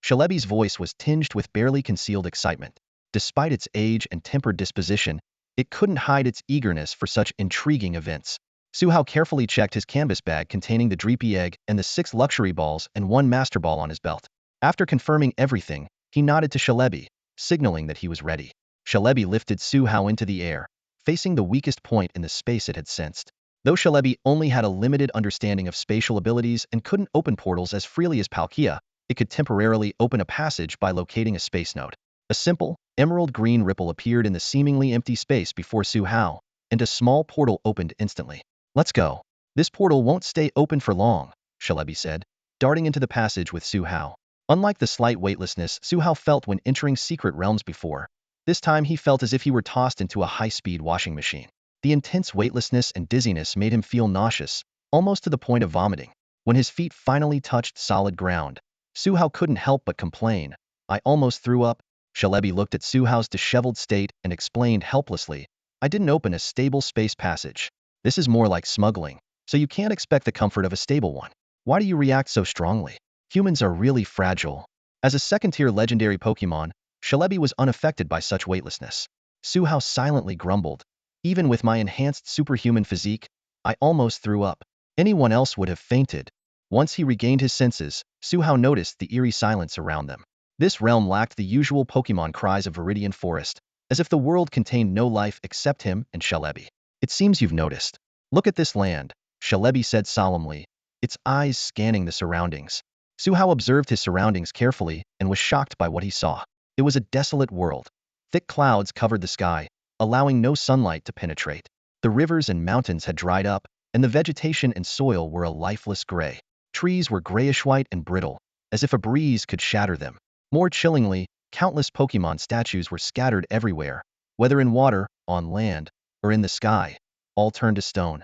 Shalebi's voice was tinged with barely concealed excitement. Despite its age and tempered disposition, it couldn't hide its eagerness for such intriguing events. Su Hao carefully checked his canvas bag containing the Dreepy egg and the 6 luxury balls and 1 master ball on his belt. After confirming everything, He nodded to Shalebi, signaling that he was ready. Shalebi lifted Suhao into the air, facing the weakest point in the space it had sensed. Though Shalebi only had a limited understanding of spatial abilities and couldn't open portals as freely as Palkia, it could temporarily open a passage by locating a space node. A simple, emerald green ripple appeared in the seemingly empty space before Suhao, and a small portal opened instantly. Let's go. This portal won't stay open for long, Shalebi said, darting into the passage with Suhao. Unlike the slight weightlessness Suhao felt when entering secret realms before, this time he felt as if he were tossed into a high-speed washing machine. The intense weightlessness and dizziness made him feel nauseous, almost to the point of vomiting. When his feet finally touched solid ground, Suhao couldn't help but complain. I almost threw up. Shalebi looked at Suhao's disheveled state and explained helplessly, I didn't open a stable space passage. This is more like smuggling, so you can't expect the comfort of a stable one. Why do you react so strongly? Humans are really fragile. As a second-tier legendary Pokémon, Shalebi was unaffected by such weightlessness. Suhao silently grumbled. Even with my enhanced superhuman physique, I almost threw up. Anyone else would have fainted. Once he regained his senses, Suhao noticed the eerie silence around them. This realm lacked the usual Pokémon cries of Viridian Forest, as if the world contained no life except him and Shalebi. It seems you've noticed. Look at this land, Shalebi said solemnly, its eyes scanning the surroundings. Suhao observed his surroundings carefully and was shocked by what he saw. It was a desolate world. Thick clouds covered the sky, allowing no sunlight to penetrate. The rivers and mountains had dried up, and the vegetation and soil were a lifeless gray. Trees were grayish-white and brittle, as if a breeze could shatter them. More chillingly, countless Pokémon statues were scattered everywhere, whether in water, on land, or in the sky, all turned to stone.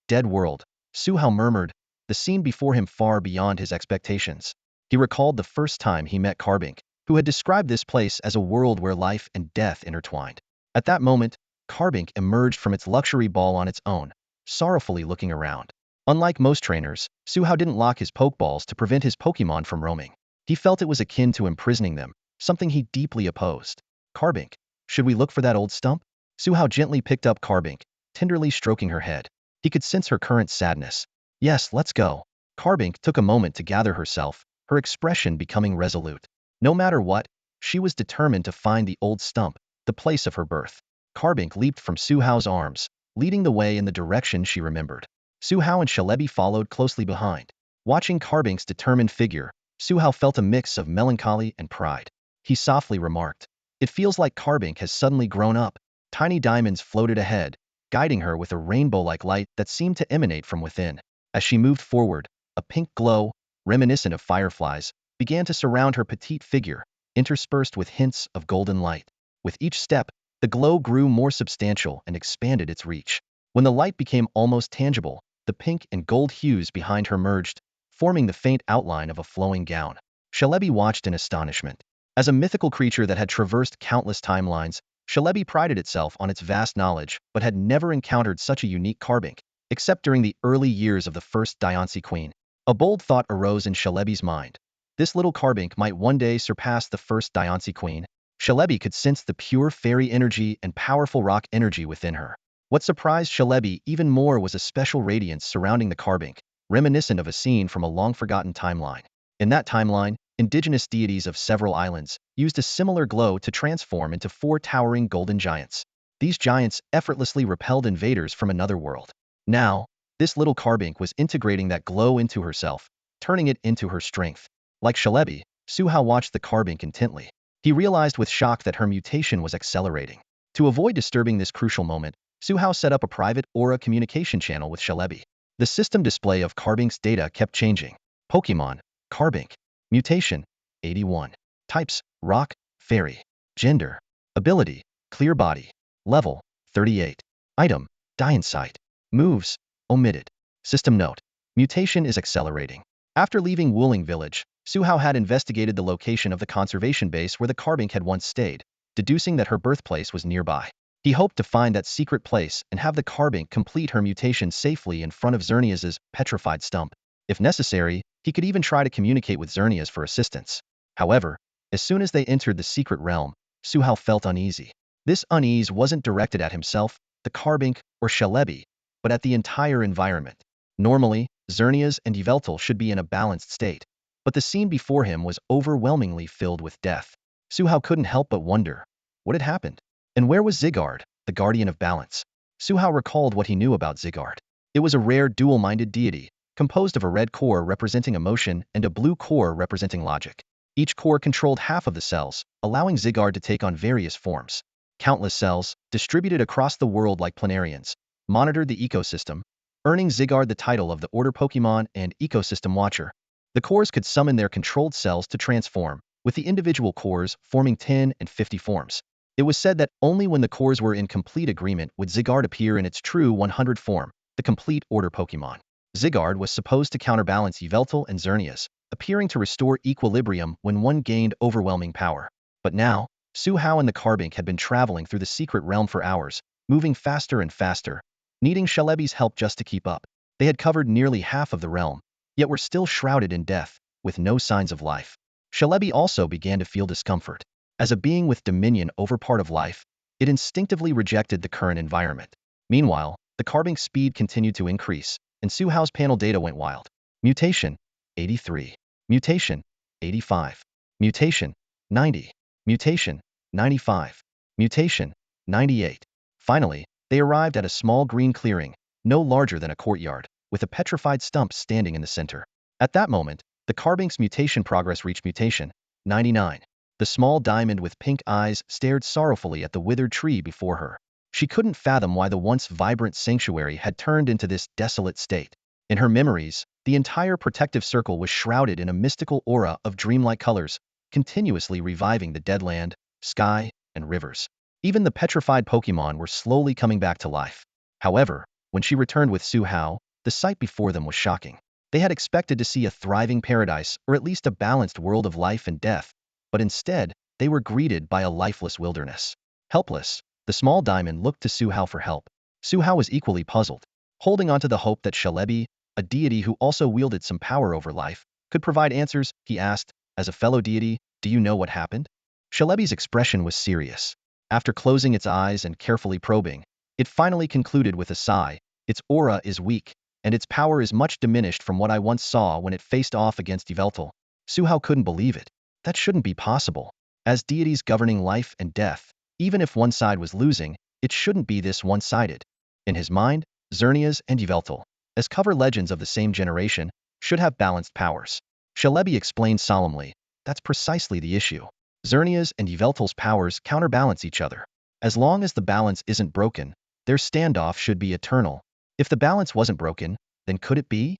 Dead world, Suhao murmured, the scene before him far beyond his expectations. He recalled the first time he met Carbink, who had described this place as a world where life and death intertwined. At that moment, Carbink emerged from its luxury ball on its own, sorrowfully looking around. Unlike most trainers, Suhao didn't lock his Pokeballs to prevent his Pokémon from roaming. He felt it was akin to imprisoning them, something he deeply opposed. Carbink, should we look for that old stump? Suhao gently picked up Carbink, tenderly stroking her head. He could sense her current sadness. Yes, let's go. Carbink took a moment to gather herself, her expression becoming resolute. No matter what, she was determined to find the old stump, the place of her birth. Carbink leaped from Suhao's arms, leading the way in the direction she remembered. Suhao and Shalebi followed closely behind. Watching Carbink's determined figure, Suhao felt a mix of melancholy and pride. He softly remarked, "It feels like Carbink has suddenly grown up." Tiny diamonds floated ahead, guiding her with a rainbow-like light that seemed to emanate from within. As she moved forward, a pink glow, reminiscent of fireflies, began to surround her petite figure, interspersed with hints of golden light. With each step, the glow grew more substantial and expanded its reach. When the light became almost tangible, the pink and gold hues behind her merged, forming the faint outline of a flowing gown. Shalebi watched in astonishment. As a mythical creature that had traversed countless timelines, Shalebi prided itself on its vast knowledge but had never encountered such a unique Carbink, except during the early years of the first Diancie Queen. A bold thought arose in Shalebi's mind. This little Carbink might one day surpass the first Diancie Queen. Shalebi could sense the pure fairy energy and powerful rock energy within her. What surprised Shalebi even more was a special radiance surrounding the Carbink, reminiscent of a scene from a long-forgotten timeline. In that timeline, indigenous deities of several islands used a similar glow to transform into 4 towering golden giants. These giants effortlessly repelled invaders from another world. Now, this little Carbink was integrating that glow into herself, turning it into her strength. Like Shalebi, Suhao watched the Carbink intently. He realized with shock that her mutation was accelerating. To avoid disturbing this crucial moment, Suhao set up a private aura communication channel with Shalebi. The system display of Carbink's data kept changing. Pokémon, Carbink. Mutation, 81. Types, Rock, Fairy. Gender, Ability, Clear Body. Level, 38. Item, Diancie. Moves, omitted. System note, mutation is accelerating. After leaving Wuling Village, Suhao had investigated the location of the conservation base where the Carbink had once stayed, deducing that her birthplace was nearby. He hoped to find that secret place and have the Carbink complete her mutation safely in front of Xerneas's petrified stump. If necessary, he could even try to communicate with Xerneas for assistance. However, as soon as they entered the secret realm, Suhao felt uneasy. This unease wasn't directed at himself, the Carbink, or Shalebi, but at the entire environment. Normally, Xerneas and Yveltal should be in a balanced state, but the scene before him was overwhelmingly filled with death. Su Hao couldn't help but wonder what had happened. And where was Zygarde, the guardian of balance? Su Hao recalled what he knew about Zygarde. It was a rare dual-minded deity, composed of a red core representing emotion and a blue core representing logic. Each core controlled half of the cells, allowing Zygarde to take on various forms. Countless cells, distributed across the world like planarians, monitored the ecosystem, earning Zygarde the title of the Order Pokémon and Ecosystem Watcher. The cores could summon their controlled cells to transform, with the individual cores forming 10 and 50 forms. It was said that only when the cores were in complete agreement would Zygarde appear in its true 100 form, the complete Order Pokémon. Zygarde was supposed to counterbalance Yveltal and Xerneas, appearing to restore equilibrium when one gained overwhelming power. But now, Su Hao and the Carbink had been traveling through the secret realm for hours, moving faster and faster, needing Celebi's help just to keep up. They had covered nearly half of the realm, yet were still shrouded in death, with no signs of life. Celebi also began to feel discomfort. As a being with dominion over part of life, it instinctively rejected the current environment. Meanwhile, the Carbink's speed continued to increase, and Su Hao's panel data went wild. Mutation, 83. Mutation, 85. Mutation, 90. Mutation, 95. Mutation, 98. Finally, they arrived at a small green clearing, no larger than a courtyard, with a petrified stump standing in the center. At that moment, the Carbink's mutation progress reached mutation, 99. The small diamond with pink eyes stared sorrowfully at the withered tree before her. She couldn't fathom why the once vibrant sanctuary had turned into this desolate state. In her memories, the entire protective circle was shrouded in a mystical aura of dreamlike colors, continuously reviving the dead land, sky, and rivers. Even the petrified Pokémon were slowly coming back to life. However, when she returned with Su Hao, the sight before them was shocking. They had expected to see a thriving paradise or at least a balanced world of life and death, but instead, they were greeted by a lifeless wilderness. Helpless, the small diamond looked to Su Hao for help. Su Hao was equally puzzled, holding onto the hope that Celebi, a deity who also wielded some power over life, could provide answers. He asked, as a fellow deity, do you know what happened? Celebi's expression was serious. After closing its eyes and carefully probing, it finally concluded with a sigh, its aura is weak, and its power is much diminished from what I once saw when it faced off against Yveltal. Su Hao couldn't believe it. That shouldn't be possible. As deities governing life and death, even if one side was losing, it shouldn't be this one-sided. In his mind, Xerneas and Yveltal, as cover legends of the same generation, should have balanced powers. Celebi explained solemnly, that's precisely the issue. Xerneas and Yveltal's powers counterbalance each other. As long as the balance isn't broken, their standoff should be eternal. If the balance wasn't broken, then could it be?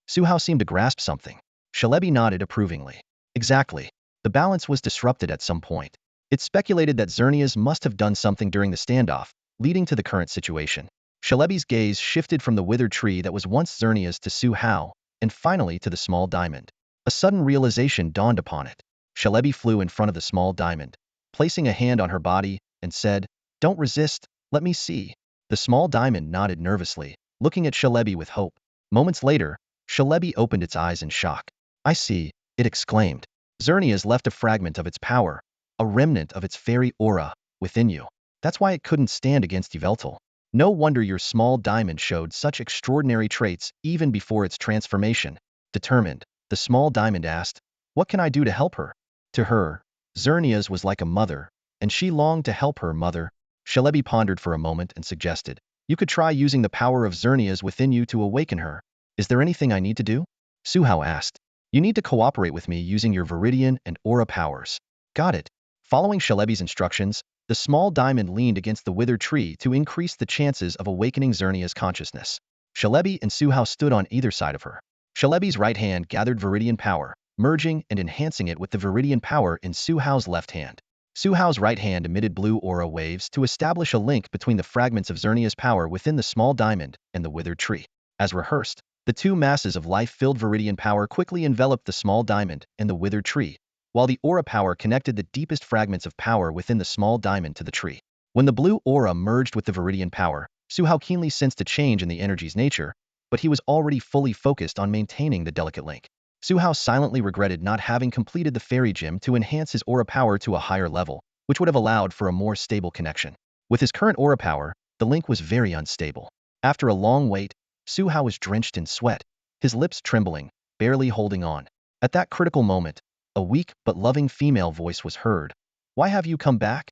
Su Hao seemed to grasp something. Celebi nodded approvingly. Exactly. The balance was disrupted at some point. It's speculated that Xerneas must have done something during the standoff, leading to the current situation. Celebi's gaze shifted from the withered tree that was once Xerneas to Su Hao, and finally to the small diamond. A sudden realization dawned upon it. Celebi flew in front of the small diamond, placing a hand on her body, and said, don't resist, let me see. The small diamond nodded nervously, looking at Celebi with hope. Moments later, Celebi opened its eyes in shock. I see, it exclaimed. Xerneas left a fragment of its power, a remnant of its fairy aura, within you. That's why it couldn't stand against Yveltal. No wonder your small diamond showed such extraordinary traits even before its transformation. Determined, the small diamond asked, what can I do to help her? To her, Xerneas was like a mother, and she longed to help her mother. Celebi pondered for a moment and suggested, you could try using the power of Xerneas within you to awaken her. Is there anything I need to do? Su Hao asked. You need to cooperate with me using your Viridian and Aura powers. Got it. Following Celebi's instructions, the small diamond leaned against the withered tree to increase the chances of awakening Xerneas' consciousness. Celebi and Su Hao stood on either side of her. Celebi's right hand gathered Viridian power, merging and enhancing it with the Viridian power in Su Hao's left hand. Su Hao's right hand emitted blue aura waves to establish a link between the fragments of Xerneas' power within the small diamond and the withered tree. As rehearsed, the two masses of life-filled Viridian power quickly enveloped the small diamond and the withered tree, while the aura power connected the deepest fragments of power within the small diamond to the tree. When the blue aura merged with the Viridian power, Su Hao keenly sensed a change in the energy's nature, but he was already fully focused on maintaining the delicate link. Su Hao silently regretted not having completed the fairy gym to enhance his aura power to a higher level, which would have allowed for a more stable connection. With his current aura power, the link was very unstable. After a long wait, Su Hao was drenched in sweat, his lips trembling, barely holding on. At that critical moment, a weak but loving female voice was heard, Why have you come back?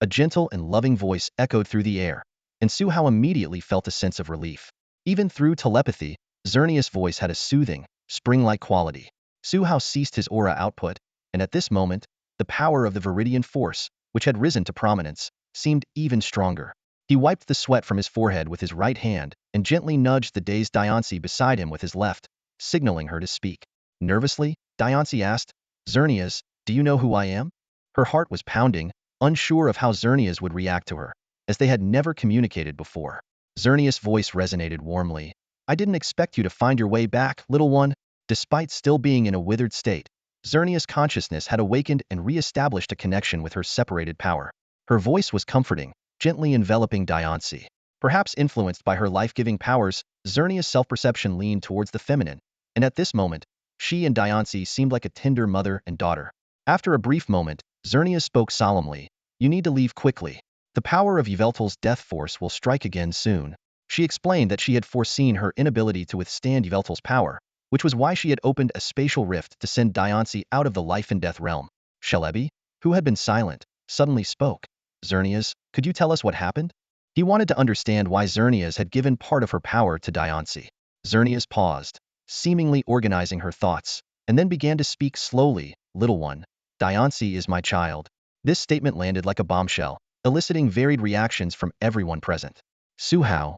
A gentle and loving voice echoed through the air, and Suhao immediately felt a sense of relief. Even through telepathy, Xerneas' voice had a soothing, spring-like quality. Suhao ceased his aura output, and at this moment, the power of the Viridian force, which had risen to prominence, seemed even stronger. He wiped the sweat from his forehead with his right hand and gently nudged the dazed Diancie beside him with his left, signaling her to speak. Nervously, Diancie asked, Xerneas, do you know who I am? Her heart was pounding, unsure of how Xerneas would react to her, as they had never communicated before. Xerneas' voice resonated warmly. I didn't expect you to find your way back, little one. Despite still being in a withered state, Xerneas' consciousness had awakened and re-established a connection with her separated power. Her voice was comforting, gently enveloping Diancie. Perhaps influenced by her life-giving powers, Xerneas' self-perception leaned towards the feminine, and at this moment, she and Diancie seemed like a tender mother and daughter. After a brief moment, Xerneas spoke solemnly, you need to leave quickly. The power of Yveltal's death force will strike again soon. She explained that she had foreseen her inability to withstand Yveltal's power, which was why she had opened a spatial rift to send Diancie out of the life and death realm. Shelebi, who had been silent, suddenly spoke. Xerneas, could you tell us what happened? He wanted to understand why Xerneas had given part of her power to Diancie. Xerneas paused, seemingly organizing her thoughts, and then began to speak slowly, little one. Diancie is my child. This statement landed like a bombshell, eliciting varied reactions from everyone present. Suhao.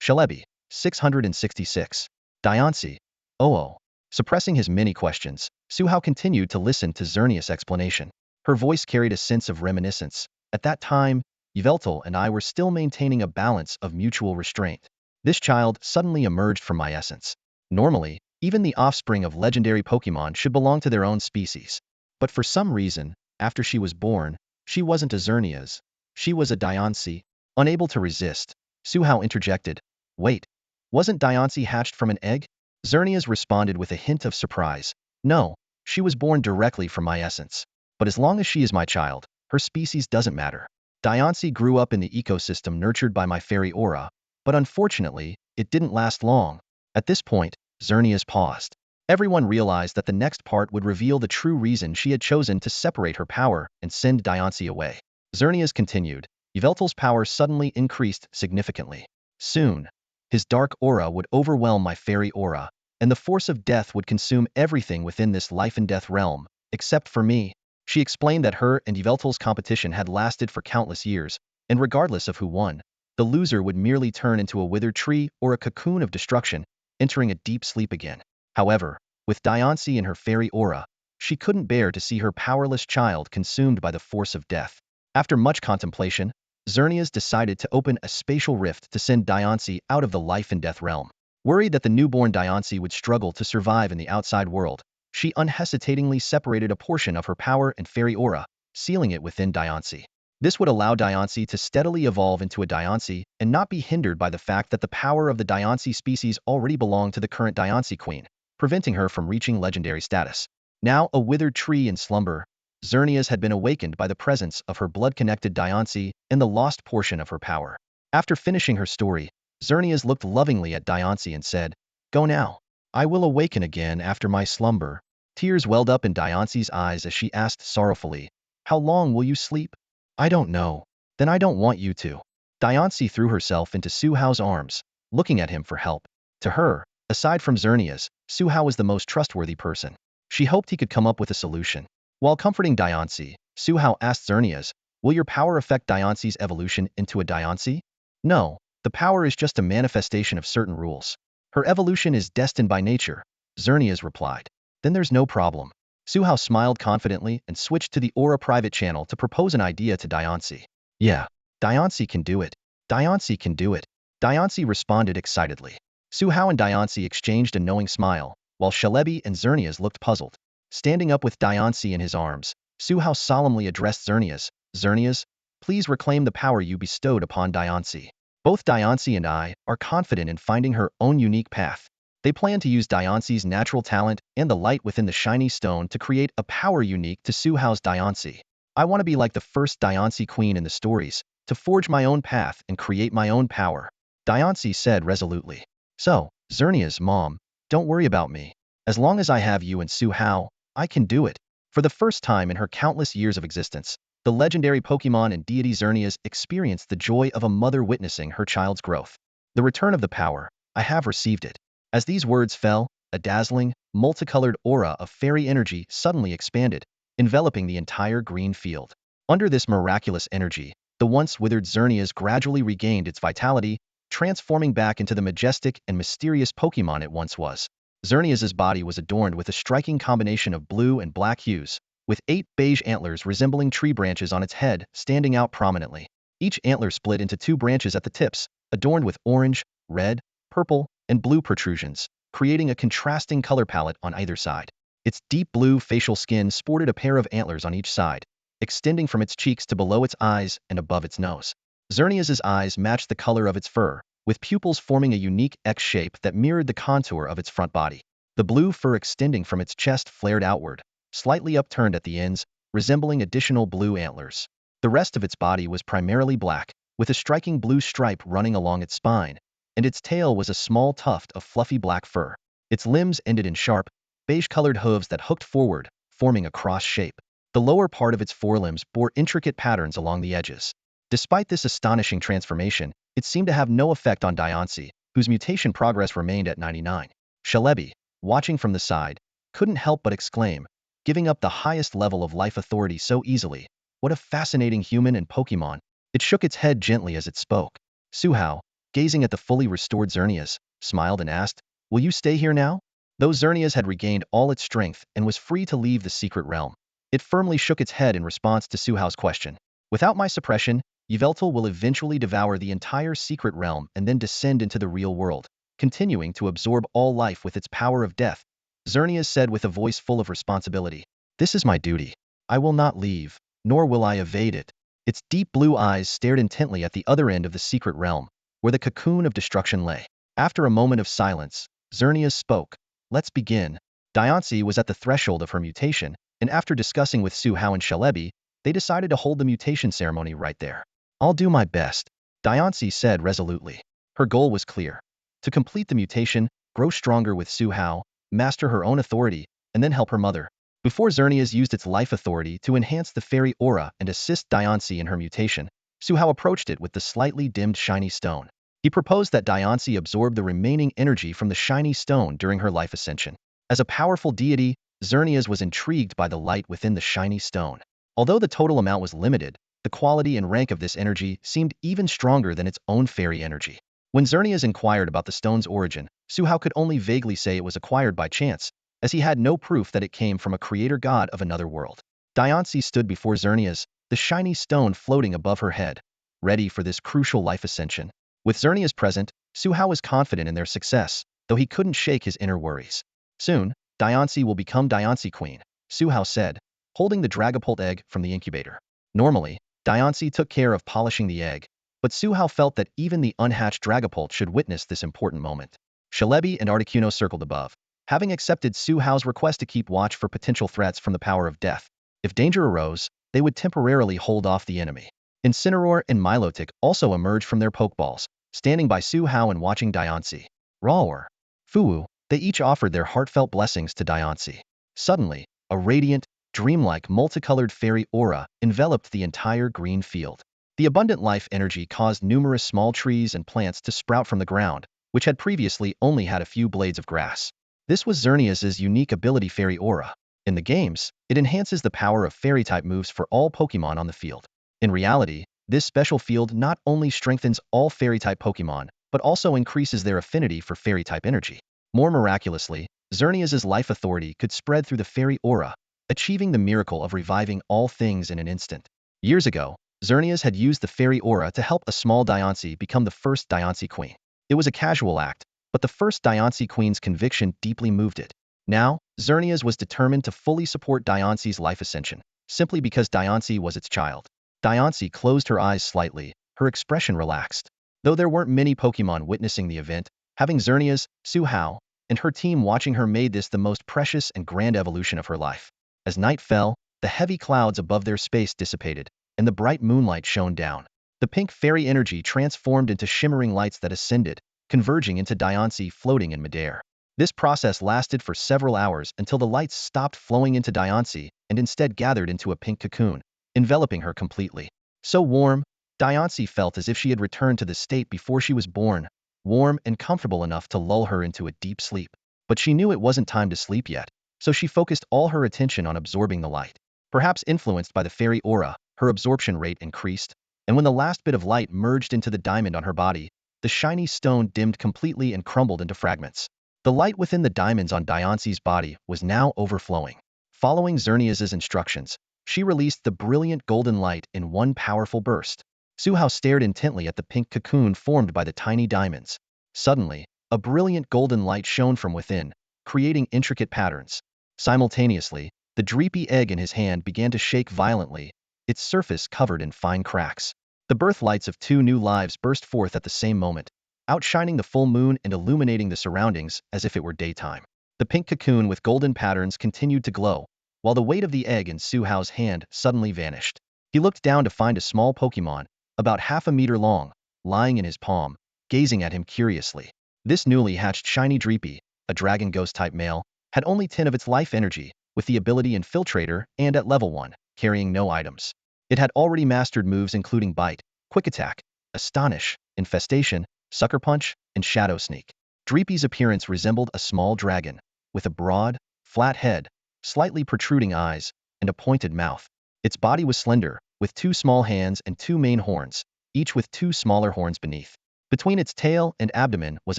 Shelebi. 666. Diancie. Oh. Suppressing his many questions, Suhao continued to listen to Xerneas' explanation. Her voice carried a sense of reminiscence. At that time, Yveltal and I were still maintaining a balance of mutual restraint. This child suddenly emerged from my essence. Normally, even the offspring of legendary Pokémon should belong to their own species. But for some reason, after she was born, she wasn't a Xerneas. She was a Diancie. Unable to resist, Suhao interjected. Wait, wasn't Diancie hatched from an egg? Xerneas responded with a hint of surprise. No, she was born directly from my essence. But as long as she is my child, her species doesn't matter. Diancie grew up in the ecosystem nurtured by my fairy aura, but unfortunately, it didn't last long. At this point, Xerneas paused. Everyone realized that the next part would reveal the true reason she had chosen to separate her power and send Diancie away. Xerneas continued. Yveltal's power suddenly increased significantly. Soon, his dark aura would overwhelm my fairy aura, and the force of death would consume everything within this life and death realm, except for me. She explained that her and Yveltal's competition had lasted for countless years, and regardless of who won, the loser would merely turn into a withered tree or a cocoon of destruction, entering a deep sleep again. However, with Diancie in her fairy aura, she couldn't bear to see her powerless child consumed by the force of death. After much contemplation, Xerneas decided to open a spatial rift to send Diancie out of the life and death realm. Worried that the newborn Diancie would struggle to survive in the outside world, she unhesitatingly separated a portion of her power and fairy aura, sealing it within Diancie. This would allow Diancie to steadily evolve into a Diancie and not be hindered by the fact that the power of the Diancie species already belonged to the current Diancie queen, preventing her from reaching legendary status. Now a withered tree in slumber, Xerneas had been awakened by the presence of her blood-connected Diancie and the lost portion of her power. After finishing her story, Xerneas looked lovingly at Diancie and said, Go now. I will awaken again after my slumber. Tears welled up in Diancie's eyes as she asked sorrowfully, How long will you sleep? I don't know. Then I don't want you to. Diancie threw herself into Suhao's arms, looking at him for help. To her, aside from Xerneas, Suhao was the most trustworthy person. She hoped he could come up with a solution. While comforting Diancie, Suhao asked Xerneas, Will your power affect Diancie's evolution into a Diancie? No, the power is just a manifestation of certain rules. Her evolution is destined by nature, Xerneas replied. Then there's no problem. Suhao smiled confidently and switched to the Aura private channel to propose an idea to Diancie. Yeah, Diancie can do it. Diancie can do it. Diancie responded excitedly. Suhao and Diancie exchanged a knowing smile, while Shelebi and Xerneas looked puzzled. Standing up with Diancie in his arms, Suhao solemnly addressed Xerneas. Xerneas, please reclaim the power you bestowed upon Diancie. Both Diancie and I are confident in finding her own unique path. They plan to use Diancie's natural talent and the light within the shiny stone to create a power unique to Suhao's Diancie. I want to be like the first Diancie queen in the stories, to forge my own path and create my own power, Diancie said resolutely. So, Xerneas, Mom, don't worry about me. As long as I have you and Suhao, I can do it. For the first time in her countless years of existence, the legendary Pokémon and deity Xerneas experienced the joy of a mother witnessing her child's growth. The return of the power. I have received it. As these words fell, a dazzling, multicolored aura of fairy energy suddenly expanded, enveloping the entire green field. Under this miraculous energy, the once withered Xerneas gradually regained its vitality, transforming back into the majestic and mysterious Pokémon it once was. Xerneas's body was adorned with a striking combination of blue and black hues, with 8 beige antlers resembling tree branches on its head standing out prominently. Each antler split into 2 branches at the tips, adorned with orange, red, purple, and blue protrusions, creating a contrasting color palette on either side. Its deep blue facial skin sported a pair of antlers on each side, extending from its cheeks to below its eyes and above its nose. Xerneas's eyes matched the color of its fur, with pupils forming a unique X shape that mirrored the contour of its front body. The blue fur extending from its chest flared outward, slightly upturned at the ends, resembling additional blue antlers. The rest of its body was primarily black, with a striking blue stripe running along its spine, and its tail was a small tuft of fluffy black fur. Its limbs ended in sharp, beige-colored hooves that hooked forward, forming a cross shape. The lower part of its forelimbs bore intricate patterns along the edges. Despite this astonishing transformation, it seemed to have no effect on Diancie, whose mutation progress remained at 99. Celebi, watching from the side, couldn't help but exclaim, giving up the highest level of life authority so easily. What a fascinating human and Pokémon. It shook its head gently as it spoke. Suhao, gazing at the fully restored Xerneas, smiled and asked, "Will you stay here now?" Though Xerneas had regained all its strength and was free to leave the secret realm, it firmly shook its head in response to Suhao's question. "Without my suppression, Yveltal will eventually devour the entire secret realm and then descend into the real world, continuing to absorb all life with its power of death," Xerneas said with a voice full of responsibility. "This is my duty. I will not leave, nor will I evade it." Its deep blue eyes stared intently at the other end of the secret realm, where the cocoon of destruction lay. After a moment of silence, Xerneas spoke. "Let's begin." Diancie was at the threshold of her mutation, and after discussing with Suhao and Celebi, they decided to hold the mutation ceremony right there. "I'll do my best," Diancie said resolutely. Her goal was clear: to complete the mutation, grow stronger with Suhao, master her own authority, and then help her mother. Before Xerneas used its life authority to enhance the fairy aura and assist Diancie in her mutation, Suhao approached it with the slightly dimmed shiny stone. He proposed that Diancie absorb the remaining energy from the shiny stone during her life ascension. As a powerful deity, Xerneas was intrigued by the light within the shiny stone. Although the total amount was limited, the quality and rank of this energy seemed even stronger than its own fairy energy. When Xerneas inquired about the stone's origin, Suhao could only vaguely say it was acquired by chance, as he had no proof that it came from a creator god of another world. Diancie stood before Xerneas, the shiny stone floating above her head, ready for this crucial life ascension. With Xerneas present, Suhao was confident in their success, though he couldn't shake his inner worries. "Soon, Diancie will become Diancie Queen," Suhao said, holding the Dragapult egg from the incubator. Normally, Diancie took care of polishing the egg, but Suhao felt that even the unhatched Dragapult should witness this important moment. Celebi and Articuno circled above, having accepted Suhao's request to keep watch for potential threats from the power of death. If danger arose, they would temporarily hold off the enemy. Incineroar and Milotic also emerged from their Pokeballs, standing by Suhao and watching Diancie. Raor, Fuwu, they each offered their heartfelt blessings to Diancie. Suddenly, a radiant, dreamlike multicolored fairy aura enveloped the entire green field. The abundant life energy caused numerous small trees and plants to sprout from the ground, which had previously only had a few blades of grass. This was Xerneas' unique ability Fairy Aura. In the games, it enhances the power of Fairy-type moves for all Pokémon on the field. In reality, this special field not only strengthens all Fairy-type Pokémon, but also increases their affinity for Fairy-type energy. More miraculously, Xerneas' life authority could spread through the Fairy Aura, achieving the miracle of reviving all things in an instant. Years ago, Xerneas had used the Fairy Aura to help a small Diancie become the first Diancie Queen. It was a casual act, but the first Diancie Queen's conviction deeply moved it. Now, Xerneas was determined to fully support Diancie's life ascension, simply because Diancie was its child. Diancie closed her eyes slightly, her expression relaxed. Though there weren't many Pokémon witnessing the event, having Xerneas, Suhao, and her team watching her made this the most precious and grand evolution of her life. As night fell, the heavy clouds above their space dissipated, and the bright moonlight shone down. The pink fairy energy transformed into shimmering lights that ascended, converging into Diancie floating in midair. This process lasted for several hours until the lights stopped flowing into Diancie and instead gathered into a pink cocoon, enveloping her completely. So warm, Diancie felt as if she had returned to the state before she was born, warm and comfortable enough to lull her into a deep sleep. But she knew it wasn't time to sleep yet, so she focused all her attention on absorbing the light. Perhaps influenced by the fairy aura, her absorption rate increased, and when the last bit of light merged into the diamond on her body, the shiny stone dimmed completely and crumbled into fragments. The light within the diamonds on Diancie's body was now overflowing. Following Xerneas's instructions, she released the brilliant golden light in one powerful burst. Suhao stared intently at the pink cocoon formed by the tiny diamonds. Suddenly, a brilliant golden light shone from within, creating intricate patterns. Simultaneously, the dreepy egg in his hand began to shake violently, its surface covered in fine cracks. The birth lights of two new lives burst forth at the same moment, outshining the full moon and illuminating the surroundings as if it were daytime. The pink cocoon with golden patterns continued to glow, while the weight of the egg in Suhao's hand suddenly vanished. He looked down to find a small Pokémon, about half a meter long, lying in his palm, gazing at him curiously. This newly hatched shiny Dreepy, a dragon ghost-type male, had only 10 of its life energy, with the ability Infiltrator and at level 1, carrying no items. It had already mastered moves including Bite, Quick Attack, Astonish, Infestation, Sucker Punch, and Shadow Sneak. Dreepy's appearance resembled a small dragon, with a broad, flat head, slightly protruding eyes, and a pointed mouth. Its body was slender, with 2 small hands and 2 main horns, each with 2 smaller horns beneath. Between its tail and abdomen was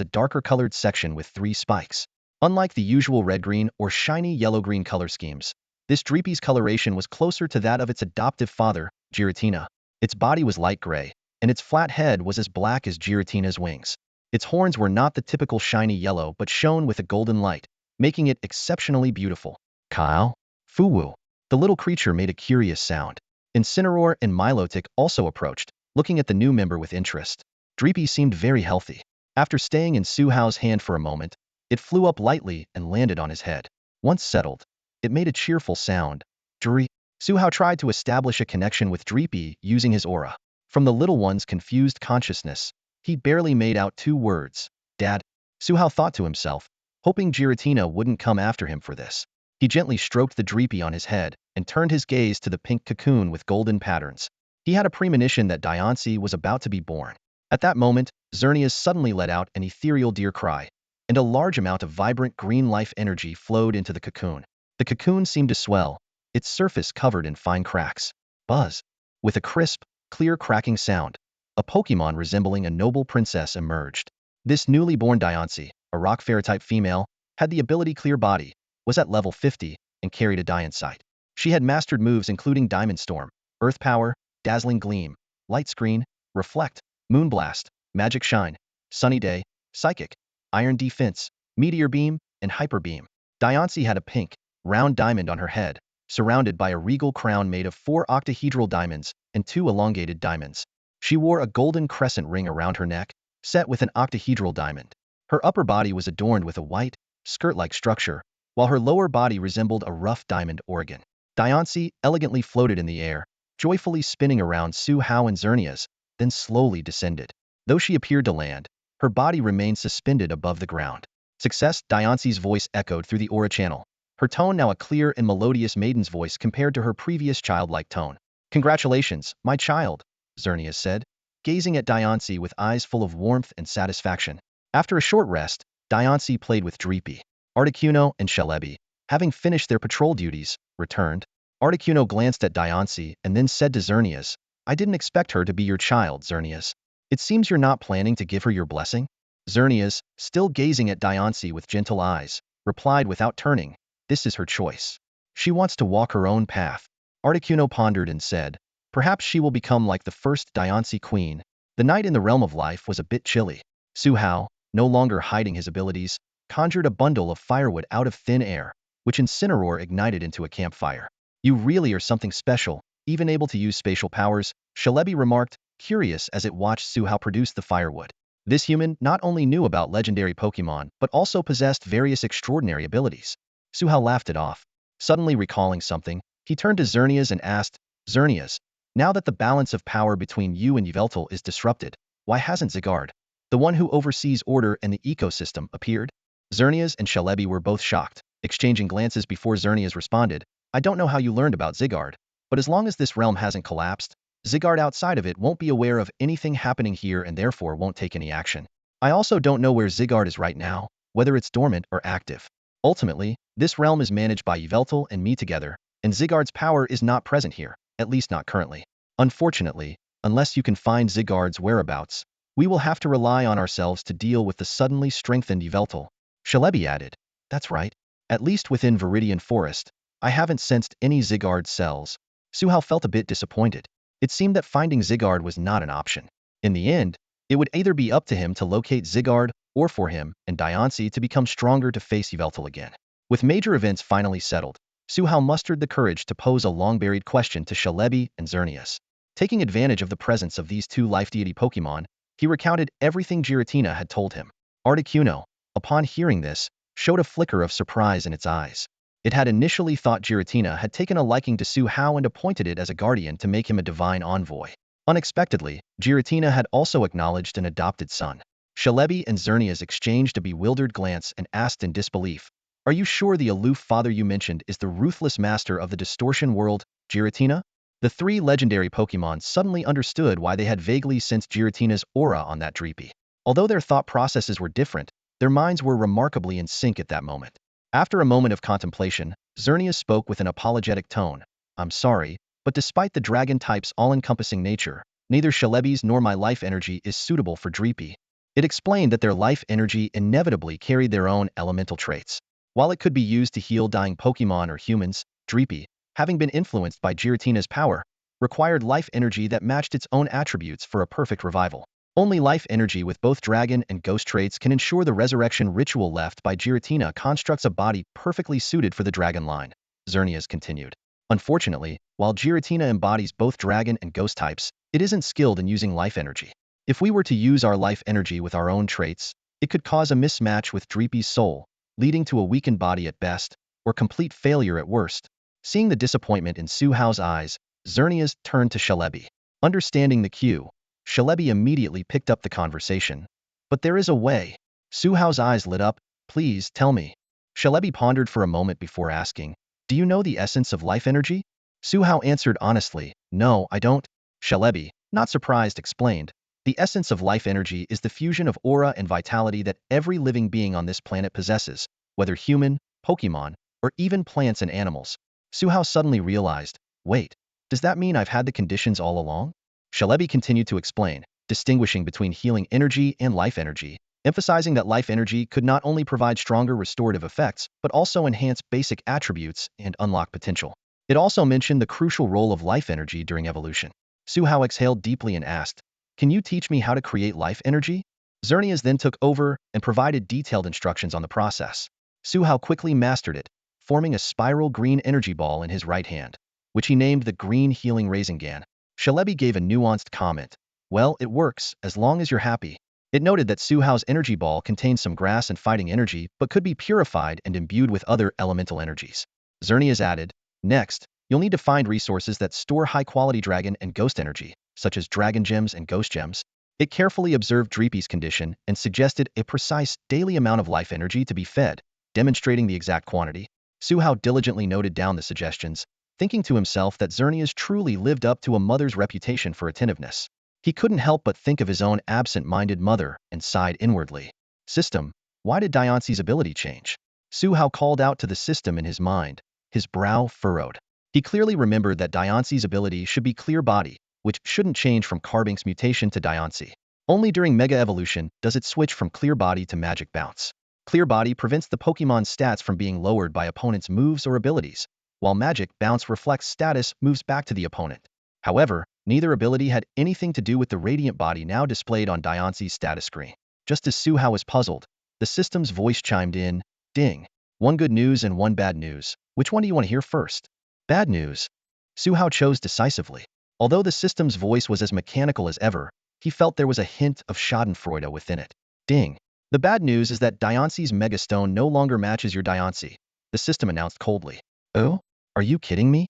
a darker colored section with 3 spikes. Unlike the usual red-green or shiny yellow-green color schemes, this Dreepy's coloration was closer to that of its adoptive father, Giratina. Its body was light gray, and its flat head was as black as Giratina's wings. Its horns were not the typical shiny yellow but shone with a golden light, making it exceptionally beautiful. Kyle? Fuwu. The little creature made a curious sound. Incineroar and Milotic also approached, looking at the new member with interest. Dreepy seemed very healthy. After staying in Suhao's hand for a moment, it flew up lightly and landed on his head. Once settled, it made a cheerful sound. Dreepy. Suhao tried to establish a connection with Dreepy using his aura. From the little one's confused consciousness, he barely made out 2 words. Dad. Suhao thought to himself, hoping Giratina wouldn't come after him for this. He gently stroked the Dreepy on his head and turned his gaze to the pink cocoon with golden patterns. He had a premonition that Diancie was about to be born. At that moment, Xerneas suddenly let out an ethereal deer cry, and a large amount of vibrant green life energy flowed into the cocoon. The cocoon seemed to swell, its surface covered in fine cracks. Buzz. With a crisp, clear cracking sound, a Pokémon resembling a noble princess emerged. This newly born Diancie, a rock fairy-type female, had the ability Clear Body, was at level 50, and carried a Diancie. She had mastered moves including Diamond Storm, Earth Power, Dazzling Gleam, Light Screen, Reflect, Moonblast, Magic Shine, Sunny Day, Psychic, Iron Defense, Meteor Beam, and Hyper Beam. Diancie had a pink, round diamond on her head, surrounded by a regal crown made of 4 octahedral diamonds and 2 elongated diamonds. She wore a golden crescent ring around her neck, set with an octahedral diamond. Her upper body was adorned with a white, skirt-like structure, while her lower body resembled a rough diamond organ. Diancie elegantly floated in the air, joyfully spinning around Suhao and Xerneas, then slowly descended. Though she appeared to land, her body remained suspended above the ground. Success! Diancie's voice echoed through the aura channel, her tone now a clear and melodious maiden's voice compared to her previous childlike tone. Congratulations, my child, Xerneas said, gazing at Diancie with eyes full of warmth and satisfaction. After a short rest, Diancie played with Dreepy. Articuno and Celebi, having finished their patrol duties, returned. Articuno glanced at Diancie and then said to Xerneas, I didn't expect her to be your child, Xerneas. It seems you're not planning to give her your blessing? Xerneas, still gazing at Diancie with gentle eyes, replied without turning, this is her choice. She wants to walk her own path. Articuno pondered and said, perhaps she will become like the first Diancie queen. The night in the realm of life was a bit chilly. Suhao, no longer hiding his abilities, conjured a bundle of firewood out of thin air, which Incineroar ignited into a campfire. You really are something special, even able to use spatial powers, Celebi remarked, curious as it watched Suhao produce the firewood. This human not only knew about legendary Pokémon but also possessed various extraordinary abilities. Suhao laughed it off. Suddenly recalling something, he turned to Xerneas and asked, Xerneas, now that the balance of power between you and Yveltal is disrupted, why hasn't Zygarde, the one who oversees order and the ecosystem, appeared? Xerneas and Celebi were both shocked, exchanging glances before Xerneas responded, I don't know how you learned about Zygarde. But as long as this realm hasn't collapsed, Zygarde outside of it won't be aware of anything happening here and therefore won't take any action. I also don't know where Zygarde is right now, whether it's dormant or active. Ultimately, this realm is managed by Yveltal and me together, and Zygarde's power is not present here, at least not currently. Unfortunately, unless you can find Zygarde's whereabouts, we will have to rely on ourselves to deal with the suddenly strengthened Yveltal. Shalebi added. That's right. At least within Viridian Forest, I haven't sensed any Zygarde cells. Suhao felt a bit disappointed. It seemed that finding Zygarde was not an option. In the end, it would either be up to him to locate Zygarde or for him and Diancie to become stronger to face Yveltal again. With major events finally settled, Suhao mustered the courage to pose a long-buried question to Shalebi and Xerneas. Taking advantage of the presence of these two life deity Pokémon, he recounted everything Giratina had told him. Articuno, upon hearing this, showed a flicker of surprise in its eyes. It had initially thought Giratina had taken a liking to Suhao and appointed it as a guardian to make him a divine envoy. Unexpectedly, Giratina had also acknowledged an adopted son. Shalebi and Xerneas exchanged a bewildered glance and asked in disbelief, "Are you sure the aloof father you mentioned is the ruthless master of the distortion world, Giratina?" The three legendary Pokémon suddenly understood why they had vaguely sensed Giratina's aura on that Dreepy. Although their thought processes were different, their minds were remarkably in sync at that moment. After a moment of contemplation, Xerneas spoke with an apologetic tone. "I'm sorry, but despite the dragon type's all-encompassing nature, neither Shalebi's nor my life energy is suitable for Dreepy." It explained that their life energy inevitably carried their own elemental traits. While it could be used to heal dying Pokémon or humans, Dreepy, having been influenced by Giratina's power, required life energy that matched its own attributes for a perfect revival. Only life energy with both dragon and ghost traits can ensure the resurrection ritual left by Giratina constructs a body perfectly suited for the dragon line, Xerneas continued. Unfortunately, while Giratina embodies both dragon and ghost types, it isn't skilled in using life energy. If we were to use our life energy with our own traits, it could cause a mismatch with Dreepy's soul, leading to a weakened body at best, or complete failure at worst. Seeing the disappointment in Suhao's eyes, Xerneas turned to Shalebi. Understanding the cue, Shalebi immediately picked up the conversation. "But there is a way." Suhao's eyes lit up. "Please, tell me." Shalebi pondered for a moment before asking, "Do you know the essence of life energy?" Suhao answered honestly, "No, I don't." Shalebi, not surprised, explained, "The essence of life energy is the fusion of aura and vitality that every living being on this planet possesses, whether human, Pokémon, or even plants and animals." Suhao suddenly realized, "Wait, does that mean I've had the conditions all along?" Shalebi continued to explain, distinguishing between healing energy and life energy, emphasizing that life energy could not only provide stronger restorative effects, but also enhance basic attributes and unlock potential. It also mentioned the crucial role of life energy during evolution. Suhao exhaled deeply and asked, "Can you teach me how to create life energy?" Xerneas then took over and provided detailed instructions on the process. Suhao quickly mastered it, forming a spiral green energy ball in his right hand, which he named the Green Healing Rasengan. Shalebi gave a nuanced comment. "Well, it works, as long as you're happy." It noted that Suhao's energy ball contained some grass and fighting energy, but could be purified and imbued with other elemental energies. Xerneas added, "Next, you'll need to find resources that store high-quality dragon and ghost energy, such as dragon gems and ghost gems." It carefully observed Dreepy's condition and suggested a precise daily amount of life energy to be fed, demonstrating the exact quantity. Suhao diligently noted down the suggestions, thinking to himself that Xerneas truly lived up to a mother's reputation for attentiveness. He couldn't help but think of his own absent-minded mother and sighed inwardly. System, why did Diancie's ability change? Suhao called out to the system in his mind, his brow furrowed. He clearly remembered that Diancie's ability should be Clear Body, which shouldn't change from Carbink's mutation to Diancie. Only during Mega Evolution does it switch from Clear Body to Magic Bounce. Clear Body prevents the Pokémon's stats from being lowered by opponents' moves or abilities, while Magic Bounce reflects status moves back to the opponent. However, neither ability had anything to do with the Radiant Body now displayed on Diancie's status screen. Just as Suhao was puzzled, the system's voice chimed in, "Ding. One good news and one bad news. Which one do you want to hear first?" "Bad news." Suhao chose decisively. Although the system's voice was as mechanical as ever, he felt there was a hint of schadenfreude within it. "Ding. The bad news is that Diancie's Mega Stone no longer matches your Diancie," the system announced coldly. "Oh? Are you kidding me?"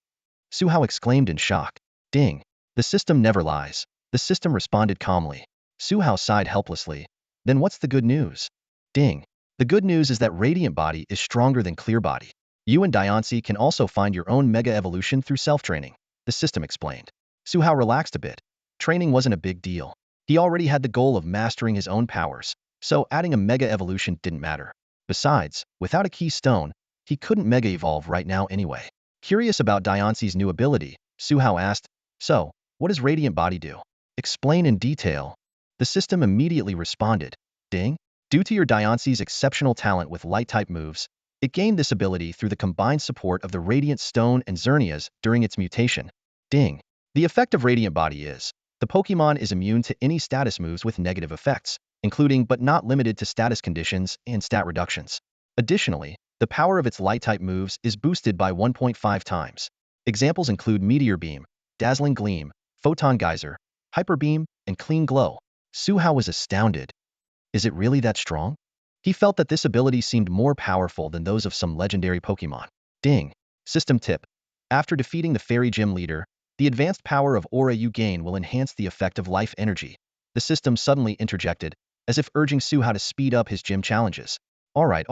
Suhao exclaimed in shock. "Ding. The system never lies," the system responded calmly. Suhao sighed helplessly. "Then what's the good news?" "Ding. The good news is that Radiant Body is stronger than Clear Body. You and Diancie can also find your own Mega Evolution through self-training. the system explained. Suhao relaxed a bit. Training wasn't a big deal. He already had the goal of mastering his own powers, so adding a mega evolution didn't matter. Besides, without a keystone, he couldn't mega evolve right now anyway. Curious about Diancie's new ability, Suhao asked, "So, what does Radiant Body do? Explain in detail." The system immediately responded, "Ding. Due to your Diancie's exceptional talent with light-type moves, it gained this ability through the combined support of the Radiant Stone and Xerneas during its mutation. Ding. The effect of Radiant Body is, the Pokémon is immune to any status moves with negative effects, including but not limited to status conditions and stat reductions. Additionally, the power of its light-type moves is boosted by 1.5 times. Examples include Meteor Beam, Dazzling Gleam, Photon Geyser, Hyper Beam, and Clean Glow." Suhao was astounded. Is it really that strong? He felt that this ability seemed more powerful than those of some legendary Pokémon. Ding. System tip. After defeating the Fairy Gym leader, the advanced power of aura you gain will enhance the effect of life energy. The system suddenly interjected, as if urging Suhao to speed up his gym challenges. All right,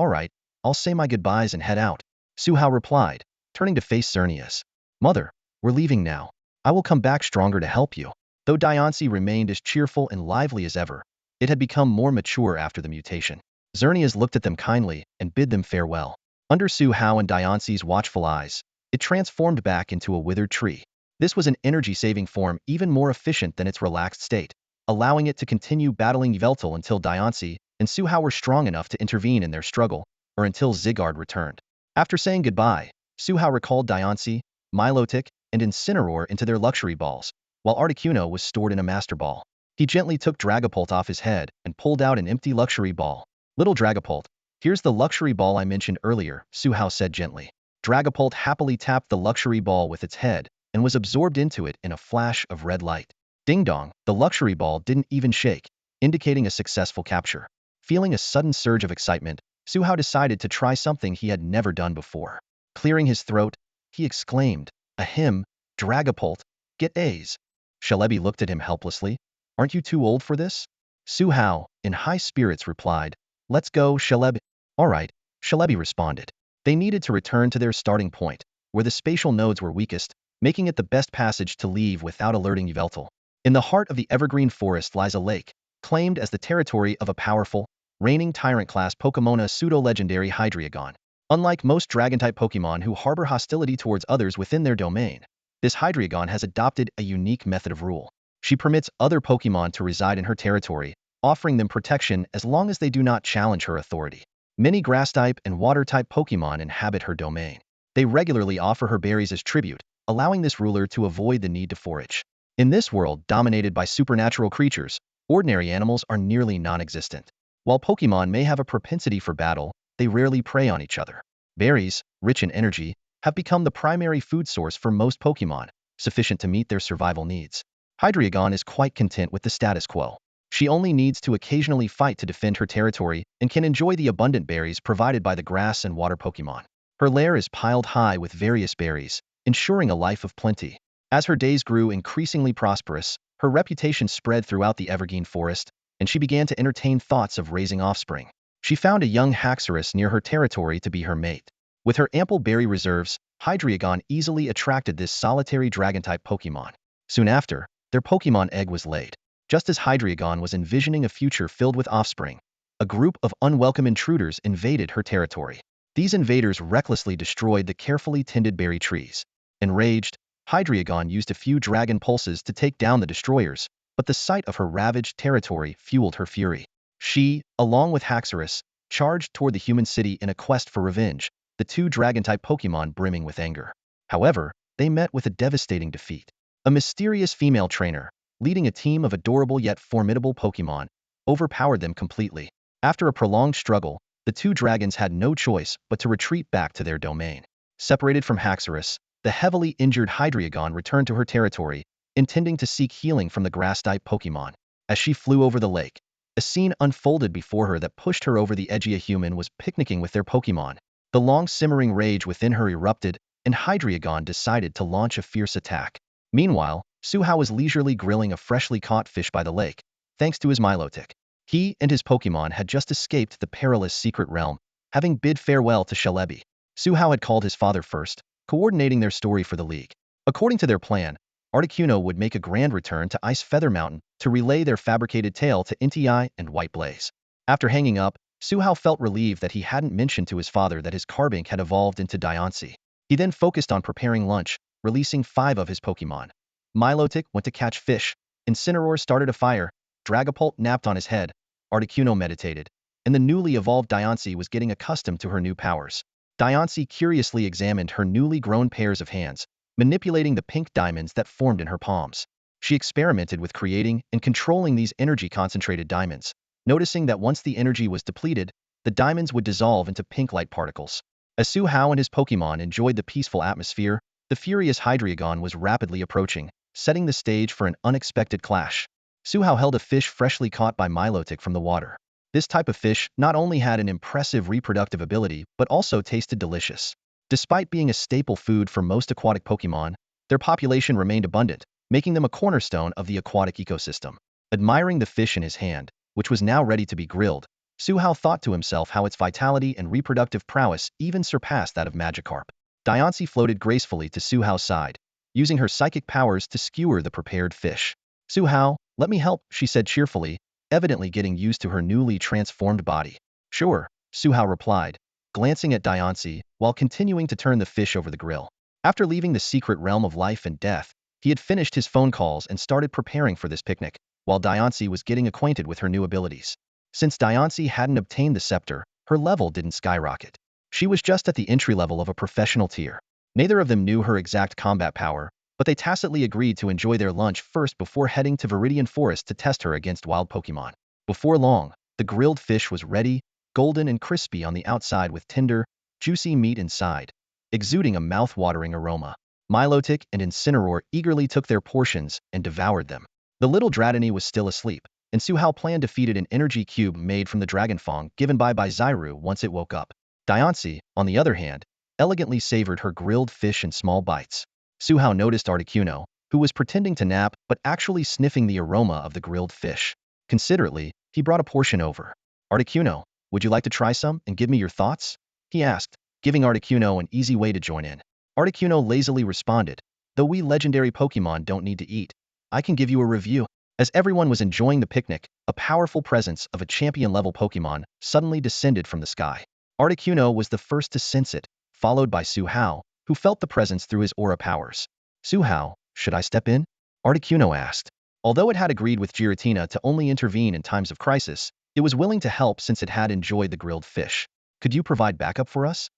I'll say my goodbyes and head out," Suhao replied, turning to face Xerneas. "Mother, we're leaving now. I will come back stronger to help you." Though Diancie remained as cheerful and lively as ever, it had become more mature after the mutation. Xerneas looked at them kindly and bid them farewell. Under Suhao and Diancie's watchful eyes, it transformed back into a withered tree. This was an energy-saving form even more efficient than its relaxed state, allowing it to continue battling Yveltal until Diancie and Suhao were strong enough to intervene in their struggle, or until Zygarde returned. After saying goodbye, Suhao recalled Diancie, Milotic, and Incineroar into their luxury balls, while Articuno was stored in a master ball. He gently took Dragapult off his head and pulled out an empty luxury ball. "Little Dragapult, here's the luxury ball I mentioned earlier," Suhao said gently. Dragapult happily tapped the luxury ball with its head and was absorbed into it in a flash of red light. Ding-dong, the luxury ball didn't even shake, indicating a successful capture. Feeling a sudden surge of excitement, Suhao decided to try something he had never done before. Clearing his throat, he exclaimed, "Ahem, Dragapult, get A's." Celebi looked at him helplessly. "Aren't you too old for this?" Suhao, in high spirits, replied, "Let's go, Celebi." "All right," Celebi responded. They needed to return to their starting point, where the spatial nodes were weakest, making it the best passage to leave without alerting Yveltal. In the heart of the evergreen forest lies a lake, claimed as the territory of a powerful, reigning tyrant-class Pokémon, a pseudo-legendary Hydreigon. Unlike most Dragon-type Pokémon who harbor hostility towards others within their domain, this Hydreigon has adopted a unique method of rule. She permits other Pokémon to reside in her territory, offering them protection as long as they do not challenge her authority. Many Grass-type and Water-type Pokémon inhabit her domain. They regularly offer her berries as tribute, allowing this ruler to avoid the need to forage. In this world dominated by supernatural creatures, ordinary animals are nearly non-existent. While Pokémon may have a propensity for battle, they rarely prey on each other. Berries, rich in energy, have become the primary food source for most Pokémon, sufficient to meet their survival needs. Hydreigon is quite content with the status quo. She only needs to occasionally fight to defend her territory and can enjoy the abundant berries provided by the grass and water Pokémon. Her lair is piled high with various berries, ensuring a life of plenty. As her days grew increasingly prosperous, her reputation spread throughout the evergreen forest, and she began to entertain thoughts of raising offspring. She found a young Haxorus near her territory to be her mate. With her ample berry reserves, Hydreigon easily attracted this solitary dragon-type Pokémon. Soon after, their Pokémon egg was laid. Just as Hydreigon was envisioning a future filled with offspring, a group of unwelcome intruders invaded her territory. These invaders recklessly destroyed the carefully tended berry trees. Enraged, Hydreigon used a few dragon pulses to take down the destroyers, but the sight of her ravaged territory fueled her fury. She, along with Haxorus, charged toward the human city in a quest for revenge, the two dragon-type Pokémon brimming with anger. However, they met with a devastating defeat. A mysterious female trainer, leading a team of adorable yet formidable Pokémon, overpowered them completely. After a prolonged struggle, the two dragons had no choice but to retreat back to their domain. Separated from Haxorus, the heavily injured Hydreigon returned to her territory, intending to seek healing from the grass-type Pokémon. As she flew over the lake, a scene unfolded before her that pushed her over the edge. A human was picnicking with their Pokémon. The long simmering rage within her erupted, and Hydreigon decided to launch a fierce attack. Meanwhile, Suhao was leisurely grilling a freshly caught fish by the lake, thanks to his Milotic. He and his Pokémon had just escaped the perilous secret realm, having bid farewell to Celebi. Suhao had called his father first, coordinating their story for the league. According to their plan, Articuno would make a grand return to Ice Feather Mountain to relay their fabricated tale to Inti and White Blaze. After hanging up, Suhao felt relieved that he hadn't mentioned to his father that his Carbink had evolved into Diancie. He then focused on preparing lunch, releasing 5 of his Pokémon. Milotic went to catch fish, Incineroar started a fire, Dragapult napped on his head, Articuno meditated, and the newly evolved Diancie was getting accustomed to her new powers. Diancie curiously examined her newly grown pairs of hands, manipulating the pink diamonds that formed in her palms. She experimented with creating and controlling these energy-concentrated diamonds, noticing that once the energy was depleted, the diamonds would dissolve into pink light particles. As Su Hao and his Pokémon enjoyed the peaceful atmosphere, the furious Hydreigon was rapidly approaching, setting the stage for an unexpected clash. Su Hao held a fish freshly caught by Milotic from the water. This type of fish not only had an impressive reproductive ability but also tasted delicious. Despite being a staple food for most aquatic Pokémon, their population remained abundant, making them a cornerstone of the aquatic ecosystem. Admiring the fish in his hand, which was now ready to be grilled, Su Hao thought to himself how its vitality and reproductive prowess even surpassed that of Magikarp. Diancie floated gracefully to Su Hao's side, using her psychic powers to skewer the prepared fish. Su Hao, let me help, she said cheerfully, evidently getting used to her newly transformed body. Sure, Su Hao replied, glancing at Diancie while continuing to turn the fish over the grill. After leaving the secret realm of life and death, he had finished his phone calls and started preparing for this picnic, while Diancie was getting acquainted with her new abilities. Since Diancie hadn't obtained the scepter, her level didn't skyrocket. She was just at the entry level of a professional tier. Neither of them knew her exact combat power, but they tacitly agreed to enjoy their lunch first before heading to Viridian Forest to test her against wild Pokémon. Before long, the grilled fish was ready, golden and crispy on the outside with tender, juicy meat inside, exuding a mouth-watering aroma. Milotic and Incineroar eagerly took their portions and devoured them. The little Dratini was still asleep, and Su Hao planned to feed it an energy cube made from the Dragon Fang given by Zeraora once it woke up. Diancie, on the other hand, elegantly savored her grilled fish in small bites. Su Hao noticed Articuno, who was pretending to nap but actually sniffing the aroma of the grilled fish. Considerately, he brought a portion over. Articuno, would you like to try some and give me your thoughts? He asked, giving Articuno an easy way to join in. Articuno lazily responded, though we legendary Pokémon don't need to eat, I can give you a review. As everyone was enjoying the picnic, a powerful presence of a champion-level Pokémon suddenly descended from the sky. Articuno was the first to sense it, followed by Su Hao, who felt the presence through his aura powers. Su Hao, should I step in? Articuno asked. Although it had agreed with Giratina to only intervene in times of crisis, it was willing to help since it had enjoyed the grilled fish. Could you provide backup for us?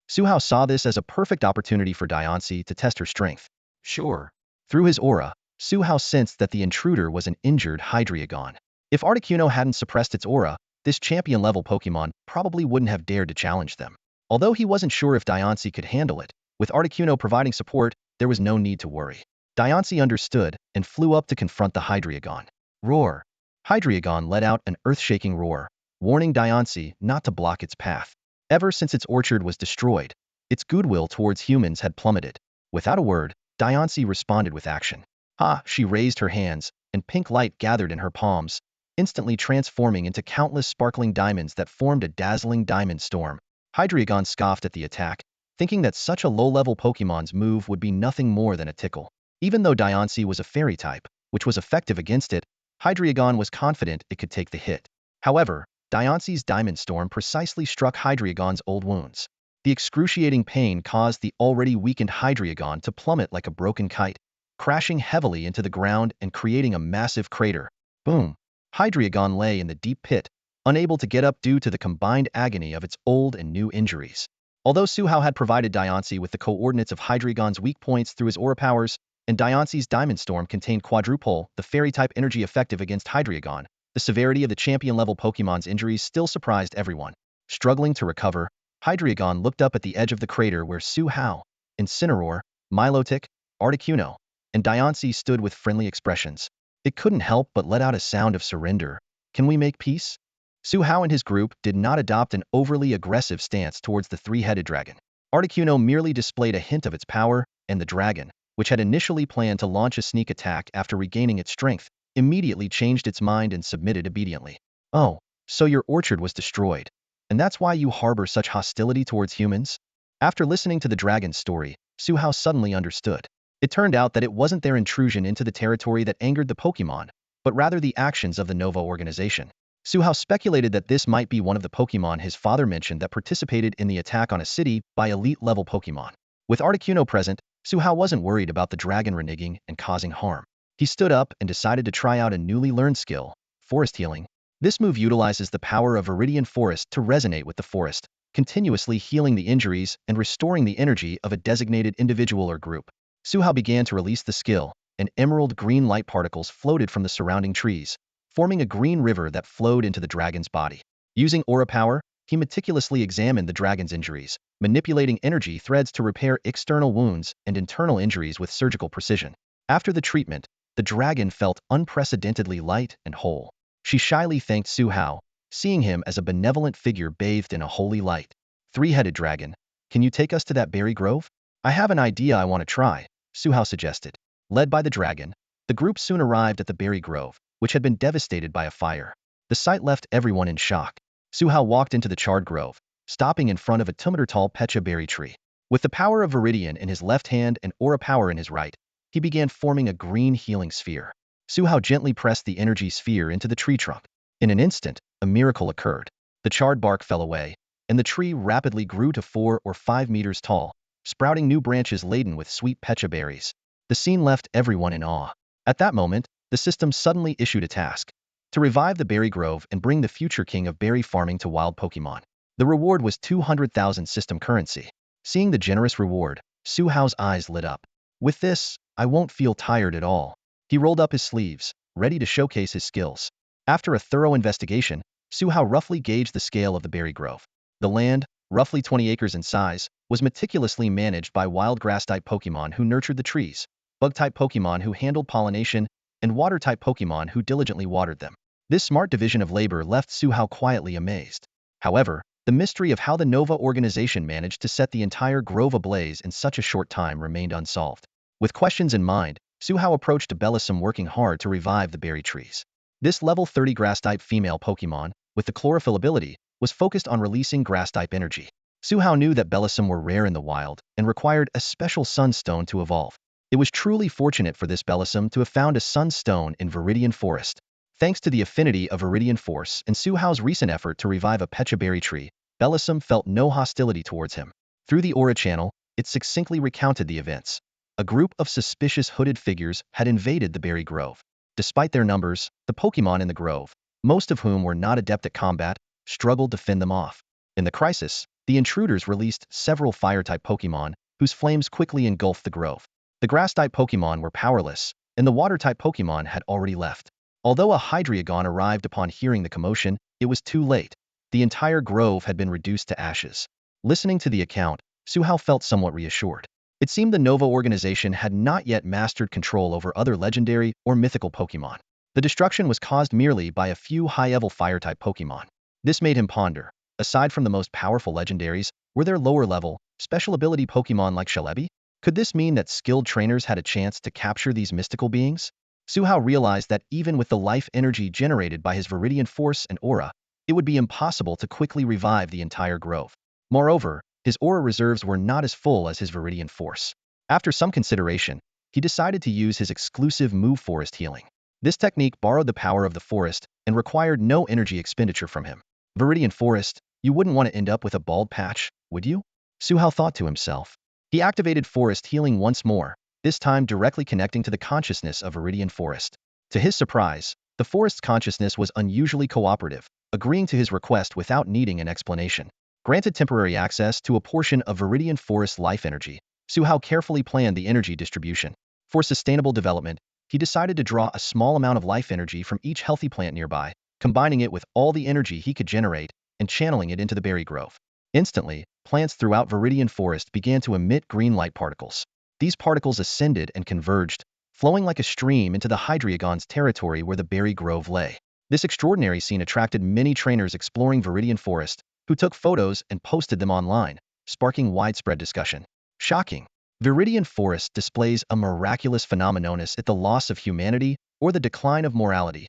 Su Hao saw this as a perfect opportunity for Diancie to test her strength. Sure. Through his aura, Su Hao sensed that the intruder was an injured Hydreigon. If Articuno hadn't suppressed its aura, this champion-level Pokémon probably wouldn't have dared to challenge them. Although he wasn't sure if Diancie could handle it, with Articuno providing support, there was no need to worry. Diancie understood and flew up to confront the Hydreigon. Roar! Hydreigon let out an earth-shaking roar, warning Diancie not to block its path. Ever since its orchard was destroyed, its goodwill towards humans had plummeted. Without a word, Diancie responded with action. Ha! She raised her hands, and pink light gathered in her palms, instantly transforming into countless sparkling diamonds that formed a dazzling diamond storm. Hydreigon scoffed at the attack, thinking that such a low-level Pokémon's move would be nothing more than a tickle. Even though Diancie was a fairy type, which was effective against it, Hydreigon was confident it could take the hit. However, Diancie's Diamond Storm precisely struck Hydreigon's old wounds. The excruciating pain caused the already weakened Hydreigon to plummet like a broken kite, crashing heavily into the ground and creating a massive crater. Boom! Hydreigon lay in the deep pit, unable to get up due to the combined agony of its old and new injuries. Although Su Hao had provided Diancie with the coordinates of Hydreigon's weak points through his aura powers, and Diancie's Diamond Storm contained Quadrupole, the fairy-type energy effective against Hydreigon, the severity of the champion-level Pokémon's injuries still surprised everyone. Struggling to recover, Hydreigon looked up at the edge of the crater where Su Hao, Incineroar, Milotic, Articuno, and Diancie stood with friendly expressions. It couldn't help but let out a sound of surrender. Can we make peace? Su Hao and his group did not adopt an overly aggressive stance towards the three-headed dragon. Articuno merely displayed a hint of its power, and the dragon, which had initially planned to launch a sneak attack after regaining its strength, immediately changed its mind and submitted obediently. Oh, so your orchard was destroyed, and that's why you harbor such hostility towards humans? After listening to the dragon's story, Su Hao suddenly understood. It turned out that it wasn't their intrusion into the territory that angered the Pokémon, but rather the actions of the Nova organization. Suhao speculated that this might be one of the Pokémon his father mentioned that participated in the attack on a city by elite-level Pokémon. With Articuno present, Suhao wasn't worried about the dragon reneging and causing harm. He stood up and decided to try out a newly learned skill, Forest Healing. This move utilizes the power of Viridian Forest to resonate with the forest, continuously healing the injuries and restoring the energy of a designated individual or group. Suhao began to release the skill, and emerald green light particles floated from the surrounding trees, forming a green river that flowed into the dragon's body. Using aura power, he meticulously examined the dragon's injuries, manipulating energy threads to repair external wounds and internal injuries with surgical precision. After the treatment, the dragon felt unprecedentedly light and whole. She shyly thanked Suhao, seeing him as a benevolent figure bathed in a holy light. Three-headed dragon, can you take us to that berry grove? I have an idea I want to try, Suhao suggested. Led by the dragon, the group soon arrived at the berry grove, which had been devastated by a fire. The sight left everyone in shock. Suhao walked into the charred grove, stopping in front of a 2-meter-tall pecha berry tree. With the power of Viridian in his left hand and aura power in his right, he began forming a green healing sphere. Suhao gently pressed the energy sphere into the tree trunk. In an instant, a miracle occurred. The charred bark fell away, and the tree rapidly grew to 4 or 5 meters tall, sprouting new branches laden with sweet pecha berries. The scene left everyone in awe. At that moment, the system suddenly issued a task: to revive the berry grove and bring the future king of berry farming to wild Pokémon. The reward was 200,000 system currency. Seeing the generous reward, Suhao's eyes lit up. With this, I won't feel tired at all. He rolled up his sleeves, ready to showcase his skills. After a thorough investigation, Suhao roughly gauged the scale of the berry grove. The land, roughly 20 acres in size, was meticulously managed by wild grass-type Pokémon who nurtured the trees, bug-type Pokémon who handled pollination, and water-type Pokémon who diligently watered them. This smart division of labor left Suhao quietly amazed. However, the mystery of how the Nova organization managed to set the entire grove ablaze in such a short time remained unsolved. With questions in mind, Suhao approached a Bellisum working hard to revive the berry trees. This level 30 grass-type female Pokémon, with the chlorophyll ability, was focused on releasing grass-type energy. Suhao knew that Bellisum were rare in the wild and required a special sunstone to evolve. It was truly fortunate for this Bellisum to have found a sunstone in Viridian Forest. Thanks to the affinity of Viridian Force and Suhao's recent effort to revive a pecha berry tree, Bellisum felt no hostility towards him. Through the aura channel, it succinctly recounted the events. A group of suspicious hooded figures had invaded the berry grove. Despite their numbers, the Pokémon in the grove, most of whom were not adept at combat, struggled to fend them off. In the crisis, the intruders released several fire-type Pokémon, whose flames quickly engulfed the grove. The grass-type Pokémon were powerless, and the water-type Pokémon had already left. Although a Hydreigon arrived upon hearing the commotion, it was too late. The entire grove had been reduced to ashes. Listening to the account, Suhao felt somewhat reassured. It seemed the Nova organization had not yet mastered control over other legendary or mythical Pokémon. The destruction was caused merely by a few high-level fire-type Pokémon. This made him ponder. Aside from the most powerful legendaries, were there lower-level, special ability Pokémon like Celebi? Could this mean that skilled trainers had a chance to capture these mystical beings? Suhao realized that even with the life energy generated by his Viridian Force and aura, it would be impossible to quickly revive the entire grove. Moreover, his aura reserves were not as full as his Viridian Force. After some consideration, he decided to use his exclusive move Forest Healing. This technique borrowed the power of the forest and required no energy expenditure from him. Viridian Forest, you wouldn't want to end up with a bald patch, would you? Suhao thought to himself. He activated Forest Healing once more, this time directly connecting to the consciousness of Viridian Forest. To his surprise, the forest's consciousness was unusually cooperative, agreeing to his request without needing an explanation. Granted temporary access to a portion of Viridian Forest's life energy, Suhao carefully planned the energy distribution. For sustainable development, he decided to draw a small amount of life energy from each healthy plant nearby, combining it with all the energy he could generate and channeling it into the berry grove. Instantly, plants throughout Viridian Forest began to emit green light particles. These particles ascended and converged, flowing like a stream into the Hydreigon's territory where the berry grove lay. This extraordinary scene attracted many trainers exploring Viridian Forest, who took photos and posted them online, sparking widespread discussion. Shocking! Viridian Forest displays a miraculous phenomenon at the loss of humanity or the decline of morality.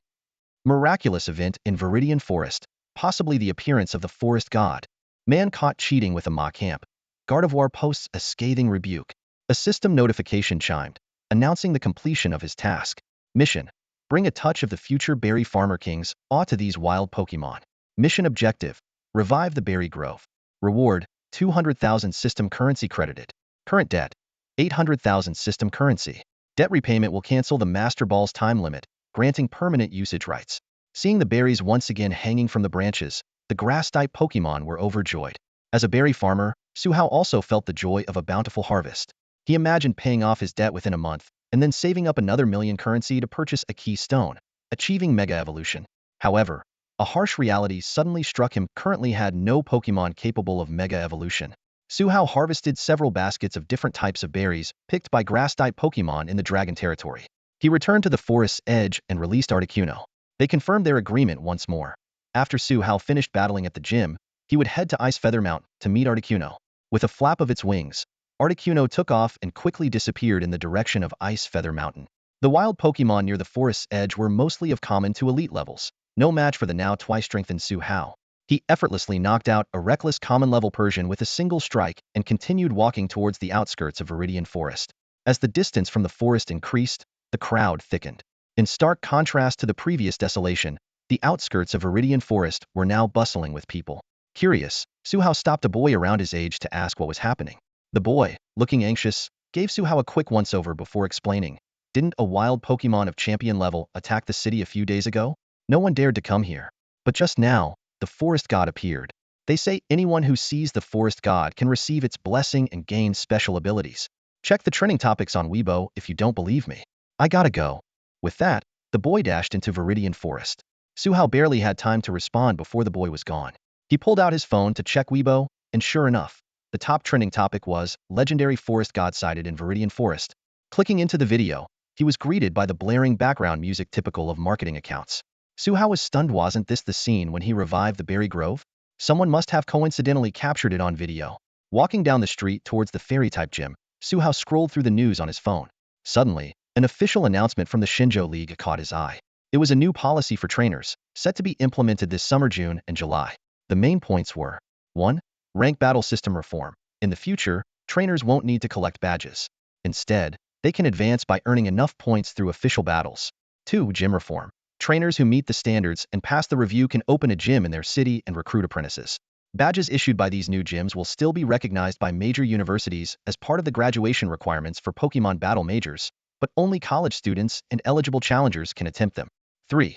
Miraculous event in Viridian Forest, possibly the appearance of the forest god. Man caught cheating with a Machamp. Gardevoir posts a scathing rebuke. A system notification chimed, announcing the completion of his task. Mission: bring a touch of the future berry farmer king's awe to these wild Pokémon. Mission objective: revive the berry grove. Reward: 200,000 system currency credited. Current debt: 800,000 system currency. Debt repayment will cancel the Master Ball's time limit, granting permanent usage rights. Seeing the berries once again hanging from the branches, the grass-type Pokémon were overjoyed. As a berry farmer, Suhao also felt the joy of a bountiful harvest. He imagined paying off his debt within a month, and then saving up another million currency to purchase a key stone, achieving Mega Evolution. However, a harsh reality suddenly struck him. Currently had no Pokémon capable of Mega Evolution. Suhao harvested several baskets of different types of berries picked by grass-type Pokémon in the Dragon territory. He returned to the forest's edge and released Articuno. They confirmed their agreement once more. After Suhao finished battling at the gym, he would head to Ice Feather Mount to meet Articuno. With a flap of its wings, Articuno took off and quickly disappeared in the direction of Ice Feather Mountain. The wild Pokémon near the forest's edge were mostly of common to elite levels, no match for the now twice-strengthened Suhao. He effortlessly knocked out a reckless common-level Persian with a single strike and continued walking towards the outskirts of Viridian Forest. As the distance from the forest increased, the crowd thickened. In stark contrast to the previous desolation, the outskirts of Viridian Forest were now bustling with people. Curious, Suhao stopped a boy around his age to ask what was happening. The boy, looking anxious, gave Suhao a quick once-over before explaining, "Didn't a wild Pokémon of champion level attack the city a few days ago? No one dared to come here. But just now, the forest god appeared. They say anyone who sees the forest god can receive its blessing and gain special abilities. Check the trending topics on Weibo if you don't believe me. I gotta go." With that, the boy dashed into Viridian Forest. Suhao barely had time to respond before the boy was gone. He pulled out his phone to check Weibo, and sure enough, the top trending topic was Legendary Forest God Sighted in Viridian Forest. Clicking into the video, he was greeted by the blaring background music typical of marketing accounts. Suhao was stunned. Wasn't this the scene when he revived the berry grove? Someone must have coincidentally captured it on video. Walking down the street towards the fairy-type gym, Suhao scrolled through the news on his phone. Suddenly, an official announcement from the Shenzhou League caught his eye. It was a new policy for trainers, set to be implemented this summer, June and July. The main points were: 1. Rank battle system reform. In the future, trainers won't need to collect badges. Instead, they can advance by earning enough points through official battles. 2. Gym reform. Trainers who meet the standards and pass the review can open a gym in their city and recruit apprentices. Badges issued by these new gyms will still be recognized by major universities as part of the graduation requirements for Pokémon battle majors, but only college students and eligible challengers can attempt them. 3.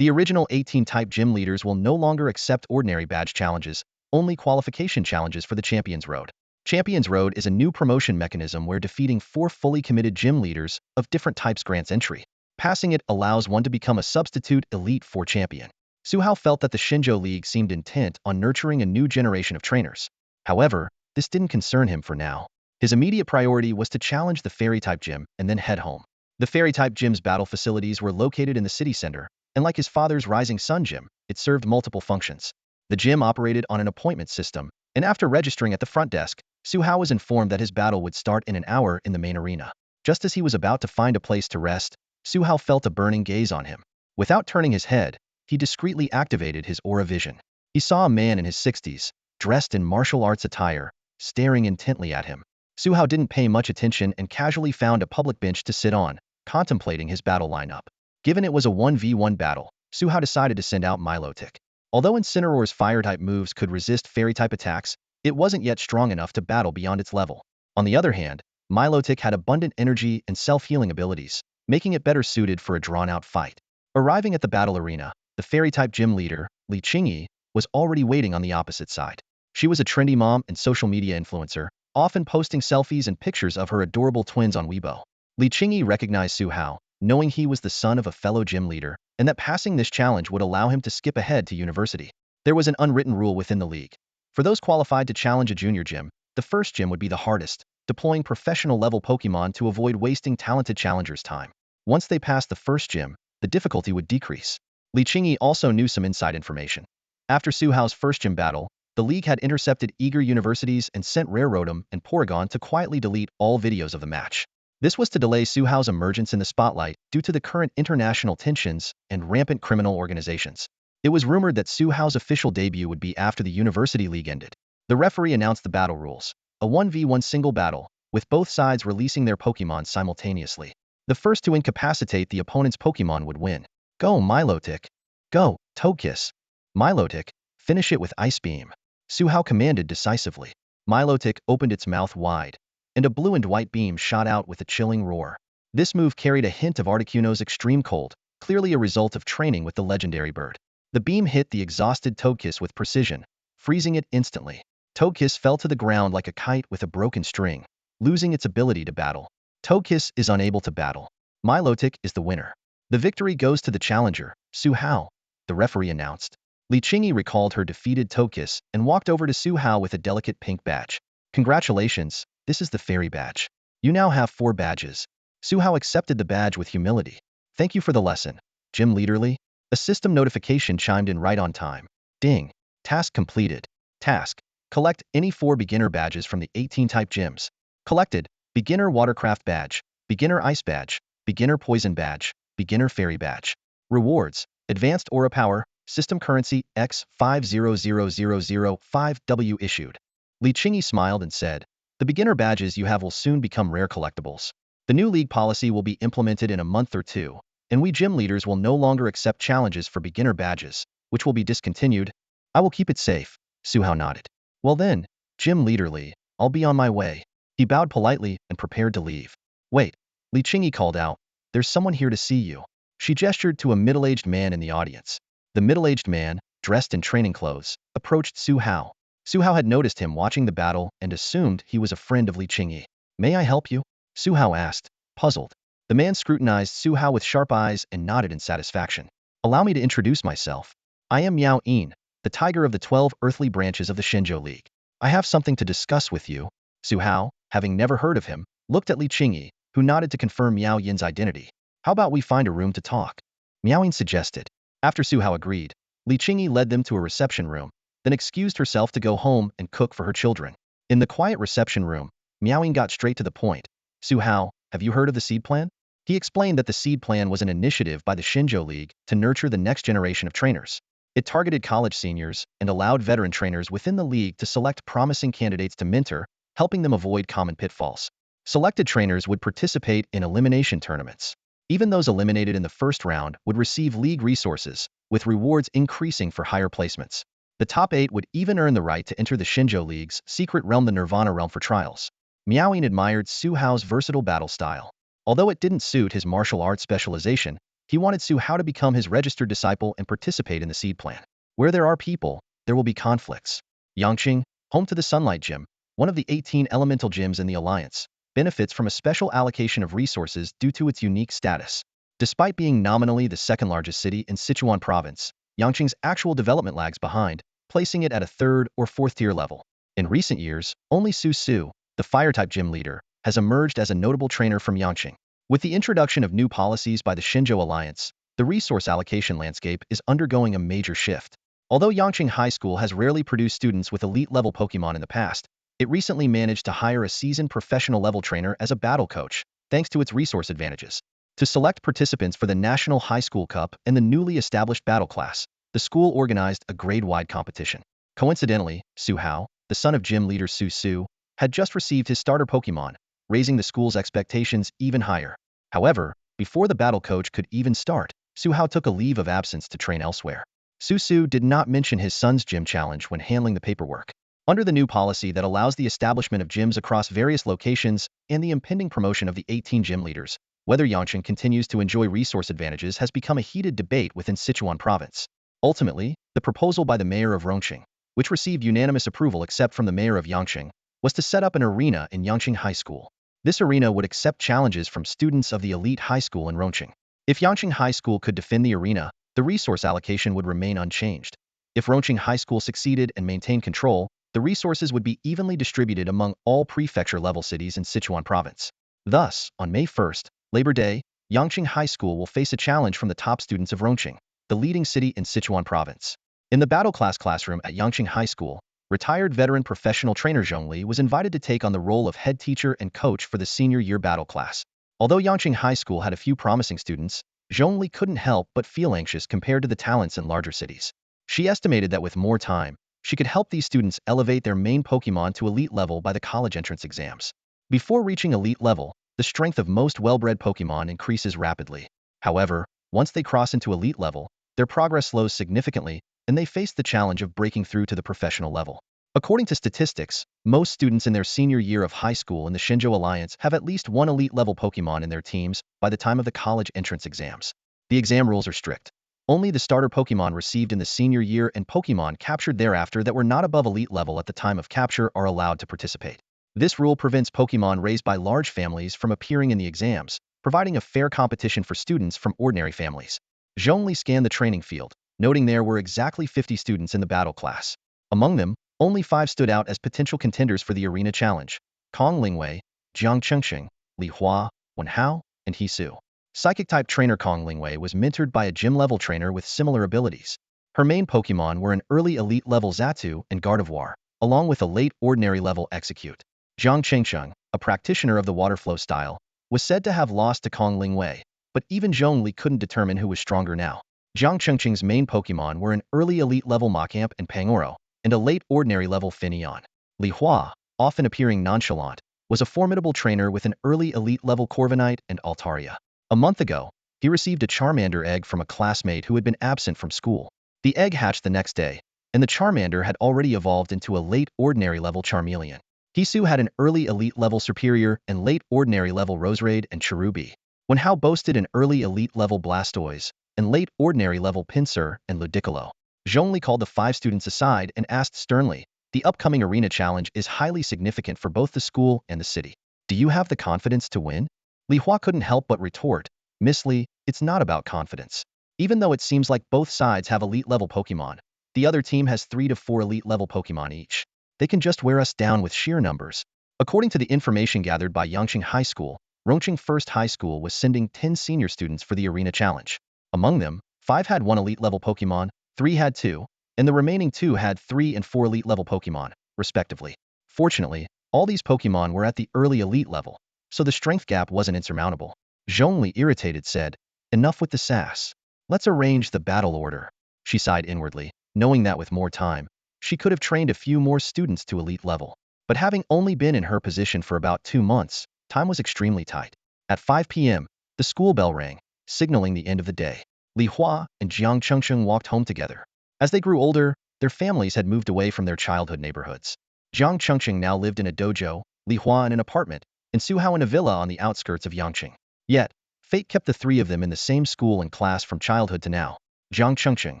The original 18-type gym leaders will no longer accept ordinary badge challenges, only qualification challenges for the Champions Road. Champions Road is a new promotion mechanism where defeating 4 fully committed gym leaders of different types grants entry. Passing it allows one to become a substitute Elite 4 champion. Suhao felt that the Shenzhou League seemed intent on nurturing a new generation of trainers. However, this didn't concern him for now. His immediate priority was to challenge the Fairy-type gym and then head home. The Fairy-type gym's battle facilities were located in the city center, and like his father's Rising Sun gym, it served multiple functions. The gym operated on an appointment system, and after registering at the front desk, Suhao was informed that his battle would start in an hour in the main arena. Just as he was about to find a place to rest, Suhao felt a burning gaze on him. Without turning his head, he discreetly activated his aura vision. He saw a man in his 60s, dressed in martial arts attire, staring intently at him. Suhao didn't pay much attention and casually found a public bench to sit on, contemplating his battle lineup. Given it was a 1v1 battle, Suhao decided to send out Milotic. Although Incineroar's fire-type moves could resist fairy-type attacks, it wasn't yet strong enough to battle beyond its level. On the other hand, Milotic had abundant energy and self-healing abilities, making it better suited for a drawn-out fight. Arriving at the battle arena, the fairy-type gym leader, Li Qingyi, was already waiting on the opposite side. She was a trendy mom and social media influencer, often posting selfies and pictures of her adorable twins on Weibo. Li Qingyi recognized Suhao, knowing he was the son of a fellow gym leader, and that passing this challenge would allow him to skip ahead to university. There was an unwritten rule within the league. For those qualified to challenge a junior gym, the first gym would be the hardest, deploying professional-level Pokémon to avoid wasting talented challengers' time. Once they passed the first gym, the difficulty would decrease. Li Qingyi also knew some inside information. After Suhao's first gym battle, the league had intercepted eager universities and sent Railroadum and Porygon to quietly delete all videos of the match. This was to delay Suhao's emergence in the spotlight due to the current international tensions and rampant criminal organizations. It was rumored that Suhao's official debut would be after the University League ended. The referee announced the battle rules: a 1v1 single battle, with both sides releasing their Pokémon simultaneously. The first to incapacitate the opponent's Pokémon would win. Go, Milotic. Go, Togekiss. Milotic, finish it with Ice Beam. Su-Hao commanded decisively. Milotic opened its mouth wide, and a blue and white beam shot out with a chilling roar. This move carried a hint of Articuno's extreme cold, clearly a result of training with the legendary bird. The beam hit the exhausted Togekiss with precision, freezing it instantly. Togekiss fell to the ground like a kite with a broken string, losing its ability to battle. Togekiss is unable to battle. Milotic is the winner. The victory goes to the challenger, Su-Hao, the referee announced. Liqingyi recalled her defeated Togekiss and walked over to Su-Hao with a delicate pink badge. Congratulations, this is the fairy badge. You now have 4 badges. Su-Hao accepted the badge with humility. Thank you for the lesson, Gym Leaderly. A system notification chimed in right on time. Ding. Task completed. Task. Collect any 4 beginner badges from the 18 type gyms. Collected. Beginner Watercraft Badge, Beginner Ice Badge, Beginner Poison Badge, Beginner Fairy Badge. Rewards. Advanced Aura Power, System Currency X500005W issued. Liqingyi smiled and said, the beginner badges you have will soon become rare collectibles. The new league policy will be implemented in a month or 2, and we gym leaders will no longer accept challenges for beginner badges, which will be discontinued. I will keep it safe, Su-Hao nodded. Well then, Gym Leaderly, I'll be on my way. He bowed politely and prepared to leave. Wait, Liqingyi called out, there's someone here to see you. She gestured to a middle-aged man in the audience. The middle-aged man, dressed in training clothes, approached Su-Hao. Su-Hao had noticed him watching the battle and assumed he was a friend of Liqingyi. May I help you? Su-Hao asked, puzzled. The man scrutinized Su-Hao with sharp eyes and nodded in satisfaction. Allow me to introduce myself. I am Miao Yin, the tiger of the 12 earthly branches of the Shenzhou League. I have something to discuss with you. Su-Hao, having never heard of him, looked at Liqingyi, who nodded to confirm Miao Yin's identity. How about we find a room to talk? Miao Yin suggested. After Su-Hao agreed, Liqingyi led them to a reception room, then excused herself to go home and cook for her children. In the quiet reception room, Miao Yin got straight to the point. Su-Hao, have you heard of the Seed Plan? He explained that the Seed Plan was an initiative by the Shenzhou League to nurture the next generation of trainers. It targeted college seniors and allowed veteran trainers within the league to select promising candidates to mentor, helping them avoid common pitfalls. Selected trainers would participate in elimination tournaments. Even those eliminated in the first round would receive league resources, with rewards increasing for higher placements. The top 8 would even earn the right to enter the Shenzhou League's secret realm, the Nirvana realm, for trials. Miao Yin admired Su-Hao's versatile battle style. Although it didn't suit his martial arts specialization, he wanted Su-Hao to become his registered disciple and participate in the Seed Plan. Where there are people, there will be conflicts. Yangqing, home to the Sunlight Gym, one of the 18 elemental gyms in the Alliance, benefits from a special allocation of resources due to its unique status. Despite being nominally the second largest city in Sichuan province, Yangqing's actual development lags behind, placing it at a 3rd or 4th tier level. In recent years, only Su Su, the fire-type gym leader, has emerged as a notable trainer from Yangqing. With the introduction of new policies by the Shenzhou Alliance, the resource allocation landscape is undergoing a major shift. Although Yangqing High School has rarely produced students with elite-level Pokémon in the past, it recently managed to hire a seasoned professional-level trainer as a battle coach, thanks to its resource advantages. To select participants for the National High School Cup and the newly established battle class, the school organized a grade-wide competition. Coincidentally, Su-Hao, the son of gym leader Su Su, had just received his starter Pokémon, raising the school's expectations even higher. However, before the battle coach could even start, Su-Hao took a leave of absence to train elsewhere. Su Su did not mention his son's gym challenge when handling the paperwork. Under the new policy that allows the establishment of gyms across various locations and the impending promotion of the 18 gym leaders, whether Yangqing continues to enjoy resource advantages has become a heated debate within Sichuan province. Ultimately, the proposal by the mayor of Rongqing, which received unanimous approval except from the mayor of Yangqing, was to set up an arena in Yangqing High School. This arena would accept challenges from students of the elite high school in Rongqing. If Yangqing High School could defend the arena, the resource allocation would remain unchanged. If Rongqing High School succeeded and maintained control, the resources would be evenly distributed among all prefecture-level cities in Sichuan province. Thus, on May 1st, Labor Day, Yangqing High School will face a challenge from the top students of Rongqing, the leading city in Sichuan province. In the battle class classroom at Yangqing High School, retired veteran professional trainer Zhongli was invited to take on the role of head teacher and coach for the senior year battle class. Although Yangqing High School had a few promising students, Zhongli couldn't help but feel anxious compared to the talents in larger cities. She estimated that with more time, she could help these students elevate their main Pokémon to elite level by the college entrance exams. Before reaching elite level, the strength of most well-bred Pokémon increases rapidly. However, once they cross into elite level, their progress slows significantly, and they face the challenge of breaking through to the professional level. According to statistics, most students in their senior year of high school in the Shenzhou Alliance have at least one elite-level Pokémon in their teams by the time of the college entrance exams. The exam rules are strict. Only the starter Pokémon received in the senior year and Pokémon captured thereafter that were not above elite level at the time of capture are allowed to participate. This rule prevents Pokémon raised by large families from appearing in the exams, providing a fair competition for students from ordinary families. Zhongli scanned the training field, noting there were exactly 50 students in the battle class. Among them, only 5 stood out as potential contenders for the arena challenge: Kong Lingwei, Jiang Chengxing, Li Hua, Wen Hao, and He Su. Psychic-type trainer Kong Lingwei was mentored by a gym-level trainer with similar abilities. Her main Pokémon were an early elite-level Xatu and Gardevoir, along with a late ordinary-level Execute. Jiang Chengxing, a practitioner of the waterflow style, was said to have lost to Kong Lingwei, but even Zhongli couldn't determine who was stronger now. Jiang Chengxing's main Pokémon were an early elite-level Machamp and Pangoro, and a late ordinary-level Finneon. Li Hua, often appearing nonchalant, was a formidable trainer with an early elite-level Corviknight and Altaria. A month ago, he received a Charmander egg from a classmate who had been absent from school. The egg hatched the next day, and the Charmander had already evolved into a late ordinary-level Charmeleon. Hisu had an early elite-level Superior and late ordinary-level Roserade and Cherubi. Wen Hao boasted an early elite-level Blastoise, and late ordinary-level Pinsir and Ludicolo. Zhongli called the 5 students aside and asked sternly, "The upcoming arena challenge is highly significant for both the school and the city. Do you have the confidence to win?" Li Hua couldn't help but retort, "Miss Li, it's not about confidence. Even though it seems like both sides have elite-level Pokémon, the other team has 3 to 4 elite-level Pokémon each. They can just wear us down with sheer numbers." According to the information gathered by Yangqing High School, Rongqing First High School was sending 10 senior students for the arena challenge. Among them, 5 had 1 elite-level Pokémon, 3 had 2, and the remaining 2 had 3 and 4 elite-level Pokémon, respectively. Fortunately, all these Pokémon were at the early elite level, so the strength gap wasn't insurmountable. Zhongli, irritated, said, "Enough with the sass. Let's arrange the battle order." She sighed inwardly, knowing that with more time, she could have trained a few more students to elite level. But having only been in her position for about 2 months, time was extremely tight. At 5 p.m., the school bell rang, signaling the end of the day. Li Hua and Jiang Chengxing walked home together. As they grew older, their families had moved away from their childhood neighborhoods. Jiang Chengxing now lived in a dojo, Li Hua in an apartment, and Su Hao in a villa on the outskirts of Yangqing. Yet, fate kept the 3 of them in the same school and class from childhood to now. Jiang Chengxing,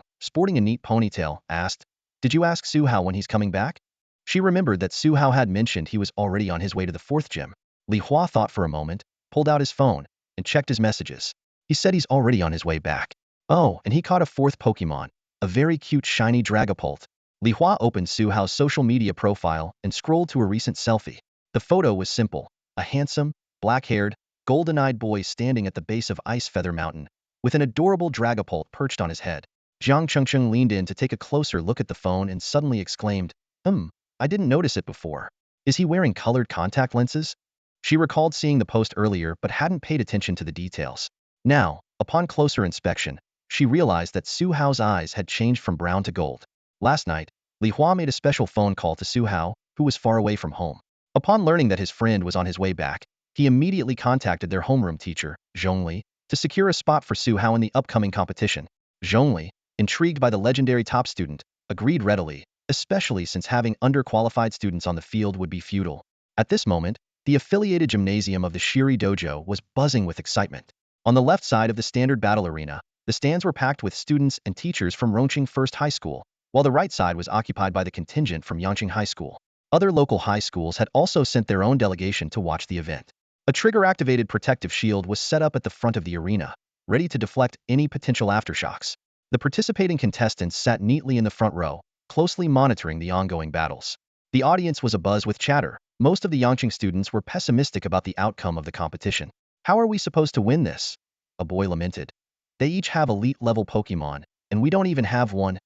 sporting a neat ponytail, asked, "Did you ask Su Hao when he's coming back?" She remembered that Su Hao had mentioned he was already on his way to the 4th gym. Li Hua thought for a moment, pulled out his phone, and checked his messages. He said he's already on his way back. Oh, and he caught a 4th Pokémon, a very cute shiny Dragapult. Li Hua opened Su Hao's social media profile and scrolled to a recent selfie. The photo was simple: a handsome, black-haired, golden-eyed boy standing at the base of Ice Feather Mountain, with an adorable Dragapult perched on his head. Jiang Chengxing leaned in to take a closer look at the phone and suddenly exclaimed, I didn't notice it before. Is he wearing colored contact lenses?" She recalled seeing the post earlier but hadn't paid attention to the details. Now, upon closer inspection, she realized that Su Hao's eyes had changed from brown to gold. Last night, Li Hua made a special phone call to Su Hao, who was far away from home. Upon learning that his friend was on his way back, he immediately contacted their homeroom teacher, Zhongli, to secure a spot for Su Hao in the upcoming competition. Zhongli, intrigued by the legendary top student, agreed readily, especially since having underqualified students on the field would be futile. At this moment, the affiliated gymnasium of the Shiri Dojo was buzzing with excitement. On the left side of the standard battle arena, the stands were packed with students and teachers from Rongqing First High School, while the right side was occupied by the contingent from Yangqing High School. Other local high schools had also sent their own delegation to watch the event. A trigger-activated protective shield was set up at the front of the arena, ready to deflect any potential aftershocks. The participating contestants sat neatly in the front row, closely monitoring the ongoing battles. The audience was abuzz with chatter. Most of the Yangqing students were pessimistic about the outcome of the competition. "How are we supposed to win this?" a boy lamented. "They each have elite-level Pokémon, and we don't even have one."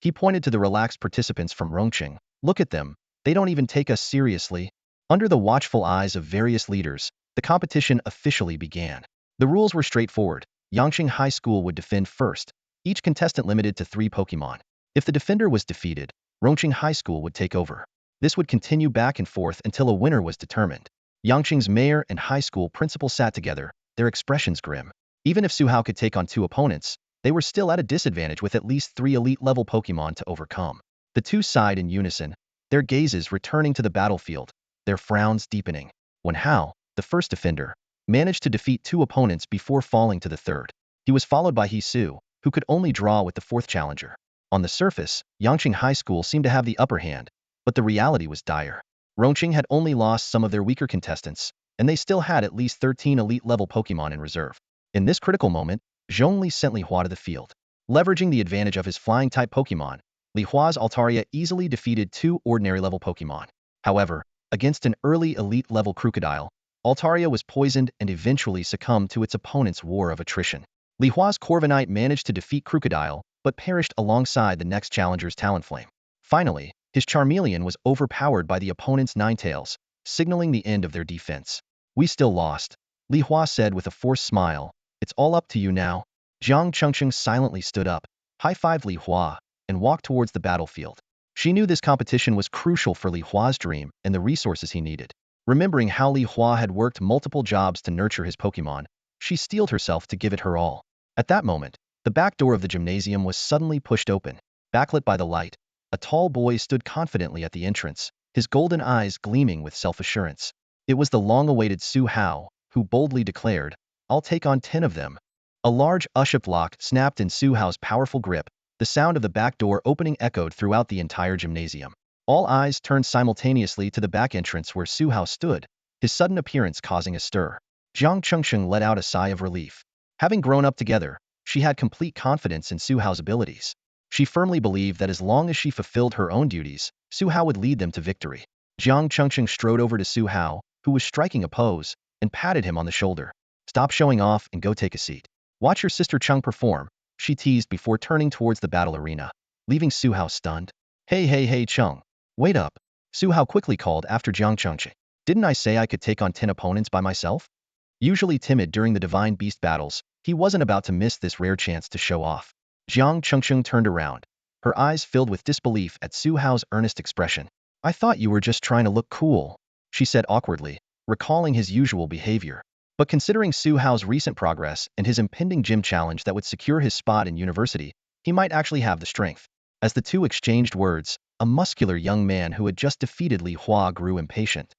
He pointed to the relaxed participants from Rongqing. "Look at them. They don't even take us seriously." Under the watchful eyes of various leaders, the competition officially began. The rules were straightforward. Yangqing High School would defend first, each contestant limited to 3 Pokémon. If the defender was defeated, Rongqing High School would take over. This would continue back and forth until a winner was determined. Yangqing's mayor and high school principal sat together, their expressions grim. Even if Su Hao could take on 2 opponents, they were still at a disadvantage with at least 3 elite-level Pokémon to overcome. The two sighed in unison, their gazes returning to the battlefield, their frowns deepening. When Hao, the first defender, managed to defeat 2 opponents before falling to the third, he was followed by Su, who could only draw with the 4th challenger. On the surface, Yangqing High School seemed to have the upper hand, but the reality was dire. Rongqing had only lost some of their weaker contestants, and they still had at least 13 elite-level Pokémon in reserve. In this critical moment, Zhongli sent Li Hua to the field. Leveraging the advantage of his flying-type Pokémon, Li Hua's Altaria easily defeated 2 ordinary-level Pokémon. However, against an early elite-level Crocodile, Altaria was poisoned and eventually succumbed to its opponent's war of attrition. Li Hua's Corviknight managed to defeat Crocodile, but perished alongside the next challenger's Talonflame. Finally, his Charmeleon was overpowered by the opponent's Ninetales, signaling the end of their defense. "We still lost," Li Hua said with a forced smile. "It's all up to you now." Jiang Chengcheng silently stood up, high-fived Li Hua, and walked towards the battlefield. She knew this competition was crucial for Li Hua's dream and the resources he needed. Remembering how Li Hua had worked multiple jobs to nurture his Pokémon, she steeled herself to give it her all. At that moment, the back door of the gymnasium was suddenly pushed open. Backlit by the light, a tall boy stood confidently at the entrance, his golden eyes gleaming with self-assurance. It was the long-awaited Su Hao, who boldly declared, "I'll take on 10 of them." A large Uship lock snapped in Su Hao's powerful grip. The sound of the back door opening echoed throughout the entire gymnasium. All eyes turned simultaneously to the back entrance where Su Hao stood, his sudden appearance causing a stir. Jiang Chengsheng let out a sigh of relief. Having grown up together, she had complete confidence in Su Hao's abilities. She firmly believed that as long as she fulfilled her own duties, Su Hao would lead them to victory. Jiang Chengsheng strode over to Su Hao, who was striking a pose, and patted him on the shoulder. "Stop showing off and go take a seat. Watch your sister Cheng perform," she teased before turning towards the battle arena, leaving Su Hao stunned. Hey, Cheng. Wait up," Su Hao quickly called after Jiang Chengsheng. "Didn't I say I could take on 10 opponents by myself?" Usually timid during the Divine Beast battles, he wasn't about to miss this rare chance to show off. Jiang Chengsheng turned around, her eyes filled with disbelief at Su Hao's earnest expression. "I thought you were just trying to look cool," she said awkwardly, recalling his usual behavior. But considering Su Hao's recent progress and his impending gym challenge that would secure his spot in university, he might actually have the strength. As the two exchanged words, a muscular young man who had just defeated Li Hua grew impatient.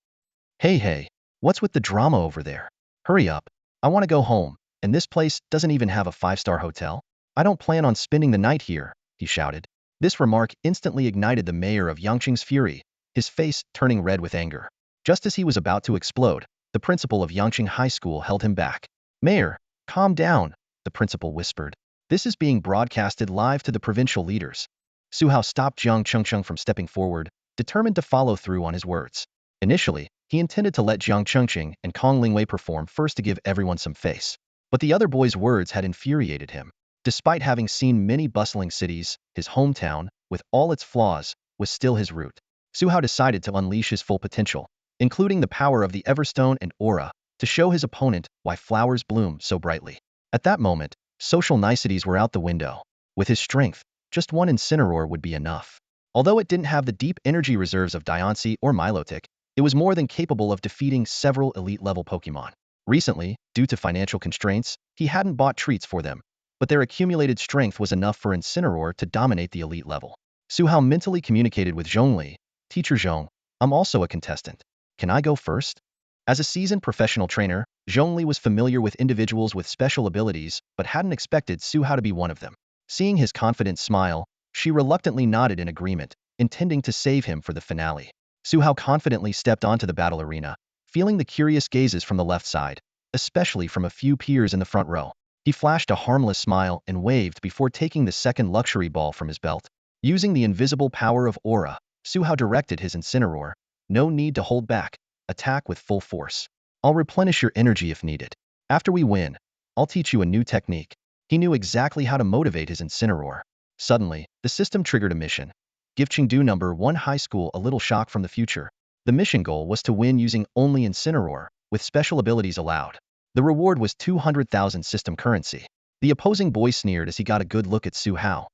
Hey, what's with the drama over there? Hurry up, I want to go home, and this place doesn't even have a 5-star hotel. I don't plan on spending the night here," he shouted. This remark instantly ignited the mayor of Yangqing's fury, his face turning red with anger. Just as he was about to explode, the principal of Yangqing High School held him back. "Mayor, calm down," the principal whispered. "This is being broadcasted live to the provincial leaders." Su Hao stopped Jiang Chengsheng from stepping forward, determined to follow through on his words. Initially, he intended to let Jiang Chengqing and Kong Lingwei perform first to give everyone some face. But the other boy's words had infuriated him. Despite having seen many bustling cities, his hometown, with all its flaws, was still his root. Su Hao decided to unleash his full potential, including the power of the Everstone and Aura, to show his opponent why flowers bloom so brightly. At that moment, social niceties were out the window. With his strength, just one Incineroar would be enough. Although it didn't have the deep energy reserves of Diancie or Milotic, it was more than capable of defeating several elite-level Pokémon. Recently, due to financial constraints, he hadn't bought treats for them, but their accumulated strength was enough for Incineroar to dominate the elite level. Su Hao mentally communicated with Zhongli. "Teacher Zhong, I'm also a contestant. Can I go first?" As a seasoned professional trainer, Zhongli was familiar with individuals with special abilities, but hadn't expected Su Hao to be one of them. Seeing his confident smile, she reluctantly nodded in agreement, intending to save him for the finale. Su Hao confidently stepped onto the battle arena, feeling the curious gazes from the left side, especially from a few peers in the front row. He flashed a harmless smile and waved before taking the second luxury ball from his belt. Using the invisible power of Aura, Su Hao directed his Incineroar. "No need to hold back. Attack with full force. I'll replenish your energy if needed. After we win, I'll teach you a new technique." He knew exactly how to motivate his Incineroar. Suddenly, the system triggered a mission. Give Chengdu No. 1 High School a little shock from the future. The mission goal was to win using only Incineroar, with special abilities allowed. The reward was 200,000 system currency. The opposing boy sneered as he got a good look at Su Hao.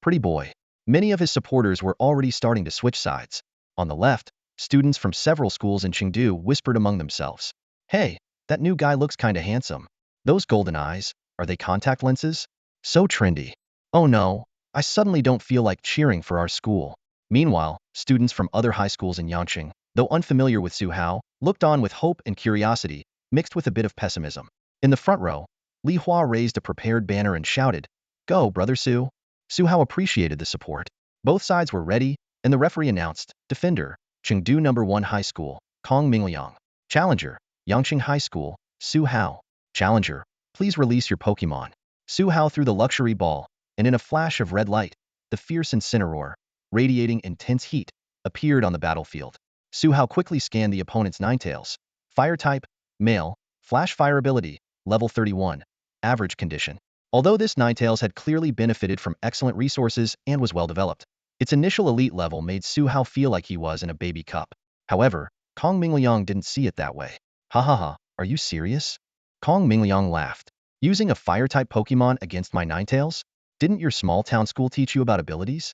"Pretty boy." Many of his supporters were already starting to switch sides. On the left, Students from several schools in Chengdu whispered among themselves. Hey, that new guy looks kinda handsome. Those golden eyes, are they contact lenses? So trendy. Oh no, I suddenly don't feel like cheering for our school. Meanwhile, students from other high schools in Yangqing, though unfamiliar with Su Hao, looked on with hope and curiosity, mixed with a bit of pessimism. In the front row, Li Hua raised a prepared banner and shouted, "Go, brother Su!" Su Hao appreciated the support. Both sides were ready, and the referee announced, Defender, Chengdu No. 1 High School, Kong Mingliang. Challenger, Yangqing High School, Su Hao. Challenger, please release your Pokémon. Su Hao threw the luxury ball, and in a flash of red light, the fierce Incineroar, radiating intense heat, appeared on the battlefield. Su Hao quickly scanned the opponent's Ninetales. Fire type, male, flash fire ability, level 31, average condition. Although this Ninetales had clearly benefited from excellent resources and was well developed, its initial elite level made Su Hao feel like he was in a baby cup. However, Kong Mingliang didn't see it that way. Ha ha ha, are you serious? Kong Mingliang laughed. Using a fire-type Pokemon against my Ninetales? Didn't your small-town school teach you about abilities?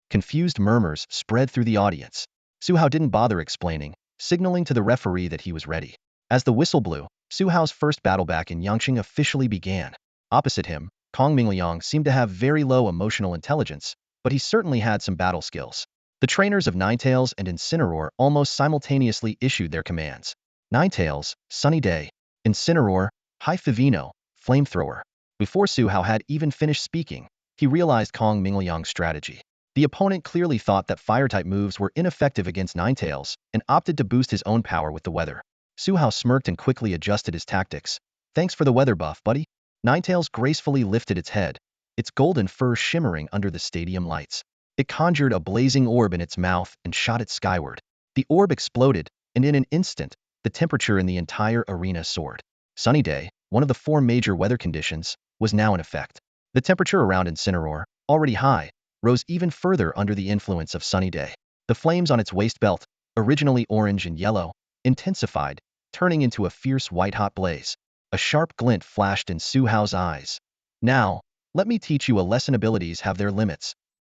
Confused murmurs spread through the audience. Su Hao didn't bother explaining, signaling to the referee that he was ready. As the whistle blew, Su Hao's first battle back in Yangqing officially began. Opposite him, Kong Mingliang seemed to have very low emotional intelligence, but he certainly had some battle skills. The trainers of Ninetales and Incineroar almost simultaneously issued their commands. Ninetales, Sunny Day. Incineroar, High Fivino, Flamethrower. Before Su Hao had even finished speaking, he realized Kong Mingliang's strategy. The opponent clearly thought that fire-type moves were ineffective against Ninetales and opted to boost his own power with the weather. Su Hao smirked and quickly adjusted his tactics. Thanks for the weather buff, buddy. Ninetales gracefully lifted its head, its golden fur shimmering under the stadium lights. It conjured a blazing orb in its mouth and shot it skyward. The orb exploded, and in an instant, the temperature in the entire arena soared. Sunny Day, one of the 4 major weather conditions, was now in effect. The temperature around Incineroar, already high, rose even further under the influence of Sunny Day. The flames on its waist belt, originally orange and yellow, intensified, turning into a fierce white-hot blaze. A sharp glint flashed in Su Hao's eyes. Now, let me teach you a lesson. Abilities have their limits.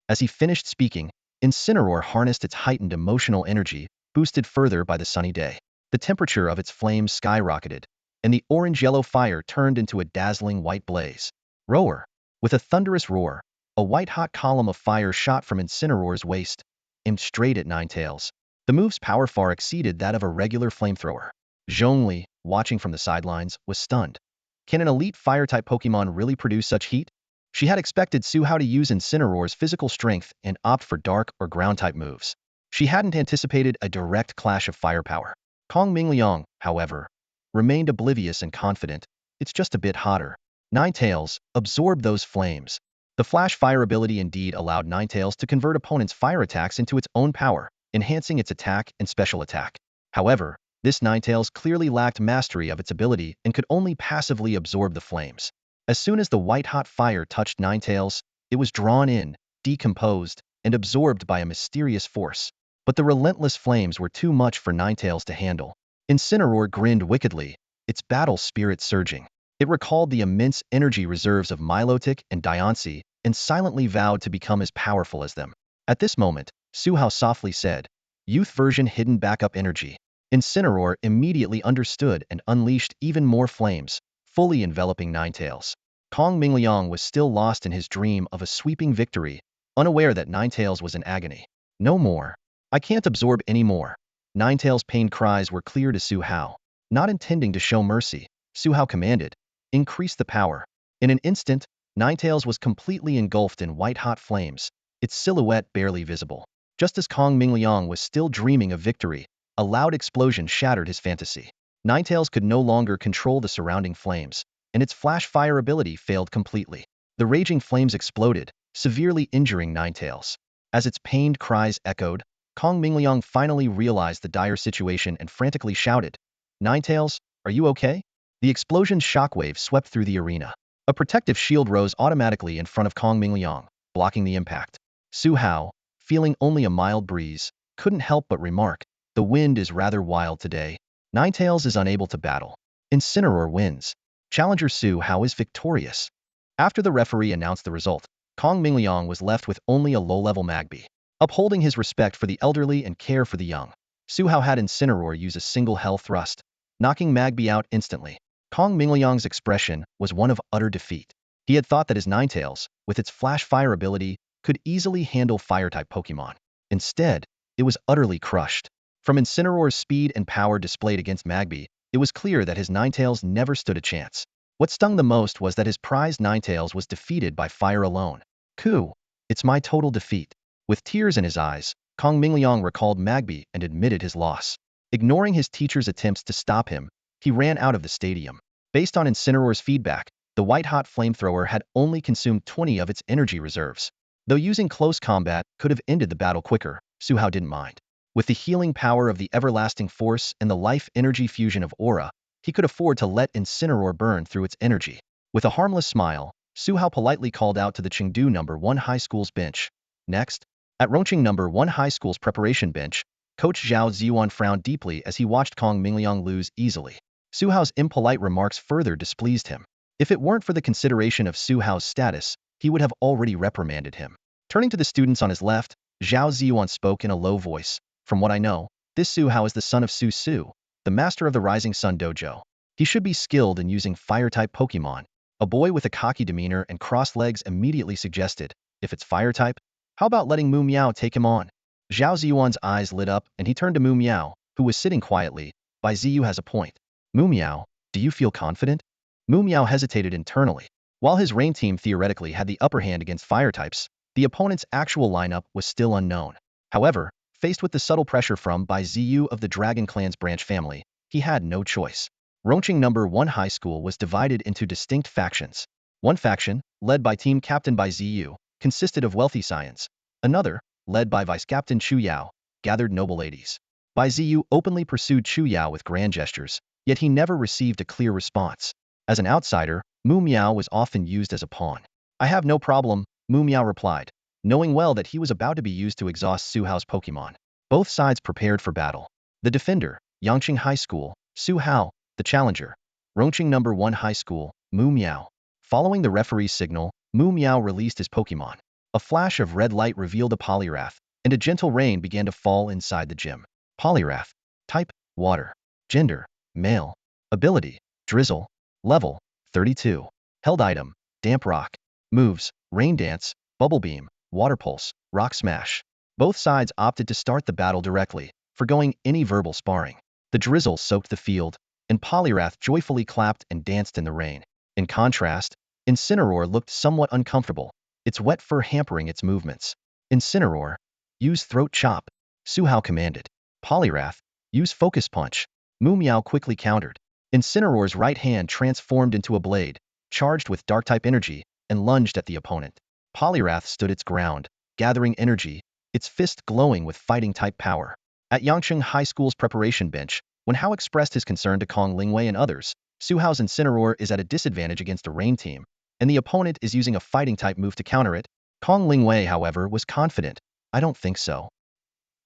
As he finished speaking, Incineroar harnessed its heightened emotional energy, boosted further by the Sunny Day. The temperature of its flames skyrocketed, and the orange-yellow fire turned into a dazzling white blaze. Roar! With a thunderous roar, a white-hot column of fire shot from Incineroar's waist, aimed straight at Ninetales. The move's power far exceeded that of a regular flamethrower. Zhongli, watching from the sidelines, was stunned. Can an elite fire-type Pokemon really produce such heat? She had expected Su Hao to use Incineroar's physical strength and opt for dark or ground-type moves. She hadn't anticipated a direct clash of firepower. Kong Mingliang, however, remained oblivious and confident. It's just a bit hotter. Ninetales absorbed those flames. The flash fire ability indeed allowed Ninetales to convert opponents' fire attacks into its own power, enhancing its attack and special attack. However, this Ninetales clearly lacked mastery of its ability and could only passively absorb the flames. As soon as the white-hot fire touched Ninetales, it was drawn in, decomposed, and absorbed by a mysterious force. But the relentless flames were too much for Ninetales to handle. Incineroar grinned wickedly, its battle spirit surging. It recalled the immense energy reserves of Milotic and Diancie and silently vowed to become as powerful as them. At this moment, Su Hao softly said, "Youth version hidden backup energy." Incineroar immediately understood and unleashed even more flames, fully enveloping Ninetales. Kong Mingliang was still lost in his dream of a sweeping victory, unaware that Ninetales was in agony. No more. I can't absorb any more. Ninetales' pained cries were clear to Su Hao. Not intending to show mercy, Su Hao commanded, "Increase the power." In an instant, Ninetales was completely engulfed in white-hot flames, its silhouette barely visible. Just as Kong Mingliang was still dreaming of victory, a loud explosion shattered his fantasy. Ninetales could no longer control the surrounding flames, and its flash fire ability failed completely. The raging flames exploded, severely injuring Ninetales. As its pained cries echoed, Kong Mingliang finally realized the dire situation and frantically shouted, "Ninetales, are you okay?" The explosion's shockwave swept through the arena. A protective shield rose automatically in front of Kong Mingliang, blocking the impact. Su Hao, feeling only a mild breeze, couldn't help but remark, "The wind is rather wild today." Ninetales is unable to battle. Incineroar wins. Challenger Su Hao is victorious. After the referee announced the result, Kong Mingliang was left with only a low-level Magby. Upholding his respect for the elderly and care for the young, Su Hao had Incineroar use a single hell thrust, knocking Magby out instantly. Kong Mingliang's expression was one of utter defeat. He had thought that his Ninetales, with its flash fire ability, could easily handle fire-type Pokémon. Instead, it was utterly crushed. From Incineroar's speed and power displayed against Magby, it was clear that his Ninetales never stood a chance. What stung the most was that his prized Ninetales was defeated by fire alone. Ku, it's my total defeat. With tears in his eyes, Kong Mingliang recalled Magby and admitted his loss. Ignoring his teacher's attempts to stop him, he ran out of the stadium. Based on Incineroar's feedback, the white-hot flamethrower had only consumed 20 of its energy reserves. Though using close combat could have ended the battle quicker, Su Hao didn't mind. With the healing power of the everlasting force and the life energy fusion of Aura, he could afford to let Incineroar burn through its energy. With a harmless smile, Su Hao politely called out to the Chengdu No. 1 High School's bench. Next, at Rongqing No. 1 High School's preparation bench, Coach Zhao Ziyuan frowned deeply as he watched Kong Mingliang lose easily. Su Hao's impolite remarks further displeased him. If it weren't for the consideration of Su Hao's status, he would have already reprimanded him. Turning to the students on his left, Zhao Ziyuan spoke in a low voice. From what I know, this Su Hao is the son of Su Su, the master of the Rising Sun Dojo. He should be skilled in using fire-type Pokémon. A boy with a cocky demeanor and crossed legs immediately suggested, if it's fire-type, how about letting Mu Miao take him on? Zhao Ziyuan's eyes lit up and he turned to Mu Miao, who was sitting quietly. Bai Ziyu has a point. Mu Miao, do you feel confident? Mu Miao hesitated internally. While his rain team theoretically had the upper hand against fire types, the opponent's actual lineup was still unknown. However, faced with the subtle pressure from Bai Ziyu of the Dragon Clan's branch family, he had no choice. Rongqing No. 1 High School was divided into distinct factions. One faction, led by team captain Bai Ziyu, consisted of wealthy scions. Another, led by vice captain Chu Yao, gathered noble ladies. Bai Ziyu openly pursued Chu Yao with grand gestures, yet he never received a clear response. As an outsider, Mu Miao was often used as a pawn. I have no problem, Mu Miao replied, knowing well that he was about to be used to exhaust Su Hao's Pokémon. Both sides prepared for battle. The defender, Yangqing High School, Su Hao, the challenger, Rongqing No. 1 High School, Mu Miao. Following the referee's signal, Mu Miao released his Pokémon. A flash of red light revealed a Poliwrath, and a gentle rain began to fall inside the gym. Poliwrath. Type, water. Gender, male. Ability, drizzle. Level, 32. Held item, damp rock. Moves, rain dance, bubble beam, water pulse, rock smash. Both sides opted to start the battle directly, forgoing any verbal sparring. The drizzle soaked the field, and Poliwrath joyfully clapped and danced in the rain. In contrast, Incineroar looked somewhat uncomfortable, its wet fur hampering its movements. Incineroar, use throat chop, Su Hao commanded. Poliwrath, use focus punch. Mu Miao quickly countered. Incineroar's right hand transformed into a blade, charged with dark-type energy, and lunged at the opponent. Poliwrath stood its ground, gathering energy, its fist glowing with fighting-type power. At Yangqing High School's preparation bench, when Hao expressed his concern to Kong Lingwei and others, Su Hao's Incineroar is at a disadvantage against a rain team, and the opponent is using a fighting-type move to counter it. Kong Lingwei, however, was confident. I don't think so.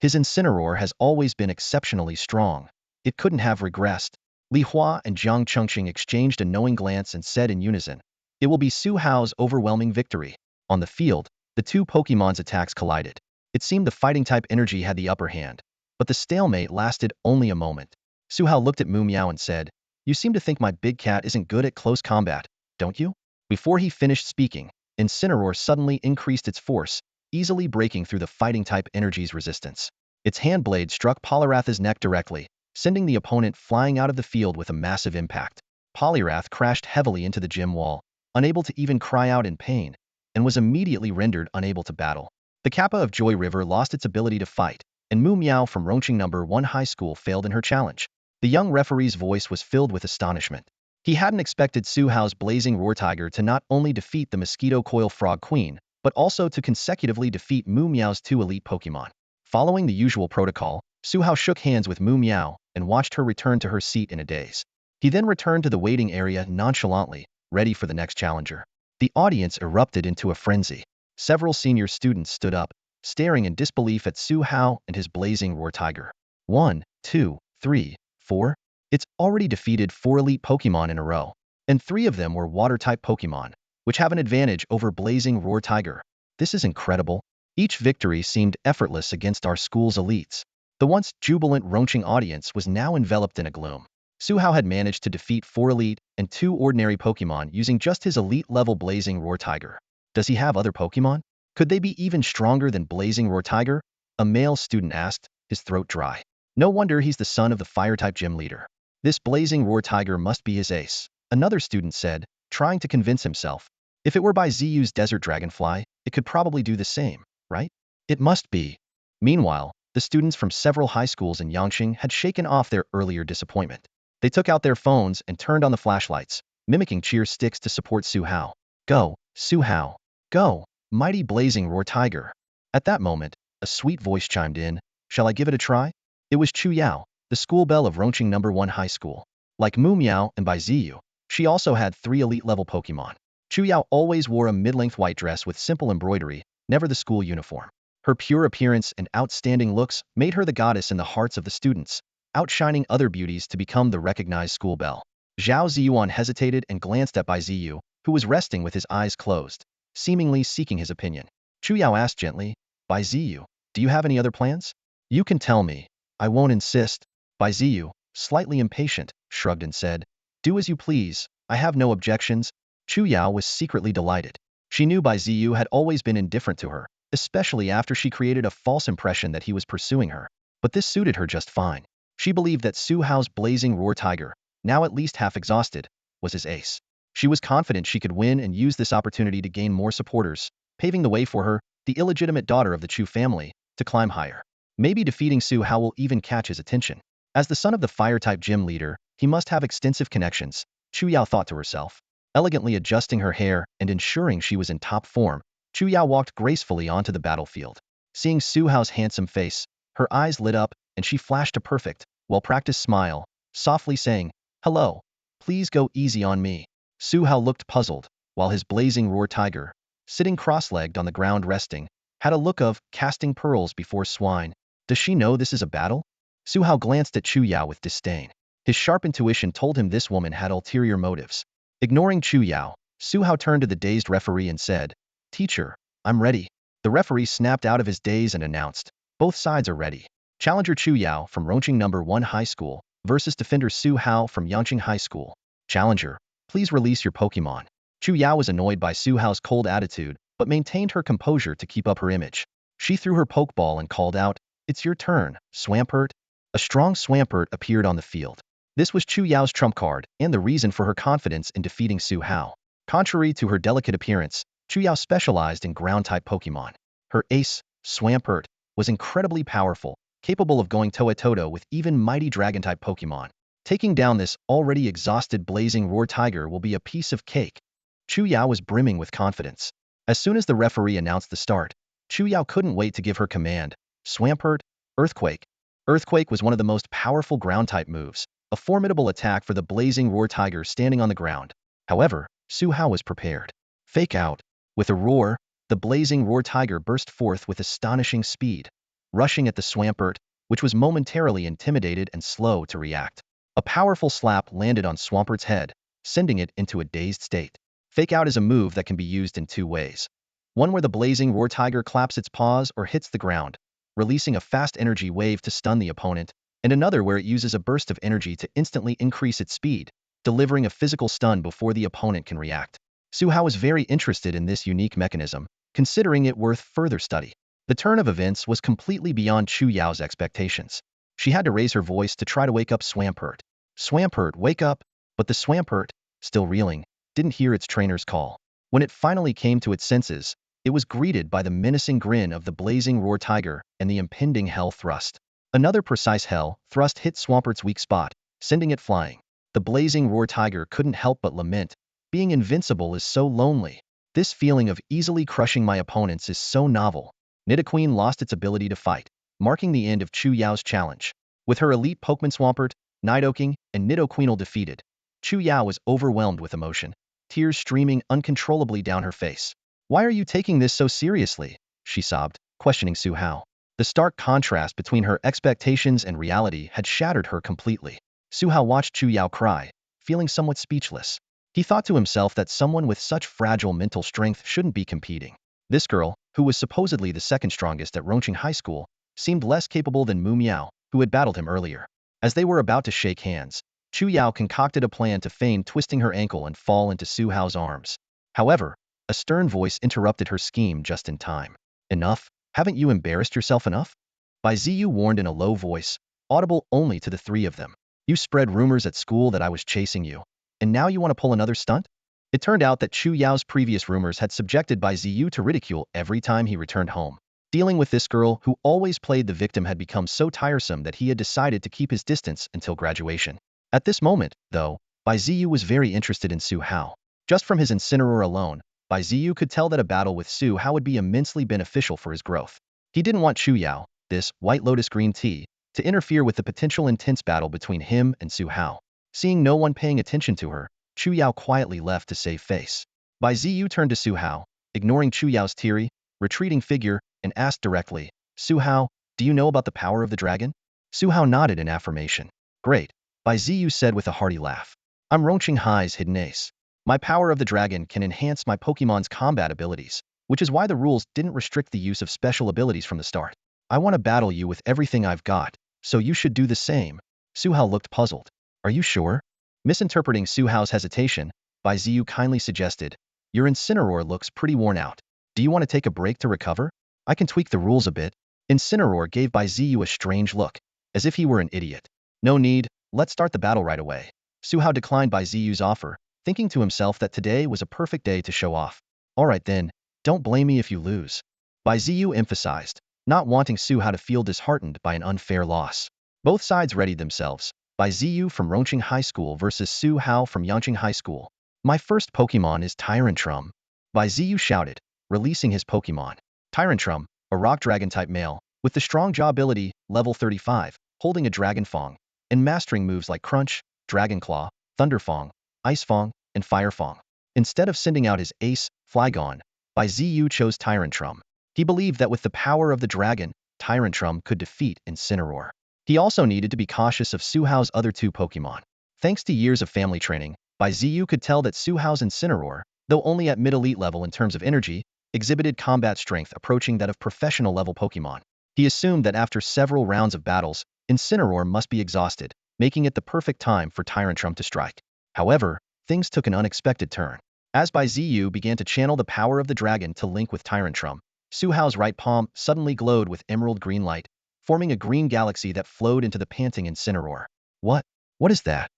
His Incineroar has always been exceptionally strong. It couldn't have regressed. Li Hua and Jiang Chengqing exchanged a knowing glance and said in unison, it will be Su Hao's overwhelming victory. On the field, the two Pokémon's attacks collided. It seemed the fighting-type energy had the upper hand, but the stalemate lasted only a moment. Su Hao looked at Mu Miao and said, you seem to think my big cat isn't good at close combat, don't you? Before he finished speaking, Incineroar suddenly increased its force, easily breaking through the fighting-type energy's resistance. Its hand blade struck Poliwrath's neck directly, sending the opponent flying out of the field with a massive impact. Poliwrath crashed heavily into the gym wall, unable to even cry out in pain, and was immediately rendered unable to battle. The Kappa of Joy River lost its ability to fight, and Mu Miao from Rongqing No. 1 High School failed in her challenge. The young referee's voice was filled with astonishment. He hadn't expected Su Hao's Blazing Roar Tiger to not only defeat the Mosquito Coil Frog Queen, but also to consecutively defeat Mu Miao's two elite Pokémon. Following the usual protocol, Su Hao shook hands with Mu Miao and watched her return to her seat in a daze. He then returned to the waiting area nonchalantly, ready for the next challenger. The audience erupted into a frenzy. Several senior students stood up, staring in disbelief at Su Hao and his Blazing Roar Tiger. 1, 2, 3, 4. It's already defeated 4 elite Pokémon in a row, and 3 of them were water-type Pokémon, which have an advantage over Blazing Roar Tiger. This is incredible. Each victory seemed effortless against our school's elites. The once jubilant Ronching audience was now enveloped in a gloom. Su Hao had managed to defeat 4 elite and 2 ordinary Pokémon using just his elite-level Blazing Roar Tiger. Does he have other Pokémon? Could they be even stronger than Blazing Roar Tiger? A male student asked, his throat dry. No wonder he's the son of the Fire-type gym leader. This Blazing Roar Tiger must be his ace, another student said, trying to convince himself. If it were by Ziyu's Desert Dragonfly, it could probably do the same, right? It must be. Meanwhile, the students from several high schools in Yangqing had shaken off their earlier disappointment. They took out their phones and turned on the flashlights, mimicking cheer sticks to support Su Hao. Go, Su Hao. Go, mighty Blazing Roar Tiger. At that moment, a sweet voice chimed in. Shall I give it a try? It was Chu Yao, the school belle of Ronching No. 1 High School. Like Mu Miao and Bai Ziyu, she also had 3 elite-level Pokémon. Chu Yao always wore a mid-length white dress with simple embroidery, never the school uniform. Her pure appearance and outstanding looks made her the goddess in the hearts of the students, outshining other beauties to become the recognized school belle. Zhao Ziyuan hesitated and glanced at Bai Ziyu, who was resting with his eyes closed, seemingly seeking his opinion. Chu Yao asked gently, Bai Ziyu, do you have any other plans? You can tell me. I won't insist. Bai Ziyu, slightly impatient, shrugged and said, do as you please, I have no objections. Chu Yao was secretly delighted. She knew Bai Ziyu had always been indifferent to her, especially after she created a false impression that he was pursuing her. But this suited her just fine. She believed that Su Hao's Blazing Roar Tiger, now at least half exhausted, was his ace. She was confident she could win and use this opportunity to gain more supporters, paving the way for her, the illegitimate daughter of the Chu family, to climb higher. Maybe defeating Su Hao will even catch his attention. As the son of the Fire-type gym leader, he must have extensive connections, Chu Yao thought to herself. Elegantly adjusting her hair and ensuring she was in top form, Chu Yao walked gracefully onto the battlefield. Seeing Su Hao's handsome face, her eyes lit up and she flashed a perfect, well-practiced smile, softly saying, hello, please go easy on me. Su Hao looked puzzled, while his Blazing Roar Tiger, sitting cross-legged on the ground resting, had a look of casting pearls before swine. Does she know this is a battle? Su Hao glanced at Chu Yao with disdain. His sharp intuition told him this woman had ulterior motives. Ignoring Chu Yao, Su Hao turned to the dazed referee and said, Teacher, I'm ready. The referee snapped out of his daze and announced, both sides are ready. Challenger Chu Yao from Ronching No. 1 High School versus defender Su Hao from Yangqing High School. Challenger, please release your Pokémon. Chu Yao was annoyed by Su Hao's cold attitude, but maintained her composure to keep up her image. She threw her Pokeball and called out, it's your turn, Swampert. A strong Swampert appeared on the field. This was Chu Yao's trump card and the reason for her confidence in defeating Su Hao. Contrary to her delicate appearance, Chu Yao specialized in ground-type Pokémon. Her ace, Swampert, was incredibly powerful, capable of going toe-to-toe with even mighty dragon-type Pokémon. Taking down this already exhausted Blazing Roar Tiger will be a piece of cake. Chu Yao was brimming with confidence. As soon as the referee announced the start, Chu Yao couldn't wait to give her command. Swampert, Earthquake. Earthquake was one of the most powerful ground-type moves, a formidable attack for the Blazing Roar Tiger standing on the ground. However, Su Hao was prepared. Fake out. With a roar, the Blazing Roar Tiger burst forth with astonishing speed, rushing at the Swampert, which was momentarily intimidated and slow to react. A powerful slap landed on Swampert's head, sending it into a dazed state. Fake out is a move that can be used in 2 ways. One where the Blazing Roar Tiger claps its paws or hits the ground, releasing a fast energy wave to stun the opponent, and another where it uses a burst of energy to instantly increase its speed, delivering a physical stun before the opponent can react. Su Hao was very interested in this unique mechanism, considering it worth further study. The turn of events was completely beyond Chu Yao's expectations. She had to raise her voice to try to wake up Swampert. Swampert, wake up! But the Swampert, still reeling, didn't hear its trainer's call. When it finally came to its senses, it was greeted by the menacing grin of the Blazing Roar Tiger and the impending Hell Thrust. Another precise Hell Thrust hit Swampert's weak spot, sending it flying. The Blazing Roar Tiger couldn't help but lament, being invincible is so lonely. This feeling of easily crushing my opponents is so novel. Nidoqueen lost its ability to fight, marking the end of Chu Yao's challenge. With her elite Pokemon Swampert, Nidoking, and Nidoqueenal defeated, Chu Yao was overwhelmed with emotion, tears streaming uncontrollably down her face. Why are you taking this so seriously? She sobbed, questioning Su Hao. The stark contrast between her expectations and reality had shattered her completely. Su Hao watched Chu Yao cry, feeling somewhat speechless. He thought to himself that someone with such fragile mental strength shouldn't be competing. This girl, who was supposedly the second strongest at Ronching High School, seemed less capable than Mu Miao, who had battled him earlier. As they were about to shake hands, Chu Yao concocted a plan to feign twisting her ankle and fall into Su Hao's arms. However, a stern voice interrupted her scheme just in time. Enough? Haven't you embarrassed yourself enough? Bai Ziyu warned in a low voice, audible only to the three of them. You spread rumors at school that I was chasing you, and now you want to pull another stunt? It turned out that Chu Yao's previous rumors had subjected Bai Ziyu to ridicule every time he returned home. Dealing with this girl who always played the victim had become so tiresome that he had decided to keep his distance until graduation. At this moment, though, Bai Ziyu was very interested in Su Hao. Just from his Incineroar alone, Bai Ziyu could tell that a battle with Su Hao would be immensely beneficial for his growth. He didn't want Chu Yao, this White Lotus green tea, to interfere with the potential intense battle between him and Su Hao. Seeing no one paying attention to her, Chu Yao quietly left to save face. Bai Ziyu turned to Su Hao, ignoring Chu Yao's teary, retreating figure, and asked directly, Su Hao, do you know about the power of the dragon? Su Hao nodded in affirmation. Great, Bai Ziyu said with a hearty laugh. I'm Ronqing Hai's hidden ace. My power of the dragon can enhance my Pokemon's combat abilities, which is why the rules didn't restrict the use of special abilities from the start. I want to battle you with everything I've got, so you should do the same. Su Hao looked puzzled. Are you sure? Misinterpreting Su Hao's hesitation, Bai Ziyu kindly suggested, your Incineroar looks pretty worn out. Do you want to take a break to recover? I can tweak the rules a bit. Incineroar gave Bai Ziyu a strange look, as if he were an idiot. No need, let's start the battle right away. Su Hao declined Bai Ziyu's offer, thinking to himself that today was a perfect day to show off. Alright then, don't blame me if you lose. Bai Ziyu emphasized, not wanting Su Hao to feel disheartened by an unfair loss. Both sides readied themselves. Bai Ziyu from Ronqing High School versus Su Hao from Yangqing High School. My first Pokemon is Tyrantrum. Bai Ziyu shouted, releasing his Pokemon. Tyrantrum, a rock dragon type male, with the strong jaw ability, level 35, holding a Dragon Fong, and mastering moves like Crunch, Dragon Claw, Thunder Fong, Ice Fong, and Fire Fong. Instead of sending out his ace, Flygon, Bai Ziyu chose Tyrantrum. He believed that with the power of the dragon, Tyrantrum could defeat Incineroar. He also needed to be cautious of Su Hao's other two Pokemon. Thanks to years of family training, Bai Ziyu could tell that Su Hao's Incineroar, though only at mid-elite level in terms of energy, exhibited combat strength approaching that of professional level Pokemon. He assumed that after several rounds of battles, Incineroar must be exhausted, making it the perfect time for Tyrantrum to strike. However, things took an unexpected turn. As Bai Ziyu began to channel the power of the dragon to link with Tyrantrum, Su Hao's right palm suddenly glowed with emerald green light, forming a green galaxy that flowed into the panting Incineroar. What? What is that?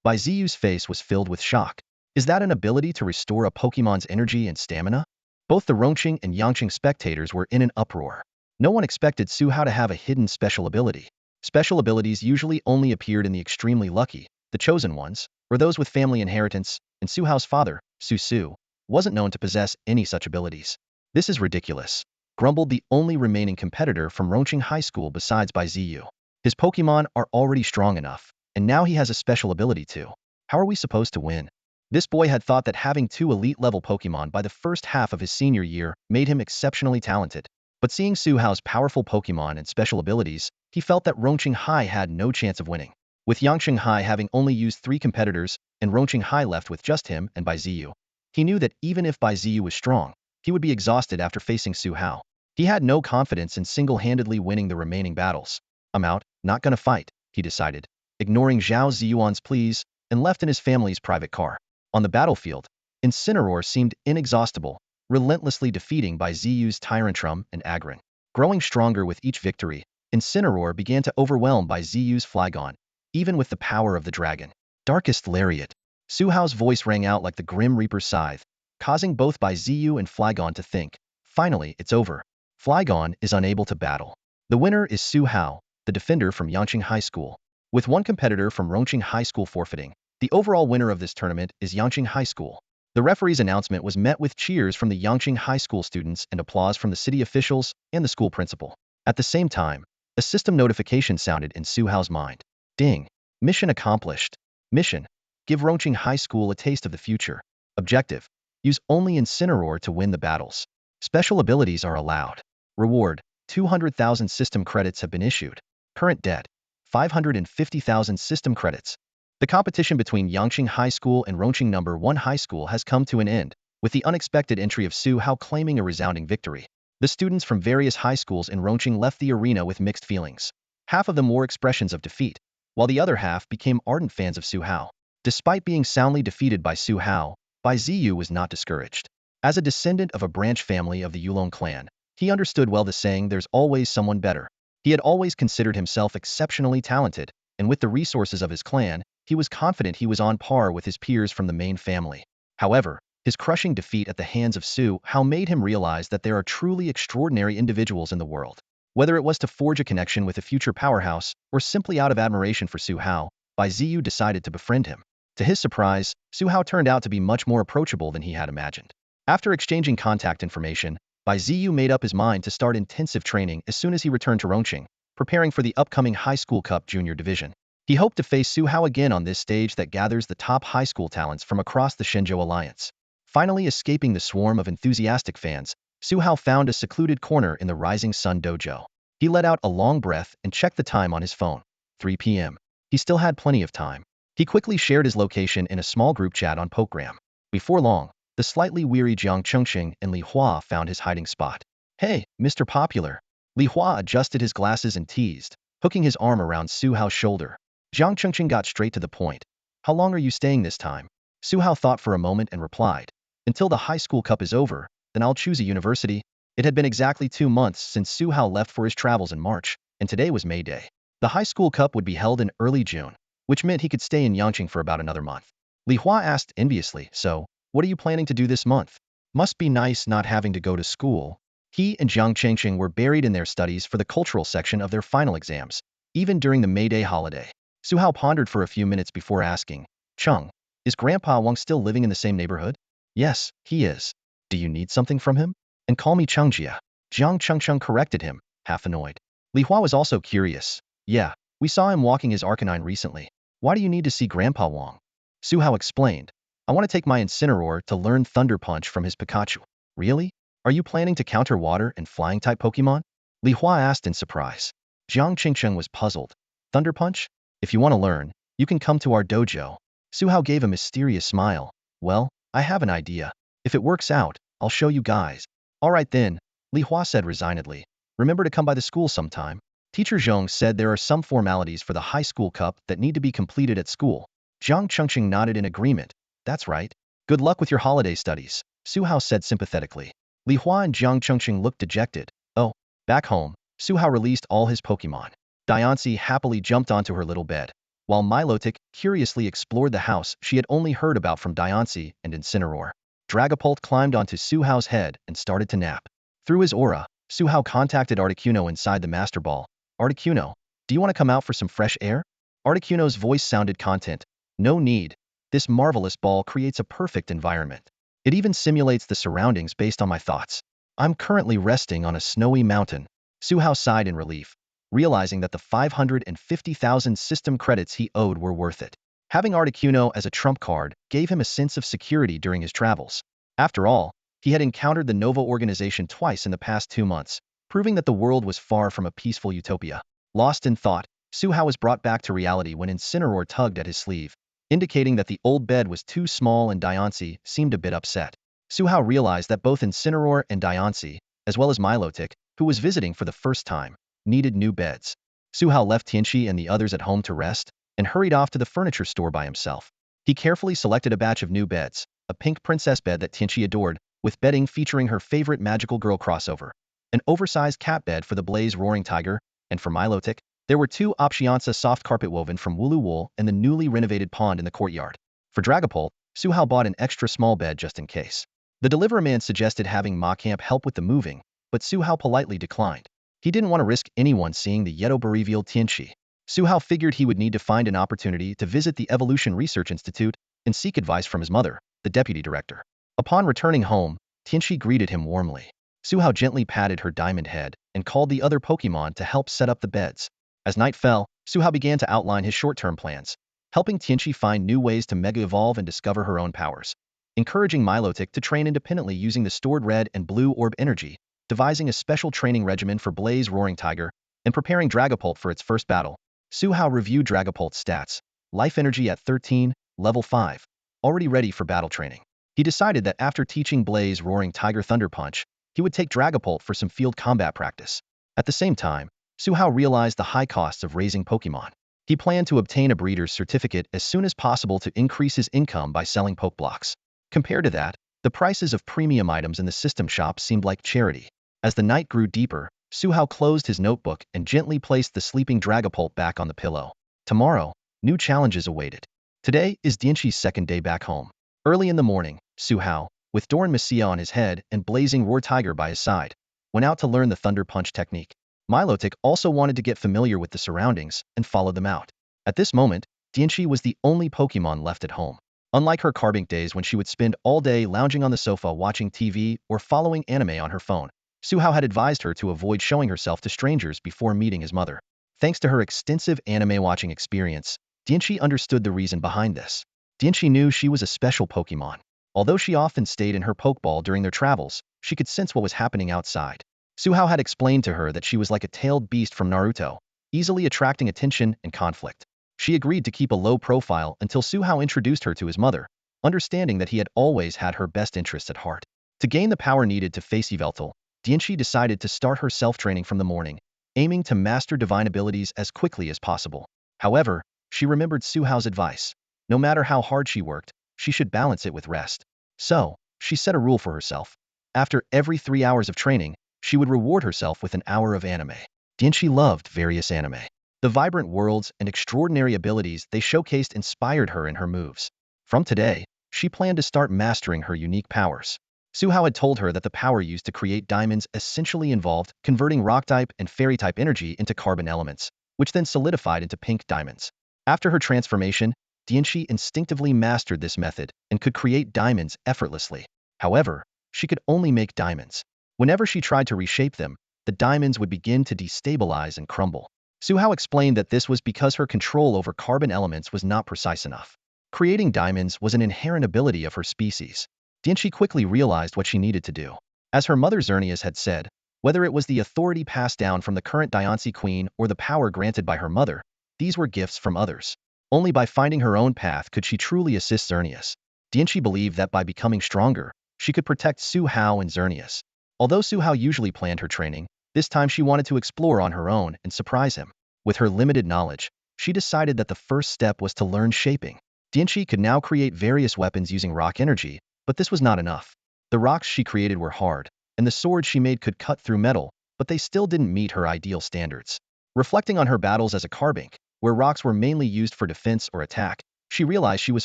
Bai Ziyu's face was filled with shock. Is that an ability to restore a Pokemon's energy and stamina? Both the Ronqing and Yangqing spectators were in an uproar. No one expected Su Hao to have a hidden special ability. Special abilities usually only appeared in the extremely lucky, the chosen ones, or those with family inheritance, and Su Hao's father, Su, wasn't known to possess any such abilities. This is ridiculous, grumbled the only remaining competitor from Ronqing High School besides Bai Ziyu. His Pokemon are already strong enough, and now he has a special ability too. How are we supposed to win? This boy had thought that having two elite-level Pokemon by the first half of his senior year made him exceptionally talented. But seeing Su Hao's powerful Pokemon and special abilities, he felt that Ronqing High had no chance of winning. With Yangqing High having only used 3 competitors, and Ronqing High left with just him and Bai Ziyu, he knew that even if Bai Ziyu was strong, he would be exhausted after facing Su Hao. He had no confidence in single-handedly winning the remaining battles. I'm out, not gonna fight, he decided, ignoring Zhao Ziyuan's pleas, and left in his family's private car. On the battlefield, Incineroar seemed inexhaustible, relentlessly defeating Bai Ziyu's Tyrantrum and Agron. Growing stronger with each victory, Incineroar began to overwhelm Bai Ziyu's Flygon, even with the power of the dragon. Darkest Lariat. Su Hao's voice rang out like the Grim Reaper's scythe, causing both Bai Ziyu and Flygon to think, finally, it's over. Flygon is unable to battle. The winner is Su Hao, the defender from Yangqing High School. With one competitor from Ronqing High School forfeiting, the overall winner of this tournament is Yangqing High School. The referee's announcement was met with cheers from the Yangqing High School students and applause from the city officials and the school principal. At the same time, a system notification sounded in Su Hao's mind. Ding. Mission accomplished. Mission. Give Ronqing High School a taste of the future. Objective. Use only Incineroar to win the battles. Special abilities are allowed. Reward. 200,000 system credits have been issued. Current debt. 550,000 system credits. The competition between Yangqing High School and Ronqing No. 1 High School has come to an end, with the unexpected entry of Su Hao claiming a resounding victory. The students from various high schools in Rongqing left the arena with mixed feelings. Half of them wore expressions of defeat, while the other half became ardent fans of Su Hao. Despite being soundly defeated by Su Hao, Bai Ziyu was not discouraged. As a descendant of a branch family of the Yulong clan, he understood well the saying, "There's always someone better." He had always considered himself exceptionally talented, and with the resources of his clan, he was confident he was on par with his peers from the main family. However, his crushing defeat at the hands of Su Hao made him realize that there are truly extraordinary individuals in the world. Whether it was to forge a connection with a future powerhouse, or simply out of admiration for Su Hao, Bai Ziyu decided to befriend him. To his surprise, Su Hao turned out to be much more approachable than he had imagined. After exchanging contact information, Bai Ziyu made up his mind to start intensive training as soon as he returned to Rongqing, preparing for the upcoming High School Cup Junior Division. He hoped to face Su Hao again on this stage that gathers the top high school talents from across the Shenzhou Alliance. Finally escaping the swarm of enthusiastic fans, Su Hao found a secluded corner in the Rising Sun Dojo. He let out a long breath and checked the time on his phone. 3 p.m. He still had plenty of time. He quickly shared his location in a small group chat on Pokegram. Before long, the slightly weary Jiang Chengqing and Li Hua found his hiding spot. "Hey, Mr. Popular." Li Hua adjusted his glasses and teased, hooking his arm around Su Hao's shoulder. Jiang Chengqing got straight to the point. "How long are you staying this time?" Su Hao thought for a moment and replied, "Until the high school cup is over, then I'll choose a university." It had been exactly 2 months since Su Hao left for his travels in March, and today was May Day. The high school cup would be held in early June, which meant he could stay in Yangqing for about another month. Li Hua asked enviously, "So, what are you planning to do this month?" "Must be nice not having to go to school." He and Jiang Chengqing were buried in their studies for the cultural section of their final exams, even during the May Day holiday. Su Hao pondered for a few minutes before asking, "Chung, is Grandpa Wang still living in the same neighborhood?" "Yes, he is. Do you need something from him?" "And call me Chungjia." Jiang Chengqing corrected him, half annoyed. Li Hua was also curious. "Yeah, we saw him walking his Arcanine recently. Why do you need to see Grandpa Wang?" Su Hao explained, "I want to take my Incineroar to learn Thunder Punch from his Pikachu." "Really? Are you planning to counter water and flying-type Pokemon?" Li Hua asked in surprise. Jiang Chengqing was puzzled. "Thunder Punch? If you want to learn, you can come to our dojo." Su Hao gave a mysterious smile. "Well, I have an idea. If it works out, I'll show you guys." "All right then," Li Hua said resignedly. "Remember to come by the school sometime." Teacher Zhong said there are some formalities for the high school cup that need to be completed at school. Jiang Chengqing nodded in agreement. "That's right. Good luck with your holiday studies," Su Hao said sympathetically. Li Hua and Jiang Chengqing looked dejected. Oh, back home, Su Hao released all his Pokémon. Diancie happily jumped onto her little bed, while Milotic curiously explored the house she had only heard about from Diancie and Incineroar. Dragapult climbed onto Su Hao's head and started to nap. Through his aura, Su Hao contacted Articuno inside the Master Ball. "Articuno, do you want to come out for some fresh air?" Articuno's voice sounded content. "No need. This marvelous ball creates a perfect environment. It even simulates the surroundings based on my thoughts. I'm currently resting on a snowy mountain." Su Hao sighed in relief, realizing that the 550,000 system credits he owed were worth it. Having Articuno as a trump card gave him a sense of security during his travels. After all, he had encountered the Nova organization twice in the past 2 months, proving that the world was far from a peaceful utopia. Lost in thought, Su Hao was brought back to reality when Incineroar tugged at his sleeve, indicating that the old bed was too small and Diancie seemed a bit upset. Su Hao realized that both Incineroar and Diancie, as well as Milotic, who was visiting for the first time, needed new beds. Su Hao left Tianqi and the others at home to rest, and hurried off to the furniture store by himself. He carefully selected a batch of new beds, a pink princess bed that Tianqi adored, with bedding featuring her favorite magical girl crossover, an oversized cat bed for the Blaze Roaring Tiger, and for Milotic, there were 2 Optionsa soft carpet woven from Wooloo wool and the newly renovated pond in the courtyard. For Dragapult, Su Hao bought an extra small bed just in case. The delivery man suggested having Ma Camp help with the moving, but Su Hao politely declined. He didn't want to risk anyone seeing the yet revealed Tianqi. Su Hao figured he would need to find an opportunity to visit the Evolution Research Institute and seek advice from his mother, the deputy director. Upon returning home, Tianqi greeted him warmly. Su Hao gently patted her diamond head and called the other Pokémon to help set up the beds. As night fell, Su Hao began to outline his short-term plans, helping Tianqi find new ways to mega-evolve and discover her own powers, encouraging Milotic to train independently using the stored red and blue orb energy, devising a special training regimen for Blaze Roaring Tiger, and preparing Dragapult for its first battle. Su Hao reviewed Dragapult's stats, life energy at 13, level 5, already ready for battle training. He decided that after teaching Blaze Roaring Tiger Thunder Punch, He would take Dragapult for some field combat practice. At the same time, Su Hao realized the high costs of raising Pokémon. He planned to obtain a breeder's certificate as soon as possible to increase his income by selling Pokeblocks. Compared to that, the prices of premium items in the system shop seemed like charity. As the night grew deeper, Su Hao closed his notebook and gently placed the sleeping Dragapult back on the pillow. Tomorrow, new challenges awaited. Today is Diancie's second day back home. Early in the morning, Su Hao, with Doran Messia on his head and blazing Roar Tiger by his side, went out to learn the Thunder Punch technique. Milotic also wanted to get familiar with the surroundings and followed them out. At this moment, Diancie was the only Pokémon left at home. Unlike her Carbink days when she would spend all day lounging on the sofa watching TV or following anime on her phone, Su Hao had advised her to avoid showing herself to strangers before meeting his mother. Thanks to her extensive anime-watching experience, Diancie understood the reason behind this. Diancie knew she was a special Pokémon. Although she often stayed in her Pokeball during their travels, she could sense what was happening outside. Su Hao had explained to her that she was like a tailed beast from Naruto, easily attracting attention and conflict. She agreed to keep a low profile until Su Hao introduced her to his mother, understanding that he had always had her best interests at heart. To gain the power needed to face Yveltal, Diancie decided to start her self-training from the morning, aiming to master divine abilities as quickly as possible. However, she remembered Su Hao's advice. No matter how hard she worked, she should balance it with rest. So, she set a rule for herself. After every 3 hours of training, she would reward herself with an hour of anime. Diancie loved various anime. The vibrant worlds and extraordinary abilities they showcased inspired her in her moves. From today, she planned to start mastering her unique powers. Su Hao had told her that the power used to create diamonds essentially involved converting rock-type and fairy-type energy into carbon elements, which then solidified into pink diamonds. After her transformation, Diancie instinctively mastered this method and could create diamonds effortlessly. However, she could only make diamonds. Whenever she tried to reshape them, the diamonds would begin to destabilize and crumble. Su Hao explained that this was because her control over carbon elements was not precise enough. Creating diamonds was an inherent ability of her species. Diancie quickly realized what she needed to do. As her mother Xerneas had said, whether it was the authority passed down from the current Diancie queen or the power granted by her mother, these were gifts from others. Only by finding her own path could she truly assist Xerneas. Diancie believed that by becoming stronger, she could protect Su Hao and Xerneas. Although Su Hao usually planned her training, this time she wanted to explore on her own and surprise him. With her limited knowledge, she decided that the first step was to learn shaping. Diancie could now create various weapons using rock energy, but this was not enough. The rocks she created were hard, and the swords she made could cut through metal, but they still didn't meet her ideal standards. Reflecting on her battles as a Carbink, where rocks were mainly used for defense or attack, she realized she was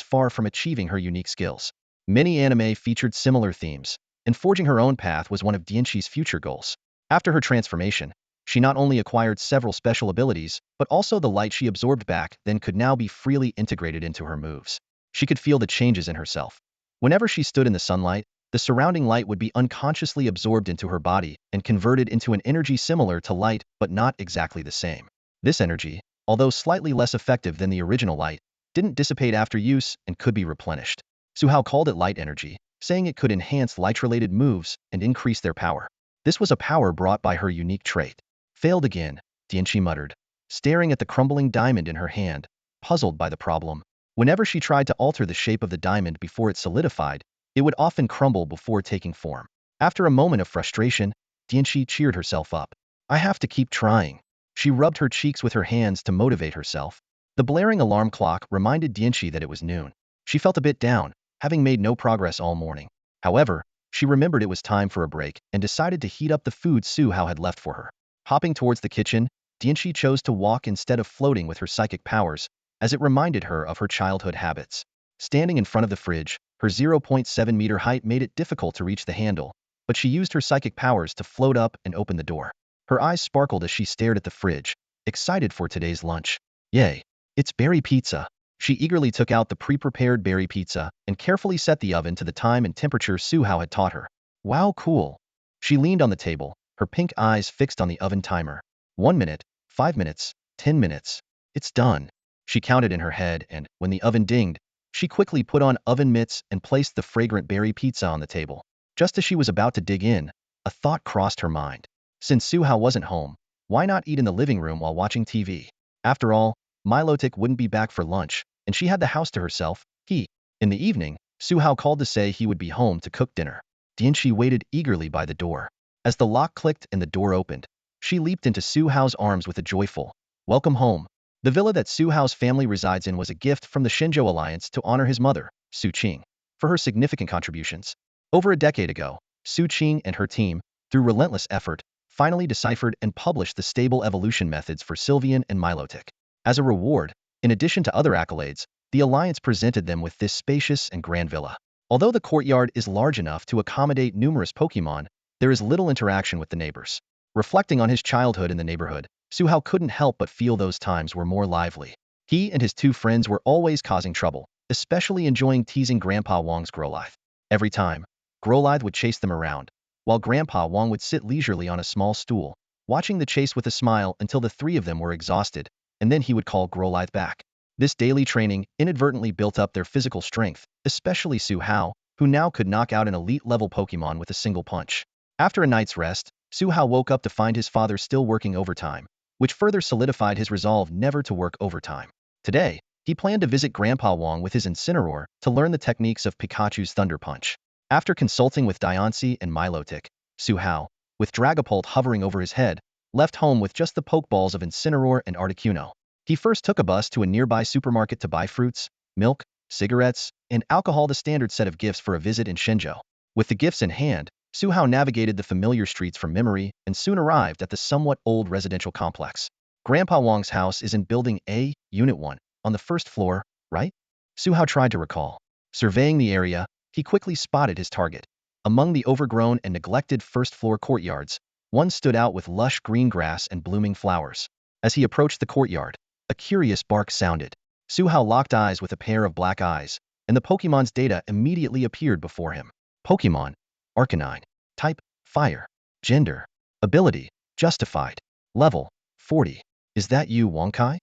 far from achieving her unique skills. Many anime featured similar themes, and forging her own path was one of Diancie's future goals. After her transformation, she not only acquired several special abilities, but also the light she absorbed back then could now be freely integrated into her moves. She could feel the changes in herself. Whenever she stood in the sunlight, the surrounding light would be unconsciously absorbed into her body and converted into an energy similar to light but not exactly the same. This energy, although slightly less effective than the original light, didn't dissipate after use and could be replenished. Su Hao called it light energy, saying it could enhance light-related moves and increase their power. This was a power brought by her unique trait. Failed again, Diancie muttered, staring at the crumbling diamond in her hand, puzzled by the problem. Whenever she tried to alter the shape of the diamond before it solidified, it would often crumble before taking form. After a moment of frustration, Diancie cheered herself up. I have to keep trying. She rubbed her cheeks with her hands to motivate herself. The blaring alarm clock reminded Diancie that it was noon. She felt a bit down, having made no progress all morning. However, she remembered it was time for a break and decided to heat up the food Su Hao had left for her. Hopping towards the kitchen, Diancie chose to walk instead of floating with her psychic powers, as it reminded her of her childhood habits. Standing in front of the fridge, her 0.7-meter height made it difficult to reach the handle, but she used her psychic powers to float up and open the door. Her eyes sparkled as she stared at the fridge, excited for today's lunch. Yay! It's berry pizza. She eagerly took out the pre-prepared berry pizza and carefully set the oven to the time and temperature Su Hao had taught her. Wow, cool! She leaned on the table, her pink eyes fixed on the oven timer. 1 minute, 5 minutes, 10 minutes. It's done. She counted in her head and, when the oven dinged, she quickly put on oven mitts and placed the fragrant berry pizza on the table. Just as she was about to dig in, a thought crossed her mind. Since Su Hao wasn't home, why not eat in the living room while watching TV? After all, Milotic wouldn't be back for lunch, and she had the house to herself. In the evening, Su Hao called to say he would be home to cook dinner. Diancie waited eagerly by the door. As the lock clicked and the door opened, she leaped into Su Hao's arms with a joyful, "Welcome home." The villa that Su Hao's family resides in was a gift from the Shenzhou Alliance to honor his mother, Su Qing, for her significant contributions. Over a decade ago, Su Qing and her team, through relentless effort, finally deciphered and published the stable evolution methods for Sylveon and Milotic. As a reward, in addition to other accolades, the Alliance presented them with this spacious and grand villa. Although the courtyard is large enough to accommodate numerous Pokémon, there is little interaction with the neighbors. Reflecting on his childhood in the neighborhood, Su Hao couldn't help but feel those times were more lively. He and his two friends were always causing trouble, especially enjoying teasing Grandpa Wang's Growlithe. Every time, Growlithe would chase them around, while Grandpa Wang would sit leisurely on a small stool, watching the chase with a smile until the three of them were exhausted, and then he would call Growlithe back. This daily training inadvertently built up their physical strength, especially Su Hao, who now could knock out an elite-level Pokémon with a single punch. After a night's rest, Su Hao woke up to find his father still working overtime, which further solidified his resolve never to work overtime. Today, he planned to visit Grandpa Wang with his Incineroar to learn the techniques of Pikachu's Thunder Punch. After consulting with Diancie and Milotic, Su Hao, with Dragapult hovering over his head, left home with just the Pokeballs of Incineroar and Articuno. He first took a bus to a nearby supermarket to buy fruits, milk, cigarettes, and alcohol, the standard set of gifts for a visit in Shenzhou. With the gifts in hand, Su Hao navigated the familiar streets from memory and soon arrived at the somewhat old residential complex. Grandpa Wang's house is in Building A, Unit 1, on the first floor, right? Su Hao tried to recall. Surveying the area, he quickly spotted his target. Among the overgrown and neglected first-floor courtyards, one stood out with lush green grass and blooming flowers. As he approached the courtyard, a curious bark sounded. Su Hao locked eyes with a pair of black eyes, and the Pokemon's data immediately appeared before him. Pokemon, Arcanine. Type, Fire. Gender, Ability, Justified. Level, 40. Is that you, Wangkai?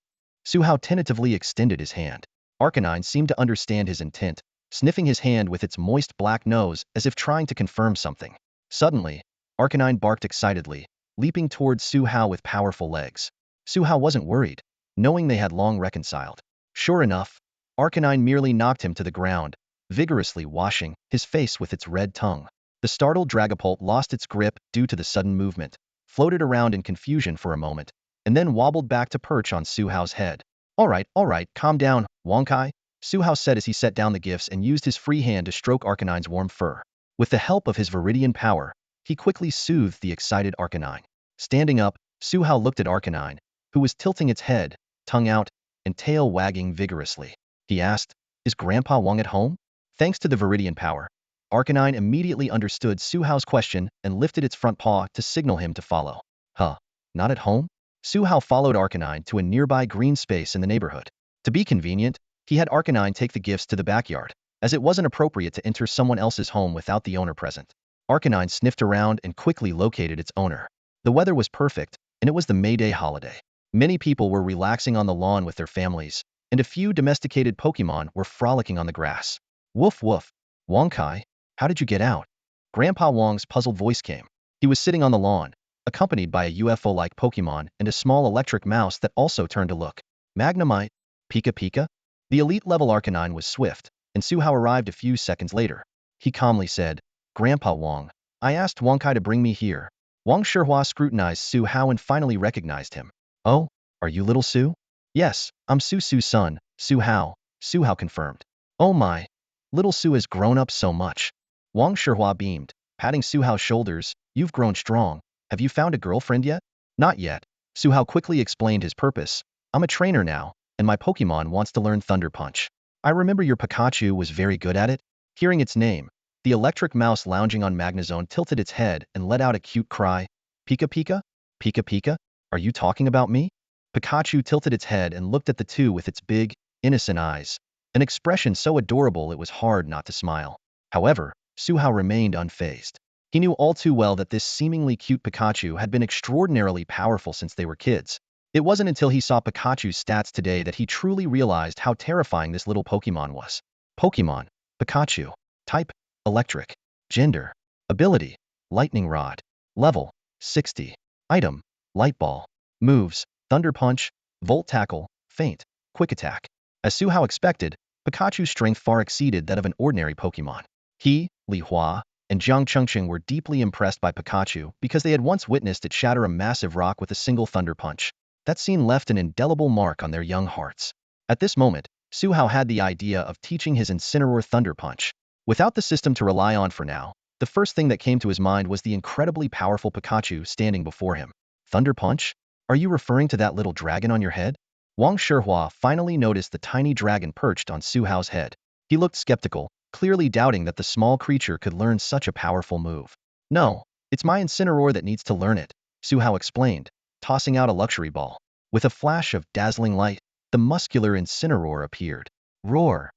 Su Hao tentatively extended his hand. Arcanine seemed to understand his intent, sniffing his hand with its moist black nose as if trying to confirm something. Suddenly, Arcanine barked excitedly, leaping towards Su Hao with powerful legs. Su Hao wasn't worried, knowing they had long reconciled. Sure enough, Arcanine merely knocked him to the ground, vigorously washing his face with its red tongue. The startled Dragapult lost its grip due to the sudden movement, floated around in confusion for a moment, and then wobbled back to perch on Su Hao's head. All right, calm down, Wangkai, Su Hao said as he set down the gifts and used his free hand to stroke Arcanine's warm fur. With the help of his Viridian power, he quickly soothed the excited Arcanine. Standing up, Su Hao looked at Arcanine, who was tilting its head, tongue out, and tail wagging vigorously. He asked, "Is Grandpa Wang at home?" Thanks to the Viridian power, Arcanine immediately understood Su Hao's question and lifted its front paw to signal him to follow. Huh, not at home? Su Hao followed Arcanine to a nearby green space in the neighborhood. To be convenient, he had Arcanine take the gifts to the backyard, as it wasn't appropriate to enter someone else's home without the owner present. Arcanine sniffed around and quickly located its owner. The weather was perfect, and it was the May Day holiday. Many people were relaxing on the lawn with their families, and a few domesticated Pokémon were frolicking on the grass. Woof woof. Wangkai, how did you get out? Grandpa Wang's puzzled voice came. He was sitting on the lawn, accompanied by a UFO-like Pokémon and a small electric mouse that also turned to look. Magnemite? Pika Pika? The elite-level Arcanine was swift, and Su Hao arrived a few seconds later. He calmly said, "Grandpa Wang, I asked Wangkai to bring me here." Wang Shihua scrutinized Su Hao and finally recognized him. "Oh, are you little Su?" "Yes, I'm Su's son, Su Hao," Su Hao confirmed. "Oh my, little Su has grown up so much." Wang Shihua beamed, patting Su Hao's shoulders. "You've grown strong. Have you found a girlfriend yet?" "Not yet." Su Hao quickly explained his purpose. "I'm a trainer now, and my Pokemon wants to learn Thunder Punch. I remember your Pikachu was very good at it." Hearing its name, the electric mouse lounging on Magnezone tilted its head and let out a cute cry. "Pika Pika? Pika Pika? Are you talking about me?" Pikachu tilted its head and looked at the two with its big, innocent eyes, an expression so adorable it was hard not to smile. However, Su Hao remained unfazed. He knew all too well that this seemingly cute Pikachu had been extraordinarily powerful since they were kids. It wasn't until he saw Pikachu's stats today that he truly realized how terrifying this little Pokemon was. Pokemon, Pikachu. Type, Electric. Gender, Ability, Lightning Rod. Level, 60. Item, Light Ball. Moves, Thunder Punch, Volt Tackle, Feint, Quick Attack. As Su Hao expected, Pikachu's strength far exceeded that of an ordinary Pokemon. He, Li Hua, and Jiang Chengqing were deeply impressed by Pikachu because they had once witnessed it shatter a massive rock with a single thunder punch. That scene left an indelible mark on their young hearts. At this moment, Su Hao had the idea of teaching his Incineroar Thunder Punch. Without the system to rely on for now, the first thing that came to his mind was the incredibly powerful Pikachu standing before him. Thunder Punch? Are you referring to that little dragon on your head? Wang Shihua finally noticed the tiny dragon perched on Su Hao's head. He looked skeptical, clearly doubting that the small creature could learn such a powerful move. No, it's my Incineroar that needs to learn it, Su Hao explained, tossing out a luxury ball. With a flash of dazzling light, the muscular Incineroar appeared. Roar!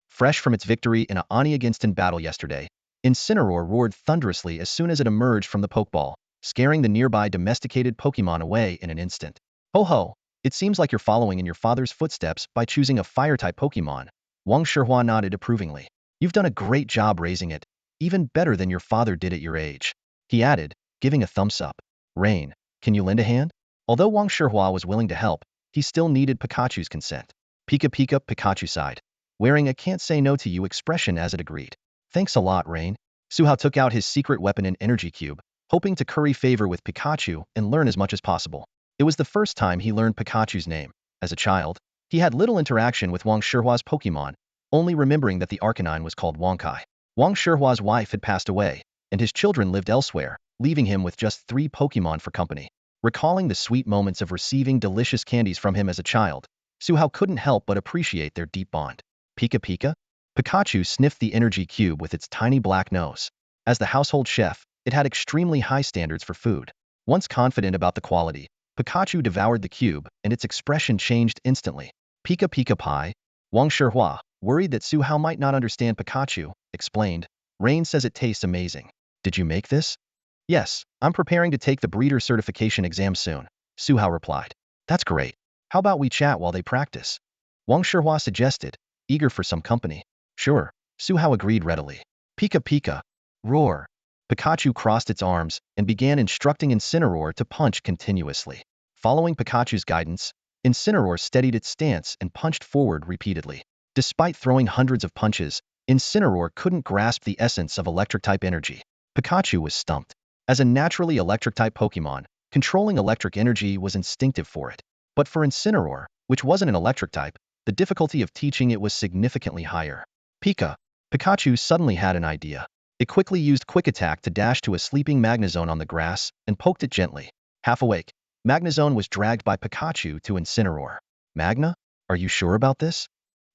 Fresh from its victory in a Oni against in battle yesterday, Incineroar roared thunderously as soon as it emerged from the Pokeball, scaring the nearby domesticated Pokémon away in an instant. Ho ho! It seems like you're following in your father's footsteps by choosing a Fire-type Pokémon. Wang Shihua nodded approvingly. You've done a great job raising it, even better than your father did at your age. He added, giving a thumbs up. Rain, can you lend a hand? Although Wang Shihua was willing to help, he still needed Pikachu's consent. Pika Pika, Pikachu sighed, wearing a can't say no to you expression as it agreed. Thanks a lot, Rain. Su Hao took out his secret weapon and energy cube, hoping to curry favor with Pikachu and learn as much as possible. It was the first time he learned Pikachu's name. As a child, he had little interaction with Wang Shihua's Pokemon, only remembering that the Arcanine was called Wangkai. Wang Shihua's wife had passed away, and his children lived elsewhere, leaving him with just 3 Pokemon for company. Recalling the sweet moments of receiving delicious candies from him as a child, Su Hao couldn't help but appreciate their deep bond. Pika Pika? Pikachu sniffed the energy cube with its tiny black nose. As the household chef, it had extremely high standards for food. Once confident about the quality, Pikachu devoured the cube, and its expression changed instantly. Pika Pika Pie? Wang Shihua, worried that Su Hao might not understand Pikachu, explained, Rain says it tastes amazing. Did you make this? Yes, I'm preparing to take the breeder certification exam soon, Su Hao replied. That's great. How about we chat while they practice? Wang Shihua suggested, eager for some company. Sure, Su Hao agreed readily. Pika Pika. Roar. Pikachu crossed its arms and began instructing Incineroar to punch continuously. Following Pikachu's guidance, Incineroar steadied its stance and punched forward repeatedly. Despite throwing hundreds of punches, Incineroar couldn't grasp the essence of electric-type energy. Pikachu was stumped. As a naturally electric-type Pokemon, controlling electric energy was instinctive for it. But for Incineroar, which wasn't an electric type, the difficulty of teaching it was significantly higher. Pika. Pikachu suddenly had an idea. It quickly used Quick Attack to dash to a sleeping Magnezone on the grass and poked it gently. Half awake, Magnezone was dragged by Pikachu to Incineroar. Magna? Are you sure about this?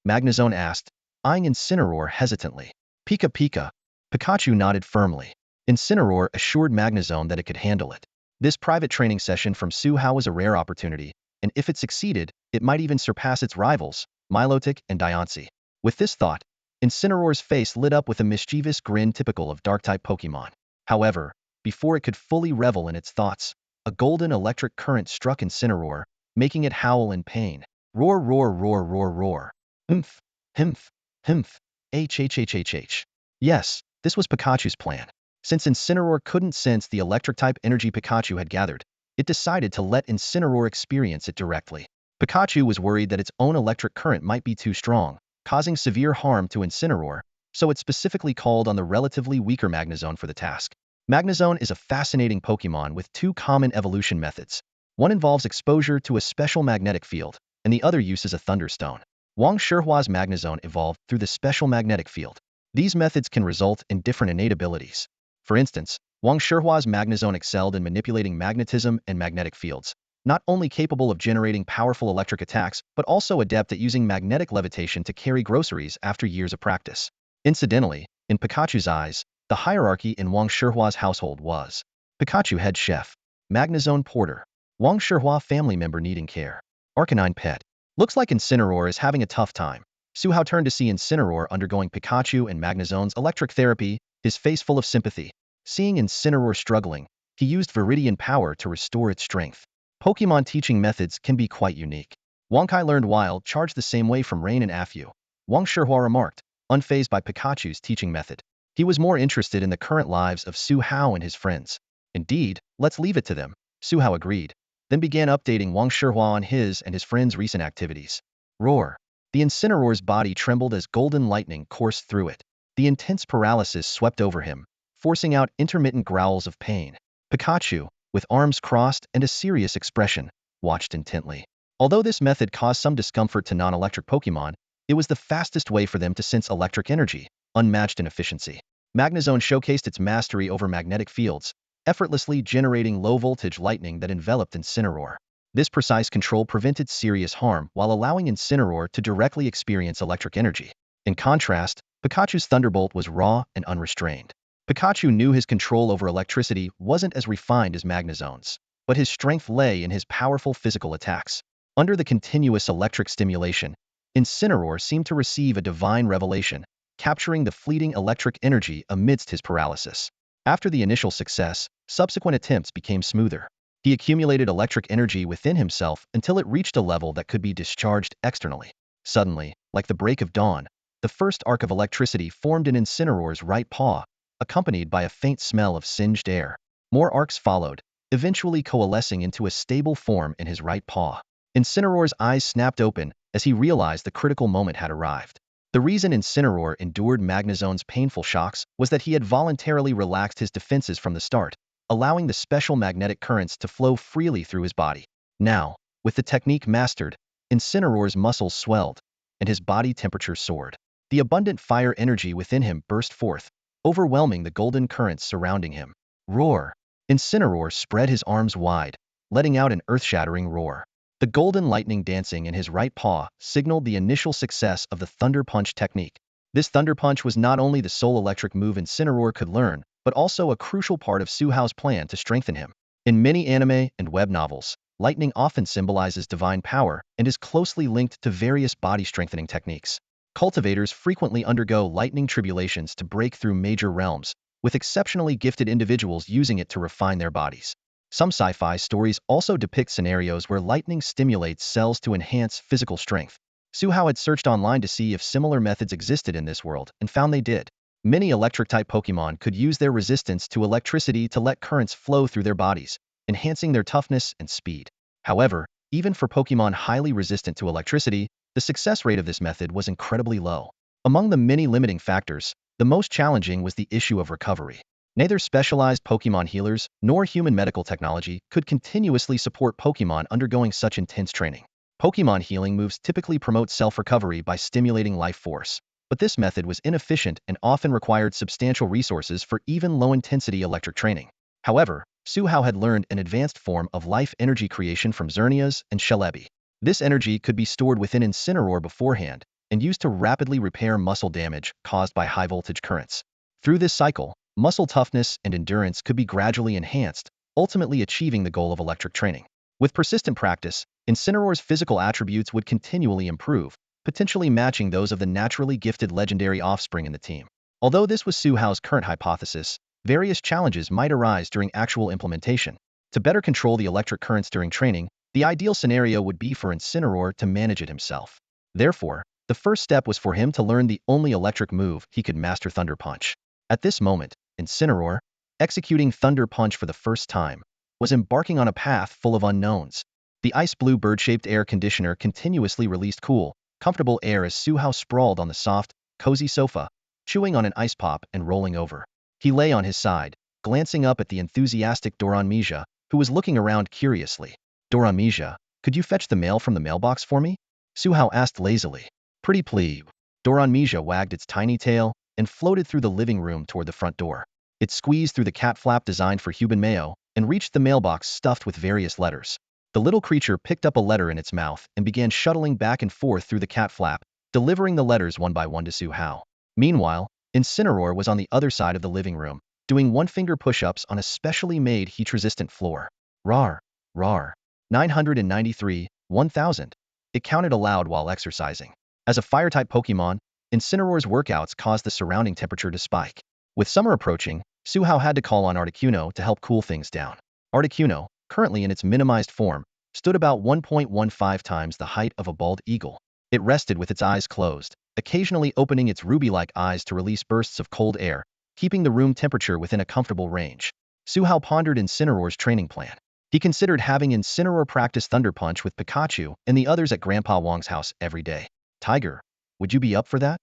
Magnezone asked, eyeing Incineroar hesitantly. Pika Pika. Pikachu nodded firmly. Incineroar assured Magnezone that it could handle it. This private training session from Su Hao was a rare opportunity, and if it succeeded, it might even surpass its rivals, Milotic and Diancie. With this thought, Incineroar's face lit up with a mischievous grin typical of Dark-type Pokemon. However, before it could fully revel in its thoughts, a golden electric current struck Incineroar, making it howl in pain. Roar, roar, roar, roar, roar. Humph, humph, humph, h. Yes, this was Pikachu's plan. Since Incineroar couldn't sense the electric-type energy Pikachu had gathered, it decided to let Incineroar experience it directly. Pikachu was worried that its own electric current might be too strong, causing severe harm to Incineroar, so it specifically called on the relatively weaker Magnezone for the task. Magnezone is a fascinating Pokemon with 2 common evolution methods. One involves exposure to a special magnetic field, and the other uses a thunderstone. Wang Shihua's Magnezone evolved through the special magnetic field. These methods can result in different innate abilities. For instance, Wang Shihua's Magnezone excelled in manipulating magnetism and magnetic fields, not only capable of generating powerful electric attacks, but also adept at using magnetic levitation to carry groceries after years of practice. Incidentally, in Pikachu's eyes, the hierarchy in Wang Shihua's household was Pikachu head chef, Magnezone porter, Wang Shihua family member needing care, Arcanine pet. Looks like Incineroar is having a tough time. Su Hao turned to see Incineroar undergoing Pikachu and Magnezone's electric therapy, his face full of sympathy. Seeing Incineroar struggling, he used Viridian power to restore its strength. Pokemon teaching methods can be quite unique. Wangkai learned Wild Charge the same way from Rain and Afu. Wang Shihua remarked, unfazed by Pikachu's teaching method. He was more interested in the current lives of Su Hao and his friends. Indeed, let's leave it to them, Su Hao agreed, then began updating Wang Shihua on his and his friends' recent activities. Roar. The Incineroar's body trembled as golden lightning coursed through it. The intense paralysis swept over him, forcing out intermittent growls of pain. Pikachu, with arms crossed and a serious expression, watched intently. Although this method caused some discomfort to non-electric Pokémon, it was the fastest way for them to sense electric energy, unmatched in efficiency. Magnezone showcased its mastery over magnetic fields, effortlessly generating low-voltage lightning that enveloped Incineroar. This precise control prevented serious harm while allowing Incineroar to directly experience electric energy. In contrast, Pikachu's Thunderbolt was raw and unrestrained. Pikachu knew his control over electricity wasn't as refined as Magnezone's, but his strength lay in his powerful physical attacks. Under the continuous electric stimulation, Incineroar seemed to receive a divine revelation, capturing the fleeting electric energy amidst his paralysis. After the initial success, subsequent attempts became smoother. He accumulated electric energy within himself until it reached a level that could be discharged externally. Suddenly, like the break of dawn, the first arc of electricity formed in Incineroar's right paw, accompanied by a faint smell of singed air. More arcs followed, eventually coalescing into a stable form in his right paw. Incineroar's eyes snapped open as he realized the critical moment had arrived. The reason Incineroar endured Magnezone's painful shocks was that he had voluntarily relaxed his defenses from the start, allowing the special magnetic currents to flow freely through his body. Now, with the technique mastered, Incineroar's muscles swelled, and his body temperature soared. The abundant fire energy within him burst forth, overwhelming the golden currents surrounding him. Roar! Incineroar spread his arms wide, letting out an earth-shattering roar. The golden lightning dancing in his right paw signaled the initial success of the Thunder Punch technique. This Thunder Punch was not only the sole electric move Incineroar could learn, but also a crucial part of Suhao's plan to strengthen him. In many anime and web novels, lightning often symbolizes divine power and is closely linked to various body-strengthening techniques. Cultivators frequently undergo lightning tribulations to break through major realms, with exceptionally gifted individuals using it to refine their bodies. Some sci-fi stories also depict scenarios where lightning stimulates cells to enhance physical strength. Suhao had searched online to see if similar methods existed in this world and found they did. Many electric-type Pokémon could use their resistance to electricity to let currents flow through their bodies, enhancing their toughness and speed. However, even for Pokémon highly resistant to electricity, the success rate of this method was incredibly low. Among the many limiting factors, the most challenging was the issue of recovery. Neither specialized Pokémon healers nor human medical technology could continuously support Pokémon undergoing such intense training. Pokémon healing moves typically promote self-recovery by stimulating life force, but this method was inefficient and often required substantial resources for even low-intensity electric training. However, Suhao had learned an advanced form of life energy creation from Xerneas and Celebi. This energy could be stored within Incineroar beforehand and used to rapidly repair muscle damage caused by high-voltage currents. Through this cycle, muscle toughness and endurance could be gradually enhanced, ultimately achieving the goal of electric training. With persistent practice, Incineroar's physical attributes would continually improve, potentially matching those of the naturally gifted legendary offspring in the team. Although this was Suhao's current hypothesis, various challenges might arise during actual implementation. To better control the electric currents during training, the ideal scenario would be for Incineroar to manage it himself. Therefore, the first step was for him to learn the only electric move he could master, Thunder Punch. At this moment, Incineroar, executing Thunder Punch for the first time, was embarking on a path full of unknowns. The ice-blue bird-shaped air conditioner continuously released cool, comfortable air as Suhao sprawled on the soft, cozy sofa, chewing on an ice pop and rolling over. He lay on his side, glancing up at the enthusiastic Doranmija, who was looking around curiously. Doranmija, could you fetch the mail from the mailbox for me? Suhao asked lazily. Pretty please. Doranmija wagged its tiny tail and floated through the living room toward the front door. It squeezed through the cat flap designed for Huban Mayo and reached the mailbox stuffed with various letters. The little creature picked up a letter in its mouth and began shuttling back and forth through the cat flap, delivering the letters one by one to Suhao. Meanwhile, Incineroar was on the other side of the living room, doing one-finger push-ups on a specially made heat-resistant floor. Rar, rar. 993, 1000. It counted aloud while exercising. As a fire-type Pokémon, Incineroar's workouts caused the surrounding temperature to spike. With summer approaching, Suhao had to call on Articuno to help cool things down. Articuno, currently in its minimized form, stood about 1.15 times the height of a bald eagle. It rested with its eyes closed, occasionally opening its ruby-like eyes to release bursts of cold air, keeping the room temperature within a comfortable range. Suhao pondered Incineroar's training plan. He considered having Incineroar practice Thunder Punch with Pikachu and the others at Grandpa Wong's house every day. Tiger, would you be up for that?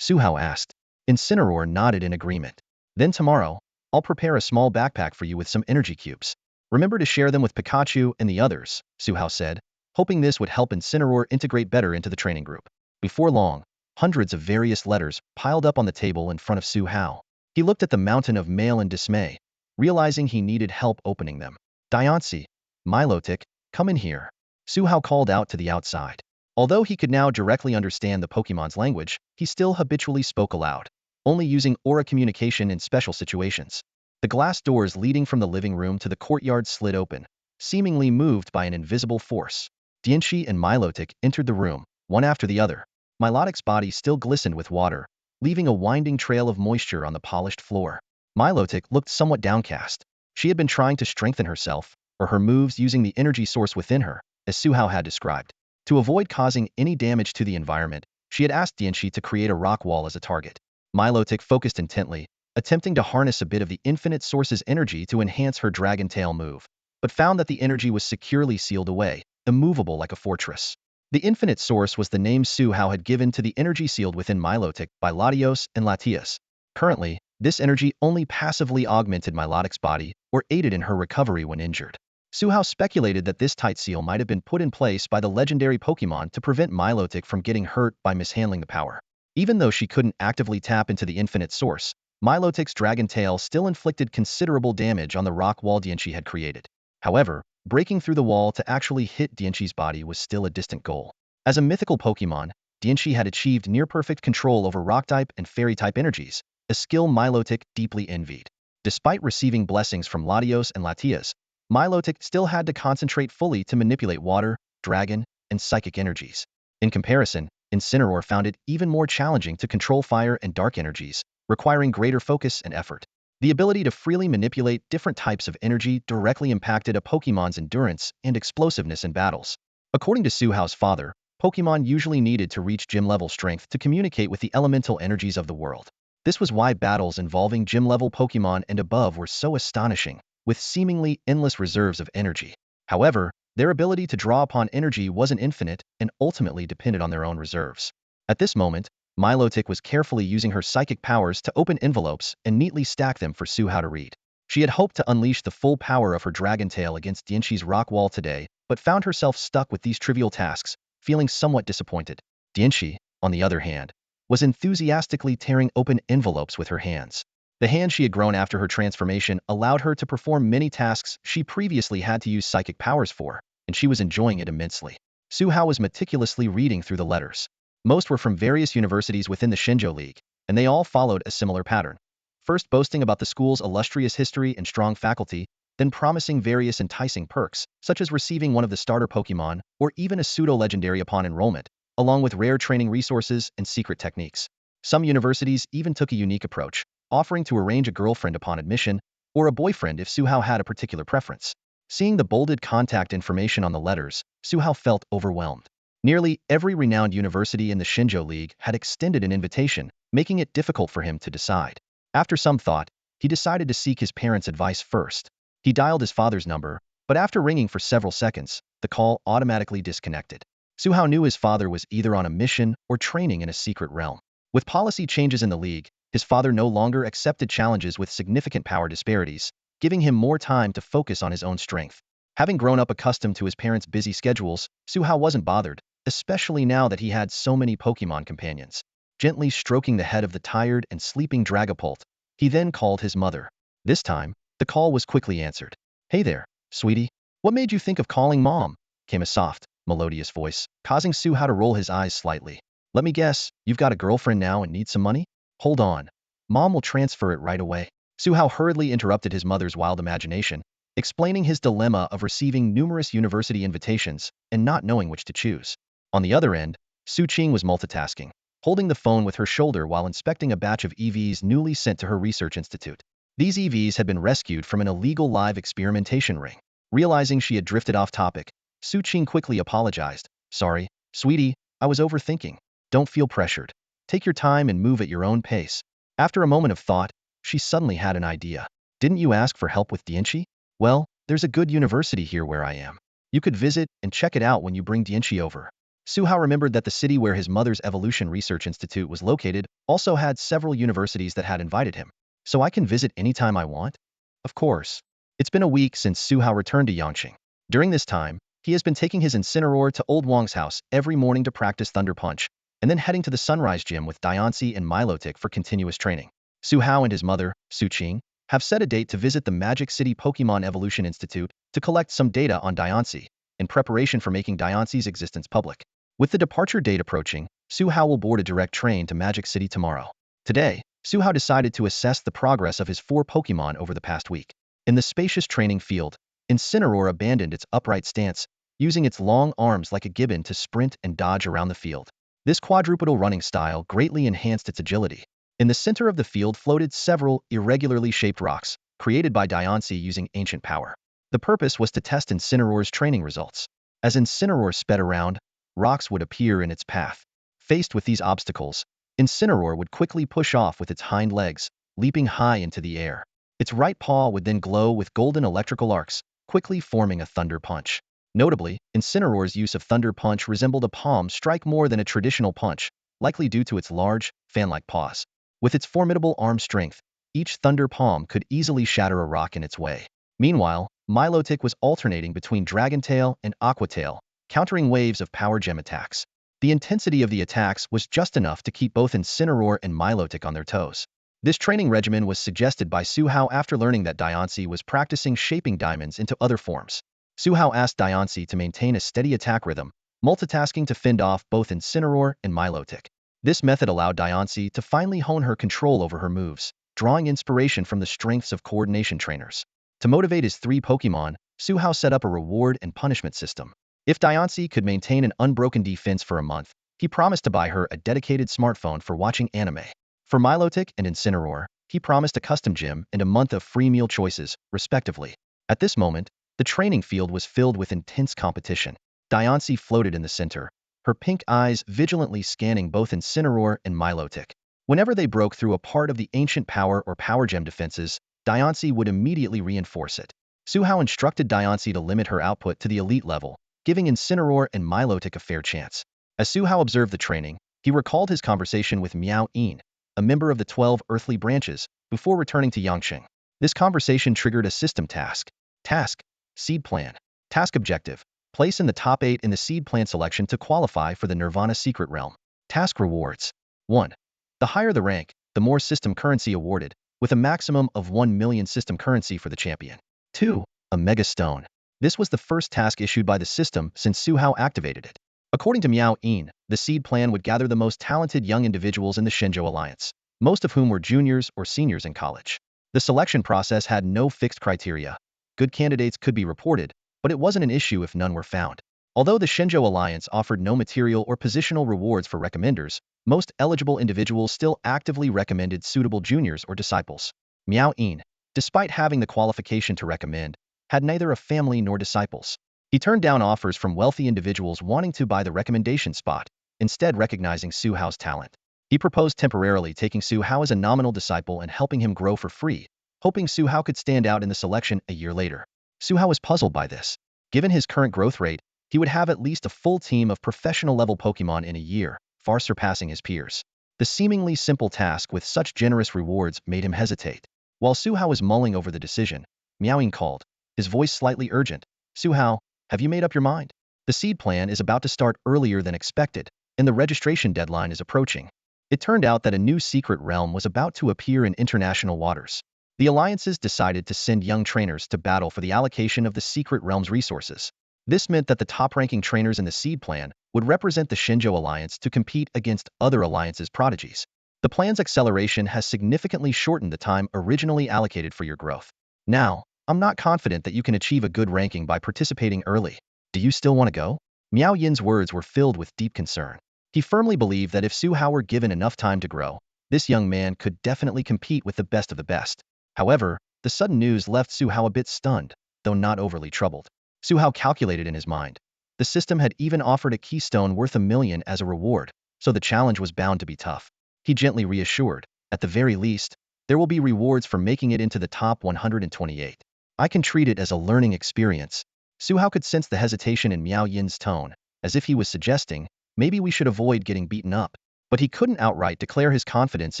Suhao asked. Incineroar nodded in agreement. Then tomorrow, I'll prepare a small backpack for you with some energy cubes. Remember to share them with Pikachu and the others, Suhao said, hoping this would help Incineroar integrate better into the training group. Before long, hundreds of various letters piled up on the table in front of Suhao. He looked at the mountain of mail in dismay, realizing he needed help opening them. Diancie, Milotic, come in here. Suhao called out to the outside. Although he could now directly understand the Pokemon's language, he still habitually spoke aloud, only using aura communication in special situations. The glass doors leading from the living room to the courtyard slid open, seemingly moved by an invisible force. Diancie and Milotic entered the room, one after the other. Milotic's body still glistened with water, leaving a winding trail of moisture on the polished floor. Milotic looked somewhat downcast. She had been trying to strengthen herself, or her moves using the energy source within her, as Suhao had described. To avoid causing any damage to the environment, she had asked Diancie to create a rock wall as a target. Milotic focused intently, attempting to harness a bit of the infinite source's energy to enhance her dragon tail move, but found that the energy was securely sealed away, immovable like a fortress. The infinite source was the name Suhao had given to the energy sealed within Milotic by Latias and Latios. Currently, this energy only passively augmented Milotic's body or aided in her recovery when injured. Suhao speculated that this tight seal might have been put in place by the legendary Pokémon to prevent Milotic from getting hurt by mishandling the power. Even though she couldn't actively tap into the infinite source, Milotic's dragon tail still inflicted considerable damage on the rock wall Diancie had created. However, breaking through the wall to actually hit Diancie's body was still a distant goal. As a mythical Pokémon, Diancie had achieved near-perfect control over Rock-type and Fairy-type energies, a skill Milotic deeply envied. Despite receiving blessings from Latios and Latias, Milotic still had to concentrate fully to manipulate water, dragon, and psychic energies. In comparison, Incineroar found it even more challenging to control fire and dark energies, requiring greater focus and effort. The ability to freely manipulate different types of energy directly impacted a Pokémon's endurance and explosiveness in battles. According to Suhao's father, Pokémon usually needed to reach gym-level strength to communicate with the elemental energies of the world. This was why battles involving gym-level Pokémon and above were so astonishing, with seemingly endless reserves of energy. However, their ability to draw upon energy wasn't infinite and ultimately depended on their own reserves. At this moment, Milotic was carefully using her psychic powers to open envelopes and neatly stack them for Suhao to read. She had hoped to unleash the full power of her dragon tail against Diancie's rock wall today, but found herself stuck with these trivial tasks, feeling somewhat disappointed. Diancie, on the other hand, was enthusiastically tearing open envelopes with her hands. The hand she had grown after her transformation allowed her to perform many tasks she previously had to use psychic powers for, and she was enjoying it immensely. Suhao was meticulously reading through the letters. Most were from various universities within the Shenzhou League, and they all followed a similar pattern. First boasting about the school's illustrious history and strong faculty, then promising various enticing perks, such as receiving one of the starter Pokémon or even a pseudo-legendary upon enrollment, along with rare training resources and secret techniques. Some universities even took a unique approach, offering to arrange a girlfriend upon admission, or a boyfriend if Suhao had a particular preference. Seeing the bolded contact information on the letters, Suhao felt overwhelmed. Nearly every renowned university in the Shenzhou League had extended an invitation, making it difficult for him to decide. After some thought, he decided to seek his parents' advice first. He dialed his father's number, but after ringing for several seconds, the call automatically disconnected. Suhao knew his father was either on a mission or training in a secret realm. With policy changes in the league, his father no longer accepted challenges with significant power disparities, giving him more time to focus on his own strength. Having grown up accustomed to his parents' busy schedules, Suhao wasn't bothered, especially now that he had so many Pokémon companions. Gently stroking the head of the tired and sleeping Dragapult, he then called his mother. This time, the call was quickly answered. "Hey there, sweetie. What made you think of calling Mom?" came a soft, melodious voice, causing Suhao to roll his eyes slightly. "Let me guess, you've got a girlfriend now and need some money? Hold on. Mom will transfer it right away." Suhao hurriedly interrupted his mother's wild imagination, explaining his dilemma of receiving numerous university invitations and not knowing which to choose. On the other end, Su Qing was multitasking, holding the phone with her shoulder while inspecting a batch of EVs newly sent to her research institute. These EVs had been rescued from an illegal live experimentation ring. Realizing she had drifted off topic, Su Qing quickly apologized. "Sorry, sweetie, I was overthinking. Don't feel pressured. Take your time and move at your own pace." After a moment of thought, she suddenly had an idea. "Didn't you ask for help with Diancie? Well, there's a good university here where I am. You could visit and check it out when you bring Diancie over." Suhao remembered that the city where his mother's Evolution Research Institute was located also had several universities that had invited him. so I can visit anytime I want? Of course. It's been a week since Su Hao returned to Yangqing. During this time, he has been taking his Incineroar to Old Wang's house every morning to practice Thunder Punch, and then heading to the Sunrise Gym with Diancie and Milotic for continuous training. Su Hao and his mother, Su Qing, have set a date to visit the Magic City Pokemon Evolution Institute to collect some data on Diancie, in preparation for making Diancie's existence public. With the departure date approaching, Su Hao will board a direct train to Magic City tomorrow. Today, Su Hao decided to assess the progress of his 4 Pokemon over the past week. In the spacious training field, Incineroar abandoned its upright stance, using its long arms like a gibbon to sprint and dodge around the field. This quadrupedal running style greatly enhanced its agility. In the center of the field floated several irregularly shaped rocks, created by Diancie using ancient power. The purpose was to test Incineroar's training results. As Incineroar sped around, rocks would appear in its path. Faced with these obstacles, Incineroar would quickly push off with its hind legs, leaping high into the air. Its right paw would then glow with golden electrical arcs, quickly forming a Thunder Punch. Notably, Incineroar's use of Thunder Punch resembled a palm strike more than a traditional punch, likely due to its large, fan-like paws. With its formidable arm strength, each Thunder Palm could easily shatter a rock in its way. Meanwhile, Milotic was alternating between Dragon Tail and Aqua Tail, countering waves of Power Gem attacks. The intensity of the attacks was just enough to keep both Incineroar and Milotic on their toes. This training regimen was suggested by Su Hao after learning that Diancie was practicing shaping diamonds into other forms. Su Hao asked Diancie to maintain a steady attack rhythm, multitasking to fend off both Incineroar and Milotic. This method allowed Diancie to finally hone her control over her moves, drawing inspiration from the strengths of coordination trainers. To motivate his 3 Pokemon, Su Hao set up a reward and punishment system. If Diancie could maintain an unbroken defense for a month, he promised to buy her a dedicated smartphone for watching anime. For Milotic and Incineroar, he promised a custom gym and a month of free meal choices, respectively. At this moment, the training field was filled with intense competition. Diancie floated in the center, her pink eyes vigilantly scanning both Incineroar and Milotic. Whenever they broke through a part of the ancient power or power gem defenses, Diancie would immediately reinforce it. Su Hao instructed Diancie to limit her output to the elite level, giving Incineroar and Milotic a fair chance. As Su Hao observed the training, he recalled his conversation with Miao Yin, a member of the 12 earthly branches, before returning to Yangqing. This conversation triggered a system task. Task: Seed Plan. Task Objective: place in the top 8 in the seed plan selection to qualify for the Nirvana Secret Realm. Task Rewards: 1. The higher the rank, the more system currency awarded, with a maximum of 1 million system currency for the champion. 2. A Mega Stone. This was the first task issued by the system since Su Hao activated it. According to Miao Yin, the seed plan would gather the most talented young individuals in the Shenzhou Alliance, most of whom were juniors or seniors in college. The selection process had no fixed criteria. Good candidates could be reported, but it wasn't an issue if none were found. Although the Shenzhou Alliance offered no material or positional rewards for recommenders, most eligible individuals still actively recommended suitable juniors or disciples. Miao Yin, despite having the qualification to recommend, had neither a family nor disciples. He turned down offers from wealthy individuals wanting to buy the recommendation spot, instead recognizing Su Hao's talent. He proposed temporarily taking Su Hao as a nominal disciple and helping him grow for free, hoping Su Hao could stand out in the selection a year later. Su Hao was puzzled by this. Given his current growth rate, he would have at least a full team of professional-level Pokemon in a year, far surpassing his peers. The seemingly simple task with such generous rewards made him hesitate. While Su Hao was mulling over the decision, Miao Yin called, his voice slightly urgent. Su Hao, have you made up your mind? The seed plan is about to start earlier than expected, and the registration deadline is approaching. It turned out that a new secret realm was about to appear in international waters. The alliances decided to send young trainers to battle for the allocation of the secret realm's resources. This meant that the top-ranking trainers in the seed plan would represent the Shenzhou Alliance to compete against other alliances' prodigies. The plan's acceleration has significantly shortened the time originally allocated for your growth. Now, I'm not confident that you can achieve a good ranking by participating early. Do you still want to go? Miao Yin's words were filled with deep concern. He firmly believed that if Su Hao were given enough time to grow, this young man could definitely compete with the best of the best. However, the sudden news left Su Hao a bit stunned, though not overly troubled. Su Hao calculated in his mind. The system had even offered a keystone worth 1 million as a reward, so the challenge was bound to be tough. He gently reassured, at the very least, there will be rewards for making it into the top 128. I can treat it as a learning experience. Su Hao could sense the hesitation in Miao Yin's tone, as if he was suggesting, maybe we should avoid getting beaten up. But he couldn't outright declare his confidence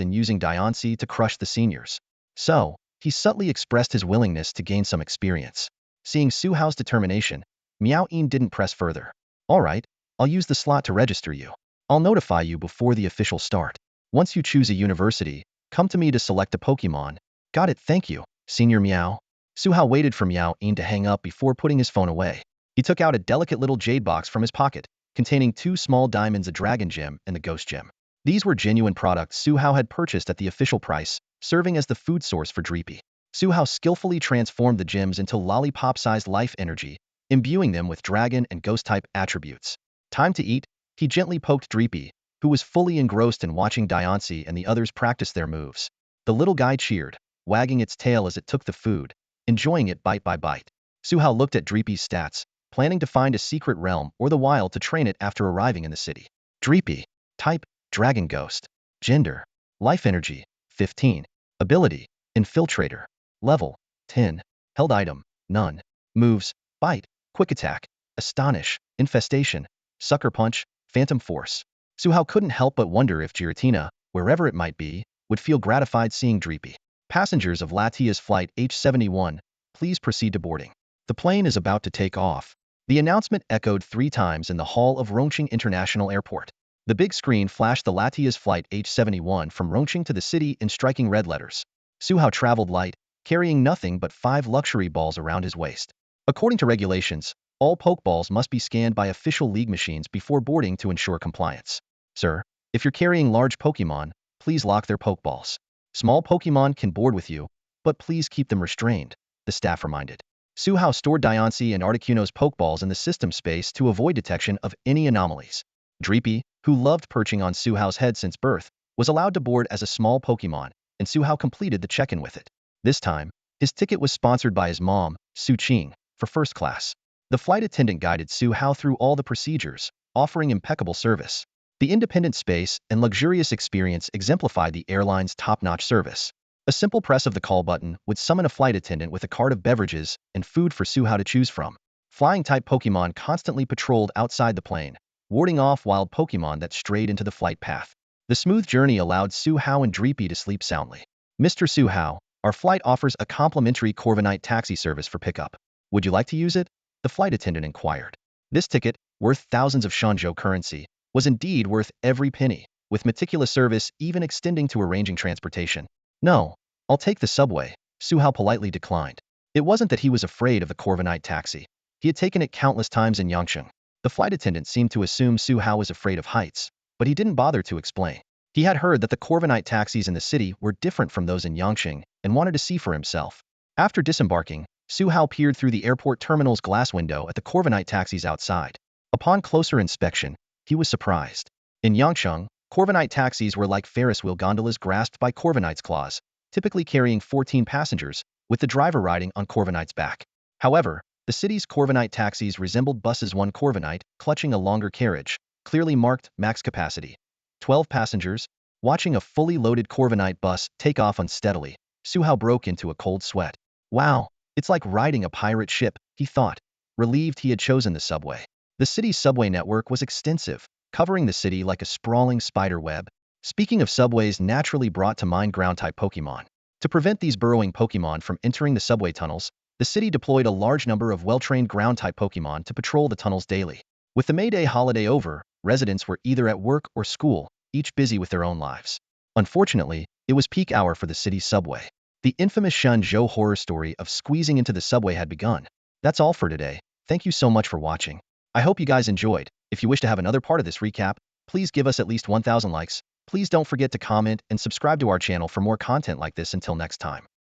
in using Diancie to crush the seniors. So, he subtly expressed his willingness to gain some experience. Seeing Su Hao's determination, Miao Yin didn't press further. All right, I'll use the slot to register you. I'll notify you before the official start. Once you choose a university, come to me to select a Pokémon. Got it, thank you, Senior Meow. Su Hao waited for Miao Yin to hang up before putting his phone away. He took out a delicate little jade box from his pocket, containing 2 small diamonds, a dragon gem and the ghost gem. These were genuine products Su Hao had purchased at the official price, serving as the food source for Dreepy. Su Hao skillfully transformed the gems into lollipop-sized life energy, imbuing them with dragon and ghost-type attributes. Time to eat, he gently poked Dreepy, who was fully engrossed in watching Diancie and the others practice their moves. The little guy cheered, wagging its tail as it took the food, enjoying it bite by bite. Su Hao looked at Dreepy's stats, planning to find a secret realm or the wild to train it after arriving in the city. Dreepy. Type, Dragon Ghost. Gender, Life Energy, 15. Ability, Infiltrator. Level, 10. Held item, none. Moves, Bite, Quick Attack, Astonish, Infestation, Sucker Punch, Phantom Force. Su Hao couldn't help but wonder if Giratina, wherever it might be, would feel gratified seeing Dreepy. Passengers of Latias Flight H71, please proceed to boarding. The plane is about to take off. The announcement echoed 3 times in the hall of Rongqing International Airport. The big screen flashed the Latias Flight H71 from Rongqing to the city in striking red letters. Su Hao traveled light, carrying nothing but 5 luxury balls around his waist. According to regulations, all Pokeballs must be scanned by official league machines before boarding to ensure compliance. Sir, if you're carrying large Pokemon, please lock their Pokeballs. Small Pokemon can board with you, but please keep them restrained, the staff reminded. Su Hao stored Diancie and Articuno's Pokeballs in the system space to avoid detection of any anomalies. Dreepy, who loved perching on Su Hao's head since birth, was allowed to board as a small Pokemon, and Su Hao completed the check-in with it. This time, his ticket was sponsored by his mom, Su Qing, for first class. The flight attendant guided Su Hao through all the procedures, offering impeccable service. The independent space and luxurious experience exemplified the airline's top-notch service. A simple press of the call button would summon a flight attendant with a cart of beverages and food for Su Hao to choose from. Flying-type Pokemon constantly patrolled outside the plane, warding off wild Pokemon that strayed into the flight path. The smooth journey allowed Su Hao and Dreepy to sleep soundly. Mr. Su Hao, our flight offers a complimentary Corviknight taxi service for pickup. Would you like to use it? The flight attendant inquired. This ticket, worth thousands of Shenzhou currency, was indeed worth every penny, with meticulous service even extending to arranging transportation. No, I'll take the subway, Su Hao politely declined. It wasn't that he was afraid of the Corviknight taxi. He had taken it countless times in Yangcheng. The flight attendant seemed to assume Su Hao was afraid of heights, but he didn't bother to explain. He had heard that the Corviknight taxis in the city were different from those in Yangcheng and wanted to see for himself. After disembarking, Su Hao peered through the airport terminal's glass window at the Corviknight taxis outside. Upon closer inspection, he was surprised. In Yangcheng, Corviknight taxis were like Ferris wheel gondolas grasped by Corviknight's claws, typically carrying 14 passengers, with the driver riding on Corviknight's back. However, the city's Corviknight taxis resembled buses. One Corviknight, clutching a longer carriage, clearly marked max capacity. 12 passengers. Watching a fully loaded Corviknight bus take off unsteadily, Su Hao broke into a cold sweat. Wow, it's like riding a pirate ship, he thought, relieved he had chosen the subway. The city's subway network was extensive, covering the city like a sprawling spider web. Speaking of subways naturally brought to mind ground-type Pokemon. To prevent these burrowing Pokemon from entering the subway tunnels, the city deployed a large number of well-trained ground-type Pokemon to patrol the tunnels daily. With the May Day holiday over, residents were either at work or school, each busy with their own lives. Unfortunately, it was peak hour for the city's subway. The infamous Shenzhou horror story of squeezing into the subway had begun. That's all for today. Thank you so much for watching. I hope you guys enjoyed. If you wish to have another part of this recap, please give us at least 1,000 likes. Please don't forget to comment and subscribe to our channel for more content like this. Until next time.